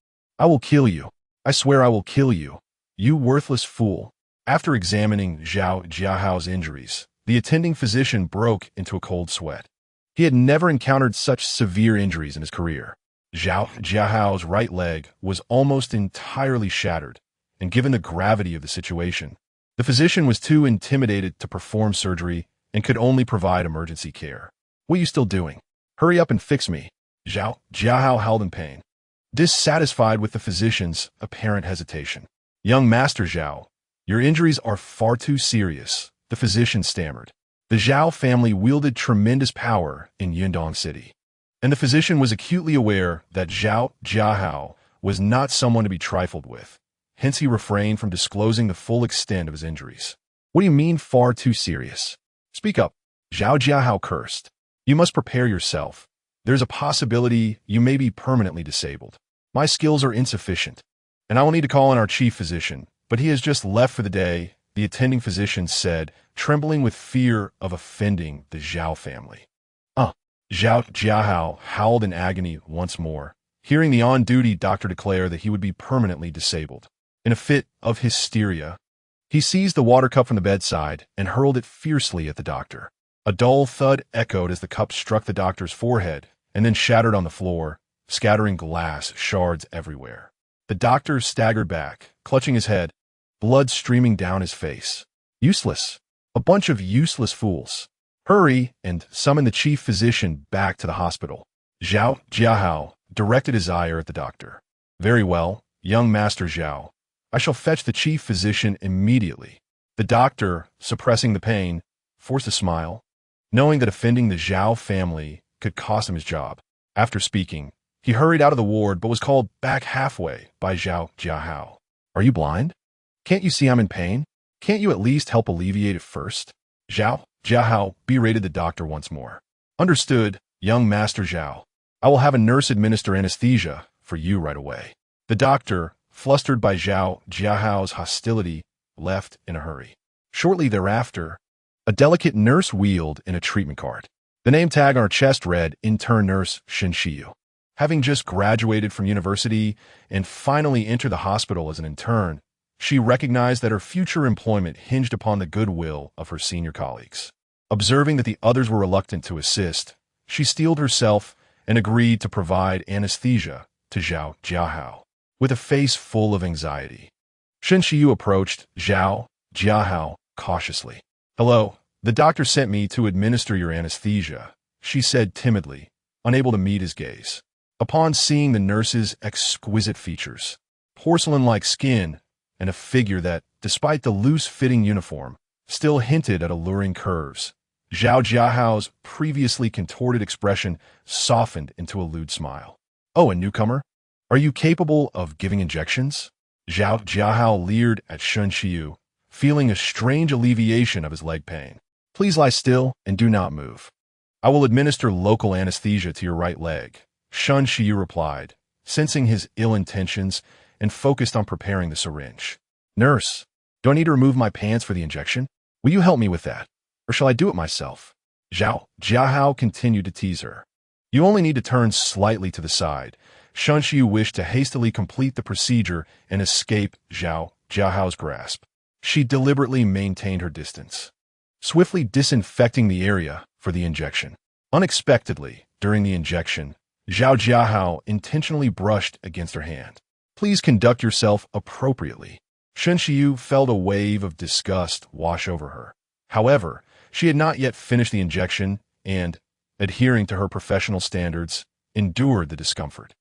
I will kill you. I swear I will kill you. You worthless fool. After examining Zhao Jiahao's injuries, the attending physician broke into a cold sweat. He had never encountered such severe injuries in his career. Zhao Jiahao's right leg was almost entirely shattered, and given the gravity of the situation, the physician was too intimidated to perform surgery and could only provide emergency care. What are you still doing? Hurry up and fix me. Zhao Jiahao howled in pain, dissatisfied with the physician's apparent hesitation. Young Master Zhao, your injuries are far too serious, the physician stammered. The Zhao family wielded tremendous power in Yundong City, and the physician was acutely aware that Zhao Jiahao was not someone to be trifled with. Hence he refrained from disclosing the full extent of his injuries. What do you mean far too serious? Speak up. Zhao Jiahao cursed. You must prepare yourself. There's a possibility you may be permanently disabled. My skills are insufficient, and I will need to call in our chief physician, but he has just left for the day, the attending physician said, trembling with fear of offending the Zhao family. Zhao Jiahao howled in agony once more, hearing the on-duty doctor declare that he would be permanently disabled. In a fit of hysteria, he seized the water cup from the bedside and hurled it fiercely at the doctor. A dull thud echoed as the cup struck the doctor's forehead and then shattered on the floor, scattering glass shards everywhere. The doctor staggered back, clutching his head, blood streaming down his face. Useless. A bunch of useless fools. Hurry and summon the chief physician back to the hospital. Zhao Jiahao directed his ire at the doctor. Very well, young Master Zhao. I shall fetch the chief physician immediately. The doctor, suppressing the pain, forced a smile, knowing that offending the Zhao family could cost him his job. After speaking, he hurried out of the ward but was called back halfway by Zhao Jiahao. Are you blind? Can't you see I'm in pain? Can't you at least help alleviate it first? Zhao Jiahao berated the doctor once more. Understood, young Master Zhao. I will have a nurse administer anesthesia for you right away. The doctor, flustered by Zhao Jiahao's hostility, left in a hurry. Shortly thereafter, a delicate nurse wheeled in a treatment cart. The name tag on her chest read, Intern Nurse Shen Shiyu. Having just graduated from university and finally entered the hospital as an intern, she recognized that her future employment hinged upon the goodwill of her senior colleagues. Observing that the others were reluctant to assist, she steeled herself and agreed to provide anesthesia to Zhao Jiahao. With a face full of anxiety, Shen Shiyu approached Zhao Jiahao cautiously. Hello, the doctor sent me to administer your anesthesia, she said timidly, unable to meet his gaze. Upon seeing the nurse's exquisite features, porcelain-like skin, and a figure that, despite the loose-fitting uniform, still hinted at alluring curves, Zhao Jiahao's previously contorted expression softened into a lewd smile. Oh, a newcomer? Are you capable of giving injections? Zhao Jiahao leered at Shen Shiyu, feeling a strange alleviation of his leg pain. Please lie still and do not move. I will administer local anesthesia to your right leg, Shen Shiyu replied, sensing his ill intentions and focused on preparing the syringe. Nurse, do I need to remove my pants for the injection? Will you help me with that? Or shall I do it myself? Zhao Jiahao continued to tease her. You only need to turn slightly to the side. Shen Shiyu wished to hastily complete the procedure and escape Zhao Jiahao's grasp. She deliberately maintained her distance, swiftly disinfecting the area for the injection. Unexpectedly, during the injection, Zhao Jiahao intentionally brushed against her hand. Please conduct yourself appropriately. Shen Shiyu felt a wave of disgust wash over her. However, she had not yet finished the injection and, adhering to her professional standards, endured the discomfort.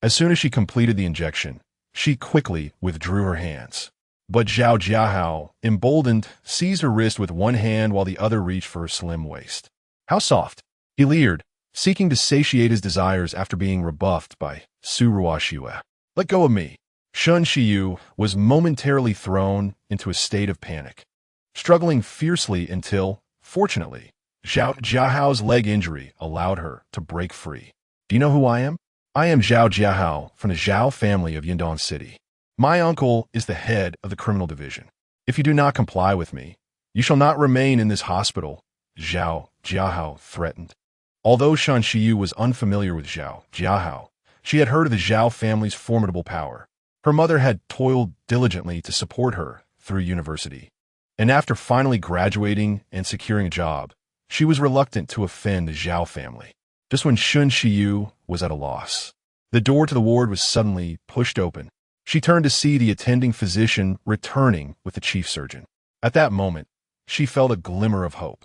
As soon as she completed the injection, She quickly withdrew her hands. But Zhao Jiahao, emboldened, seized her wrist with one hand while the other reached for her slim waist. How soft! He leered, seeking to satiate his desires after being rebuffed by Su Ruoxue. Let go of me. Shun Shiyu was momentarily thrown into a state of panic, struggling fiercely until, fortunately, Zhao Jiahao's leg injury allowed her to break free. Do you know who I am? I am Zhao Jiahao from the Zhao family of Yindong City. My uncle is the head of the criminal division. If you do not comply with me, you shall not remain in this hospital, Zhao Jiahao threatened. Although Shun Shiyu was unfamiliar with Zhao Jiahao, she had heard of the Zhao family's formidable power. Her mother had toiled diligently to support her through university, and after finally graduating and securing a job, she was reluctant to offend the Zhao family. Just when Shun Shiyu was at a loss, the door to the ward was suddenly pushed open. She turned to see the attending physician returning with the chief surgeon. At that moment, she felt a glimmer of hope.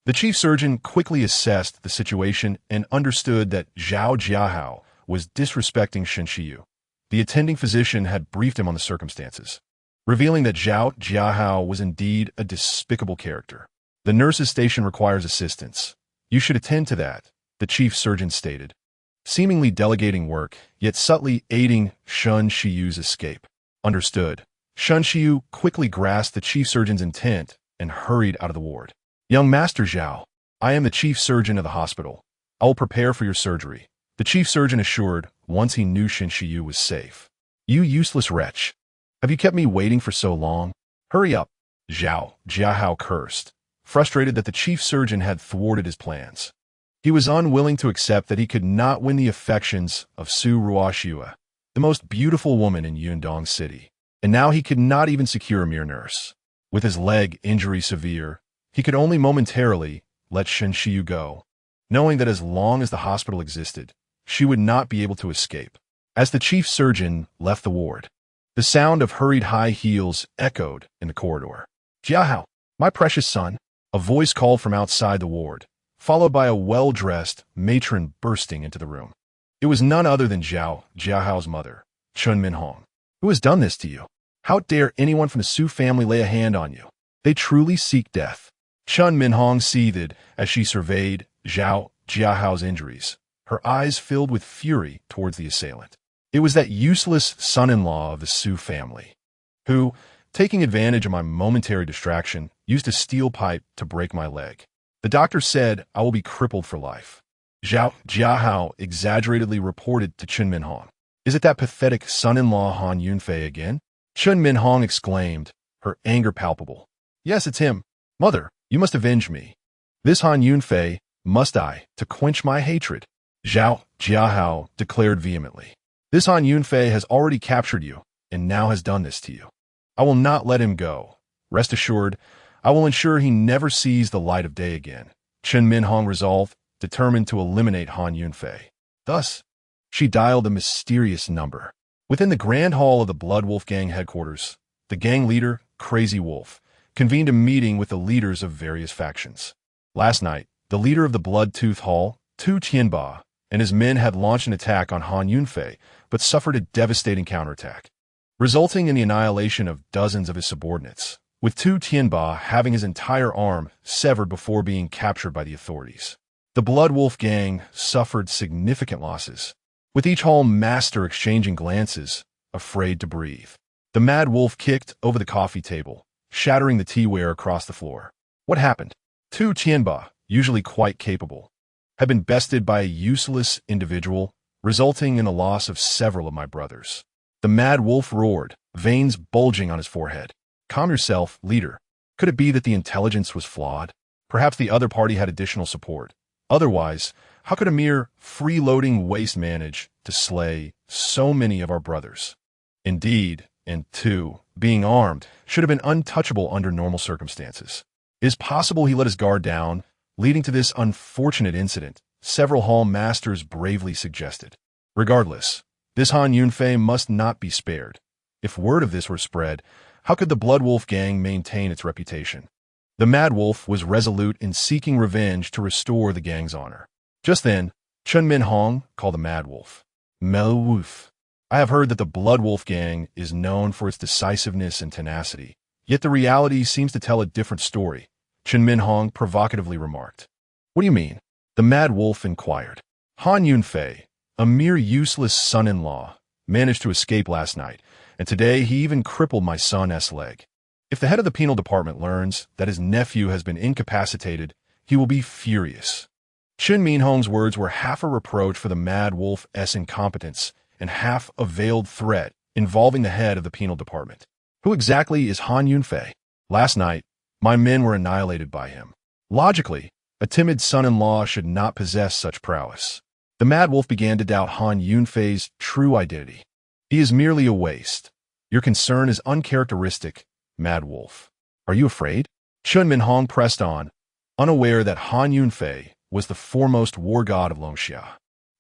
The chief surgeon quickly assessed the situation and understood that Zhao Jiahao was disrespecting Shun Shiyu. The attending physician had briefed him on the circumstances, revealing that Zhao Jiahao was indeed a despicable character. The nurse's station requires assistance. You should attend to that, the chief surgeon stated, seemingly delegating work, yet subtly aiding Shun Shiyu's escape. Understood. Shun Shiyu quickly grasped the chief surgeon's intent and hurried out of the ward. Young Master Zhao, I am the chief surgeon of the hospital. I will prepare for your surgery, the chief surgeon assured once he knew Shun Shiyu was safe. You useless wretch. Have you kept me waiting for so long? Hurry up, Zhao Jiahao cursed, frustrated that the chief surgeon had thwarted his plans. He was unwilling to accept that he could not win the affections of Su Ruoxue, the most beautiful woman in Yundong City, and now he could not even secure a mere nurse. With his leg injury severe, he could only momentarily let Shun Shiyu go, knowing that as long as the hospital existed, she would not be able to escape. As the chief surgeon left the ward, the sound of hurried high heels echoed in the corridor. Jiahao, my precious son, a voice called from outside the ward, followed by a well-dressed matron bursting into the room. It was none other than Zhao Jiahao's mother, Chun Minhong. Who has done this to you? How dare anyone from the Su family lay a hand on you? They truly seek death. Chun Minhong seethed as she surveyed Zhao Jiahao's injuries, her eyes filled with fury towards the assailant. It was that useless son-in-law of the Su family, who, taking advantage of my momentary distraction, used a steel pipe to break my leg. The doctor said I will be crippled for life. Zhao Jiahao exaggeratedly reported to Chun Minhong. Is it that pathetic son-in-law Han Yunfei again? Chun Minhong exclaimed, her anger palpable. Yes, it's him. Mother, you must avenge me. This Han Yunfei must die to quench my hatred. Zhao Jiahao declared vehemently. This Han Yunfei has already captured you, and now has done this to you. I will not let him go. Rest assured, I will ensure he never sees the light of day again. Chun Minhong resolved, determined to eliminate Han Yunfei. Thus, she dialed a mysterious number. Within the grand hall of the Blood Wolf Gang headquarters, the gang leader, Crazy Wolf, convened a meeting with the leaders of various factions. Last night, the leader of the Bloodtooth Hall, Tu Tianba, and his men had launched an attack on Han Yunfei, but suffered a devastating counterattack, resulting in the annihilation of dozens of his subordinates, with Tu Tianba having his entire arm severed before being captured by the authorities. The Blood Wolf Gang suffered significant losses, with each hall master exchanging glances, afraid to breathe. The Mad Wolf kicked over the coffee table, shattering the teaware across the floor. What happened? Tu Tianba, usually quite capable, had been bested by a useless individual, resulting in the loss of several of my brothers. The Mad Wolf roared, veins bulging on his forehead. Calm yourself, leader. Could it be that the intelligence was flawed? Perhaps the other party had additional support. Otherwise, how could a mere freeloading waste manage to slay so many of our brothers? Indeed, and two, being armed, should have been untouchable under normal circumstances. It is possible he let his guard down, leading to this unfortunate incident, several hall masters bravely suggested. Regardless, this Han Yunfei must not be spared. If word of this were spread, how could the Blood Wolf Gang maintain its reputation? The Mad Wolf was resolute in seeking revenge to restore the gang's honor. Just then, Chun Minhong called the Mad Wolf. Mel Wolf, I have heard that the Blood Wolf Gang is known for its decisiveness and tenacity. Yet the reality seems to tell a different story, Chen Minhong provocatively remarked. What do you mean? The Mad Wolf inquired. Han Yunfei, a mere useless son-in-law, managed to escape last night, and today he even crippled my son's leg. If the head of the penal department learns that his nephew has been incapacitated, he will be furious. Chen Minhong's words were half a reproach for the Mad Wolf's incompetence and half a veiled threat involving the head of the penal department. Who exactly is Han Yunfei? Last night, my men were annihilated by him. Logically, a timid son-in-law should not possess such prowess. The Mad Wolf began to doubt Han Yunfei's true identity. He is merely a waste. Your concern is uncharacteristic, Mad Wolf. Are you afraid? Chen Minhong pressed on, unaware that Han Yunfei was the foremost war god of Longxia.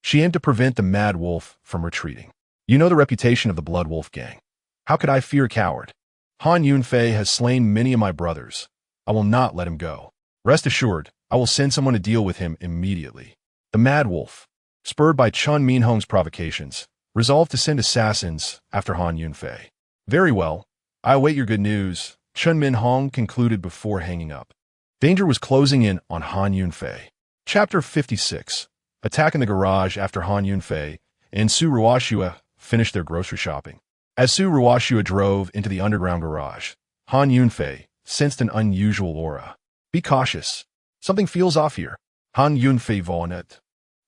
She aimed to prevent the Mad Wolf from retreating. You know the reputation of the Blood Wolf Gang. How could I fear a coward? Han Yunfei has slain many of my brothers. I will not let him go. Rest assured, I will send someone to deal with him immediately. The Mad Wolf, spurred by Chen Minhong's provocations, resolved to send assassins after Han Yunfei. Very well. I await your good news, Chen Minhong concluded before hanging up. Danger was closing in on Han Yunfei. Chapter 56. Attack in the garage after Han Yunfei and Su Ruoxue finished their grocery shopping. As Su Ruoxue drove into the underground garage, Han Yunfei sensed an unusual aura. Be cautious. Something feels off here. Han Yunfei vonet.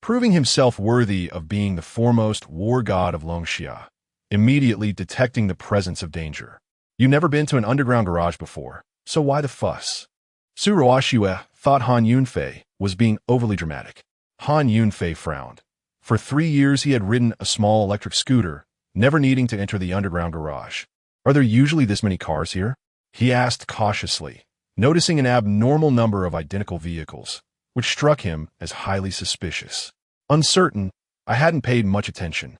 Proving himself worthy of being the foremost war god of Longxia, immediately detecting the presence of danger. You've never been to an underground garage before, so why the fuss? Su Ruoxue thought Han Yunfei was being overly dramatic. Han Yunfei frowned. For 3 years he had ridden a small electric scooter, never needing to enter the underground garage. Are there usually this many cars here? He asked cautiously, noticing an abnormal number of identical vehicles, which struck him as highly suspicious. Uncertain, I hadn't paid much attention.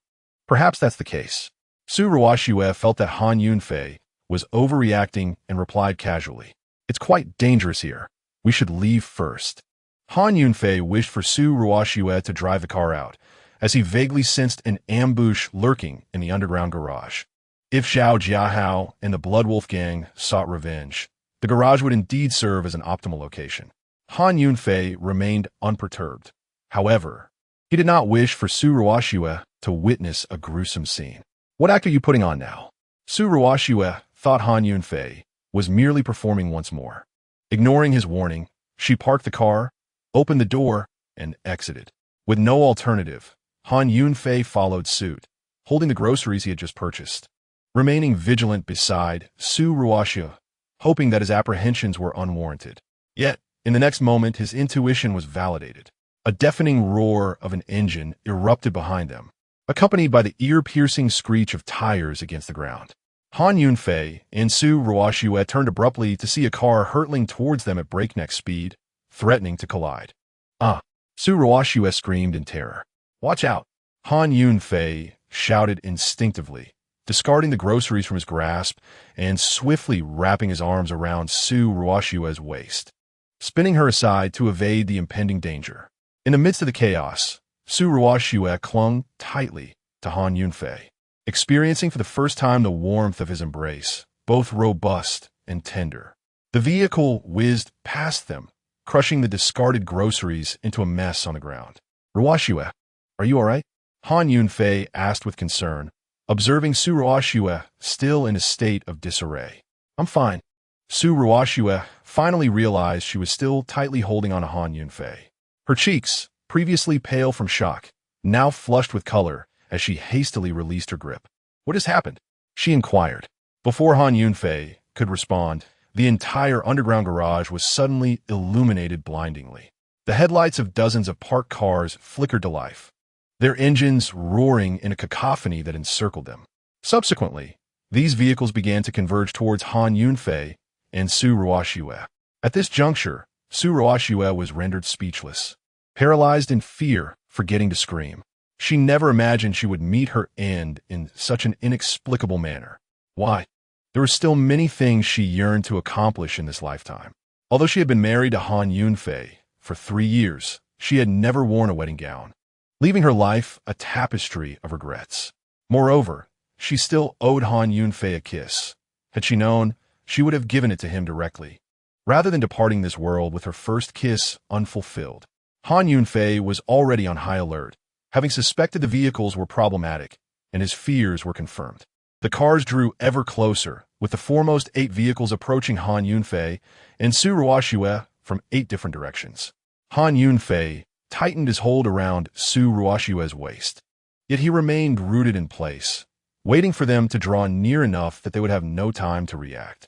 Perhaps that's the case. Su Ruoxue felt that Han Yunfei was overreacting and replied casually. It's quite dangerous here. We should leave first. Han Yunfei wished for Su Ruoxue to drive the car out, as he vaguely sensed an ambush lurking in the underground garage. If Xiao Jiahao and the Blood Wolf Gang sought revenge, the garage would indeed serve as an optimal location. Han Yunfei remained unperturbed. However, he did not wish for Su Ruoxue to witness a gruesome scene. What act are you putting on now? Su Ruoxue thought Han Yunfei was merely performing once more. Ignoring his warning, she parked the car, opened the door, and exited. With no alternative, Han Yunfei followed suit, holding the groceries he had just purchased. Remaining vigilant beside Su Ruoxue, hoping that his apprehensions were unwarranted. Yet, in the next moment, his intuition was validated. A deafening roar of an engine erupted behind them, accompanied by the ear-piercing screech of tires against the ground. Han Yunfei and Su Ruoxue turned abruptly to see a car hurtling towards them at breakneck speed, threatening to collide. Ah! Su Ruoxue screamed in terror. Watch out! Han Yunfei shouted instinctively, discarding the groceries from his grasp and swiftly wrapping his arms around Su Ruoxue's waist, spinning her aside to evade the impending danger. In the midst of the chaos, Su Ruoxue clung tightly to Han Yunfei, experiencing for the first time the warmth of his embrace, both robust and tender. The vehicle whizzed past them, crushing the discarded groceries into a mess on the ground. Ruoxue, are you all right? Han Yunfei asked with concern, observing Su Ruoxue still in a state of disarray. I'm fine. Su Ruoxue finally realized she was still tightly holding on to Han Yunfei. Her cheeks, previously pale from shock, now flushed with color as she hastily released her grip. What has happened? She inquired. Before Han Yunfei could respond, the entire underground garage was suddenly illuminated blindingly. The headlights of dozens of parked cars flickered to life, their engines roaring in a cacophony that encircled them. Subsequently, these vehicles began to converge towards Han Yunfei and Su Ruoxue. At this juncture, Su Ruoxue was rendered speechless, paralyzed in fear, forgetting to scream. She never imagined she would meet her end in such an inexplicable manner. Why? There were still many things she yearned to accomplish in this lifetime. Although she had been married to Han Yunfei for 3 years, she had never worn a wedding gown, leaving her life a tapestry of regrets. Moreover, she still owed Han Yunfei a kiss. Had she known, she would have given it to him directly, rather than departing this world with her first kiss unfulfilled. Han Yunfei was already on high alert, having suspected the vehicles were problematic, and his fears were confirmed. The cars drew ever closer, with the foremost 8 vehicles approaching Han Yunfei and Su Ruoxue from 8 different directions. Han Yunfei tightened his hold around Su Ruoxue's waist. Yet he remained rooted in place, waiting for them to draw near enough that they would have no time to react.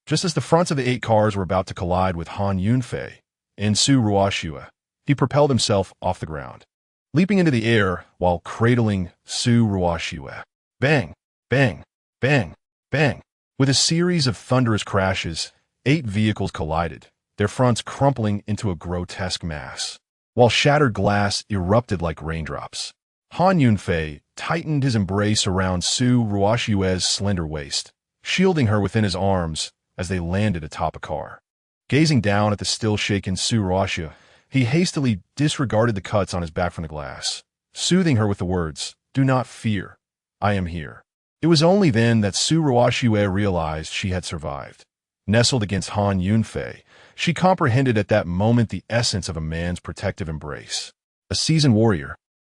Just as the fronts of the 8 cars were about to collide with Han Yunfei and Su Ruoxue, he propelled himself off the ground, leaping into the air while cradling Su Ruoxue. Bang, bang, bang, bang. With a series of thunderous crashes, 8 vehicles collided, their fronts crumpling into a grotesque mass, while shattered glass erupted like raindrops. Han Yunfei tightened his embrace around Su Ruoxue's slender waist, shielding her within his arms as they landed atop a car. Gazing down at the still-shaken Su Ruoxue, he hastily disregarded the cuts on his back from the glass, soothing her with the words, "Do not fear. I am here." It was only then that Su Ruoxue realized she had survived. Nestled against Han Yunfei, she comprehended at that moment the essence of a man's protective embrace. A seasoned warrior,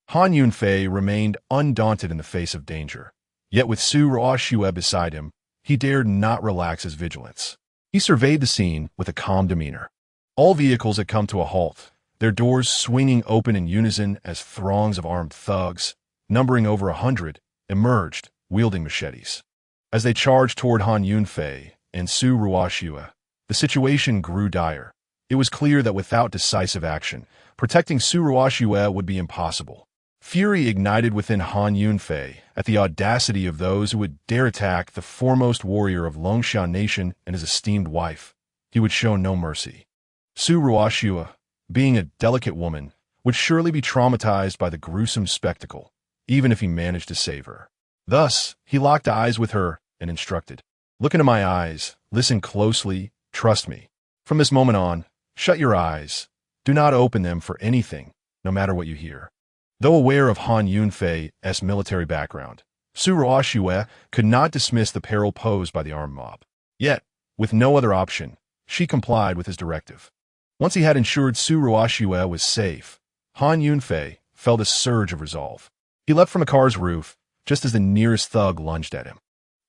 Han Yunfei remained undaunted in the face of danger. Yet with Su Ruoxue beside him, he dared not relax his vigilance. He surveyed the scene with a calm demeanor. All vehicles had come to a halt, their doors swinging open in unison as throngs of armed thugs, numbering over 100, emerged, wielding machetes. As they charged toward Han Yunfei and Su Ruoxue, the situation grew dire. It was clear that without decisive action, protecting Su Ruoxue would be impossible. Fury ignited within Han Yunfei at the audacity of those who would dare attack the foremost warrior of Longshan Nation and his esteemed wife. He would show no mercy. Su Ruoxue, being a delicate woman, would surely be traumatized by the gruesome spectacle, even if he managed to save her. Thus, he locked eyes with her and instructed, "Look into my eyes, listen closely, trust me. From this moment on, shut your eyes. Do not open them for anything, no matter what you hear." Though aware of Han Yunfei's military background, Su Ruoxue could not dismiss the peril posed by the armed mob. Yet, with no other option, she complied with his directive. Once he had ensured Su Ruoxue was safe, Han Yunfei felt a surge of resolve. He leapt from a car's roof just as the nearest thug lunged at him.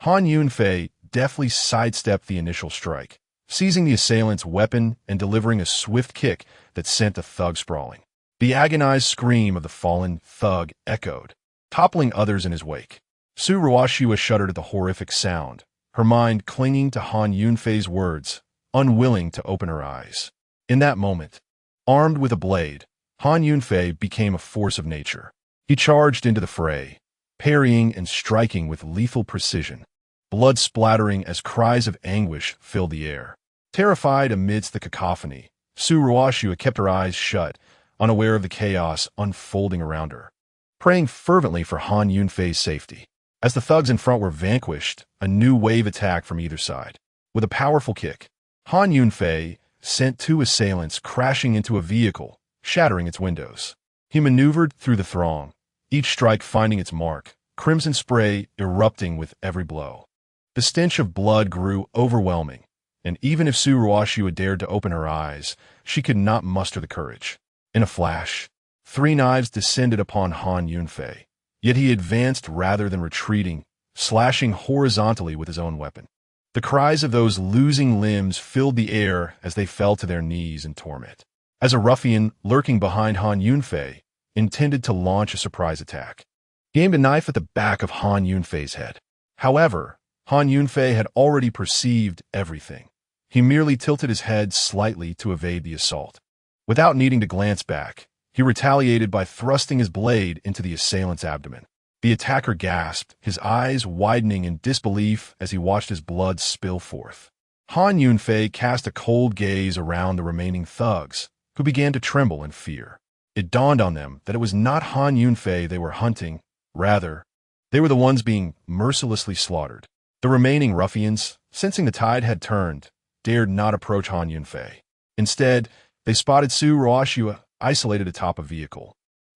Han Yunfei deftly sidestepped the initial strike, seizing the assailant's weapon and delivering a swift kick that sent the thug sprawling. The agonized scream of the fallen thug echoed, toppling others in his wake. Su Ruoxue shuddered at the horrific sound, her mind clinging to Han Yunfei's words, unwilling to open her eyes. In that moment, armed with a blade, Han Yunfei became a force of nature. He charged into the fray, parrying and striking with lethal precision, blood splattering as cries of anguish filled the air. Terrified amidst the cacophony, Su Ruoxue kept her eyes shut, unaware of the chaos unfolding around her, praying fervently for Han Yunfei's safety. As the thugs in front were vanquished, a new wave attacked from either side. With a powerful kick, Han Yunfei sent 2 assailants crashing into a vehicle, shattering its windows. He maneuvered through the throng, each strike finding its mark, crimson spray erupting with every blow. The stench of blood grew overwhelming, and even if Su Ruoxue dared to open her eyes, she could not muster the courage. In a flash, 3 knives descended upon Han Yunfei, yet he advanced rather than retreating, slashing horizontally with his own weapon. The cries of those losing limbs filled the air as they fell to their knees in torment. As a ruffian lurking behind Han Yunfei intended to launch a surprise attack, he aimed a knife at the back of Han Yunfei's head. However, Han Yunfei had already perceived everything. He merely tilted his head slightly to evade the assault. Without needing to glance back, he retaliated by thrusting his blade into the assailant's abdomen. The attacker gasped, his eyes widening in disbelief as he watched his blood spill forth. Han Yunfei cast a cold gaze around the remaining thugs, who began to tremble in fear. It dawned on them that it was not Han Yunfei they were hunting, rather, they were the ones being mercilessly slaughtered. The remaining ruffians, sensing the tide had turned, dared not approach Han Yunfei. Instead, they spotted Su Ruoxue isolated atop a vehicle.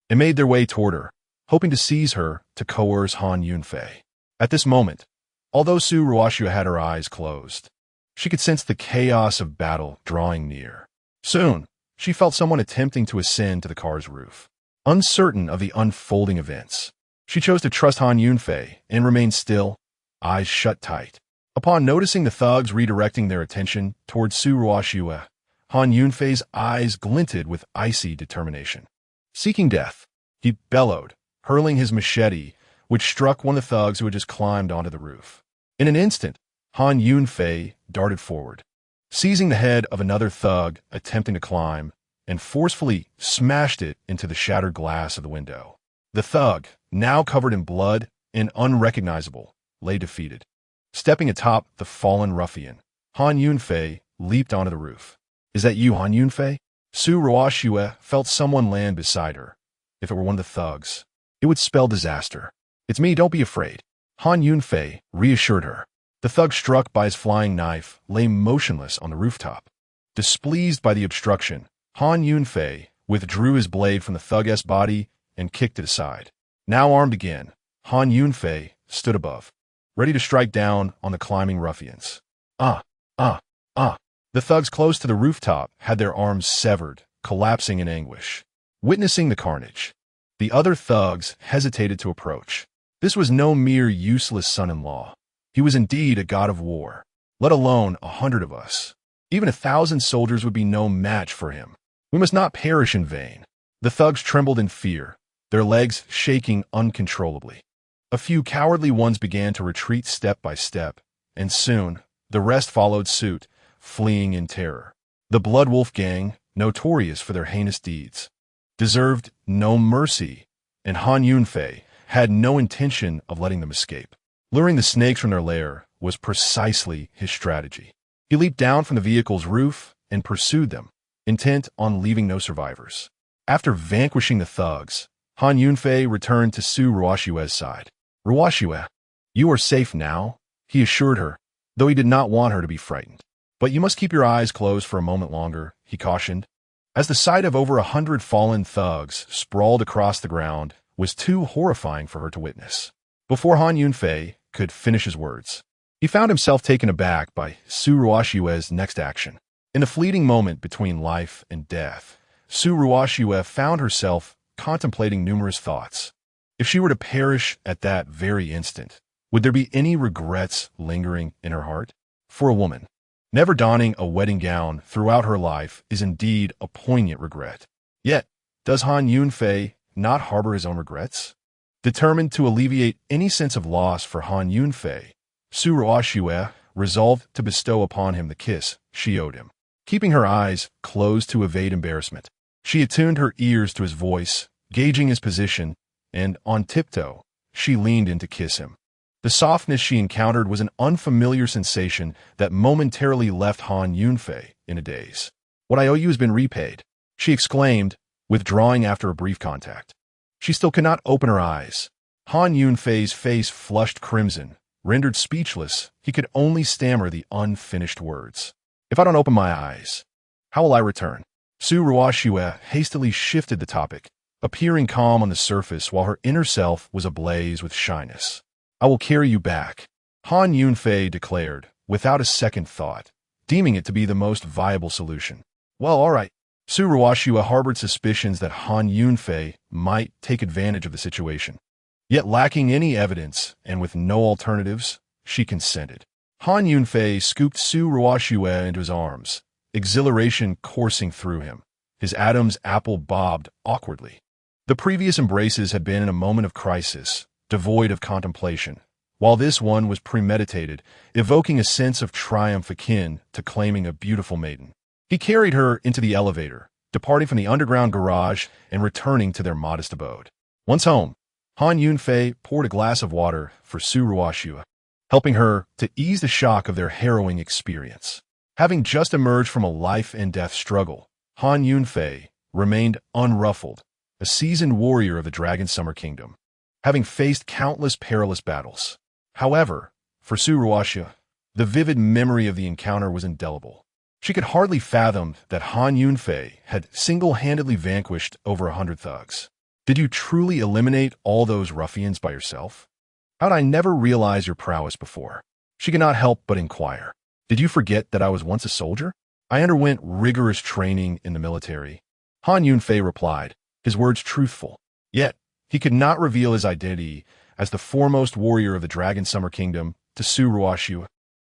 They made their way toward her, hoping to seize her to coerce Han Yunfei. At this moment, although Su Ruoxue had her eyes closed, she could sense the chaos of battle drawing near. Soon, she felt someone attempting to ascend to the car's roof. Uncertain of the unfolding events, she chose to trust Han Yunfei and remained still, eyes shut tight. Upon noticing the thugs redirecting their attention towards Su Ruoxue, Han Yunfei's eyes glinted with icy determination. Seeking death, he bellowed, hurling his machete, which struck one of the thugs who had just climbed onto the roof. In an instant, Han Yunfei darted forward, seizing the head of another thug attempting to climb, and forcefully smashed it into the shattered glass of the window. The thug, now covered in blood and unrecognizable, lay defeated. Stepping atop the fallen ruffian, Han Yunfei leaped onto the roof. "Is that you, Han Yunfei?" Su Ruoxue felt someone land beside her. If it were one of the thugs, it would spell disaster. "It's me, don't be afraid," Han Yunfei reassured her. The thug struck by his flying knife lay motionless on the rooftop. Displeased by the obstruction, Han Yunfei withdrew his blade from the thug's body and kicked it aside. Now armed again, Han Yunfei stood above, ready to strike down on the climbing ruffians. Ah! The thugs close to the rooftop had their arms severed, collapsing in anguish. Witnessing the carnage, the other thugs hesitated to approach. This was no mere useless son-in-law. He was indeed a god of war, let alone 100 of us. Even 1,000 soldiers would be no match for him. We must not perish in vain. The thugs trembled in fear, their legs shaking uncontrollably. A few cowardly ones began to retreat step by step, and soon the rest followed suit, fleeing in terror. The Blood Wolf gang, notorious for their heinous deeds, deserved no mercy, and Han Yunfei had no intention of letting them escape. Luring the snakes from their lair was precisely his strategy. He leaped down from the vehicle's roof and pursued them, intent on leaving no survivors. After vanquishing the thugs, Han Yunfei returned to Su Ruoxue's side. "Ruoxue, you are safe now," he assured her, though he did not want her to be frightened. "But you must keep your eyes closed for a moment longer," he cautioned, as the sight of over 100 fallen thugs sprawled across the ground was too horrifying for her to witness. Before Han Yunfei could finish his words, he found himself taken aback by Su Ruoxue's next action. In the fleeting moment between life and death, Su Ruoxue found herself contemplating numerous thoughts. If she were to perish at that very instant, would there be any regrets lingering in her heart? For a woman, never donning a wedding gown throughout her life is indeed a poignant regret. Yet, does Han Yunfei not harbor his own regrets? Determined to alleviate any sense of loss for Han Yunfei, Su Ruoxue resolved to bestow upon him the kiss she owed him. Keeping her eyes closed to evade embarrassment, she attuned her ears to his voice, gauging his position, and on tiptoe, she leaned in to kiss him. The softness she encountered was an unfamiliar sensation that momentarily left Han Yunfei in a daze. "What I owe you has been repaid," she exclaimed, withdrawing after a brief contact. She still could not open her eyes. Han Yunfei's face flushed crimson. Rendered speechless, he could only stammer the unfinished words. "If I don't open my eyes, how will I return?" Su Ruoxue hastily shifted the topic, appearing calm on the surface while her inner self was ablaze with shyness. "I will carry you back," Han Yunfei declared, without a second thought, deeming it to be the most viable solution. "Well, all right." Su Ruoxue harbored suspicions that Han Yunfei might take advantage of the situation. Yet lacking any evidence and with no alternatives, she consented. Han Yunfei scooped Su Ruoxue into his arms, exhilaration coursing through him. His Adam's apple bobbed awkwardly. The previous embraces had been in a moment of crisis, devoid of contemplation, while this one was premeditated, evoking a sense of triumph akin to claiming a beautiful maiden. He carried her into the elevator, departing from the underground garage and returning to their modest abode. Once home, Han Yunfei poured a glass of water for Su Ruoxue, helping her to ease the shock of their harrowing experience. Having just emerged from a life-and-death struggle, Han Yunfei remained unruffled, a seasoned warrior of the Dragon Summer Kingdom, having faced countless perilous battles. However, for Su Ruoxue, the vivid memory of the encounter was indelible. She could hardly fathom that Han Yunfei had single-handedly vanquished over 100 thugs. Did you truly eliminate all those ruffians by yourself? How'd I never realize your prowess before? She could not help but inquire. Did you forget that I was once a soldier? I underwent rigorous training in the military. Han Yunfei replied, his words truthful. Yet, he could not reveal his identity as the foremost warrior of the Dragon Summer Kingdom to Su Ruoxiu,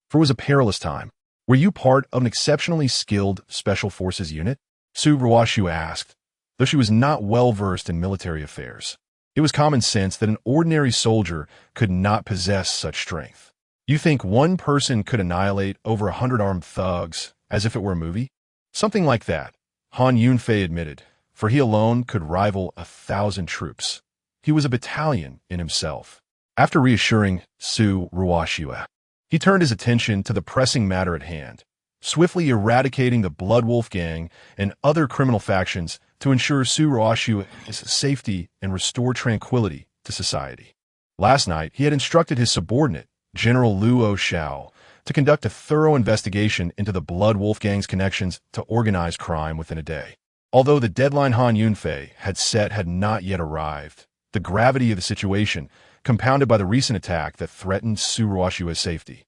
for it was a perilous time. Were you part of an exceptionally skilled Special Forces unit? Su Ruoxiu asked, though she was not well versed in military affairs. It was common sense that an ordinary soldier could not possess such strength. You think one person could annihilate over 100 armed thugs as if it were a movie? Something like that, Han Yunfei admitted, for he alone could rival 1,000 troops. He was a battalion in himself. After reassuring Su Ruoxiu, he turned his attention to the pressing matter at hand, swiftly eradicating the Blood Wolf Gang and other criminal factions to ensure Su Ruoxiu's safety and restore tranquility to society. Last night, he had instructed his subordinate, General Luo Xiao, to conduct a thorough investigation into the Blood Wolf Gang's connections to organized crime within a day. Although the deadline Han Yunfei had set had not yet arrived, the gravity of the situation, compounded by the recent attack that threatened Su Ruoxiu's safety,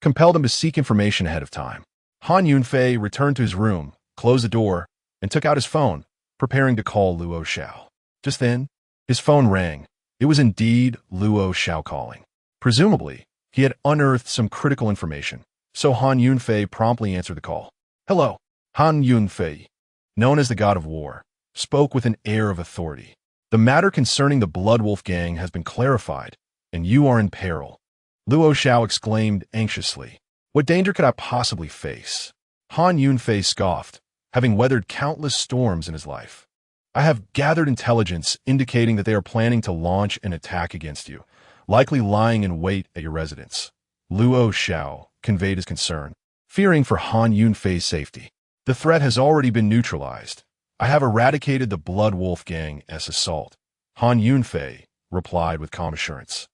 compelled him to seek information ahead of time. Han Yunfei returned to his room, closed the door, and took out his phone, preparing to call Luo Xiao. Just then, his phone rang. It was indeed Luo Xiao calling. Presumably, he had unearthed some critical information, so Han Yunfei promptly answered the call. Hello, Han Yunfei, known as the God of War, spoke with an air of authority. The matter concerning the Blood Wolf Gang has been clarified, and you are in peril. Luo Xiao exclaimed anxiously. What danger could I possibly face? Han Yunfei scoffed, having weathered countless storms in his life. I have gathered intelligence indicating that they are planning to launch an attack against you, likely lying in wait at your residence. Luo Xiao conveyed his concern, fearing for Han Yunfei's safety. The threat has already been neutralized. I have eradicated the Blood Wolf Gang as assault. Han Yunfei replied with calm assurance,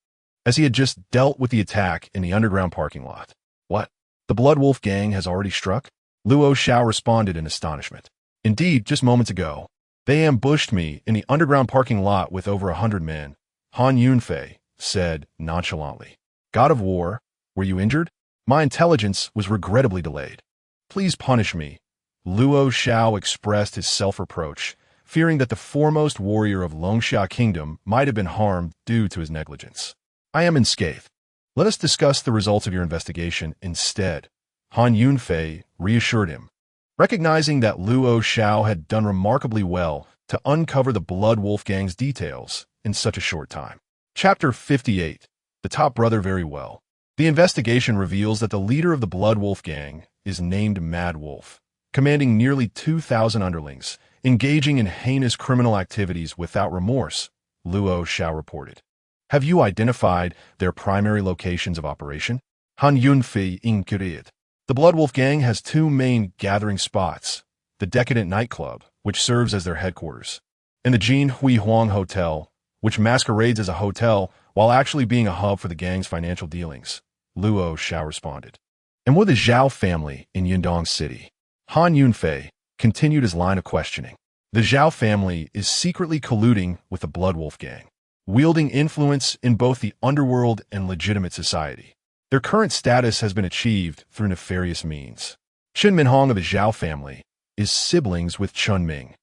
as he had just dealt with the attack in the underground parking lot. What? The Blood Wolf Gang has already struck? Luo Xiao responded in astonishment. Indeed, just moments ago, they ambushed me in the underground parking lot with over 100 men. Han Yunfei said nonchalantly. God of War, were you injured? My intelligence was regrettably delayed. Please punish me. Luo Xiao expressed his self-reproach, fearing that the foremost warrior of Longxia Kingdom might have been harmed due to his negligence. I am unscathed. Let us discuss the results of your investigation instead. Han Yunfei reassured him, recognizing that Luo Xiao had done remarkably well to uncover the Blood Wolf Gang's details in such a short time. Chapter 58. The Top Brother Very Well. The investigation reveals that the leader of the Blood Wolf Gang is named Mad Wolf, commanding nearly 2,000 underlings, engaging in heinous criminal activities without remorse, Luo Xiao reported. Have you identified their primary locations of operation? Han Yunfei inquired. The Blood Wolf Gang has two main gathering spots, the Decadent Nightclub, which serves as their headquarters, and the Jin Hui Huang Hotel, which masquerades as a hotel while actually being a hub for the gang's financial dealings, Luo Xiao responded. And we're the Zhao family in Yundong City. Han Yunfei continued his line of questioning. The Zhao family is secretly colluding with the Blood Wolf Gang, wielding influence in both the underworld and legitimate society. Their current status has been achieved through nefarious means. Chen Minhong of the Zhao family is siblings with Chun Ming,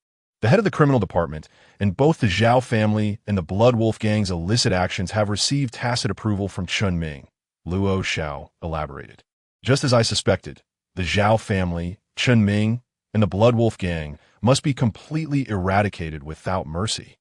the head of the criminal department, and both the Zhao family and the Blood Wolf Gang's illicit actions have received tacit approval from Chun Ming, Luo Xiao elaborated. Just as I suspected, the Zhao family, Chun Ming, and the Blood Wolf Gang must be completely eradicated without mercy.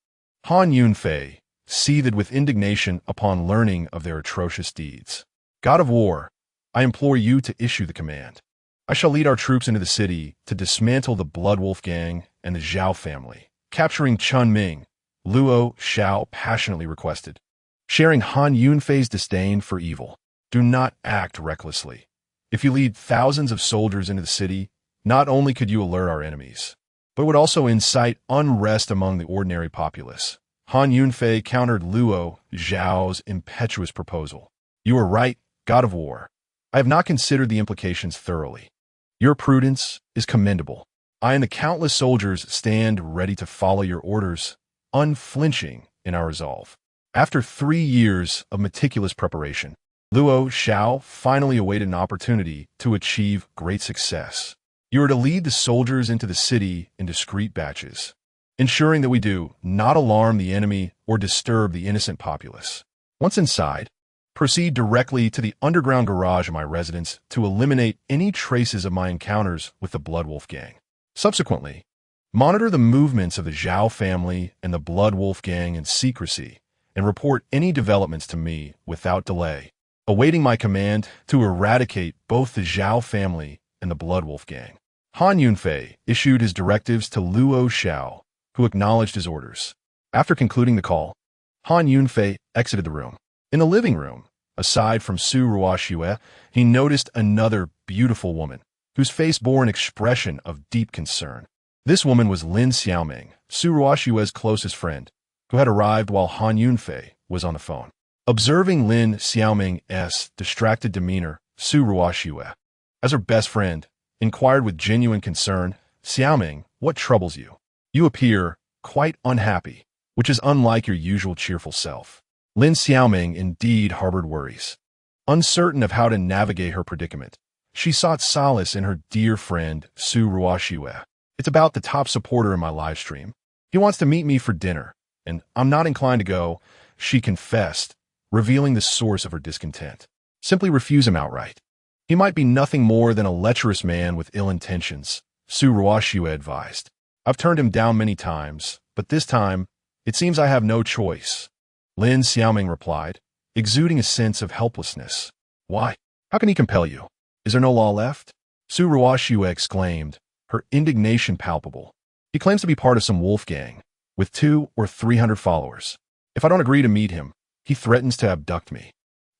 Han Yunfei seethed with indignation upon learning of their atrocious deeds. God of War, I implore you to issue the command. I shall lead our troops into the city to dismantle the Blood Wolf Gang and the Zhao family, capturing Chun Ming, Luo Xiao passionately requested. Sharing Han Yunfei's disdain for evil, do not act recklessly. If you lead thousands of soldiers into the city, not only could you alert our enemies, but would also incite unrest among the ordinary populace. Han Yunfei countered Luo Xiao's impetuous proposal. You are right, God of War. I have not considered the implications thoroughly. Your prudence is commendable. I and the countless soldiers stand ready to follow your orders unflinching in our resolve. After 3 years of meticulous preparation, Luo Xiao finally awaited an opportunity to achieve great success. You are to lead the soldiers into the city in discreet batches, ensuring that we do not alarm the enemy or disturb the innocent populace. Once inside, proceed directly to the underground garage of my residence to eliminate any traces of my encounters with the Blood Wolf gang. Subsequently, monitor the movements of the Zhao family and the Blood Wolf gang in secrecy and report any developments to me without delay, awaiting my command to eradicate both the Zhao family and the Blood Wolf gang. Han Yunfei issued his directives to Luo Xiao, who acknowledged his orders. After concluding the call, Han Yunfei exited the room. In the living room, aside from Su Ruoxue, he noticed another beautiful woman, whose face bore an expression of deep concern. This woman was Lin Xiaoming, Su Ruoxue's closest friend, who had arrived while Han Yunfei was on the phone. Observing Lin Xiaoming's distracted demeanor, Su Ruoxue, as her best friend, inquired with genuine concern, "Xiaoming, what troubles you? You appear quite unhappy, which is unlike your usual cheerful self." Lin Xiaoming indeed harbored worries. Uncertain of how to navigate her predicament, she sought solace in her dear friend, Su Ruoxue. "It's about the top supporter in my live stream. He wants to meet me for dinner, and I'm not inclined to go," she confessed, revealing the source of her discontent. "Simply refuse him outright. He might be nothing more than a lecherous man with ill intentions," Su Ruoxue advised. "I've turned him down many times, but this time, it seems I have no choice," Lin Xiaoming replied, exuding a sense of helplessness. "Why? How can he compel you? Is there no law left?" Su Ruoxue exclaimed, her indignation palpable. "He claims to be part of some wolf gang, with 200 or 300 followers. If I don't agree to meet him, he threatens to abduct me.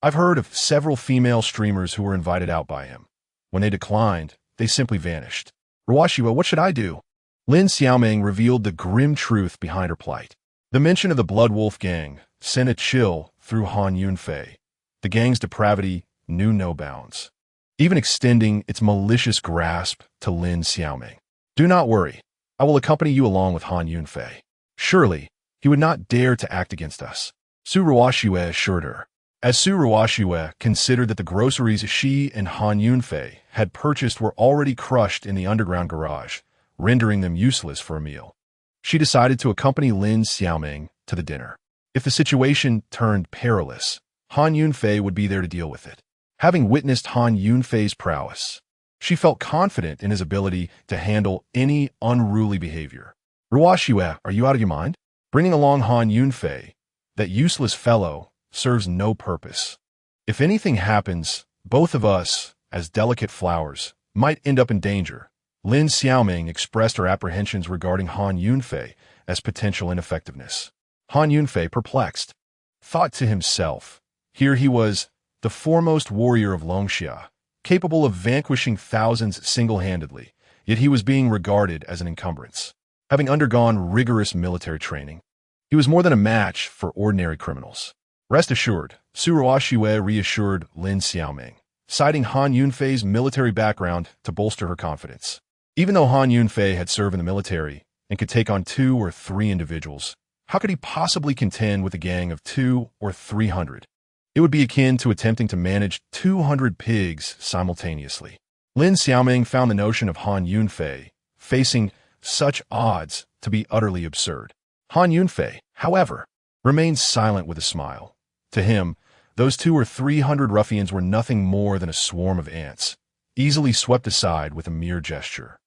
I've heard of several female streamers who were invited out by him. When they declined, they simply vanished. Ruoxue, what should I do?" Lin Xiaoming revealed the grim truth behind her plight. The mention of the Blood Wolf gang sent a chill through Han Yunfei. The gang's depravity knew no bounds, even extending its malicious grasp to Lin Xiaoming. "Do not worry. I will accompany you along with Han Yunfei. Surely, he would not dare to act against us," Su Ruoxue assured her. As Su Ruoxue considered that the groceries she and Han Yunfei had purchased were already crushed in the underground garage, rendering them useless for a meal, she decided to accompany Lin Xiaoming to the dinner. If the situation turned perilous, Han Yunfei would be there to deal with it. Having witnessed Han Yunfei's prowess, she felt confident in his ability to handle any unruly behavior. "Ruoxue, are you out of your mind? Bringing along Han Yunfei, that useless fellow, serves no purpose. If anything happens, both of us, as delicate flowers, might end up in danger." Lin Xiaoming expressed her apprehensions regarding Han Yunfei as potential ineffectiveness. Han Yunfei, perplexed, thought to himself, here he was, the foremost warrior of Longxia, capable of vanquishing thousands single-handedly, yet he was being regarded as an encumbrance. Having undergone rigorous military training, he was more than a match for ordinary criminals. Rest assured, Su Ruoxue reassured Lin Xiaoming, citing Han Yunfei's military background to bolster her confidence. Even though Han Yunfei had served in the military and could take on 2 or 3 individuals, how could he possibly contend with a gang of 200 or 300? It would be akin to attempting to manage 200 pigs simultaneously. Lin Xiaoming found the notion of Han Yunfei facing such odds to be utterly absurd. Han Yunfei, however, remained silent with a smile. To him, those 200 or 300 ruffians were nothing more than a swarm of ants, easily swept aside with a mere gesture.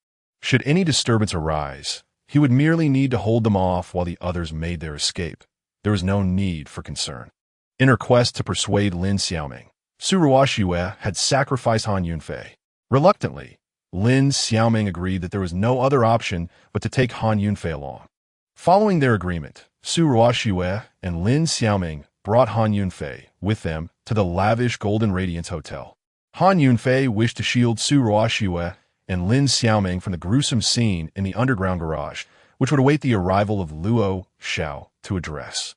Should any disturbance arise, he would merely need to hold them off while the others made their escape. There was no need for concern. In her quest to persuade Lin Xiaoming, Su Ruoxue had sacrificed Han Yunfei. Reluctantly, Lin Xiaoming agreed that there was no other option but to take Han Yunfei along. Following their agreement, Su Ruoxue and Lin Xiaoming brought Han Yunfei with them to the lavish Golden Radiance Hotel. Han Yunfei wished to shield Su Ruoxue and Lin Xiaoming from the gruesome scene in the underground garage, which would await the arrival of Luo Xiao to address.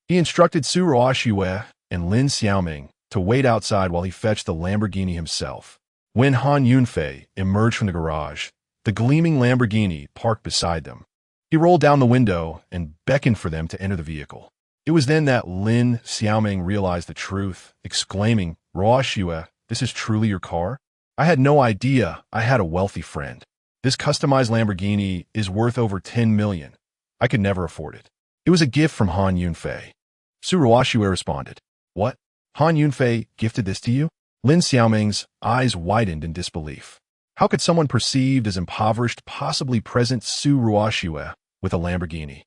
He instructed Su Ruoxue and Lin Xiaoming to wait outside while he fetched the Lamborghini himself. When Han Yunfei emerged from the garage, the gleaming Lamborghini parked beside them. He rolled down the window and beckoned for them to enter the vehicle. It was then that Lin Xiaoming realized the truth, exclaiming, "Ruoxue, this is truly your car? I had no idea I had a wealthy friend. This customized Lamborghini is worth over 10 million. I could never afford it. It was a gift from Han Yunfei." Su Ruoxue responded, "What? Han Yunfei gifted this to you?" Lin Xiaoming's eyes widened in disbelief. How could someone perceived as impoverished possibly present Su Ruoxue with a Lamborghini?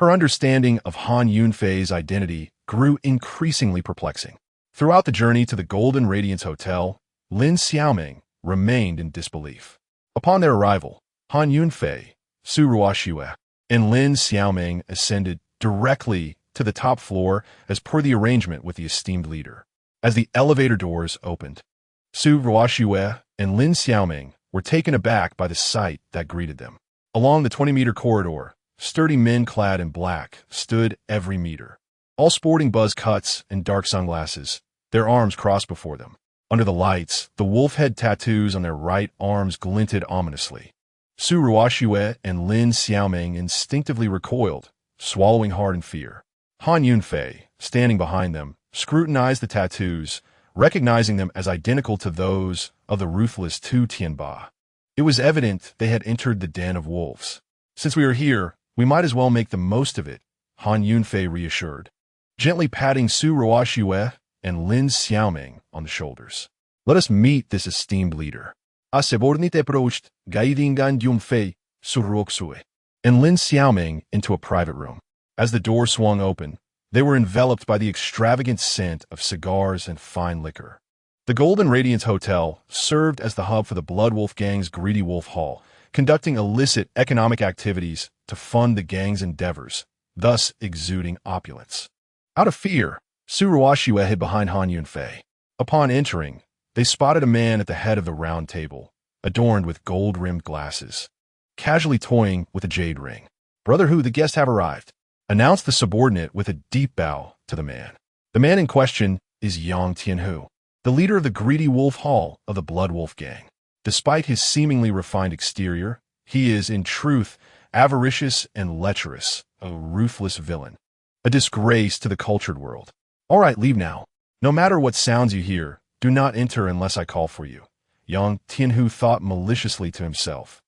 Her understanding of Han Yunfei's identity grew increasingly perplexing. Throughout the journey to the Golden Radiance Hotel, Lin Xiaoming remained in disbelief. Upon their arrival, Han Yunfei, Su Ruoxue, and Lin Xiaoming ascended directly to the top floor as per the arrangement with the esteemed leader. As the elevator doors opened, Su Ruoxue and Lin Xiaoming were taken aback by the sight that greeted them. Along the 20-meter corridor, sturdy men clad in black stood every meter, all sporting buzz cuts and dark sunglasses, their arms crossed before them. Under the lights, the wolf head tattoos on their right arms glinted ominously. Su Ruoxue and Lin Xiaoming instinctively recoiled, swallowing hard in fear. Han Yunfei, standing behind them, scrutinized the tattoos, recognizing them as identical to those of the ruthless Tu Tianba. It was evident they had entered the den of wolves. "Since we are here, we might as well make the most of it," Han Yunfei reassured, gently patting Su Ruoxue and Lin Xiaoming on the shoulders. "Let us meet this esteemed leader." As subordinate approached, guiding Han Yunfei, Su Ruoxue, and Lin Xiaoming into a private room. As the door swung open, they were enveloped by the extravagant scent of cigars and fine liquor. The Golden Radiance Hotel served as the hub for the Blood Wolf Gang's Greedy Wolf Hall, conducting illicit economic activities to fund the gang's endeavors, thus exuding opulence. Out of fear, Su Ruoxue hid behind Han Yunfei. Upon entering, they spotted a man at the head of the round table, adorned with gold-rimmed glasses, casually toying with a jade ring. "Brother Hu, the guests have arrived," announced the subordinate with a deep bow to the man. The man in question is Yang Tianhu, the leader of the Greedy Wolf Hall of the Blood Wolf Gang. Despite his seemingly refined exterior, he is, in truth, avaricious and lecherous, a ruthless villain, a disgrace to the cultured world. "All right, leave now. No matter what sounds you hear, do not enter unless I call for you," Yang Tianhu thought maliciously to himself,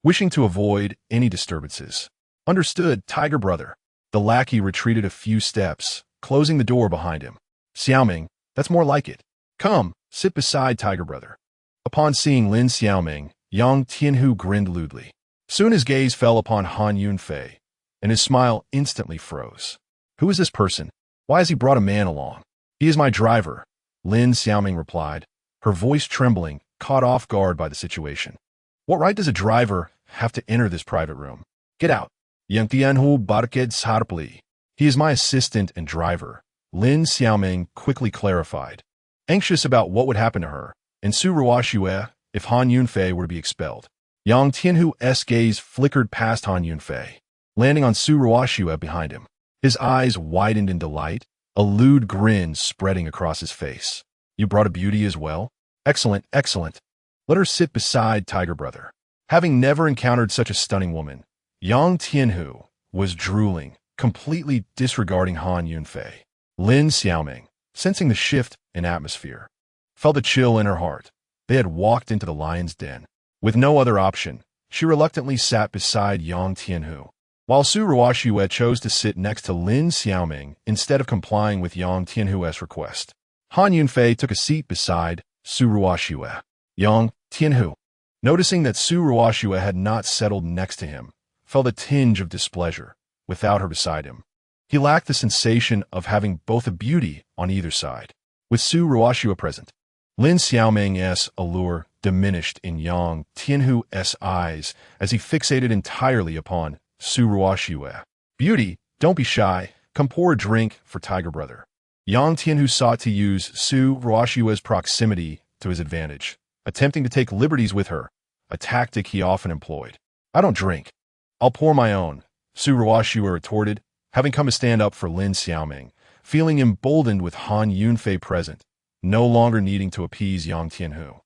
wishing to avoid any disturbances. "Understood, Tiger Brother." The lackey retreated a few steps, closing the door behind him. "Xiaoming, that's more like it. Come, sit beside Tiger Brother." Upon seeing Lin Xiaoming, Yang Tianhu grinned lewdly. Soon his gaze fell upon Han Yunfei, and his smile instantly froze. "Who is this person? Why has he brought a man along?" "He is my driver," Lin Xiaoming replied, her voice trembling, caught off guard by the situation. "What right does a driver have to enter this private room? Get out." "Yang Tianhu barked sharply. "He is my assistant and driver," Lin Xiaoming quickly clarified, anxious about what would happen to her, and Su Ruoxue if Han Yunfei were to be expelled. Yang Tianhu's gaze flickered past Han Yunfei, landing on Su Ruoxue behind him. His eyes widened in delight, a lewd grin spreading across his face. "You brought a beauty as well? Excellent, excellent. Let her sit beside Tiger Brother." Having never encountered such a stunning woman, Yang Tianhu was drooling, completely disregarding Han Yunfei. Lin Xiaoming, sensing the shift in atmosphere, felt a chill in her heart. They had walked into the lion's den. With no other option, she reluctantly sat beside Yang Tianhu, while Su Ruoxue chose to sit next to Lin Xiaoming instead of complying with Yang Tianhu's request. Han Yunfei took a seat beside Su Ruoxue. Yang Tianhu, noticing that Su Ruoxue had not settled next to him, felt a tinge of displeasure without her beside him. He lacked the sensation of having both a beauty on either side. With Su Ruoxue present, Lin Xiaoming's allure diminished in Yang Tianhu's eyes as he fixated entirely upon Su Ruoxue. "Beauty, don't be shy. Come pour a drink for Tiger Brother." Yang Tianhu sought to use Su Ruoxue's proximity to his advantage, attempting to take liberties with her, a tactic he often employed. "I don't drink. I'll pour my own," Su Ruoxue retorted, having come to stand up for Lin Xiaoming, feeling emboldened with Han Yunfei present, no longer needing to appease Yang Tianhu.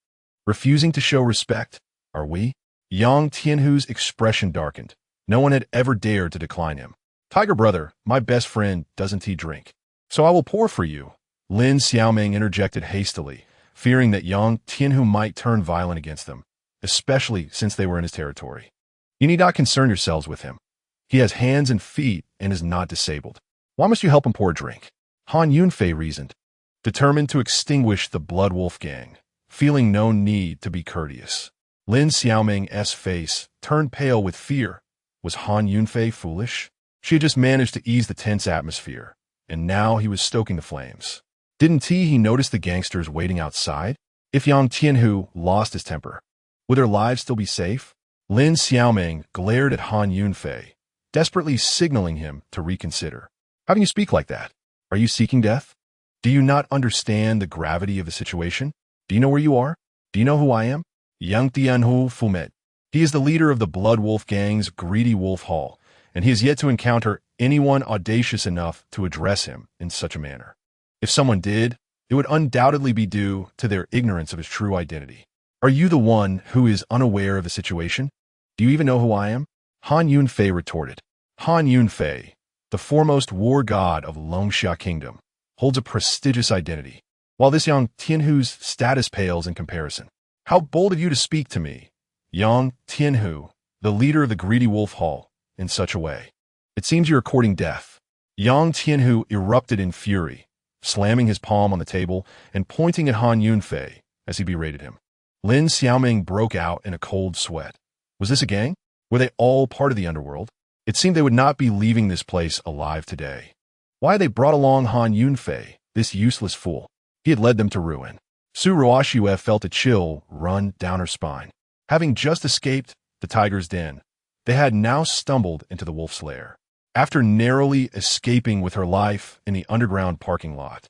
"Refusing to show respect, are we?" Yang Tianhu's expression darkened, No one had ever dared to decline him. "Tiger brother, my best friend, doesn't he drink? So I will pour for you." Lin Xiaoming interjected hastily, fearing that Yang Tianhu might turn violent against them, especially since they were in his territory. "You need not concern yourselves with him. He has hands and feet and is not disabled. Why must you help him pour a drink?" Han Yunfei reasoned, determined to extinguish the Blood Wolf gang, feeling no need to be courteous. Lin Xiaoming's face turned pale with fear. Was Han Yunfei foolish? She had just managed to ease the tense atmosphere, and now he was stoking the flames. Didn't he notice the gangsters waiting outside? If Yang Tianhu lost his temper, would their lives still be safe? Lin Xiaoming glared at Han Yunfei, desperately signaling him to reconsider. "How can you speak like that? Are you seeking death? Do you not understand the gravity of the situation? Do you know where you are? Do you know who I am? Yang Tianhu Fumet. He is the leader of the Blood Wolf gang's Greedy Wolf Hall, and he has yet to encounter anyone audacious enough to address him in such a manner. If someone did, it would undoubtedly be due to their ignorance of his true identity. Are you the one who is unaware of the situation? Do you even know who I am?" Han Yunfei retorted. Han Yunfei, the foremost war god of Longxia Kingdom, holds a prestigious identity, while this Yang Tianhu's status pales in comparison. "How bold of you to speak to me, Yang Tianhu, the leader of the Greedy Wolf Hall, in such a way. It seems you are courting death." Yang Tianhu erupted in fury, slamming his palm on the table and pointing at Han Yunfei as he berated him. Lin Xiaoming broke out in a cold sweat. Was this a gang? Were they all part of the underworld? It seemed they would not be leaving this place alive today. Why had they brought along Han Yunfei, this useless fool? He had led them to ruin. Su Ruoxue felt a chill run down her spine. Having just escaped the tiger's den, they had now stumbled into the wolf's lair. After narrowly escaping with her life in the underground parking lot,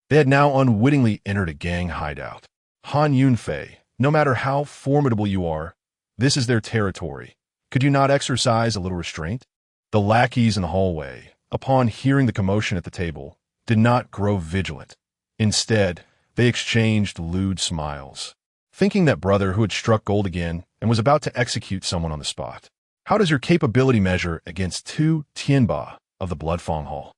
they had now unwittingly entered a gang hideout. Han Yunfei, no matter how formidable you are, this is their territory. Could you not exercise a little restraint? The lackeys in the hallway, upon hearing the commotion at the table, did not grow vigilant. Instead, they exchanged lewd smiles, thinking that brother who had struck gold again and was about to execute someone on the spot. "How does your capability measure against 2 Tianba of the Bloodfang Hall?"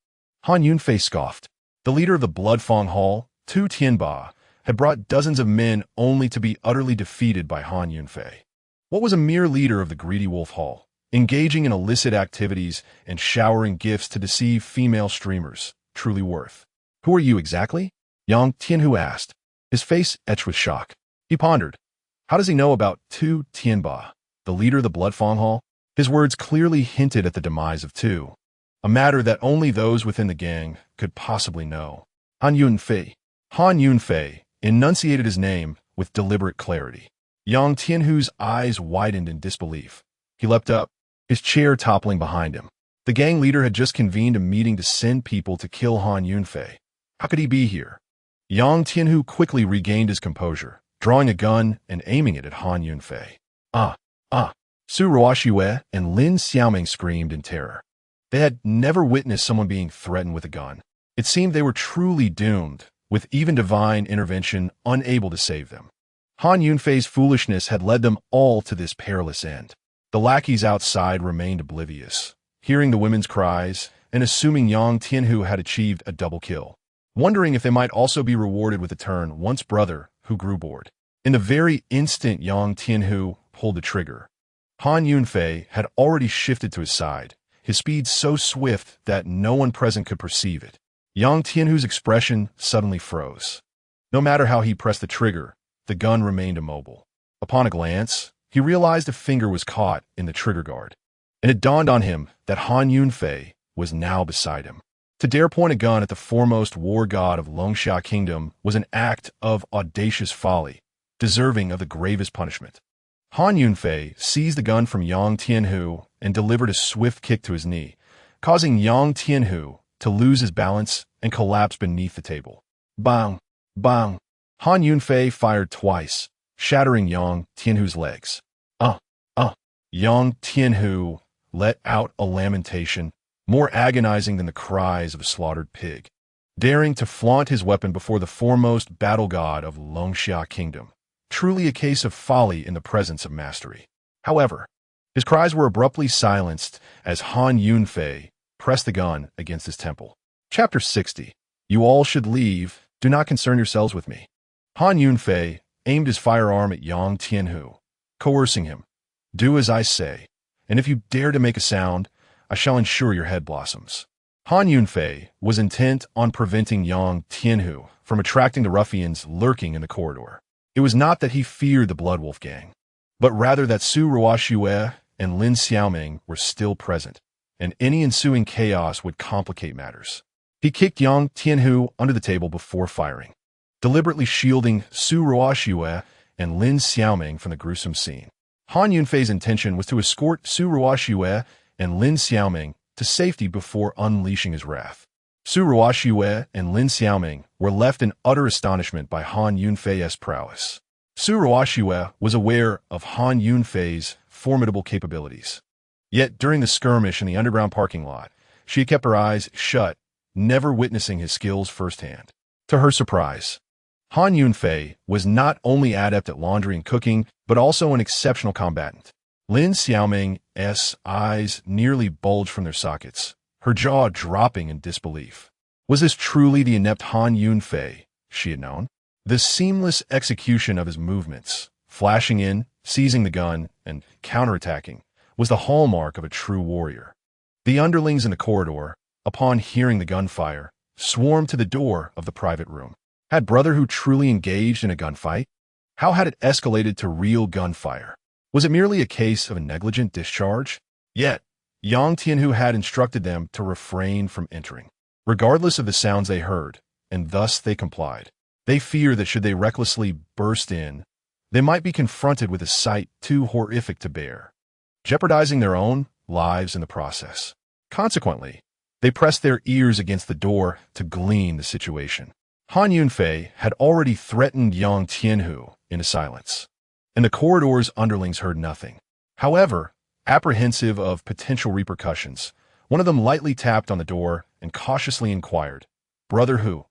Han Yunfei scoffed. The leader of the Bloodfang Hall, 2 Tianba, had brought dozens of men only to be utterly defeated by Han Yunfei. What was a mere leader of the Greedy Wolf Hall, engaging in illicit activities and showering gifts to deceive female streamers, truly worth? "Who are you exactly?" Yang Tianhu asked, his face etched with shock. He pondered. How does he know about 2 Tianba, the leader of the Bloodfang Hall? His words clearly hinted at the demise of 2, a matter that only those within the gang could possibly know. Han Yunfei. Han Yunfei enunciated his name with deliberate clarity. Yang Tianhu's eyes widened in disbelief. He leapt up, his chair toppling behind him. The gang leader had just convened a meeting to send people to kill Han Yunfei. How could he be here? Yang Tianhu quickly regained his composure, drawing a gun and aiming it at Han Yunfei. Su Ruoxue and Lin Xiaoming screamed in terror. They had never witnessed someone being threatened with a gun. It seemed they were truly doomed, with even divine intervention unable to save them. Han Yunfei's foolishness had led them all to this perilous end. The lackeys outside remained oblivious, hearing the women's cries and assuming Yang Tianhu had achieved a double kill, wondering if they might also be rewarded with a turn once brother who grew bored. In the very instant Yang Tianhu pulled the trigger, Han Yunfei had already shifted to his side, his speed so swift that no one present could perceive it. Yang Tianhu's expression suddenly froze. No matter how he pressed the trigger, the gun remained immobile. Upon a glance, he realized a finger was caught in the trigger guard, and it dawned on him that Han Yunfei was now beside him. To dare point a gun at the foremost war god of Longxia Kingdom was an act of audacious folly, deserving of the gravest punishment. Han Yunfei seized the gun from Yang Tianhu and delivered a swift kick to his knee, causing Yang Tianhu to lose his balance and collapse beneath the table. Bang! Bang! Han Yunfei fired twice, shattering Yang Tianhu's legs. Yang Tianhu let out a lamentation, more agonizing than the cries of a slaughtered pig, daring to flaunt his weapon before the foremost battle god of Longxia Kingdom. Truly a case of folly in the presence of mastery. However, His cries were abruptly silenced as Han Yunfei pressed the gun against his temple. Chapter 60. You all should leave. Do not concern yourselves with me. Han Yunfei aimed his firearm at Yang Tianhu, coercing him. Do as I say, and if you dare to make a sound, I shall ensure your head blossoms. Han Yunfei was intent on preventing Yang Tianhu from attracting the ruffians lurking in the corridor. It was not that he feared the Blood Wolf gang, but rather that Su Ruoxue and Lin Xiaoming were still present, and any ensuing chaos would complicate matters. He kicked Yang Tianhu under the table before firing, deliberately shielding Su Ruoxue and Lin Xiaoming from the gruesome scene. Han Yunfei's intention was to escort Su Ruoxue and Lin Xiaoming to safety before unleashing his wrath. Su Ruoxue and Lin Xiaoming were left in utter astonishment by Han Yunfei's prowess. Su Ruoxue was aware of Han Yunfei's formidable capabilities. Yet during the skirmish in the underground parking lot, she had kept her eyes shut, never witnessing his skills firsthand. To her surprise, Han Yunfei was not only adept at laundry and cooking, but also an exceptional combatant. Lin Xiaoming's eyes nearly bulged from their sockets, her jaw dropping in disbelief. Was this truly the inept Han Yunfei she had known? The seamless execution of his movements, flashing in, seizing the gun, and counterattacking, was the hallmark of a true warrior. The underlings in the corridor, upon hearing the gunfire, swarmed to the door of the private room. Had Brotherhood truly engaged in a gunfight? How had it escalated to real gunfire? Was it merely a case of a negligent discharge? Yet, Yang Tianhu had instructed them to refrain from entering, regardless of the sounds they heard, and thus they complied. They feared that should they recklessly burst in, they might be confronted with a sight too horrific to bear, jeopardizing their own lives in the process. Consequently, they pressed their ears against the door to glean the situation. Han Yunfei had already threatened Yang Tianhu into silence, and the corridor's underlings heard nothing. However, apprehensive of potential repercussions, one of them lightly tapped on the door and cautiously inquired, "Brother Hu,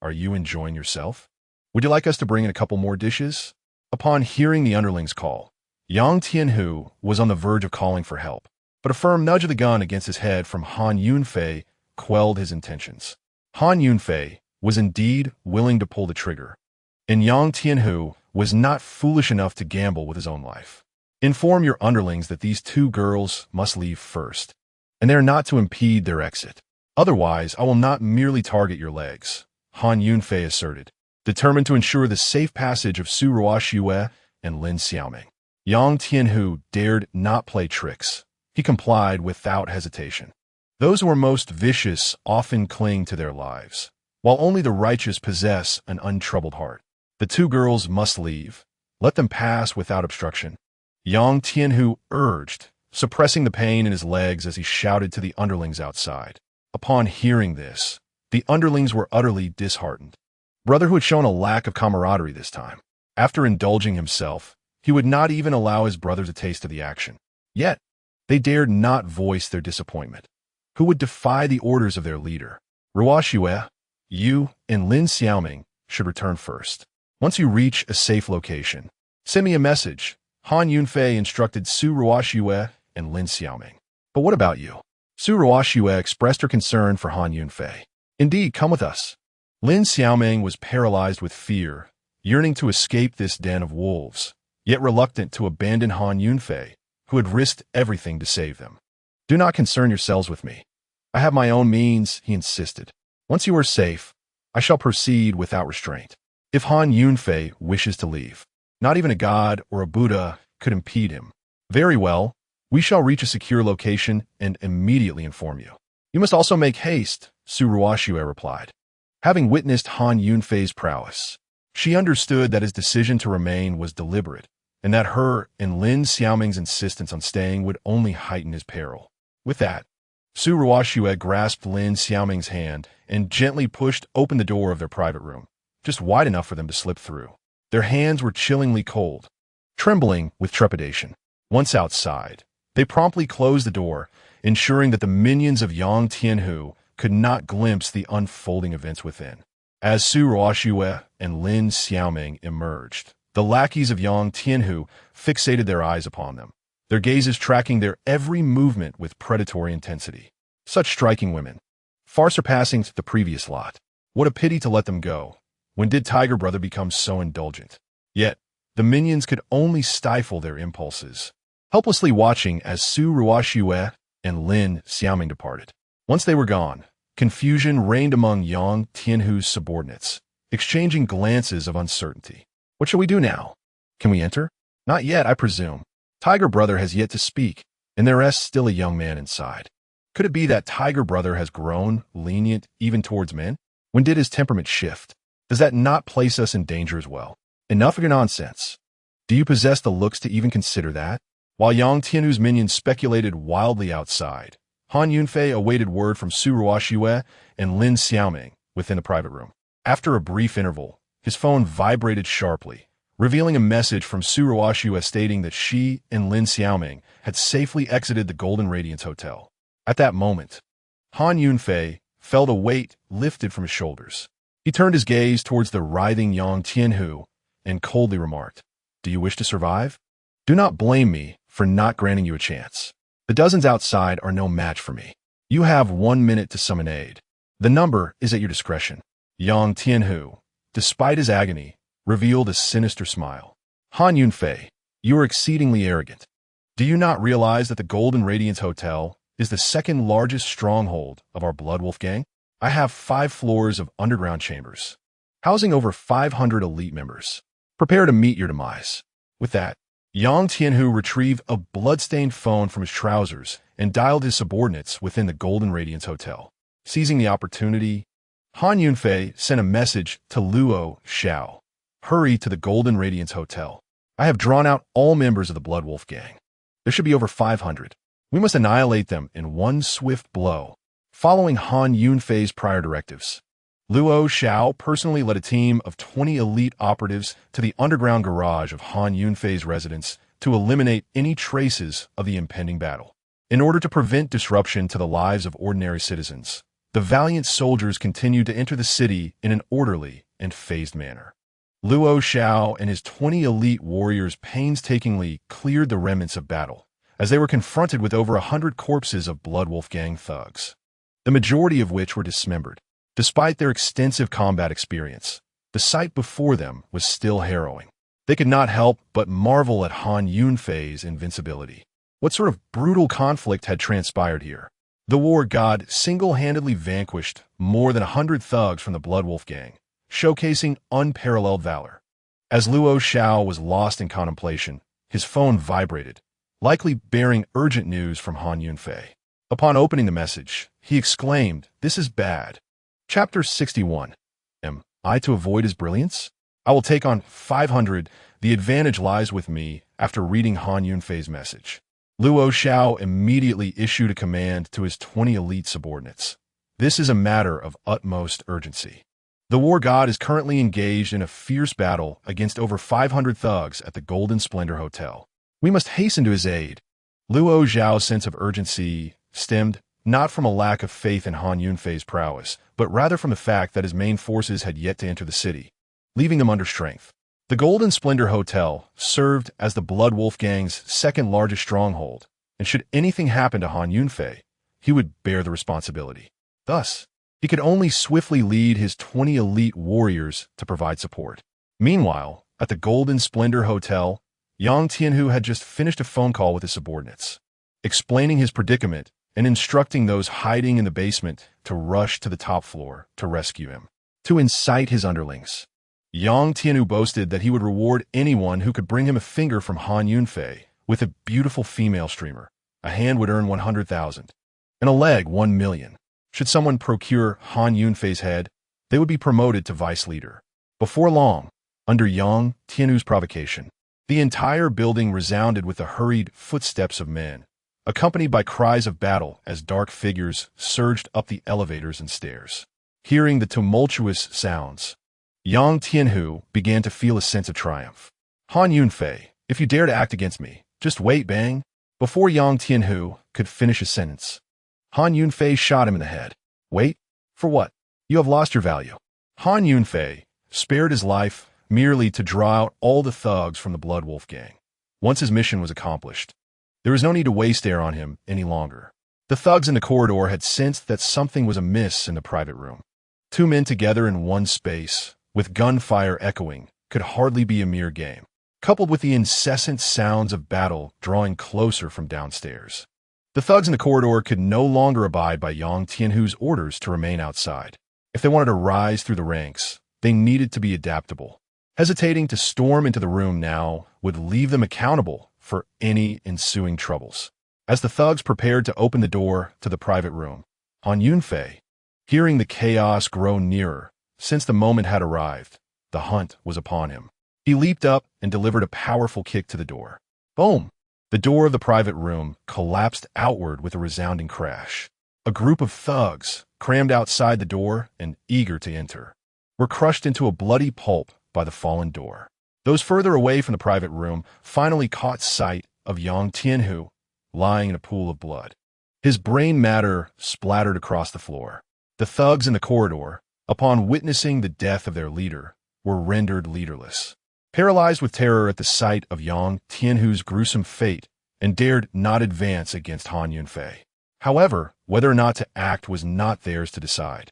are you enjoying yourself? Would you like us to bring in a couple more dishes?" Upon hearing the underling's call, Yang Tianhu was on the verge of calling for help, but a firm nudge of the gun against his head from Han Yunfei quelled his intentions. Han Yunfei was indeed willing to pull the trigger, and Yang Tianhu was not foolish enough to gamble with his own life. Inform your underlings that these two girls must leave first, and they are not to impede their exit. Otherwise, I will not merely target your legs, Han Yunfei asserted, determined to ensure the safe passage of Su Ruoxue and Lin Xiaoming. Yang Tianhu dared not play tricks. He complied without hesitation. Those who are most vicious often cling to their lives, while only the righteous possess an untroubled heart. The two girls must leave. Let them pass without obstruction, Yang Tianhu urged, suppressing the pain in his legs as he shouted to the underlings outside. Upon hearing this, the underlings were utterly disheartened. Brotherhood had shown a lack of camaraderie this time. After indulging himself, he would not even allow his brothers a taste of the action. Yet, they dared not voice their disappointment. Who would defy the orders of their leader? Ruoxue, you, and Lin Xiaoming should return first. Once you reach a safe location, send me a message, Han Yunfei instructed Su Ruoxue and Lin Xiaoming. But what about you? Su Ruoxue expressed her concern for Han Yunfei. Indeed, come with us. Lin Xiaoming was paralyzed with fear, yearning to escape this den of wolves, yet reluctant to abandon Han Yunfei, who had risked everything to save them. Do not concern yourselves with me. I have my own means, he insisted. Once you are safe, I shall proceed without restraint. If Han Yunfei wishes to leave, not even a god or a Buddha could impede him. Very well, we shall reach a secure location and immediately inform you. You must also make haste, Su Ruoxue replied. Having witnessed Han Yunfei's prowess, she understood that his decision to remain was deliberate, and that her and Lin Xiaoming's insistence on staying would only heighten his peril. With that, Su Ruoxue grasped Lin Xiaoming's hand and gently pushed open the door of their private room, just wide enough for them to slip through. Their hands were chillingly cold, trembling with trepidation. Once outside, they promptly closed the door, ensuring that the minions of Yang Tianhu could not glimpse the unfolding events within. As Su Ruoxue and Lin Xiaoming emerged, the lackeys of Yang Tianhu fixated their eyes upon them, their gazes tracking their every movement with predatory intensity. Such striking women, far surpassing the previous lot. What a pity to let them go. When did Tiger Brother become so indulgent? Yet, the minions could only stifle their impulses, helplessly watching as Su Ruoxue and Lin Xiaoming departed. Once they were gone, confusion reigned among Yang Tianhu's subordinates, exchanging glances of uncertainty. What shall we do now? Can we enter? Not yet, I presume. Tiger Brother has yet to speak, and there rests still a young man inside. Could it be that Tiger Brother has grown lenient even towards men? When did his temperament shift? Does that not place us in danger as well? Enough of your nonsense. Do you possess the looks to even consider that? While Yang Tianhu's minions speculated wildly outside, Han Yunfei awaited word from Su Ruoxue and Lin Xiaoming within the private room. After a brief interval, his phone vibrated sharply, revealing a message from Su Ruoxue stating that she and Lin Xiaoming had safely exited the Golden Radiance Hotel. At that moment, Han Yunfei felt a weight lifted from his shoulders. He turned his gaze towards the writhing Yang Tianhu and coldly remarked, "Do you wish to survive? Do not blame me for not granting you a chance. The dozens outside are no match for me. You have 1 minute to summon aid. The number is at your discretion." Yang Tianhu, despite his agony, revealed a sinister smile. Han Yunfei, you are exceedingly arrogant. Do you not realize that the Golden Radiance Hotel is the second largest stronghold of our Blood Wolf gang? I have 5 floors of underground chambers, housing over 500 elite members. Prepare to meet your demise. With that, Yang Tianhu retrieved a blood-stained phone from his trousers and dialed his subordinates within the Golden Radiance Hotel. Seizing the opportunity, Han Yunfei sent a message to Luo Xiao. Hurry to the Golden Radiance Hotel. I have drawn out all members of the Blood Wolf gang. There should be over 500. We must annihilate them in one swift blow. Following Han Yunfei's prior directives, Luo Xiao personally led a team of 20 elite operatives to the underground garage of Han Yunfei's residence to eliminate any traces of the impending battle. In order to prevent disruption to the lives of ordinary citizens, the valiant soldiers continued to enter the city in an orderly and phased manner. Luo Xiao and his 20 elite warriors painstakingly cleared the remnants of battle, as they were confronted with over 100 corpses of Blood Wolf gang thugs, the majority of which were dismembered. Despite their extensive combat experience, the sight before them was still harrowing. They could not help but marvel at Han Yunfei's invincibility. What sort of brutal conflict had transpired here? The war god single-handedly vanquished more than 100 thugs from the Blood Wolf gang, showcasing unparalleled valor. As Luo Xiao was lost in contemplation, his phone vibrated, likely bearing urgent news from Han Yunfei. Upon opening the message, he exclaimed, "This is bad." Chapter 61. Am I to avoid his brilliance? I will take on 500. The advantage lies with me after reading Han Yunfei's message. Luo Xiao immediately issued a command to his 20 elite subordinates. This is a matter of utmost urgency. The war god is currently engaged in a fierce battle against over 500 thugs at the Golden Splendor Hotel. We must hasten to his aid. Luo Xiao's sense of urgency stemmed not from a lack of faith in Han Yunfei's prowess, but rather from the fact that his main forces had yet to enter the city, leaving them under strength. The Golden Splendor Hotel served as the Blood Wolf gang's second largest stronghold, and should anything happen to Han Yunfei, he would bear the responsibility. Thus, he could only swiftly lead his 20 elite warriors to provide support. Meanwhile, at the Golden Splendor Hotel, Yang Tianhu had just finished a phone call with his subordinates, explaining his predicament and instructing those hiding in the basement to rush to the top floor to rescue him. To incite his underlings, Yang Tianhu boasted that he would reward anyone who could bring him a finger from Han Yunfei with a beautiful female streamer. A hand would earn 100,000, and a leg 1 million. Should someone procure Han Yunfei's head, they would be promoted to vice leader. Before long, under Yang Tianhu's provocation, the entire building resounded with the hurried footsteps of men, accompanied by cries of battle as dark figures surged up the elevators and stairs. Hearing the tumultuous sounds, Yang Tianhu began to feel a sense of triumph. Han Yunfei, if you dare to act against me, just wait, bang. Before Yang Tianhu could finish his sentence, Han Yunfei shot him in the head. Wait? For what? You have lost your value. Han Yunfei spared his life merely to draw out all the thugs from the Blood Wolf gang. Once his mission was accomplished, There was no need to waste air on him any longer. The thugs in the corridor had sensed that something was amiss in the private room. Two men together in one space, with gunfire echoing, could hardly be a mere game, coupled with the incessant sounds of battle drawing closer from downstairs. The thugs in the corridor could no longer abide by Yang Tianhu's orders to remain outside. If they wanted to rise through the ranks, they needed to be adaptable. Hesitating to storm into the room now would leave them accountable for any ensuing troubles. As the thugs prepared to open the door to the private room, Han Yunfei, hearing the chaos grow nearer, since the moment had arrived, the hunt was upon him. He leaped up and delivered a powerful kick to the door. Boom! The door of the private room collapsed outward with a resounding crash. A group of thugs, crammed outside the door and eager to enter, were crushed into a bloody pulp by the fallen door. Those further away from the private room finally caught sight of Yang Tianhu lying in a pool of blood. His brain matter splattered across the floor. The thugs in the corridor, upon witnessing the death of their leader, were rendered leaderless, paralyzed with terror at the sight of Yang Tianhu's gruesome fate, and dared not advance against Han Yunfei. However, whether or not to act was not theirs to decide.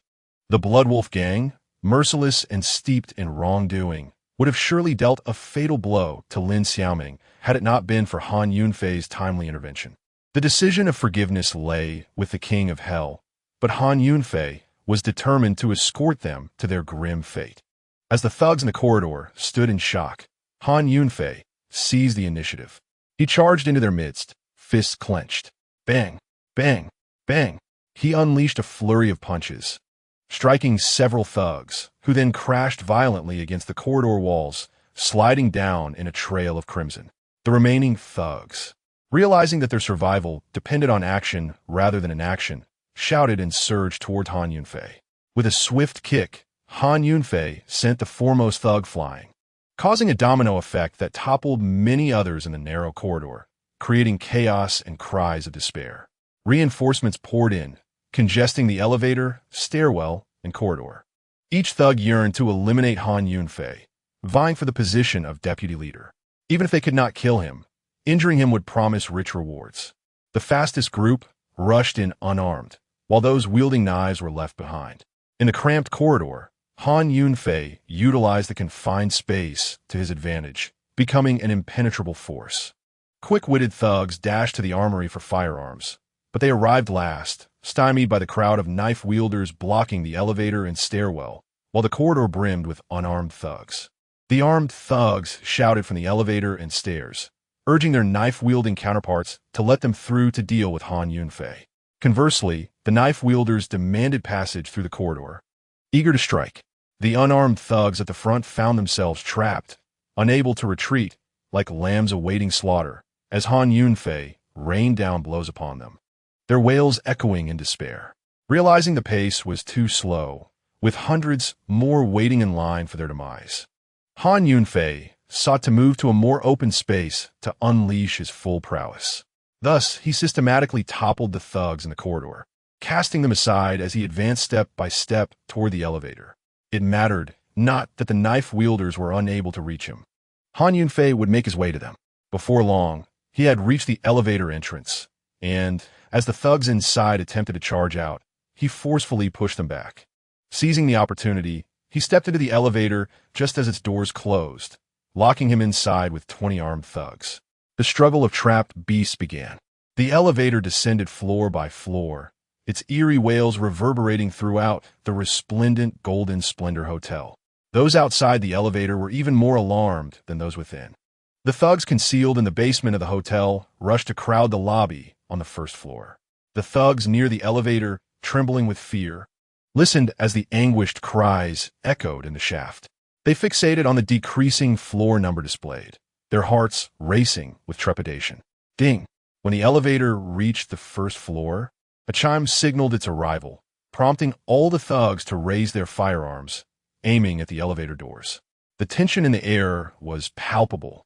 The Bloodwolf gang, merciless and steeped in wrongdoing, would have surely dealt a fatal blow to Lin Xiaoming had it not been for Han Yunfei's timely intervention. The decision of forgiveness lay with the King of Hell, but Han Yunfei was determined to escort them to their grim fate. As the thugs in the corridor stood in shock, Han Yunfei seized the initiative. He charged into their midst, fists clenched. Bang, bang, bang. He unleashed a flurry of punches, striking several thugs, who then crashed violently against the corridor walls, sliding down in a trail of crimson. The remaining thugs, realizing that their survival depended on action rather than inaction, shouted and surged toward Han Yunfei. With a swift kick, Han Yunfei sent the foremost thug flying, causing a domino effect that toppled many others in the narrow corridor, creating chaos and cries of despair. Reinforcements poured in, congesting the elevator, stairwell, and corridor. Each thug yearned to eliminate Han Yunfei, vying for the position of deputy leader. Even if they could not kill him, injuring him would promise rich rewards. The fastest group rushed in unarmed, while those wielding knives were left behind. In the cramped corridor, Han Yunfei utilized the confined space to his advantage, becoming an impenetrable force. Quick-witted thugs dashed to the armory for firearms, but they arrived last, stymied by the crowd of knife-wielders blocking the elevator and stairwell, while the corridor brimmed with unarmed thugs. The armed thugs shouted from the elevator and stairs, urging their knife-wielding counterparts to let them through to deal with Han Yunfei. Conversely, the knife-wielders demanded passage through the corridor, eager to strike. The unarmed thugs at the front found themselves trapped, unable to retreat, like lambs awaiting slaughter, as Han Yunfei rained down blows upon them, their wails echoing in despair. Realizing the pace was too slow, with hundreds more waiting in line for their demise, Han Yunfei sought to move to a more open space to unleash his full prowess. Thus, he systematically toppled the thugs in the corridor, casting them aside as he advanced step by step toward the elevator. It mattered not that the knife-wielders were unable to reach him. Han Yunfei would make his way to them. Before long, he had reached the elevator entrance, and, as the thugs inside attempted to charge out, he forcefully pushed them back. Seizing the opportunity, he stepped into the elevator just as its doors closed, locking him inside with 20 armed thugs. The struggle of trapped beasts began. The elevator descended floor by floor, its eerie wails reverberating throughout the resplendent Golden Splendor Hotel. Those outside the elevator were even more alarmed than those within. The thugs concealed in the basement of the hotel rushed to crowd the lobby on the first floor. The thugs near the elevator, trembling with fear, listened as the anguished cries echoed in the shaft. They fixated on the decreasing floor number displayed, their hearts racing with trepidation. Ding! When the elevator reached the first floor, a chime signaled its arrival, prompting all the thugs to raise their firearms, aiming at the elevator doors. The tension in the air was palpable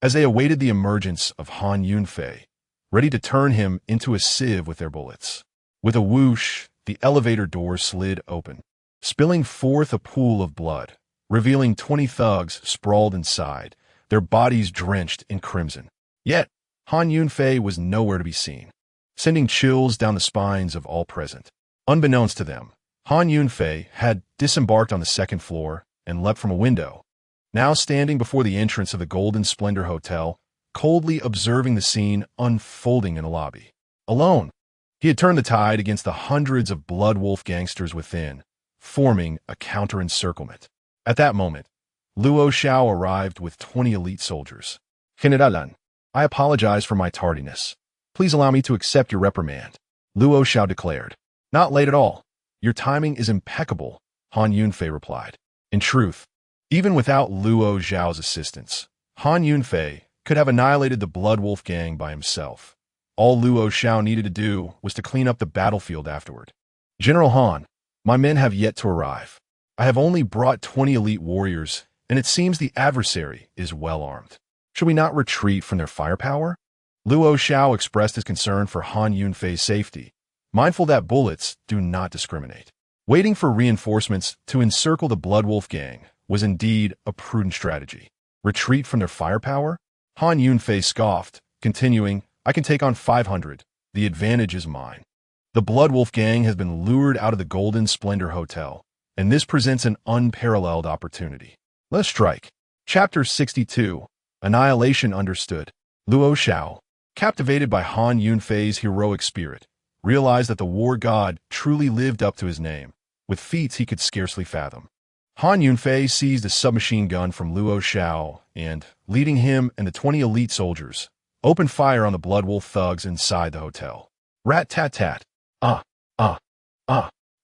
as they awaited the emergence of Han Yunfei, ready to turn him into a sieve with their bullets. With a whoosh, the elevator doors slid open, spilling forth a pool of blood, revealing 20 thugs sprawled inside, their bodies drenched in crimson. Yet, Han Yunfei was nowhere to be seen, sending chills down the spines of all present. Unbeknownst to them, Han Yunfei had disembarked on the second floor and leapt from a window, now standing before the entrance of the Golden Splendor Hotel, coldly observing the scene unfolding in the lobby. Alone, he had turned the tide against the hundreds of blood wolf gangsters within, forming a counter-encirclement. At that moment, Luo Xiao arrived with 20 elite soldiers. Generalan, I apologize for my tardiness. Please allow me to accept your reprimand, Luo Xiao declared. Not late at all. Your timing is impeccable, Han Yunfei replied. In truth, even without Luo Xiao's assistance, Han Yunfei could have annihilated the Blood Wolf gang by himself. All Luo Xiao needed to do was to clean up the battlefield afterward. General Han, my men have yet to arrive. I have only brought 20 elite warriors, and it seems the adversary is well armed. Should we not retreat from their firepower? Luo Xiao expressed his concern for Han Yunfei's safety, mindful that bullets do not discriminate. Waiting for reinforcements to encircle the Blood Wolf gang was indeed a prudent strategy. Retreat from their firepower? Han Yunfei scoffed, continuing, I can take on 500. The advantage is mine. The Blood Wolf gang has been lured out of the Golden Splendor Hotel, and this presents an unparalleled opportunity. Let's strike. Chapter 62. Annihilation Understood. Luo Xiao, captivated by Han Yunfei's heroic spirit, realized that the war god truly lived up to his name, with feats he could scarcely fathom. Han Yunfei seized a submachine gun from Luo Xiao and, leading him and the 20 elite soldiers, opened fire on the Blood Wolf thugs inside the hotel. Rat-tat-tat.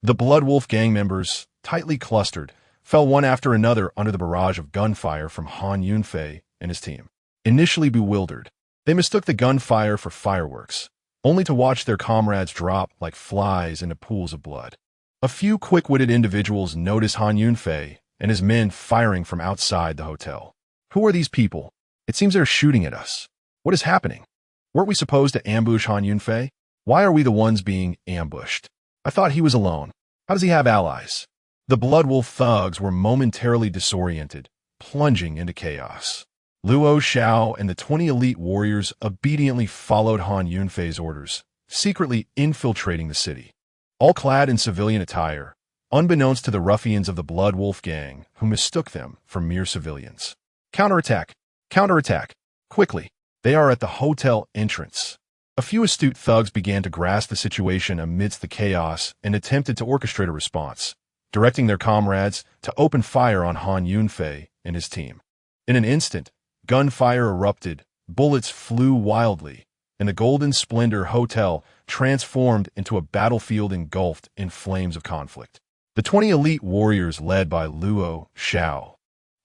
The Blood Wolf gang members, tightly clustered, fell one after another under the barrage of gunfire from Han Yunfei and his team. Initially bewildered, they mistook the gunfire for fireworks, only to watch their comrades drop like flies into pools of blood. A few quick-witted individuals noticed Han Yunfei and his men firing from outside the hotel. Who are these people? It seems they're shooting at us. What is happening? Weren't we supposed to ambush Han Yunfei? Why are we the ones being ambushed? I thought he was alone. How does he have allies? The Blood Wolf thugs were momentarily disoriented, plunging into chaos. Luo Xiao and the 20 elite warriors obediently followed Han Yunfei's orders, secretly infiltrating the city. All clad in civilian attire, unbeknownst to the ruffians of the Blood Wolf gang who mistook them for mere civilians. Counterattack! Counterattack! Quickly! They are at the hotel entrance. A few astute thugs began to grasp the situation amidst the chaos and attempted to orchestrate a response, directing their comrades to open fire on Han Yunfei and his team. In an instant, gunfire erupted, bullets flew wildly, and the Golden Splendor Hotel transformed into a battlefield engulfed in flames of conflict. The 20 elite warriors led by Luo Xiao,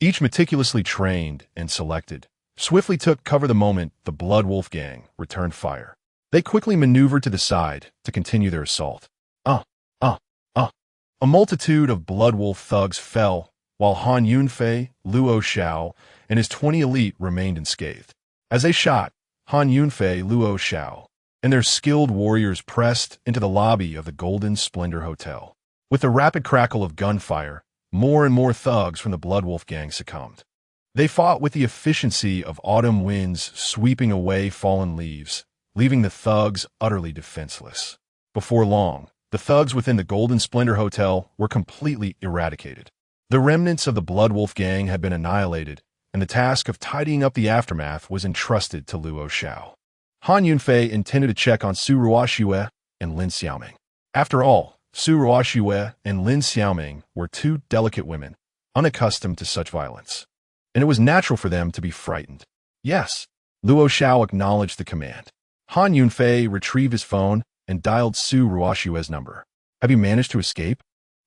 each meticulously trained and selected, swiftly took cover the moment the Blood Wolf gang returned fire. They quickly maneuvered to the side to continue their assault. A multitude of Blood Wolf thugs fell, while Han Yunfei, Luo Xiao, and his 20 elite remained unscathed. As they shot, Han Yunfei, Luo Xiao, and their skilled warriors pressed into the lobby of the Golden Splendor Hotel. With the rapid crackle of gunfire, more and more thugs from the Blood Wolf gang succumbed. They fought with the efficiency of autumn winds sweeping away fallen leaves, leaving the thugs utterly defenseless. Before long, the thugs within the Golden Splendor Hotel were completely eradicated. The remnants of the Blood Wolf gang had been annihilated, and the task of tidying up the aftermath was entrusted to Luo Xiao. Han Yunfei intended to check on Su Ruoxue and Lin Xiaoming. After all, Su Ruoxue and Lin Xiaoming were two delicate women, unaccustomed to such violence, and it was natural for them to be frightened. Yes, Luo Xiao acknowledged the command. Han Yunfei retrieved his phone and dialed Su Ruoxue's number. Have you managed to escape?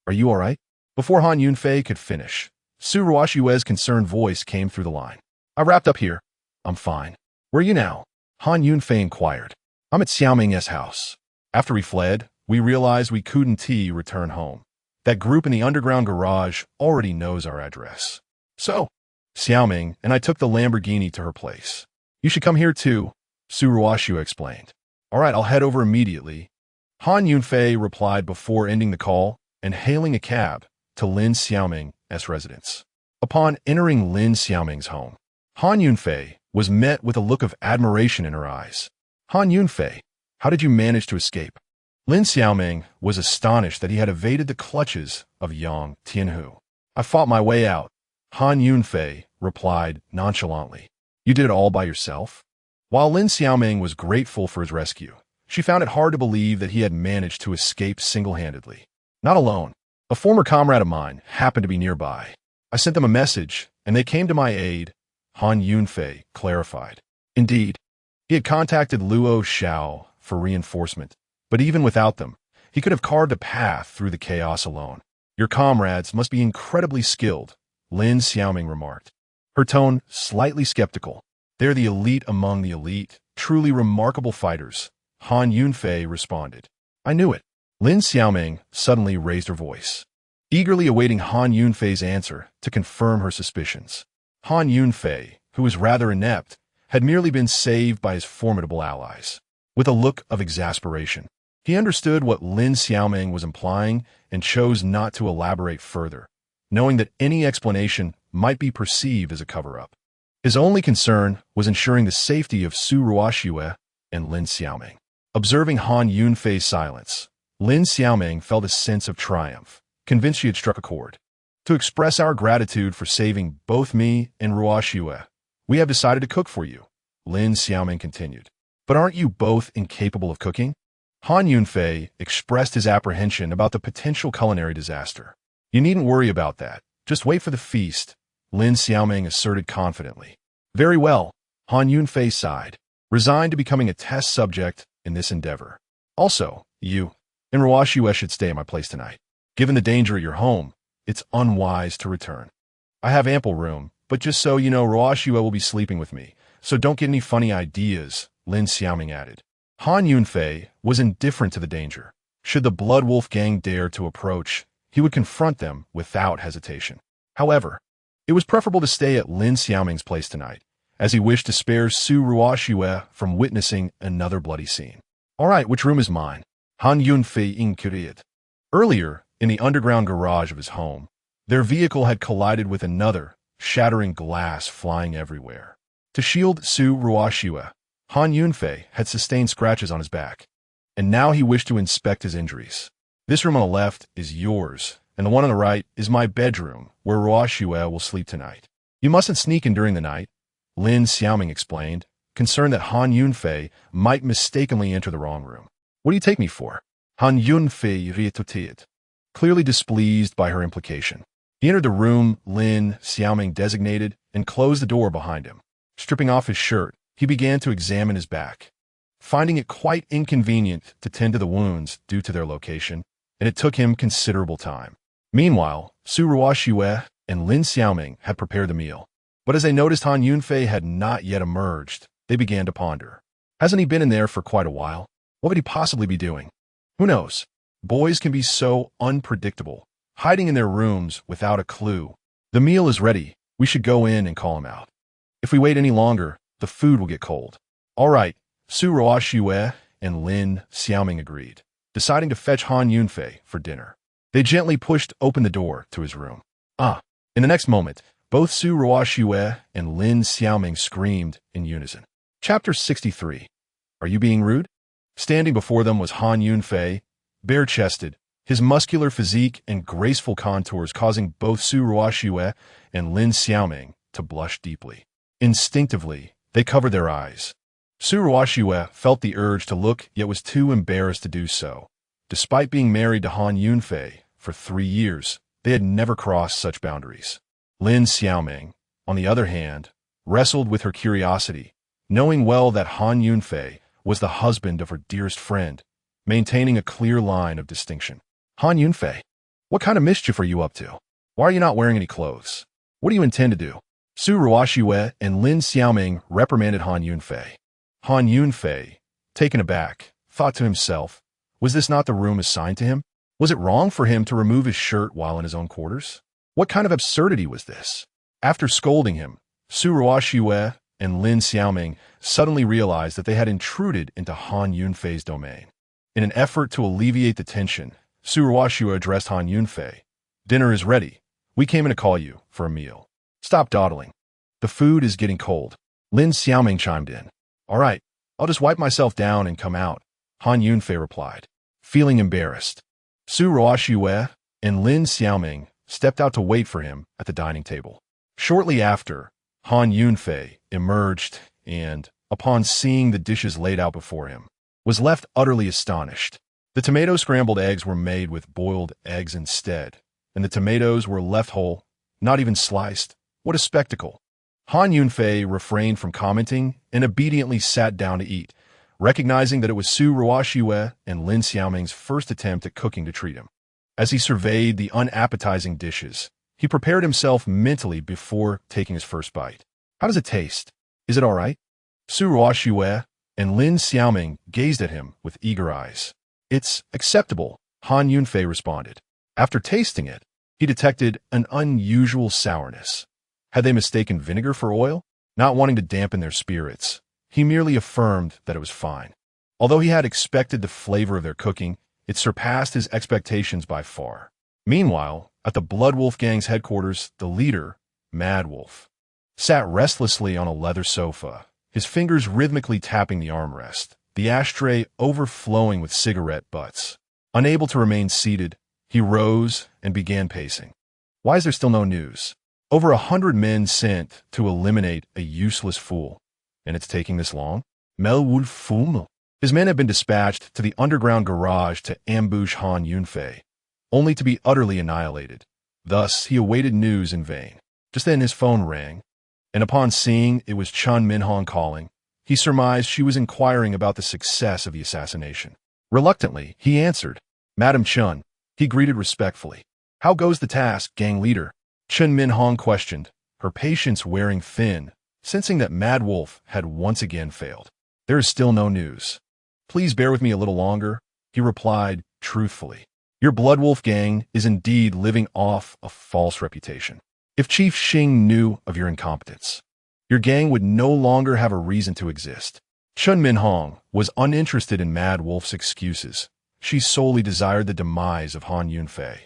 Are you all right? Before Han Yunfei could finish, Su Ruoxue's concerned voice came through the line. I wrapped up here. I'm fine. Where are you now? Han Yunfei inquired. I'm at Xiaoming's house. After we fled, we realized we couldn't return home. That group in the underground garage already knows our address. So, Xiaoming and I took the Lamborghini to her place. You should come here too, Su Ruoxue explained. All right, I'll head over immediately. Han Yunfei replied before ending the call and hailing a cab to Lin Xiaoming's residence. Upon entering Lin Xiaoming's home, Han Yunfei was met with a look of admiration in her eyes. Han Yunfei, how did you manage to escape? Lin Xiaoming was astonished that he had evaded the clutches of Yang Tianhu. I fought my way out, Han Yunfei replied nonchalantly. You did it all by yourself? While Lin Xiaoming was grateful for his rescue, she found it hard to believe that he had managed to escape single-handedly. Not alone. A former comrade of mine happened to be nearby. I sent them a message, and they came to my aid, Han Yunfei clarified. Indeed, he had contacted Luo Xiao for reinforcement, but even without them, he could have carved a path through the chaos alone. Your comrades must be incredibly skilled, Lin Xiaoming remarked, her tone slightly skeptical. They're the elite among the elite, truly remarkable fighters, Han Yunfei responded. I knew it. Lin Xiaoming suddenly raised her voice, eagerly awaiting Han Yunfei's answer to confirm her suspicions. Han Yunfei, who was rather inept, had merely been saved by his formidable allies. With a look of exasperation, he understood what Lin Xiaoming was implying and chose not to elaborate further, knowing that any explanation might be perceived as a cover-up. His only concern was ensuring the safety of Su Ruoxue and Lin Xiaoming. Observing Han Yunfei's silence, Lin Xiaoming felt a sense of triumph, convinced she had struck a chord. To express our gratitude for saving both me and Ruoxue, we have decided to cook for you, Lin Xiaoming continued. But aren't you both incapable of cooking? Han Yunfei expressed his apprehension about the potential culinary disaster. You needn't worry about that. Just wait for the feast, Lin Xiaoming asserted confidently. Very well, Han Yunfei sighed, resigned to becoming a test subject in this endeavor. Also, you and Ruoxue should stay at my place tonight. Given the danger at your home, it's unwise to return. I have ample room, but just so you know, Ruoxue will be sleeping with me, so don't get any funny ideas, Lin Xiaoming added. Han Yunfei was indifferent to the danger. Should the Blood Wolf gang dare to approach, he would confront them without hesitation. However, it was preferable to stay at Lin Xiaoming's place tonight, as he wished to spare Su Ruoxue from witnessing another bloody scene. All right, which room is mine? Han Yunfei inquired. Earlier, in the underground garage of his home, their vehicle had collided with another, shattering glass flying everywhere. To shield Su Ruoxue, Han Yunfei had sustained scratches on his back, and now he wished to inspect his injuries. This room on the left is yours, and the one on the right is my bedroom, where Ruoxue will sleep tonight. You mustn't sneak in during the night, Lin Xiaoming explained, concerned that Han Yunfei might mistakenly enter the wrong room. What do you take me for? Han Yunfei retorted, clearly displeased by her implication. He entered the room Lin Xiaoming designated and closed the door behind him. Stripping off his shirt, he began to examine his back, finding it quite inconvenient to tend to the wounds due to their location, and it took him considerable time. Meanwhile, Su Ruoxue and Lin Xiaoming had prepared the meal, but as they noticed Han Yunfei had not yet emerged, they began to ponder. Hasn't he been in there for quite a while? What could he possibly be doing? Who knows? Boys can be so unpredictable, hiding in their rooms without a clue. The meal is ready. We should go in and call him out. If we wait any longer, the food will get cold. All right, Su Ruoxue and Lin Xiaoming agreed, deciding to fetch Han Yunfei for dinner. They gently pushed open the door to his room. In the next moment, both Su Ruoxue and Lin Xiaoming screamed in unison. Chapter 63. Are you being rude? Standing before them was Han Yunfei, bare-chested, his muscular physique and graceful contours causing both Su Ruoxue and Lin Xiaoming to blush deeply. Instinctively, they covered their eyes. Su Ruoxue felt the urge to look, yet was too embarrassed to do so. Despite being married to Han Yunfei for 3 years, they had never crossed such boundaries. Lin Xiaoming, on the other hand, wrestled with her curiosity, knowing well that Han Yunfei was the husband of her dearest friend, maintaining a clear line of distinction. Han Yunfei, what kind of mischief are you up to? Why are you not wearing any clothes? What do you intend to do? Su Ruoxue and Lin Xiaoming reprimanded Han Yunfei. Han Yunfei, taken aback, thought to himself, was this not the room assigned to him? Was it wrong for him to remove his shirt while in his own quarters? What kind of absurdity was this? After scolding him, Su Ruoxue and Lin Xiaoming suddenly realized that they had intruded into Han Yunfei's domain. In an effort to alleviate the tension, Su Ruoxue addressed Han Yunfei. Dinner is ready. We came in to call you for a meal. Stop dawdling. The food is getting cold. Lin Xiaoming chimed in. All right, I'll just wipe myself down and come out, Han Yunfei replied, feeling embarrassed. Su Ruoxue and Lin Xiaoming stepped out to wait for him at the dining table. Shortly after, Han Yunfei emerged and, upon seeing the dishes laid out before him, was left utterly astonished. The tomato scrambled eggs were made with boiled eggs instead, and the tomatoes were left whole, not even sliced. What a spectacle! Han Yunfei refrained from commenting and obediently sat down to eat, recognizing that it was Su Ruoxue and Lin Xiaoming's first attempt at cooking to treat him. As he surveyed the unappetizing dishes, he prepared himself mentally before taking his first bite. How does it taste? Is it all right? Su Ruoxue and Lin Xiaoming gazed at him with eager eyes. It's acceptable, Han Yunfei responded. After tasting it, he detected an unusual sourness. Had they mistaken vinegar for oil? Not wanting to dampen their spirits, he merely affirmed that it was fine. Although he had expected the flavor of their cooking, it surpassed his expectations by far. Meanwhile, at the Blood Wolf Gang's headquarters, the leader, Mad Wolf, sat restlessly on a leather sofa, his fingers rhythmically tapping the armrest, the ashtray overflowing with cigarette butts. Unable to remain seated, he rose and began pacing. Why is there still no news? Over 100 men sent to eliminate a useless fool, and it's taking this long? Mel Wolf Fum. His men have been dispatched to the underground garage to ambush Han Yunfei, only to be utterly annihilated. Thus, he awaited news in vain. Just then his phone rang, and upon seeing it was Chun Minhong calling, he surmised she was inquiring about the success of the assassination. Reluctantly, he answered. Madam Chun, he greeted respectfully. How goes the task, gang leader? Chun Minhong questioned, her patience wearing thin, sensing that Mad Wolf had once again failed. There is still no news. Please bear with me a little longer, he replied truthfully. Your Blood Wolf gang is indeed living off a false reputation. If Chief Xing knew of your incompetence, your gang would no longer have a reason to exist. Chun Minhong was uninterested in Mad Wolf's excuses. She solely desired the demise of Han Yunfei,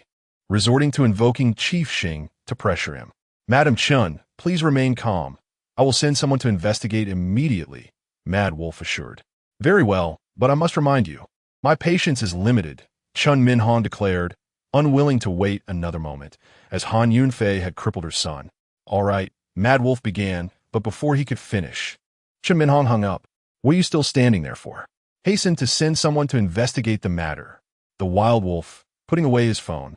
resorting to invoking Chief Xing to pressure him. Madam Chun, please remain calm. I will send someone to investigate immediately, Mad Wolf assured. Very well, but I must remind you, my patience is limited, Chun Minhong declared, unwilling to wait another moment, as Han Yunfei had crippled her son. All right, Mad Wolf began, but before he could finish, Chun Minhong hung up. What are you still standing there for? Hasten to send someone to investigate the matter. The Wild Wolf, putting away his phone,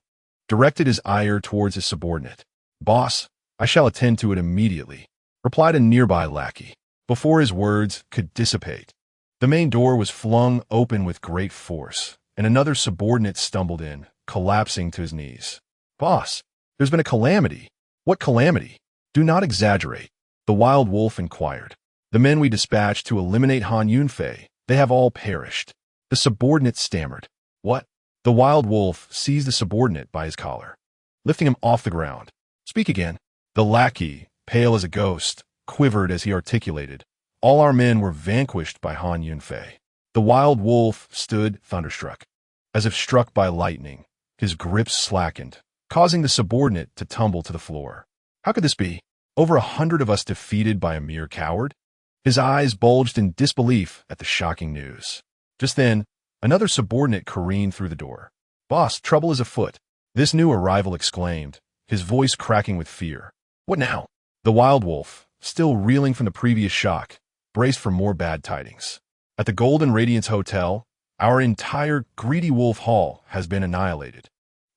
directed his ire towards his subordinate. Boss, I shall attend to it immediately, replied a nearby lackey. Before his words could dissipate, the main door was flung open with great force, and another subordinate stumbled in, collapsing to his knees. Boss, there's been a calamity. What calamity? Do not exaggerate, the Wild Wolf inquired. The men we dispatched to eliminate Han Yunfei, they have all perished. The subordinate stammered. What? The Wild Wolf seized the subordinate by his collar, lifting him off the ground. Speak again. The lackey, pale as a ghost, quivered as he articulated. All our men were vanquished by Han Yunfei. The Wild Wolf stood thunderstruck. As if struck by lightning, his grip slackened, causing the subordinate to tumble to the floor. How could this be? Over 100 of us defeated by a mere coward? His eyes bulged in disbelief at the shocking news. Just then, another subordinate careened through the door. Boss, trouble is afoot, this new arrival exclaimed, his voice cracking with fear. What now? The Wild Wolf, still reeling from the previous shock, braced for more bad tidings. At the Golden Radiance Hotel, our entire Greedy Wolf Hall has been annihilated,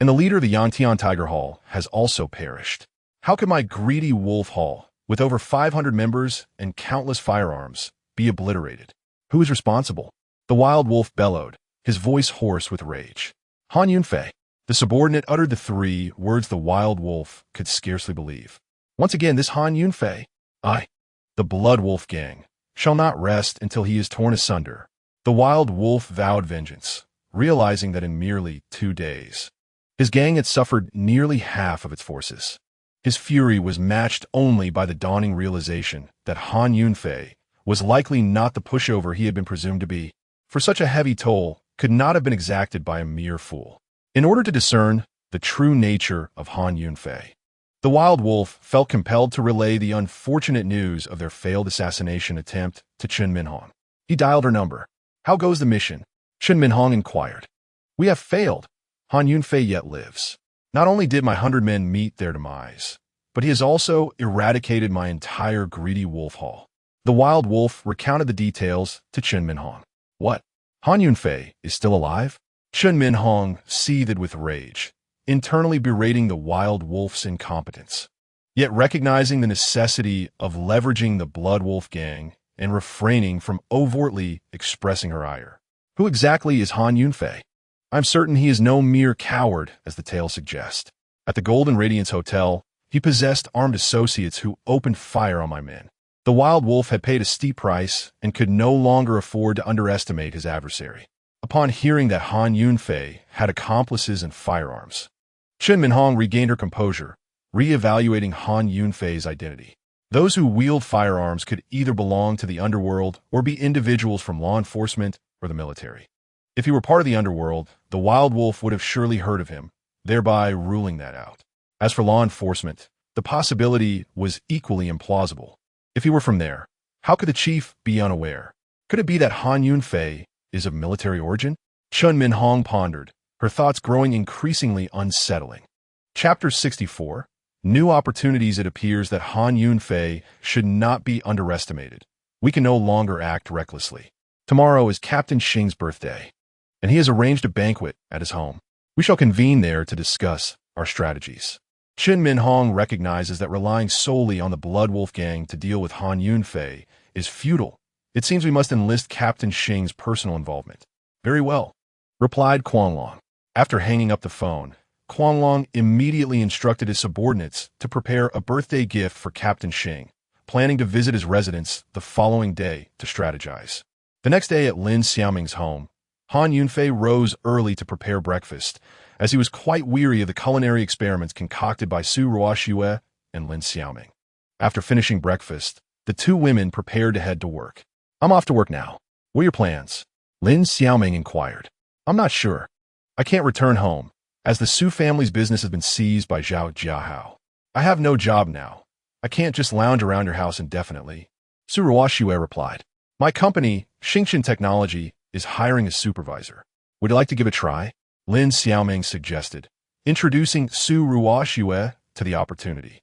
and the leader of the Yantian Tiger Hall has also perished. How could my Greedy Wolf Hall, with over 500 members and countless firearms, be obliterated? Who is responsible? The Wild Wolf bellowed, his voice hoarse with rage. Han Yunfei. The subordinate uttered the 3 words the Wild Wolf could scarcely believe. Once again, this Han Yunfei, the Blood Wolf Gang, shall not rest until he is torn asunder. The Wild Wolf vowed vengeance, realizing that in merely 2 days, his gang had suffered nearly half of its forces. His fury was matched only by the dawning realization that Han Yunfei was likely not the pushover he had been presumed to be, for such a heavy toll could not have been exacted by a mere fool. In order to discern the true nature of Han Yunfei, The wild wolf felt compelled to relay the unfortunate news of their failed assassination attempt to Chen Minhong. He dialed her number. "How goes the mission?" Chen Minhong inquired. "We have failed. Han Yunfei yet lives. Not only did my 100 men meet their demise, but he has also eradicated my entire greedy wolf haul." The wild wolf recounted the details to Chen Minhong. "What? Han Yunfei is still alive?" Chen Minhong seethed with rage, internally berating the wild wolf's incompetence, yet recognizing the necessity of leveraging the Blood Wolf gang and refraining from overtly expressing her ire. "Who exactly is Han Yunfei? I'm certain he is no mere coward, as the tale suggests. At the Golden Radiance Hotel, he possessed armed associates who opened fire on my men." The wild wolf had paid a steep price and could no longer afford to underestimate his adversary. Upon hearing that Han Yunfei had accomplices and firearms, Chen Minhong regained her composure, re-evaluating Han Yunfei's identity. Those who wield firearms could either belong to the underworld or be individuals from law enforcement or the military. If he were part of the underworld, the wild wolf would have surely heard of him, thereby ruling that out. As for law enforcement, the possibility was equally implausible. If he were from there, how could the chief be unaware? Could it be that Han Yunfei is of military origin? Chen Minhong pondered, her thoughts growing increasingly unsettling. Chapter 64. New opportunities. It appears that Han Yunfei should not be underestimated. We can no longer act recklessly. Tomorrow is Captain Xing's birthday, and he has arranged a banquet at his home. We shall convene there to discuss our strategies. Chen Minhong recognizes that relying solely on the Blood Wolf gang to deal with Han Yunfei is futile. "It seems we must enlist Captain Xing's personal involvement." "Very well," replied Quanlong. After hanging up the phone, Quanlong immediately instructed his subordinates to prepare a birthday gift for Captain Xing, planning to visit his residence the following day to strategize. The next day at Lin Xiaoming's home, Han Yunfei rose early to prepare breakfast, as he was quite weary of the culinary experiments concocted by Su Ruoxue and Lin Xiaoming. After finishing breakfast, the two women prepared to head to work. "I'm off to work now. What are your plans?" Lin Xiaoming inquired. "I'm not sure. I can't return home, as the Su family's business has been seized by Zhao Jiahao. I have no job now. I can't just lounge around your house indefinitely." Su Ruoxue replied. "My company, Xingchen Technology, is hiring a supervisor. Would you like to give a try?" Lin Xiaoming suggested, introducing Su Ruoxue to the opportunity.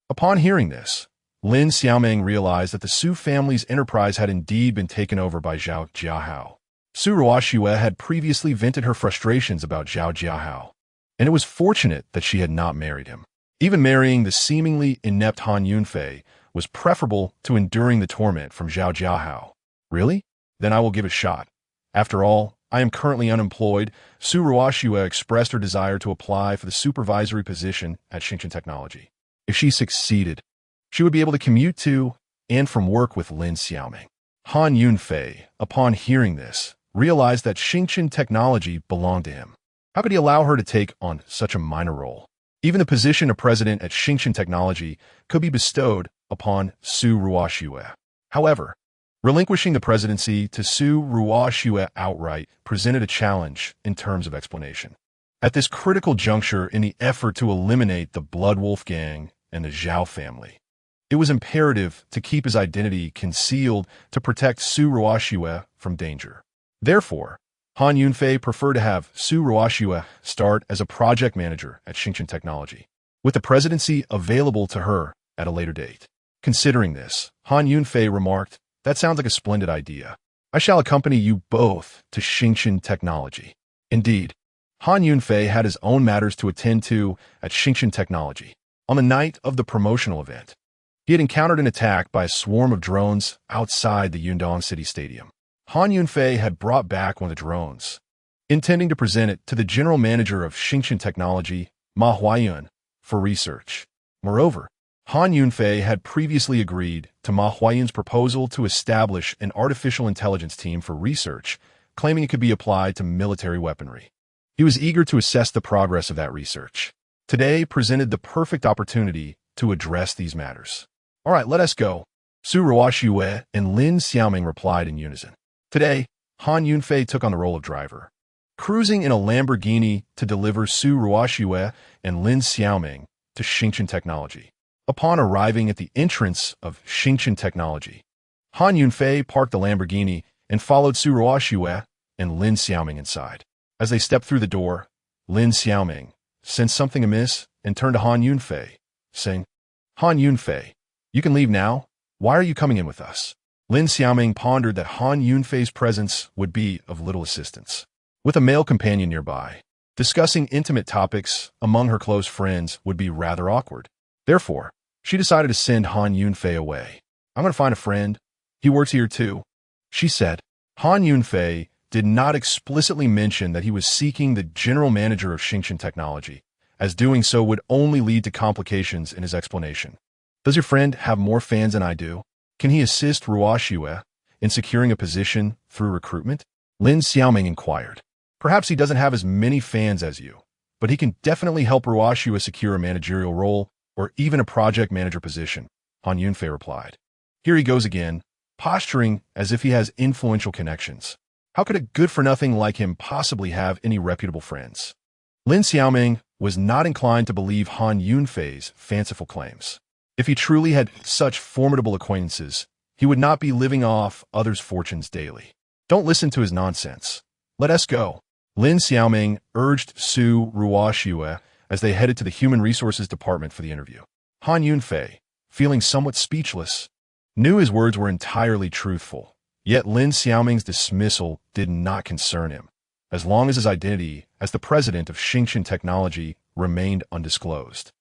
Upon hearing this, Lin Xiaoming realized that the Su family's enterprise had indeed been taken over by Zhao Jiahao. Su Ruoxue had previously vented her frustrations about Zhao Jiahao, and it was fortunate that she had not married him. Even marrying the seemingly inept Han Yunfei was preferable to enduring the torment from Zhao Jiahao. "Really? Then I will give it a shot. After all, I am currently unemployed." Su Ruoxue expressed her desire to apply for the supervisory position at Xingchen Technology. If she succeeded, she would be able to commute to and from work with Lin Xiaoming. Han Yunfei, upon hearing this, realized that Xingchen Technology belonged to him. How could he allow her to take on such a minor role? Even the position of president at Xingchen Technology could be bestowed upon Su Ruoxue. However, relinquishing the presidency to Su Ruoxue outright presented a challenge in terms of explanation. At this critical juncture in the effort to eliminate the Blood Wolf gang and the Zhao family, it was imperative to keep his identity concealed to protect Su Ruoxue from danger. Therefore, Han Yunfei preferred to have Su Ruoxue start as a project manager at Xingchen Technology, with the presidency available to her at a later date. Considering this, Han Yunfei remarked, "That sounds like a splendid idea. I shall accompany you both to Xingchen Technology." Indeed, Han Yunfei had his own matters to attend to at Xingchen Technology. On the night of the promotional event, he had encountered an attack by a swarm of drones outside the Yundong City Stadium. Han Yunfei had brought back one of the drones, intending to present it to the general manager of Xingchen Technology, Ma Huayun, for research. Moreover, Han Yunfei had previously agreed to Ma Huayun's proposal to establish an artificial intelligence team for research, claiming it could be applied to military weaponry. He was eager to assess the progress of that research. Today presented the perfect opportunity to address these matters. "All right, let us go," Su Ruoxue and Lin Xiaoming replied in unison. Today, Han Yunfei took on the role of driver. Cruising in a Lamborghini to deliver Su Ruoxue and Lin Xiaoming to Xingchen Technology. Upon arriving at the entrance of Xingchen Technology, Han Yunfei parked the Lamborghini and followed Su Ruoxue and Lin Xiaoming inside. As they stepped through the door, Lin Xiaoming sensed something amiss and turned to Han Yunfei, saying, "Han Yunfei, you can leave now. Why are you coming in with us?" Lin Xiaoming pondered that Han Yunfei's presence would be of little assistance. With a male companion nearby, discussing intimate topics among her close friends would be rather awkward. Therefore, she decided to send Han Yunfei away. "I'm going to find a friend. He works here too," she said. Han Yunfei did not explicitly mention that he was seeking the general manager of Xingchen Technology, as doing so would only lead to complications in his explanation. "Does your friend have more fans than I do? Can he assist Ruoxue in securing a position through recruitment?" Lin Xiaoming inquired. "Perhaps he doesn't have as many fans as you, but he can definitely help Ruoxue secure a managerial role or even a project manager position," Han Yunfei replied. Here he goes again, posturing as if he has influential connections. How could a good-for-nothing like him possibly have any reputable friends? Lin Xiaoming was not inclined to believe Han Yunfei's fanciful claims. If he truly had such formidable acquaintances, he would not be living off others' fortunes daily. "Don't listen to his nonsense. Let us go," Lin Xiaoming urged Su Ruoxue as they headed to the Human Resources Department for the interview. Han Yunfei, feeling somewhat speechless, knew his words were entirely truthful. Yet Lin Xiaoming's dismissal did not concern him, as long as his identity as the president of Xingchen Technology remained undisclosed.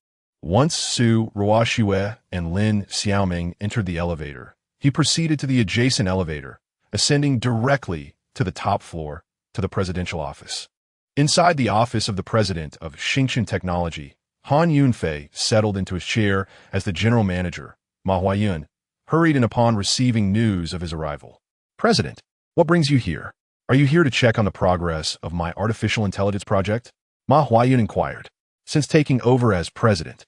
Once Su Ruoxue and Lin Xiaoming entered the elevator, he proceeded to the adjacent elevator, ascending directly to the top floor to the presidential office. Inside the office of the president of Xingchen Technology, Han Yunfei settled into his chair as the general manager, Ma Huayun, hurried in upon receiving news of his arrival. "President, what brings you here? Are you here to check on the progress of my artificial intelligence project?" Ma Huayun inquired. Since taking over as president,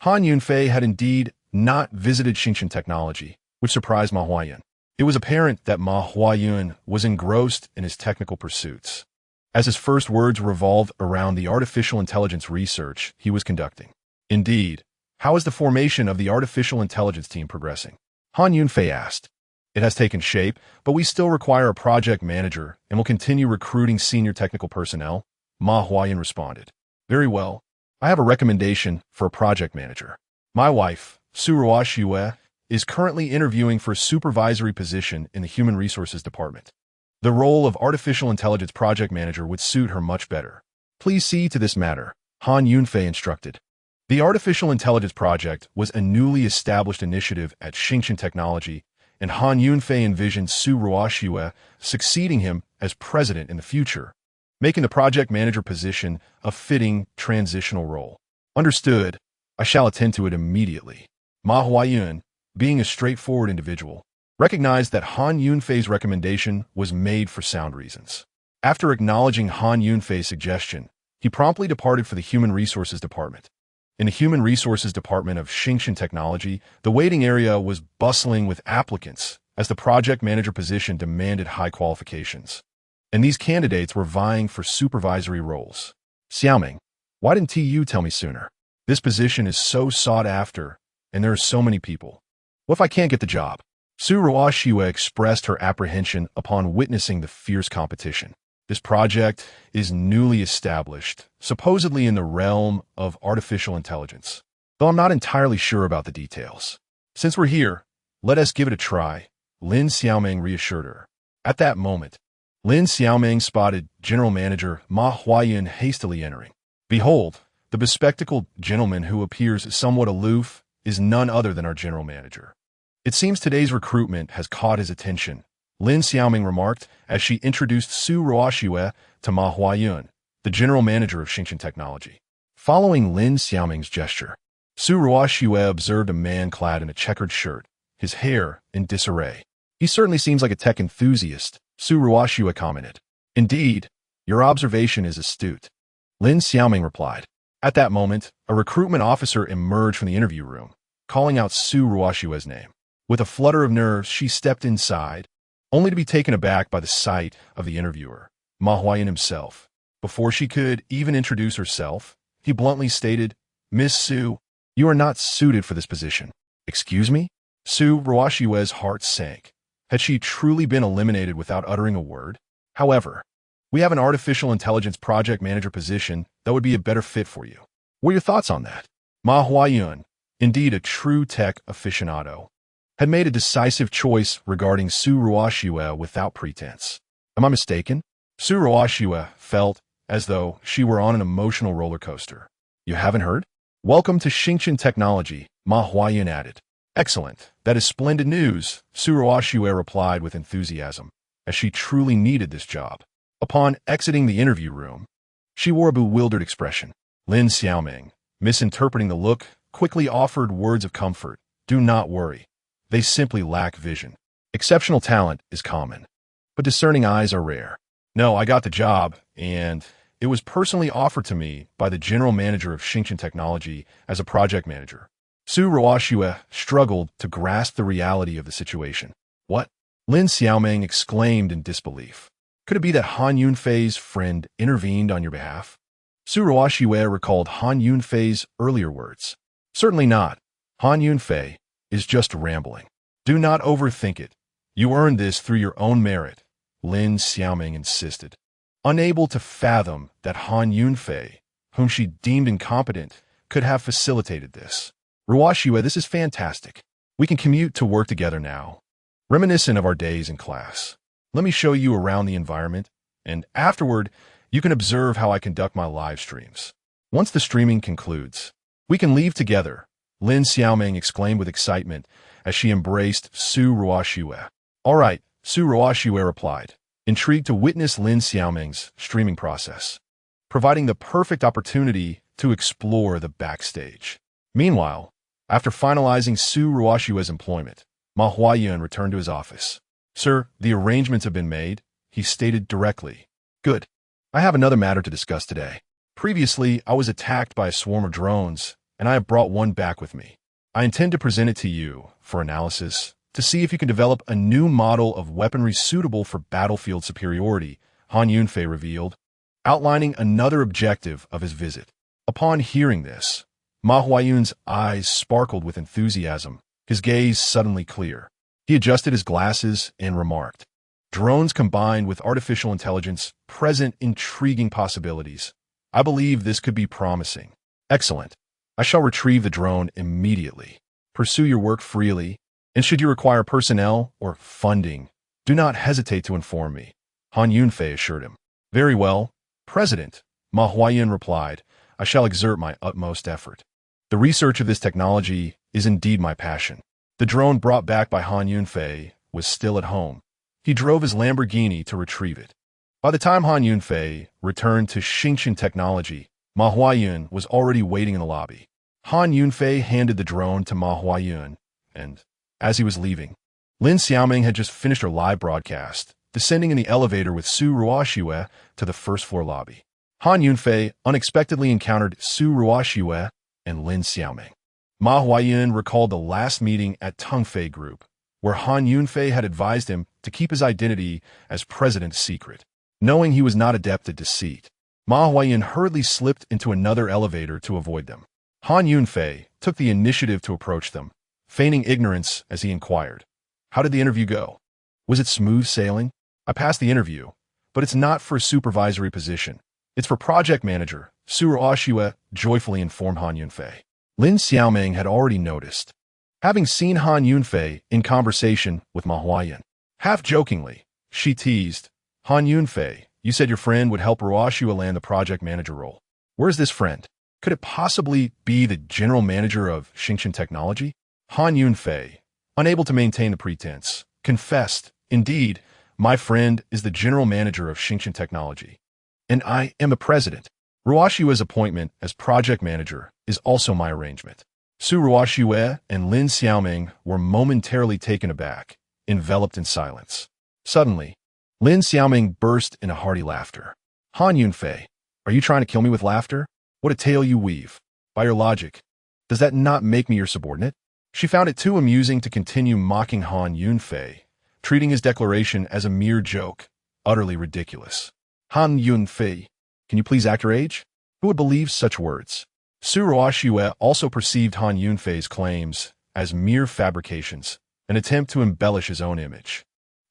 Han Yunfei had indeed not visited Xingchen Technology, which surprised Ma Huayun. It was apparent that Ma Huayun was engrossed in his technical pursuits, as his first words revolved around the artificial intelligence research he was conducting. "Indeed, how is the formation of the artificial intelligence team progressing?" Han Yunfei asked. "It has taken shape, but we still require a project manager and will continue recruiting senior technical personnel," Ma Huayun responded. "Very well. I have a recommendation for a project manager. My wife, Su Ruoxue, is currently interviewing for a supervisory position in the Human Resources Department. The role of artificial intelligence project manager would suit her much better. Please see to this matter," Han Yunfei instructed. The Artificial Intelligence Project was a newly established initiative at Xingchen Technology, and Han Yunfei envisioned Su Ruoxue succeeding him as president in the future, making the project manager position a fitting transitional role. "Understood. I shall attend to it immediately." Ma Huayun, being a straightforward individual, recognized that Han Yunfei's recommendation was made for sound reasons. After acknowledging Han Yunfei's suggestion, he promptly departed for the Human Resources Department. In the Human Resources Department of Xingchen Technology, the waiting area was bustling with applicants, as the project manager position demanded high qualifications. And these candidates were vying for supervisory roles. "Xiaoming, why didn't you tell me sooner? This position is so sought after, and there are so many people. What if I can't get the job?" Su Ruoxue expressed her apprehension upon witnessing the fierce competition. This project is newly established, supposedly in the realm of artificial intelligence, though I'm not entirely sure about the details. "Since we're here, let us give it a try," Lin Xiaoming reassured her. At that moment, Lin Xiaoming spotted General Manager Ma Huayun hastily entering. "Behold, the bespectacled gentleman who appears somewhat aloof is none other than our General Manager. It seems today's recruitment has caught his attention," Lin Xiaoming remarked as she introduced Su Ruoxue to Ma Huayun, the general manager of Xingchen Technology. Following Lin Xiaoming's gesture, Su Ruoxue observed a man clad in a checkered shirt, his hair in disarray. "He certainly seems like a tech enthusiast," Su Ruoxue commented. "Indeed, your observation is astute," Lin Xiaoming replied. At that moment, a recruitment officer emerged from the interview room, calling out Su Ruoxue's name. With a flutter of nerves, she stepped inside, only to be taken aback by the sight of the interviewer, Ma Huayun himself. Before she could even introduce herself, he bluntly stated, "Miss Su, You are not suited for this position. Excuse me? Su Ruoshiwe's heart sank. Had she truly been eliminated without uttering a word? However, we have an artificial intelligence project manager position that would be a better fit for you. What are your thoughts on that? Ma Huayun, indeed a true tech aficionado, had made a decisive choice regarding Su Ruoshiwe without pretense. Am I mistaken? Su Ruoshiwe felt as though she were on an emotional roller coaster. You haven't heard? Welcome to Xingqian Technology, Ma Huayun added. Excellent. That is splendid news, Su Ruoshiwe replied with enthusiasm, as she truly needed this job. Upon exiting the interview room, she wore a bewildered expression. Lin Xiaoming, misinterpreting the look, quickly offered words of comfort. Do not worry. They simply lack vision. Exceptional talent is common, but discerning eyes are rare. No, I got the job, and it was personally offered to me by the general manager of Xingqian Technology as a project manager. Su Ruoshiwe struggled to grasp the reality of the situation. What? Lin Xiaoming exclaimed in disbelief. Could it be that Han Yunfei's friend intervened on your behalf? Su Ruoshiwe recalled Han Yunfei's earlier words. Certainly not. Han Yunfei is just rambling. Do not overthink it. You earned this through your own merit, Lin Xiaoming insisted. Unable to fathom that Han Yunfei, whom she deemed incompetent, could have facilitated this. Ruoshiwe, this is fantastic. We can commute to work together now. Reminiscent of our days in class. Let me show you around the environment, and afterward, you can observe how I conduct my live streams. Once the streaming concludes, we can leave together, Lin Xiaoming exclaimed with excitement as she embraced Su Ruoshiwe. All right, Su Ruoshiwe replied, intrigued to witness Lin Xiaoming's streaming process, providing the perfect opportunity to explore the backstage. Meanwhile, after finalizing Su Ruoshiwe's employment, Ma Huayun returned to his office. Sir, the arrangements have been made, he stated directly. Good. I have another matter to discuss today. Previously, I was attacked by a swarm of drones, and I have brought one back with me. I intend to present it to you for analysis to see if you can develop a new model of weaponry suitable for battlefield superiority, Han Yunfei revealed, outlining another objective of his visit. Upon hearing this, Ma Huayun's eyes sparkled with enthusiasm, his gaze suddenly clear. He adjusted his glasses and remarked, drones combined with artificial intelligence present intriguing possibilities. I believe this could be promising. Excellent. I shall retrieve the drone immediately. Pursue your work freely, and should you require personnel or funding, do not hesitate to inform me, Han Yunfei assured him. Very well, President, Ma Huayun replied. I shall exert my utmost effort. The research of this technology is indeed my passion. The drone brought back by Han Yunfei was still at home. He drove his Lamborghini to retrieve it. By the time Han Yunfei returned to Xingqian Technology, Ma Huayun was already waiting in the lobby. Han Yunfei handed the drone to Ma Huayun, and, as he was leaving, Lin Xiaoming had just finished her live broadcast, descending in the elevator with Su Ruoshiwe to the first-floor lobby. Han Yunfei unexpectedly encountered Su Ruoshiwe and Lin Xiaoming. Ma Huayun recalled the last meeting at Tongfei Group, where Han Yunfei had advised him to keep his identity as president secret. Knowing he was not adept at deceit, Ma Huayun hurriedly slipped into another elevator to avoid them. Han Yunfei took the initiative to approach them, feigning ignorance as he inquired, how did the interview go? Was it smooth sailing? I passed the interview, but it's not for a supervisory position. It's for project manager, Su Ruoshiwe joyfully informed Han Yunfei. Lin Xiaoming had already noticed, having seen Han Yunfei in conversation with Ma Huayun. Half-jokingly, she teased, Han Yunfei, you said your friend would help Ruoshiwe land the project manager role. Where's this friend? Could it possibly be the general manager of Xingqian Technology? Han Yunfei, unable to maintain the pretense, confessed, indeed, my friend is the general manager of Xingqian Technology, and I am the president. Ruoshiwe's appointment as project manager is also my arrangement. Su Ruoshiwe and Lin Xiaoming were momentarily taken aback, enveloped in silence. Suddenly, Lin Xiaoming burst into hearty laughter. Han Yunfei, are you trying to kill me with laughter? What a tale you weave. By your logic, does that not make me your subordinate? She found it too amusing to continue mocking Han Yunfei, treating his declaration as a mere joke, utterly ridiculous. Han Yunfei, can you please act your age? Who would believe such words? Su Ruoxue also perceived Han Yunfei's claims as mere fabrications, an attempt to embellish his own image.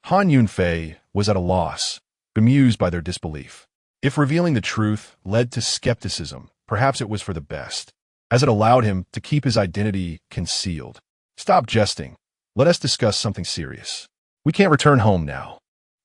Han Yunfei was at a loss, bemused by their disbelief. If revealing the truth led to skepticism, perhaps it was for the best, as it allowed him to keep his identity concealed. Stop jesting. Let us discuss something serious. We can't return home now.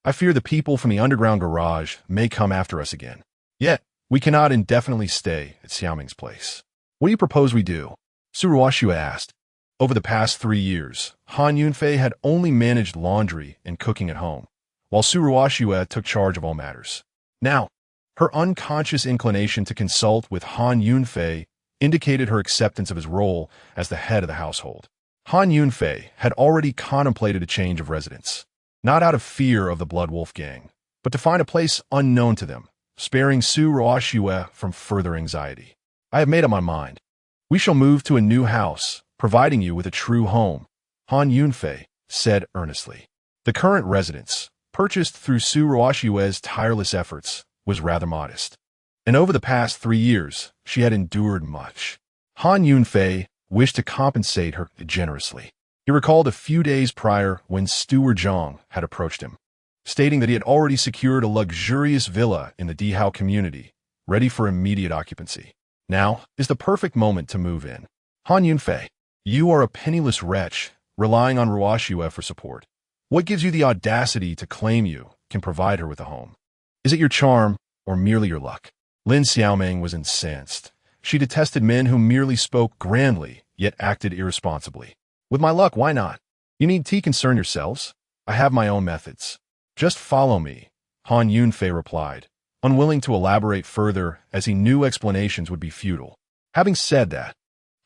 I fear the people from the underground garage may come after us again. Yet, we cannot indefinitely stay at Xiaoming's place. What do you propose we do? Su Ruoxue asked. Over the past 3 years, Han Yunfei had only managed laundry and cooking at home, while Su Ruoxue took charge of all matters. Now, her unconscious inclination to consult with Han Yunfei indicated her acceptance of his role as the head of the household. Han Yunfei had already contemplated a change of residence, not out of fear of the Blood Wolf gang, but to find a place unknown to them, sparing Su Ruoxue from further anxiety. I have made up my mind. We shall move to a new house, providing you with a true home, Han Yunfei said earnestly. The current residence, purchased through Su Ruoxue's tireless efforts, was rather modest, and over the past 3 years, she had endured much. Han Yunfei wished to compensate her generously. He recalled a few days prior when Steward Zhang had approached him, stating that he had already secured a luxurious villa in the Dihao community, ready for immediate occupancy. Now is the perfect moment to move in. Han Yunfei, you are a penniless wretch, relying on Ruoxue for support. What gives you the audacity to claim you can provide her with a home? Is it your charm, or merely your luck? Lin Xiaoming was incensed. She detested men who merely spoke grandly, yet acted irresponsibly. With my luck, why not? You need to concern yourselves. I have my own methods. Just follow me, Han Yunfei replied, unwilling to elaborate further as he knew explanations would be futile. Having said that,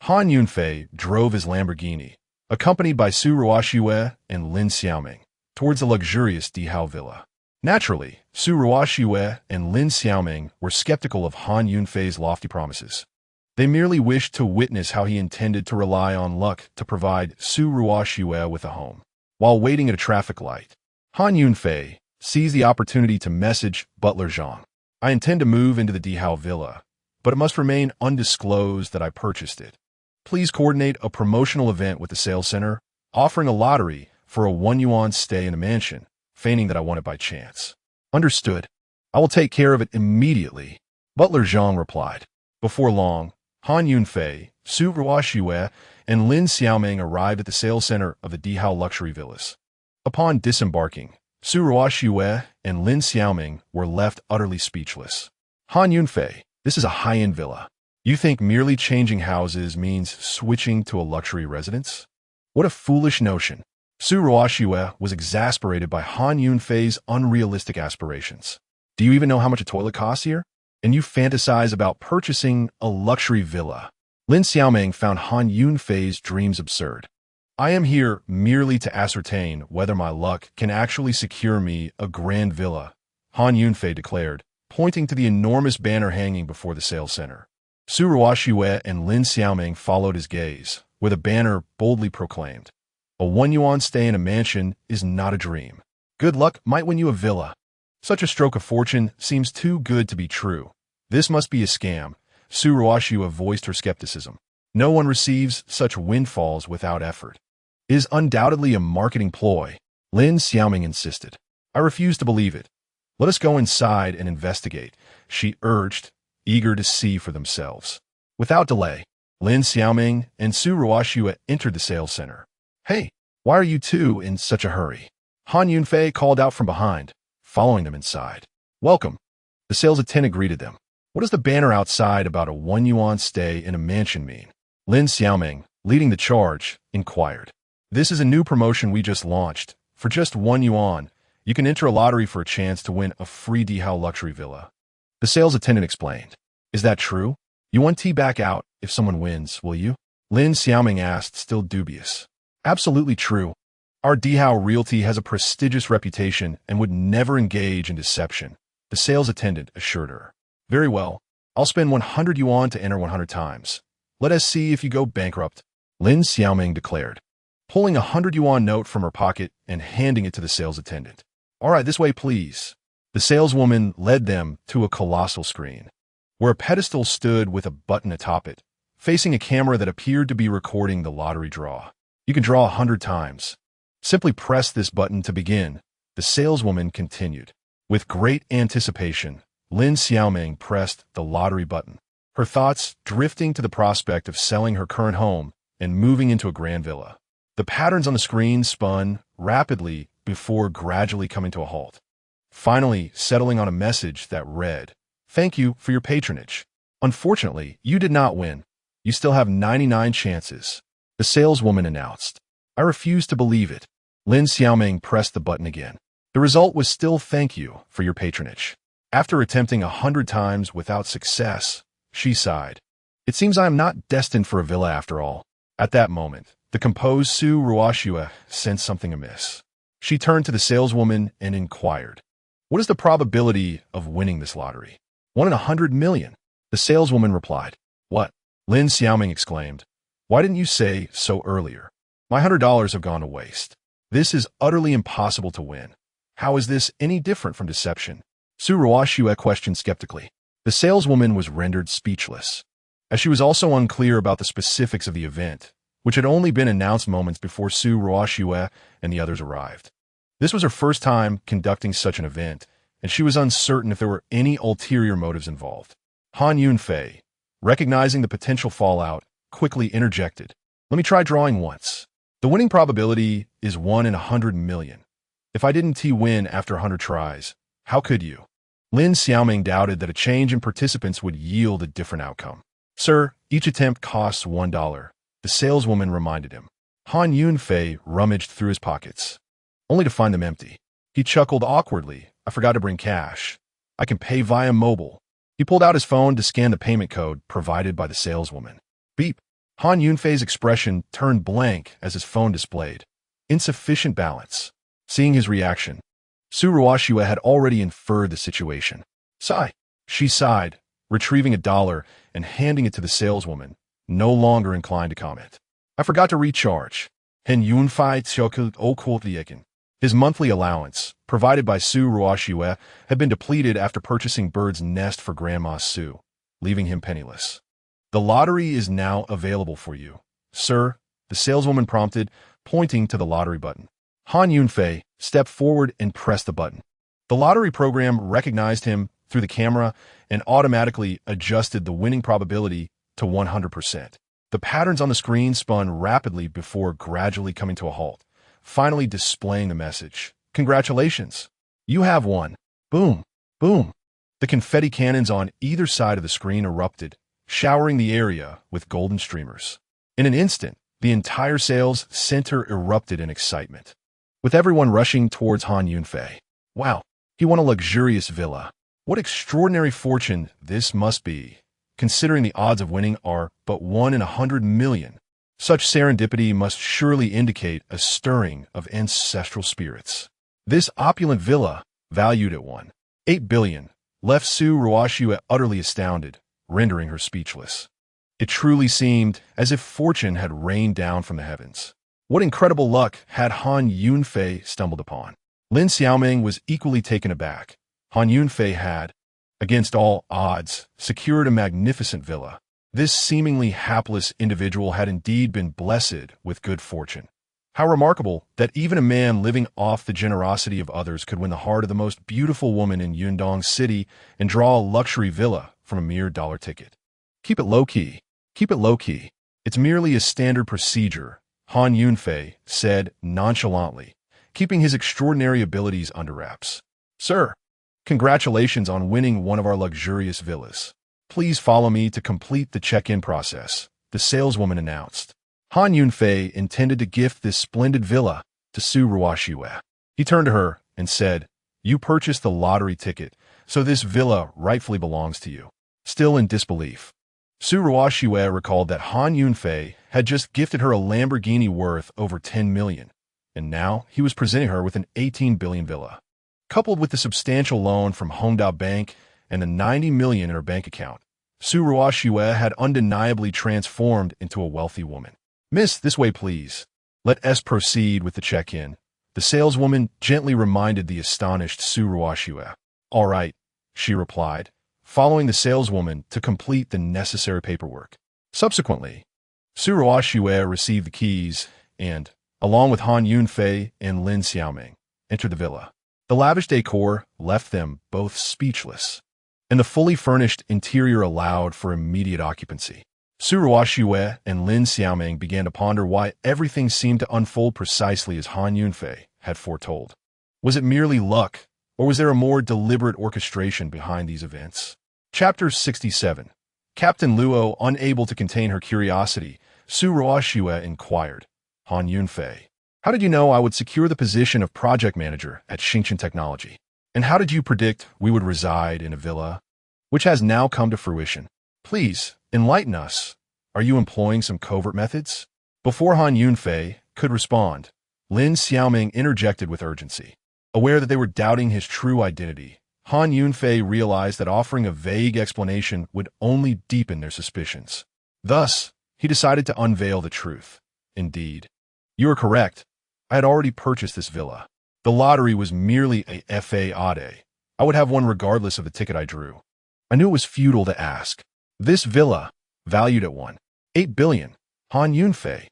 Han Yunfei drove his Lamborghini, accompanied by Su Ruoxue and Lin Xiaoming, towards the luxurious Dihao villa. Naturally, Su Ruoxue and Lin Xiaoming were skeptical of Han Yunfei's lofty promises. They merely wished to witness how he intended to rely on luck to provide Su Ruoxue with a home. While waiting at a traffic light, Han Yunfei seized the opportunity to message Butler Zhang. I intend to move into the Dihao villa, but it must remain undisclosed that I purchased it. Please coordinate a promotional event with the sales center, offering a lottery for a 1 yuan stay in a mansion, feigning that I won it by chance. Understood. I will take care of it immediately, Butler Zhang replied. Before long, Han Yunfei, Su Ruoxue, and Lin Xiaoming arrived at the sales center of the Dihao luxury villas. Upon disembarking, Su Ruoxue and Lin Xiaoming were left utterly speechless. Han Yunfei, this is a high-end villa. You think merely changing houses means switching to a luxury residence? What a foolish notion. Su Ruoxue was exasperated by Han Yunfei's unrealistic aspirations. Do you even know how much a toilet costs here? And you fantasize about purchasing a luxury villa. Lin Xiaoming found Han Yunfei's dreams absurd. I am here merely to ascertain whether my luck can actually secure me a grand villa, Han Yunfei declared, pointing to the enormous banner hanging before the sales center. Su Ruoxue and Lin Xiaoming followed his gaze, where the banner boldly proclaimed, "A 1 yuan stay in a mansion is not a dream. Good luck might win you a villa." Such a stroke of fortune seems too good to be true. This must be a scam. Su Ruoxue voiced her skepticism. No one receives such windfalls without effort. It is undoubtedly a marketing ploy, Lin Xiaoming insisted. I refuse to believe it. Let us go inside and investigate, she urged, eager to see for themselves. Without delay, Lin Xiaoming and Su Ruoxue entered the sales center. Hey, why are you two in such a hurry? Han Yunfei called out from behind, following them inside. Welcome. The sales attendant greeted them. What does the banner outside about a 1 yuan stay in a mansion mean? Lin Xiaoming, leading the charge, inquired. This is a new promotion we just launched. For just 1 yuan, you can enter a lottery for a chance to win a free Dihao luxury villa. The sales attendant explained. Is that true? You want tea back out if someone wins, will you? Lin Xiaoming asked, still dubious. Absolutely true. Our Dihao Realty has a prestigious reputation and would never engage in deception, the sales attendant assured her. Very well. I'll spend 100 yuan to enter 100 times. Let us see if you go bankrupt, Lin Xiaoming declared, pulling a 100 yuan note from her pocket and handing it to the sales attendant. All right, this way, please. The saleswoman led them to a colossal screen. where a pedestal stood with a button atop it, facing a camera that appeared to be recording the lottery draw. You can draw 100 times. Simply press this button to begin, the saleswoman continued. With great anticipation, Lin Xiaoming pressed the lottery button, her thoughts drifting to the prospect of selling her current home and moving into a grand villa. The patterns on the screen spun rapidly before gradually coming to a halt, finally settling on a message that read, "Thank you for your patronage. Unfortunately, you did not win. You still have 99 chances," the saleswoman announced. I refused to believe it. Lin Xiaoming pressed the button again. The result was still "Thank you for your patronage." After attempting 100 times without success, she sighed. "It seems I am not destined for a villa after all." At that moment, the composed Su Ruoxue sensed something amiss. She turned to the saleswoman and inquired, "What is the probability of winning this lottery?" 1 in 100 million, the saleswoman replied. "What?" Lin Xiaoming exclaimed. "Why didn't you say so earlier? My $100 have gone to waste. This is utterly impossible to win. How is this any different from deception?" Su Ruoxue questioned skeptically. The saleswoman was rendered speechless, as she was also unclear about the specifics of the event, which had only been announced moments before Su Ruoxue and the others arrived. This was her first time conducting such an event, and she was uncertain if there were any ulterior motives involved. Han Yunfei, recognizing the potential fallout, quickly interjected, "Let me try drawing once. The winning probability is 1 in 100 million. If I didn't win after 100 tries, how could you?" Lin Xiaoming doubted that a change in participants would yield a different outcome. "Sir, each attempt costs $1, the saleswoman reminded him. Han Yunfei rummaged through his pockets, only to find them empty. He chuckled awkwardly. "I forgot to bring cash. I can pay via mobile." He pulled out his phone to scan the payment code provided by the saleswoman. Beep. Han Yunfei's expression turned blank as his phone displayed insufficient balance. Seeing his reaction, Su Ruoxue had already inferred the situation. "Sigh." She sighed, retrieving $1 and handing it to the saleswoman, no longer inclined to comment. "I forgot to recharge." Han Yunfei chocolate okultieken. His monthly allowance, provided by Su Ruoxue, had been depleted after purchasing Bird's Nest for Grandma Su, leaving him penniless. "The lottery is now available for you, sir," the saleswoman prompted, pointing to the lottery button. Han Yunfei stepped forward and pressed the button. The lottery program recognized him through the camera and automatically adjusted the winning probability to 100%. The patterns on the screen spun rapidly before gradually coming to a halt, finally displaying the message, "Congratulations, you have won." Boom, boom. The confetti cannons on either side of the screen erupted, showering the area with golden streamers. In an instant, the entire sales center erupted in excitement, with everyone rushing towards Han Yunfei. Wow, he won a luxurious villa. What extraordinary fortune this must be, considering the odds of winning are but 1 in 100 million. Such serendipity must surely indicate a stirring of ancestral spirits. This opulent villa, valued at 1.8 billion, left Su Ruoxue utterly astounded, rendering her speechless. It truly seemed as if fortune had rained down from the heavens. What incredible luck had Han Yunfei stumbled upon? Lin Xiaoming was equally taken aback. Han Yunfei had, against all odds, secured a magnificent villa. This seemingly hapless individual had indeed been blessed with good fortune. How remarkable that even a man living off the generosity of others could win the heart of the most beautiful woman in Yundong City and draw a luxury villa from a mere dollar ticket. "Keep it low-key. Keep it low-key. It's merely a standard procedure," Han Yunfei said nonchalantly, keeping his extraordinary abilities under wraps. "Sir, congratulations on winning one of our luxurious villas. Please follow me to complete the check-in process," the saleswoman announced. Han Yunfei intended to gift this splendid villa to Su Ruoxue. He turned to her and said, "You purchased the lottery ticket, so this villa rightfully belongs to you." Still in disbelief, Su Ruoxue recalled that Han Yunfei had just gifted her a Lamborghini worth over 10 million, and now he was presenting her with an 18 billion villa. Coupled with the substantial loan from Hongdao Bank and the 90 million in her bank account, Su Ruoxue had undeniably transformed into a wealthy woman. "Miss, this way, please. Let us proceed with the check-in," the saleswoman gently reminded the astonished Su Ruoxue. "All right," she replied, following the saleswoman to complete the necessary paperwork. Subsequently, Su Ruoxue received the keys and, along with Han Yunfei and Lin Xiaoming, entered the villa. The lavish decor left them both speechless, and the fully furnished interior allowed for immediate occupancy. Su Ruoxue and Lin Xiaoming began to ponder why everything seemed to unfold precisely as Han Yunfei had foretold. Was it merely luck, or was there a more deliberate orchestration behind these events? Chapter 67. Captain Luo, unable to contain her curiosity, Su Ruoxue inquired, Han Yunfei, how did you know I would secure the position of project manager at Xingchen Technology? And how did you predict we would reside in a villa, which has now come to fruition? Please, enlighten us. Are you employing some covert methods? Before Han Yunfei could respond, Lin Xiaoming interjected with urgency. Aware that they were doubting his true identity, Han Yunfei realized that offering a vague explanation would only deepen their suspicions. Thus, he decided to unveil the truth. Indeed, you are correct. I had already purchased this villa. The lottery was merely a fade. I would have one regardless of the ticket I drew. I knew it was futile to ask. This villa, valued at 1.8 billion. Han Yunfei,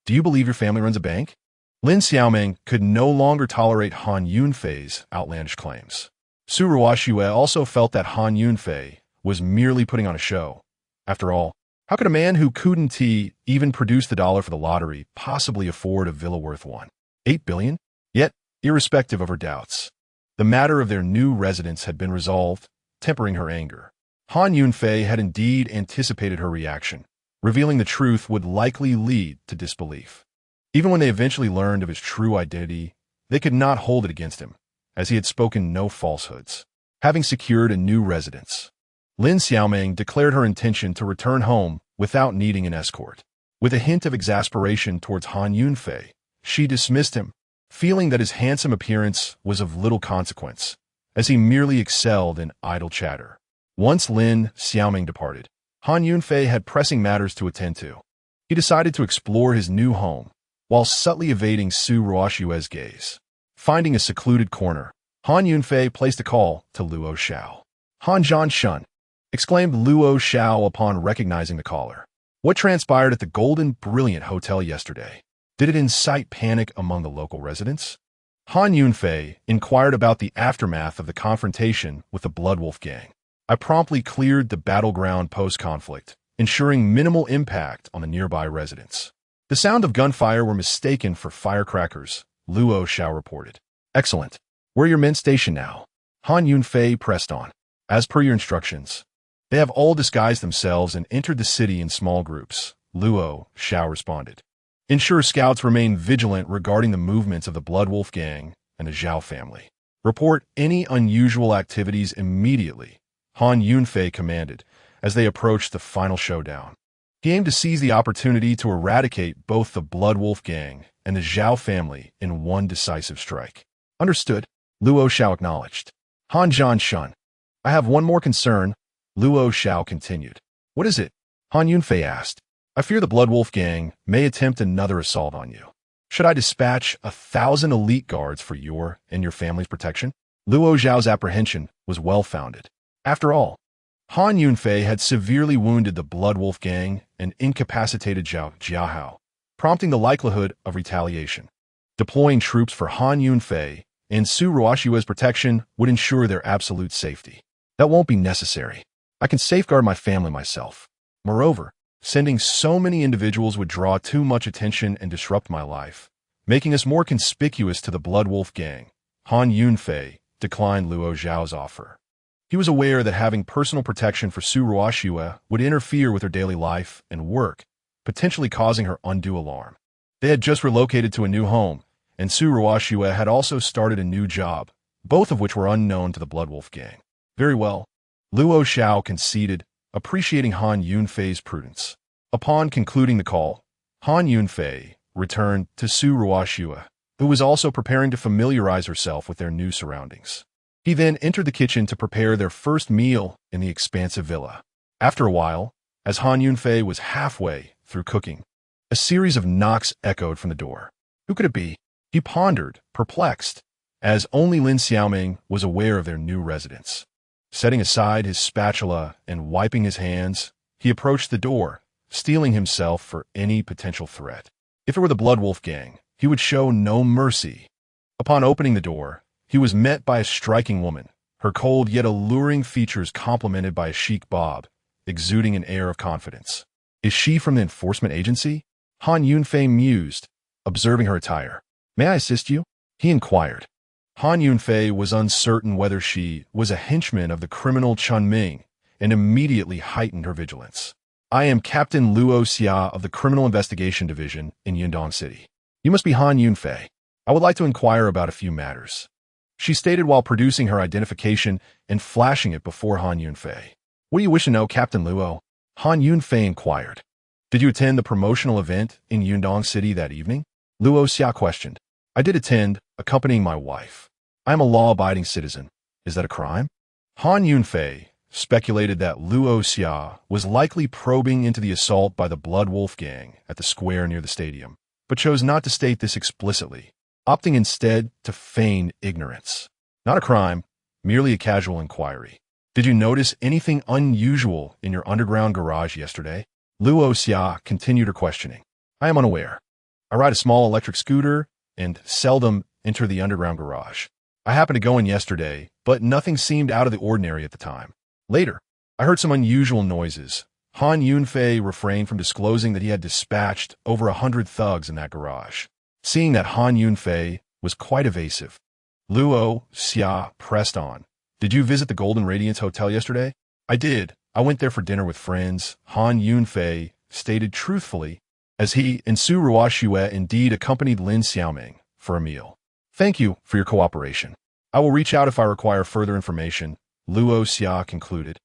do you believe your family runs a bank? Lin Xiaoming could no longer tolerate Han Yunfei's outlandish claims. Su Ruoxue also felt that Han Yunfei was merely putting on a show. After all, how could a man who couldn't even produce the dollar for the lottery possibly afford a villa worth 1.8 billion? Yet, irrespective of her doubts, the matter of their new residence had been resolved, tempering her anger. Han Yunfei had indeed anticipated her reaction. Revealing the truth would likely lead to disbelief. Even when they eventually learned of his true identity, they could not hold it against him, as he had spoken no falsehoods. Having secured a new residence, Lin Xiaoming declared her intention to return home without needing an escort. With a hint of exasperation towards Han Yunfei, she dismissed him, feeling that his handsome appearance was of little consequence, as he merely excelled in idle chatter. Once Lin Xiaoming departed, Han Yunfei had pressing matters to attend to. He decided to explore his new home, while subtly evading Su Ruoxue's gaze. Finding a secluded corner, Han Yunfei placed a call to Luo Xiao. Han Zhanshun, exclaimed Luo Xiao upon recognizing the caller. What transpired at the Golden Brilliant Hotel yesterday? Did it incite panic among the local residents? Han Yunfei inquired about the aftermath of the confrontation with the Bloodwolf gang. I promptly cleared the battleground post-conflict, ensuring minimal impact on the nearby residents. The sound of gunfire were mistaken for firecrackers, Luo Xiao reported. Excellent. Where are your men stationed now? Han Yunfei pressed on. As per your instructions, they have all disguised themselves and entered the city in small groups, Luo Xiao responded. Ensure scouts remain vigilant regarding the movements of the Bloodwolf gang and the Zhao family. Report any unusual activities immediately, Han Yunfei commanded, as they approached the final showdown. He aimed to seize the opportunity to eradicate both the Bloodwolf gang and the Zhao family in one decisive strike. Understood, Luo Xiao acknowledged. Han Zhanshun, I have one more concern, Luo Xiao continued. What is it? Han Yunfei asked. I fear the Bloodwolf gang may attempt another assault on you. Should I dispatch 1,000 elite guards for your and your family's protection? Luo Xiao's apprehension was well-founded. After all, Han Yunfei had severely wounded the Bloodwolf gang and incapacitated Zhao Jiahao, prompting the likelihood of retaliation. Deploying troops for Han Yunfei and Su Ruoxue's protection would ensure their absolute safety. That won't be necessary. I can safeguard my family myself. Moreover, sending so many individuals would draw too much attention and disrupt my life, making us more conspicuous to the Bloodwolf gang. Han Yunfei declined Luo Xiao's offer. He was aware that having personal protection for Su Ruoxue would interfere with her daily life and work, potentially causing her undue alarm. They had just relocated to a new home, and Su Ruoxue had also started a new job, both of which were unknown to the Bloodwolf gang. Very well, Luo Xiao conceded, appreciating Han Yunfei's prudence. Upon concluding the call, Han Yunfei returned to Su Ruoxue, who was also preparing to familiarize herself with their new surroundings. He then entered the kitchen to prepare their first meal in the expansive villa. After a while, as Han Yunfei was halfway through cooking, a series of knocks echoed from the door. Who could it be? He pondered, perplexed, as only Lin Xiaoming was aware of their new residence. Setting aside his spatula and wiping his hands, he approached the door, steeling himself for any potential threat. If it were the Blood Wolf Gang, he would show no mercy. Upon opening the door, he was met by a striking woman, her cold yet alluring features complemented by a chic bob, exuding an air of confidence. Is she from the enforcement agency? Han Yunfei mused, observing her attire. May I assist you? He inquired. Han Yunfei was uncertain whether she was a henchman of the criminal Chun Ming, and immediately heightened her vigilance. I am Captain Luo Xia of the Criminal Investigation Division in Yundong City. You must be Han Yunfei. I would like to inquire about a few matters, she stated while producing her identification and flashing it before Han Yunfei. What do you wish to know, Captain Luo? Han Yunfei inquired. Did you attend the promotional event in Yundong City that evening? Luo Xia questioned. I did attend, accompanying my wife. I am a law-abiding citizen. Is that a crime? Han Yunfei speculated that Luo Xia was likely probing into the assault by the Blood Wolf Gang at the square near the stadium, but chose not to state this explicitly, opting instead to feign ignorance. Not a crime, merely a casual inquiry. Did you notice anything unusual in your underground garage yesterday? Luo Xia continued her questioning. I am unaware. I ride a small electric scooter and seldom enter the underground garage. I happened to go in yesterday, but nothing seemed out of the ordinary at the time. Later, I heard some unusual noises. Han Yunfei refrained from disclosing that he had dispatched over 100 thugs in that garage. Seeing that Han Yunfei was quite evasive, Luo Xia pressed on. Did you visit the Golden Radiance Hotel yesterday? I did. I went there for dinner with friends, Han Yunfei stated truthfully, as he and Su Ruoxue indeed accompanied Lin Xiaoming for a meal. Thank you for your cooperation. I will reach out if I require further information, Luo Xia concluded,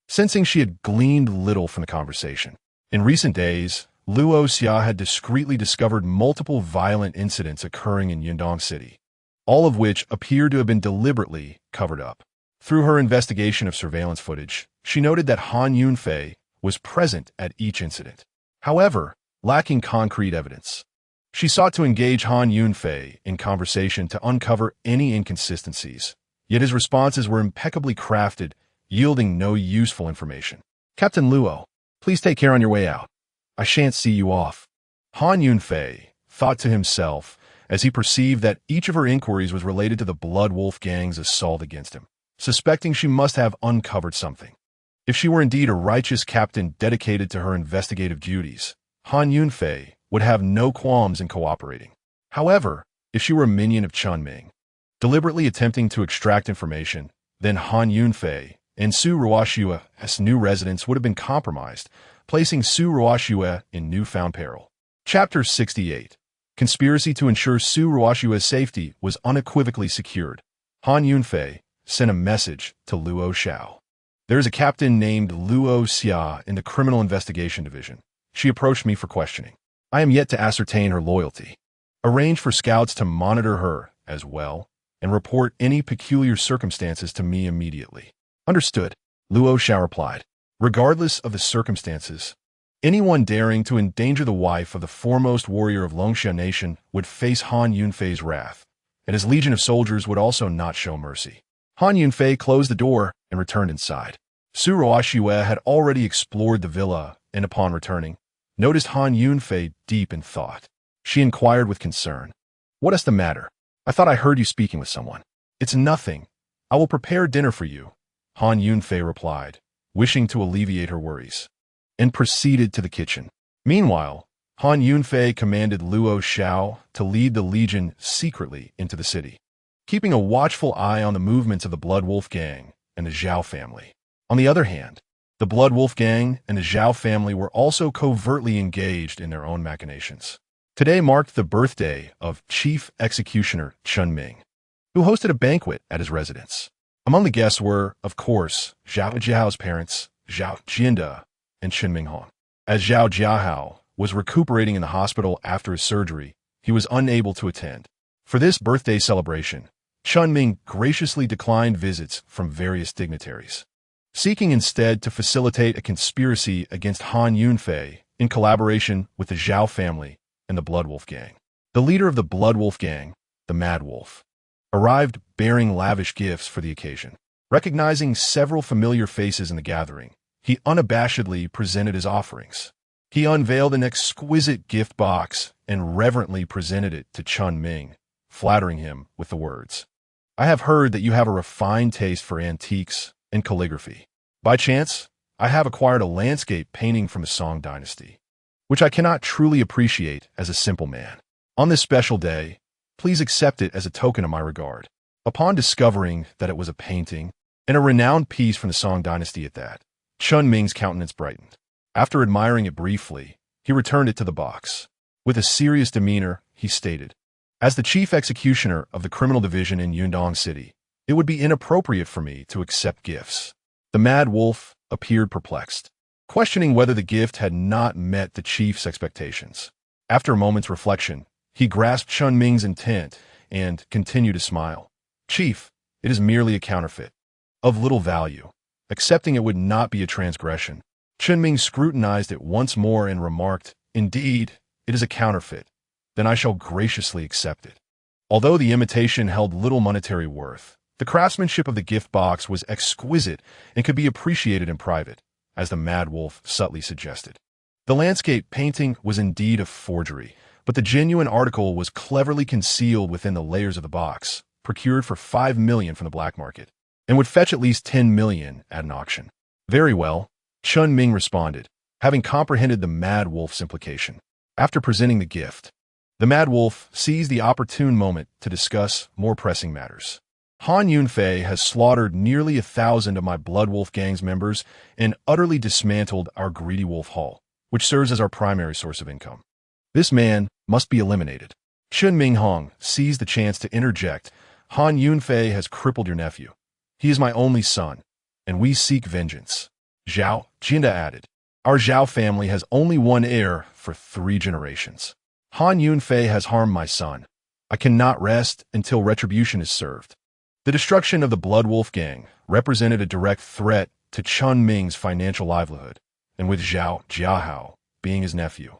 sensing she had gleaned little from the conversation. In recent days, Luo Xia had discreetly discovered multiple violent incidents occurring in Yundong City, all of which appeared to have been deliberately covered up. Through her investigation of surveillance footage, she noted that Han Yunfei was present at each incident. However, lacking concrete evidence, she sought to engage Han Yunfei in conversation to uncover any inconsistencies, yet his responses were impeccably crafted, yielding no useful information. Captain Luo, please take care on your way out. I shan't see you off. Han Yunfei thought to himself as he perceived that each of her inquiries was related to the Blood Wolf Gang's assault against him, suspecting she must have uncovered something. If she were indeed a righteous captain dedicated to her investigative duties, Han Yunfei would have no qualms in cooperating. However, if she were a minion of Chun Ming, deliberately attempting to extract information, then Han Yunfei and Su Ruoxue's new residence would have been compromised, placing Su Ruoxue in newfound peril. Chapter 68. Conspiracy to ensure Su Ruoxue's safety was unequivocally secured. Han Yunfei sent a message to Luo Xiao. There is a captain named Luo Xia in the Criminal Investigation Division. She approached me for questioning. I am yet to ascertain her loyalty. Arrange for scouts to monitor her as well, and report any peculiar circumstances to me immediately. Understood, Luo Xiao replied. Regardless of the circumstances, anyone daring to endanger the wife of the foremost warrior of Longxia Nation would face Han Yunfei's wrath, and his legion of soldiers would also not show mercy. Han Yunfei closed the door and returned inside. Su Ruoxue had already explored the villa and upon returning, noticed Han Yunfei deep in thought. She inquired with concern. What is the matter? I thought I heard you speaking with someone. It's nothing. I will prepare dinner for you, Han Yunfei replied, wishing to alleviate her worries, and proceeded to the kitchen. Meanwhile, Han Yunfei commanded Luo Xiao to lead the legion secretly into the city, keeping a watchful eye on the movements of the Blood Wolf Gang and the Zhao family. On the other hand, the Blood Wolf Gang and the Zhao family were also covertly engaged in their own machinations. Today marked the birthday of Chief Executioner Chun Ming, who hosted a banquet at his residence. Among the guests were, of course, Zhao Jiao's parents, Zhao Jinda and Chen Minghong. As Zhao Jiahao was recuperating in the hospital after his surgery, he was unable to attend. For this birthday celebration, Chun Ming graciously declined visits from various dignitaries, seeking instead to facilitate a conspiracy against Han Yunfei in collaboration with the Zhao family and the Blood Wolf Gang. The leader of the Blood Wolf Gang, the Mad Wolf, arrived bearing lavish gifts for the occasion. Recognizing several familiar faces in the gathering, he unabashedly presented his offerings. He unveiled an exquisite gift box and reverently presented it to Chun Ming, flattering him with the words, "I have heard that you have a refined taste for antiques and calligraphy. By chance, I have acquired a landscape painting from the Song dynasty, which I cannot truly appreciate as a simple man. On this special day, please accept it as a token of my regard." Upon discovering that it was a painting, and a renowned piece from the Song dynasty at that, Chun Ming's countenance brightened. After admiring it briefly, he returned it to the box. With a serious demeanor, he stated, "As the chief executioner of the criminal division in Yundong City, it would be inappropriate for me to accept gifts." The Mad Wolf appeared perplexed, questioning whether the gift had not met the chief's expectations. After a moment's reflection, he grasped Chun Ming's intent and continued to smile. "Chief, it is merely a counterfeit. Of little value. Accepting it would not be a transgression." Chun Ming scrutinized it once more and remarked, "Indeed, it is a counterfeit. Then I shall graciously accept it." Although the imitation held little monetary worth, the craftsmanship of the gift box was exquisite and could be appreciated in private, as the Mad Wolf subtly suggested. The landscape painting was indeed a forgery, but the genuine article was cleverly concealed within the layers of the box, procured for 5 million from the black market, and would fetch at least 10 million at an auction. "Very well," Chun Ming responded, having comprehended the Mad Wolf's implication. After presenting the gift, the Mad Wolf seized the opportune moment to discuss more pressing matters. "Han Yunfei has slaughtered nearly 1,000 of my Blood Wolf gang's members and utterly dismantled our Greedy Wolf Hall, which serves as our primary source of income. This man must be eliminated." Chun Ming Hong seized the chance to interject, "Han Yunfei has crippled your nephew. He is my only son, and we seek vengeance." Zhao Jinda added, "Our Zhao family has only one heir for 3 generations. Han Yunfei has harmed my son. I cannot rest until retribution is served." The destruction of the Blood Wolf gang represented a direct threat to Chun Ming's financial livelihood, and with Zhao Jiahao being his nephew,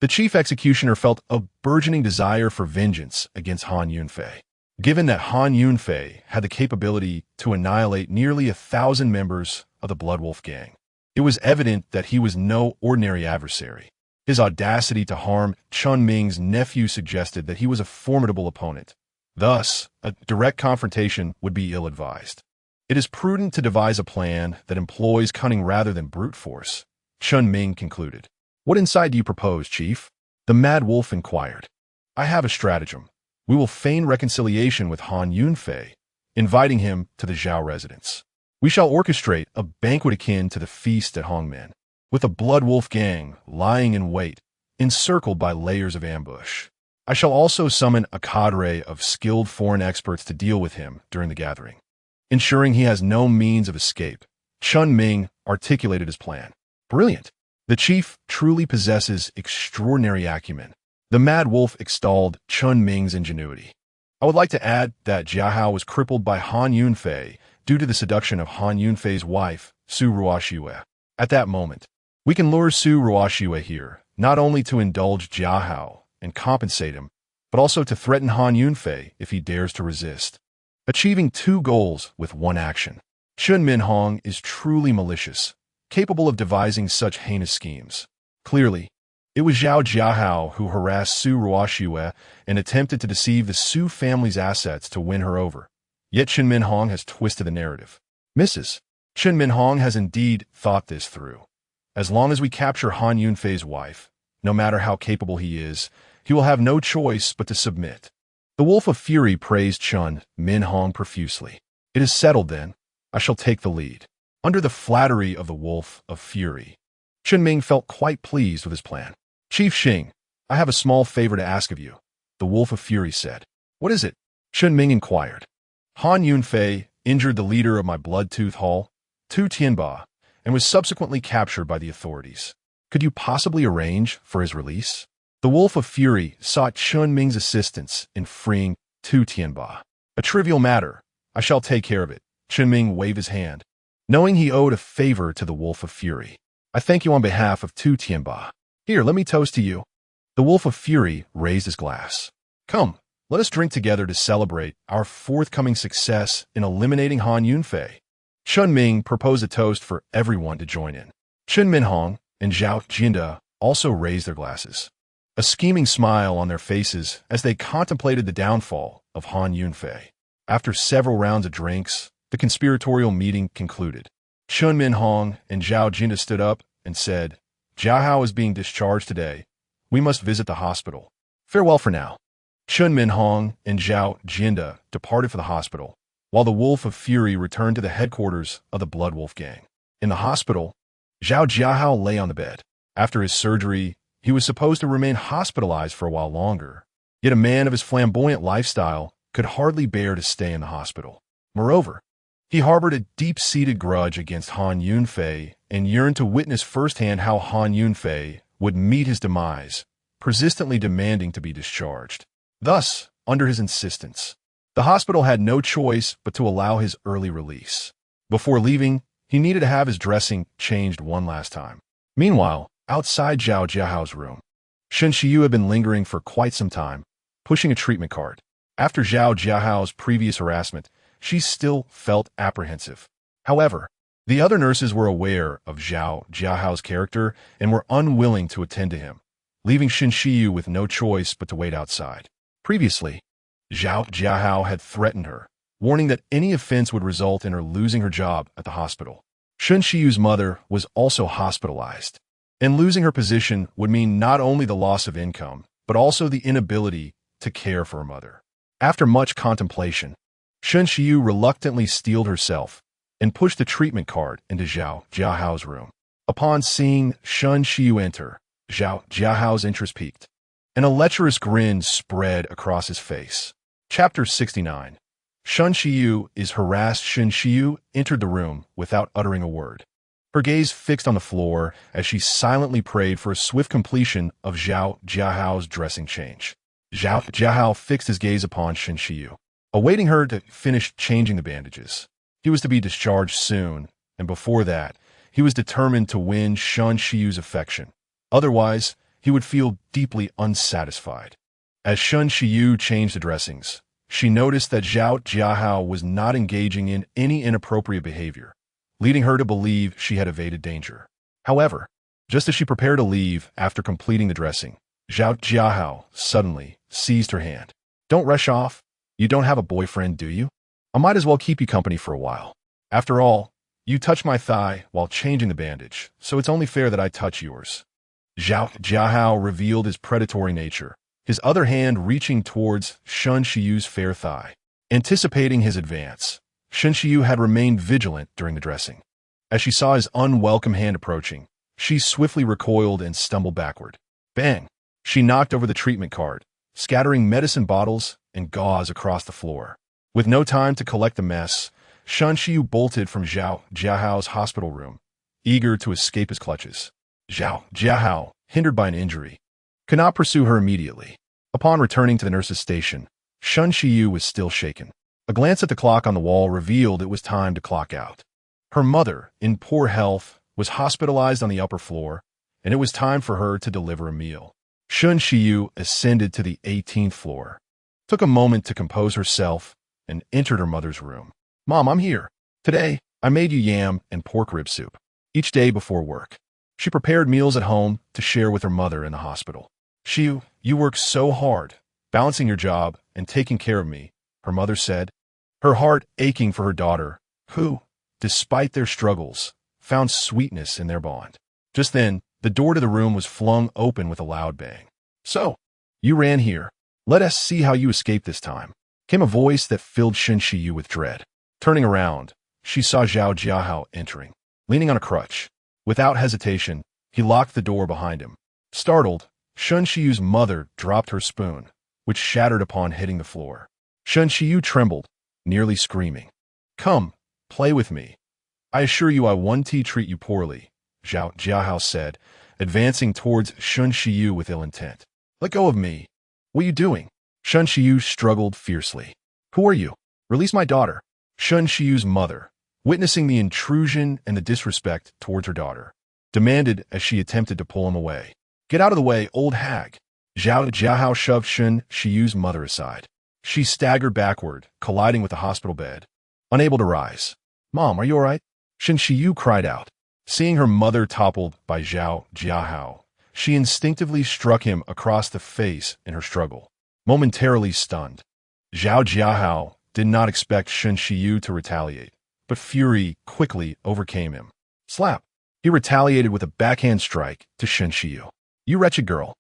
the chief executioner felt a burgeoning desire for vengeance against Han Yunfei. Given that Han Yunfei had the capability to annihilate nearly 1,000 members of the Blood Wolf gang, it was evident that he was no ordinary adversary. His audacity to harm Chun Ming's nephew suggested that he was a formidable opponent. Thus, a direct confrontation would be ill-advised. "It is prudent to devise a plan that employs cunning rather than brute force," Chun Ming concluded. "What insight do you propose, Chief?" The Mad Wolf inquired. "I have a stratagem. We will feign reconciliation with Han Yunfei, inviting him to the Zhao residence. We shall orchestrate a banquet akin to the feast at Hongmen, with a Blood Wolf gang lying in wait, encircled by layers of ambush. I shall also summon a cadre of skilled foreign experts to deal with him during the gathering, ensuring he has no means of escape." Chun Ming articulated his plan. "Brilliant. The chief truly possesses extraordinary acumen." The Mad Wolf extolled Chun Ming's ingenuity. "I would like to add that Jiahao was crippled by Han Yunfei due to the seduction of Han Yunfei's wife, Su Ruoxiue. At that moment, we can lure Su Ruoxiue here, not only to indulge Jiahao and compensate him, but also to threaten Han Yunfei if he dares to resist, achieving 2 goals with 1 action." Chun Min Hong is truly malicious, capable of devising such heinous schemes. Clearly, it was Zhao Jiahao who harassed Su Ruoxiue and attempted to deceive the Su family's assets to win her over. Yet Chun Min Hong has twisted the narrative. Mrs. Chun Min Hong has indeed thought this through. As long as we capture Han Yunfei's wife, no matter how capable he is, he will have no choice but to submit. The Wolf of Fury praised Chun Min Hong profusely. "It is settled then. I shall take the lead." Under the flattery of the Wolf of Fury, Chun Ming felt quite pleased with his plan. "Chief Xing, I have a small favor to ask of you," the Wolf of Fury said. "What is it?" Chun Ming inquired. "Han Yunfei injured the leader of my Bloodtooth Hall, Tu Tianba, and was subsequently captured by the authorities. Could you possibly arrange for his release?" The Wolf of Fury sought Chun Ming's assistance in freeing Tu Tianba. "A trivial matter. I shall take care of it." Chun Ming waved his hand, knowing he owed a favor to the Wolf of Fury. "I thank you on behalf of Tu Tianba. Here, let me toast to you." The Wolf of Fury raised his glass. "Come, let us drink together to celebrate our forthcoming success in eliminating Han Yunfei." Chun Ming proposed a toast for everyone to join in. Chen Minhong and Zhao Jinda also raised their glasses, a scheming smile on their faces as they contemplated the downfall of Han Yunfei. After several rounds of drinks, the conspiratorial meeting concluded. Chun Minhong and Zhao Jinda stood up and said, "Jiao Hao is being discharged today. We must visit the hospital. Farewell for now." Chun Minhong and Zhao Jinda departed for the hospital, while the Wolf of Fury returned to the headquarters of the Blood Wolf gang. In the hospital, Zhao Jiahao lay on the bed. After his surgery, he was supposed to remain hospitalized for a while longer. Yet a man of his flamboyant lifestyle could hardly bear to stay in the hospital. Moreover, he harbored a deep-seated grudge against Han Yunfei and yearned to witness firsthand how Han Yunfei would meet his demise, persistently demanding to be discharged. Thus, under his insistence, the hospital had no choice but to allow his early release. Before leaving, he needed to have his dressing changed one last time. Meanwhile, outside Zhao Jiahao's room, Shen Shiyu had been lingering for quite some time, pushing a treatment cart. After Zhao Jiahao's previous harassment, she still felt apprehensive. However, the other nurses were aware of Zhao Jiahao's character and were unwilling to attend to him, leaving Shen Shiyu with no choice but to wait outside. Previously, Zhao Jiahao had threatened her, warning that any offense would result in her losing her job at the hospital. Shen Shiyu's mother was also hospitalized, and losing her position would mean not only the loss of income, but also the inability to care for her mother. After much contemplation, Shen Shiyu reluctantly steeled herself and pushed the treatment cart into Zhao Jiahao's room. Upon seeing Shen Shiyu enter, Zhao Jiahao's interest peaked, and a lecherous grin spread across his face. Chapter 69. Shen Shiyu is harassed. Shen Shiyu entered the room without uttering a word, her gaze fixed on the floor as she silently prayed for a swift completion of Zhao Jiahao's dressing change. Zhao Jiahao fixed his gaze upon Shen Shiyu, awaiting her to finish changing the bandages. He was to be discharged soon, and before that, he was determined to win Shen Shiyu's affection. Otherwise, he would feel deeply unsatisfied. As Shen Shiyu changed the dressings, she noticed that Zhao Jiahao was not engaging in any inappropriate behavior, leading her to believe she had evaded danger. However, just as she prepared to leave after completing the dressing, Zhao Jiahao suddenly seized her hand. "Don't rush off. You don't have a boyfriend, do you? I might as well keep you company for a while. After all, you touched my thigh while changing the bandage, so it's only fair that I touch yours." Zhao Jiahao revealed his predatory nature, his other hand reaching towards Shen Shiyu's fair thigh. Anticipating his advance, Shen Shiyu had remained vigilant during the dressing. As she saw his unwelcome hand approaching, she swiftly recoiled and stumbled backward. Bang! She knocked over the treatment cart, scattering medicine bottles and gauze across the floor. With no time to collect the mess, Shen Shiyu bolted from Zhao Jiahao's hospital room, eager to escape his clutches. Zhao Jiahao, hindered by an injury, could not pursue her immediately. Upon returning to the nurse's station, Shen Shiyu was still shaken. A glance at the clock on the wall revealed it was time to clock out. Her mother, in poor health, was hospitalized on the upper floor, and it was time for her to deliver a meal. Shen Shiyu ascended to the 18th floor, took a moment to compose herself, and entered her mother's room. "Mom, I'm here. Today, I made you yam and pork rib soup. Each day before work." She prepared meals at home to share with her mother in the hospital. "Shiyu, you work so hard, balancing your job and taking care of me," her mother said, her heart aching for her daughter, who, despite their struggles, found sweetness in their bond. Just then, the door to the room was flung open with a loud bang. "So, you ran here. Let us see how you escaped this time," came a voice that filled Shen Shiyu with dread. Turning around, she saw Zhao Jiahao entering, leaning on a crutch. Without hesitation, he locked the door behind him. Startled, Shen Shiyu's mother dropped her spoon, which shattered upon hitting the floor. Shen Shiyu trembled, nearly screaming. "Come, play with me. I assure you I won't treat you poorly," Zhao Jiahao said, advancing towards Shen Shiyu with ill intent. "Let go of me. What are you doing?" Shen Shiyu struggled fiercely. "Who are you? Release my daughter." Shen Shiyu's mother, witnessing the intrusion and the disrespect towards her daughter, demanded as she attempted to pull him away. "Get out of the way, old hag." Zhao Jiahao shoved Shen Shiyu's mother aside. She staggered backward, colliding with the hospital bed, unable to rise. Mom, are you all right? Shen Shiyu cried out. Seeing her mother toppled by Zhao Jiahao, she instinctively struck him across the face in her struggle. Momentarily stunned, Zhao Jiahao did not expect Shen Shiyu to retaliate, but fury quickly overcame him. Slap! He retaliated with a backhand strike to Shen Shiyu. You wretched girl.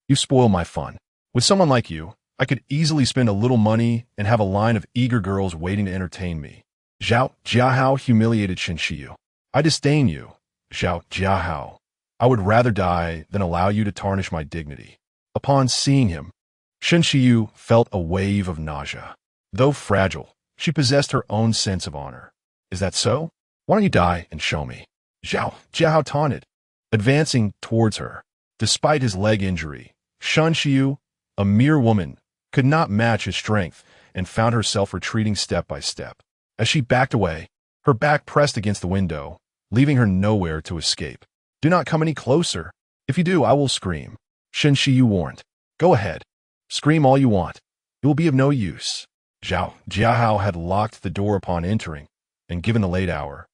You spoil my fun. With someone like you, I could easily spend a little money and have a line of eager girls waiting to entertain me. Zhao Jiahao humiliated Shen Shiyu. I disdain you, Zhao Jiahao. I would rather die than allow you to tarnish my dignity. Upon seeing him, Shen Shiyu felt a wave of nausea. Though fragile, she possessed her own sense of honor. Is that so? Why don't you die and show me? Zhao Jiahao taunted, advancing towards her. Despite his leg injury, Shen Shiyu, a mere woman, could not match his strength and found herself retreating step by step. As she backed away, her back pressed against the window, leaving her nowhere to escape. Do not come any closer. If you do, I will scream. Shen Shiyu warned. Go ahead. Scream all you want. It will be of no use. Zhao Jiahao had locked the door upon entering, and given the late hour,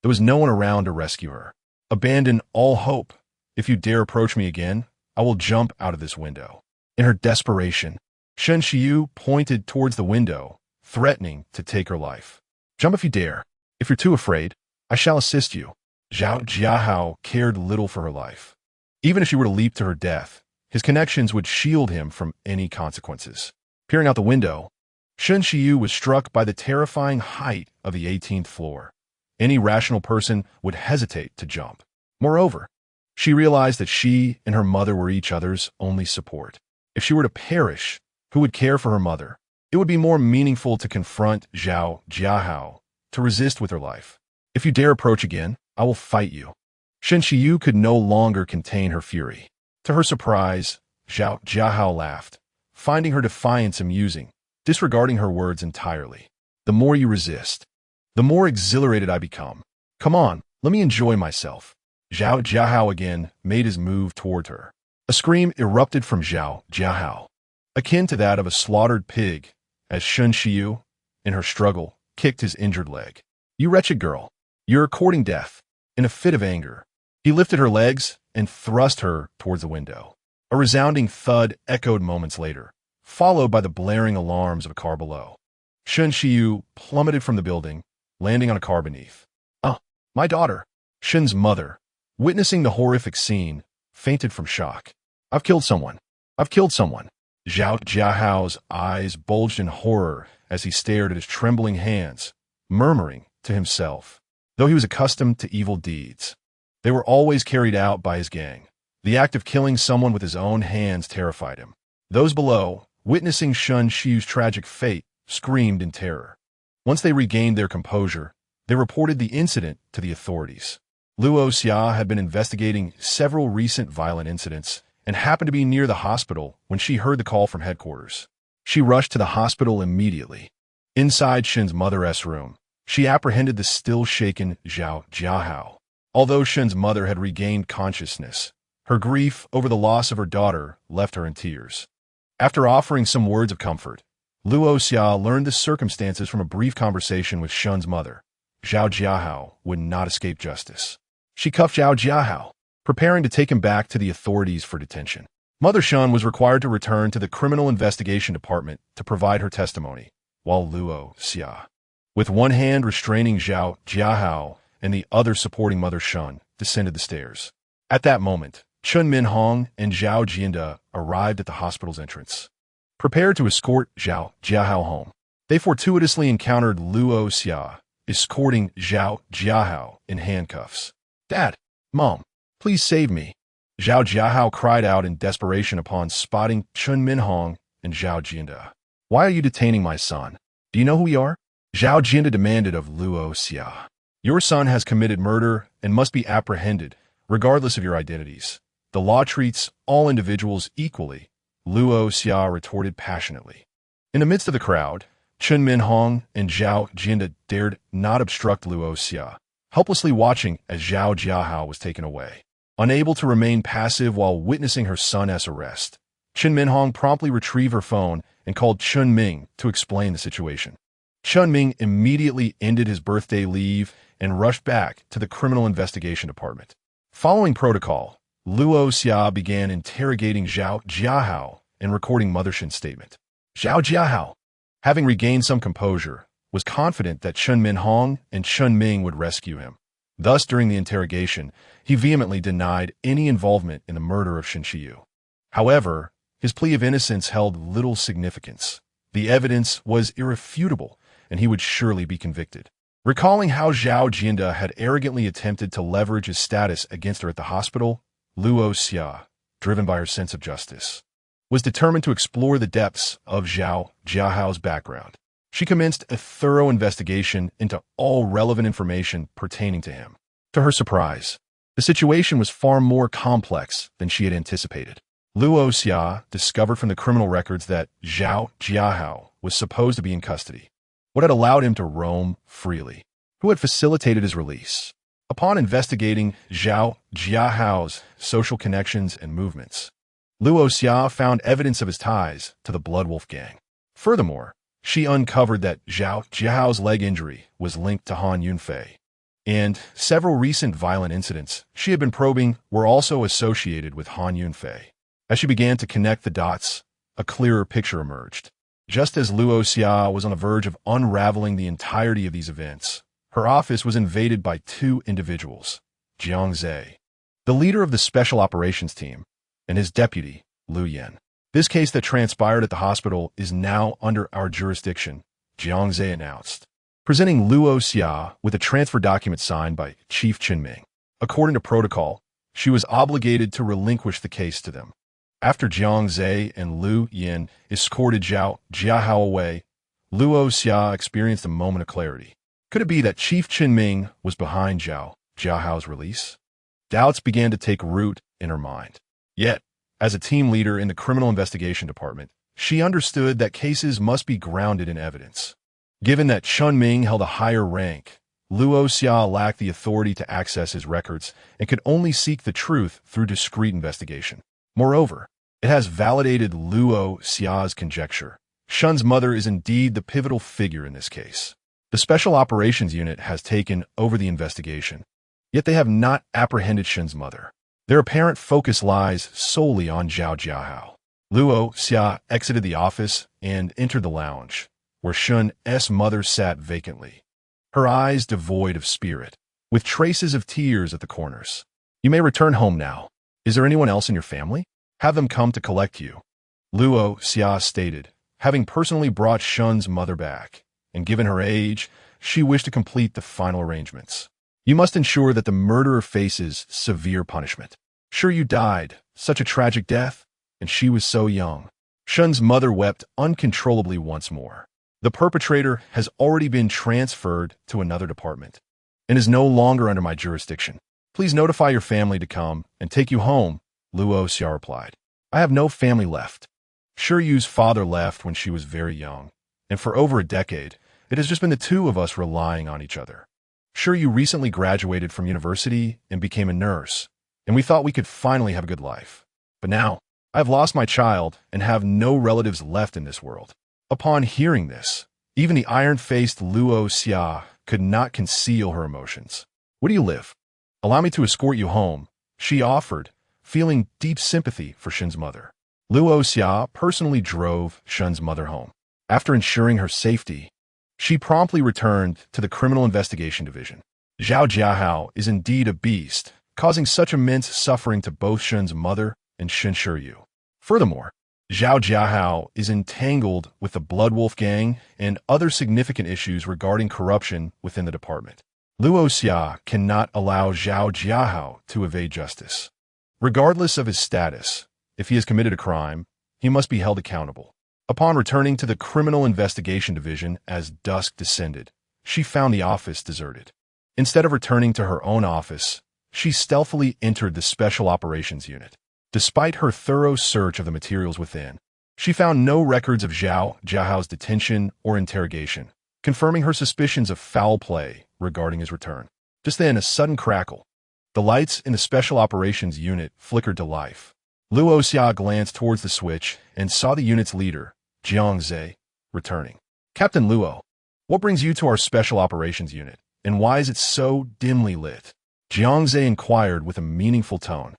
there was no one around to rescue her. Abandon all hope. If you dare approach me again, I will jump out of this window. In her desperation, Shen Shiyu pointed towards the window, threatening to take her life. Jump if you dare. If you're too afraid, I shall assist you. Zhao Jiahao cared little for her life. Even if she were to leap to her death, his connections would shield him from any consequences. Peering out the window, Shen Shiyu was struck by the terrifying height of the 18th floor. Any rational person would hesitate to jump. Moreover, she realized that she and her mother were each other's only support. If she were to perish, who would care for her mother? It would be more meaningful to confront Zhao Jiahao, to resist with her life. If you dare approach again, I will fight you. Shen Shiyu could no longer contain her fury. To her surprise, Zhao Jiahao laughed, finding her defiance amusing, disregarding her words entirely. The more you resist, the more exhilarated I become. Come on, let me enjoy myself. Zhao Jiahao again made his move toward her. A scream erupted from Zhao Jiahao, akin to that of a slaughtered pig, as Shen Shiyu, in her struggle, kicked his injured leg. You wretched girl, you're courting death. In a fit of anger, he lifted her legs and thrust her towards the window. A resounding thud echoed moments later, followed by the blaring alarms of a car below. Shen Shiyu plummeted from the building, landing on a car beneath. My daughter, Shen's mother, witnessing the horrific scene, fainted from shock. I've killed someone. I've killed someone. Zhao Jiahao's eyes bulged in horror as he stared at his trembling hands, murmuring to himself. Though he was accustomed to evil deeds, they were always carried out by his gang. The act of killing someone with his own hands terrified him. Those below, witnessing Shen Shiyu's tragic fate, screamed in terror. Once they regained their composure, they reported the incident to the authorities. Luo Xia had been investigating several recent violent incidents and happened to be near the hospital when she heard the call from headquarters. She rushed to the hospital immediately. Inside Shen's mother's room, she apprehended the still-shaken Zhao Jiahao. Although Shen's mother had regained consciousness, her grief over the loss of her daughter left her in tears. After offering some words of comfort, Luo Xia learned the circumstances from a brief conversation with Shen's mother. Zhao Jiahao would not escape justice. She cuffed Zhao Jiahao, preparing to take him back to the authorities for detention. Mother Shen was required to return to the Criminal Investigation Department to provide her testimony, while Luo Xia, with one hand restraining Zhao Jiahao and the other supporting Mother Shen, descended the stairs. At that moment, Chun Minhong and Zhao Jianda arrived at the hospital's entrance. Prepared to escort Zhao Jiahao home, they fortuitously encountered Luo Xia, escorting Zhao Jiahao in handcuffs. Dad, Mom, please save me. Zhao Jiahao cried out in desperation upon spotting Chun Minhong and Zhao Jianda. Why are you detaining my son? Do you know who we are? Zhao Jianda demanded of Luo Xia. Your son has committed murder and must be apprehended, regardless of your identities. The law treats all individuals equally, Luo Xia retorted passionately. In the midst of the crowd, Chun Minhong and Zhao Jianda dared not obstruct Luo Xia, helplessly watching as Zhao Jiahao was taken away. Unable to remain passive while witnessing her son's arrest, Chun Minhong promptly retrieved her phone and called Chun Ming to explain the situation. Chun Ming immediately ended his birthday leave and rushed back to the Criminal Investigation Department. Following protocol, Luo Xia began interrogating Zhao Jiahao and recording Mother Shin's statement. Zhao Jiahao, having regained some composure, was confident that Chun Min Hong and Chun Ming would rescue him. Thus, during the interrogation, he vehemently denied any involvement in the murder of Shin Shiyu. However, his plea of innocence held little significance. The evidence was irrefutable, and he would surely be convicted. Recalling how Zhao Jianda had arrogantly attempted to leverage his status against her at the hospital, Luo Xia, driven by her sense of justice, was determined to explore the depths of Zhao Jiahao's background. She commenced a thorough investigation into all relevant information pertaining to him. To her surprise, the situation was far more complex than she had anticipated. Luo Xia discovered from the criminal records that Zhao Jiahao was supposed to be in custody. What had allowed him to roam freely? Who had facilitated his release? Upon investigating Zhao Jiahao's social connections and movements, Luo Xia found evidence of his ties to the Blood Wolf gang. Furthermore, she uncovered that Zhao Jiahao's leg injury was linked to Han Yunfei, and several recent violent incidents she had been probing were also associated with Han Yunfei. As she began to connect the dots, a clearer picture emerged. Just as Luo Xia was on the verge of unraveling the entirety of these events, her office was invaded by two individuals, Jiang Zhe, the leader of the Special Operations Team, and his deputy, Lu Yan. This case that transpired at the hospital is now under our jurisdiction, Jiang Zhe announced, presenting Luo Xia with a transfer document signed by Chief Chun Ming. According to protocol, she was obligated to relinquish the case to them. After Jiang Zhe and Lu Yan escorted Zhao Jiahao away, Luo Xia experienced a moment of clarity. Could it be that Chief Chun Ming was behind Zhao Jiahao's release? Doubts began to take root in her mind. Yet, as a team leader in the Criminal Investigation Department, she understood that cases must be grounded in evidence. Given that Chun Ming held a higher rank, Luo Xia lacked the authority to access his records and could only seek the truth through discreet investigation. Moreover, it has validated Luo Xia's conjecture. Shun's mother is indeed the pivotal figure in this case. The Special Operations Unit has taken over the investigation, yet they have not apprehended Shun's mother. Their apparent focus lies solely on Zhao Jiahao. Luo Xia exited the office and entered the lounge, where Shun's mother sat vacantly, her eyes devoid of spirit, with traces of tears at the corners. You may return home now. Is there anyone else in your family? Have them come to collect you, Luo Xia stated, having personally brought Shun's mother back, and given her age, she wished to complete the final arrangements. You must ensure that the murderer faces severe punishment. Sure, you died, such a tragic death, and she was so young. Shun's mother wept uncontrollably once more. The perpetrator has already been transferred to another department, and is no longer under my jurisdiction. Please notify your family to come and take you home, Luo Xia replied. I have no family left. Shiryu's father left when she was very young, and for over a decade, it has just been the two of us relying on each other. Shiryu recently graduated from university and became a nurse, and we thought we could finally have a good life. But now, I have lost my child and have no relatives left in this world. Upon hearing this, even the iron-faced Luo Xia could not conceal her emotions. Where do you live? Allow me to escort you home, she offered, feeling deep sympathy for Shun's mother. Luo Xia personally drove Shun's mother home. After ensuring her safety, she promptly returned to the Criminal Investigation Division. Zhao Jiahao is indeed a beast, causing such immense suffering to both Shun's mother and Shin Shiryu. Furthermore, Zhao Jiahao is entangled with the Blood Wolf gang and other significant issues regarding corruption within the department. Luo Xia cannot allow Zhao Jiahao to evade justice. Regardless of his status, if he has committed a crime, he must be held accountable. Upon returning to the Criminal Investigation Division as dusk descended, she found the office deserted. Instead of returning to her own office, she stealthily entered the Special Operations Unit. Despite her thorough search of the materials within, she found no records of Zhao Jiahao's detention or interrogation, confirming her suspicions of foul play regarding his return. Just then, a sudden crackle. The lights in the Special Operations Unit flickered to life. Luo Xia glanced towards the switch and saw the unit's leader, Jiang Zhe, returning. Captain Luo, What brings you to our Special Operations Unit, and why is it so dimly lit? Jiangze inquired with a meaningful tone.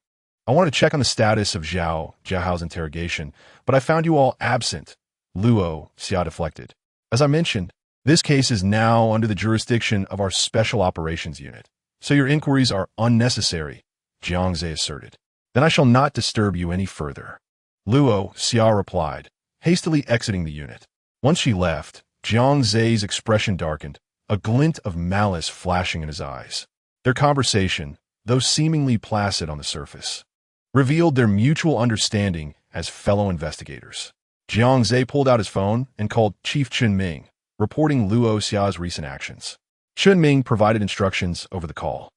I want to check on the status of Jiahao's interrogation, but I found you all absent. Luo Xia deflected. As I mentioned, this case is now under the jurisdiction of our Special Operations Unit, so your inquiries are unnecessary, Jiangze asserted. Then I shall not disturb you any further. Luo Xia replied, hastily exiting the unit. Once she left, Jiangze's expression darkened, a glint of malice flashing in his eyes. Their conversation, though seemingly placid on the surface, revealed their mutual understanding as fellow investigators. Jiangze pulled out his phone and called Chief Chunming, reporting Luo Xia's recent actions. Chunming provided instructions over the call.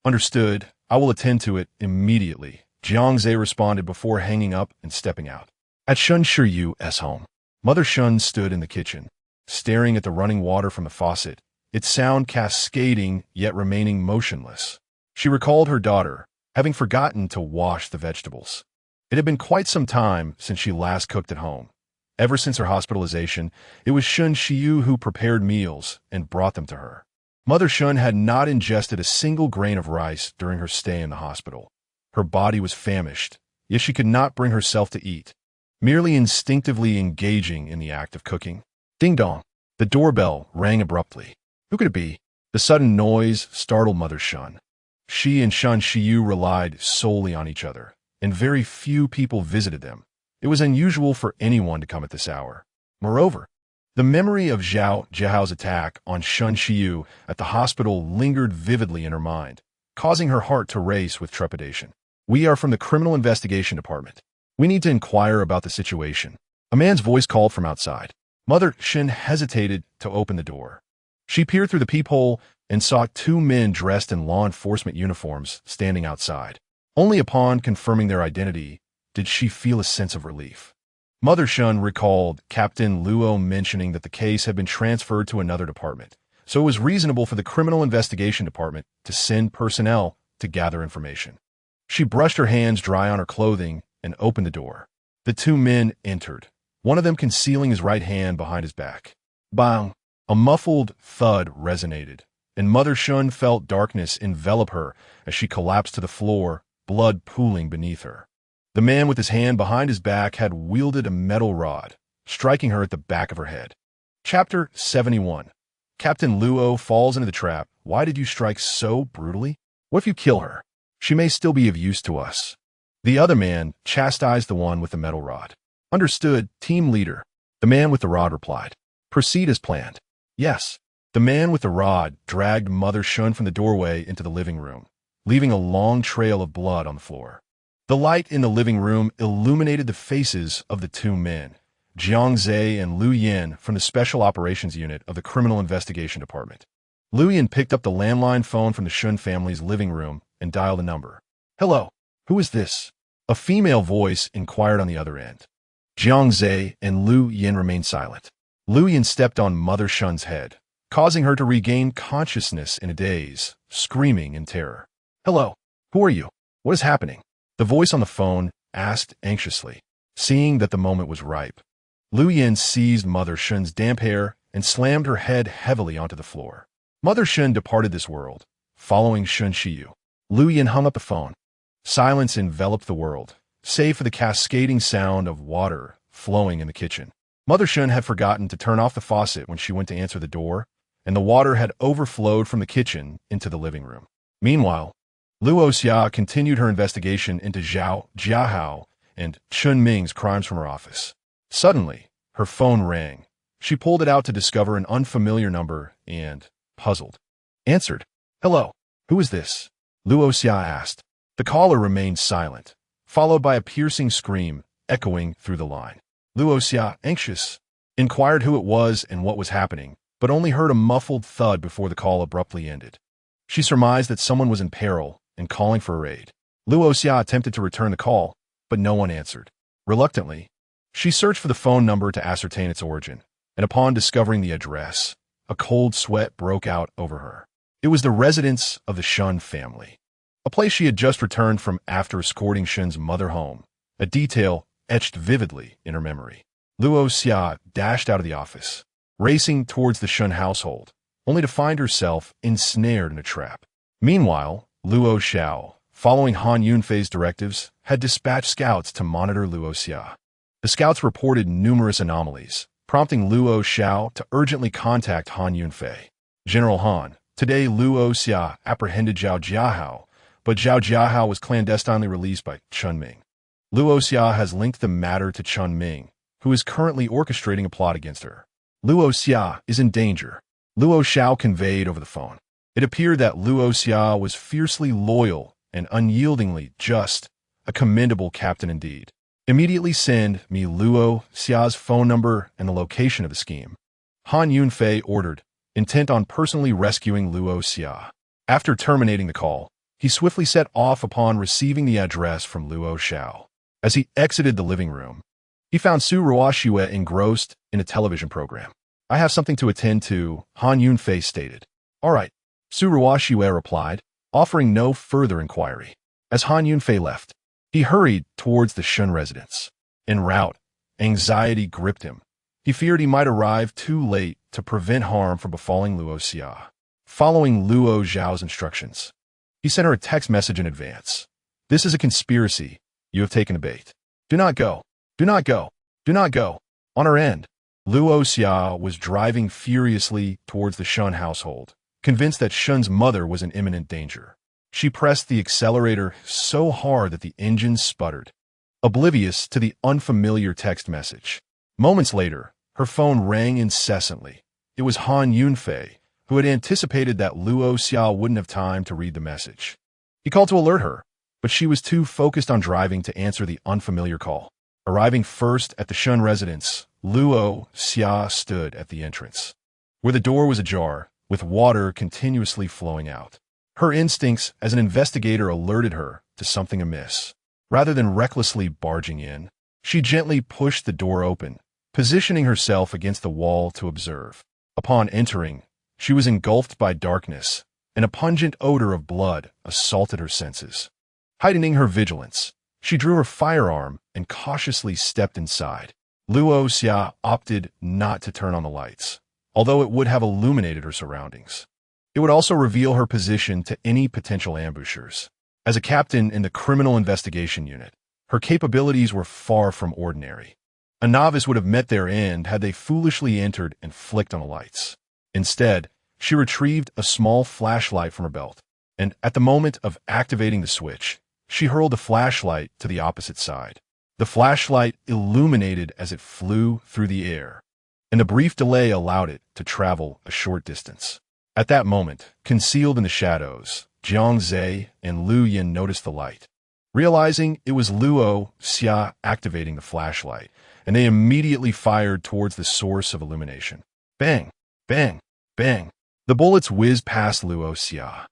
Understood, I will attend to it immediately, Jiangze responded before hanging up and stepping out. At Shun Shiyu's home, Mother Shun stood in the kitchen, staring at the running water from the faucet, its sound cascading yet remaining motionless. She recalled her daughter, having forgotten to wash the vegetables. It had been quite some time since she last cooked at home. Ever since her hospitalization, it was Shun Shiyu who prepared meals and brought them to her. Mother Shun had not ingested a single grain of rice during her stay in the hospital. Her body was famished, yet she could not bring herself to eat, merely instinctively engaging in the act of cooking. Ding-dong! The doorbell rang abruptly. Who could it be? The sudden noise startled Mother Shun. She and Shun Shiyu relied solely on each other, and very few people visited them. It was unusual for anyone to come at this hour. Moreover, the memory of Jiahao's attack on Shun Shiyu at the hospital lingered vividly in her mind, causing her heart to race with trepidation. We are from the Criminal Investigation Department. We need to inquire about the situation. A man's voice called from outside. Mother Shun hesitated to open the door. She peered through the peephole and saw two men dressed in law enforcement uniforms standing outside. Only upon confirming their identity did she feel a sense of relief. Mother Shun recalled Captain Luo mentioning that the case had been transferred to another department, so it was reasonable for the Criminal Investigation Department to send personnel to gather information. She brushed her hands dry on her clothing and opened the door. The two men entered, one of them concealing his right hand behind his back. Bang! A muffled thud resonated, and Mother Shun felt darkness envelop her as she collapsed to the floor, blood pooling beneath her. The man with his hand behind his back had wielded a metal rod, striking her at the back of her head. Chapter 71. Captain Luo falls into the trap. Why did you strike so brutally? What if you kill her? She may still be of use to us. The other man chastised the one with the metal rod. Understood, team leader. The man with the rod replied. Proceed as planned. Yes. The man with the rod dragged Mother Shun from the doorway into the living room, leaving a long trail of blood on the floor. The light in the living room illuminated the faces of the two men, Jiangze and Lu Yin from the Special Operations Unit of the Criminal Investigation Department. Lu Yin picked up the landline phone from the Shun family's living room and dialed a number. Hello, who is this? A female voice inquired on the other end. Jiangze and Lu Yin remained silent. Lu Yin stepped on Mother Shun's head, causing her to regain consciousness in a daze, screaming in terror. Hello, who are you? What is happening? The voice on the phone asked anxiously. Seeing that the moment was ripe, Lu Yin seized Mother Shun's damp hair and slammed her head heavily onto the floor. Mother Shun departed this world, following Shun Shiyu. Lu Yin hung up the phone. Silence enveloped the world, save for the cascading sound of water flowing in the kitchen. Mother Shun had forgotten to turn off the faucet when she went to answer the door, and the water had overflowed from the kitchen into the living room. Meanwhile, Luo Xia continued her investigation into Jiahao and Chun Ming's crimes from her office. Suddenly, her phone rang. She pulled it out to discover an unfamiliar number and, puzzled, answered. Hello, who is this? Luo Xia asked. The caller remained silent, followed by a piercing scream echoing through the line. Luo Xia, anxious, inquired who it was and what was happening, but only heard a muffled thud before the call abruptly ended. She surmised that someone was in peril and calling for aid. Luo Xia attempted to return the call, but no one answered. Reluctantly, she searched for the phone number to ascertain its origin, and upon discovering the address, a cold sweat broke out over her. It was the residence of the Shun family, a place she had just returned from after escorting Shun's mother home, a detail etched vividly in her memory. Luo Xia dashed out of the office. racing towards the Shun household, only to find herself ensnared in a trap. Meanwhile, Luo Xiao, following Han Yunfei's directives, had dispatched scouts to monitor Luo Xia. The scouts reported numerous anomalies, prompting Luo Xiao to urgently contact Han Yunfei. General Han, today Luo Xia apprehended Zhao Jiahao, but Zhao Jiahao was clandestinely released by Chun Ming. Luo Xia has linked the matter to Chun Ming, who is currently orchestrating a plot against her. Luo Xia is in danger, Luo Xiao conveyed over the phone. It appeared that Luo Xia was fiercely loyal and unyieldingly just, a commendable captain indeed. Immediately send me Luo Xia's phone number and the location of the scheme. Han Yunfei ordered, intent on personally rescuing Luo Xia. After terminating the call, he swiftly set off upon receiving the address from Luo Xiao. As he exited the living room, he found Su Ruoxue engrossed in a television program. I have something to attend to, Han Yunfei stated. All right, Su Ruoxue replied, offering no further inquiry. As Han Yunfei left, he hurried towards the Shun residence. En route, anxiety gripped him. He feared he might arrive too late to prevent harm from befalling Luo Xia. Following Luo Zhao's instructions, he sent her a text message in advance. This is a conspiracy. You have taken a bait. Do not go. Do not go. Do not go. On her end, Luo Xia was driving furiously towards the Shun household, convinced that Shun's mother was in imminent danger. She pressed the accelerator so hard that the engine sputtered, oblivious to the unfamiliar text message. Moments later, her phone rang incessantly. It was Han Yunfei, who had anticipated that Luo Xia wouldn't have time to read the message. He called to alert her, but she was too focused on driving to answer the unfamiliar call. Arriving first at the Shun residence, Luo Xia stood at the entrance, where the door was ajar, with water continuously flowing out. Her instincts as an investigator alerted her to something amiss. Rather than recklessly barging in, she gently pushed the door open, positioning herself against the wall to observe. Upon entering, she was engulfed by darkness, and a pungent odor of blood assaulted her senses. Heightening her vigilance, she drew her firearm and cautiously stepped inside. Luo Xia opted not to turn on the lights, although it would have illuminated her surroundings. It would also reveal her position to any potential ambushers. As a captain in the Criminal Investigation Unit, her capabilities were far from ordinary. A novice would have met their end had they foolishly entered and flicked on the lights. Instead, she retrieved a small flashlight from her belt, and at the moment of activating the switch, she hurled the flashlight to the opposite side. The flashlight illuminated as it flew through the air, and the brief delay allowed it to travel a short distance. At that moment, concealed in the shadows, Jiang Zhe and Lu Yin noticed the light. Realizing it was Luo Xia activating the flashlight, and they immediately fired towards the source of illumination. Bang! Bang! Bang! The bullets whizzed past Luo Xia,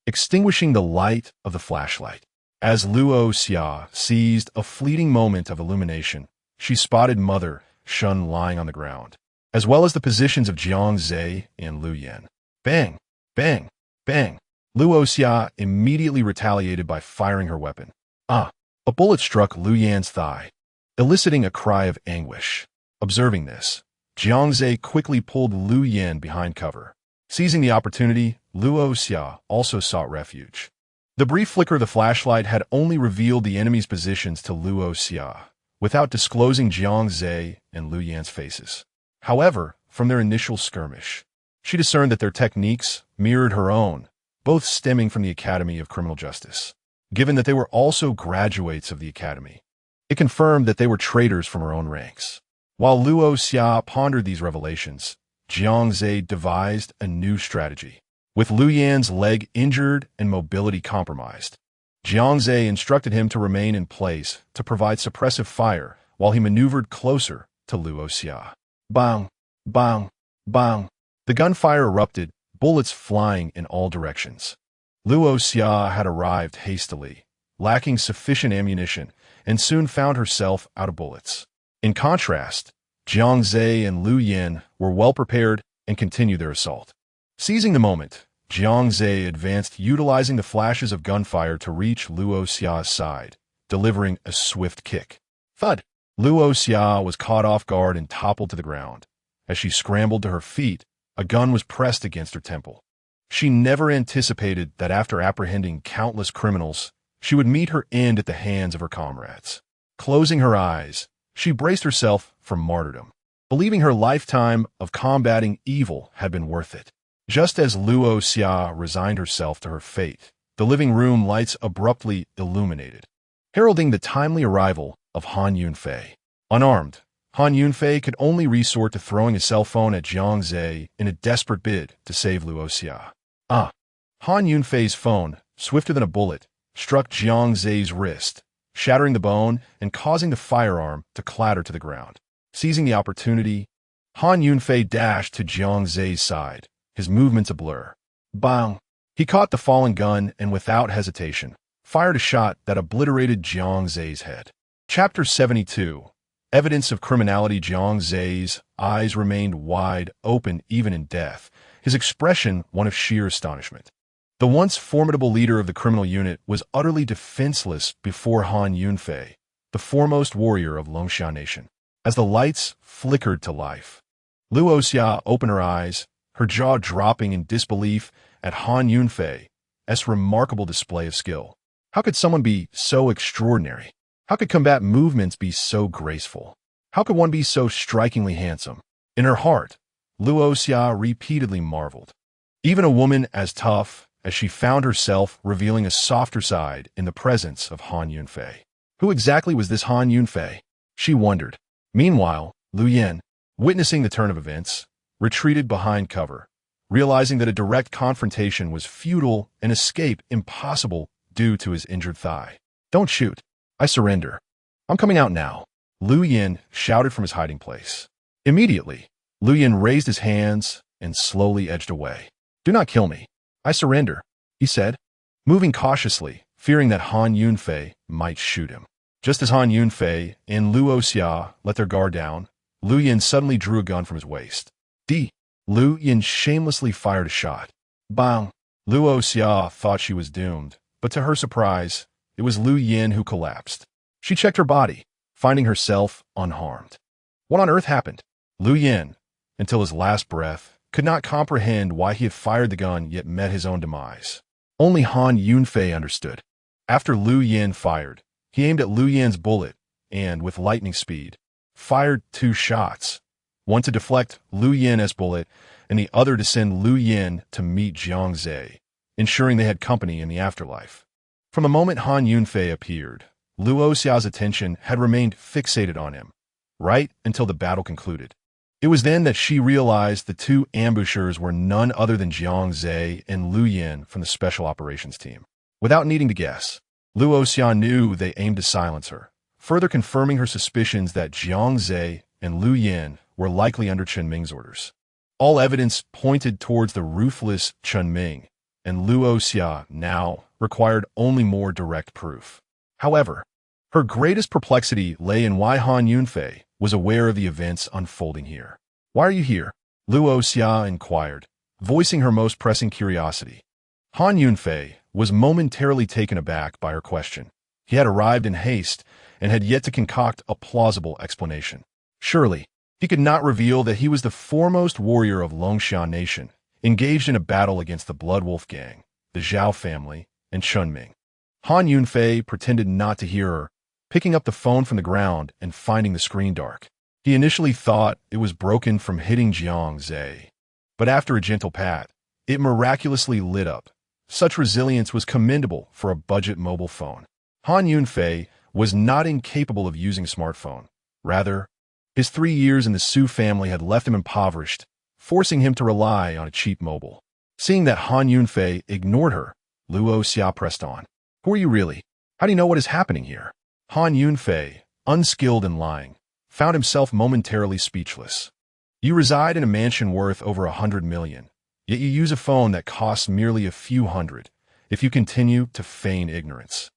extinguishing the light of the flashlight. As Luo Xia seized a fleeting moment of illumination, she spotted Mother Shun lying on the ground, as well as the positions of Jiang Zhe and Lu Yin. Bang! Bang! Bang! Luo Xia immediately retaliated by firing her weapon. A bullet struck Lu Yan's thigh, eliciting a cry of anguish. Observing this, Jiang Zhe quickly pulled Lu Yan behind cover. Seizing the opportunity, Luo Xia also sought refuge. The brief flicker of the flashlight had only revealed the enemy's positions to Luo Xia, without disclosing Jiang Zhe and Lu Yan's faces. However, from their initial skirmish, she discerned that their techniques mirrored her own, both stemming from the Academy of Criminal Justice. Given that they were also graduates of the Academy, it confirmed that they were traitors from her own ranks. While Luo Xia pondered these revelations, Jiang Zhe devised a new strategy. With Lu Yan's leg injured and mobility compromised, Jiang Zhe instructed him to remain in place to provide suppressive fire while he maneuvered closer to Luo Xia. Bang! Bang! Bang! The gunfire erupted, bullets flying in all directions. Luo Xia had arrived hastily, lacking sufficient ammunition, and soon found herself out of bullets. In contrast, Jiang Zhe and Lu Yin were well prepared and continued their assault. Seizing the moment, Jiang Zhe advanced, utilizing the flashes of gunfire to reach Luo Xia's side, delivering a swift kick. Thud! Luo Xia was caught off guard and toppled to the ground, As she scrambled to her feet, a gun was pressed against her temple. She never anticipated that after apprehending countless criminals, she would meet her end at the hands of her comrades. Closing her eyes, she braced herself for martyrdom, believing her lifetime of combating evil had been worth it. Just as Luo Xia resigned herself to her fate, the living room lights abruptly illuminated, heralding the timely arrival of Han Yunfei. Unarmed, Han Yunfei could only resort to throwing his cell phone at Jiang Zhe in a desperate bid to save Luo Xia. Han Yunfei's phone, swifter than a bullet, struck Jiang Zhe's wrist, shattering the bone and causing the firearm to clatter to the ground. Seizing the opportunity, Han Yunfei dashed to Jiang Zhe's side, his movements a blur. Bang! He caught the fallen gun and without hesitation, fired a shot that obliterated Jiang Zhe's head. Chapter 72. Evidence of criminality. Jiang Zhe's eyes remained wide open even in death, his expression one of sheer astonishment. The once formidable leader of the criminal unit was utterly defenseless before Han Yunfei, the foremost warrior of Longshan Nation. As the lights flickered to life, Luo Xia opened her eyes, her jaw dropping in disbelief at Han Yunfei's remarkable display of skill. How could someone be so extraordinary? How could combat movements be so graceful? How could one be so strikingly handsome? In her heart, Luo Xia repeatedly marveled. Even a woman as tough as she found herself revealing a softer side in the presence of Han Yunfei. Who exactly was this Han Yunfei? She wondered. Meanwhile, Lu Yin, witnessing the turn of events, retreated behind cover, realizing that a direct confrontation was futile and escape impossible due to his injured thigh. Don't shoot. I surrender. I'm coming out now, Lu Yin shouted from his hiding place. Immediately, Lu Yin raised his hands and slowly edged away. Do not kill me. I surrender, he said, moving cautiously, fearing that Han Yunfei might shoot him. Just as Han Yunfei and Luo Xia let their guard down, Lu Yin suddenly drew a gun from his waist. Lu Yin shamelessly fired a shot. Bang! Luo Xia thought she was doomed, but to her surprise, it was Lu Yin who collapsed. She checked her body, finding herself unharmed. What on earth happened? Lu Yin, until his last breath, could not comprehend why he had fired the gun yet met his own demise. Only Han Yunfei understood. After Lu Yin fired, he aimed at Lu Yin's bullet and, with lightning speed, fired 2 shots, one to deflect Lu Yin's bullet and the other to send Lu Yin to meet Jiang Zhe, ensuring they had company in the afterlife. From the moment Han Yunfei appeared, Luo Xiao's attention had remained fixated on him, right until the battle concluded. It was then that she realized the 2 ambushers were none other than Jiang Zhe and Lu Yin from the Special Operations Team. Without needing to guess, Luo Xia knew they aimed to silence her, further confirming her suspicions that Jiang Zhe and Lu Yin were likely under Chen Ming's orders. All evidence pointed towards the ruthless Chen Ming, and Luo Xia now required only more direct proof. However, her greatest perplexity lay in why Han Yunfei was aware of the events unfolding here. Why are you here? Luo Xia inquired, voicing her most pressing curiosity. Han Yunfei was momentarily taken aback by her question. He had arrived in haste and had yet to concoct a plausible explanation. Surely, he could not reveal that he was the foremost warrior of Longshan Nation, engaged in a battle against the Blood Wolf Gang, the Zhao family, and Chen Ming. Han Yunfei pretended not to hear her, picking up the phone from the ground and finding the screen dark. He initially thought it was broken from hitting Jiang Zhe, but after a gentle pat, it miraculously lit up. Such resilience was commendable for a budget mobile phone. Han Yunfei was not incapable of using a smartphone. Rather, his 3 years in the Su family had left him impoverished, forcing him to rely on a cheap mobile. Seeing that Han Yunfei ignored her, Luo Xia pressed on. Who are you really? How do you know what is happening here? Han Yunfei, unskilled in lying, found himself momentarily speechless. You reside in a mansion worth over 100 million, yet you use a phone that costs merely a few hundred, if you continue to feign ignorance.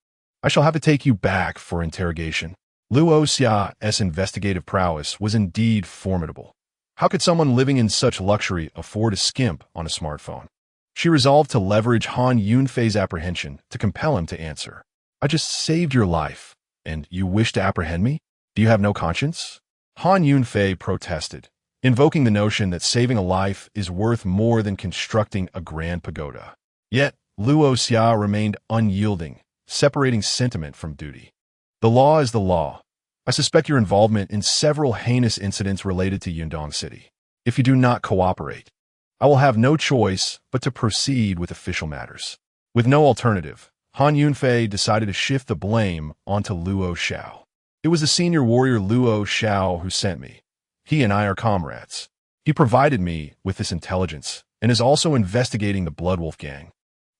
I shall have to take you back for interrogation. Luo Xia's investigative prowess was indeed formidable. How could someone living in such luxury afford to skimp on a smartphone? She resolved to leverage Han Yunfei's apprehension to compel him to answer. I just saved your life, and you wish to apprehend me? Do you have no conscience? Han Yunfei protested, invoking the notion that saving a life is worth more than constructing a grand pagoda. Yet, Luo Xia remained unyielding, separating sentiment from duty. The law is the law. I suspect your involvement in several heinous incidents related to Yundong City. If you do not cooperate, I will have no choice but to proceed with official matters. With no alternative, Han Yunfei decided to shift the blame onto Luo Xiao. It was the senior warrior Luo Xiao who sent me. He and I are comrades. He provided me with this intelligence and is also investigating the Bloodwolf gang,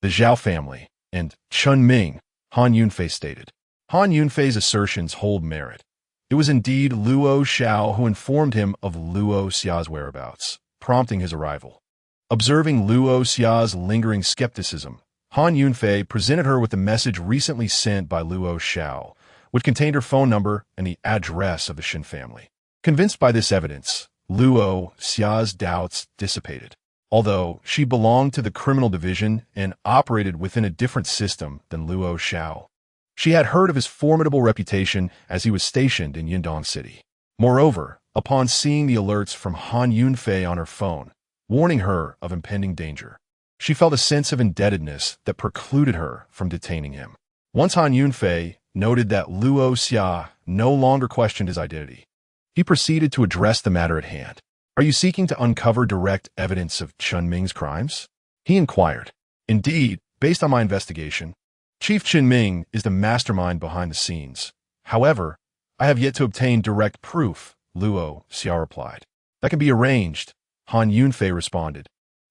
the Zhao family, and Chun Ming, Han Yunfei stated. Han Yunfei's assertions hold merit. It was indeed Luo Xiao who informed him of Luo Xia's whereabouts, prompting his arrival. Observing Luo Xia's lingering skepticism, Han Yunfei presented her with the message recently sent by Luo Xiao, which contained her phone number and the address of the Shin family. Convinced by this evidence, Luo Xia's doubts dissipated. Although she belonged to the criminal division and operated within a different system than Luo Xiao, she had heard of his formidable reputation as he was stationed in Yundong City. Moreover, upon seeing the alerts from Han Yunfei on her phone, warning her of impending danger, she felt a sense of indebtedness that precluded her from detaining him. Once Han Yunfei noted that Luo Xia no longer questioned his identity, he proceeded to address the matter at hand. Are you seeking to uncover direct evidence of Chun Ming's crimes? He inquired. Indeed, based on my investigation, Chief Chun Ming is the mastermind behind the scenes. However, I have yet to obtain direct proof, Luo Xia replied. That can be arranged, Han Yunfei responded,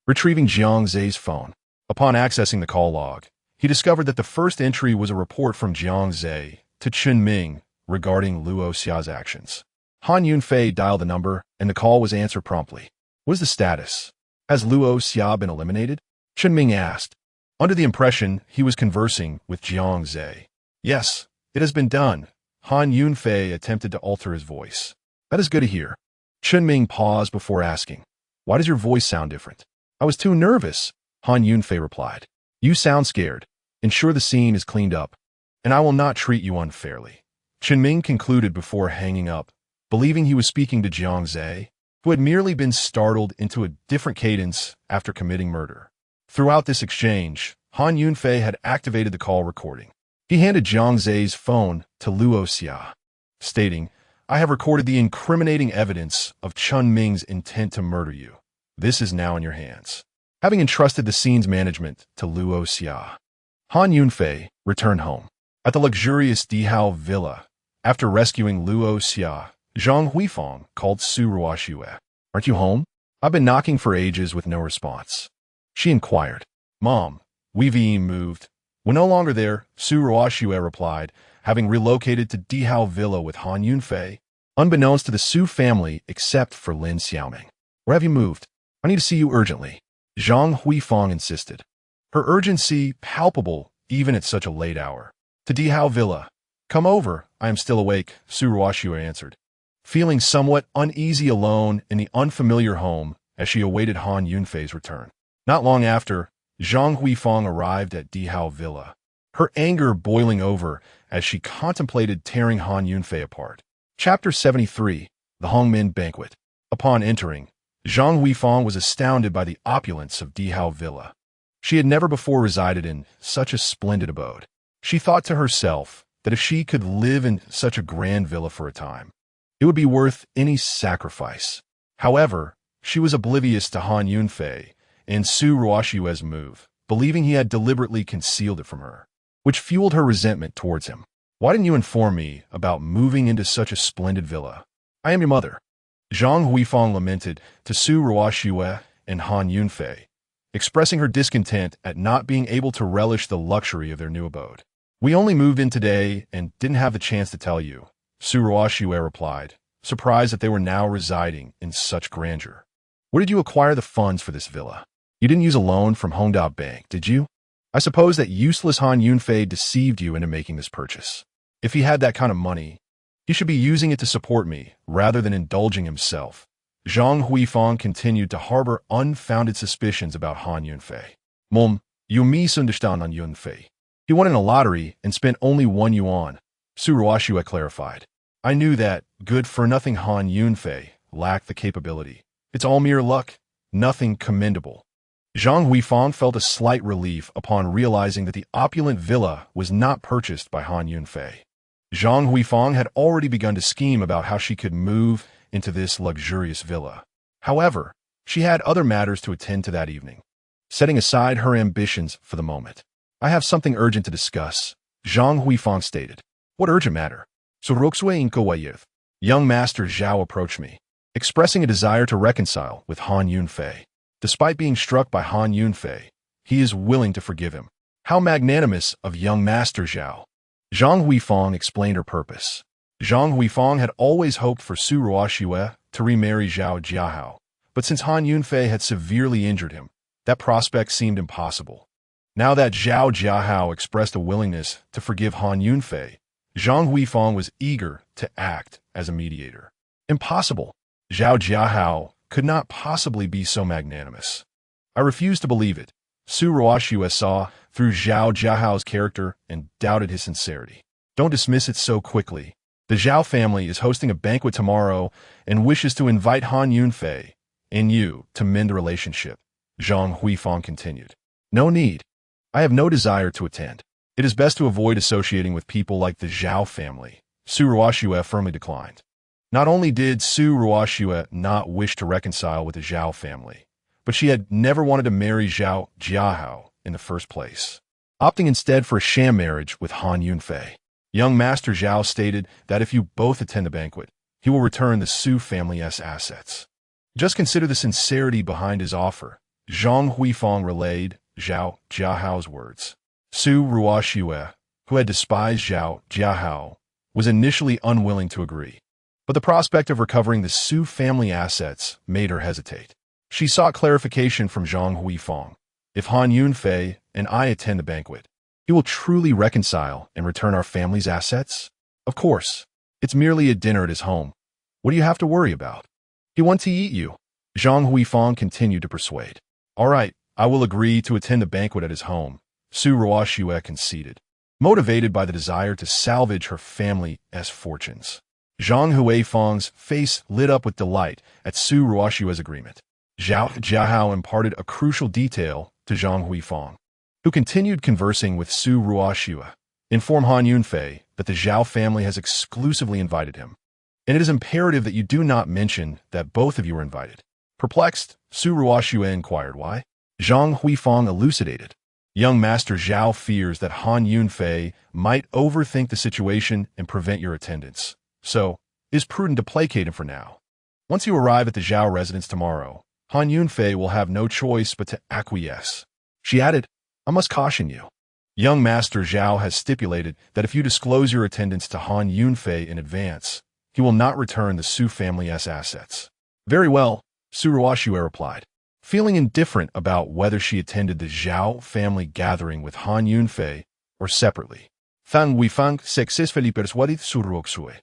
retrieving Jiang Zhe's phone. Upon accessing the call log, he discovered that the first entry was a report from Jiang Zhe to Chun Ming regarding Luo Xia's actions. Han Yunfei dialed the number, and the call was answered promptly. What is the status? Has Luo Xia been eliminated? Chun Ming asked, under the impression he was conversing with Jiang Zhe. Yes, it has been done. Han Yunfei attempted to alter his voice. That is good to hear. Chun Ming paused before asking, why does your voice sound different? I was too nervous, Han Yunfei replied. You sound scared. Ensure the scene is cleaned up, and I will not treat you unfairly. Chun Ming concluded before hanging up, believing he was speaking to Jiang Zhe, who had merely been startled into a different cadence after committing murder. Throughout this exchange, Han Yunfei had activated the call recording. He handed Jiang Zhe's phone to Luo Xia, stating, I have recorded the incriminating evidence of Chun Ming's intent to murder you. This is now in your hands. Having entrusted the scene's management to Luo Xia, Han Yunfei returned home. At the luxurious Dihao villa, after rescuing Luo Xia, Zhang Huifeng called Su Ruoxue. Aren't you home? I've been knocking for ages with no response. She inquired. Mom, we've moved. We're no longer there, Su Ruoxue replied, having relocated to Dihao villa with Han Yunfei, unbeknownst to the Su family except for Lin Xiaoming. Where have you moved? I need to see you urgently, Zhang Huifeng insisted, her urgency palpable even at such a late hour. To Dihao villa. Come over, I am still awake, Su Ruoxue answered, feeling somewhat uneasy alone in the unfamiliar home as she awaited Han Yunfei's return. Not long after, Zhang Huifeng arrived at Dihao villa, her anger boiling over as she contemplated tearing Han Yunfei apart. Chapter 73, The Hongmin Banquet. Upon entering, Zhang Huifeng was astounded by the opulence of Dihao villa. She had never before resided in such a splendid abode. She thought to herself that if she could live in such a grand villa for a time, it would be worth any sacrifice. However, she was oblivious to Han Yunfei and Su Ruoxue's move, believing he had deliberately concealed it from her, which fueled her resentment towards him. Why didn't you inform me about moving into such a splendid villa? I am your mother. Zhang Huifeng lamented to Su Ruoxue and Han Yunfei, expressing her discontent at not being able to relish the luxury of their new abode. We only moved in today and didn't have the chance to tell you, Su Ruoxue replied, surprised that they were now residing in such grandeur. Where did you acquire the funds for this villa? You didn't use a loan from Hongda Bank, did you? I suppose that useless Han Yunfei deceived you into making this purchase. If he had that kind of money, he should be using it to support me rather than indulging himself. Zhang Huifeng continued to harbor unfounded suspicions about Han Yunfei. Mom, you misunderstand Han Yunfei. He won in a lottery and spent only 1 yuan, Su Ruoxue clarified. I knew that good-for-nothing Han Yunfei lacked the capability. It's all mere luck, nothing commendable. Zhang Huifang felt a slight relief upon realizing that the opulent villa was not purchased by Han Yunfei. Zhang Huifang had already begun to scheme about how she could move into this luxurious villa. However, she had other matters to attend to that evening. Setting aside her ambitions for the moment, "I have something urgent to discuss," Zhang Huifang stated. "What urgent matter?" Young Master Zhao approached me, expressing a desire to reconcile with Han Yunfei. Despite being struck by Han Yunfei, he is willing to forgive him. How magnanimous of young Master Zhao. Zhang Huifang explained her purpose. Zhang Huifang had always hoped for Su Ruoxue to remarry Zhao Jiahao, but since Han Yunfei had severely injured him, that prospect seemed impossible. Now that Zhao Jiahao expressed a willingness to forgive Han Yunfei, Zhang Huifang was eager to act as a mediator. Impossible. Zhao Jiahao could not possibly be so magnanimous. I refused to believe it. Su Ruoxue saw through Zhao Jiahao's character and doubted his sincerity. Don't dismiss it so quickly. The Zhao family is hosting a banquet tomorrow and wishes to invite Han Yunfei and you to mend the relationship, Zhang Huifang continued. No need. I have no desire to attend. It is best to avoid associating with people like the Zhao family, Su Ruoxue firmly declined. Not only did Su Ruoxue not wish to reconcile with the Zhao family, but she had never wanted to marry Zhao Jiahao in the first place, opting instead for a sham marriage with Han Yunfei. Young Master Zhao stated that if you both attend the banquet, he will return the Su family's assets. Just consider the sincerity behind his offer, Zhang Huifang relayed Zhao Jiahao's words. Su Ruoxue, who had despised Zhao Jiahao, was initially unwilling to agree, but the prospect of recovering the Su family assets made her hesitate. She sought clarification from Zhang Huifang. If Han Yunfei and I attend the banquet, he will truly reconcile and return our family's assets? Of course. It's merely a dinner at his home. What do you have to worry about? He wants to eat you. Zhang Huifang continued to persuade. All right, I will agree to attend the banquet at his home, Su Ruoxue conceded, motivated by the desire to salvage her family's fortunes. Zhang Huifang's face lit up with delight at Su Ruoxue's agreement. Zhao Jiahao imparted a crucial detail to Zhang Huifang, who continued conversing with Su Ruoxue. Inform Han Yunfei that the Zhao family has exclusively invited him, and it is imperative that you do not mention that both of you are invited. Perplexed, Su Ruoxue inquired why. Zhang Huifang elucidated. Young Master Zhao fears that Han Yunfei might overthink the situation and prevent your attendance, so it is prudent to placate him for now. Once you arrive at the Zhao residence tomorrow, Han Yunfei will have no choice but to acquiesce. She added, I must caution you. Young Master Zhao has stipulated that if you disclose your attendance to Han Yunfei in advance, he will not return the Su family's assets. Very well, Su Ruoxue replied, feeling indifferent about whether she attended the Zhao family gathering with Han Yunfei or separately. Zhang Huifang successfully persuaded Su Ruoxue,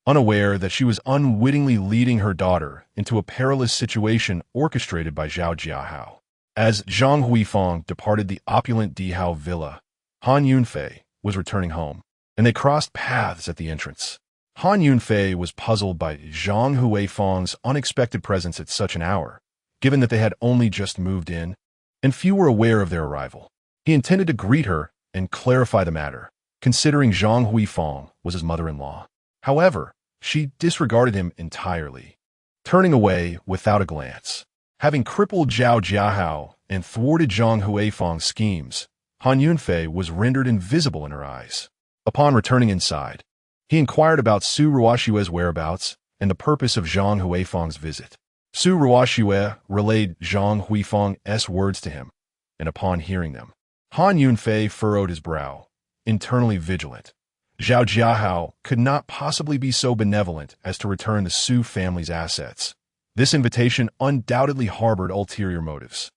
unaware that she was unwittingly leading her daughter into a perilous situation orchestrated by Zhao Jiahao. As Zhang Huifang departed the opulent Dihao villa, Han Yunfei was returning home, and they crossed paths at the entrance. Han Yunfei was puzzled by Zhang Huifang's unexpected presence at such an hour, given that they had only just moved in, and few were aware of their arrival. He intended to greet her and clarify the matter, considering Zhang Huifang was his mother-in-law. However, she disregarded him entirely, turning away without a glance. Having crippled Zhao Jiahao and thwarted Zhang Huifang's schemes, Han Yunfei was rendered invisible in her eyes. Upon returning inside, he inquired about Su Ruoxue's whereabouts and the purpose of Zhang Huifang's visit. Su Ruoxue relayed Zhang Huifang's words to him, and upon hearing them, Han Yunfei furrowed his brow, internally vigilant. Zhao Jiahao could not possibly be so benevolent as to return the Su family's assets. This invitation undoubtedly harbored ulterior motives.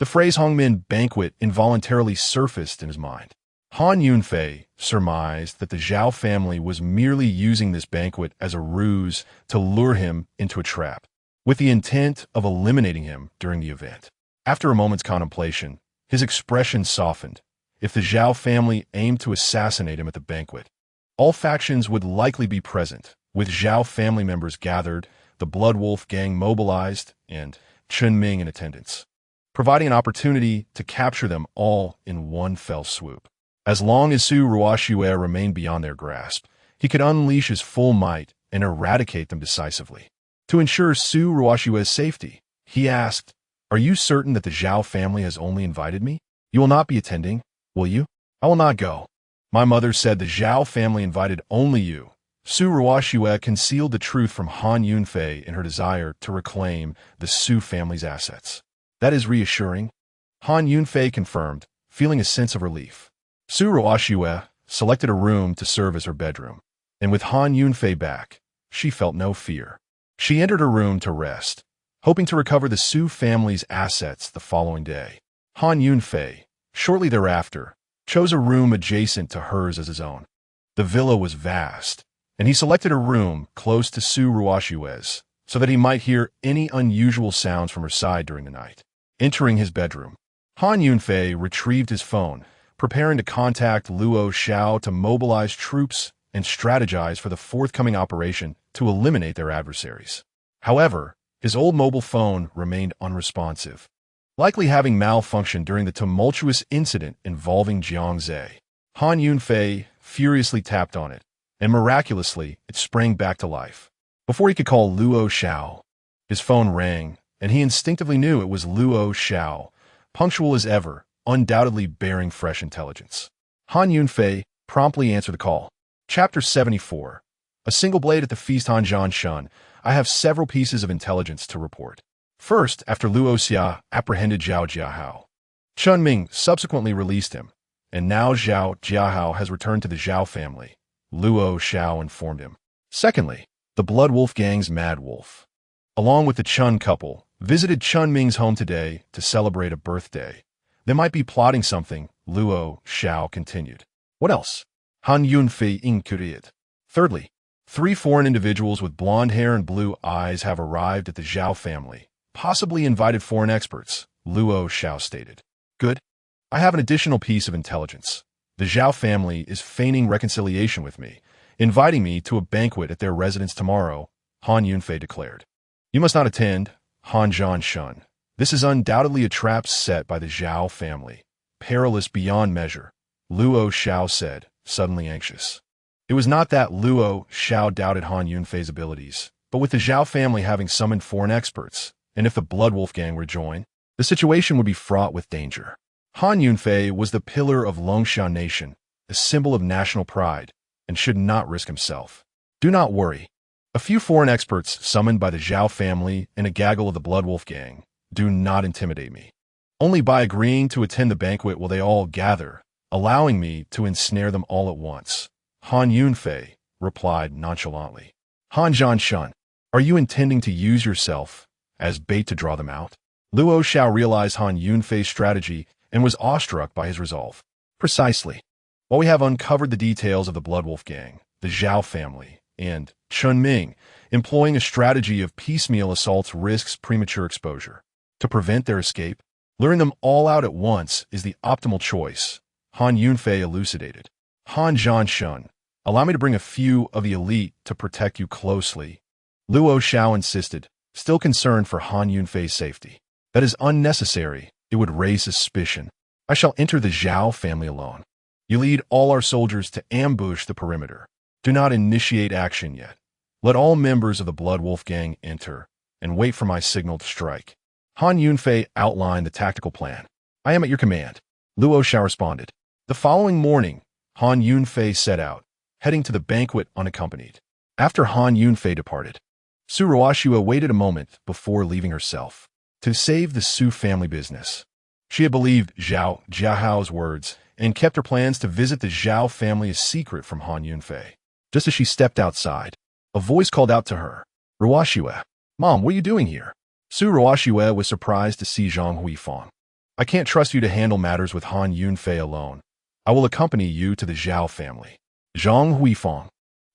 The phrase Hongmen banquet involuntarily surfaced in his mind. Han Yunfei surmised that the Zhao family was merely using this banquet as a ruse to lure him into a trap, with the intent of eliminating him during the event. After a moment's contemplation, his expression softened. If the Zhao family aimed to assassinate him at the banquet, all factions would likely be present, with Zhao family members gathered the Blood Wolf gang mobilized, and Chen Ming in attendance, providing an opportunity to capture them all in one fell swoop. As long as Su Ruoxue remained beyond their grasp, he could unleash his full might and eradicate them decisively. To ensure Su Ruoxue's safety, he asked, "Are you certain that the Zhao family has only invited me? You will not be attending, will you?" "I will not go. My mother said the Zhao family invited only you." Su Ruoxue concealed the truth from Han Yunfei in her desire to reclaim the Su family's assets. "That is reassuring," Han Yunfei confirmed, feeling a sense of relief. Su Ruoxue selected a room to serve as her bedroom, and with Han Yunfei back, she felt no fear. She entered her room to rest, hoping to recover the Su family's assets the following day. Han Yunfei, shortly thereafter, chose a room adjacent to hers as his own. The villa was vast, and he selected a room close to Su Ruoxue's so that he might hear any unusual sounds from her side during the night. Entering his bedroom, Han Yunfei retrieved his phone, preparing to contact Luo Xiao to mobilize troops and strategize for the forthcoming operation to eliminate their adversaries. However, his old mobile phone remained unresponsive, likely having malfunctioned during the tumultuous incident involving Jiang Zhe. Han Yunfei furiously tapped on it, and miraculously, it sprang back to life. Before he could call Luo Xiao, his phone rang, and he instinctively knew it was Luo Xiao, punctual as ever, undoubtedly bearing fresh intelligence. Han Yunfei promptly answered the call. Chapter 74. A single blade at the feast. Han Zhan Shun. I have several pieces of intelligence to report. First, after Luo Xia apprehended Zhao Jiahao, Chen Ming subsequently released him, and now Zhao Jiahao has returned to the Zhao family, Luo Xiao informed him. Secondly, the Blood Wolf gang's Mad Wolf, along with the Chen couple, visited Chen Ming's home today to celebrate a birthday. They might be plotting something, Luo Xiao continued. What else? Han Yunfei inquired. Thirdly, 3 foreign individuals with blonde hair and blue eyes have arrived at the Zhao family, possibly invited foreign experts, Luo Xiao stated. Good. I have an additional piece of intelligence. The Zhao family is feigning reconciliation with me, inviting me to a banquet at their residence tomorrow, Han Yunfei declared. You must not attend, Han Zhan Shun. This is undoubtedly a trap set by the Zhao family, perilous beyond measure, Luo Xiao said, suddenly anxious. It was not that Luo Xiao doubted Han Yunfei's abilities, but with the Zhao family having summoned foreign experts, and if the Blood Wolf gang were joined, the situation would be fraught with danger. Han Yunfei was the pillar of Longshan Nation, a symbol of national pride, and should not risk himself. Do not worry. A few foreign experts summoned by the Zhao family and a gaggle of the Blood Wolf gang do not intimidate me. Only by agreeing to attend the banquet will they all gather, allowing me to ensnare them all at once. Han Yunfei replied nonchalantly. Han Zhan Shun, are you intending to use yourself as bait to draw them out? Luo Xiao realized Han Yunfei's strategy and was awestruck by his resolve. Precisely. While we have uncovered the details of the Blood Wolf gang, the Zhao family, and Chen Ming, employing a strategy of piecemeal assaults risks premature exposure. To prevent their escape, luring them all out at once is the optimal choice, Han Yunfei elucidated. Han Zhan Shun, allow me to bring a few of the elite to protect you closely. Luo Xiao insisted, still concerned for Han Yunfei's safety. That is unnecessary. It would raise suspicion. I shall enter the Zhao family alone. You lead all our soldiers to ambush the perimeter. Do not initiate action yet. Let all members of the Blood Wolf gang enter, and wait for my signal to strike. Han Yunfei outlined the tactical plan. I am at your command. Luo Xiao responded. The following morning, Han Yunfei set out, heading to the banquet unaccompanied. After Han Yunfei departed, Su Ruoxue waited a moment before leaving herself. To save the Su family business. She had believed Zhao Jiahao's words and kept her plans to visit the Zhao family a secret from Han Yunfei. Just as she stepped outside, a voice called out to her, Ruoxue, Mom, what are you doing here? Su Ruoxue was surprised to see Zhang Huifang. I can't trust you to handle matters with Han Yunfei alone. I will accompany you to the Zhao family. Zhang Huifang,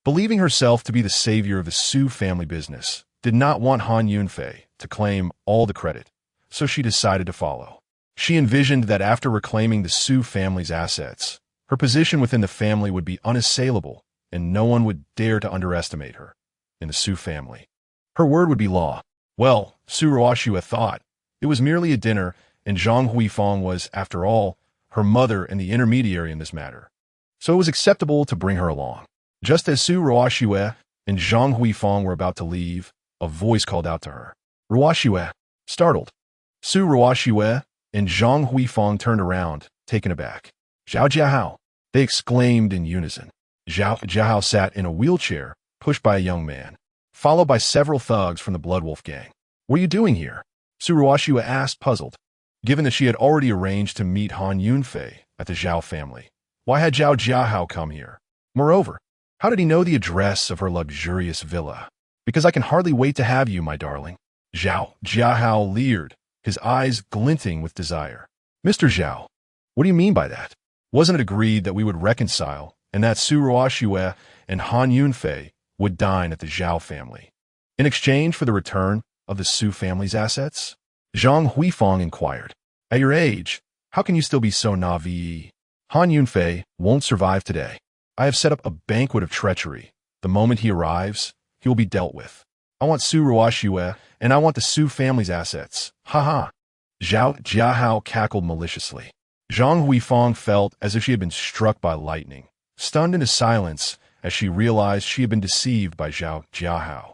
believing herself to be the savior of the Su family business, did not want Han Yunfei to claim all the credit, so she decided to follow. She envisioned that after reclaiming the Su family's assets, her position within the family would be unassailable and no one would dare to underestimate her. In the Su family, Her word would be law. Well, Su Ruoxue thought. It was merely a dinner, and Zhang Huifang was, after all, her mother and the intermediary in this matter. So it was acceptable to bring her along. Just as Su Ruoxue and Zhang Huifang were about to leave, a voice called out to her. Ruoxue, startled. Su Ruoxue and Zhang Huifang turned around, taken aback. Zhao Jiahao, they exclaimed in unison. Zhao Jiahao sat in a wheelchair, pushed by a young man, followed by several thugs from the Blood Wolf gang. What are you doing here? Su Ruoxue asked, puzzled. Given that she had already arranged to meet Han Yunfei at the Zhao family, why had Zhao Jiahao come here? Moreover, how did he know the address of her luxurious villa? Because I can hardly wait to have you, my darling. Zhao Jiahao leered, his eyes glinting with desire. Mr. Zhao, what do you mean by that? Wasn't it agreed that we would reconcile and that Su Ruoxue and Han Yunfei would dine at the Zhao family in exchange for the return of the Su family's assets? Zhang Huifang inquired. At your age, how can you still be so naive? Han Yunfei won't survive today. I have set up a banquet of treachery. The moment he arrives, he will be dealt with. I want Su Ruoxue, and I want the Su family's assets. Ha ha. Zhao Jiahao cackled maliciously. Zhang Huifang felt as if she had been struck by lightning, stunned into silence as she realized she had been deceived by Zhao Jiahao.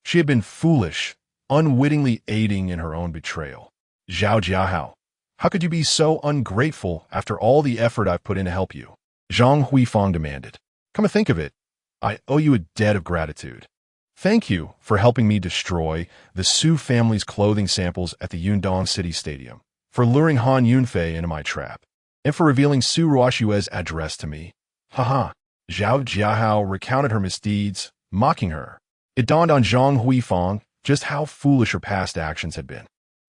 She had been foolish, unwittingly aiding in her own betrayal. Zhao Jiahao, how could you be so ungrateful after all the effort I've put in to help you? Zhang Huifang demanded. Come to think of it, I owe you a debt of gratitude. Thank you for helping me destroy the Su family's clothing samples at the Yundong City Stadium, for luring Han Yunfei into my trap, and for revealing Su Ruoxue's address to me. Haha. Zhao Jiahao recounted her misdeeds, mocking her. It dawned on Zhang Huifang just how foolish her past actions had been.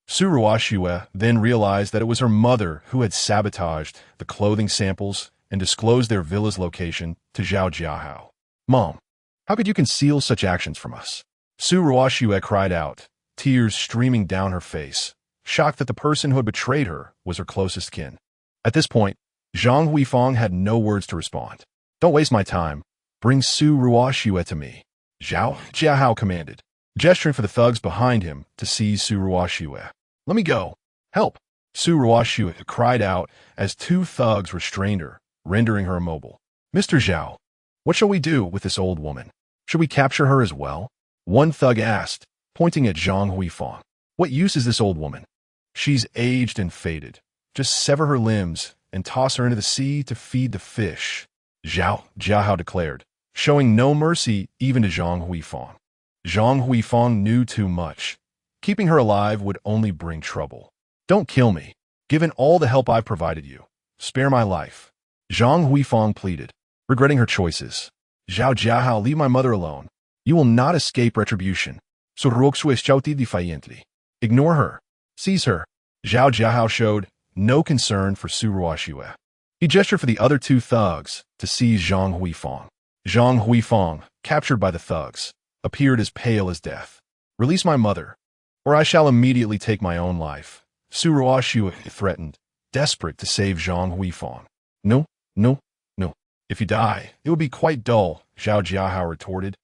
Su Ruoxue then realized that it was her mother who had sabotaged the clothing samples and disclosed their villa's location to Zhao Jiahao. Mom, how could you conceal such actions from us? Su Ruoxue cried out, tears streaming down her face, shocked that the person who had betrayed her was her closest kin. At this point, Zhang Huifang had no words to respond. Don't waste my time. Bring Su Ruoxue to me. Zhao Jiahao commanded, gesturing for the thugs behind him to seize Su Ruoxue. Let me go. Help. Su Ruoxue cried out as two thugs restrained her, rendering her immobile. Mr. Zhao, what shall we do with this old woman? Should we capture her as well? One thug asked, pointing at Zhang Huifang. What use is this old woman? She's aged and faded. Just sever her limbs and toss her into the sea to feed the fish, Zhao Jiahao declared, showing no mercy even to Zhang Huifang. Zhang Huifang knew too much. Keeping her alive would only bring trouble. Don't kill me. Given all the help I've provided you, spare my life. Zhang Huifang pleaded, regretting her choices. Zhao Jiahao, leave my mother alone. You will not escape retribution. Su Ruoxue shouted defiantly. Ignore her. Seize her. Zhao Jiahao showed no concern for Su Ruoxue. He gestured for the other two thugs to seize Zhang Huifang. Zhang Huifang, captured by the thugs, appeared as pale as death. Release my mother, or I shall immediately take my own life, Su Ruoxue threatened, desperate to save Zhang Huifang. No, no, no. If you die, it would be quite dull, Zhao Jiahao retorted.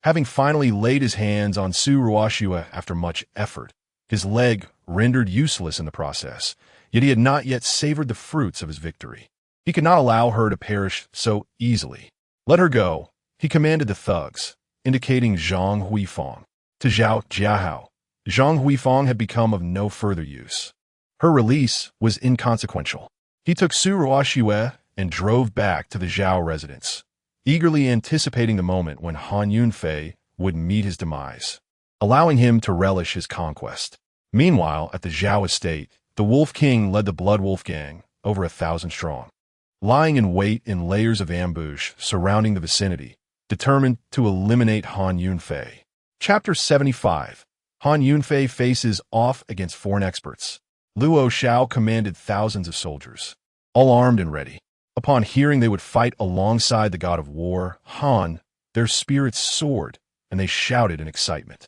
Having finally laid his hands on Su Ruoxue after much effort, his leg rendered useless in the process, yet he had not yet savored the fruits of his victory. He could not allow her to perish so easily. Let her go, he commanded the thugs, indicating Zhang Huifang. To Zhao Jiahao, Zhang Huifang had become of no further use. Her release was inconsequential. He took Su Ruoxue and drove back to the Zhao residence, eagerly anticipating the moment when Han Yunfei would meet his demise, allowing him to relish his conquest. Meanwhile, at the Zhao estate, the Wolf King led the Blood Wolf gang, over 1,000 strong, lying in wait in layers of ambush surrounding the vicinity, determined to eliminate Han Yunfei. Chapter 75. Han Yunfei faces off against foreign experts. Luo Xiao commanded thousands of soldiers, all armed and ready. Upon hearing they would fight alongside the god of war, Han, their spirits soared, and they shouted in excitement.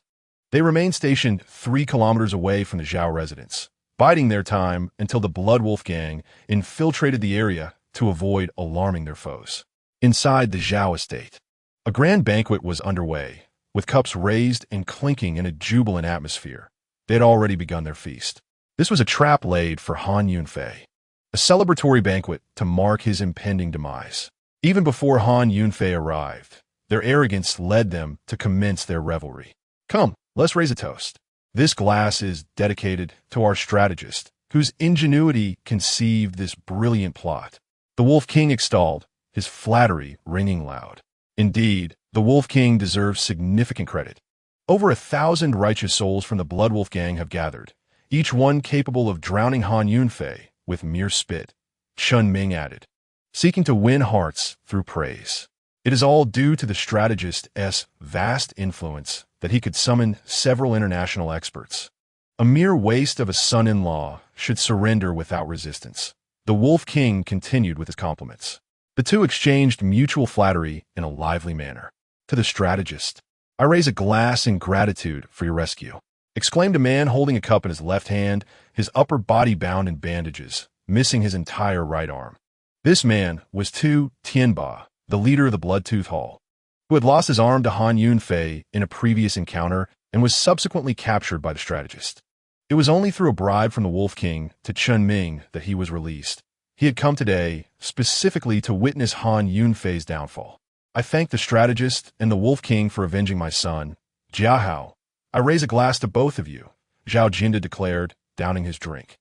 They remained stationed 3 kilometers away from the Zhao residence, biding their time until the Blood Wolf gang infiltrated the area to avoid alarming their foes. Inside the Zhao estate, a grand banquet was underway, with cups raised and clinking in a jubilant atmosphere. They had already begun their feast. This was a trap laid for Han Yunfei, a celebratory banquet to mark his impending demise. Even before Han Yunfei arrived, their arrogance led them to commence their revelry. Come, let's raise a toast. This glass is dedicated to our strategist, whose ingenuity conceived this brilliant plot. The Wolf King extolled, his flattery ringing loud. Indeed, the Wolf King deserves significant credit. Over 1,000 righteous souls from the Blood Wolf gang have gathered, each one capable of drowning Han Yunfei with mere spit, Chun Ming added, seeking to win hearts through praise. It is all due to the strategist's vast influence that he could summon several international experts. A mere waste of a son-in-law should surrender without resistance. The Wolf King continued with his compliments. The two exchanged mutual flattery in a lively manner. To the strategist, I raise a glass in gratitude for your rescue, exclaimed a man holding a cup in his left hand, his upper body bound in bandages, missing his entire right arm. This man was Tu Tianba, the leader of the Bloodtooth Hall, who had lost his arm to Han Yunfei in a previous encounter and was subsequently captured by the strategist. It was only through a bribe from the Wolf King to Chun Ming that he was released. He had come today specifically to witness Han Yunfei's downfall. I thank the strategist and the Wolf King for avenging my son, Jia Hao. I raise a glass to both of you, Zhao Jinda declared, downing his drink.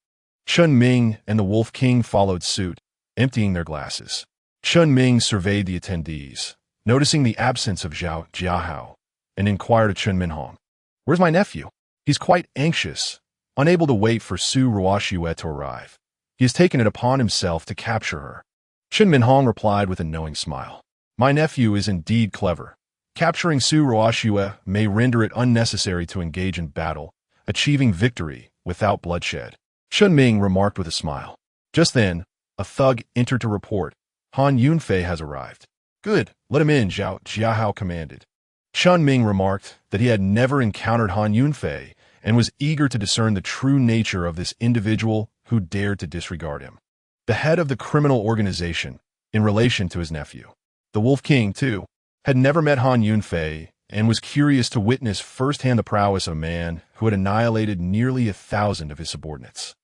Chun Ming and the Wolf King followed suit, emptying their glasses. Chun Ming surveyed the attendees, noticing the absence of Zhao Jiahao, and inquired of Chun Minhong, "Where's my nephew? He's quite anxious, unable to wait for Su Ruoxue to arrive. He has taken it upon himself to capture her." Chun Minhong replied with a knowing smile, "My nephew is indeed clever. Capturing Su Ruoxue may render it unnecessary to engage in battle, achieving victory without bloodshed." Chun Ming remarked with a smile. Just then, a thug entered to report, "Han Yunfei has arrived." "Good, let him in," Zhao Jiahao commanded. Chun Ming remarked that he had never encountered Han Yunfei and was eager to discern the true nature of this individual who dared to disregard him. The head of the criminal organization, in relation to his nephew. The Wolf King, too, had never met Han Yunfei and was curious to witness firsthand the prowess of a man who had annihilated nearly 1,000 of his subordinates.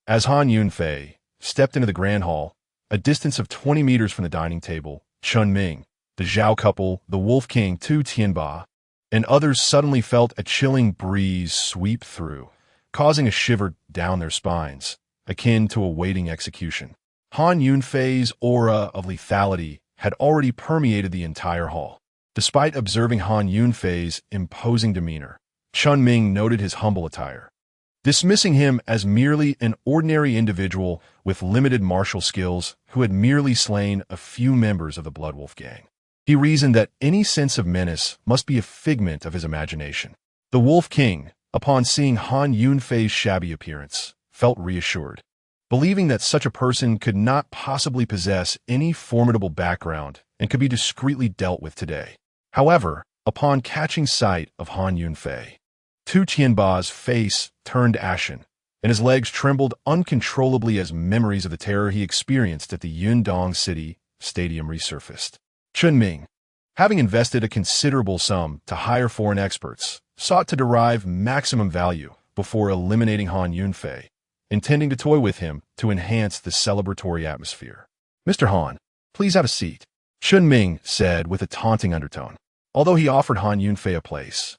As Han Yunfei stepped into the grand hall, a distance of 20 meters from the dining table, Chun Ming, the Zhao couple, the Wolf King Tu Tianba, and others suddenly felt a chilling breeze sweep through, causing a shiver down their spines, akin to awaiting execution. Han Yunfei's aura of lethality had already permeated the entire hall. Despite observing Han Yunfei's imposing demeanor, Chun Ming noted his humble attire. Dismissing him as merely an ordinary individual with limited martial skills who had merely slain a few members of the Blood Wolf gang, he reasoned that any sense of menace must be a figment of his imagination. The Wolf King, upon seeing Han Yunfei's shabby appearance, felt reassured, believing that such a person could not possibly possess any formidable background and could be discreetly dealt with today. However, upon catching sight of Han Yunfei, Tu Tianba's face turned ashen, and his legs trembled uncontrollably as memories of the terror he experienced at the Yundong City Stadium resurfaced. Chun Ming, having invested a considerable sum to hire foreign experts, sought to derive maximum value before eliminating Han Yunfei, intending to toy with him to enhance the celebratory atmosphere. "Mr. Han, please have a seat," Chun Ming said with a taunting undertone, although he offered Han Yunfei a place.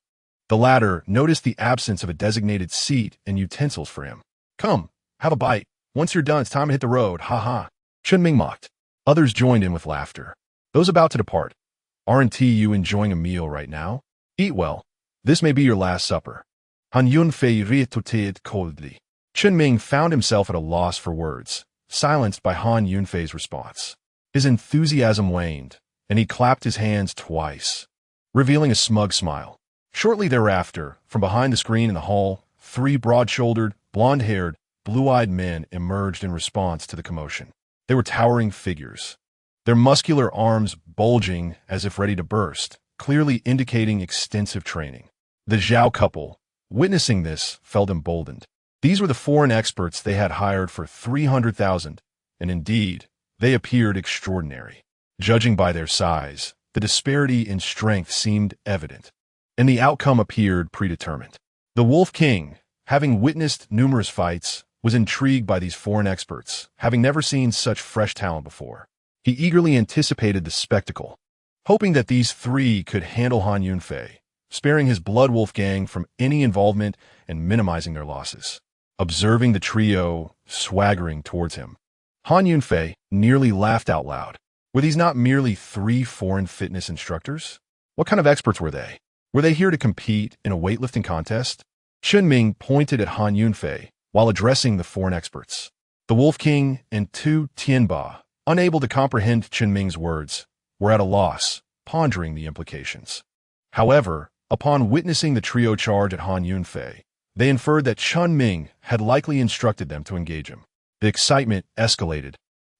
The latter noticed the absence of a designated seat and utensils for him. "Come, have a bite. Once you're done, it's time to hit the road, ha." Chun Ming mocked. Others joined in with laughter. Those about to depart, "Aren't you enjoying a meal right now? Eat well. This may be your last supper." Han Yunfei retorted coldly. Chun Ming found himself at a loss for words, silenced by Han Yunfei's response. His enthusiasm waned, and he clapped his hands twice, revealing a smug smile. Shortly thereafter, from behind the screen in the hall, 3 broad-shouldered, blonde-haired, blue-eyed men emerged in response to the commotion. They were towering figures, their muscular arms bulging as if ready to burst, clearly indicating extensive training. The Zhao couple, witnessing this, felt emboldened. These were the foreign experts they had hired for 300,000, and indeed, they appeared extraordinary. Judging by their size, the disparity in strength seemed evident. and the outcome appeared predetermined. The Wolf King, having witnessed numerous fights, was intrigued by these foreign experts, having never seen such fresh talent before. He eagerly anticipated the spectacle, hoping that these three could handle Han Yunfei, sparing his Blood Wolf gang from any involvement and minimizing their losses. Observing the trio swaggering towards him, Han Yunfei nearly laughed out loud. Were these not merely three foreign fitness instructors? What kind of experts were they? Were they here to compete in a weightlifting contest? Chunming pointed at Han Yunfei while addressing the foreign experts. The Wolf King and Tu Tianba, unable to comprehend Chunming's words, were at a loss, pondering the implications. However, upon witnessing the trio charge at Han Yunfei, they inferred that Chunming had likely instructed them to engage him. The excitement escalated,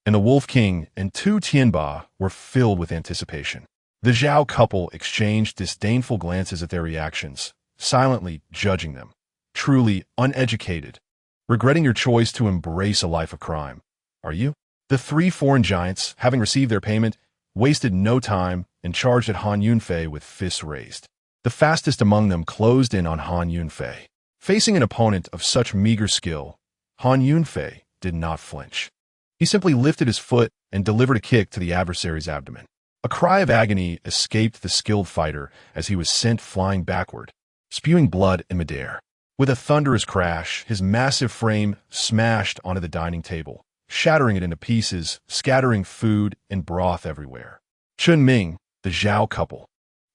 and the Wolf King and Tu Tianba were filled with anticipation. The Zhao couple exchanged disdainful glances at their reactions, silently judging them. Truly uneducated. Regretting your choice to embrace a life of crime, are you? The three foreign giants, having received their payment, wasted no time and charged at Han Yunfei with fists raised. The fastest among them closed in on Han Yunfei. Facing an opponent of such meager skill, Han Yunfei did not flinch. He simply lifted his foot and delivered a kick to the adversary's abdomen. A cry of agony escaped the skilled fighter as he was sent flying backward, spewing blood in midair. With a thunderous crash, his massive frame smashed onto the dining table, shattering it into pieces, scattering food and broth everywhere. Chunming, the Zhao couple,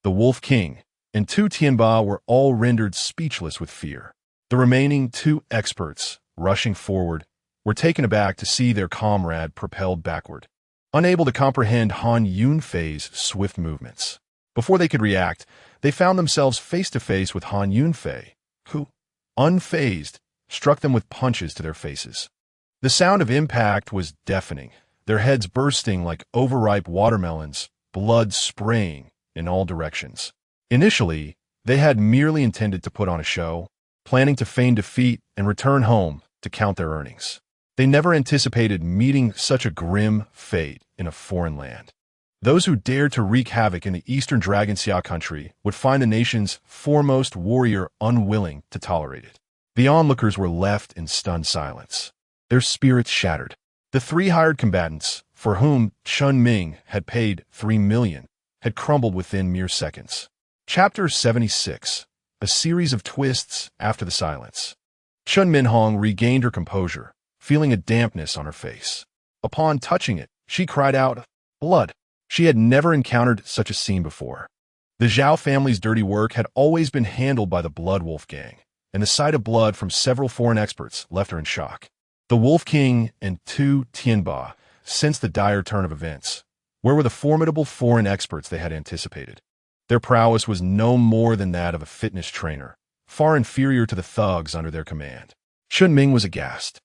the Wolf King, and Tu Tianba were all rendered speechless with fear. The remaining two experts, rushing forward, were taken aback to see their comrade propelled backward, unable to comprehend Han Yunfei's swift movements. Before they could react, they found themselves face to face with Han Yunfei, who, unfazed, struck them with punches to their faces. The sound of impact was deafening, their heads bursting like overripe watermelons, blood spraying in all directions. Initially, they had merely intended to put on a show, planning to feign defeat and return home to count their earnings. They never anticipated meeting such a grim fate in a foreign land. Those who dared to wreak havoc in the eastern Dragon Xia country would find the nation's foremost warrior unwilling to tolerate it. The onlookers were left in stunned silence, their spirits shattered. The three hired combatants, for whom Chunming had paid 3 million, had crumbled within mere seconds. Chapter 76. A series of twists after the silence. Chun Minhong regained her composure, feeling a dampness on her face. Upon touching it, she cried out, "Blood!" She had never encountered such a scene before. The Zhao family's dirty work had always been handled by the Blood Wolf gang, and the sight of blood from several foreign experts left her in shock. The Wolf King and Tu Tianba sensed the dire turn of events. Where were the formidable foreign experts they had anticipated? Their prowess was no more than that of a fitness trainer, far inferior to the thugs under their command. Chunming was aghast.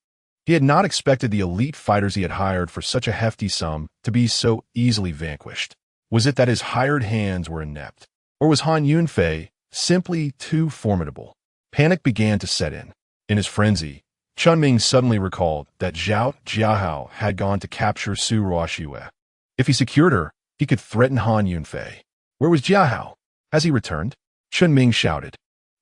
He had not expected the elite fighters he had hired for such a hefty sum to be so easily vanquished. Was it that his hired hands were inept? Or was Han Yunfei simply too formidable? Panic began to set in. In his frenzy, Chunming suddenly recalled that Zhao Jiahao had gone to capture Su Ruoxue. If he secured her, he could threaten Han Yunfei. Where was Jiahao? Has he returned? Chunming shouted.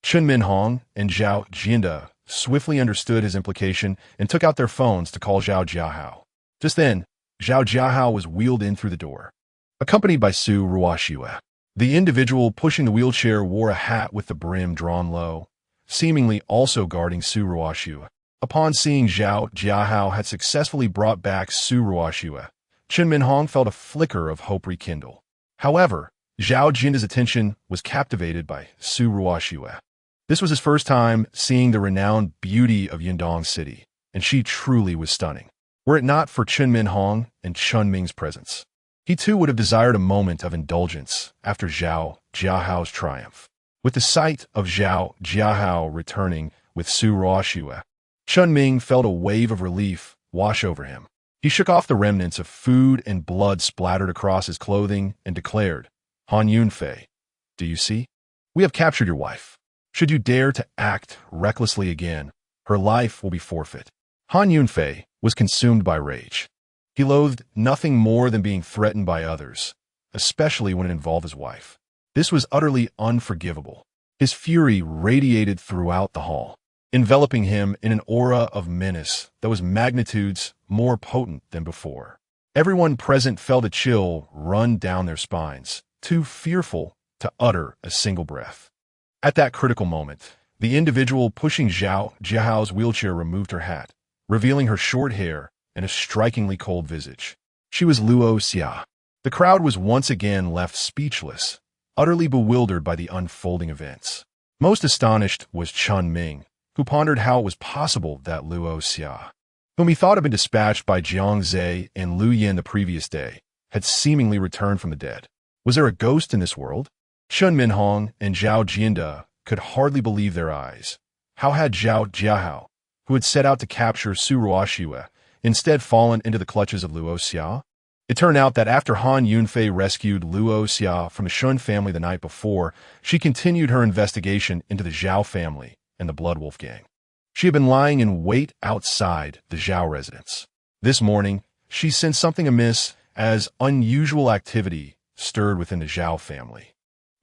Chun Minhong and Zhao Jinda swiftly understood his implication and took out their phones to call Zhao Jiahao. Just then, Zhao Jiahao was wheeled in through the door, accompanied by Su Ruoxue. The individual pushing the wheelchair wore a hat with the brim drawn low, seemingly also guarding Su Ruoxue. Upon seeing Zhao Jiahao had successfully brought back Su Ruoxue, Chun Minhong felt a flicker of hope rekindle. However, Zhao Jinda's attention was captivated by Su Ruoxue. This was his first time seeing the renowned beauty of Yindong City, and she truly was stunning. Were it not for Chun Minhong and Chunming's presence, he too would have desired a moment of indulgence after Zhao Jiahao's triumph. With the sight of Zhao Jiahao returning with Su Ruoxue, Chunming felt a wave of relief wash over him. He shook off the remnants of food and blood splattered across his clothing and declared, "Han Yunfei, do you see? We have captured your wife. Should you dare to act recklessly again, her life will be forfeit." Han Yunfei was consumed by rage. He loathed nothing more than being threatened by others, especially when it involved his wife. This was utterly unforgivable. His fury radiated throughout the hall, enveloping him in an aura of menace that was magnitudes more potent than before. Everyone present felt a chill run down their spines, too fearful to utter a single breath. At that critical moment, the individual pushing Zhao Jiahao's wheelchair removed her hat, revealing her short hair and a strikingly cold visage. She was Luo Xia. The crowd was once again left speechless, utterly bewildered by the unfolding events. Most astonished was Chun Ming, who pondered how it was possible that Luo Xia, whom he thought had been dispatched by Jiang Zhe and Lu Yin the previous day, had seemingly returned from the dead. Was there a ghost in this world? Chun Minhong and Zhao Jianda could hardly believe their eyes. How had Zhao Jiahao, who had set out to capture Su Ruoxue, instead fallen into the clutches of Luo Xia? It turned out that after Han Yunfei rescued Luo Xia from the Shun family the night before, she continued her investigation into the Zhao family and the Blood Wolf gang. She had been lying in wait outside the Zhao residence. This morning, she sensed something amiss as unusual activity stirred within the Zhao family.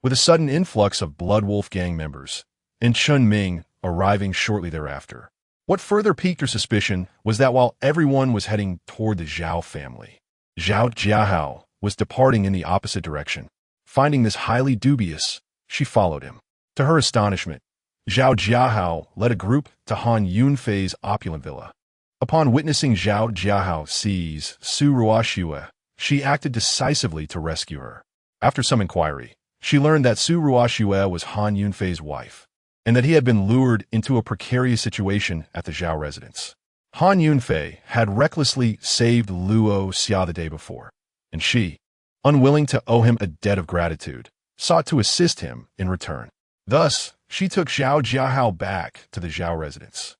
With a sudden influx of Blood Wolf gang members, and Chun Ming arriving shortly thereafter. What further piqued her suspicion was that while everyone was heading toward the Zhao family, Zhao Jiahao was departing in the opposite direction. Finding this highly dubious, she followed him. To her astonishment, Zhao Jiahao led a group to Han Yunfei's opulent villa. Upon witnessing Zhao Jiahao seize Su Ruoxue, she acted decisively to rescue her. After some inquiry, she learned that Su Ruoxue was Han Yunfei's wife, and that he had been lured into a precarious situation at the Zhao residence. Han Yunfei had recklessly saved Luo Xia the day before, and she, unwilling to owe him a debt of gratitude, sought to assist him in return. Thus, she took Zhao Jiahao back to the Zhao residence,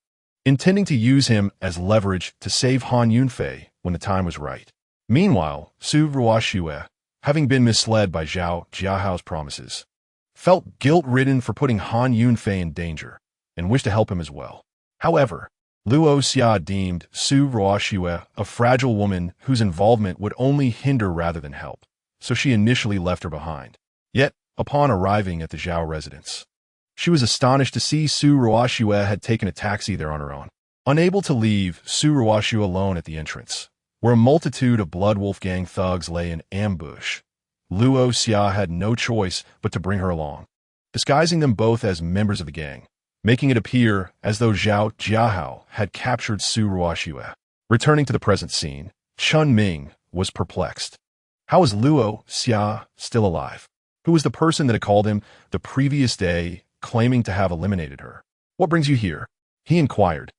intending to use him as leverage to save Han Yunfei when the time was right. Meanwhile, Su Ruoxue, having been misled by Zhao Jiahao's promises, felt guilt-ridden for putting Han Yunfei in danger, and wished to help him as well. However, Luo Xia deemed Su Ruoxue a fragile woman whose involvement would only hinder rather than help, so she initially left her behind. Yet, upon arriving at the Zhao residence, she was astonished to see Su Ruoxue had taken a taxi there on her own. Unable to leave Su Ruoxue alone at the entrance, where a multitude of Blood Wolf gang thugs lay in ambush, Luo Xia had no choice but to bring her along, disguising them both as members of the gang, making it appear as though Zhao Jiahao had captured Su Ruoxue. Returning to the present scene, Chun Ming was perplexed. How was Luo Xia still alive? Who was the person that had called him the previous day, claiming to have eliminated her? What brings you here? He inquired,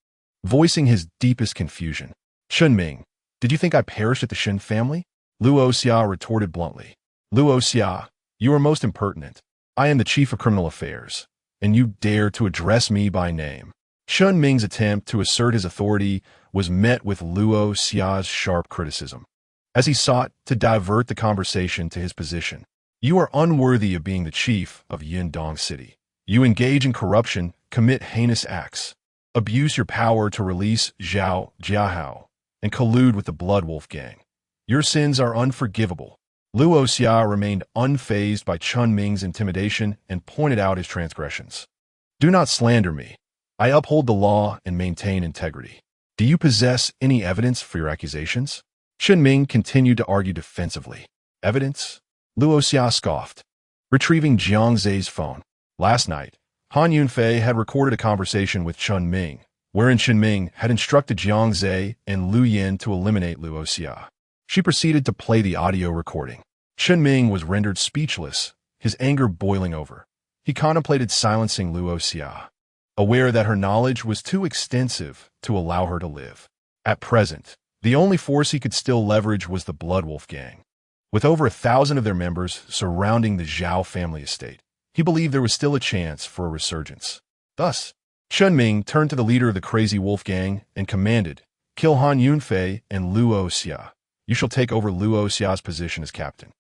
voicing his deepest confusion. Chun Ming, did you think I perished at the Shen family? Luo Xia retorted bluntly. Luo Xia, you are most impertinent. I am the chief of criminal affairs, and you dare to address me by name. Chun Ming's attempt to assert his authority was met with Luo Xia's sharp criticism, as he sought to divert the conversation to his position. You are unworthy of being the chief of Yindong City. You engage in corruption, commit heinous acts, abuse your power to release Zhao Jiahao, and collude with the Blood Wolf gang. Your sins are unforgivable. Luo Xia remained unfazed by Chun Ming's intimidation and pointed out his transgressions. Do not slander me. I uphold the law and maintain integrity. Do you possess any evidence for your accusations? Chun Ming continued to argue defensively. Evidence? Luo Xia scoffed, retrieving Jiang Zhe's phone. Last night, Han Yunfei had recorded a conversation with Chun Ming, wherein Chun Ming had instructed Jiang Zhe and Lu Yin to eliminate Luo Xia. She proceeded to play the audio recording. Chun Ming was rendered speechless, his anger boiling over. He contemplated silencing Luo Xia, aware that her knowledge was too extensive to allow her to live. At present, the only force he could still leverage was the Blood Wolf gang. With over 1,000 of their members surrounding the Zhao family estate, he believed there was still a chance for a resurgence. Thus, Chun Ming turned to the leader of the Crazy Wolf gang and commanded, "Kill Han Yunfei and Luo Xia. You shall take over Luo Xia's position as captain."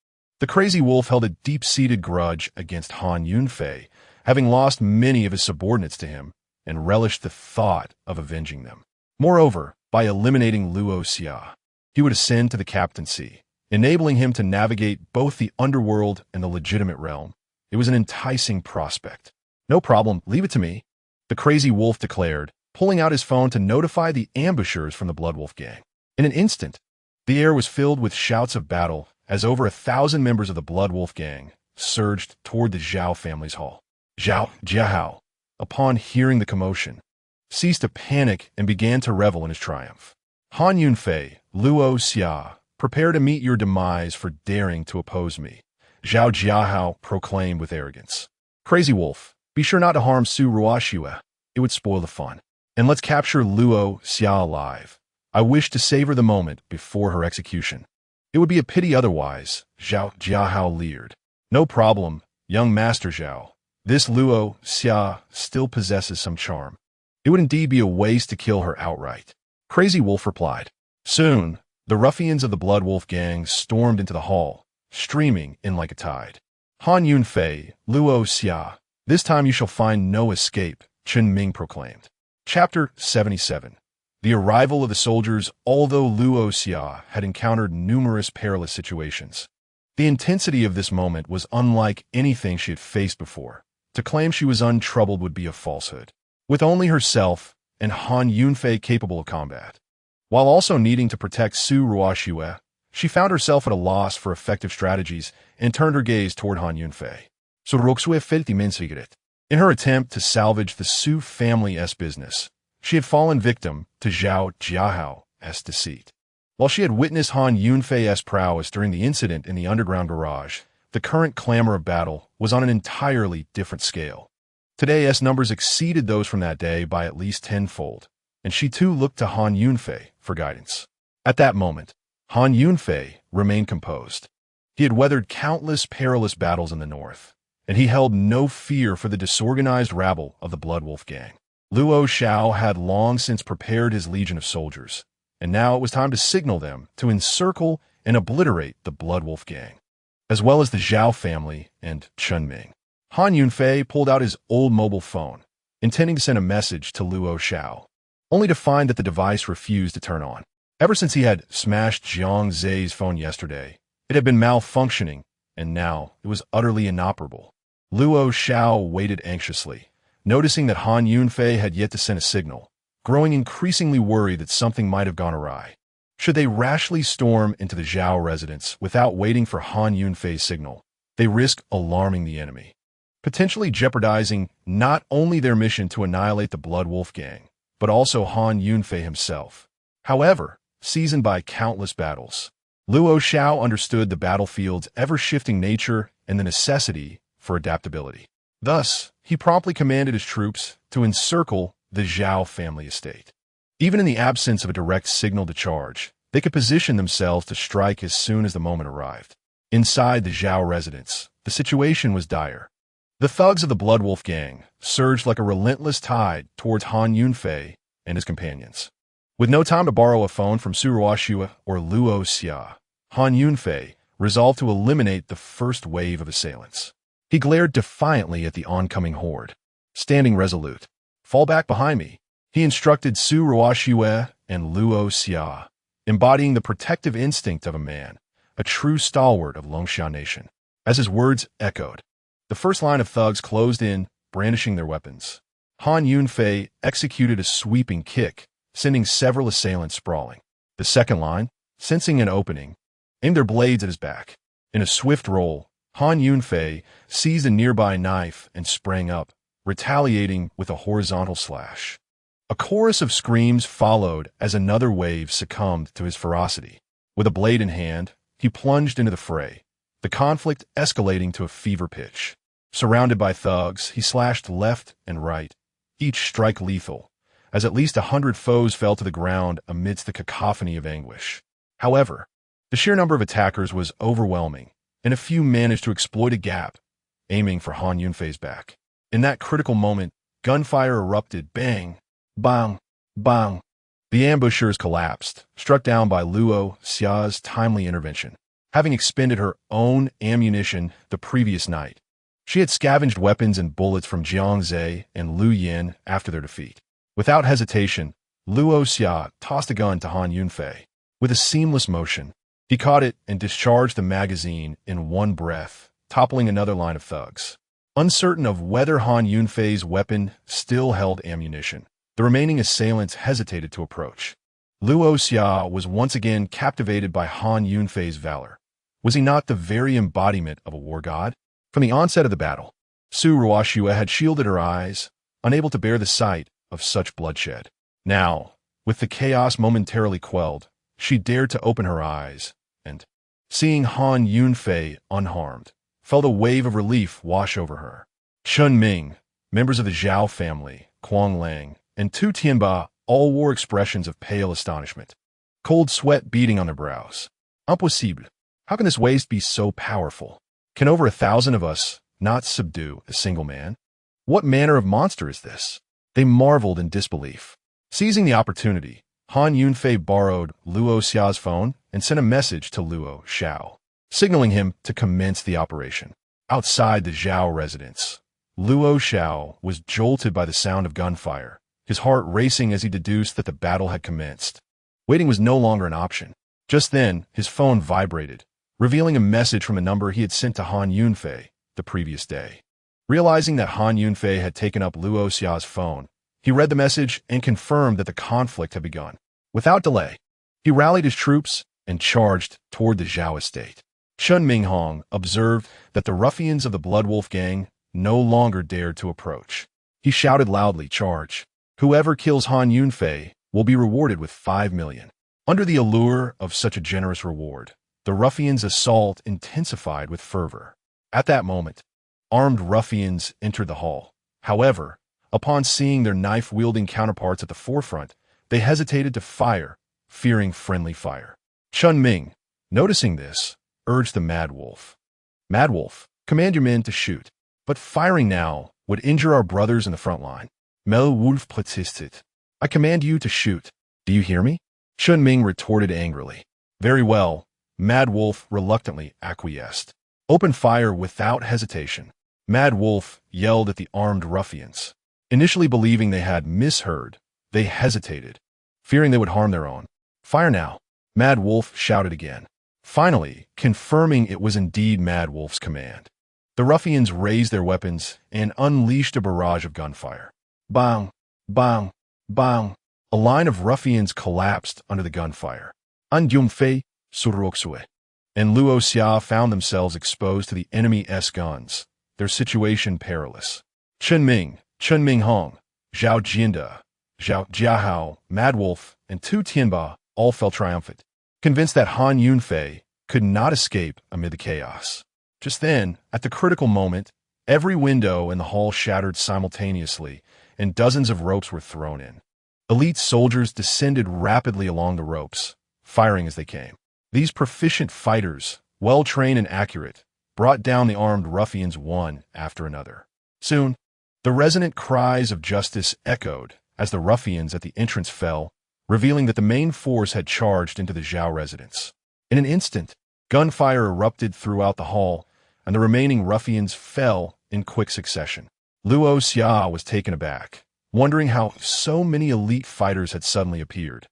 The Crazy Wolf held a deep-seated grudge against Han Yunfei, having lost many of his subordinates to him, and relished the thought of avenging them. Moreover, by eliminating Luo Xia, he would ascend to the captaincy, enabling him to navigate both the underworld and the legitimate realm. It was an enticing prospect. No problem, leave it to me, the crazy wolf declared, pulling out his phone to notify the ambushers from the Blood Wolf gang. In an instant, the air was filled with shouts of battle as over 1,000 members of the Blood Wolf gang surged toward the Zhao family's hall. Zhao Jiahao, upon hearing the commotion, ceased to panic and began to revel in his triumph. Han Yunfei, Luo Xia, prepare to meet your demise for daring to oppose me, Zhao Jiahao proclaimed with arrogance. Crazy Wolf, be sure not to harm Su Ruoxue. It would spoil the fun. And let's capture Luo Xia alive. I wish to savor the moment before her execution. It would be a pity otherwise, Zhao Jiahao leered. No problem, young Master Zhao. This Luo Xia still possesses some charm. It would indeed be a waste to kill her outright. Crazy Wolf replied. Soon, the ruffians of the Blood Wolf gang stormed into the hall, streaming in like a tide. Han Yunfei, Luo Xia, this time you shall find no escape, Chen Ming proclaimed. Chapter 77. The arrival of the soldiers. Although Luo Xia had encountered numerous perilous situations, the intensity of this moment was unlike anything she had faced before. To claim she was untroubled would be a falsehood. With only herself and Han Yunfei capable of combat, while also needing to protect Su Ruoxue, she found herself at a loss for effective strategies and turned her gaze toward Han Yunfei. Su Ruoxue fällt i mänsklighet. In her attempt to salvage the Su family's business, she had fallen victim to Zhao Jiahao's deceit. While she had witnessed Han Yunfei's prowess during the incident in the underground garage, the current clamor of battle was on an entirely different scale. Today's numbers exceeded those from that day by at least tenfold, and she too looked to Han Yunfei for guidance. At that moment, Han Yunfei remained composed. He had weathered countless perilous battles in the north, and he held no fear for the disorganized rabble of the Blood Wolf gang. Luo Xiao had long since prepared his legion of soldiers, and now it was time to signal them to encircle and obliterate the Blood Wolf gang, as well as the Zhao family and Chen Ming. Han Yunfei pulled out his old mobile phone, intending to send a message to Luo Xiao, only to find that the device refused to turn on. Ever since he had smashed Jiang Zhe's phone yesterday, it had been malfunctioning, and now it was utterly inoperable. Luo Xiao waited anxiously, noticing that Han Yunfei had yet to send a signal, growing increasingly worried that something might have gone awry. Should they rashly storm into the Zhao residence without waiting for Han Yunfei's signal, they risk alarming the enemy, potentially jeopardizing not only their mission to annihilate the Blood Wolf gang, but also Han Yunfei himself. However, seasoned by countless battles, Luo Xiao understood the battlefield's ever-shifting nature and the necessity for adaptability. Thus, he promptly commanded his troops to encircle the Zhao family estate. Even in the absence of a direct signal to charge, they could position themselves to strike as soon as the moment arrived. Inside the Zhao residence, the situation was dire. The thugs of the Blood Wolf gang surged like a relentless tide towards Han Yunfei and his companions. With no time to borrow a phone from Su Ruoxue or Luo Xia, Han Yunfei resolved to eliminate the first wave of assailants. He glared defiantly at the oncoming horde. Standing resolute, fall back behind me, he instructed Su Ruoxue and Luo Xia, embodying the protective instinct of a man, a true stalwart of Longshan Nation. As his words echoed, the first line of thugs closed in, brandishing their weapons. Han Yunfei executed a sweeping kick, sending several assailants sprawling. The second line, sensing an opening, aimed their blades at his back. In a swift roll, Han Yunfei seized a nearby knife and sprang up, retaliating with a horizontal slash. A chorus of screams followed as another wave succumbed to his ferocity. With a blade in hand, he plunged into the fray, the conflict escalating to a fever pitch. Surrounded by thugs, he slashed left and right, each strike lethal, as at least 100 foes fell to the ground amidst the cacophony of anguish. However, the sheer number of attackers was overwhelming, and a few managed to exploit a gap, aiming for Han Yunfei's back. In that critical moment, gunfire erupted. Bang! Bang! Bang! The ambushers collapsed, struck down by Luo Xia's timely intervention. Having expended her own ammunition the previous night, she had scavenged weapons and bullets from Jiang Zhe and Lu Yin after their defeat. Without hesitation, Luo Xia tossed a gun to Han Yunfei. With a seamless motion, he caught it and discharged the magazine in one breath, toppling another line of thugs. Uncertain of whether Han Yunfei's weapon still held ammunition, the remaining assailants hesitated to approach. Luo Xia was once again captivated by Han Yunfei's valor. Was he not the very embodiment of a war god? From the onset of the battle, Su Ruoxue had shielded her eyes, unable to bear the sight of such bloodshed. Now, with the chaos momentarily quelled, she dared to open her eyes, and, seeing Han Yunfei unharmed, felt a wave of relief wash over her. Chun Ming, members of the Zhao family, Kuang Lang, and Tu Tianba all wore expressions of pale astonishment, cold sweat beading on their brows. Impossible. How can this waste be so powerful? Can over 1,000 of us not subdue a single man? What manner of monster is this? They marveled in disbelief. Seizing the opportunity, Han Yunfei borrowed Luo Xia's phone and sent a message to Luo Xiao, signaling him to commence the operation. Outside the Zhao residence, Luo Xiao was jolted by the sound of gunfire, his heart racing as he deduced that the battle had commenced. Waiting was no longer an option. Just then, his phone vibrated, revealing a message from a number he had sent to Han Yunfei the previous day. Realizing that Han Yunfei had taken up Luo Xia's phone, he read the message and confirmed that the conflict had begun. Without delay, he rallied his troops and charged toward the Zhao estate. Chun Minghong observed that the ruffians of the Blood Wolf gang no longer dared to approach. He shouted loudly, "Charge! Whoever kills Han Yunfei will be rewarded with 5 million. Under the allure of such a generous reward, the ruffians' assault intensified with fervor. At that moment, armed ruffians entered the hall. However, upon seeing their knife-wielding counterparts at the forefront, they hesitated to fire, fearing friendly fire. Chun Ming, noticing this, urged the Mad Wolf. "Mad Wolf, command your men to shoot, but firing now would injure our brothers in the front line." Mel Wolf protested. "I command you to shoot. Do you hear me?" Chun Ming retorted angrily. "Very well." Mad Wolf reluctantly acquiesced. "Open fire without hesitation." Mad Wolf yelled at the armed ruffians. Initially believing they had misheard, they hesitated, fearing they would harm their own. "Fire now." Mad Wolf shouted again, finally confirming it was indeed Mad Wolf's command. The ruffians raised their weapons and unleashed a barrage of gunfire. Bang! Bang! Bang! A line of ruffians collapsed under the gunfire. An Yunfei, Suruoxue, and Luo Xia found themselves exposed to the enemy's guns, their situation perilous. Chun Minghong, Zhao Jianda, Zhao Jiahao, Mad Wolf, and Tu Tianba all felt triumphant, convinced that Han Yunfei could not escape amid the chaos. Just then, at the critical moment, every window in the hall shattered simultaneously, and dozens of ropes were thrown in. Elite soldiers descended rapidly along the ropes, firing as they came. These proficient fighters, well-trained and accurate, brought down the armed ruffians one after another. Soon, the resonant cries of justice echoed as the ruffians at the entrance fell, revealing that the main force had charged into the Zhao residence. In an instant, gunfire erupted throughout the hall, and the remaining ruffians fell in quick succession. Luo Xia was taken aback, wondering how so many elite fighters had suddenly appeared.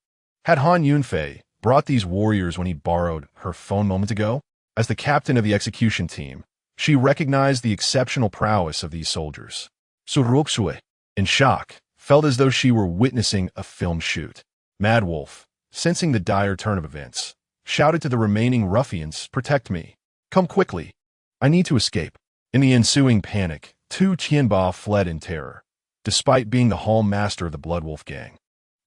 Had Han Yunfei brought these warriors when he borrowed her phone moments ago? As the captain of the execution team, she recognized the exceptional prowess of these soldiers. Suruoxue, in shock, felt as though she were witnessing a film shoot. Mad Wolf, sensing the dire turn of events, shouted to the remaining ruffians, "Protect me. Come quickly. I need to escape." In the ensuing panic, Tu Tianba fled in terror, despite being the hall master of the Blood Wolf gang.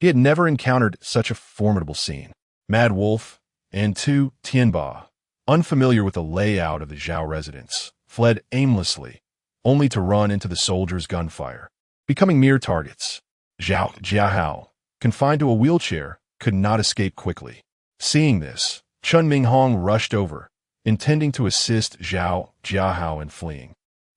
He had never encountered such a formidable scene. Mad Wolf and Tu Tianba, unfamiliar with the layout of the Zhao residence, fled aimlessly, only to run into the soldiers' gunfire, becoming mere targets. Zhao Jiahao, confined to a wheelchair, could not escape quickly. Seeing this, Chun Minghong rushed over, intending to assist Zhao Jiahao in fleeing.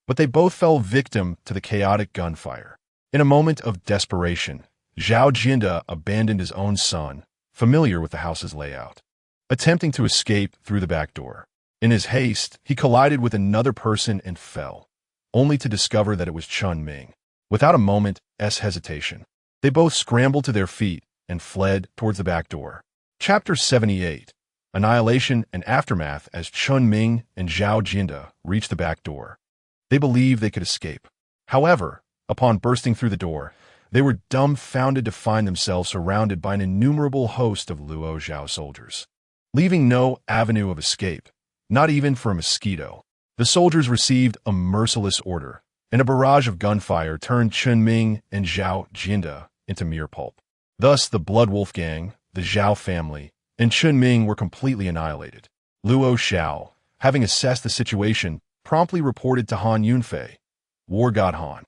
But they both fell victim to the chaotic gunfire. In a moment of desperation, Zhao Jianda abandoned his own son, familiar with the house's layout, attempting to escape through the back door. In his haste, he collided with another person and fell, only to discover that it was Chun Ming. Without a moment's hesitation, they both scrambled to their feet and fled towards the back door. Chapter 78. Annihilation and Aftermath. As Chun Ming and Zhao Jianda reached the back door, They believed they could escape. However, upon bursting through the door, they were dumbfounded to find themselves surrounded by an innumerable host of Luo Zhao soldiers, leaving no avenue of escape, not even for a mosquito. The soldiers received a merciless order, and a barrage of gunfire turned Chen Ming and Zhao Jinda into mere pulp. Thus, the Blood Wolf Gang, the Zhao family, and Chen Ming were completely annihilated. Luo Xiao, having assessed the situation, promptly reported to Han Yunfei, "War God Han,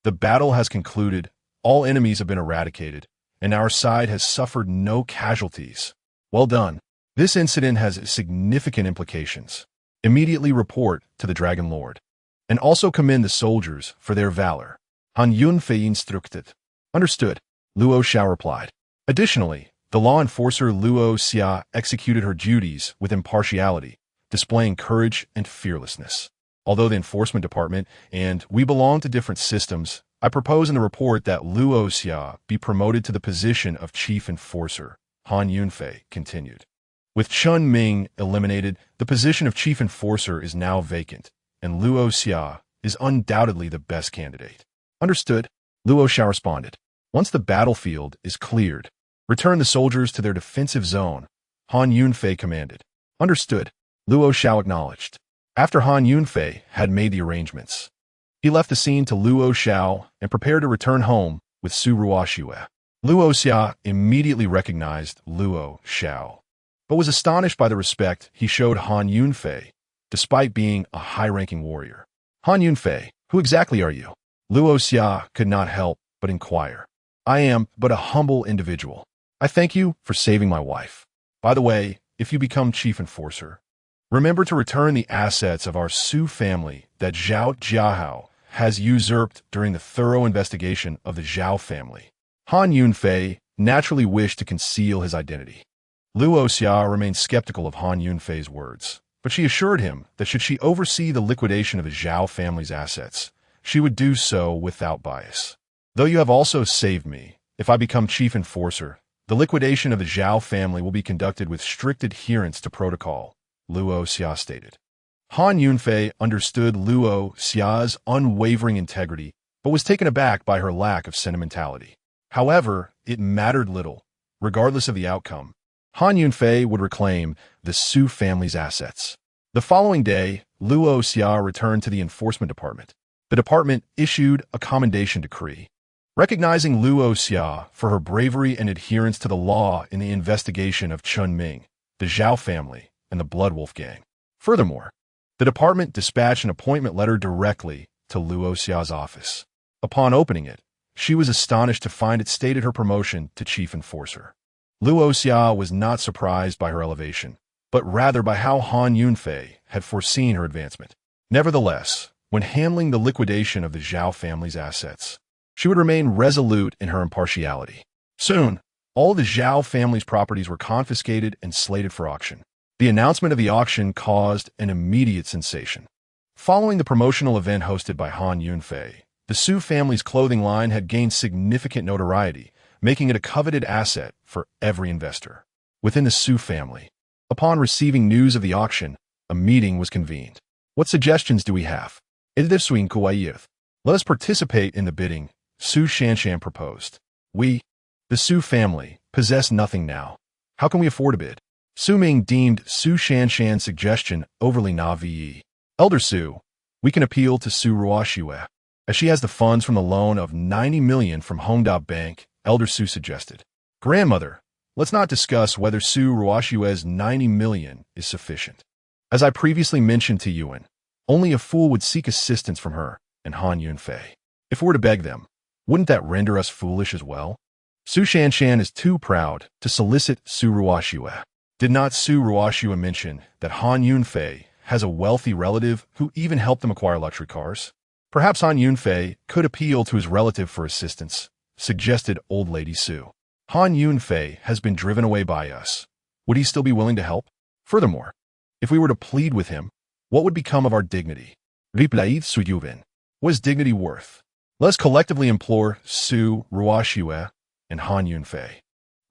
the battle has concluded, all enemies have been eradicated, and our side has suffered no casualties. Well done. This incident has significant implications. Immediately report to the Dragon Lord, and also commend the soldiers for their valor." Han Yunfei instructed. "Understood," Luo Xiao replied. Additionally, the law enforcer Luo Xia executed her duties with impartiality, displaying courage and fearlessness. Although the enforcement department and we belong to different systems, I propose in the report that Luo Xia be promoted to the position of chief enforcer, Han Yunfei continued. With Chen Ming eliminated, the position of chief enforcer is now vacant, and Luo Xia is undoubtedly the best candidate. Understood, Luo Xia responded. Once the battlefield is cleared, return the soldiers to their defensive zone, Han Yunfei commanded. Understood, Luo Xiao acknowledged. After Han Yunfei had made the arrangements, he left the scene to Luo Xiao and prepared to return home with Su Ruoxue. Luo Xia immediately recognized Luo Xiao, but was astonished by the respect he showed Han Yunfei, despite being a high-ranking warrior. Han Yunfei, who exactly are you? Luo Xia could not help but inquire. I am but a humble individual. I thank you for saving my wife. By the way, if you become chief enforcer, remember to return the assets of our Su family that Zhao Jiahao has usurped during the thorough investigation of the Zhao family. Han Yunfei naturally wished to conceal his identity. Luo Xia remained skeptical of Han Yunfei's words, but she assured him that should she oversee the liquidation of the Zhao family's assets, she would do so without bias. Though you have also saved me, if I become chief enforcer, the liquidation of the Zhao family will be conducted with strict adherence to protocol, Luo Xia stated. Han Yunfei understood Luo Xia's unwavering integrity, but was taken aback by her lack of sentimentality. However, it mattered little. Regardless of the outcome, Han Yunfei would reclaim the Su family's assets. The following day, Luo Xia returned to the enforcement department. The department issued a commendation decree, recognizing Luo Xia for her bravery and adherence to the law in the investigation of Chen Ming, the Zhao family, and the Blood Wolf Gang. Furthermore, the department dispatched an appointment letter directly to Luo Xia's office. Upon opening it, she was astonished to find it stated her promotion to chief enforcer. Luo Xia was not surprised by her elevation, but rather by how Han Yunfei had foreseen her advancement. Nevertheless, when handling the liquidation of the Zhao family's assets, she would remain resolute in her impartiality. Soon, all the Zhao family's properties were confiscated and slated for auction. The announcement of the auction caused an immediate sensation. Following the promotional event hosted by Han Yunfei, the Su family's clothing line had gained significant notoriety, making it a coveted asset for every investor. Within the Su family, upon receiving news of the auction, a meeting was convened. What suggestions do we have? Let us participate in the bidding, Su Shanshan proposed. We, the Su family, possess nothing now. How can we afford to bid? Su Ming deemed Su Shanshan's suggestion overly naive. Elder Su, we can appeal to Su Ruoxue, as she has the funds from the loan of 90 million from Hongda Bank, Elder Su suggested. Grandmother, let's not discuss whether Su Ruoxue's 90 million is sufficient. As I previously mentioned to Yuan, only a fool would seek assistance from her and Han Yunfei. If we were to beg them, wouldn't that render us foolish as well? Su Shanshan is too proud to solicit Su Ruoxue. Did not Su Ruoxue mention that Han Yunfei has a wealthy relative who even helped them acquire luxury cars? Perhaps Han Yunfei could appeal to his relative for assistance, suggested Old Lady Su. Han Yunfei has been driven away by us. Would he still be willing to help? Furthermore, if we were to plead with him, what would become of our dignity? Replied Su Yuvin. What is dignity worth? Let us collectively implore Su Ruoxue and Han Yunfei.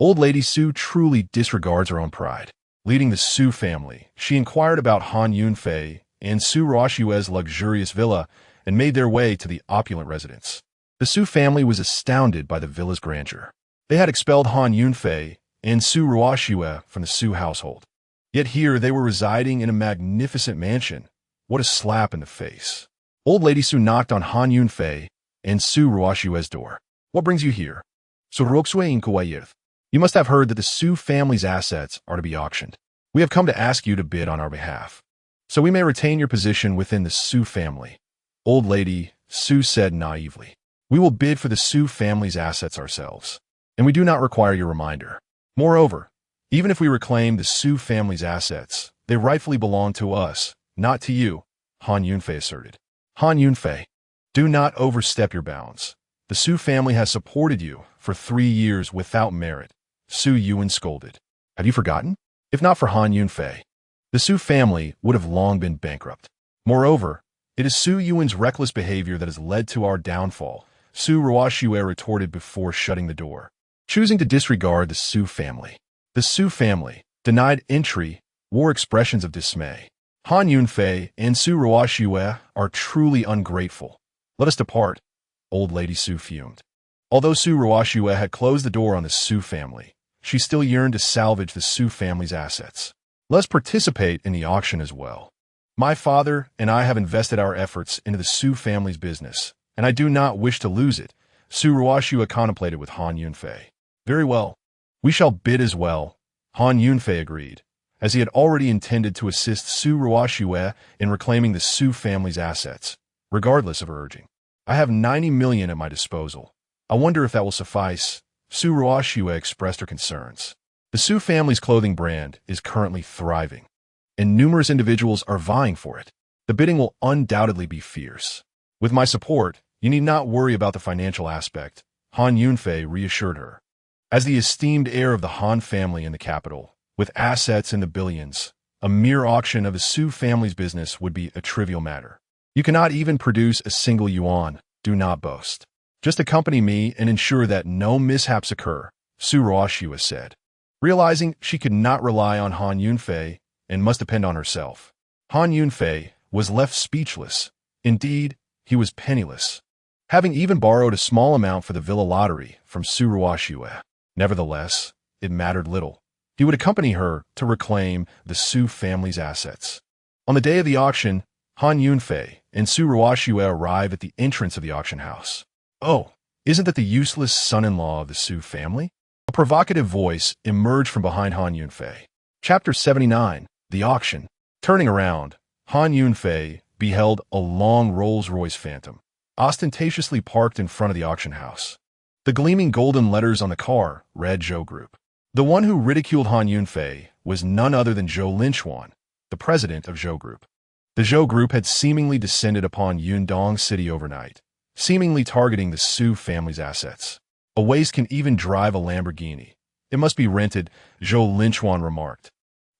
Old Lady Su truly disregards her own pride. Leading the Su family, she inquired about Han Yunfei and Su Ruoxue's luxurious villa and made their way to the opulent residence. The Su family was astounded by the villa's grandeur. They had expelled Han Yunfei and Su Ruoxue from the Su household. Yet here they were residing in a magnificent mansion. What a slap in the face. Old Lady Su knocked on Han Yunfei and Su Ruoxue's door. "What brings you here?" "Su Ruoxue inquired. You must have heard that the Su family's assets are to be auctioned. We have come to ask you to bid on our behalf, so we may retain your position within the Su family." Old Lady Su said naively, "We will bid for the Su family's assets ourselves, and we do not require your reminder. Moreover, even if we reclaim the Su family's assets, they rightfully belong to us, not to you," Han Yunfei asserted. "Han Yunfei, do not overstep your bounds. The Su family has supported you for 3 years without merit," Su Yuan scolded. "Have you forgotten? If not for Han Yunfei, the Su family would have long been bankrupt. Moreover, it is Su Yuan's reckless behavior that has led to our downfall," Su Ruoxue retorted before shutting the door. Choosing to disregard the Su family, the Su family, denied entry, wore expressions of dismay. "Han Yunfei and Su Ruoxue are truly ungrateful. Let us depart," Old Lady Su fumed. Although Su Ruoxue had closed the door on the Su family, she still yearned to salvage the Su family's assets. "Let's participate in the auction as well. My father and I have invested our efforts into the Su family's business, and I do not wish to lose it," Su Ruoxue contemplated with Han Yunfei. "Very well. We shall bid as well," Han Yunfei agreed, as he had already intended to assist Su Ruoxue in reclaiming the Su family's assets, regardless of her urging. "I have 90 million at my disposal. I wonder if that will suffice," Su Ruoxue expressed her concerns. The Su family's clothing brand is currently thriving, and numerous individuals are vying for it. The bidding will undoubtedly be fierce. "With my support, you need not worry about the financial aspect," Han Yunfei reassured her. As the esteemed heir of the Han family in the capital, with assets in the billions, a mere auction of the Su family's business would be a trivial matter. "You cannot even produce a single yuan. Do not boast. Just accompany me and ensure that no mishaps occur," Su Ruoxue said. Realizing she could not rely on Han Yunfei and must depend on herself, Han Yunfei was left speechless. Indeed, he was penniless, having even borrowed a small amount for the villa lottery from Su Ruoxue. Nevertheless, it mattered little. He would accompany her to reclaim the Su family's assets. On the day of the auction, Han Yunfei and Su Ruoxue arrive at the entrance of the auction house. "Oh, isn't that the useless son-in-law of the Su family?" A provocative voice emerged from behind Han Yunfei. Chapter 79, The Auction. Turning around, Han Yunfei beheld a long Rolls-Royce Phantom, ostentatiously parked in front of the auction house. The gleaming golden letters on the car read Zhou Group. The one who ridiculed Han Yunfei was none other than Zhou Linchuan, the president of Zhou Group. The Zhou Group had seemingly descended upon Yundong City overnight, seemingly targeting the Su family's assets. "A waste can even drive a Lamborghini. It must be rented," Zhou Linchuan remarked,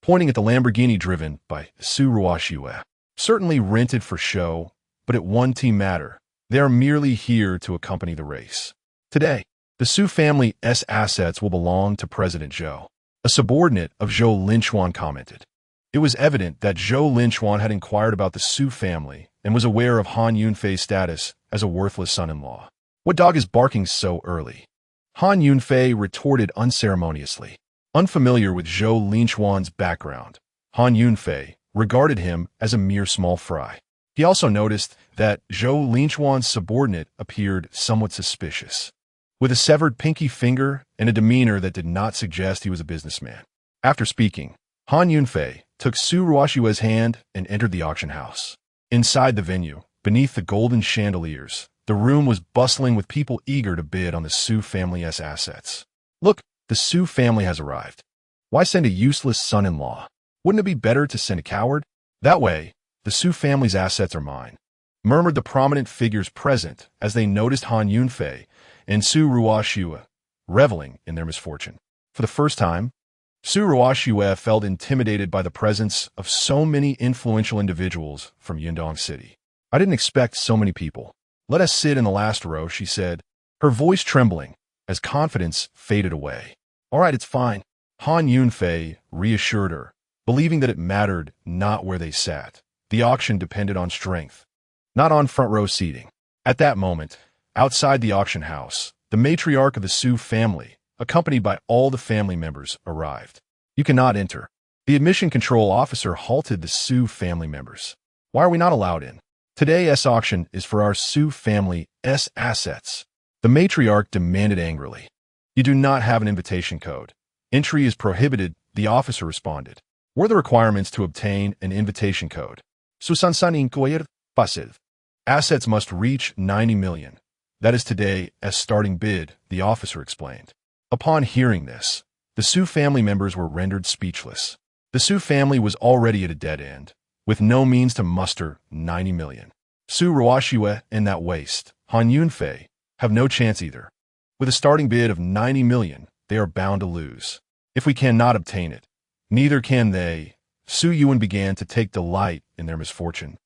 pointing at the Lamborghini driven by Su Ruoxue. "Certainly rented for show, but it won't matter. They are merely here to accompany the race. Today, the Su family's assets will belong to President Zhou," a subordinate of Zhou Linchuan commented. It was evident that Zhou Linchuan had inquired about the Su family and was aware of Han Yunfei's status as a worthless son-in-law. "What dog is barking so early?" Han Yunfei retorted unceremoniously. Unfamiliar with Zhou Linchuan's background, Han Yunfei regarded him as a mere small fry. He also noticed that Zhou Linchuan's subordinate appeared somewhat suspicious, with a severed pinky finger and a demeanor that did not suggest he was a businessman. After speaking, Han Yunfei took Su Ruoxue's hand and entered the auction house. Inside the venue, beneath the golden chandeliers, the room was bustling with people eager to bid on the Su family's assets. "Look, the Su family has arrived. Why send a useless son-in-law? Wouldn't it be better to send a coward? That way, the Su family's assets are mine," murmured the prominent figures present as they noticed Han Yunfei and Su Ruoxue reveling in their misfortune. For the first time, Su Ruoxue felt intimidated by the presence of so many influential individuals from Yundong City. "I didn't expect so many people. Let us sit in the last row," she said, her voice trembling as confidence faded away. "All right, it's fine," Han Yunfei reassured her, believing that it mattered not where they sat. The auction depended on strength. not on front row seating. At that moment, outside the auction house, the matriarch of the Su family, accompanied by all the family members, arrived. You cannot enter. The admission control officer halted the Su family members. Why are we not allowed in? Today's auction is for our Su family's assets. The matriarch demanded angrily. You do not have an invitation code. Entry is prohibited, the officer responded. Were the requirements to obtain an invitation code? Susansan inquired, passive. Assets must reach 90 million. That is today's starting bid, the officer explained. Upon hearing this, the Su family members were rendered speechless. The Su family was already at a dead end, with no means to muster 90 million. Su Ruoxiue and that waste, Han Yunfei, have no chance either. With a starting bid of 90 million, they are bound to lose. If we cannot obtain it, neither can they. Su Yuan began to take delight in their misfortune,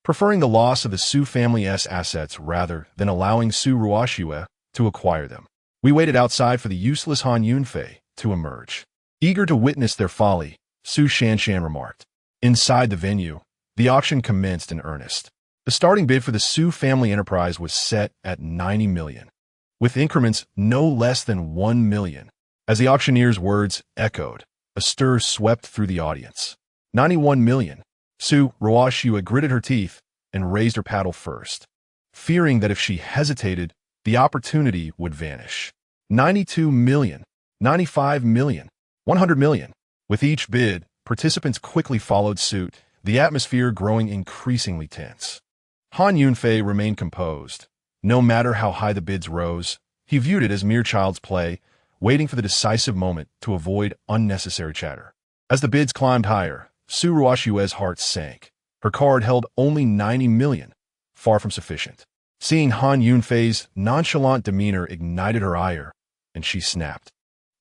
preferring the loss of the Su family's assets rather than allowing Su Ruoxiue to acquire them. We waited outside for the useless Han Yunfei to emerge. Eager to witness their folly, Su Shanshan remarked. Inside the venue, the auction commenced in earnest. The starting bid for the Su family enterprise was set at 90 million, with increments no less than 1 million. As the auctioneer's words echoed, a stir swept through the audience. 91 million. Su Ruoxiue gritted her teeth and raised her paddle first, fearing that if she hesitated, the opportunity would vanish. 92 million. 95 million. 100 million. With each bid, participants quickly followed suit, the atmosphere growing increasingly tense. Han Yunfei remained composed. No matter how high the bids rose, he viewed it as mere child's play, waiting for the decisive moment to avoid unnecessary chatter. As the bids climbed higher, Su Ruoxiue's heart sank. Her card held only 90 million, far from sufficient. Seeing Han Yunfei's nonchalant demeanor ignited her ire, and she snapped.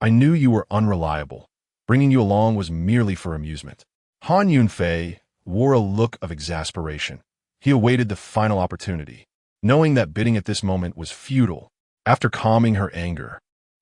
I knew you were unreliable. Bringing you along was merely for amusement. Han Yunfei wore a look of exasperation. He awaited the final opportunity, knowing that bidding at this moment was futile. After calming her anger,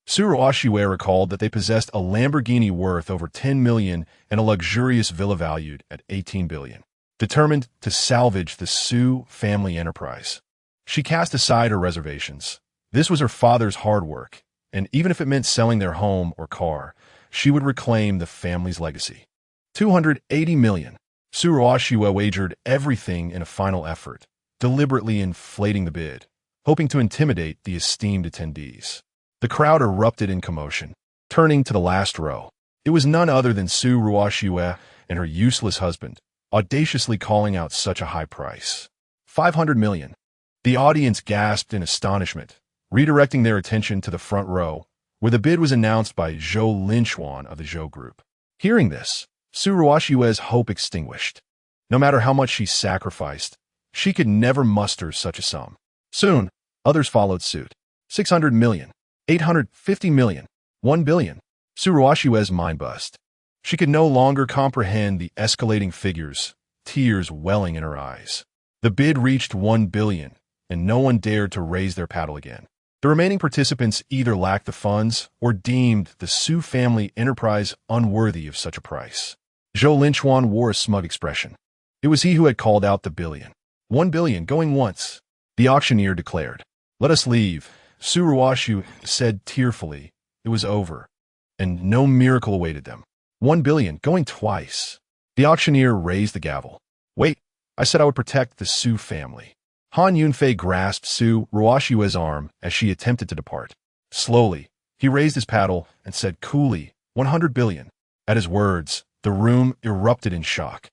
Su Ruoxiue recalled that they possessed a Lamborghini worth over 10 million and a luxurious villa valued at 18 billion. Determined to salvage the Su family enterprise, she cast aside her reservations. This was her father's hard work, and even if it meant selling their home or car, she would reclaim the family's legacy. 280 million. Su Ruoxiue wagered everything in a final effort, deliberately inflating the bid, hoping to intimidate the esteemed attendees. The crowd erupted in commotion, turning to the last row. It was none other than Su Ruoxiue and her useless husband, audaciously calling out such a high price. 500 million. The audience gasped in astonishment, redirecting their attention to the front row, where the bid was announced by Zhou Linchuan of the Zhou Group. Hearing this, Su Ruoxiue's hope extinguished. No matter how much she sacrificed, she could never muster such a sum. Soon, others followed suit. 600 million. 850 million. 1 billion. Su Ruoxiue's mind buzzed. She could no longer comprehend the escalating figures, tears welling in her eyes. The bid reached 1 billion, and no one dared to raise their paddle again. The remaining participants either lacked the funds or deemed the Su family enterprise unworthy of such a price. Zhou Linchuan wore a smug expression. It was he who had called out the billion. 1 billion going once, the auctioneer declared. Let us leave, Su Ruoxiue said tearfully. It was over, and no miracle awaited them. 1 billion going twice. The auctioneer raised the gavel. Wait, I said I would protect the Su family. Han Yunfei grasped Su Ruoxiue's arm as she attempted to depart. Slowly, he raised his paddle and said coolly, 100 billion. At his words, the room erupted in shock.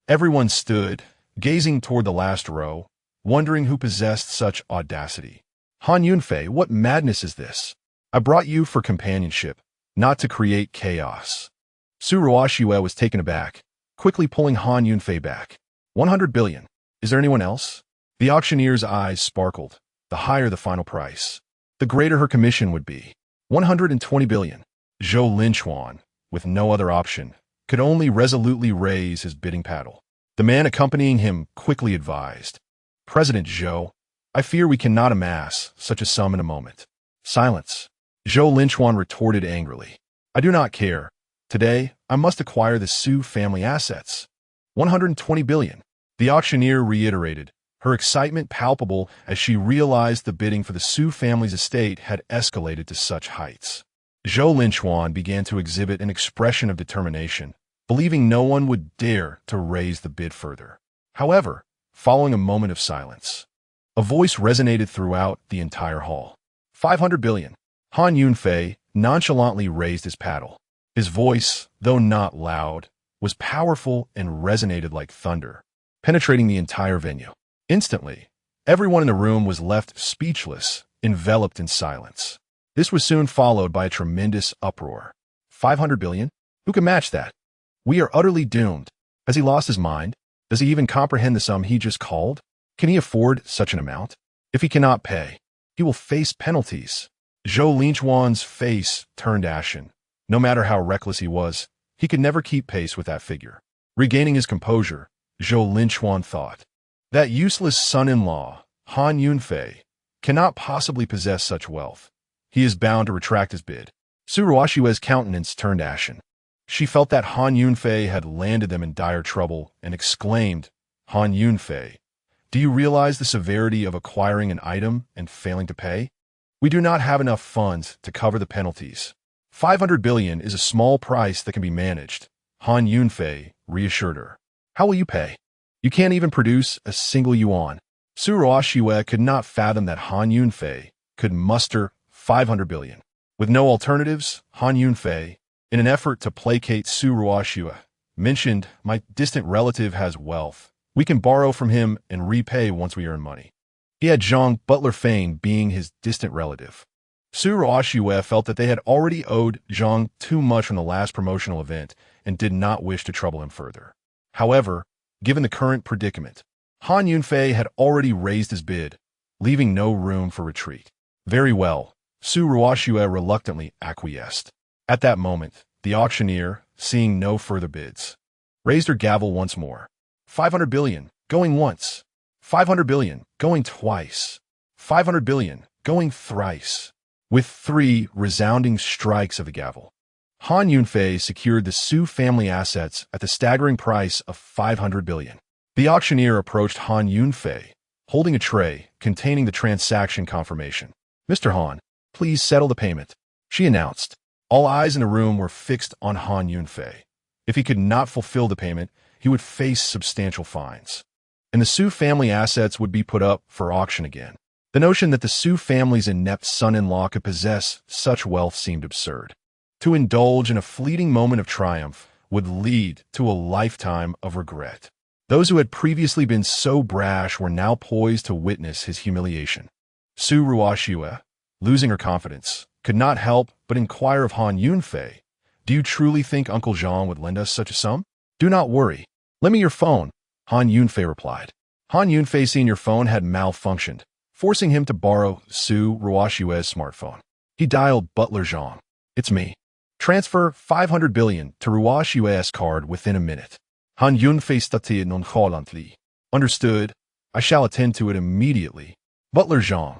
Everyone stood, gazing toward the last row, wondering who possessed such audacity. Han Yunfei, what madness is this? I brought you for companionship, not to create chaos. Su Ruoxiue was taken aback, quickly pulling Han Yunfei back. 100 billion. Is there anyone else? The auctioneer's eyes sparkled. The higher the final price, the greater her commission would be. 120 billion. Zhou Linchuan, with no other option, could only resolutely raise his bidding paddle. The man accompanying him quickly advised, President Zhou, I fear we cannot amass such a sum in a moment. Silence. Zhou Linchuan retorted angrily. I do not care. Today, I must acquire the Su family assets. 120 billion. The auctioneer reiterated, her excitement palpable as she realized the bidding for the Su family's estate had escalated to such heights. Zhou Linchuan began to exhibit an expression of determination, believing no one would dare to raise the bid further. However, following a moment of silence, a voice resonated throughout the entire hall. 500 billion. Han Yunfei nonchalantly raised his paddle. His voice, though not loud, was powerful and resonated like thunder, penetrating the entire venue. Instantly, everyone in the room was left speechless, enveloped in silence. This was soon followed by a tremendous uproar. 500 billion? Who can match that? We are utterly doomed. Has he lost his mind? Does he even comprehend the sum he just called? Can he afford such an amount? If he cannot pay, he will face penalties. Zhou Linchuan's face turned ashen. No matter how reckless he was, he could never keep pace with that figure. Regaining his composure, Zhou Linchuan thought, that useless son-in-law, Han Yunfei, cannot possibly possess such wealth. He is bound to retract his bid. Su Ruoxue's countenance turned ashen. She felt that Han Yunfei had landed them in dire trouble and exclaimed, Han Yunfei, do you realize the severity of acquiring an item and failing to pay? We do not have enough funds to cover the penalties. 500 billion is a small price that can be managed, Han Yunfei reassured her. How will you pay? You can't even produce a single yuan. Su Ruoxue could not fathom that Han Yunfei could muster 500 billion. With no alternatives, Han Yunfei, in an effort to placate Su Ruoxue, mentioned, my distant relative has wealth. We can borrow from him and repay once we earn money. He had Zhang Butler Fane being his distant relative. Su Ruoxue felt that they had already owed Zhang too much from the last promotional event and did not wish to trouble him further. However, given the current predicament, Han Yunfei had already raised his bid, leaving no room for retreat. Very well, Su Ruoxue reluctantly acquiesced. At that moment, the auctioneer, seeing no further bids, raised her gavel once more. 500 billion, going once. 500 billion, going twice. 500 billion, going thrice. With 3 resounding strikes of the gavel, Han Yunfei secured the Su family assets at the staggering price of 500 billion. The auctioneer approached Han Yunfei, holding a tray containing the transaction confirmation. Mr. Han, please settle the payment, she announced. All eyes in the room were fixed on Han Yunfei. If he could not fulfill the payment, he would face substantial fines, and the Su family assets would be put up for auction again. The notion that the Su family's inept son-in-law could possess such wealth seemed absurd. To indulge in a fleeting moment of triumph would lead to a lifetime of regret. Those who had previously been so brash were now poised to witness his humiliation. Su Ruoxue, losing her confidence, could not help but inquire of Han Yunfei, do you truly think Uncle Zhang would lend us such a sum? Do not worry. Lend me your phone, Han Yunfei replied. Han Yunfei's senior phone had malfunctioned, forcing him to borrow Su Ruoxue's smartphone. He dialed Butler Zhang. It's me. Transfer 500 billion to Ruoxue's card within a minute. Han Yunfei stutted nonchalantly. Understood. I shall attend to it immediately. Butler Zhang,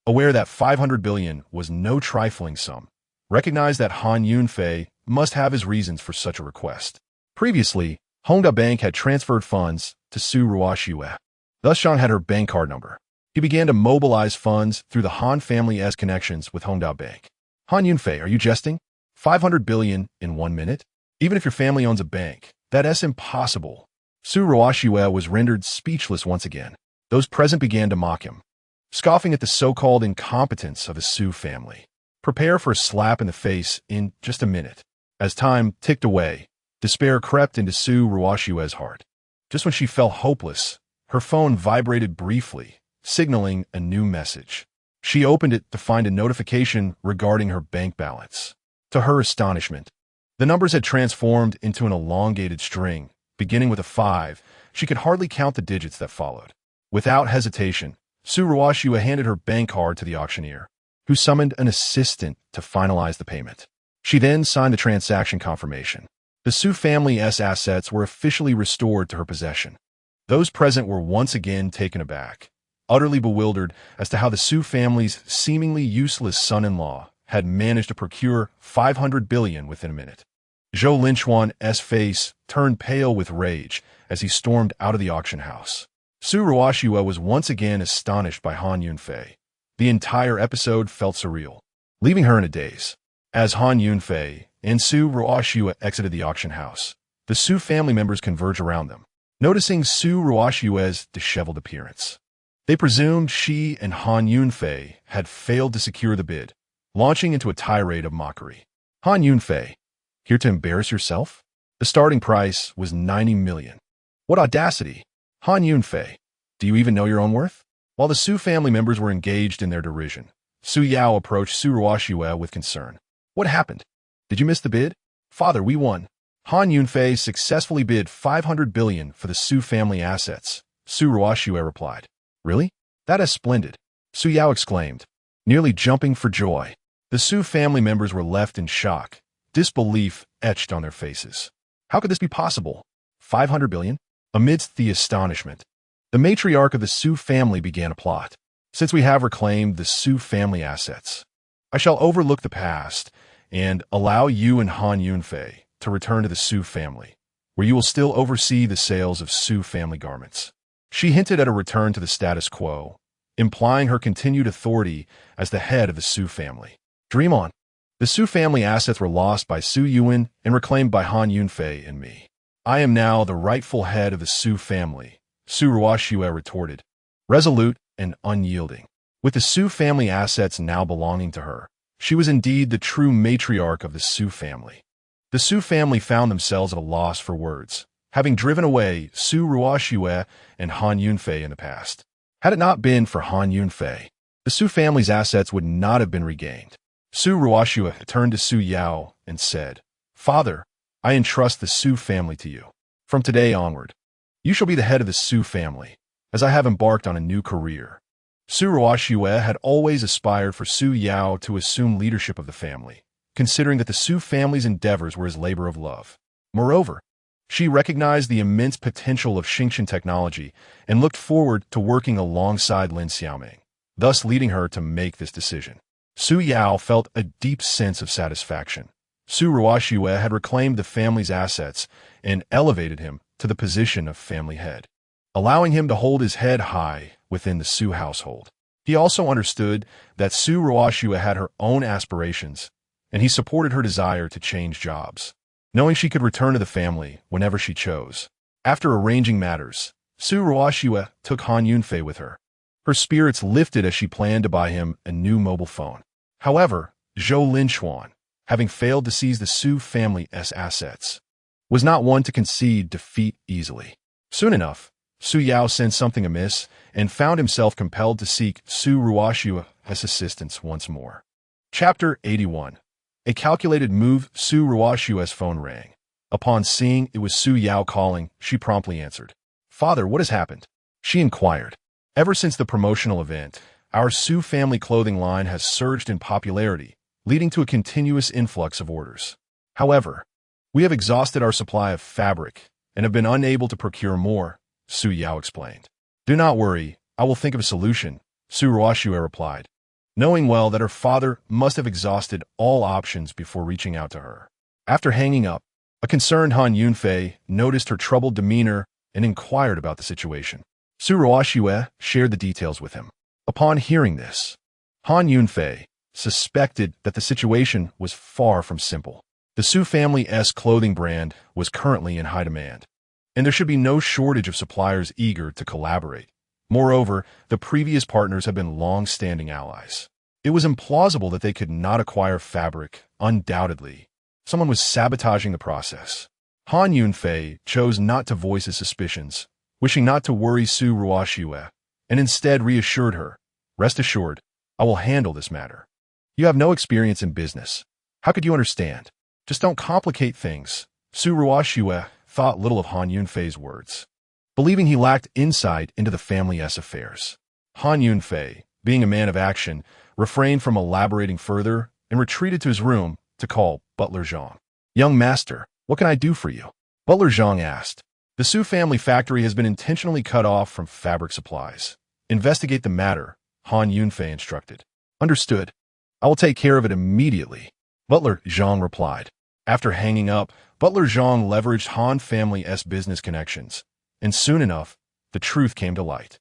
aware that 500 billion was no trifling sum, recognized that Han Yunfei must have his reasons for such a request. Previously, Hongda Bank had transferred funds to Su Ruoxue. Thus Zhang had her bank card number. He began to mobilize funds through the Han family's connections with Hongda Bank. Han Yunfei, are you jesting? 500 billion in 1 minute? Even if your family owns a bank, that's impossible. Su Ruoxue was rendered speechless once again. Those present began to mock him, scoffing at the so-called incompetence of the Su family. Prepare for a slap in the face in just a minute. As time ticked away, despair crept into Su Ruoxue's heart. Just when she felt hopeless, her phone vibrated briefly, signaling a new message. She opened it to find a notification regarding her bank balance. To her astonishment, the numbers had transformed into an elongated string, beginning with a 5. She could hardly count the digits that followed. Without hesitation, Su Ruoxue handed her bank card to the auctioneer, who summoned an assistant to finalize the payment. She then signed the transaction confirmation. The Su family's assets were officially restored to her possession. Those present were once again taken aback, utterly bewildered as to how the Su family's seemingly useless son-in-law had managed to procure 500 billion within a minute. Zhou Linchuan's face turned pale with rage as he stormed out of the auction house. Su Ruoxue was once again astonished by Han Yunfei. The entire episode felt surreal, leaving her in a daze. As Han Yunfei and Su Ruoxue exited the auction house, the Su family members converged around them, noticing Su Ruoxue's disheveled appearance. They presumed she and Han Yunfei had failed to secure the bid, launching into a tirade of mockery. Han Yunfei, here to embarrass yourself? The starting price was 90 million. What audacity! Han Yunfei, do you even know your own worth? While the Su family members were engaged in their derision, Su Yao approached Su Ruoxue with concern. What happened? Did you miss the bid? Father, we won. Han Yunfei successfully bid 500 billion for the Su family assets, Su Ruoxue replied. Really? That is splendid, Su Yao exclaimed, nearly jumping for joy. The Su family members were left in shock, disbelief etched on their faces. How could this be possible? 500 billion? Amidst the astonishment, the matriarch of the Su family began a plot. Since we have reclaimed the Su family assets, I shall overlook the past and allow you and Han Yunfei to return to the Su family, where you will still oversee the sales of Su family garments. She hinted at a return to the status quo, implying her continued authority as the head of the Su family. Dream on. The Su family assets were lost by Su Yuan and reclaimed by Han Yunfei and me. I am now the rightful head of the Su family, Su Ruoxue retorted, resolute and unyielding. With the Su family assets now belonging to her, she was indeed the true matriarch of the Su family. The Su family found themselves at a loss for words, having driven away Su Ruoxue and Han Yunfei in the past. Had it not been for Han Yunfei, the Su family's assets would not have been regained. Su Ruoxue turned to Su Yao and said, Father, I entrust the Su family to you. From today onward, you shall be the head of the Su family, as I have embarked on a new career. Su Ruoxue had always aspired for Su Yao to assume leadership of the family, considering that the Su family's endeavors were his labor of love. Moreover, she recognized the immense potential of Xingqian technology and looked forward to working alongside Lin Xiaoming, thus leading her to make this decision. Su Yao felt a deep sense of satisfaction. Su Ruoxue had reclaimed the family's assets and elevated him to the position of family head, allowing him to hold his head high within the Su household. He also understood that Su Ruoxue had her own aspirations, and he supported her desire to change jobs, knowing she could return to the family whenever she chose. After arranging matters, Su Ruoxue took Han Yunfei with her. Her spirits lifted as she planned to buy him a new mobile phone. However, Zhou Linquan, having failed to seize the Su family's assets, was not one to concede defeat easily. Soon enough, Su Yao sensed something amiss and found himself compelled to seek Su Ruoxue's assistance once more. Chapter 81. A calculated move. Su Ruoxue's phone rang. Upon seeing it was Su Yao calling, she promptly answered. Father, what has happened? She inquired. Ever since the promotional event, our Su family clothing line has surged in popularity, leading to a continuous influx of orders. However, we have exhausted our supply of fabric and have been unable to procure more, Su Yao explained. Do not worry, I will think of a solution, Su Ruoxue replied, knowing well that her father must have exhausted all options before reaching out to her. After hanging up, a concerned Han Yunfei noticed her troubled demeanor and inquired about the situation. Su Ruoxue shared the details with him. Upon hearing this, Han Yunfei suspected that the situation was far from simple. The Su family's clothing brand was currently in high demand, and there should be no shortage of suppliers eager to collaborate. Moreover, the previous partners had been long-standing allies. It was implausible that they could not acquire fabric. Undoubtedly, someone was sabotaging the process. Han Yunfei chose not to voice his suspicions, wishing not to worry Su Ruoxue, and instead reassured her, Rest assured, I will handle this matter. You have no experience in business. How could you understand? Just don't complicate things. Su Ruoxue thought little of Han Yunfei's words, believing he lacked insight into the family's affairs. Han Yunfei, being a man of action, refrained from elaborating further and retreated to his room to call Butler Zhang. Young master, what can I do for you? Butler Zhang asked. The Su family factory has been intentionally cut off from fabric supplies. Investigate the matter, Han Yunfei instructed. Understood. I will take care of it immediately, Butler Zhang replied. After hanging up, Butler Zhang leveraged Han family's business connections, and soon enough, the truth came to light.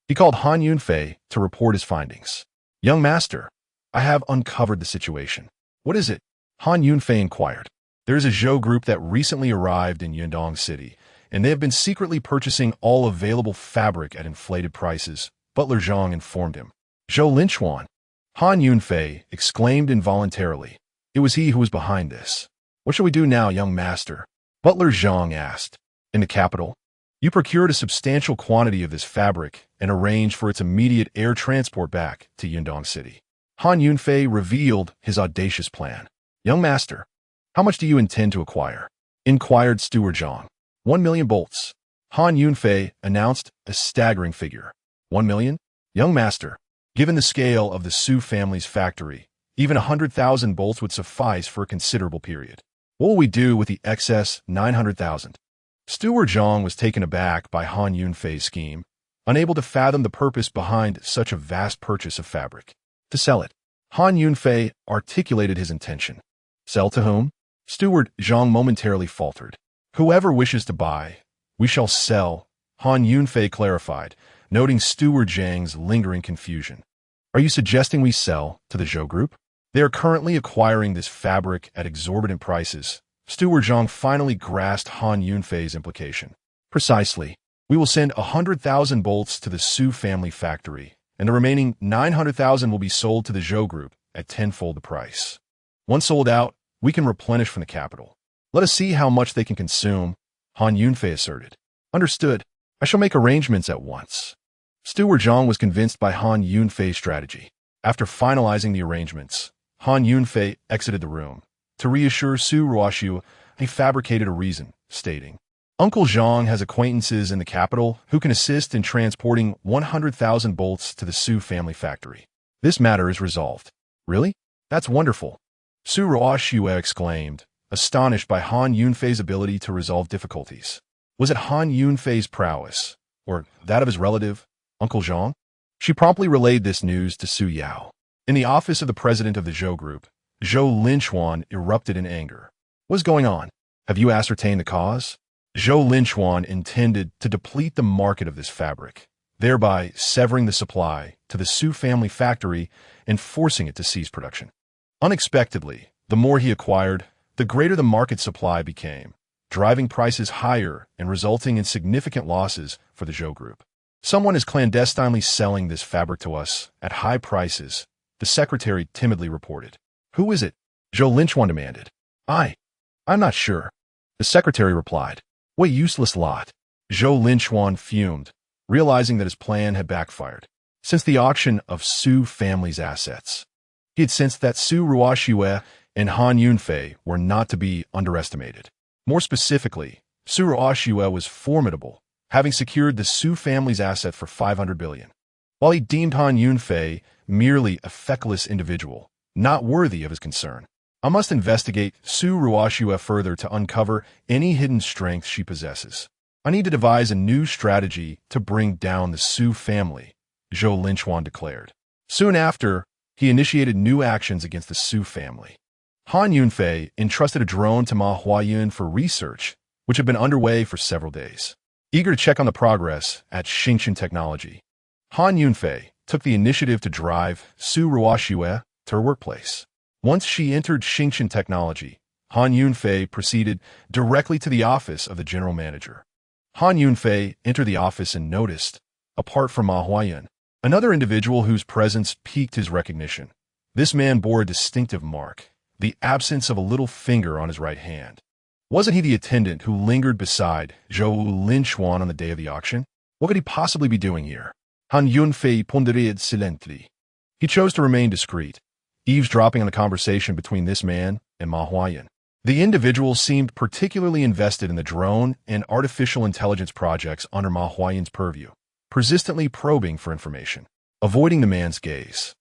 He called Han Yunfei to report his findings. "Young master, I have uncovered the situation." "What is it?" Han Yunfei inquired. "There is a Zhou group that recently arrived in Yundong City, and they have been secretly purchasing all available fabric at inflated prices," Butler Zhang informed him. "Zhou Linchuan!" Han Yunfei exclaimed involuntarily. It was he who was behind this. "What shall we do now, young master?" Butler Zhang asked. "In the capital, you procured a substantial quantity of this fabric and arranged for its immediate air transport back to Yundong City." Han Yunfei revealed his audacious plan. "Young master, how much do you intend to acquire?" inquired Steward Zhang. 1,000,000 bolts. Han Yunfei announced a staggering figure. 1,000,000? Young master, given the scale of the Su family's factory, even 100,000 bolts would suffice for a considerable period. What will we do with the excess 900,000? Steward Zhang was taken aback by Han Yunfei's scheme, unable to fathom the purpose behind such a vast purchase of fabric. To sell it. Han Yunfei articulated his intention. Sell to whom? Steward Zhang momentarily faltered. "Whoever wishes to buy, we shall sell," Han Yunfei clarified, noting Steward Zhang's lingering confusion. "Are you suggesting we sell to the Zhou Group? They are currently acquiring this fabric at exorbitant prices." Steward Zhang finally grasped Han Yunfei's implication. "Precisely. We will send 100,000 bolts to the Su family factory, and the remaining 900,000 will be sold to the Zhou Group at tenfold the price. Once sold out, we can replenish from the capital. Let us see how much they can consume," Han Yunfei asserted. "Understood. I shall make arrangements at once." Steward Zhang was convinced by Han Yunfei's strategy. After finalizing the arrangements, Han Yunfei exited the room. To reassure Su Ruoxiu, he fabricated a reason, stating, "Uncle Zhang has acquaintances in the capital who can assist in transporting 100,000 bolts to the Su family factory. This matter is resolved." "Really? That's wonderful," Su Ruoxiu exclaimed, astonished by Han Yunfei's ability to resolve difficulties. Was it Han Yunfei's prowess, or that of his relative, Uncle Zhang? She promptly relayed this news to Su Yao. In the office of the president of the Zhou Group, Zhou Linchuan erupted in anger. "What's going on? Have you ascertained the cause?" Zhou Linchuan intended to deplete the market of this fabric, thereby severing the supply to the Su family factory and forcing it to cease production. Unexpectedly, the more he acquired, the greater the market supply became, driving prices higher and resulting in significant losses for the Zhou Group. "Someone is clandestinely selling this fabric to us at high prices," the secretary timidly reported. "Who is it?" Zhou Linchuan demanded. I'm not sure," the secretary replied. "What useless lot." Zhou Linchuan fumed, realizing that his plan had backfired. Since the auction of Su family's assets, he had sensed that Su Ruoxiu and Han Yunfei were not to be underestimated. More specifically, Su Ruoxiu was formidable, having secured the Su family's asset for 500 billion. While he deemed Han Yunfei merely a feckless individual, not worthy of his concern. "I must investigate Su Ruoxiu further to uncover any hidden strength she possesses. I need to devise a new strategy to bring down the Su family," Zhou Linchuan declared. Soon after, he initiated new actions against the Su family. Han Yunfei entrusted a drone to Ma Huayun for research, which had been underway for several days. Eager to check on the progress at Xingchen Technology, Han Yunfei took the initiative to drive Su Ruoxiu to her workplace. Once she entered Xingchen Technology, Han Yunfei proceeded directly to the office of the general manager. Han Yunfei entered the office and noticed, apart from Ma Huayun, another individual whose presence piqued his recognition. This man bore a distinctive mark, the absence of a little finger on his right hand. Wasn't he the attendant who lingered beside Zhou Linchuan on the day of the auction? What could he possibly be doing here? Han Yunfei pondered silently. He chose to remain discreet, eavesdropping on the conversation between this man and Ma Huayun. The individual seemed particularly invested in the drone and artificial intelligence projects under Ma Huayun's purview, persistently probing for information, avoiding the man's gaze.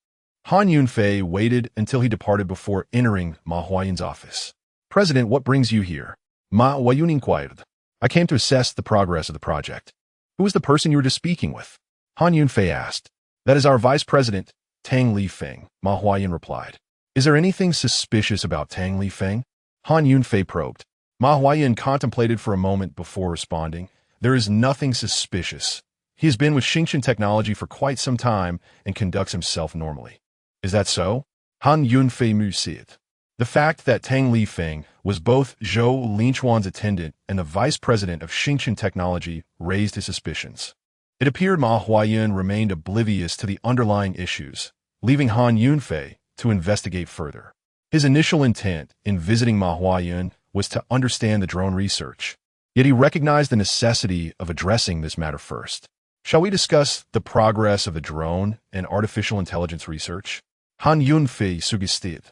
Han Yunfei waited until he departed before entering Ma Huayun's office. "President, what brings you here?" Ma Huayun inquired. "I came to assess the progress of the project." "Who is the person you were just speaking with?" Han Yunfei asked. "That is our vice president, Tang Lifeng," Ma Huayun replied. "Is there anything suspicious about Tang Lifeng?" Han Yunfei probed. Ma Huayun contemplated for a moment before responding. "There is nothing suspicious. He has been with Xingchen Technology for quite some time and conducts himself normally. Is that so? Han Yunfei mused. The fact that Tang Lifeng was both Zhou Linchuan's attendant and the vice president of Xingchen Technology raised his suspicions. It appeared Ma Huayun remained oblivious to the underlying issues, leaving Han Yunfei to investigate further. His initial intent in visiting Ma Huayun was to understand the drone research, yet he recognized the necessity of addressing this matter first. Shall we discuss the progress of the drone and artificial intelligence research? Han Yunfei suggested.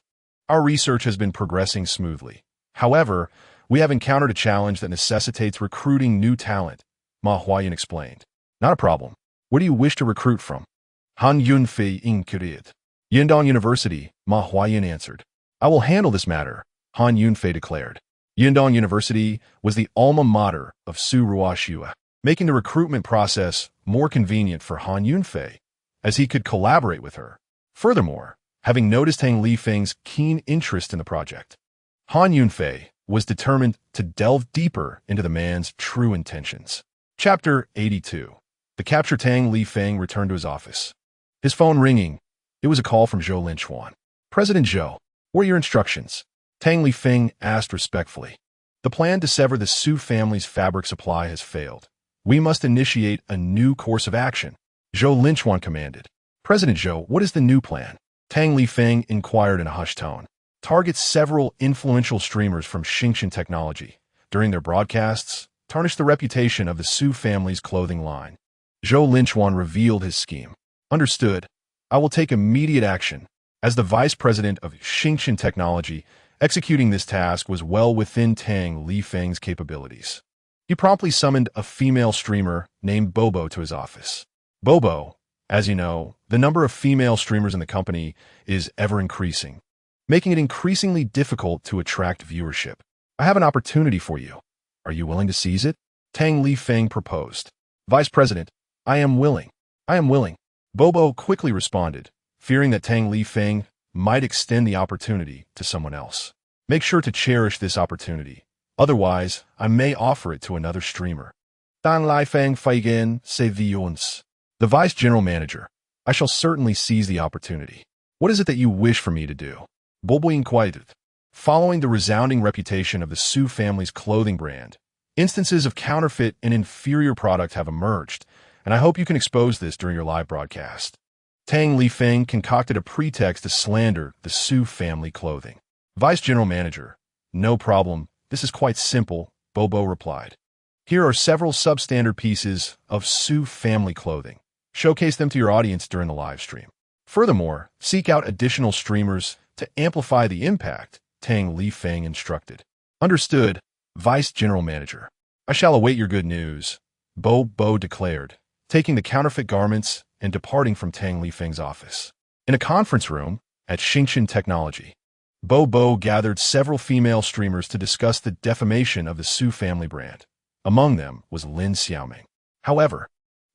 Our research has been progressing smoothly. However, we have encountered a challenge that necessitates recruiting new talent, Ma Huayun explained. Not a problem. Where do you wish to recruit from? Han Yunfei inquired. Yindong University, Ma Huayun answered. I will handle this matter, Han Yunfei declared. Yindong University was the alma mater of Su Ruoxue, making the recruitment process more convenient for Han Yunfei, as he could collaborate with her. Furthermore, having noticed Tang Lifeng's keen interest in the project, Han Yunfei was determined to delve deeper into the man's true intentions. Chapter 82. The captured Tang Lifeng returned to his office. His phone ringing. It was a call from Zhou Linchuan. President Zhou, what are your instructions? Tang Lifeng asked respectfully. The plan to sever the Su family's fabric supply has failed. We must initiate a new course of action, Zhou Linchuan commanded. President Zhou, what is the new plan? Tang Lifeng inquired in a hushed tone. Target several influential streamers from Xingchen Technology. During their broadcasts, tarnish the reputation of the Su family's clothing line. Zhou Linchuan revealed his scheme. Understood. I will take immediate action. As the vice president of Xingchen Technology, executing this task was well within Tang Lifeng's capabilities. He promptly summoned a female streamer named Bobo to his office. Bobo, as you know, the number of female streamers in the company is ever increasing, making it increasingly difficult to attract viewership. I have an opportunity for you. Are you willing to seize it? Tang Lifeng proposed. Vice President, I am willing. I am willing. Bobo quickly responded, fearing that Tang Lifeng might extend the opportunity to someone else. Make sure to cherish this opportunity. Otherwise, I may offer it to another streamer. Tang Lifeng feigen se vions. The vice general manager. I shall certainly seize the opportunity. What is it that you wish for me to do? Bobo inquired. Following the resounding reputation of the Su family's clothing brand, instances of counterfeit and inferior product have emerged, and I hope you can expose this during your live broadcast. Tang Lifeng concocted a pretext to slander the Su family clothing. Vice General Manager, no problem, this is quite simple, Bobo replied. Here are several substandard pieces of Su family clothing. Showcase them to your audience during the live stream. Furthermore, seek out additional streamers to amplify the impact, Tang Lifeng instructed. Understood, Vice General Manager. I shall await your good news, Bobo declared, taking the counterfeit garments and departing from Tang Lifeng's office. In a conference room at Xingchen Technology, Bobo gathered several female streamers to discuss the defamation of the Su family brand. Among them was Lin Xiaoming. However,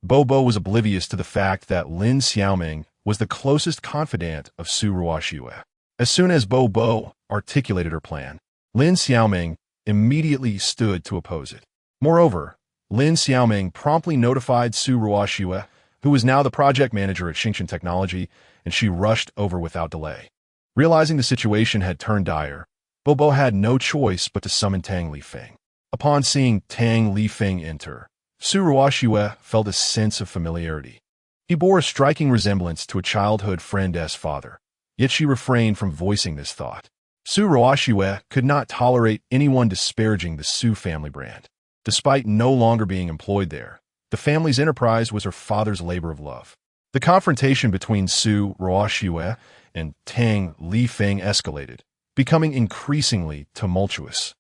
Bobo was oblivious to the fact that Lin Xiaoming was the closest confidant of Su Ruoxue. As soon as Bobo articulated her plan, Lin Xiaoming immediately stood to oppose it. Moreover, Lin Xiaoming promptly notified Su Ruoxue, who was now the project manager at Xingchen Technology, and she rushed over without delay. Realizing the situation had turned dire, Bobo had no choice but to summon Tang Lifeng. Upon seeing Tang Lifeng enter, Su Ruoxue felt a sense of familiarity. He bore a striking resemblance to a childhood friend's father, yet she refrained from voicing this thought. Su Ruoxue could not tolerate anyone disparaging the Su family brand. Despite no longer being employed there, the family's enterprise was her father's labor of love. The confrontation between Su Ruoxue and Tang Lifeng escalated, becoming increasingly tumultuous,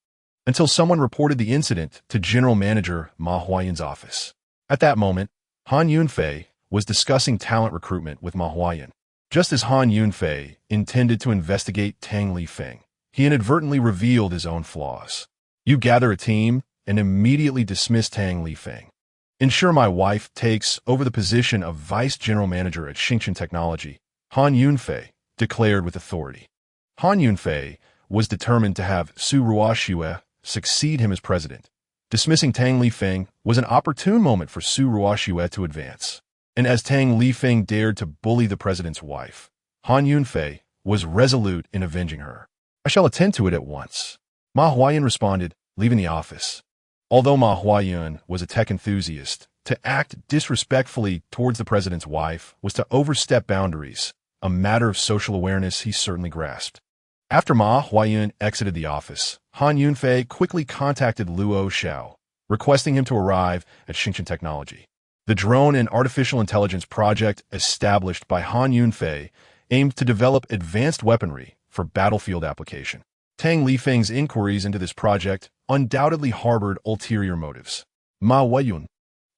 until someone reported the incident to General Manager Ma Huayun's office. At that moment, Han Yunfei was discussing talent recruitment with Ma Huayun. Just as Han Yunfei intended to investigate Tang Lifeng, he inadvertently revealed his own flaws. You gather a team and immediately dismiss Tang Lifeng. Ensure my wife takes over the position of Vice General Manager at Xingchen Technology, Han Yunfei declared with authority. Han Yunfei was determined to have Su Ruoxue succeed him as president, Dismissing Tang Lifeng was an opportune moment for Su Ruoxue to advance. And as Tang Lifeng dared to bully the president's wife, Han Yunfei was resolute in avenging her. I shall attend to it at once. Ma Huayun responded, leaving the office. Although Ma Huayun was a tech enthusiast, to act disrespectfully towards the president's wife was to overstep boundaries, a matter of social awareness he certainly grasped. After Ma Huayun exited the office, Han Yunfei quickly contacted Luo Xiao, requesting him to arrive at Xingchen Technology. The drone and artificial intelligence project established by Han Yunfei aimed to develop advanced weaponry for battlefield application. Tang Lifeng's inquiries into this project undoubtedly harbored ulterior motives. Ma Huayun,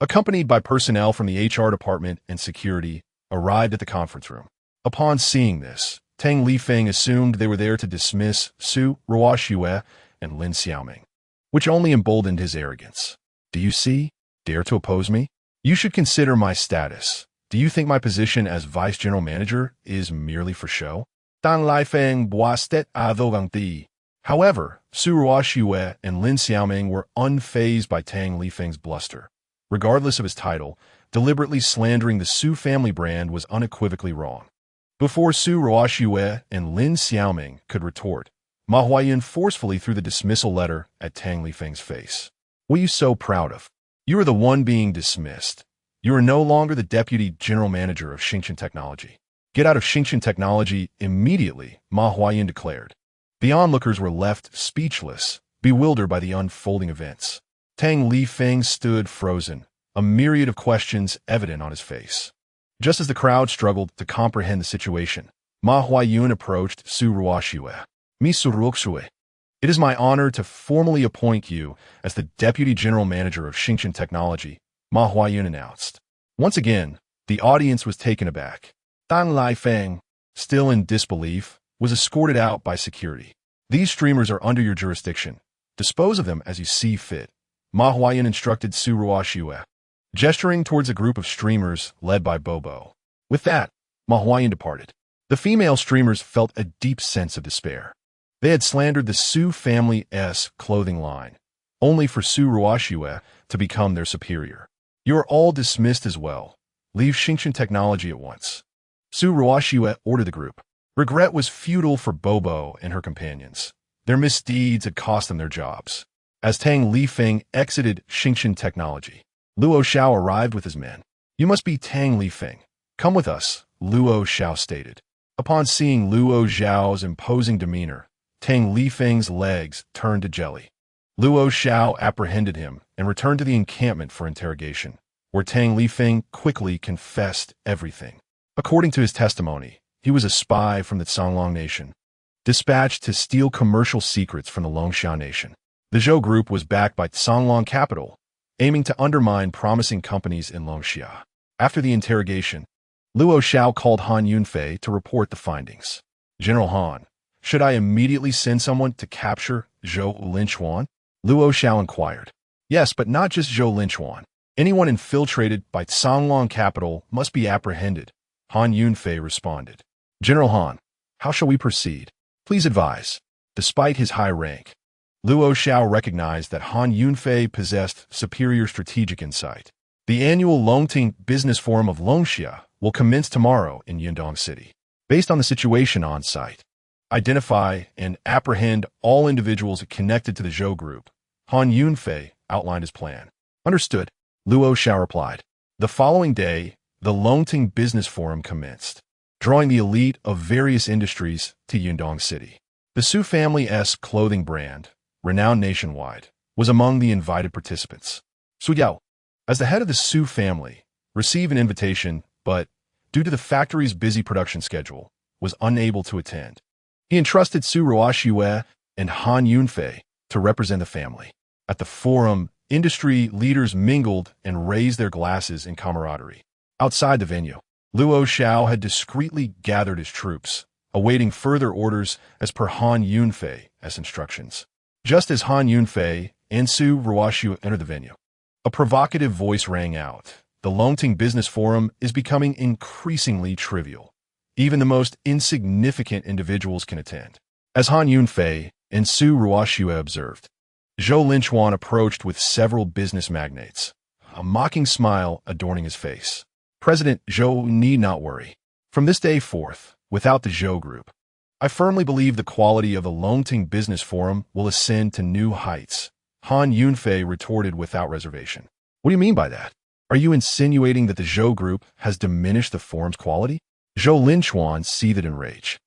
accompanied by personnel from the HR department and security, arrived at the conference room. Upon seeing this, Tang Lifeng assumed they were there to dismiss Su Ruoxue and Lin Xiaoming, which only emboldened his arrogance. Do you see? Dare to oppose me? You should consider my status. Do you think my position as vice general manager is merely for show? Tang Lifeng boistet arrogant. However, Su Ruoxue and Lin Xiaoming were unfazed by Tang Lifeng's bluster. Regardless of his title, deliberately slandering the Su family brand was unequivocally wrong. Before Su Ruoxue and Lin Xiaoming could retort, Ma Huayun forcefully threw the dismissal letter at Tang Lifeng's face. What are you so proud of? You are the one being dismissed. You are no longer the deputy general manager of Xingchen Technology. Get out of Xingchen Technology immediately, Ma Huayun declared. The onlookers were left speechless, bewildered by the unfolding events. Tang Lifeng stood frozen, a myriad of questions evident on his face. Just as the crowd struggled to comprehend the situation, Ma Huayun approached Su Ruoxue. Mi Su Ruoxue. It is my honor to formally appoint you as the deputy general manager of Xingchen Technology, Ma Huayun announced. Once again, the audience was taken aback. Tang Lifeng, still in disbelief, was escorted out by security. These streamers are under your jurisdiction. Dispose of them as you see fit, Ma Huayun instructed Su Ruoxue, gesturing towards a group of streamers led by Bobo. With that, Ma Huayun departed. The female streamers felt a deep sense of despair. They had slandered the Su family's clothing line, only for Su Ruoxue to become their superior. You are all dismissed as well. Leave Xingchen Technology at once. Su Ruoxue ordered the group. Regret was futile for Bobo and her companions. Their misdeeds had cost them their jobs. As Tang Lifeng exited Xingchen Technology, Luo Xiao arrived with his men. You must be Tang Lifeng. Come with us, Luo Xiao stated. Upon seeing Luo Xiao's imposing demeanor, Tang Lifeng's legs turned to jelly. Luo Xiao apprehended him and returned to the encampment for interrogation, where Tang Lifeng quickly confessed everything. According to his testimony, he was a spy from the Songlong Nation, dispatched to steal commercial secrets from the Longxia Nation. The Zhou Group was backed by Songlong Capital, aiming to undermine promising companies in Longxia. After the interrogation, Luo Xiao called Han Yunfei to report the findings. General Han, should I immediately send someone to capture Zhou Linchuan? Luo Xiao inquired. Yes, but not just Zhou Linchuan. Anyone infiltrated by Songlong Capital must be apprehended, Han Yunfei responded. General Han, how shall we proceed? Please advise. Despite his high rank, Luo Xiao recognized that Han Yunfei possessed superior strategic insight. The annual Longting Business Forum of Longxia will commence tomorrow in Yundong City. Based on the situation on site, identify and apprehend all individuals connected to the Zhou Group. Han Yunfei outlined his plan. Understood, Luo Xiao replied. The following day, the Longting Business Forum commenced, drawing the elite of various industries to Yundong City. The Su family's clothing brand, renowned nationwide, was among the invited participants. Su Yao, as the head of the Su family, received an invitation, but, due to the factory's busy production schedule, was unable to attend. He entrusted Su Ruoxue and Han Yunfei to represent the family. At the forum, industry leaders mingled and raised their glasses in camaraderie. Outside the venue, Luo Xiao had discreetly gathered his troops, awaiting further orders as per Han Yunfei's instructions. Just as Han Yunfei and Su Ruoxue entered the venue, a provocative voice rang out. The Longting Business Forum is becoming increasingly trivial. Even the most insignificant individuals can attend. As Han Yunfei and Su Ruoxue observed, Zhou Linchuan approached with several business magnates, a mocking smile adorning his face. President Zhou need not worry. From this day forth, without the Zhou Group, I firmly believe the quality of the Longting Business Forum will ascend to new heights. Han Yunfei retorted without reservation. What do you mean by that? Are you insinuating that the Zhou Group has diminished the forum's quality? Zhou Linchuan seethed in rage.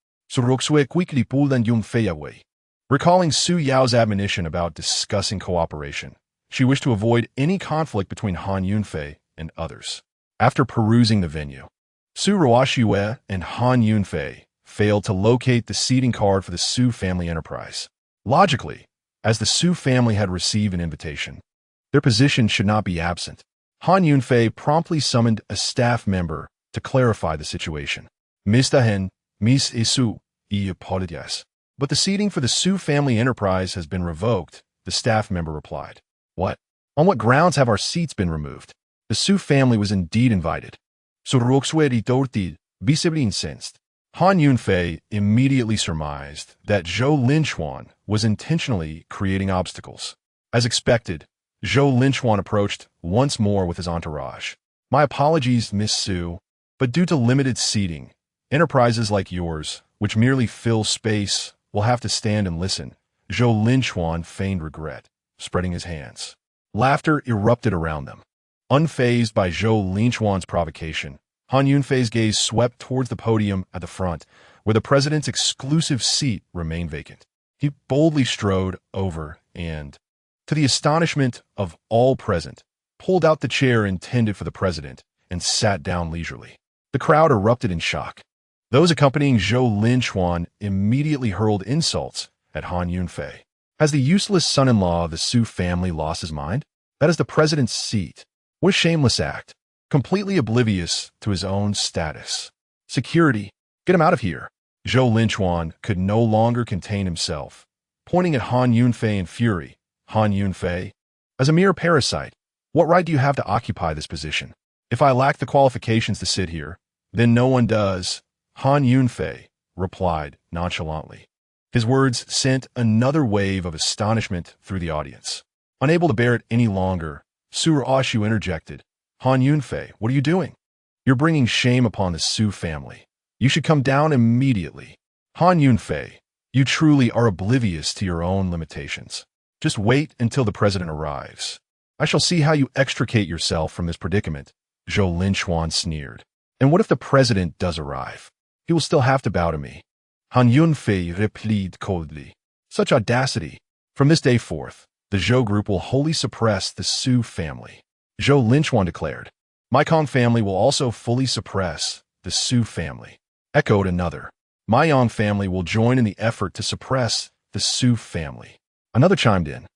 Recalling Su Yao's admonition about discussing cooperation, she wished to avoid any conflict between Han Yunfei and others. After perusing the venue, Su Ruoxue and Han Yunfei failed to locate the seating card for the Su family enterprise. Logically, as the Su family had received an invitation, their position should not be absent. Han Yunfei promptly summoned a staff member to clarify the situation. Mr. Hen, Miss Isu, I apologize. But the seating for the Su family enterprise has been revoked, the staff member replied. What? On what grounds have our seats been removed? The Su family was indeed invited. Visibly incensed, Han Yunfei immediately surmised that Zhou Linchuan was intentionally creating obstacles. As expected, Zhou Linchuan approached once more with his entourage. My apologies, Miss Su, but due to limited seating, enterprises like yours, which merely fill space, will have to stand and listen. Zhou Linchuan feigned regret, spreading his hands. Laughter erupted around them. Unfazed by Zhou Linchuan's provocation, Han Yunfei's gaze swept towards the podium at the front, where the president's exclusive seat remained vacant. He boldly strode over and, to the astonishment of all present, pulled out the chair intended for the president and sat down leisurely. The crowd erupted in shock. Those accompanying Zhou Linchuan immediately hurled insults at Han Yunfei. Has the useless son-in-law of the Su family lost his mind? That is the president's seat. What a shameless act. Completely oblivious to his own status. Security, get him out of here. Zhou Linchuan could no longer contain himself. Pointing at Han Yunfei in fury, Han Yunfei, as a mere parasite, what right do you have to occupy this position? If I lack the qualifications to sit here, then no one does, Han Yunfei replied nonchalantly. His words sent another wave of astonishment through the audience. Unable to bear it any longer, Su Ruoxue interjected. Han Yunfei, what are you doing? You're bringing shame upon the Su family. You should come down immediately. Han Yunfei, you truly are oblivious to your own limitations. Just wait until the president arrives. I shall see how you extricate yourself from this predicament, Zhou Linchuan sneered. And what if the president does arrive? He will still have to bow to me. Han Yunfei replied coldly. Such audacity. From this day forth, the Zhou Group will wholly suppress the Su family. Zhou Linchuan declared. My Kong family will also fully suppress the Su family. Echoed another. My Yang family will join in the effort to suppress the Su family. Another chimed in.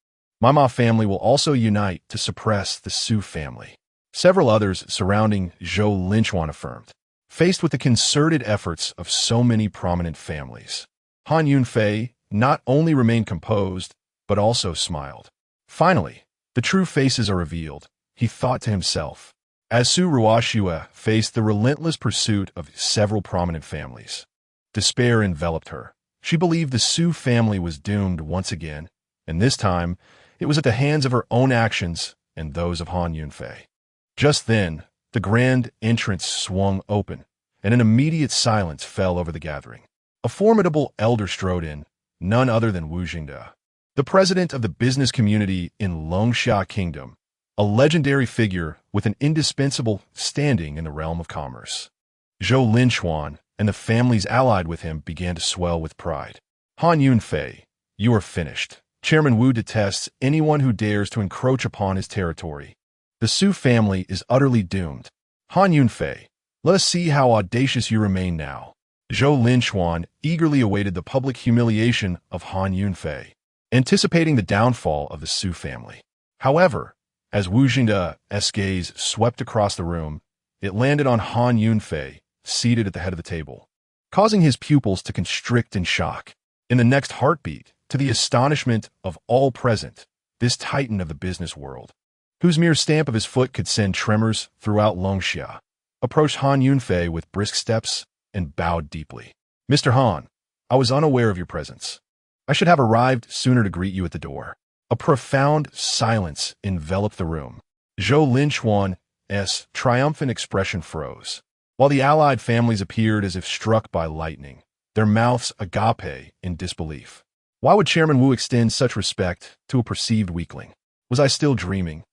My Ma family will also unite to suppress the Su family. Several others surrounding Zhou Linchuan affirmed. Faced with the concerted efforts of so many prominent families, Han Yunfei not only remained composed, but also smiled. Finally, the true faces are revealed, he thought to himself, as Su Ruoxue faced the relentless pursuit of several prominent families. Despair enveloped her. She believed the Su family was doomed once again, and this time, it was at the hands of her own actions and those of Han Yunfei. Just then, the grand entrance swung open, and an immediate silence fell over the gathering. A formidable elder strode in, none other than Wu Jingde, the president of the business community in Longxia Kingdom, a legendary figure with an indispensable standing in the realm of commerce. Zhou Linchuan and the families allied with him began to swell with pride. Han Yunfei, you are finished. Chairman Wu detests anyone who dares to encroach upon his territory. The Su family is utterly doomed. Han Yunfei, let us see how audacious you remain now. Zhou Linchuan eagerly awaited the public humiliation of Han Yunfei, anticipating the downfall of the Su family. However, as Wu Jingde's gaze swept across the room, it landed on Han Yunfei, seated at the head of the table, causing his pupils to constrict in shock. In the next heartbeat, to the astonishment of all present, this titan of the business world, whose mere stamp of his foot could send tremors throughout Longxia, approached Han Yunfei with brisk steps and bowed deeply. Mr. Han, I was unaware of your presence. I should have arrived sooner to greet you at the door. A profound silence enveloped the room. Zhou Linquan's triumphant expression froze, while the allied families appeared as if struck by lightning, their mouths agape in disbelief. Why would Chairman Wu extend such respect to a perceived weakling? Was I still dreaming,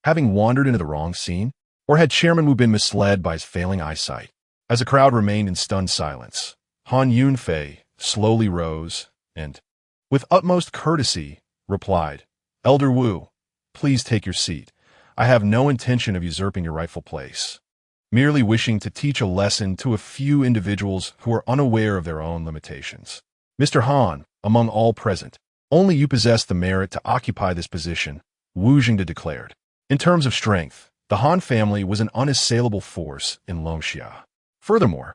having wandered into the wrong scene? Or had Chairman Wu been misled by his failing eyesight? As the crowd remained in stunned silence, Han Yunfei slowly rose and, with utmost courtesy, replied, "Elder Wu, please take your seat. I have no intention of usurping your rightful place, merely wishing to teach a lesson to a few individuals who are unaware of their own limitations. Mr. Han, among all present, only you possess the merit to occupy this position," Wu Jingde declared. In terms of strength, the Han family was an unassailable force in Longxia. Furthermore,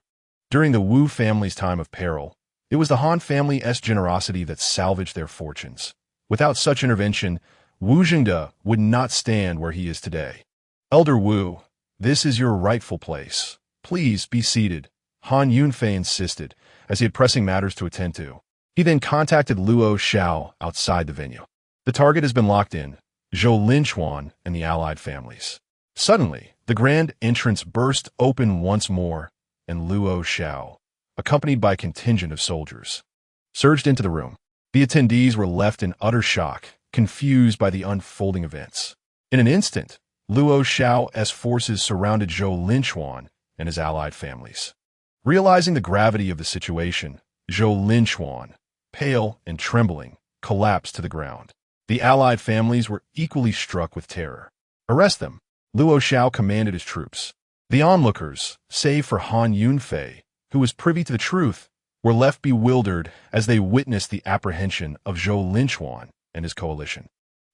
during the Wu family's time of peril, it was the Han family's generosity that salvaged their fortunes. Without such intervention, Wu Jingde would not stand where he is today. "Elder Wu, this is your rightful place. Please be seated," Han Yunfei insisted, as he had pressing matters to attend to. He then contacted Luo Xiao outside the venue. The target has been locked in, Zhou Linquan and the allied families. Suddenly, the grand entrance burst open once more, and Luo Xiao, accompanied by a contingent of soldiers, surged into the room. The attendees were left in utter shock, confused by the unfolding events. In an instant, Luo Xiao's forces surrounded Zhou Linquan and his allied families. Realizing the gravity of the situation, Zhou Linquan, pale and trembling, collapsed to the ground. The allied families were equally struck with terror. "Arrest them," Luo Xiao commanded his troops. The onlookers, save for Han Yunfei, who was privy to the truth, were left bewildered as they witnessed the apprehension of Zhou Linquan and his coalition.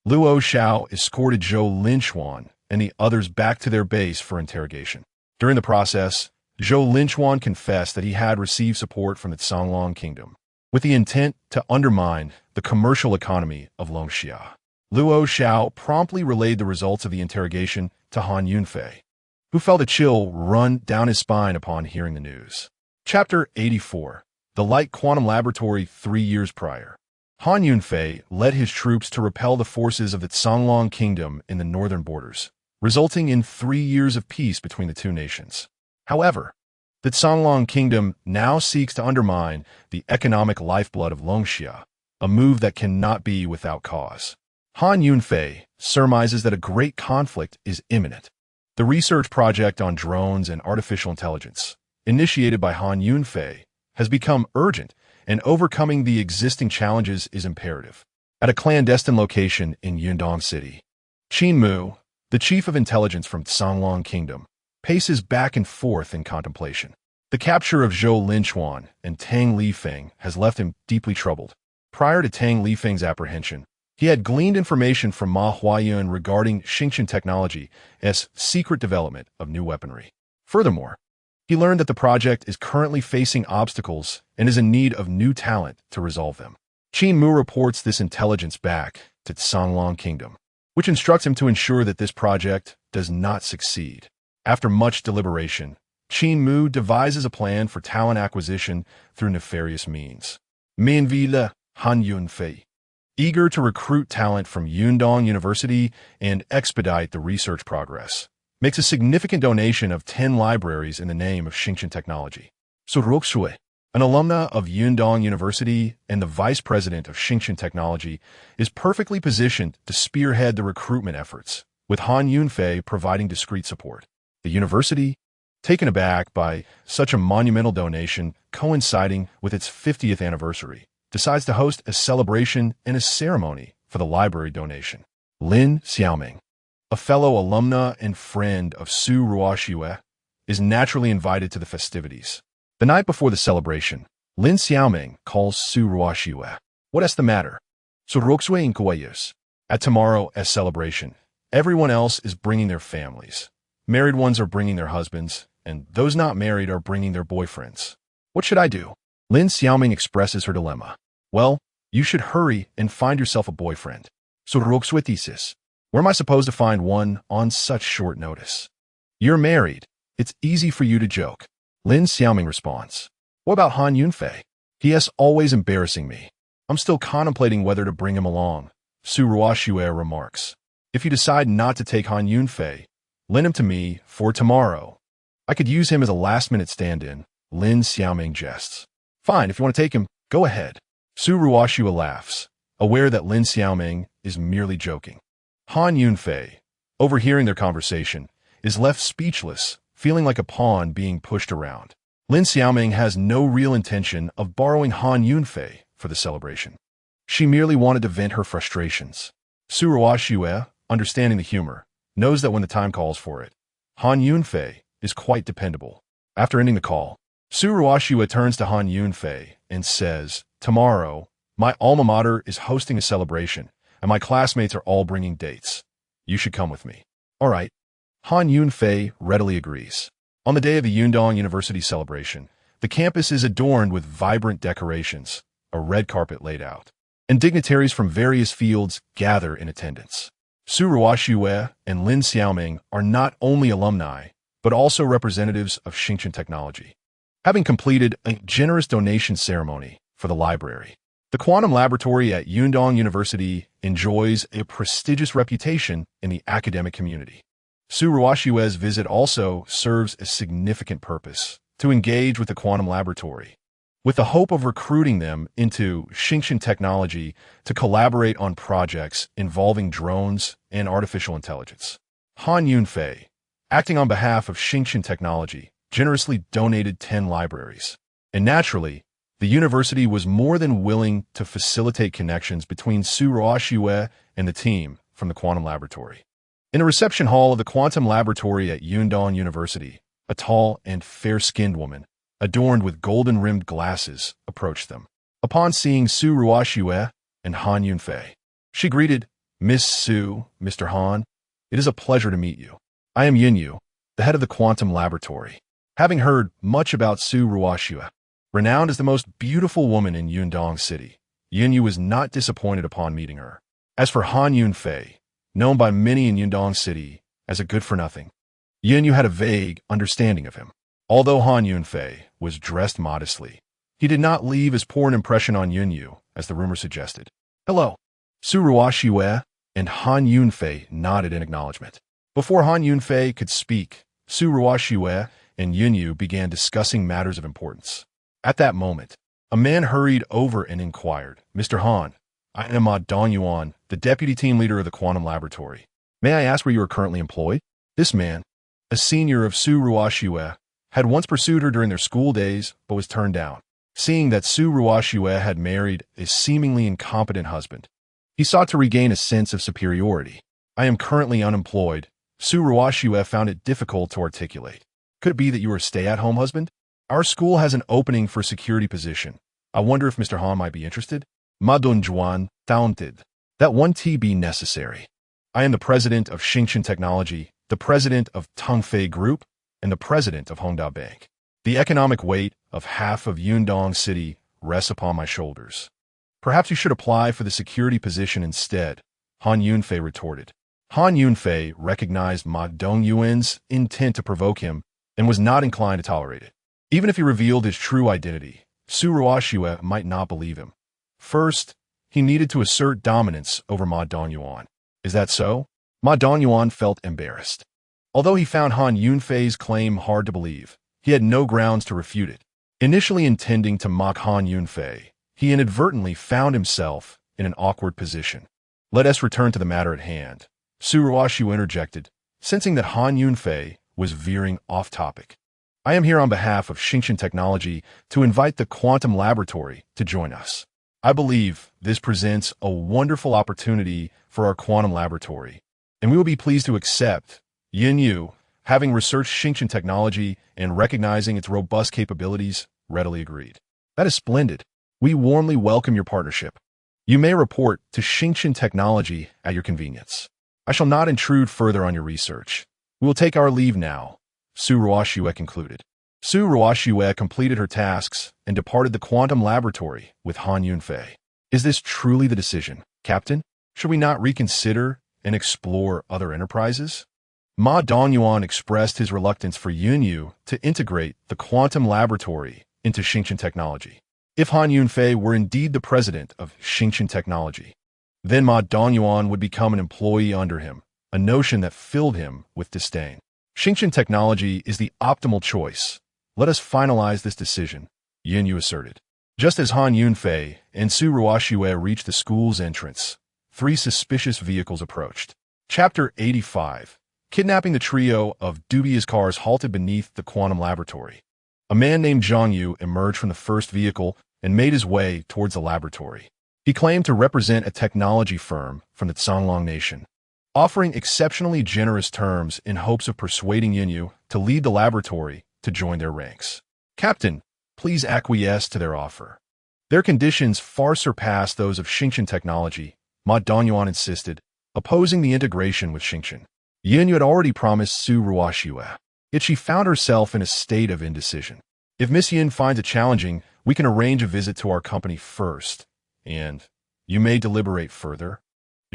Luo Xiao escorted Zhou Linquan and the others back to their base for interrogation. During the process, Zhou Linquan confessed that he had received support from the Songlong Kingdom, with the intent to undermine the commercial economy of Longxia. Luo Xiao promptly relayed the results of the interrogation to Han Yunfei, who felt a chill run down his spine upon hearing the news. Chapter 84. The Light Quantum Laboratory 3 years prior. Han Yunfei led his troops to repel the forces of the Songlong Kingdom in the northern borders, resulting in 3 years of peace between the two nations. However, the Songlong Kingdom now seeks to undermine the economic lifeblood of Longxia, a move that cannot be without cause. Han Yunfei surmises that a great conflict is imminent. The research project on drones and artificial intelligence, initiated by Han Yunfei, has become urgent, and overcoming the existing challenges is imperative. At a clandestine location in Yundong City, Qin Mu, the chief of intelligence from Songlong Kingdom, paces back and forth in contemplation. The capture of Zhou Linquan and Tang Lifeng has left him deeply troubled. Prior to Tang Lifeng's apprehension, he had gleaned information from Ma Huayun regarding Xingqian Technology's secret development of new weaponry. Furthermore, he learned that the project is currently facing obstacles and is in need of new talent to resolve them. Qin Mu reports this intelligence back to Songlong Kingdom, which instructs him to ensure that this project does not succeed. After much deliberation, Qin Mu devises a plan for talent acquisition through nefarious means. Minvile Han Yunfei, eager to recruit talent from Yundong University and expedite the research progress, makes a significant donation of 10 libraries in the name of Xingqian Technology. Su Ruoxue, an alumna of Yundong University and the vice president of Xingqian Technology, is perfectly positioned to spearhead the recruitment efforts, with Han Yunfei providing discreet support. The university, taken aback by such a monumental donation coinciding with its 50th anniversary, decides to host a celebration and a ceremony for the library donation. Lin Xiaoming, a fellow alumna and friend of Su Ruoxue, is naturally invited to the festivities. The night before the celebration, Lin Xiaoming calls Su Ruoxue. "What is the matter?" Su Ruoxue inquires. At tomorrow's celebration, everyone else is bringing their families. Married ones are bringing their husbands, and those not married are bringing their boyfriends. What should I do? Lin Xiaoming expresses her dilemma. "Well, you should hurry and find yourself a boyfriend." Su Ruoxue thesis. "Where am I supposed to find one on such short notice?" "You're married. It's easy for you to joke." Lin Xiaoming responds. "What about Han Yunfei? He is always embarrassing me. I'm still contemplating whether to bring him along." Su Ruoxue remarks. If you decide not to take Han Yunfei, lend him to me for tomorrow. I could use him as a last-minute stand-in, Lin Xiaoming jests. Fine, if you want to take him, go ahead. Su Ruoxue laughs, aware that Lin Xiaoming is merely joking. Han Yunfei, overhearing their conversation, is left speechless, feeling like a pawn being pushed around. Lin Xiaoming has no real intention of borrowing Han Yunfei for the celebration. She merely wanted to vent her frustrations. Su Ruoxue, understanding the humor, knows that when the time calls for it, Han Yunfei is quite dependable. After ending the call, Su Ruoxue turns to Han Yunfei and says, "Tomorrow, my alma mater is hosting a celebration, and my classmates are all bringing dates. You should come with me." All right. Han Yunfei readily agrees. On the day of the Yundong University celebration, the campus is adorned with vibrant decorations, a red carpet laid out, and dignitaries from various fields gather in attendance. Su Ruoxue and Lin Xiaoming are not only alumni, but also representatives of Xingchen Technology. Having completed a generous donation ceremony for the library, the quantum laboratory at Yundong University enjoys a prestigious reputation in the academic community. Su Ruoxue's visit also serves a significant purpose, to engage with the quantum laboratory, with the hope of recruiting them into Xingchen Technology to collaborate on projects involving drones and artificial intelligence. Han Yunfei, acting on behalf of Xingchen Technology, generously donated 10 libraries. And naturally, the university was more than willing to facilitate connections between Su Ruoxue and the team from the quantum laboratory. In a reception hall of the quantum laboratory at Yundong University, a tall and fair-skinned woman, adorned with golden-rimmed glasses, approached them. Upon seeing Su Ruoxue and Han Yunfei, she greeted, "Miss Su, Mr. Han, it is a pleasure to meet you. I am Yinyu, the head of the quantum laboratory." Having heard much about Su Ruoxue, renowned as the most beautiful woman in Yundong City, Yinyu was not disappointed upon meeting her. As for Han Yunfei, known by many in Yundong City as a good-for-nothing, Yinyu had a vague understanding of him. Although Han Yunfei was dressed modestly, he did not leave as poor an impression on Yinyu as the rumor suggested. "Hello." Su Ruoxue and Han Yunfei nodded in acknowledgement. Before Han Yunfei could speak, Su Ruoxue and Yinyu began discussing matters of importance. At that moment, a man hurried over and inquired, "Mr. Han, I am Ma Dongyuan, the deputy team leader of the quantum laboratory. May I ask where you are currently employed?" This man, a senior of Su Ruoxue, had once pursued her during their school days, but was turned down. Seeing that Su Ruoxue had married a seemingly incompetent husband, he sought to regain a sense of superiority. "I am currently unemployed." Su Ruoxue found it difficult to articulate. "Could it be that you are a stay-at-home husband? Our school has an opening for a security position. I wonder if Mr. Han might be interested." Ma Dongyuan taunted. "That won't be necessary. I am the president of Xingchen Technology, the president of Tongfei Group, and the president of Hongda Bank. The economic weight of half of Yundong City rests upon my shoulders. Perhaps you should apply for the security position instead," Han Yunfei retorted. Han Yunfei recognized Ma Dongyuan's intent to provoke him and was not inclined to tolerate it. Even if he revealed his true identity, Su Ruoxue might not believe him. First, he needed to assert dominance over Ma Dongyuan. Is that so? Ma Dongyuan felt embarrassed. Although he found Han Yunfei's claim hard to believe, he had no grounds to refute it. Initially intending to mock Han Yunfei, he inadvertently found himself in an awkward position. "Let us return to the matter at hand," Su Ruoxue interjected, sensing that Han Yunfei was veering off topic. "I am here on behalf of Xingchen Technology to invite the quantum laboratory to join us. I believe this presents a wonderful opportunity for our quantum laboratory, and we will be pleased to accept." Yinyu, having researched Xingchen Technology and recognizing its robust capabilities, readily agreed. "That is splendid. We warmly welcome your partnership. You may report to Xingchen Technology at your convenience. I shall not intrude further on your research. We will take our leave now," Su Ruoxue concluded. Su Ruoxue completed her tasks and departed the quantum laboratory with Han Yunfei. "Is this truly the decision, Captain? Should we not reconsider and explore other enterprises?" Ma Dongyuan expressed his reluctance for Yinyu to integrate the quantum laboratory into Xingchen Technology. If Han Yunfei were indeed the president of Xingchen Technology, Then Ma Donyuan would become an employee under him, a notion that filled him with disdain. Xingqian technology is the optimal choice. Let us finalize this decision, Yin Yu asserted. Just as Han Yunfei and Su Ruoxue reached the school's entrance, 3 suspicious vehicles approached. Chapter 85. Kidnapping. The trio of dubious cars halted beneath the quantum laboratory. A man named Zhang Yu emerged from the first vehicle and made his way towards the laboratory. He claimed to represent a technology firm from the Songlong nation, offering exceptionally generous terms in hopes of persuading Yin Yu to lead the laboratory to join their ranks. Captain, please acquiesce to their offer. Their conditions far surpass those of Xingqian technology, Ma Donyuan insisted, opposing the integration with Xingqian. Yin Yu had already promised Su Ruoxue, yet she found herself in a state of indecision. If Miss Yin finds it challenging, we can arrange a visit to our company first, and you may deliberate further,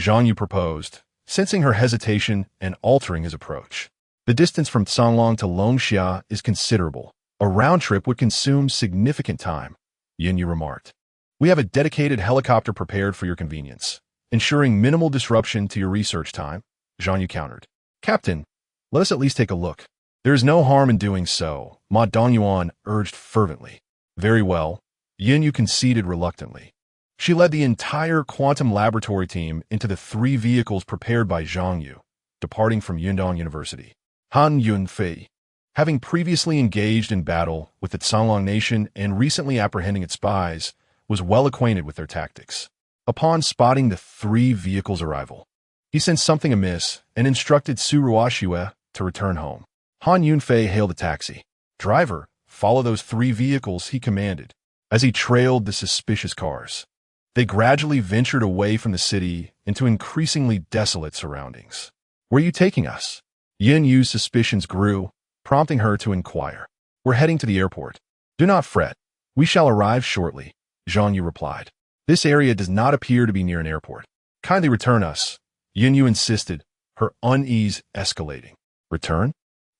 Zhang Yu proposed, sensing her hesitation and altering his approach. The distance from Songlong to Longxia is considerable. A round trip would consume significant time, Yin Yu remarked. We have a dedicated helicopter prepared for your convenience, ensuring minimal disruption to your research time, Zhang Yu countered. Captain, let us at least take a look. There is no harm in doing so, Ma Donyuan urged fervently. Very well, Yin Yu conceded reluctantly. She led the entire quantum laboratory team into the 3 vehicles prepared by Zhang Yu, departing from Yundong University. Han Yunfei, having previously engaged in battle with the Songlong nation and recently apprehending its spies, was well acquainted with their tactics. Upon spotting the 3 vehicles' arrival, he sensed something amiss and instructed Su Ruoxue to return home. Han Yunfei hailed a taxi. Driver, follow those 3 vehicles, he commanded, as he trailed the suspicious cars. They gradually ventured away from the city into increasingly desolate surroundings. Where are you taking us? Yin Yu's suspicions grew, prompting her to inquire. We're heading to the airport. Do not fret. We shall arrive shortly, Zhang Yu replied. This area does not appear to be near an airport. Kindly return us, Yin Yu insisted, her unease escalating. Return?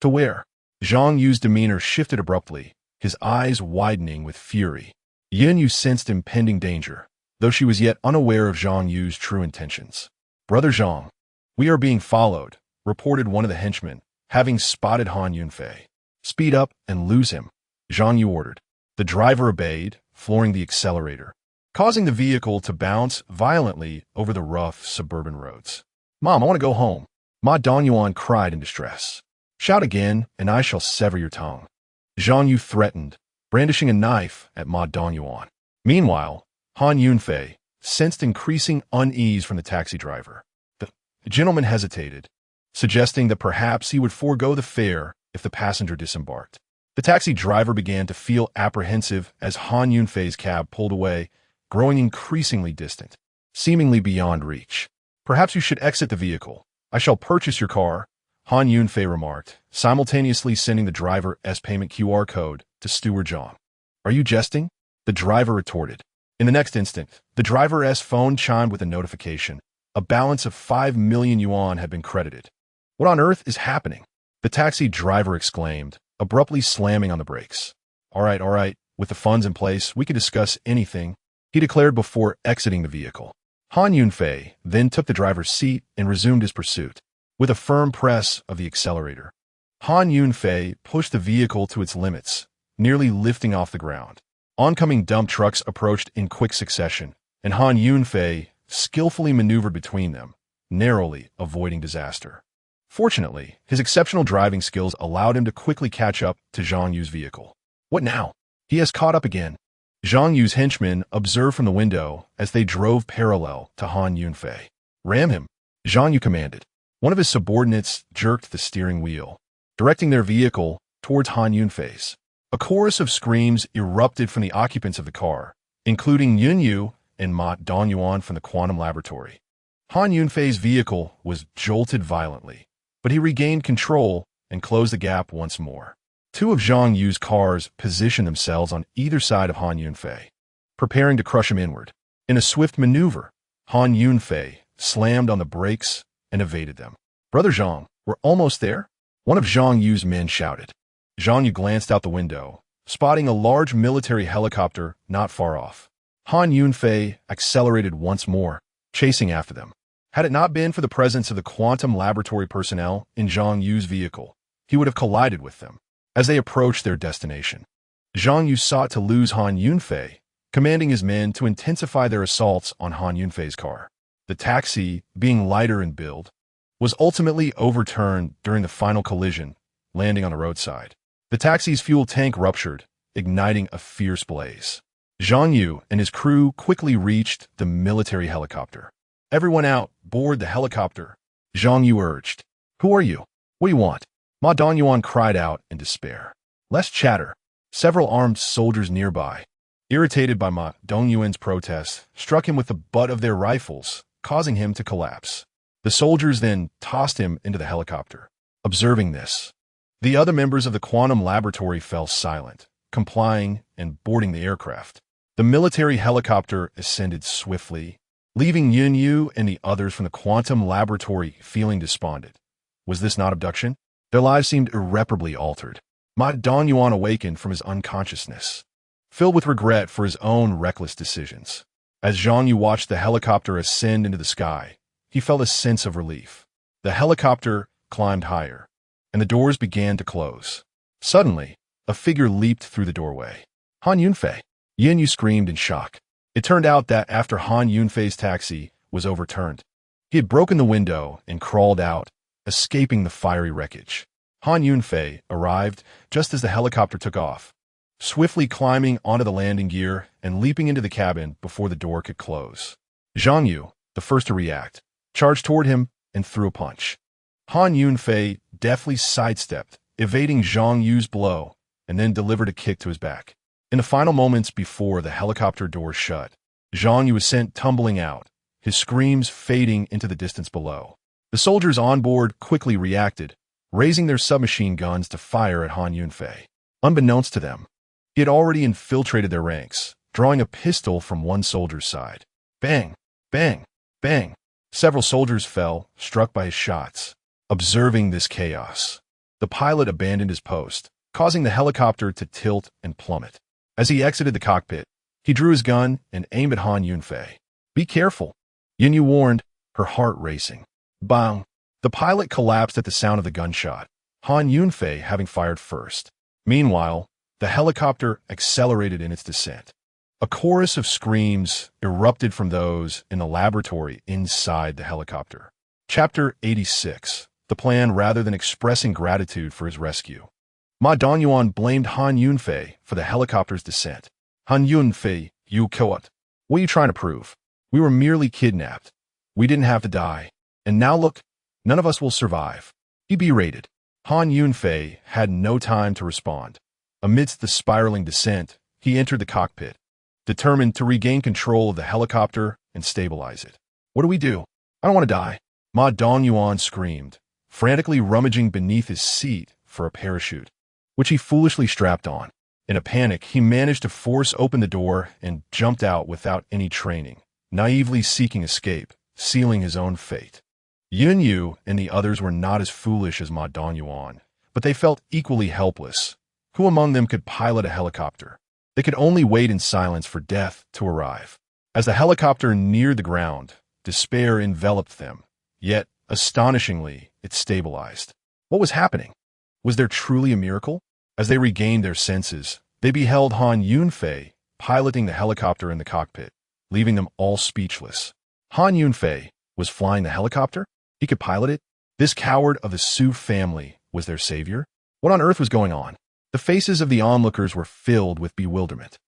To where? Zhang Yu's demeanor shifted abruptly, his eyes widening with fury. Yin Yu sensed impending danger, though she was yet unaware of Zhang Yu's true intentions. Brother Zhang, we are being followed, reported one of the henchmen, having spotted Han Yunfei. Speed up and lose him, Zhang Yu ordered. The driver obeyed, flooring the accelerator, causing the vehicle to bounce violently over the rough suburban roads. Mom, I want to go home, Ma Donyuan cried in distress. Shout again, and I shall sever your tongue, Zhang Yu threatened, brandishing a knife at Ma Donyuan. Meanwhile, Han Yunfei sensed increasing unease from the taxi driver. The gentleman hesitated, suggesting that perhaps he would forego the fare if the passenger disembarked. The taxi driver began to feel apprehensive as Han Yunfei's cab pulled away, growing increasingly distant, seemingly beyond reach. Perhaps you should exit the vehicle. I shall purchase your car, Han Yunfei remarked, simultaneously sending the driver's payment QR code to Steward Zhang. Are you jesting? The driver retorted. In the next instant, the driver's phone chimed with a notification. A balance of 5 million yuan had been credited. What on earth is happening? The taxi driver exclaimed, abruptly slamming on the brakes. All right, with the funds in place, we can discuss anything, he declared before exiting the vehicle. Han Yunfei then took the driver's seat and resumed his pursuit. With a firm press of the accelerator, Han Yunfei pushed the vehicle to its limits, nearly lifting off the ground. Oncoming dump trucks approached in quick succession, and Han Yunfei skillfully maneuvered between them, narrowly avoiding disaster. Fortunately, his exceptional driving skills allowed him to quickly catch up to Zhang Yu's vehicle. What now? He has caught up again, Zhang Yu's henchmen observed from the window as they drove parallel to Han Yunfei. Ram him, Zhang Yu commanded. One of his subordinates jerked the steering wheel, directing their vehicle towards Han Yunfei's. A chorus of screams erupted from the occupants of the car, including Yin Yu and Ma Donyuan from the quantum laboratory. Han Yunfei's vehicle was jolted violently, but he regained control and closed the gap once more. 2 of Zhang Yu's cars positioned themselves on either side of Han Yunfei, preparing to crush him inward. In a swift maneuver, Han Yunfei slammed on the brakes and evaded them. Brother Zhang, we're almost there, one of Zhang Yu's men shouted. Zhang Yu glanced out the window, spotting a large military helicopter not far off. Han Yunfei accelerated once more, chasing after them. Had it not been for the presence of the quantum laboratory personnel in Zhang Yu's vehicle, he would have collided with them. As they approached their destination, Zhang Yu sought to lose Han Yunfei, commanding his men to intensify their assaults on Han Yunfei's car. The taxi, being lighter in build, was ultimately overturned during the final collision, landing on the roadside. The taxi's fuel tank ruptured, igniting a fierce blaze. Zhang Yu and his crew quickly reached the military helicopter. "Everyone out, board the helicopter," Zhang Yu urged. "Who are you? What do you want?" Ma Donyuan cried out in despair. "Less chatter." Several armed soldiers nearby, irritated by Ma Dongyuan's protests, struck him with the butt of their rifles, causing him to collapse. The soldiers then tossed him into the helicopter. Observing this, the other members of the quantum laboratory fell silent, complying and boarding the aircraft. The military helicopter ascended swiftly, leaving Yun Yu and the others from the quantum laboratory feeling despondent. Was this not abduction? Their lives seemed irreparably altered. Ma Donyuan awakened from his unconsciousness, filled with regret for his own reckless decisions. As Zhang Yu watched the helicopter ascend into the sky, he felt a sense of relief. The helicopter climbed higher, and the doors began to close. Suddenly, a figure leaped through the doorway. Han Yunfei! Yin Yu screamed in shock. It turned out that after Han Yunfei's taxi was overturned, he had broken the window and crawled out, escaping the fiery wreckage. Han Yunfei arrived just as the helicopter took off, swiftly climbing onto the landing gear and leaping into the cabin before the door could close. Zhang Yu, the first to react, charged toward him and threw a punch. Han Yunfei deftly sidestepped, evading Zhang Yu's blow, and then delivered a kick to his back. In the final moments before the helicopter door shut, Zhang Yu was sent tumbling out, his screams fading into the distance below. The soldiers on board quickly reacted, raising their submachine guns to fire at Han Yunfei. Unbeknownst to them, he had already infiltrated their ranks, drawing a pistol from one soldier's side. Bang! Bang! Bang! Several soldiers fell, struck by his shots. Observing this chaos, the pilot abandoned his post, causing the helicopter to tilt and plummet. As he exited the cockpit, he drew his gun and aimed at Han Yunfei. "Be careful," Yin Yu warned, her heart racing. Bang! The pilot collapsed at the sound of the gunshot, Han Yunfei having fired first. Meanwhile, the helicopter accelerated in its descent. A chorus of screams erupted from those in the laboratory inside the helicopter. Chapter 86. The plan rather than expressing gratitude for his rescue. Ma Donyuan blamed Han Yunfei for the helicopter's descent. "Han Yunfei, you what? What are you trying to prove? We were merely kidnapped. We didn't have to die. And now look, none of us will survive," he berated. Han Yunfei had no time to respond. Amidst the spiraling descent, he entered the cockpit, determined to regain control of the helicopter and stabilize it. "What do we do? I don't want to die," Ma Donyuan screamed, frantically rummaging beneath his seat for a parachute, which he foolishly strapped on. In a panic, he managed to force open the door and jumped out without any training, naively seeking escape, sealing his own fate. Yun Yu and the others were not as foolish as Ma Donyuan, but they felt equally helpless. Who among them could pilot a helicopter? They could only wait in silence for death to arrive. As the helicopter neared the ground, despair enveloped them, yet, astonishingly, it stabilized. What was happening? Was there truly a miracle? As they regained their senses, they beheld Han Yunfei piloting the helicopter in the cockpit, leaving them all speechless. Han Yunfei was flying the helicopter? He could pilot it? This coward of the Su family was their savior? What on earth was going on? The faces of the onlookers were filled with bewilderment.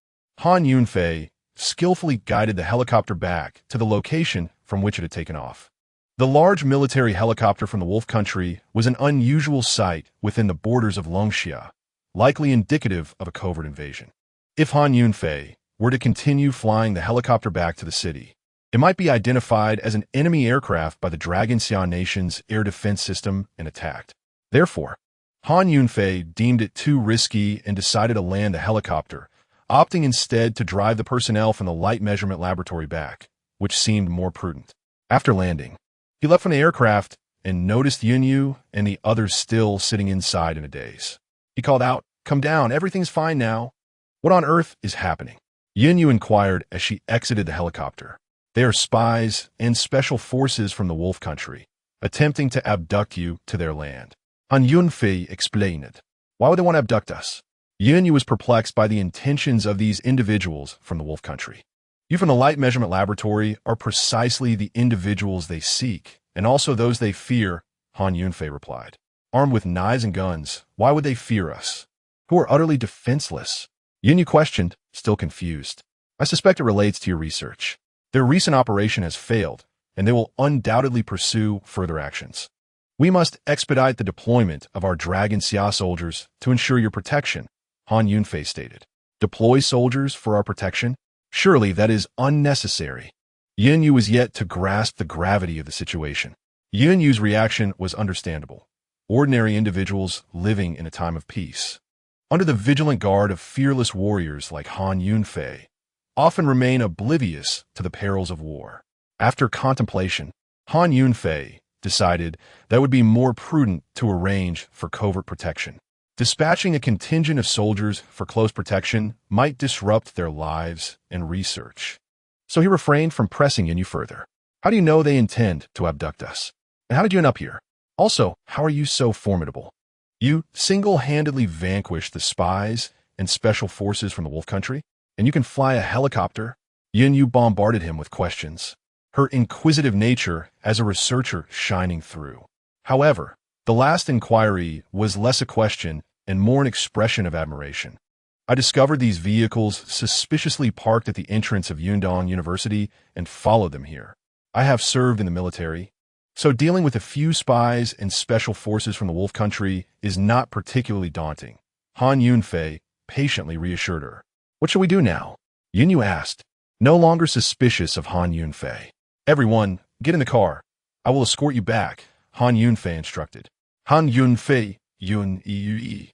Han Yunfei skillfully guided the helicopter back to the location from which it had taken off. The large military helicopter from the Wolf Country was an unusual sight within the borders of Longxia, likely indicative of a covert invasion. If Han Yunfei were to continue flying the helicopter back to the city, it might be identified as an enemy aircraft by the Dragon Xia Nation's air defense system and attacked. Therefore, Han Yunfei deemed it too risky and decided to land the helicopter, opting instead to drive the personnel from the light measurement laboratory back, which seemed more prudent. After landing, he left from the aircraft and noticed Yun Yu and the others still sitting inside in a daze. He called out, "Come down, everything's fine now." "What on earth is happening?" Yun Yu inquired as she exited the helicopter. They are spies and special forces from the Wolf Country, attempting to abduct you to their land. Han Yunfei explained. Why would they want to abduct us? Yun Yu was perplexed by the intentions of these individuals from the Wolf Country. You from the Light Measurement Laboratory are precisely the individuals they seek, and also those they fear, Han Yunfei replied. Armed with knives and guns, why would they fear us? Who are utterly defenseless? Yun Yu questioned, still confused. I suspect it relates to your research. Their recent operation has failed, and they will undoubtedly pursue further actions. We must expedite the deployment of our Dragon Xia soldiers to ensure your protection, Han Yunfei stated. Deploy soldiers for our protection? Surely that is unnecessary. Yun Yu was yet to grasp the gravity of the situation. Yun Yu's reaction was understandable. Ordinary individuals living in a time of peace, under the vigilant guard of fearless warriors like Han Yunfei, often remain oblivious to the perils of war. After contemplation, Han Yunfei decided that it would be more prudent to arrange for covert protection. Dispatching a contingent of soldiers for close protection might disrupt their lives and research. So he refrained from pressing Yun Yu further. How do you know they intend to abduct us? And how did you end up here? Also, how are you so formidable? You single-handedly vanquished the spies and special forces from the Wolf Country, and you can fly a helicopter? Yun Yu bombarded him with questions, her inquisitive nature as a researcher shining through. However, the last inquiry was less a question and more an expression of admiration. I discovered these vehicles suspiciously parked at the entrance of Yundong University and followed them here. I have served in the military, so dealing with a few spies and special forces from the Wolf Country is not particularly daunting. Han Yunfei patiently reassured her. What shall we do now? Yun Yu asked, no longer suspicious of Han Yunfei. Everyone, get in the car. I will escort you back, Han Yunfei instructed. Han Yunfei, Yun Yi,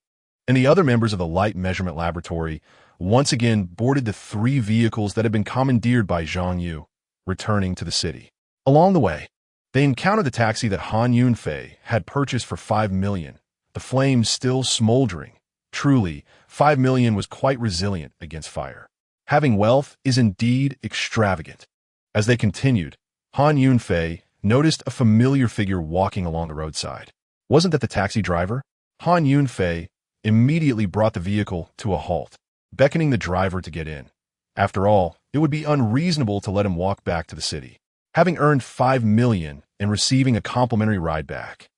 and the other members of the Light Measurement Laboratory once again boarded the 3 vehicles that had been commandeered by Zhang Yu, returning to the city. Along the way, they encountered the taxi that Han Yunfei had purchased for 5 million, the flames still smoldering. Truly, 5 million was quite resilient against fire. Having wealth is indeed extravagant. As they continued, Han Yunfei noticed a familiar figure walking along the roadside. Wasn't that the taxi driver? Han Yunfei immediately brought the vehicle to a halt, beckoning the driver to get in. After all, it would be unreasonable to let him walk back to the city, having earned 5 million and receiving a complimentary ride back.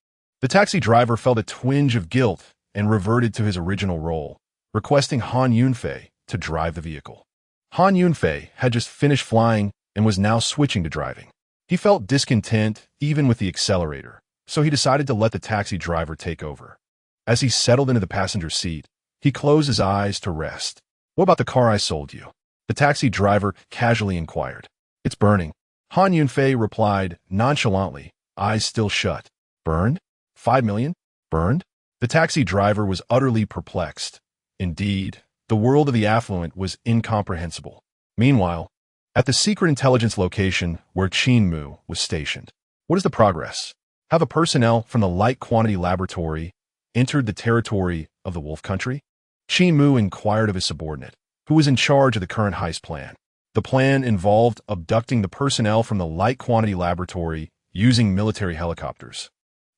The taxi driver felt a twinge of guilt and reverted to his original role, requesting Han Yunfei to drive the vehicle. Han Yunfei had just finished flying and was now switching to driving. He felt discontent even with the accelerator, so he decided to let the taxi driver take over. As he settled into the passenger seat, he closed his eyes to rest. What about the car I sold you? The taxi driver casually inquired. It's burning. Han Yunfei replied nonchalantly, eyes still shut. Burned? 5 million? Burned? The taxi driver was utterly perplexed. Indeed, the world of the affluent was incomprehensible. Meanwhile, at the secret intelligence location where Qin Mu was stationed, what is the progress? Have the personnel from the Light Quantity Laboratory entered the territory of the Wolf Country? Qin Mu inquired of his subordinate, who was in charge of the current heist plan. The plan involved abducting the personnel from the Light Quantity Laboratory using military helicopters.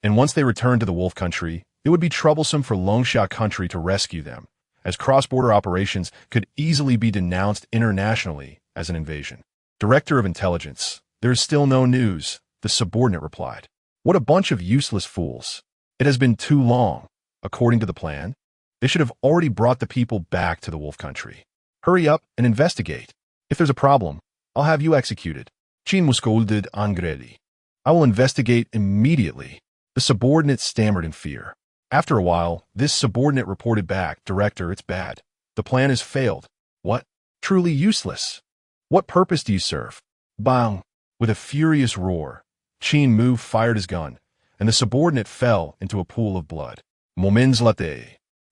And once they returned to the Wolf Country, it would be troublesome for Longxia Country to rescue them, as cross-border operations could easily be denounced internationally as an invasion. Director of Intelligence, there is still no news, the subordinate replied. What a bunch of useless fools. It has been too long. According to the plan, they should have already brought the people back to the Wolf Country. Hurry up and investigate. If there's a problem, I'll have you executed. Qin was scolded angrily. I will investigate immediately. The subordinate stammered in fear. After a while, this subordinate reported back, Director, it's bad. The plan has failed. What? Truly useless. What purpose do you serve? Bang! With a furious roar, Qin Mu fired his gun, and the subordinate fell into a pool of blood. Moments later,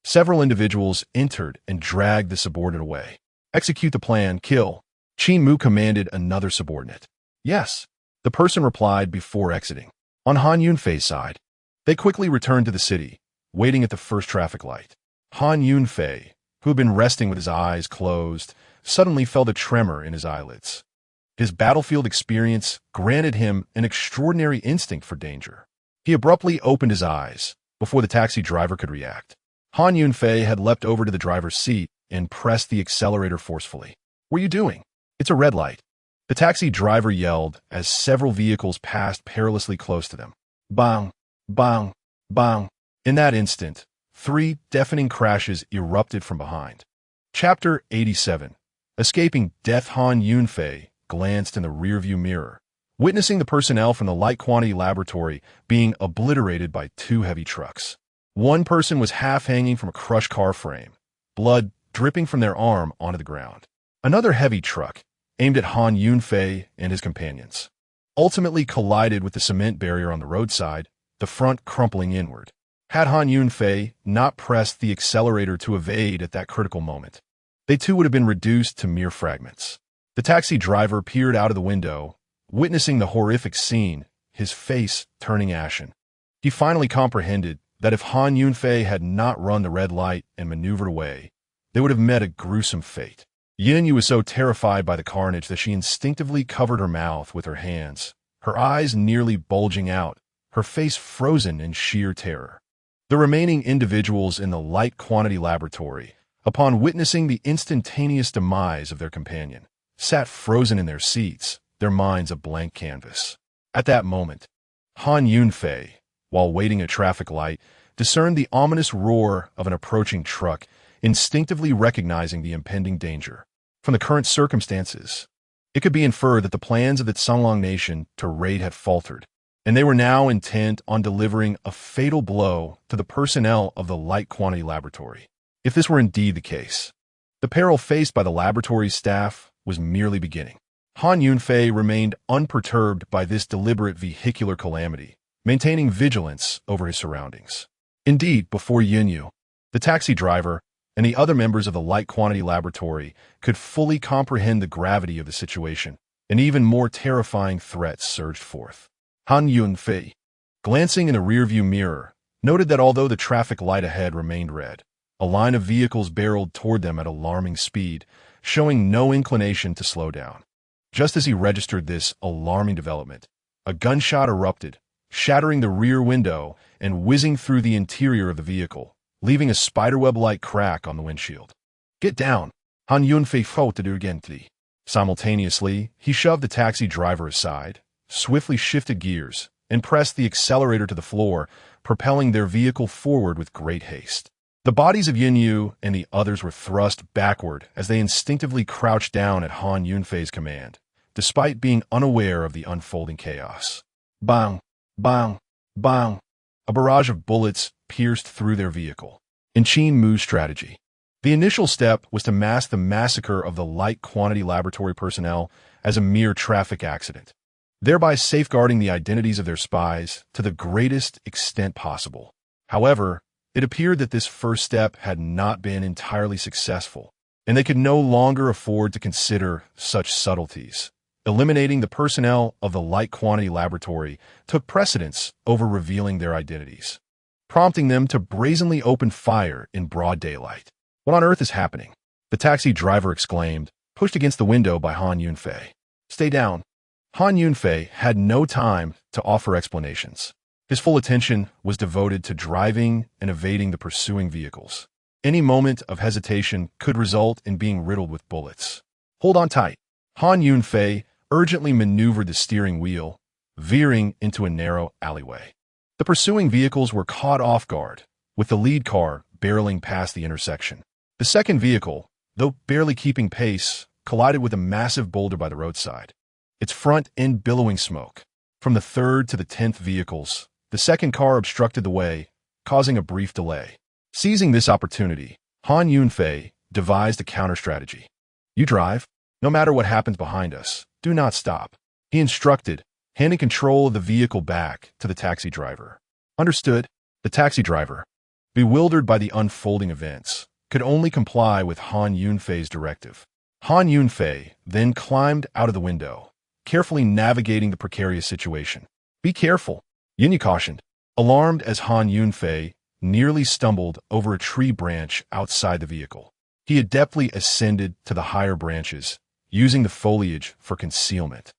several individuals entered and dragged the subordinate away. Execute the plan, kill. Qin Mu commanded another subordinate. Yes, the person replied before exiting. On Han Yunfei's side, they quickly returned to the city, waiting at the first traffic light. Han Yunfei, who had been resting with his eyes closed, suddenly felt a tremor in his eyelids. His battlefield experience granted him an extraordinary instinct for danger. He abruptly opened his eyes before the taxi driver could react. Han Yunfei had leapt over to the driver's seat and pressed the accelerator forcefully. "What are you doing? It's a red light." The taxi driver yelled as several vehicles passed perilously close to them. Bang! Bang! Bang! In that instant, 3 deafening crashes erupted from behind. Chapter 87. Escaping death. Han Yunfei glanced in the rearview mirror, witnessing the personnel from the light quantity laboratory being obliterated by 2 heavy trucks. One person was half-hanging from a crushed car frame, blood dripping from their arm onto the ground. Another heavy truck, aimed at Han Yunfei and his companions, ultimately collided with the cement barrier on the roadside, the front crumpling inward. Had Han Yunfei not pressed the accelerator to evade at that critical moment, they too would have been reduced to mere fragments. The taxi driver peered out of the window, witnessing the horrific scene, his face turning ashen. He finally comprehended that if Han Yunfei had not run the red light and maneuvered away, they would have met a gruesome fate. Yin was so terrified by the carnage that she instinctively covered her mouth with her hands, her eyes nearly bulging out, her face frozen in sheer terror. The remaining individuals in the light quantity laboratory, upon witnessing the instantaneous demise of their companion, sat frozen in their seats, their minds a blank canvas. At that moment, Han Yunfei, while waiting at a traffic light, discerned the ominous roar of an approaching truck, instinctively recognizing the impending danger. From the current circumstances, it could be inferred that the plans of the Sunlong Nation to raid had faltered, and they were now intent on delivering a fatal blow to the personnel of the light quantity laboratory. If this were indeed the case, the peril faced by the laboratory's staff was merely beginning. Han Yunfei remained unperturbed by this deliberate vehicular calamity, maintaining vigilance over his surroundings. Indeed, before Yunyu, the taxi driver, and the other members of the light quantity laboratory could fully comprehend the gravity of the situation, and even more terrifying threats surged forth. Han Yunfei, glancing in the rearview mirror, noted that although the traffic light ahead remained red, a line of vehicles barreled toward them at alarming speed, showing no inclination to slow down. Just as he registered this alarming development, a gunshot erupted, shattering the rear window and whizzing through the interior of the vehicle, leaving a spiderweb-like crack on the windshield. "Get down!" Han Yunfei shouted urgently. Simultaneously, he shoved the taxi driver aside, swiftly shifted gears, and pressed the accelerator to the floor, propelling their vehicle forward with great haste. The bodies of Yunyu and the others were thrust backward as they instinctively crouched down at Han Yunfei's command, despite being unaware of the unfolding chaos. Bang! Bang! Bang! A barrage of bullets pierced through their vehicle. In Qin Mu's strategy, the initial step was to mask the massacre of the light quantity laboratory personnel as a mere traffic accident, thereby safeguarding the identities of their spies to the greatest extent possible. However, it appeared that this first step had not been entirely successful, and they could no longer afford to consider such subtleties. Eliminating the personnel of the light quantity laboratory took precedence over revealing their identities, prompting them to brazenly open fire in broad daylight. "What on earth is happening?" the taxi driver exclaimed, pushed against the window by Han Yunfei. "Stay down." Han Yunfei had no time to offer explanations. His full attention was devoted to driving and evading the pursuing vehicles. Any moment of hesitation could result in being riddled with bullets. "Hold on tight." Han Yunfei urgently maneuvered the steering wheel, veering into a narrow alleyway. The pursuing vehicles were caught off guard, with the lead car barreling past the intersection. The second vehicle, though barely keeping pace, collided with a massive boulder by the roadside, its front end billowing smoke. From the third to the 10th vehicles, the second car obstructed the way, causing a brief delay. Seizing this opportunity, Han Yunfei devised a counter-strategy. "You drive. No matter what happens behind us, do not stop," he instructed, handing control of the vehicle back to the taxi driver. "Understood." The taxi driver, bewildered by the unfolding events, could only comply with Han Yunfei's directive. Han Yunfei then climbed out of the window, carefully navigating the precarious situation. "Be careful," Yunyu cautioned, alarmed as Han Yunfei nearly stumbled over a tree branch outside the vehicle. He adeptly ascended to the higher branches, using the foliage for concealment,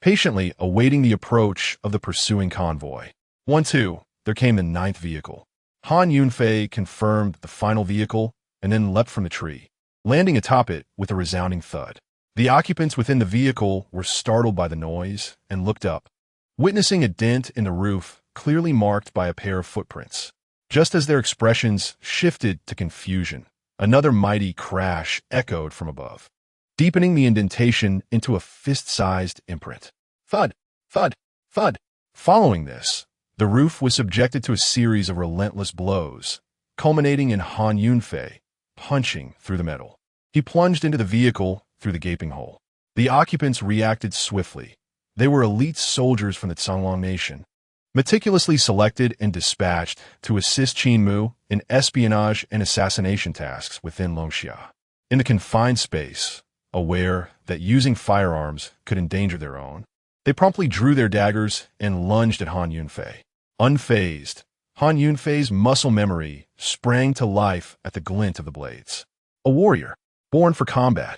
patiently awaiting the approach of the pursuing convoy. 1-2, there came the ninth vehicle. Han Yunfei confirmed the final vehicle and then leapt from the tree, landing atop it with a resounding thud. The occupants within the vehicle were startled by the noise and looked up, witnessing a dent in the roof clearly marked by a pair of footprints. Just as their expressions shifted to confusion, another mighty crash echoed from above, deepening the indentation into a fist-sized imprint. Thud, thud, thud. Following this, the roof was subjected to a series of relentless blows, culminating in Han Yunfei punching through the metal. He plunged into the vehicle through the gaping hole. The occupants reacted swiftly. They were elite soldiers from the Canglang Nation, meticulously selected and dispatched to assist Qin Mu in espionage and assassination tasks within Longxia. In the confined space, aware that using firearms could endanger their own, they promptly drew their daggers and lunged at Han Yunfei. Unfazed, Han Yunfei's muscle memory sprang to life at the glint of the blades. A warrior, born for combat.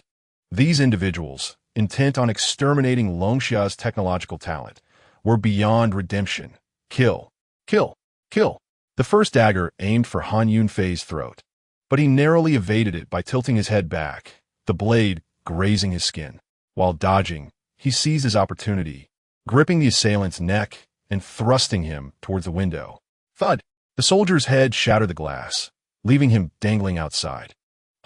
These individuals, intent on exterminating Longxia's technological talent, were beyond redemption. Kill, kill, kill. The first dagger aimed for Han Yunfei's throat, but he narrowly evaded it by tilting his head back, the blade grazing his skin. While dodging, he seized his opportunity, gripping the assailant's neck and thrusting him towards the window. Thud! The soldier's head shattered the glass, leaving him dangling outside.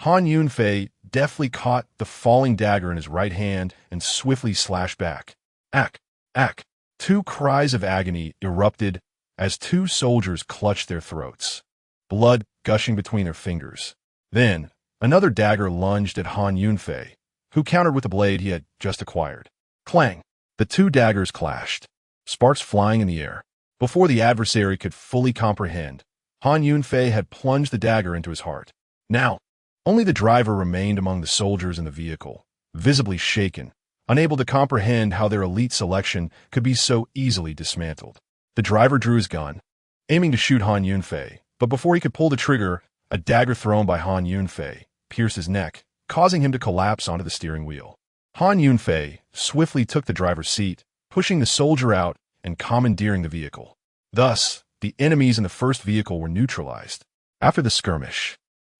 Han Yunfei deftly caught the falling dagger in his right hand and swiftly slashed back. Ack! Ack! Two cries of agony erupted as two soldiers clutched their throats, blood gushing between their fingers. Then, another dagger lunged at Han Yunfei, who countered with the blade he had just acquired. Clang! The two daggers clashed, sparks flying in the air. Before the adversary could fully comprehend, Han Yunfei had plunged the dagger into his heart. Now, only the driver remained among the soldiers in the vehicle, visibly shaken, unable to comprehend how their elite selection could be so easily dismantled. The driver drew his gun, aiming to shoot Han Yunfei, but before he could pull the trigger, a dagger thrown by Han Yunfei pierced his neck, causing him to collapse onto the steering wheel. Han Yunfei swiftly took the driver's seat, pushing the soldier out and commandeering the vehicle. Thus, the enemies in the first vehicle were neutralized. After the skirmish,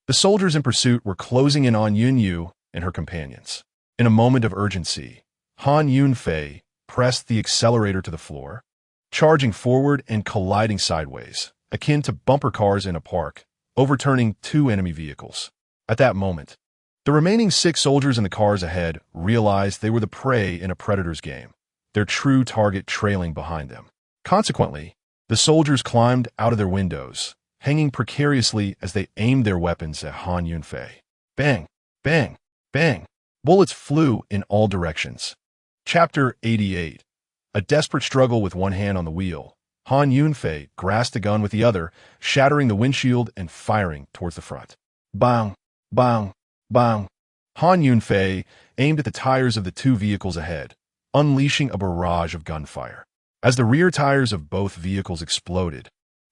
the soldiers in pursuit were closing in on Yun Yu and her companions. In a moment of urgency, Han Yunfei pressed the accelerator to the floor, charging forward and colliding sideways, akin to bumper cars in a park, overturning two enemy vehicles. At that moment, the remaining 6 soldiers in the cars ahead realized they were the prey in a predator's game, their true target trailing behind them. Consequently, the soldiers climbed out of their windows, hanging precariously as they aimed their weapons at Han Yunfei. Bang! Bang! Bang! Bullets flew in all directions. Chapter 88. A desperate struggle with one hand on the wheel. Han Yunfei grasped a gun with the other, shattering the windshield and firing towards the front. Bang! Bang! Bang! Han Yunfei aimed at the tires of the 2 vehicles ahead, unleashing a barrage of gunfire. As the rear tires of both vehicles exploded,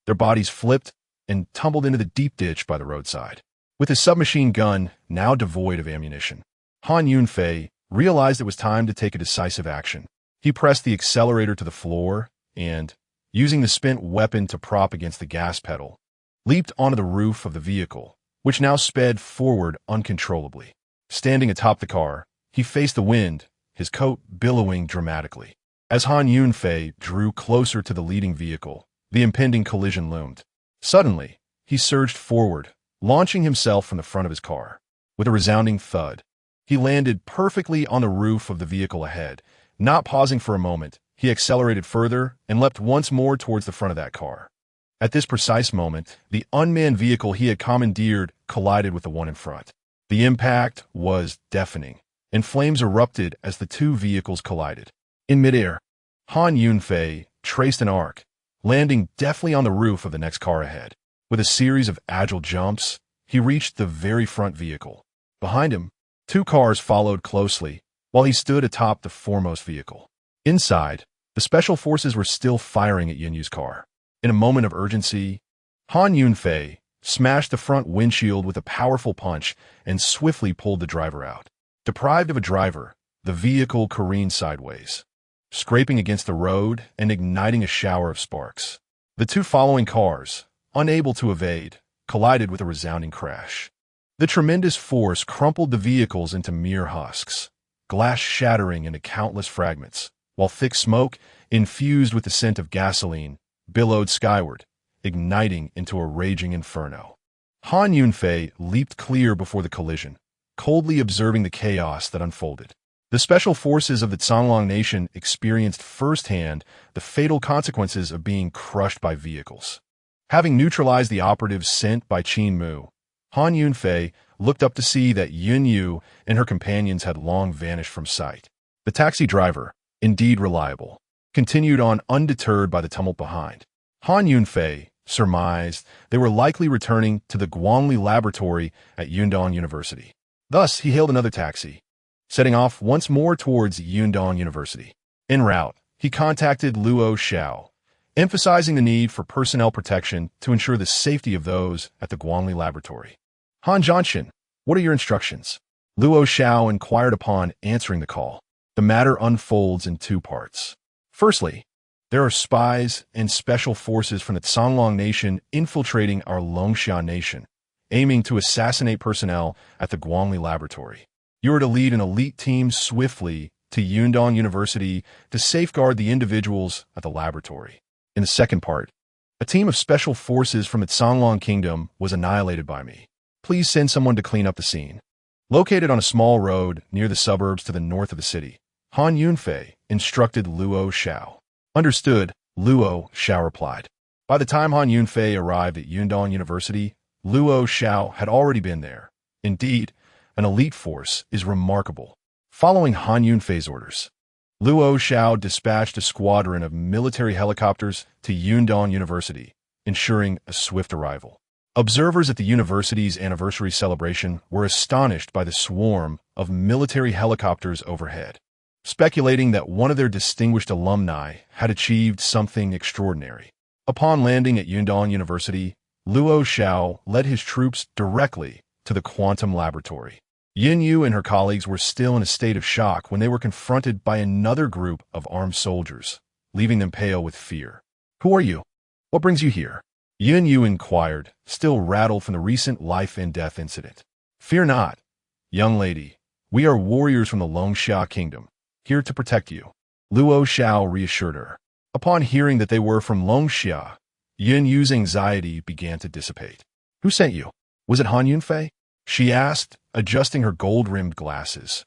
their bodies flipped and tumbled into the deep ditch by the roadside. With his submachine gun now devoid of ammunition, Han Yunfei realized it was time to take a decisive action. He pressed the accelerator to the floor and, using the spent weapon to prop against the gas pedal, leaped onto the roof of the vehicle, which now sped forward uncontrollably. Standing atop the car, he faced the wind, his coat billowing dramatically. As Han Yunfei drew closer to the leading vehicle, the impending collision loomed. Suddenly, he surged forward, launching himself from the front of his car. With a resounding thud, he landed perfectly on the roof of the vehicle ahead. Not pausing for a moment, he accelerated further and leapt once more towards the front of that car. At this precise moment, the unmanned vehicle he had commandeered collided with the one in front. The impact was deafening, and flames erupted as the 2 vehicles collided. In midair, Han Yunfei traced an arc, landing deftly on the roof of the next car ahead. With a series of agile jumps, he reached the very front vehicle. Behind him, 2 cars followed closely, while he stood atop the foremost vehicle. Inside, the special forces were still firing at Yin Yu's car. In a moment of urgency, Han Yunfei smashed the front windshield with a powerful punch and swiftly pulled the driver out. Deprived of a driver, the vehicle careened sideways, scraping against the road and igniting a shower of sparks. The two following cars, unable to evade, collided with a resounding crash. The tremendous force crumpled the vehicles into mere husks, glass shattering into countless fragments, while thick smoke, infused with the scent of gasoline, billowed skyward, igniting into a raging inferno. Han Yunfei leaped clear before the collision, coldly observing the chaos that unfolded. The special forces of the Zhonglong nation experienced firsthand the fatal consequences of being crushed by vehicles. Having neutralized the operatives sent by Qin Mu, Han Yunfei looked up to see that Yun Yu and her companions had long vanished from sight. The taxi driver, indeed reliable, continued on undeterred by the tumult behind. Han Yunfei surmised they were likely returning to the Guangli laboratory at Yundong University. Thus, he hailed another taxi, setting off once more towards Yundong University. En route, he contacted Luo Xiao, emphasizing the need for personnel protection to ensure the safety of those at the Guangli laboratory. Han Zhanshan, what are your instructions? Luo Xiao inquired upon answering the call. The matter unfolds in two parts. Firstly, there are spies and special forces from the Zhonglong nation infiltrating our Longxia nation, aiming to assassinate personnel at the Guangli laboratory. You are to lead an elite team swiftly to Yundong University to safeguard the individuals at the laboratory. In the second part, a team of special forces from the Zhonglong kingdom was annihilated by me. Please send someone to clean up the scene. Located on a small road near the suburbs to the north of the city, Han Yunfei instructed Luo Xiao. Understood, Luo Xiao replied. By the time Han Yunfei arrived at Yundong University, Luo Xiao had already been there. Indeed, an elite force is remarkable. Following Han Yunfei's orders, Luo Xiao dispatched a squadron of military helicopters to Yundong University, ensuring a swift arrival. Observers at the university's anniversary celebration were astonished by the swarm of military helicopters overhead, speculating that one of their distinguished alumni had achieved something extraordinary. Upon landing at Yundong University, Luo Xiao led his troops directly to the quantum laboratory. Yin Yu and her colleagues were still in a state of shock when they were confronted by another group of armed soldiers, leaving them pale with fear. Who are you? What brings you here? Yin Yu inquired, still rattled from the recent life-and-death incident. Fear not, young lady. We are warriors from the Longxia kingdom, here to protect you. Luo Xiao reassured her. Upon hearing that they were from Longxia, Yin Yu's anxiety began to dissipate. Who sent you? Was it Han Yunfei? She asked, adjusting her gold-rimmed glasses.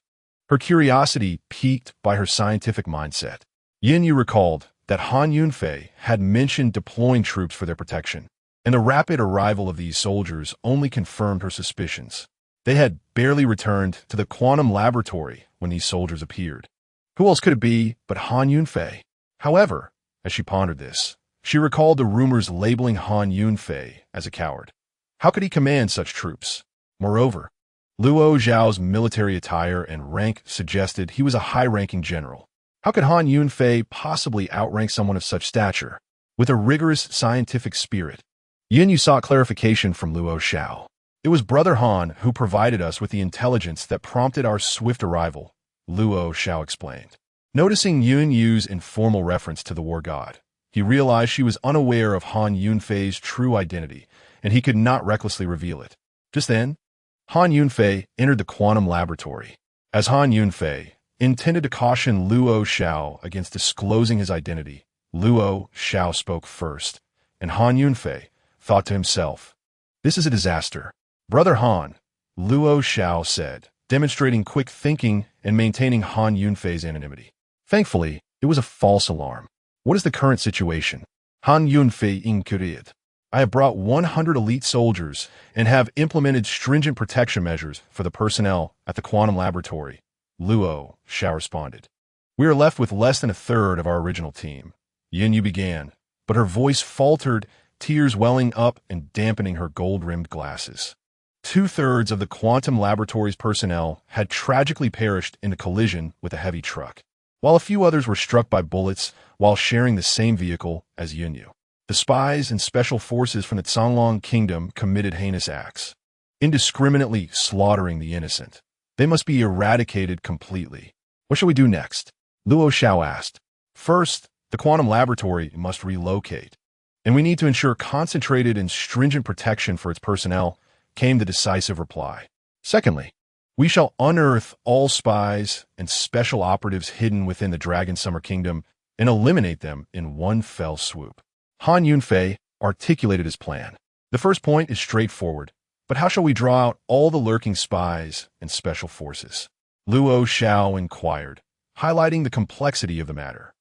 Her curiosity piqued by her scientific mindset. Yin Yu recalled that Han Yunfei had mentioned deploying troops for their protection, and the rapid arrival of these soldiers only confirmed her suspicions. They had barely returned to the quantum laboratory when these soldiers appeared. Who else could it be but Han Yunfei? However, as she pondered this, she recalled the rumors labeling Han Yunfei as a coward. How could he command such troops? Moreover, Luo Xiao's military attire and rank suggested he was a high-ranking general. How could Han Yunfei possibly outrank someone of such stature? With a rigorous scientific spirit, Yin Yu sought clarification from Luo Xiao. It was Brother Han who provided us with the intelligence that prompted our swift arrival, Luo Xiao explained. Noticing Yun Yu's informal reference to the war god, he realized she was unaware of Han Yunfei's true identity, and he could not recklessly reveal it. Just then, Han Yunfei entered the quantum laboratory. As Han Yunfei intended to caution Luo Xiao against disclosing his identity, Luo Xiao spoke first, and Han Yunfei thought to himself, "This is a disaster." Brother Han, Luo Xiao said, demonstrating quick thinking and maintaining Han Yunfei's anonymity. Thankfully, it was a false alarm. What is the current situation? Han Yunfei inquired. I have brought 100 elite soldiers and have implemented stringent protection measures for the personnel at the quantum laboratory, Luo Xiao responded. We are left with less than a third of our original team. Yin Yu began, but her voice faltered, tears welling up and dampening her gold-rimmed glasses. 2/3 of the quantum laboratory's personnel had tragically perished in a collision with a heavy truck, while a few others were struck by bullets while sharing the same vehicle as Yin Yu. The spies and special forces from the Zhonglong kingdom committed heinous acts, indiscriminately slaughtering the innocent. They must be eradicated completely. What shall we do next? Luo Xiao asked. First, the quantum laboratory must relocate, and we need to ensure concentrated and stringent protection for its personnel, came the decisive reply. Secondly, we shall unearth all spies and special operatives hidden within the Dragon Summer Kingdom and eliminate them in one fell swoop. Han Yunfei articulated his plan. The first point is straightforward, but how shall we draw out all the lurking spies and special forces? Luo Xiao inquired, highlighting the complexity of the matter.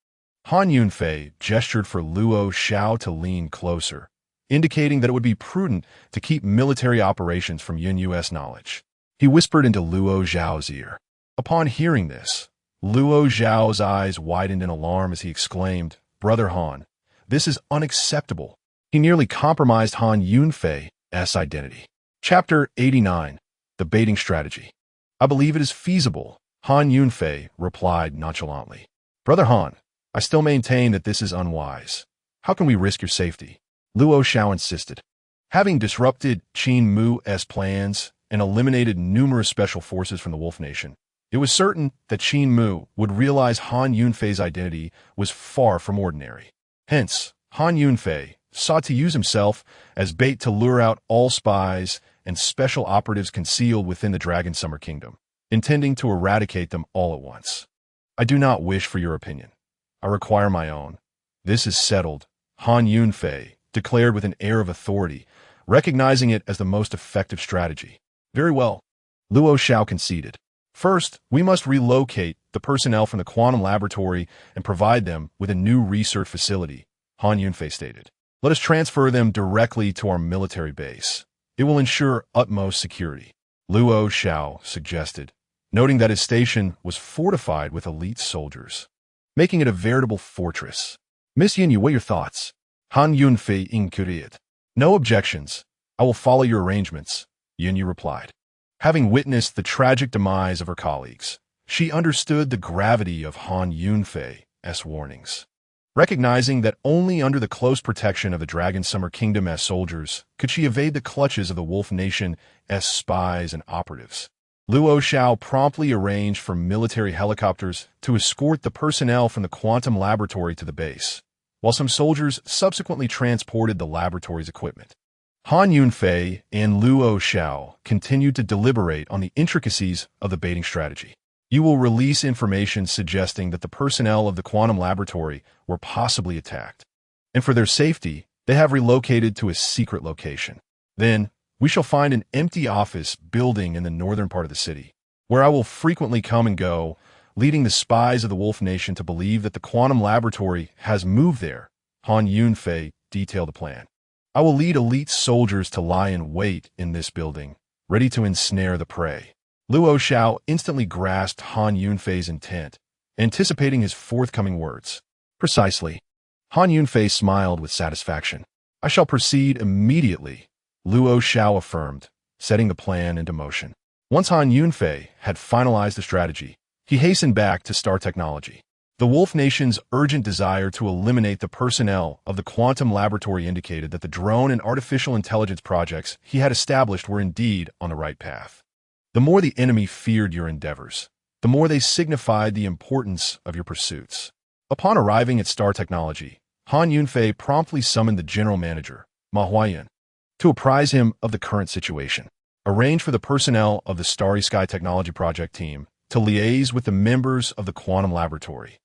Han Yunfei gestured for Luo Xiao to lean closer, indicating that it would be prudent to keep military operations from Yun Yu's knowledge. He whispered into Luo Xiao's ear. Upon hearing this, Luo Xiao's eyes widened in alarm as he exclaimed, "Brother Han, this is unacceptable." He nearly compromised Han Yunfei's identity. Chapter 89. The Baiting Strategy. I believe it is feasible, Han Yunfei replied nonchalantly. Brother Han, I still maintain that this is unwise. How can we risk your safety? Luo Xiao insisted. Having disrupted Qin Mu's plans and eliminated numerous special forces from the Wolf Nation, it was certain that Qin Mu would realize Han Yunfei's identity was far from ordinary. Hence, Han Yunfei sought to use himself as bait to lure out all spies and special operatives concealed within the Dragon Summer Kingdom, intending to eradicate them all at once. I do not wish for your opinion. I require my own. This is settled, Han Yunfei declared with an air of authority, recognizing it as the most effective strategy. Very well, Luo Xiao conceded. First, we must relocate the personnel from the quantum laboratory and provide them with a new research facility, Han Yunfei stated. Let us transfer them directly to our military base. It will ensure utmost security, Luo Xiao suggested, noting that his station was fortified with elite soldiers, making it a veritable fortress. Miss Yunyu, what are your thoughts? Han Yunfei inquired. No objections. I will follow your arrangements, Yunyu replied. Having witnessed the tragic demise of her colleagues, she understood the gravity of Han Yunfei's warnings. Recognizing that only under the close protection of the Dragon Summer Kingdom as soldiers could she evade the clutches of the Wolf Nation as spies and operatives, Luo Xiao promptly arranged for military helicopters to escort the personnel from the quantum laboratory to the base, while some soldiers subsequently transported the laboratory's equipment. Han Yunfei and Luo Xiao continued to deliberate on the intricacies of the baiting strategy. You will release information suggesting that the personnel of the quantum laboratory were possibly attacked, and for their safety, they have relocated to a secret location. Then, we shall find an empty office building in the northern part of the city, where I will frequently come and go, leading the spies of the Wolf Nation to believe that the quantum laboratory has moved there. Han Yunfei detailed the plan. I will lead elite soldiers to lie in wait in this building, ready to ensnare the prey. Luo Xiao instantly grasped Han Yunfei's intent, anticipating his forthcoming words. Precisely. Han Yunfei smiled with satisfaction. I shall proceed immediately, Luo Xiao affirmed, setting the plan into motion. Once Han Yunfei had finalized the strategy, he hastened back to Star Technology. The Wolf Nation's urgent desire to eliminate the personnel of the quantum laboratory indicated that the drone and artificial intelligence projects he had established were indeed on the right path. The more the enemy feared your endeavors, the more they signified the importance of your pursuits. Upon arriving at Star Technology, Han Yunfei promptly summoned the general manager, Ma Huayan, to apprise him of the current situation, arrange for the personnel of the Starry Sky Technology Project team to liaise with the members of the quantum laboratory,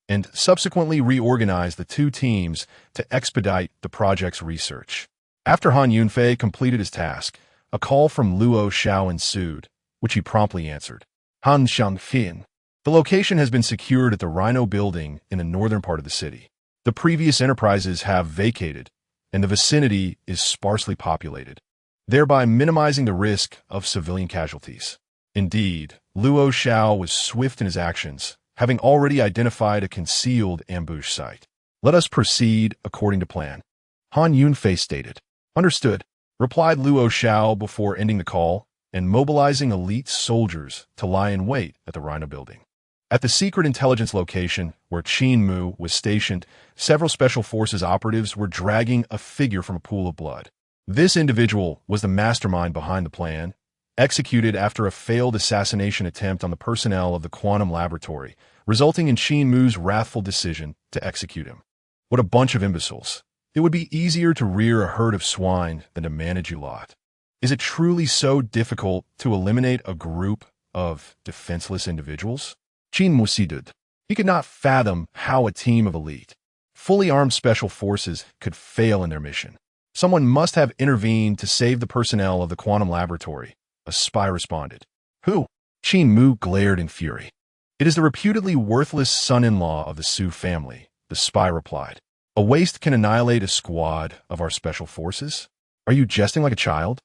and subsequently reorganize the two teams to expedite the project's research. After Han Yunfei completed his task, a call from Luo Xiao ensued, which he promptly answered. Han Xiangfin. The location has been secured at the Rhino Building in the northern part of the city. The previous enterprises have vacated, and the vicinity is sparsely populated, thereby minimizing the risk of civilian casualties. Indeed, Luo Xiao was swift in his actions, having already identified a concealed ambush site. Let us proceed according to plan, Han Yunfei stated. Understood, replied Luo Xiao before ending the call and mobilizing elite soldiers to lie in wait at the Rhino Building. At the secret intelligence location where Qin Mu was stationed, several Special Forces operatives were dragging a figure from a pool of blood. This individual was the mastermind behind the plan, executed after a failed assassination attempt on the personnel of the quantum laboratory, resulting in Qin Mu's wrathful decision to execute him. What a bunch of imbeciles. It would be easier to rear a herd of swine than to manage you lot. Is it truly so difficult to eliminate a group of defenseless individuals? Qin Mu sided. He could not fathom how a team of elite, fully armed special forces could fail in their mission. Someone must have intervened to save the personnel of the quantum laboratory, a spy responded. Who? Qin Mu glared in fury. It is the reputedly worthless son-in-law of the Su family, the spy replied. A waste can annihilate a squad of our special forces? Are you jesting like a child?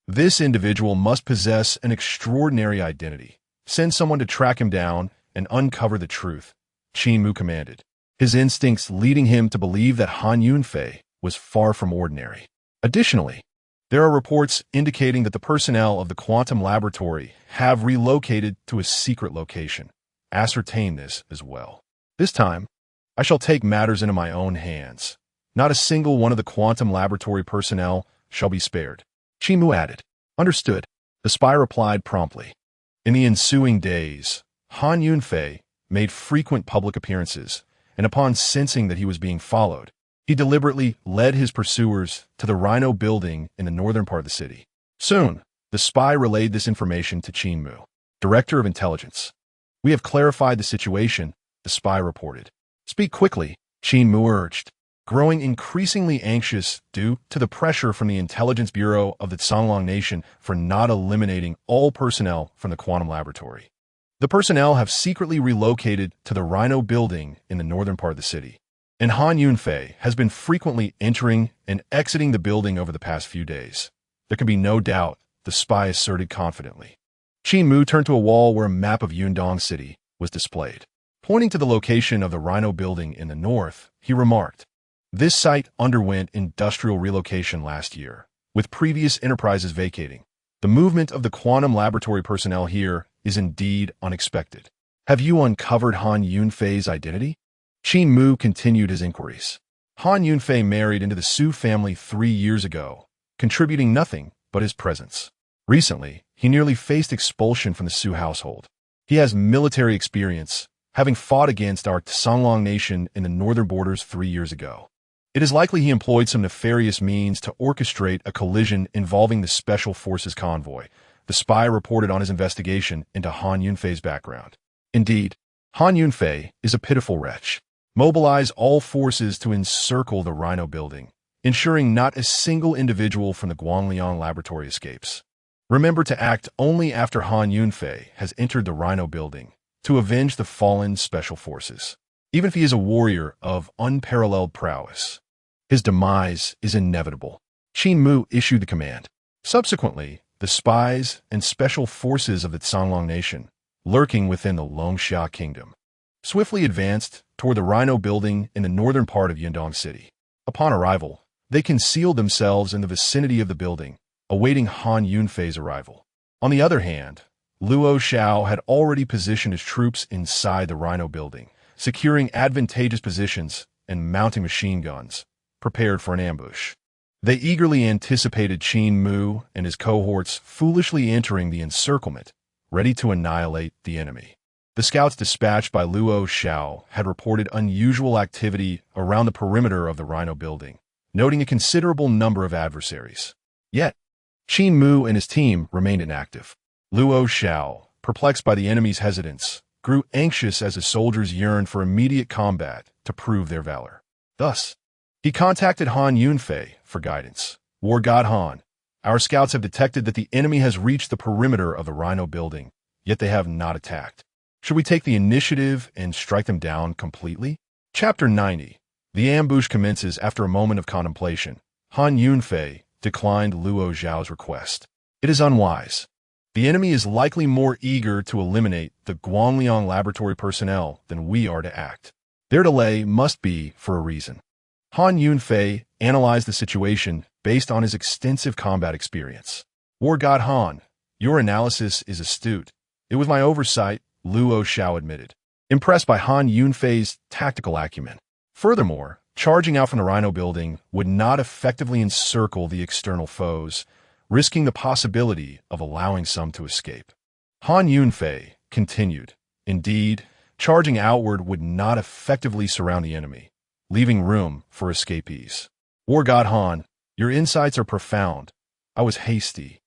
This individual must possess an extraordinary identity. Send someone to track him down and uncover the truth, Qin Mu commanded, his instincts leading him to believe that Han Yunfei was far from ordinary. Additionally, there are reports indicating that the personnel of the quantum laboratory have relocated to a secret location. Ascertain this as well. This time, I shall take matters into my own hands. Not a single one of the quantum laboratory personnel shall be spared. Qin Mu added. Understood. The spy replied promptly. In the ensuing days, Han Yunfei made frequent public appearances, and upon sensing that he was being followed, he deliberately led his pursuers to the Rhino building in the northern part of the city. Soon, the spy relayed this information to Qin Mu, Director of Intelligence. We have clarified the situation, the spy reported. Speak quickly, Qin Mu urged, growing increasingly anxious due to the pressure from the Intelligence Bureau of the Songlong Nation for not eliminating all personnel from the quantum laboratory. The personnel have secretly relocated to the Rhino building in the northern part of the city, and Han Yunfei has been frequently entering and exiting the building over the past few days. There can be no doubt, the spy asserted confidently. Qin Mu turned to a wall where a map of Yundong City was displayed. Pointing to the location of the Rhino building in the north, he remarked, this site underwent industrial relocation last year, with previous enterprises vacating. The movement of the quantum laboratory personnel here is indeed unexpected. Have you uncovered Han Yunfei's identity? Qin Mu continued his inquiries. Han Yunfei married into the Su family 3 years ago, contributing nothing but his presence. Recently, he nearly faced expulsion from the Su household. He has military experience, having fought against our Songlong Nation in the northern borders 3 years ago. It is likely he employed some nefarious means to orchestrate a collision involving the Special Forces convoy. The spy reported on his investigation into Han Yunfei's background. Indeed, Han Yunfei is a pitiful wretch. Mobilize all forces to encircle the Rhino building, ensuring not a single individual from the Guangliang laboratory escapes. Remember to act only after Han Yunfei has entered the Rhino building to avenge the fallen Special Forces. Even if he is a warrior of unparalleled prowess, his demise is inevitable. Qin Mu issued the command. Subsequently, the spies and special forces of the Songlong Nation, lurking within the Longxia Kingdom, swiftly advanced toward the Rhino building in the northern part of Yundong City. Upon arrival, they concealed themselves in the vicinity of the building, awaiting Han Yunfei's arrival. On the other hand, Luo Xiao had already positioned his troops inside the Rhino building, securing advantageous positions and mounting machine guns, prepared for an ambush. They eagerly anticipated Qin Mu and his cohorts foolishly entering the encirclement, ready to annihilate the enemy. The scouts dispatched by Luo Xiao had reported unusual activity around the perimeter of the Rhino building, noting a considerable number of adversaries. Yet, Qin Mu and his team remained inactive. Luo Xiao, perplexed by the enemy's hesitance, grew anxious as his soldiers yearned for immediate combat to prove their valor. Thus, he contacted Han Yunfei for guidance. War God Han, our scouts have detected that the enemy has reached the perimeter of the Rhino building, yet they have not attacked. Should we take the initiative and strike them down completely? Chapter 90. The ambush commences after a moment of contemplation. Han Yunfei declined Luo Xiao's request. It is unwise. The enemy is likely more eager to eliminate the Guangliang laboratory personnel than we are to act. Their delay must be for a reason. Han Yunfei analyzed the situation based on his extensive combat experience. War God Han, your analysis is astute. It was my oversight, Luo Xiao admitted, impressed by Han Yunfei's tactical acumen. Furthermore, charging out from the Rhino building would not effectively encircle the external foes. risking the possibility of allowing some to escape. Han Yunfei continued. Indeed, charging outward would not effectively surround the enemy, leaving room for escapees. War God Han, your insights are profound. I was hasty.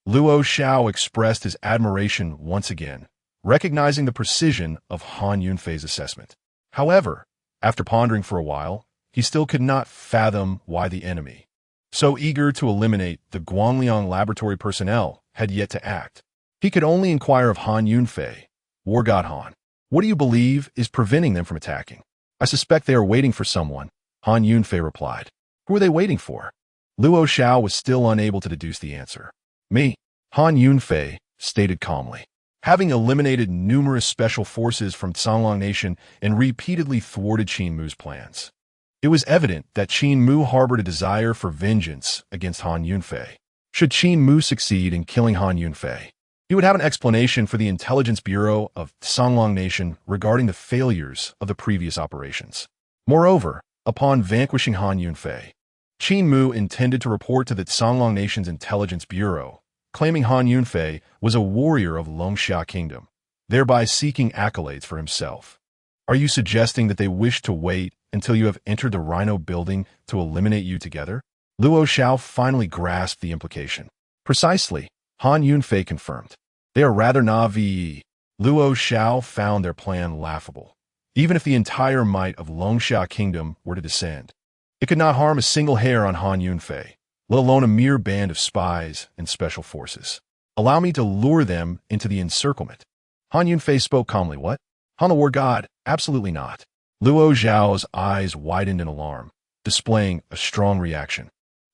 Luo Xiao expressed his admiration once again, recognizing the precision of Han Yunfei's assessment. However, after pondering for a while, he still could not fathom why the enemy, so eager to eliminate the Guangliang laboratory personnel, had yet to act. He could only inquire of Han Yunfei. War God Han, what do you believe is preventing them from attacking? I suspect they are waiting for someone, Han Yunfei replied. Who are they waiting for? Luo Xiao was still unable to deduce the answer. Me, Han Yunfei stated calmly. Having eliminated numerous special forces from Songlong Nation and repeatedly thwarted Qin Mu's plans, it was evident that Qin Mu harbored a desire for vengeance against Han Yunfei. Should Qin Mu succeed in killing Han Yunfei, he would have an explanation for the intelligence bureau of Songlong Nation regarding the failures of the previous operations. Moreover, upon vanquishing Han Yunfei, Qin Mu intended to report to the Songlong Nation's intelligence bureau, claiming Han Yunfei was a warrior of Longxia Kingdom, thereby seeking accolades for himself. Are you suggesting that they wish to wait until you have entered the Rhino building to eliminate you together? Luo Xiao finally grasped the implication. Precisely, Han Yunfei confirmed. They are rather naive. Luo Xiao found their plan laughable. Even if the entire might of Longxia Kingdom were to descend, it could not harm a single hair on Han Yunfei, let alone a mere band of spies and special forces. Allow me to lure them into the encirclement. Han Yunfei spoke calmly. What? Han the War God? Absolutely not. Luo Xiao's eyes widened in alarm, displaying a strong reaction.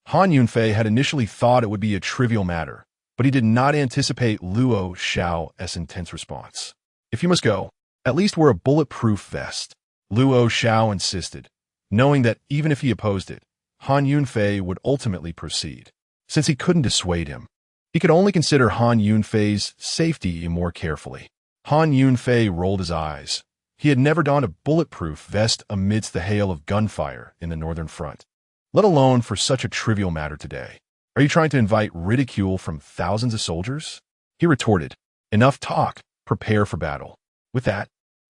Han Yunfei had initially thought it would be a trivial matter, but he did not anticipate Luo Xiao's intense response. If you must go, at least wear a bulletproof vest, Luo Xiao insisted, knowing that even if he opposed it, Han Yunfei would ultimately proceed. Since he couldn't dissuade him, he could only consider Han Yunfei's safety more carefully. Han Yunfei rolled his eyes. He had never donned a bulletproof vest amidst the hail of gunfire in the northern front, let alone for such a trivial matter today. Are you trying to invite ridicule from thousands of soldiers? He retorted. Enough talk. Prepare for battle. With that,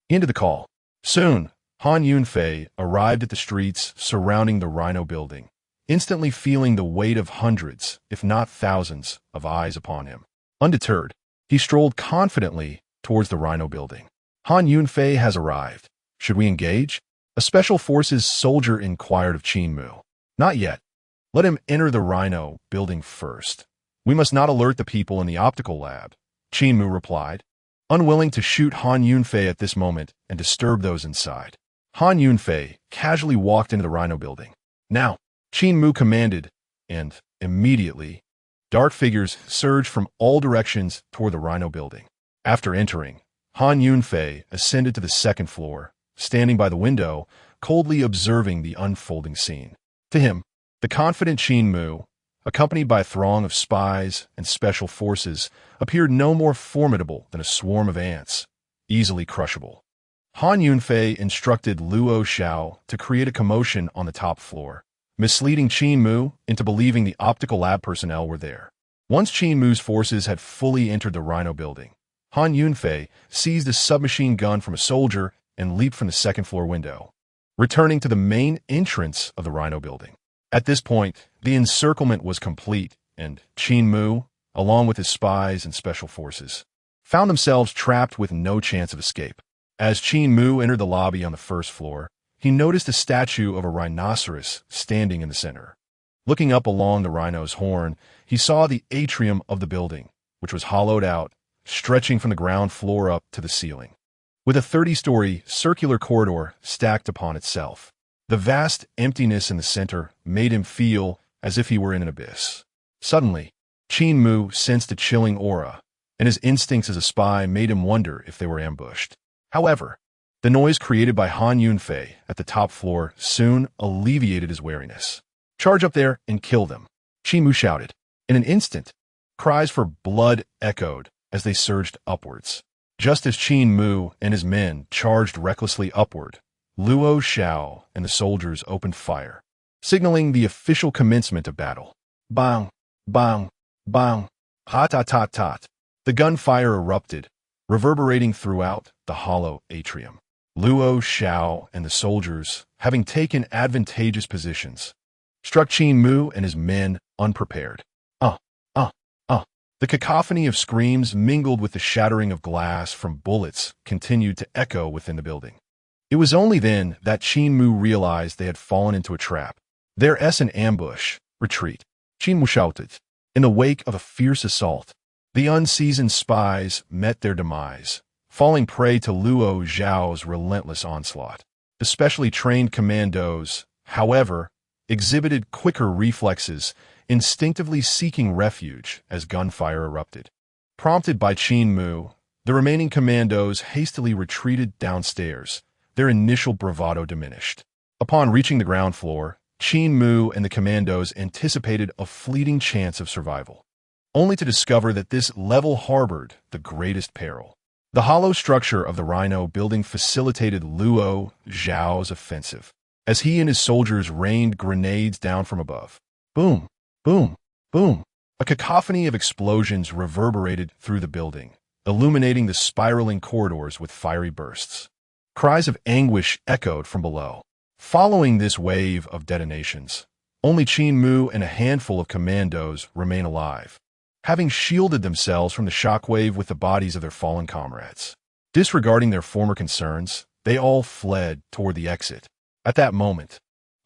he ended the call. Soon, Han Yunfei arrived at the streets surrounding the Rhino building, instantly feeling the weight of hundreds, if not thousands, of eyes upon him. Undeterred, he strolled confidently towards the Rhino building. Han Yunfei has arrived. Should we engage? A special forces soldier inquired of Qin Mu. Not yet. Let him enter the Rhino building first. We must not alert the people in the optical lab, Qin Mu replied, unwilling to shoot Han Yunfei at this moment and disturb those inside. Han Yunfei casually walked into the Rhino building. Now, Qin Mu commanded, and immediately, dark figures surged from all directions toward the Rhino building. After entering, Han Yunfei ascended to the second floor, standing by the window, coldly observing the unfolding scene. To him, the confident Qin Mu, accompanied by a throng of spies and special forces, appeared no more formidable than a swarm of ants, easily crushable. Han Yunfei instructed Luo Xiao to create a commotion on the top floor, misleading Qin Mu into believing the optical lab personnel were there. Once Qin Mu's forces had fully entered the Rhino building, Han Yunfei seized a submachine gun from a soldier and leaped from the second-floor window, returning to the main entrance of the Rhino building. At this point, the encirclement was complete, and Qin Mu, along with his spies and special forces, found themselves trapped with no chance of escape. As Qin Mu entered the lobby on the first floor, he noticed a statue of a rhinoceros standing in the center. Looking up along the rhino's horn, he saw the atrium of the building, which was hollowed out, stretching from the ground floor up to the ceiling, with a 30-story circular corridor stacked upon itself. The vast emptiness in the center made him feel as if he were in an abyss. Suddenly, Qin Mu sensed a chilling aura, and his instincts as a spy made him wonder if they were ambushed. However, the noise created by Han Yunfei at the top floor soon alleviated his wariness. Charge up there and kill them, Qin Mu shouted. In an instant, cries for blood echoed as they surged upwards. Just as Qin Mu and his men charged recklessly upward, Luo Xiao and the soldiers opened fire, signaling the official commencement of battle. Bang! Bang! Bang! Hot, hot, hot, hot. The gunfire erupted, reverberating throughout the hollow atrium. Luo Xiao and the soldiers, having taken advantageous positions, struck Qin Mu and his men unprepared. Uh, uh, The cacophony of screams mingled with the shattering of glass from bullets continued to echo within the building. It was only then that Qin Mu realized they had fallen into a trap. There is an ambush. Retreat. Qin Mu shouted. In the wake of a fierce assault, the unseasoned spies met their demise, falling prey to Luo Zhao's relentless onslaught. The specially trained commandos, however, exhibited quicker reflexes, instinctively seeking refuge as gunfire erupted. Prompted by Qin Mu, the remaining commandos hastily retreated downstairs, their initial bravado diminished. Upon reaching the ground floor, Qin Mu and the commandos anticipated a fleeting chance of survival, only to discover that this level harbored the greatest peril. The hollow structure of the Rhino building facilitated Luo Zhao's offensive, as he and his soldiers rained grenades down from above. Boom, boom, boom. A cacophony of explosions reverberated through the building, illuminating the spiraling corridors with fiery bursts. Cries of anguish echoed from below. Following this wave of detonations, only Qin Mu and a handful of commandos remain alive, having shielded themselves from the shockwave with the bodies of their fallen comrades. Disregarding their former concerns, they all fled toward the exit. At that moment,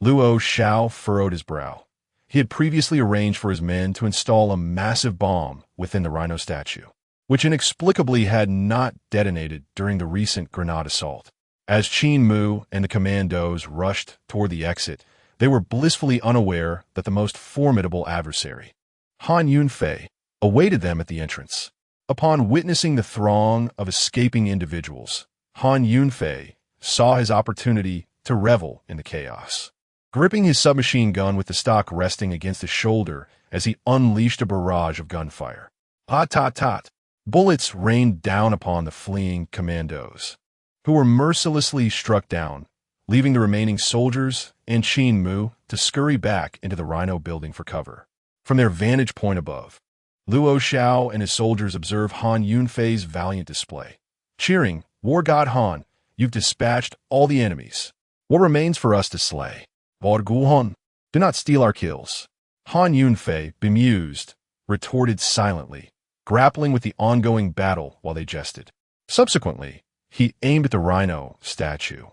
Luo Xiao furrowed his brow. He had previously arranged for his men to install a massive bomb within the Rhino statue, which inexplicably had not detonated during the recent grenade assault. As Qin Mu and the commandos rushed toward the exit, they were blissfully unaware that the most formidable adversary, Han Yunfei, awaited them at the entrance. Upon witnessing the throng of escaping individuals, Han Yunfei saw his opportunity to revel in the chaos. Gripping his submachine gun with the stock resting against his shoulder as he unleashed a barrage of gunfire. Hot, hot, hot. Bullets rained down upon the fleeing commandos, who were mercilessly struck down, leaving the remaining soldiers and Qin Mu to scurry back into the Rhino building for cover. From their vantage point above, Luo Xiao and his soldiers observed Han Yunfei's valiant display. Cheering, "War God Han, you've dispatched all the enemies. What remains for us to slay? War Guhan, do not steal our kills." Han Yunfei, bemused, retorted silently, grappling with the ongoing battle while they jested. Subsequently, he aimed at the Rhino statue,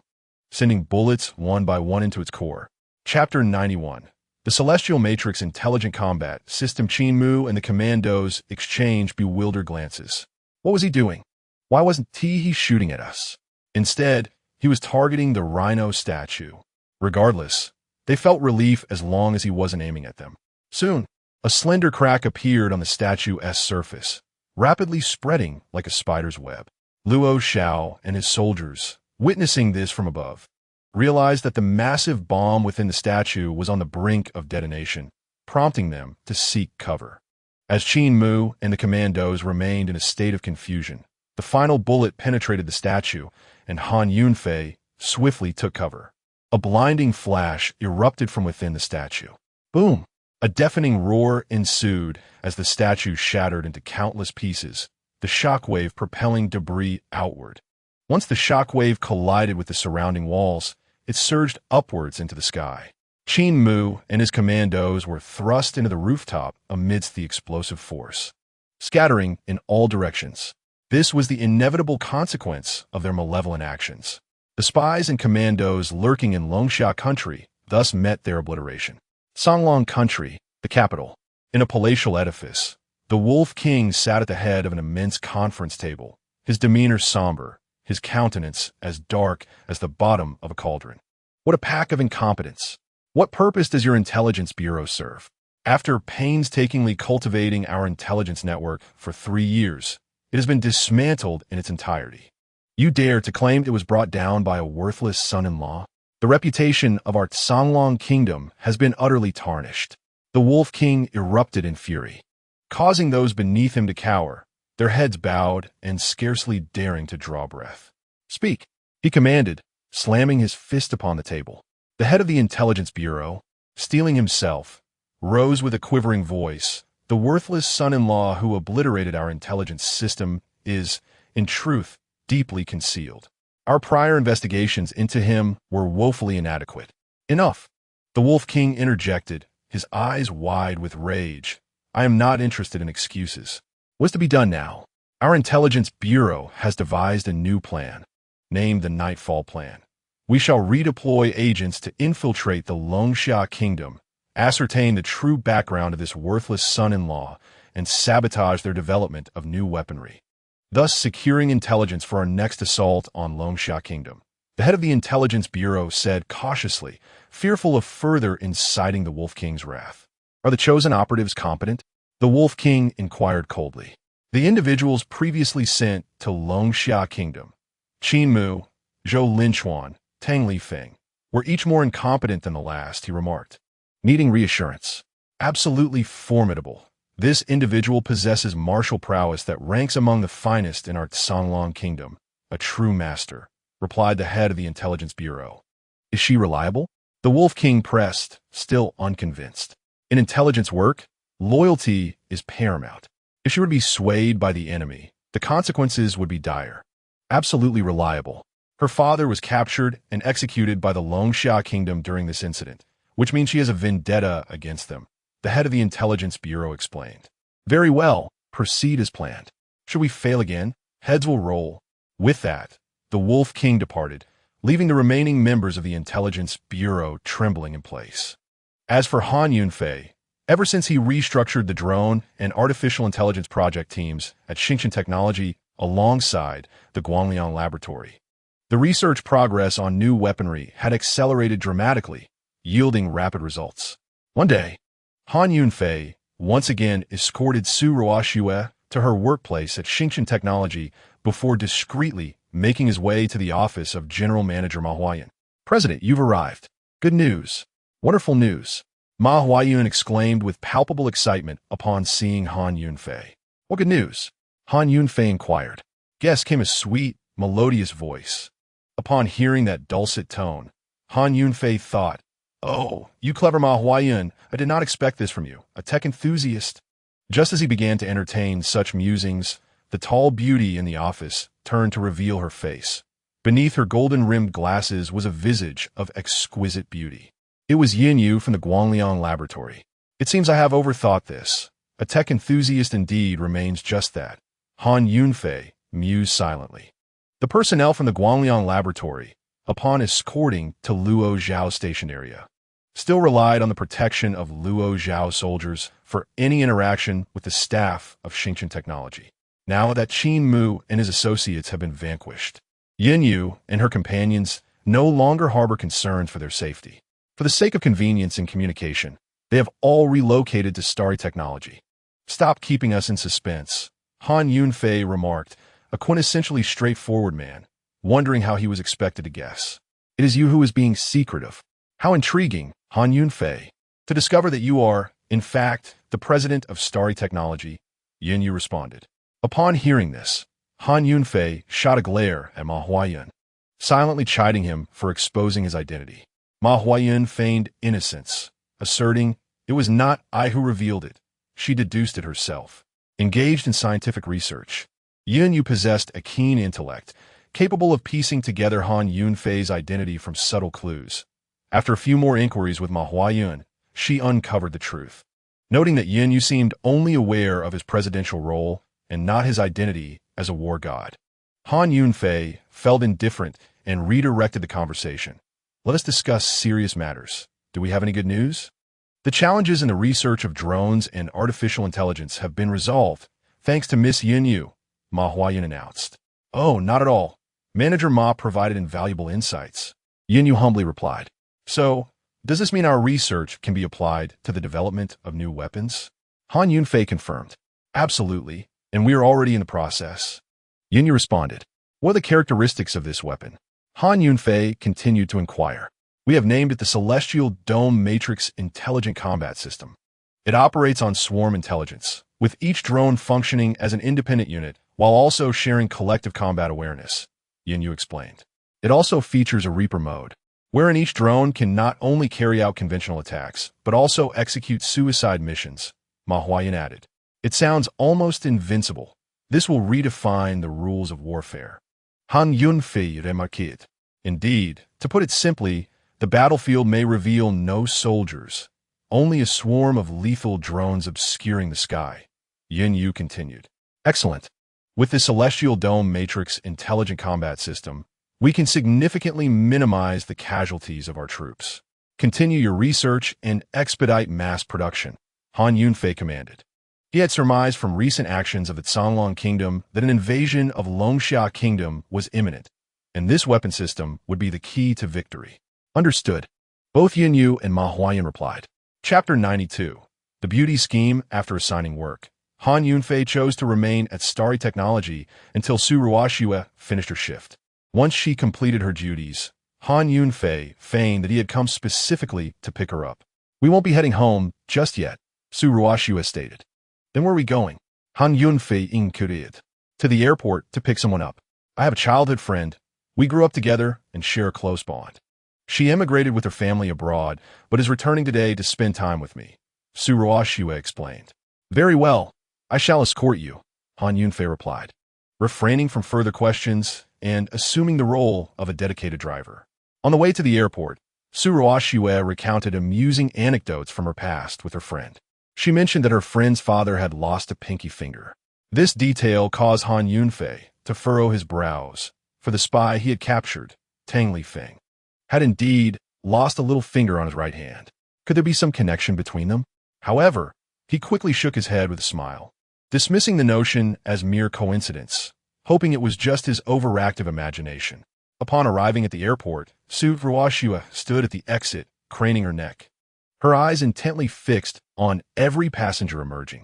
sending bullets one by one into its core. Chapter 91. The Celestial Matrix Intelligent Combat System. Qin Mu and the commandos exchanged bewildered glances. What was he doing? Why wasn't he shooting at us? Instead, he was targeting the Rhino statue. Regardless, they felt relief as long as he wasn't aiming at them. Soon, a slender crack appeared on the statue's surface, rapidly spreading like a spider's web. Luo Xiao and his soldiers, witnessing this from above, realized that the massive bomb within the statue was on the brink of detonation, prompting them to seek cover. As Qin Mu and the commandos remained in a state of confusion, the final bullet penetrated the statue, and Han Yunfei swiftly took cover. A blinding flash erupted from within the statue. Boom! A deafening roar ensued as the statue shattered into countless pieces, the shockwave propelling debris outward. Once the shockwave collided with the surrounding walls, it surged upwards into the sky. Qin Mu and his commandos were thrust into the rooftop amidst the explosive force, scattering in all directions. This was the inevitable consequence of their malevolent actions. The spies and commandos lurking in Longxia country thus met their obliteration. Songlong country, the capital. In a palatial edifice, the Wolf King sat at the head of an immense conference table, his demeanor somber, his countenance as dark as the bottom of a cauldron. What a pack of incompetents! What purpose does your intelligence bureau serve? After painstakingly cultivating our intelligence network for 3 years, it has been dismantled in its entirety. You dare to claim it was brought down by a worthless son-in-law? The reputation of our Songlong kingdom has been utterly tarnished. The Wolf King erupted in fury, causing those beneath him to cower, their heads bowed and scarcely daring to draw breath. "Speak," he commanded, slamming his fist upon the table. The head of the Intelligence Bureau, steeling himself, rose with a quivering voice, The worthless son-in-law who obliterated our intelligence system is, in truth, deeply concealed. Our prior investigations into him were woefully inadequate. Enough! The Wolf King interjected, his eyes wide with rage. I am not interested in excuses. What's to be done now? Our Intelligence Bureau has devised a new plan, named the Nightfall Plan. We shall redeploy agents to infiltrate the Longsha Kingdom, ascertain the true background of this worthless son-in-law, and sabotage their development of new weaponry, thus securing intelligence for our next assault on Longsha Kingdom. The head of the Intelligence Bureau said cautiously, fearful of further inciting the Wolf King's wrath. Are the chosen operatives competent? The Wolf King inquired coldly. The individuals previously sent to Longsha Kingdom, Qin Mu, Zhou Linchuan, Tang Lifeng, were each more incompetent than the last, he remarked. Needing reassurance. Absolutely formidable. This individual possesses martial prowess that ranks among the finest in our Songlong Kingdom. A true master, replied the head of the Intelligence Bureau. Is she reliable? The Wolf King pressed, still unconvinced. In intelligence work, loyalty is paramount. If she were to be swayed by the enemy, the consequences would be dire. Absolutely reliable. Her father was captured and executed by the Longsha Kingdom during this incident, which means she has a vendetta against them, the head of the Intelligence Bureau explained. Very well, proceed as planned. Should we fail again, heads will roll. With that, the Wolf King departed, leaving the remaining members of the Intelligence Bureau trembling in place. As for Han Yunfei, ever since he restructured the drone and artificial intelligence project teams at Xingchen Technology alongside the Guangliang Laboratory, the research progress on new weaponry had accelerated dramatically, yielding rapid results. One day, Han Yunfei once again escorted Su Ruoxue to her workplace at Xingchen Technology before discreetly making his way to the office of General Manager Ma Huayun. President, you've arrived. Good news. Wonderful news. Ma Huayun exclaimed with palpable excitement upon seeing Han Yunfei. What good news? Han Yunfei inquired. Guess came a sweet, melodious voice. Upon hearing that dulcet tone, Han Yunfei thought, Oh, you clever Ma Huayun, I did not expect this from you, a tech enthusiast. Just as he began to entertain such musings, the tall beauty in the office turned to reveal her face. Beneath her golden-rimmed glasses was a visage of exquisite beauty. It was Yin Yu from the Guangliang Laboratory. It seems I have overthought this. A tech enthusiast indeed remains just that. Han Yunfei mused silently. The personnel from the Guangliang Laboratory, upon escorting to Luo Zhao station area, still relied on the protection of Luo Zhao soldiers for any interaction with the staff of Xingchen Technology. Now that Qin Mu and his associates have been vanquished, Yin Yu and her companions no longer harbor concerns for their safety. For the sake of convenience in communication, they have all relocated to Starry Technology. Stop keeping us in suspense, Han Yunfei remarked, a quintessentially straightforward man, wondering how he was expected to guess. It is you who is being secretive. How intriguing, Han Yunfei. To discover that you are, in fact, the president of Starry Technology, Yin Yu responded. Upon hearing this, Han Yunfei shot a glare at Ma Huayun, silently chiding him for exposing his identity. Ma Huayun feigned innocence, asserting, it was not I who revealed it. She deduced it herself. Engaged in scientific research, Yin Yu possessed a keen intellect, capable of piecing together Han Yunfei's identity from subtle clues. After a few more inquiries with Ma Huayun, she uncovered the truth. Noting that Yin Yu seemed only aware of his presidential role and not his identity as a war god, Han Yunfei felt indifferent and redirected the conversation. Let us discuss serious matters. Do we have any good news? The challenges in the research of drones and artificial intelligence have been resolved, thanks to Miss Yin Yu, Ma Huayun announced. Oh, not at all. Manager Ma provided invaluable insights. Yin Yu humbly replied. So, does this mean our research can be applied to the development of new weapons? Han Yunfei confirmed. Absolutely, and we are already in the process. Yin Yu responded. What are the characteristics of this weapon? Han Yunfei continued to inquire. We have named it the Celestial Dome Matrix Intelligent Combat System. It operates on swarm intelligence, with each drone functioning as an independent unit while also sharing collective combat awareness, Yin Yu explained. It also features a Reaper mode, wherein each drone can not only carry out conventional attacks, but also execute suicide missions, Ma Huayan added. It sounds almost invincible. This will redefine the rules of warfare. Han Yunfei remarqued. Indeed, to put it simply, the battlefield may reveal no soldiers, only a swarm of lethal drones obscuring the sky. Yin Yu continued. Excellent. With the Celestial Dome Matrix Intelligent Combat System, we can significantly minimize the casualties of our troops. Continue your research and expedite mass production, Han Yunfei commanded. He had surmised from recent actions of the Canlong Kingdom that an invasion of Longxia Kingdom was imminent, and this weapon system would be the key to victory. Understood. Both Yin Yu and Ma Huayan replied. Chapter 92. The Beauty Scheme. After assigning work, Han Yunfei chose to remain at Starry Technology until Su Ruoxue finished her shift. Once she completed her duties, Han Yunfei feigned that he had come specifically to pick her up. We won't be heading home just yet, Su Ruoxue stated. Then where are we going? Han Yunfei inquired. To the airport to pick someone up. I have a childhood friend. We grew up together and share a close bond. She emigrated with her family abroad, but is returning today to spend time with me, Su Ruoxue explained. Very well. I shall escort you, Han Yunfei replied, refraining from further questions and assuming the role of a dedicated driver. On the way to the airport, Su Ruoxue recounted amusing anecdotes from her past with her friend. She mentioned that her friend's father had lost a pinky finger. This detail caused Han Yunfei to furrow his brows, for the spy he had captured, Tang Lifeng, had indeed lost a little finger on his right hand. Could there be some connection between them? However, he quickly shook his head with a smile, dismissing the notion as mere coincidence, hoping it was just his overactive imagination. Upon arriving at the airport, Su Ruoxue stood at the exit, craning her neck, her eyes intently fixed on every passenger emerging.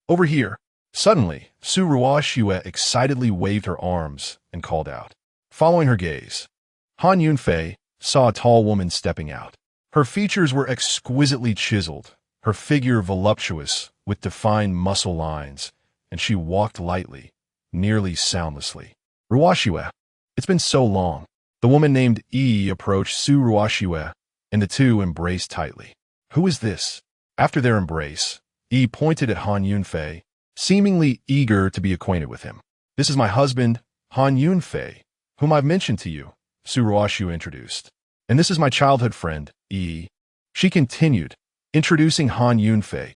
Over here. Suddenly, Su Ruoxue excitedly waved her arms and called out. Following her gaze, Han Yunfei saw a tall woman stepping out. Her features were exquisitely chiseled, her figure voluptuous with defined muscle lines, and she walked lightly, nearly soundlessly. Ruoxue. It's been so long. The woman named approached Su Ruoxue, and the two embraced tightly. Who is this? After their embrace, pointed at Han Yunfei, seemingly eager to be acquainted with him. This is my husband, Han Yunfei, whom I've mentioned to you, Su Ruoxue introduced. And this is my childhood friend, She continued, introducing Han Yunfei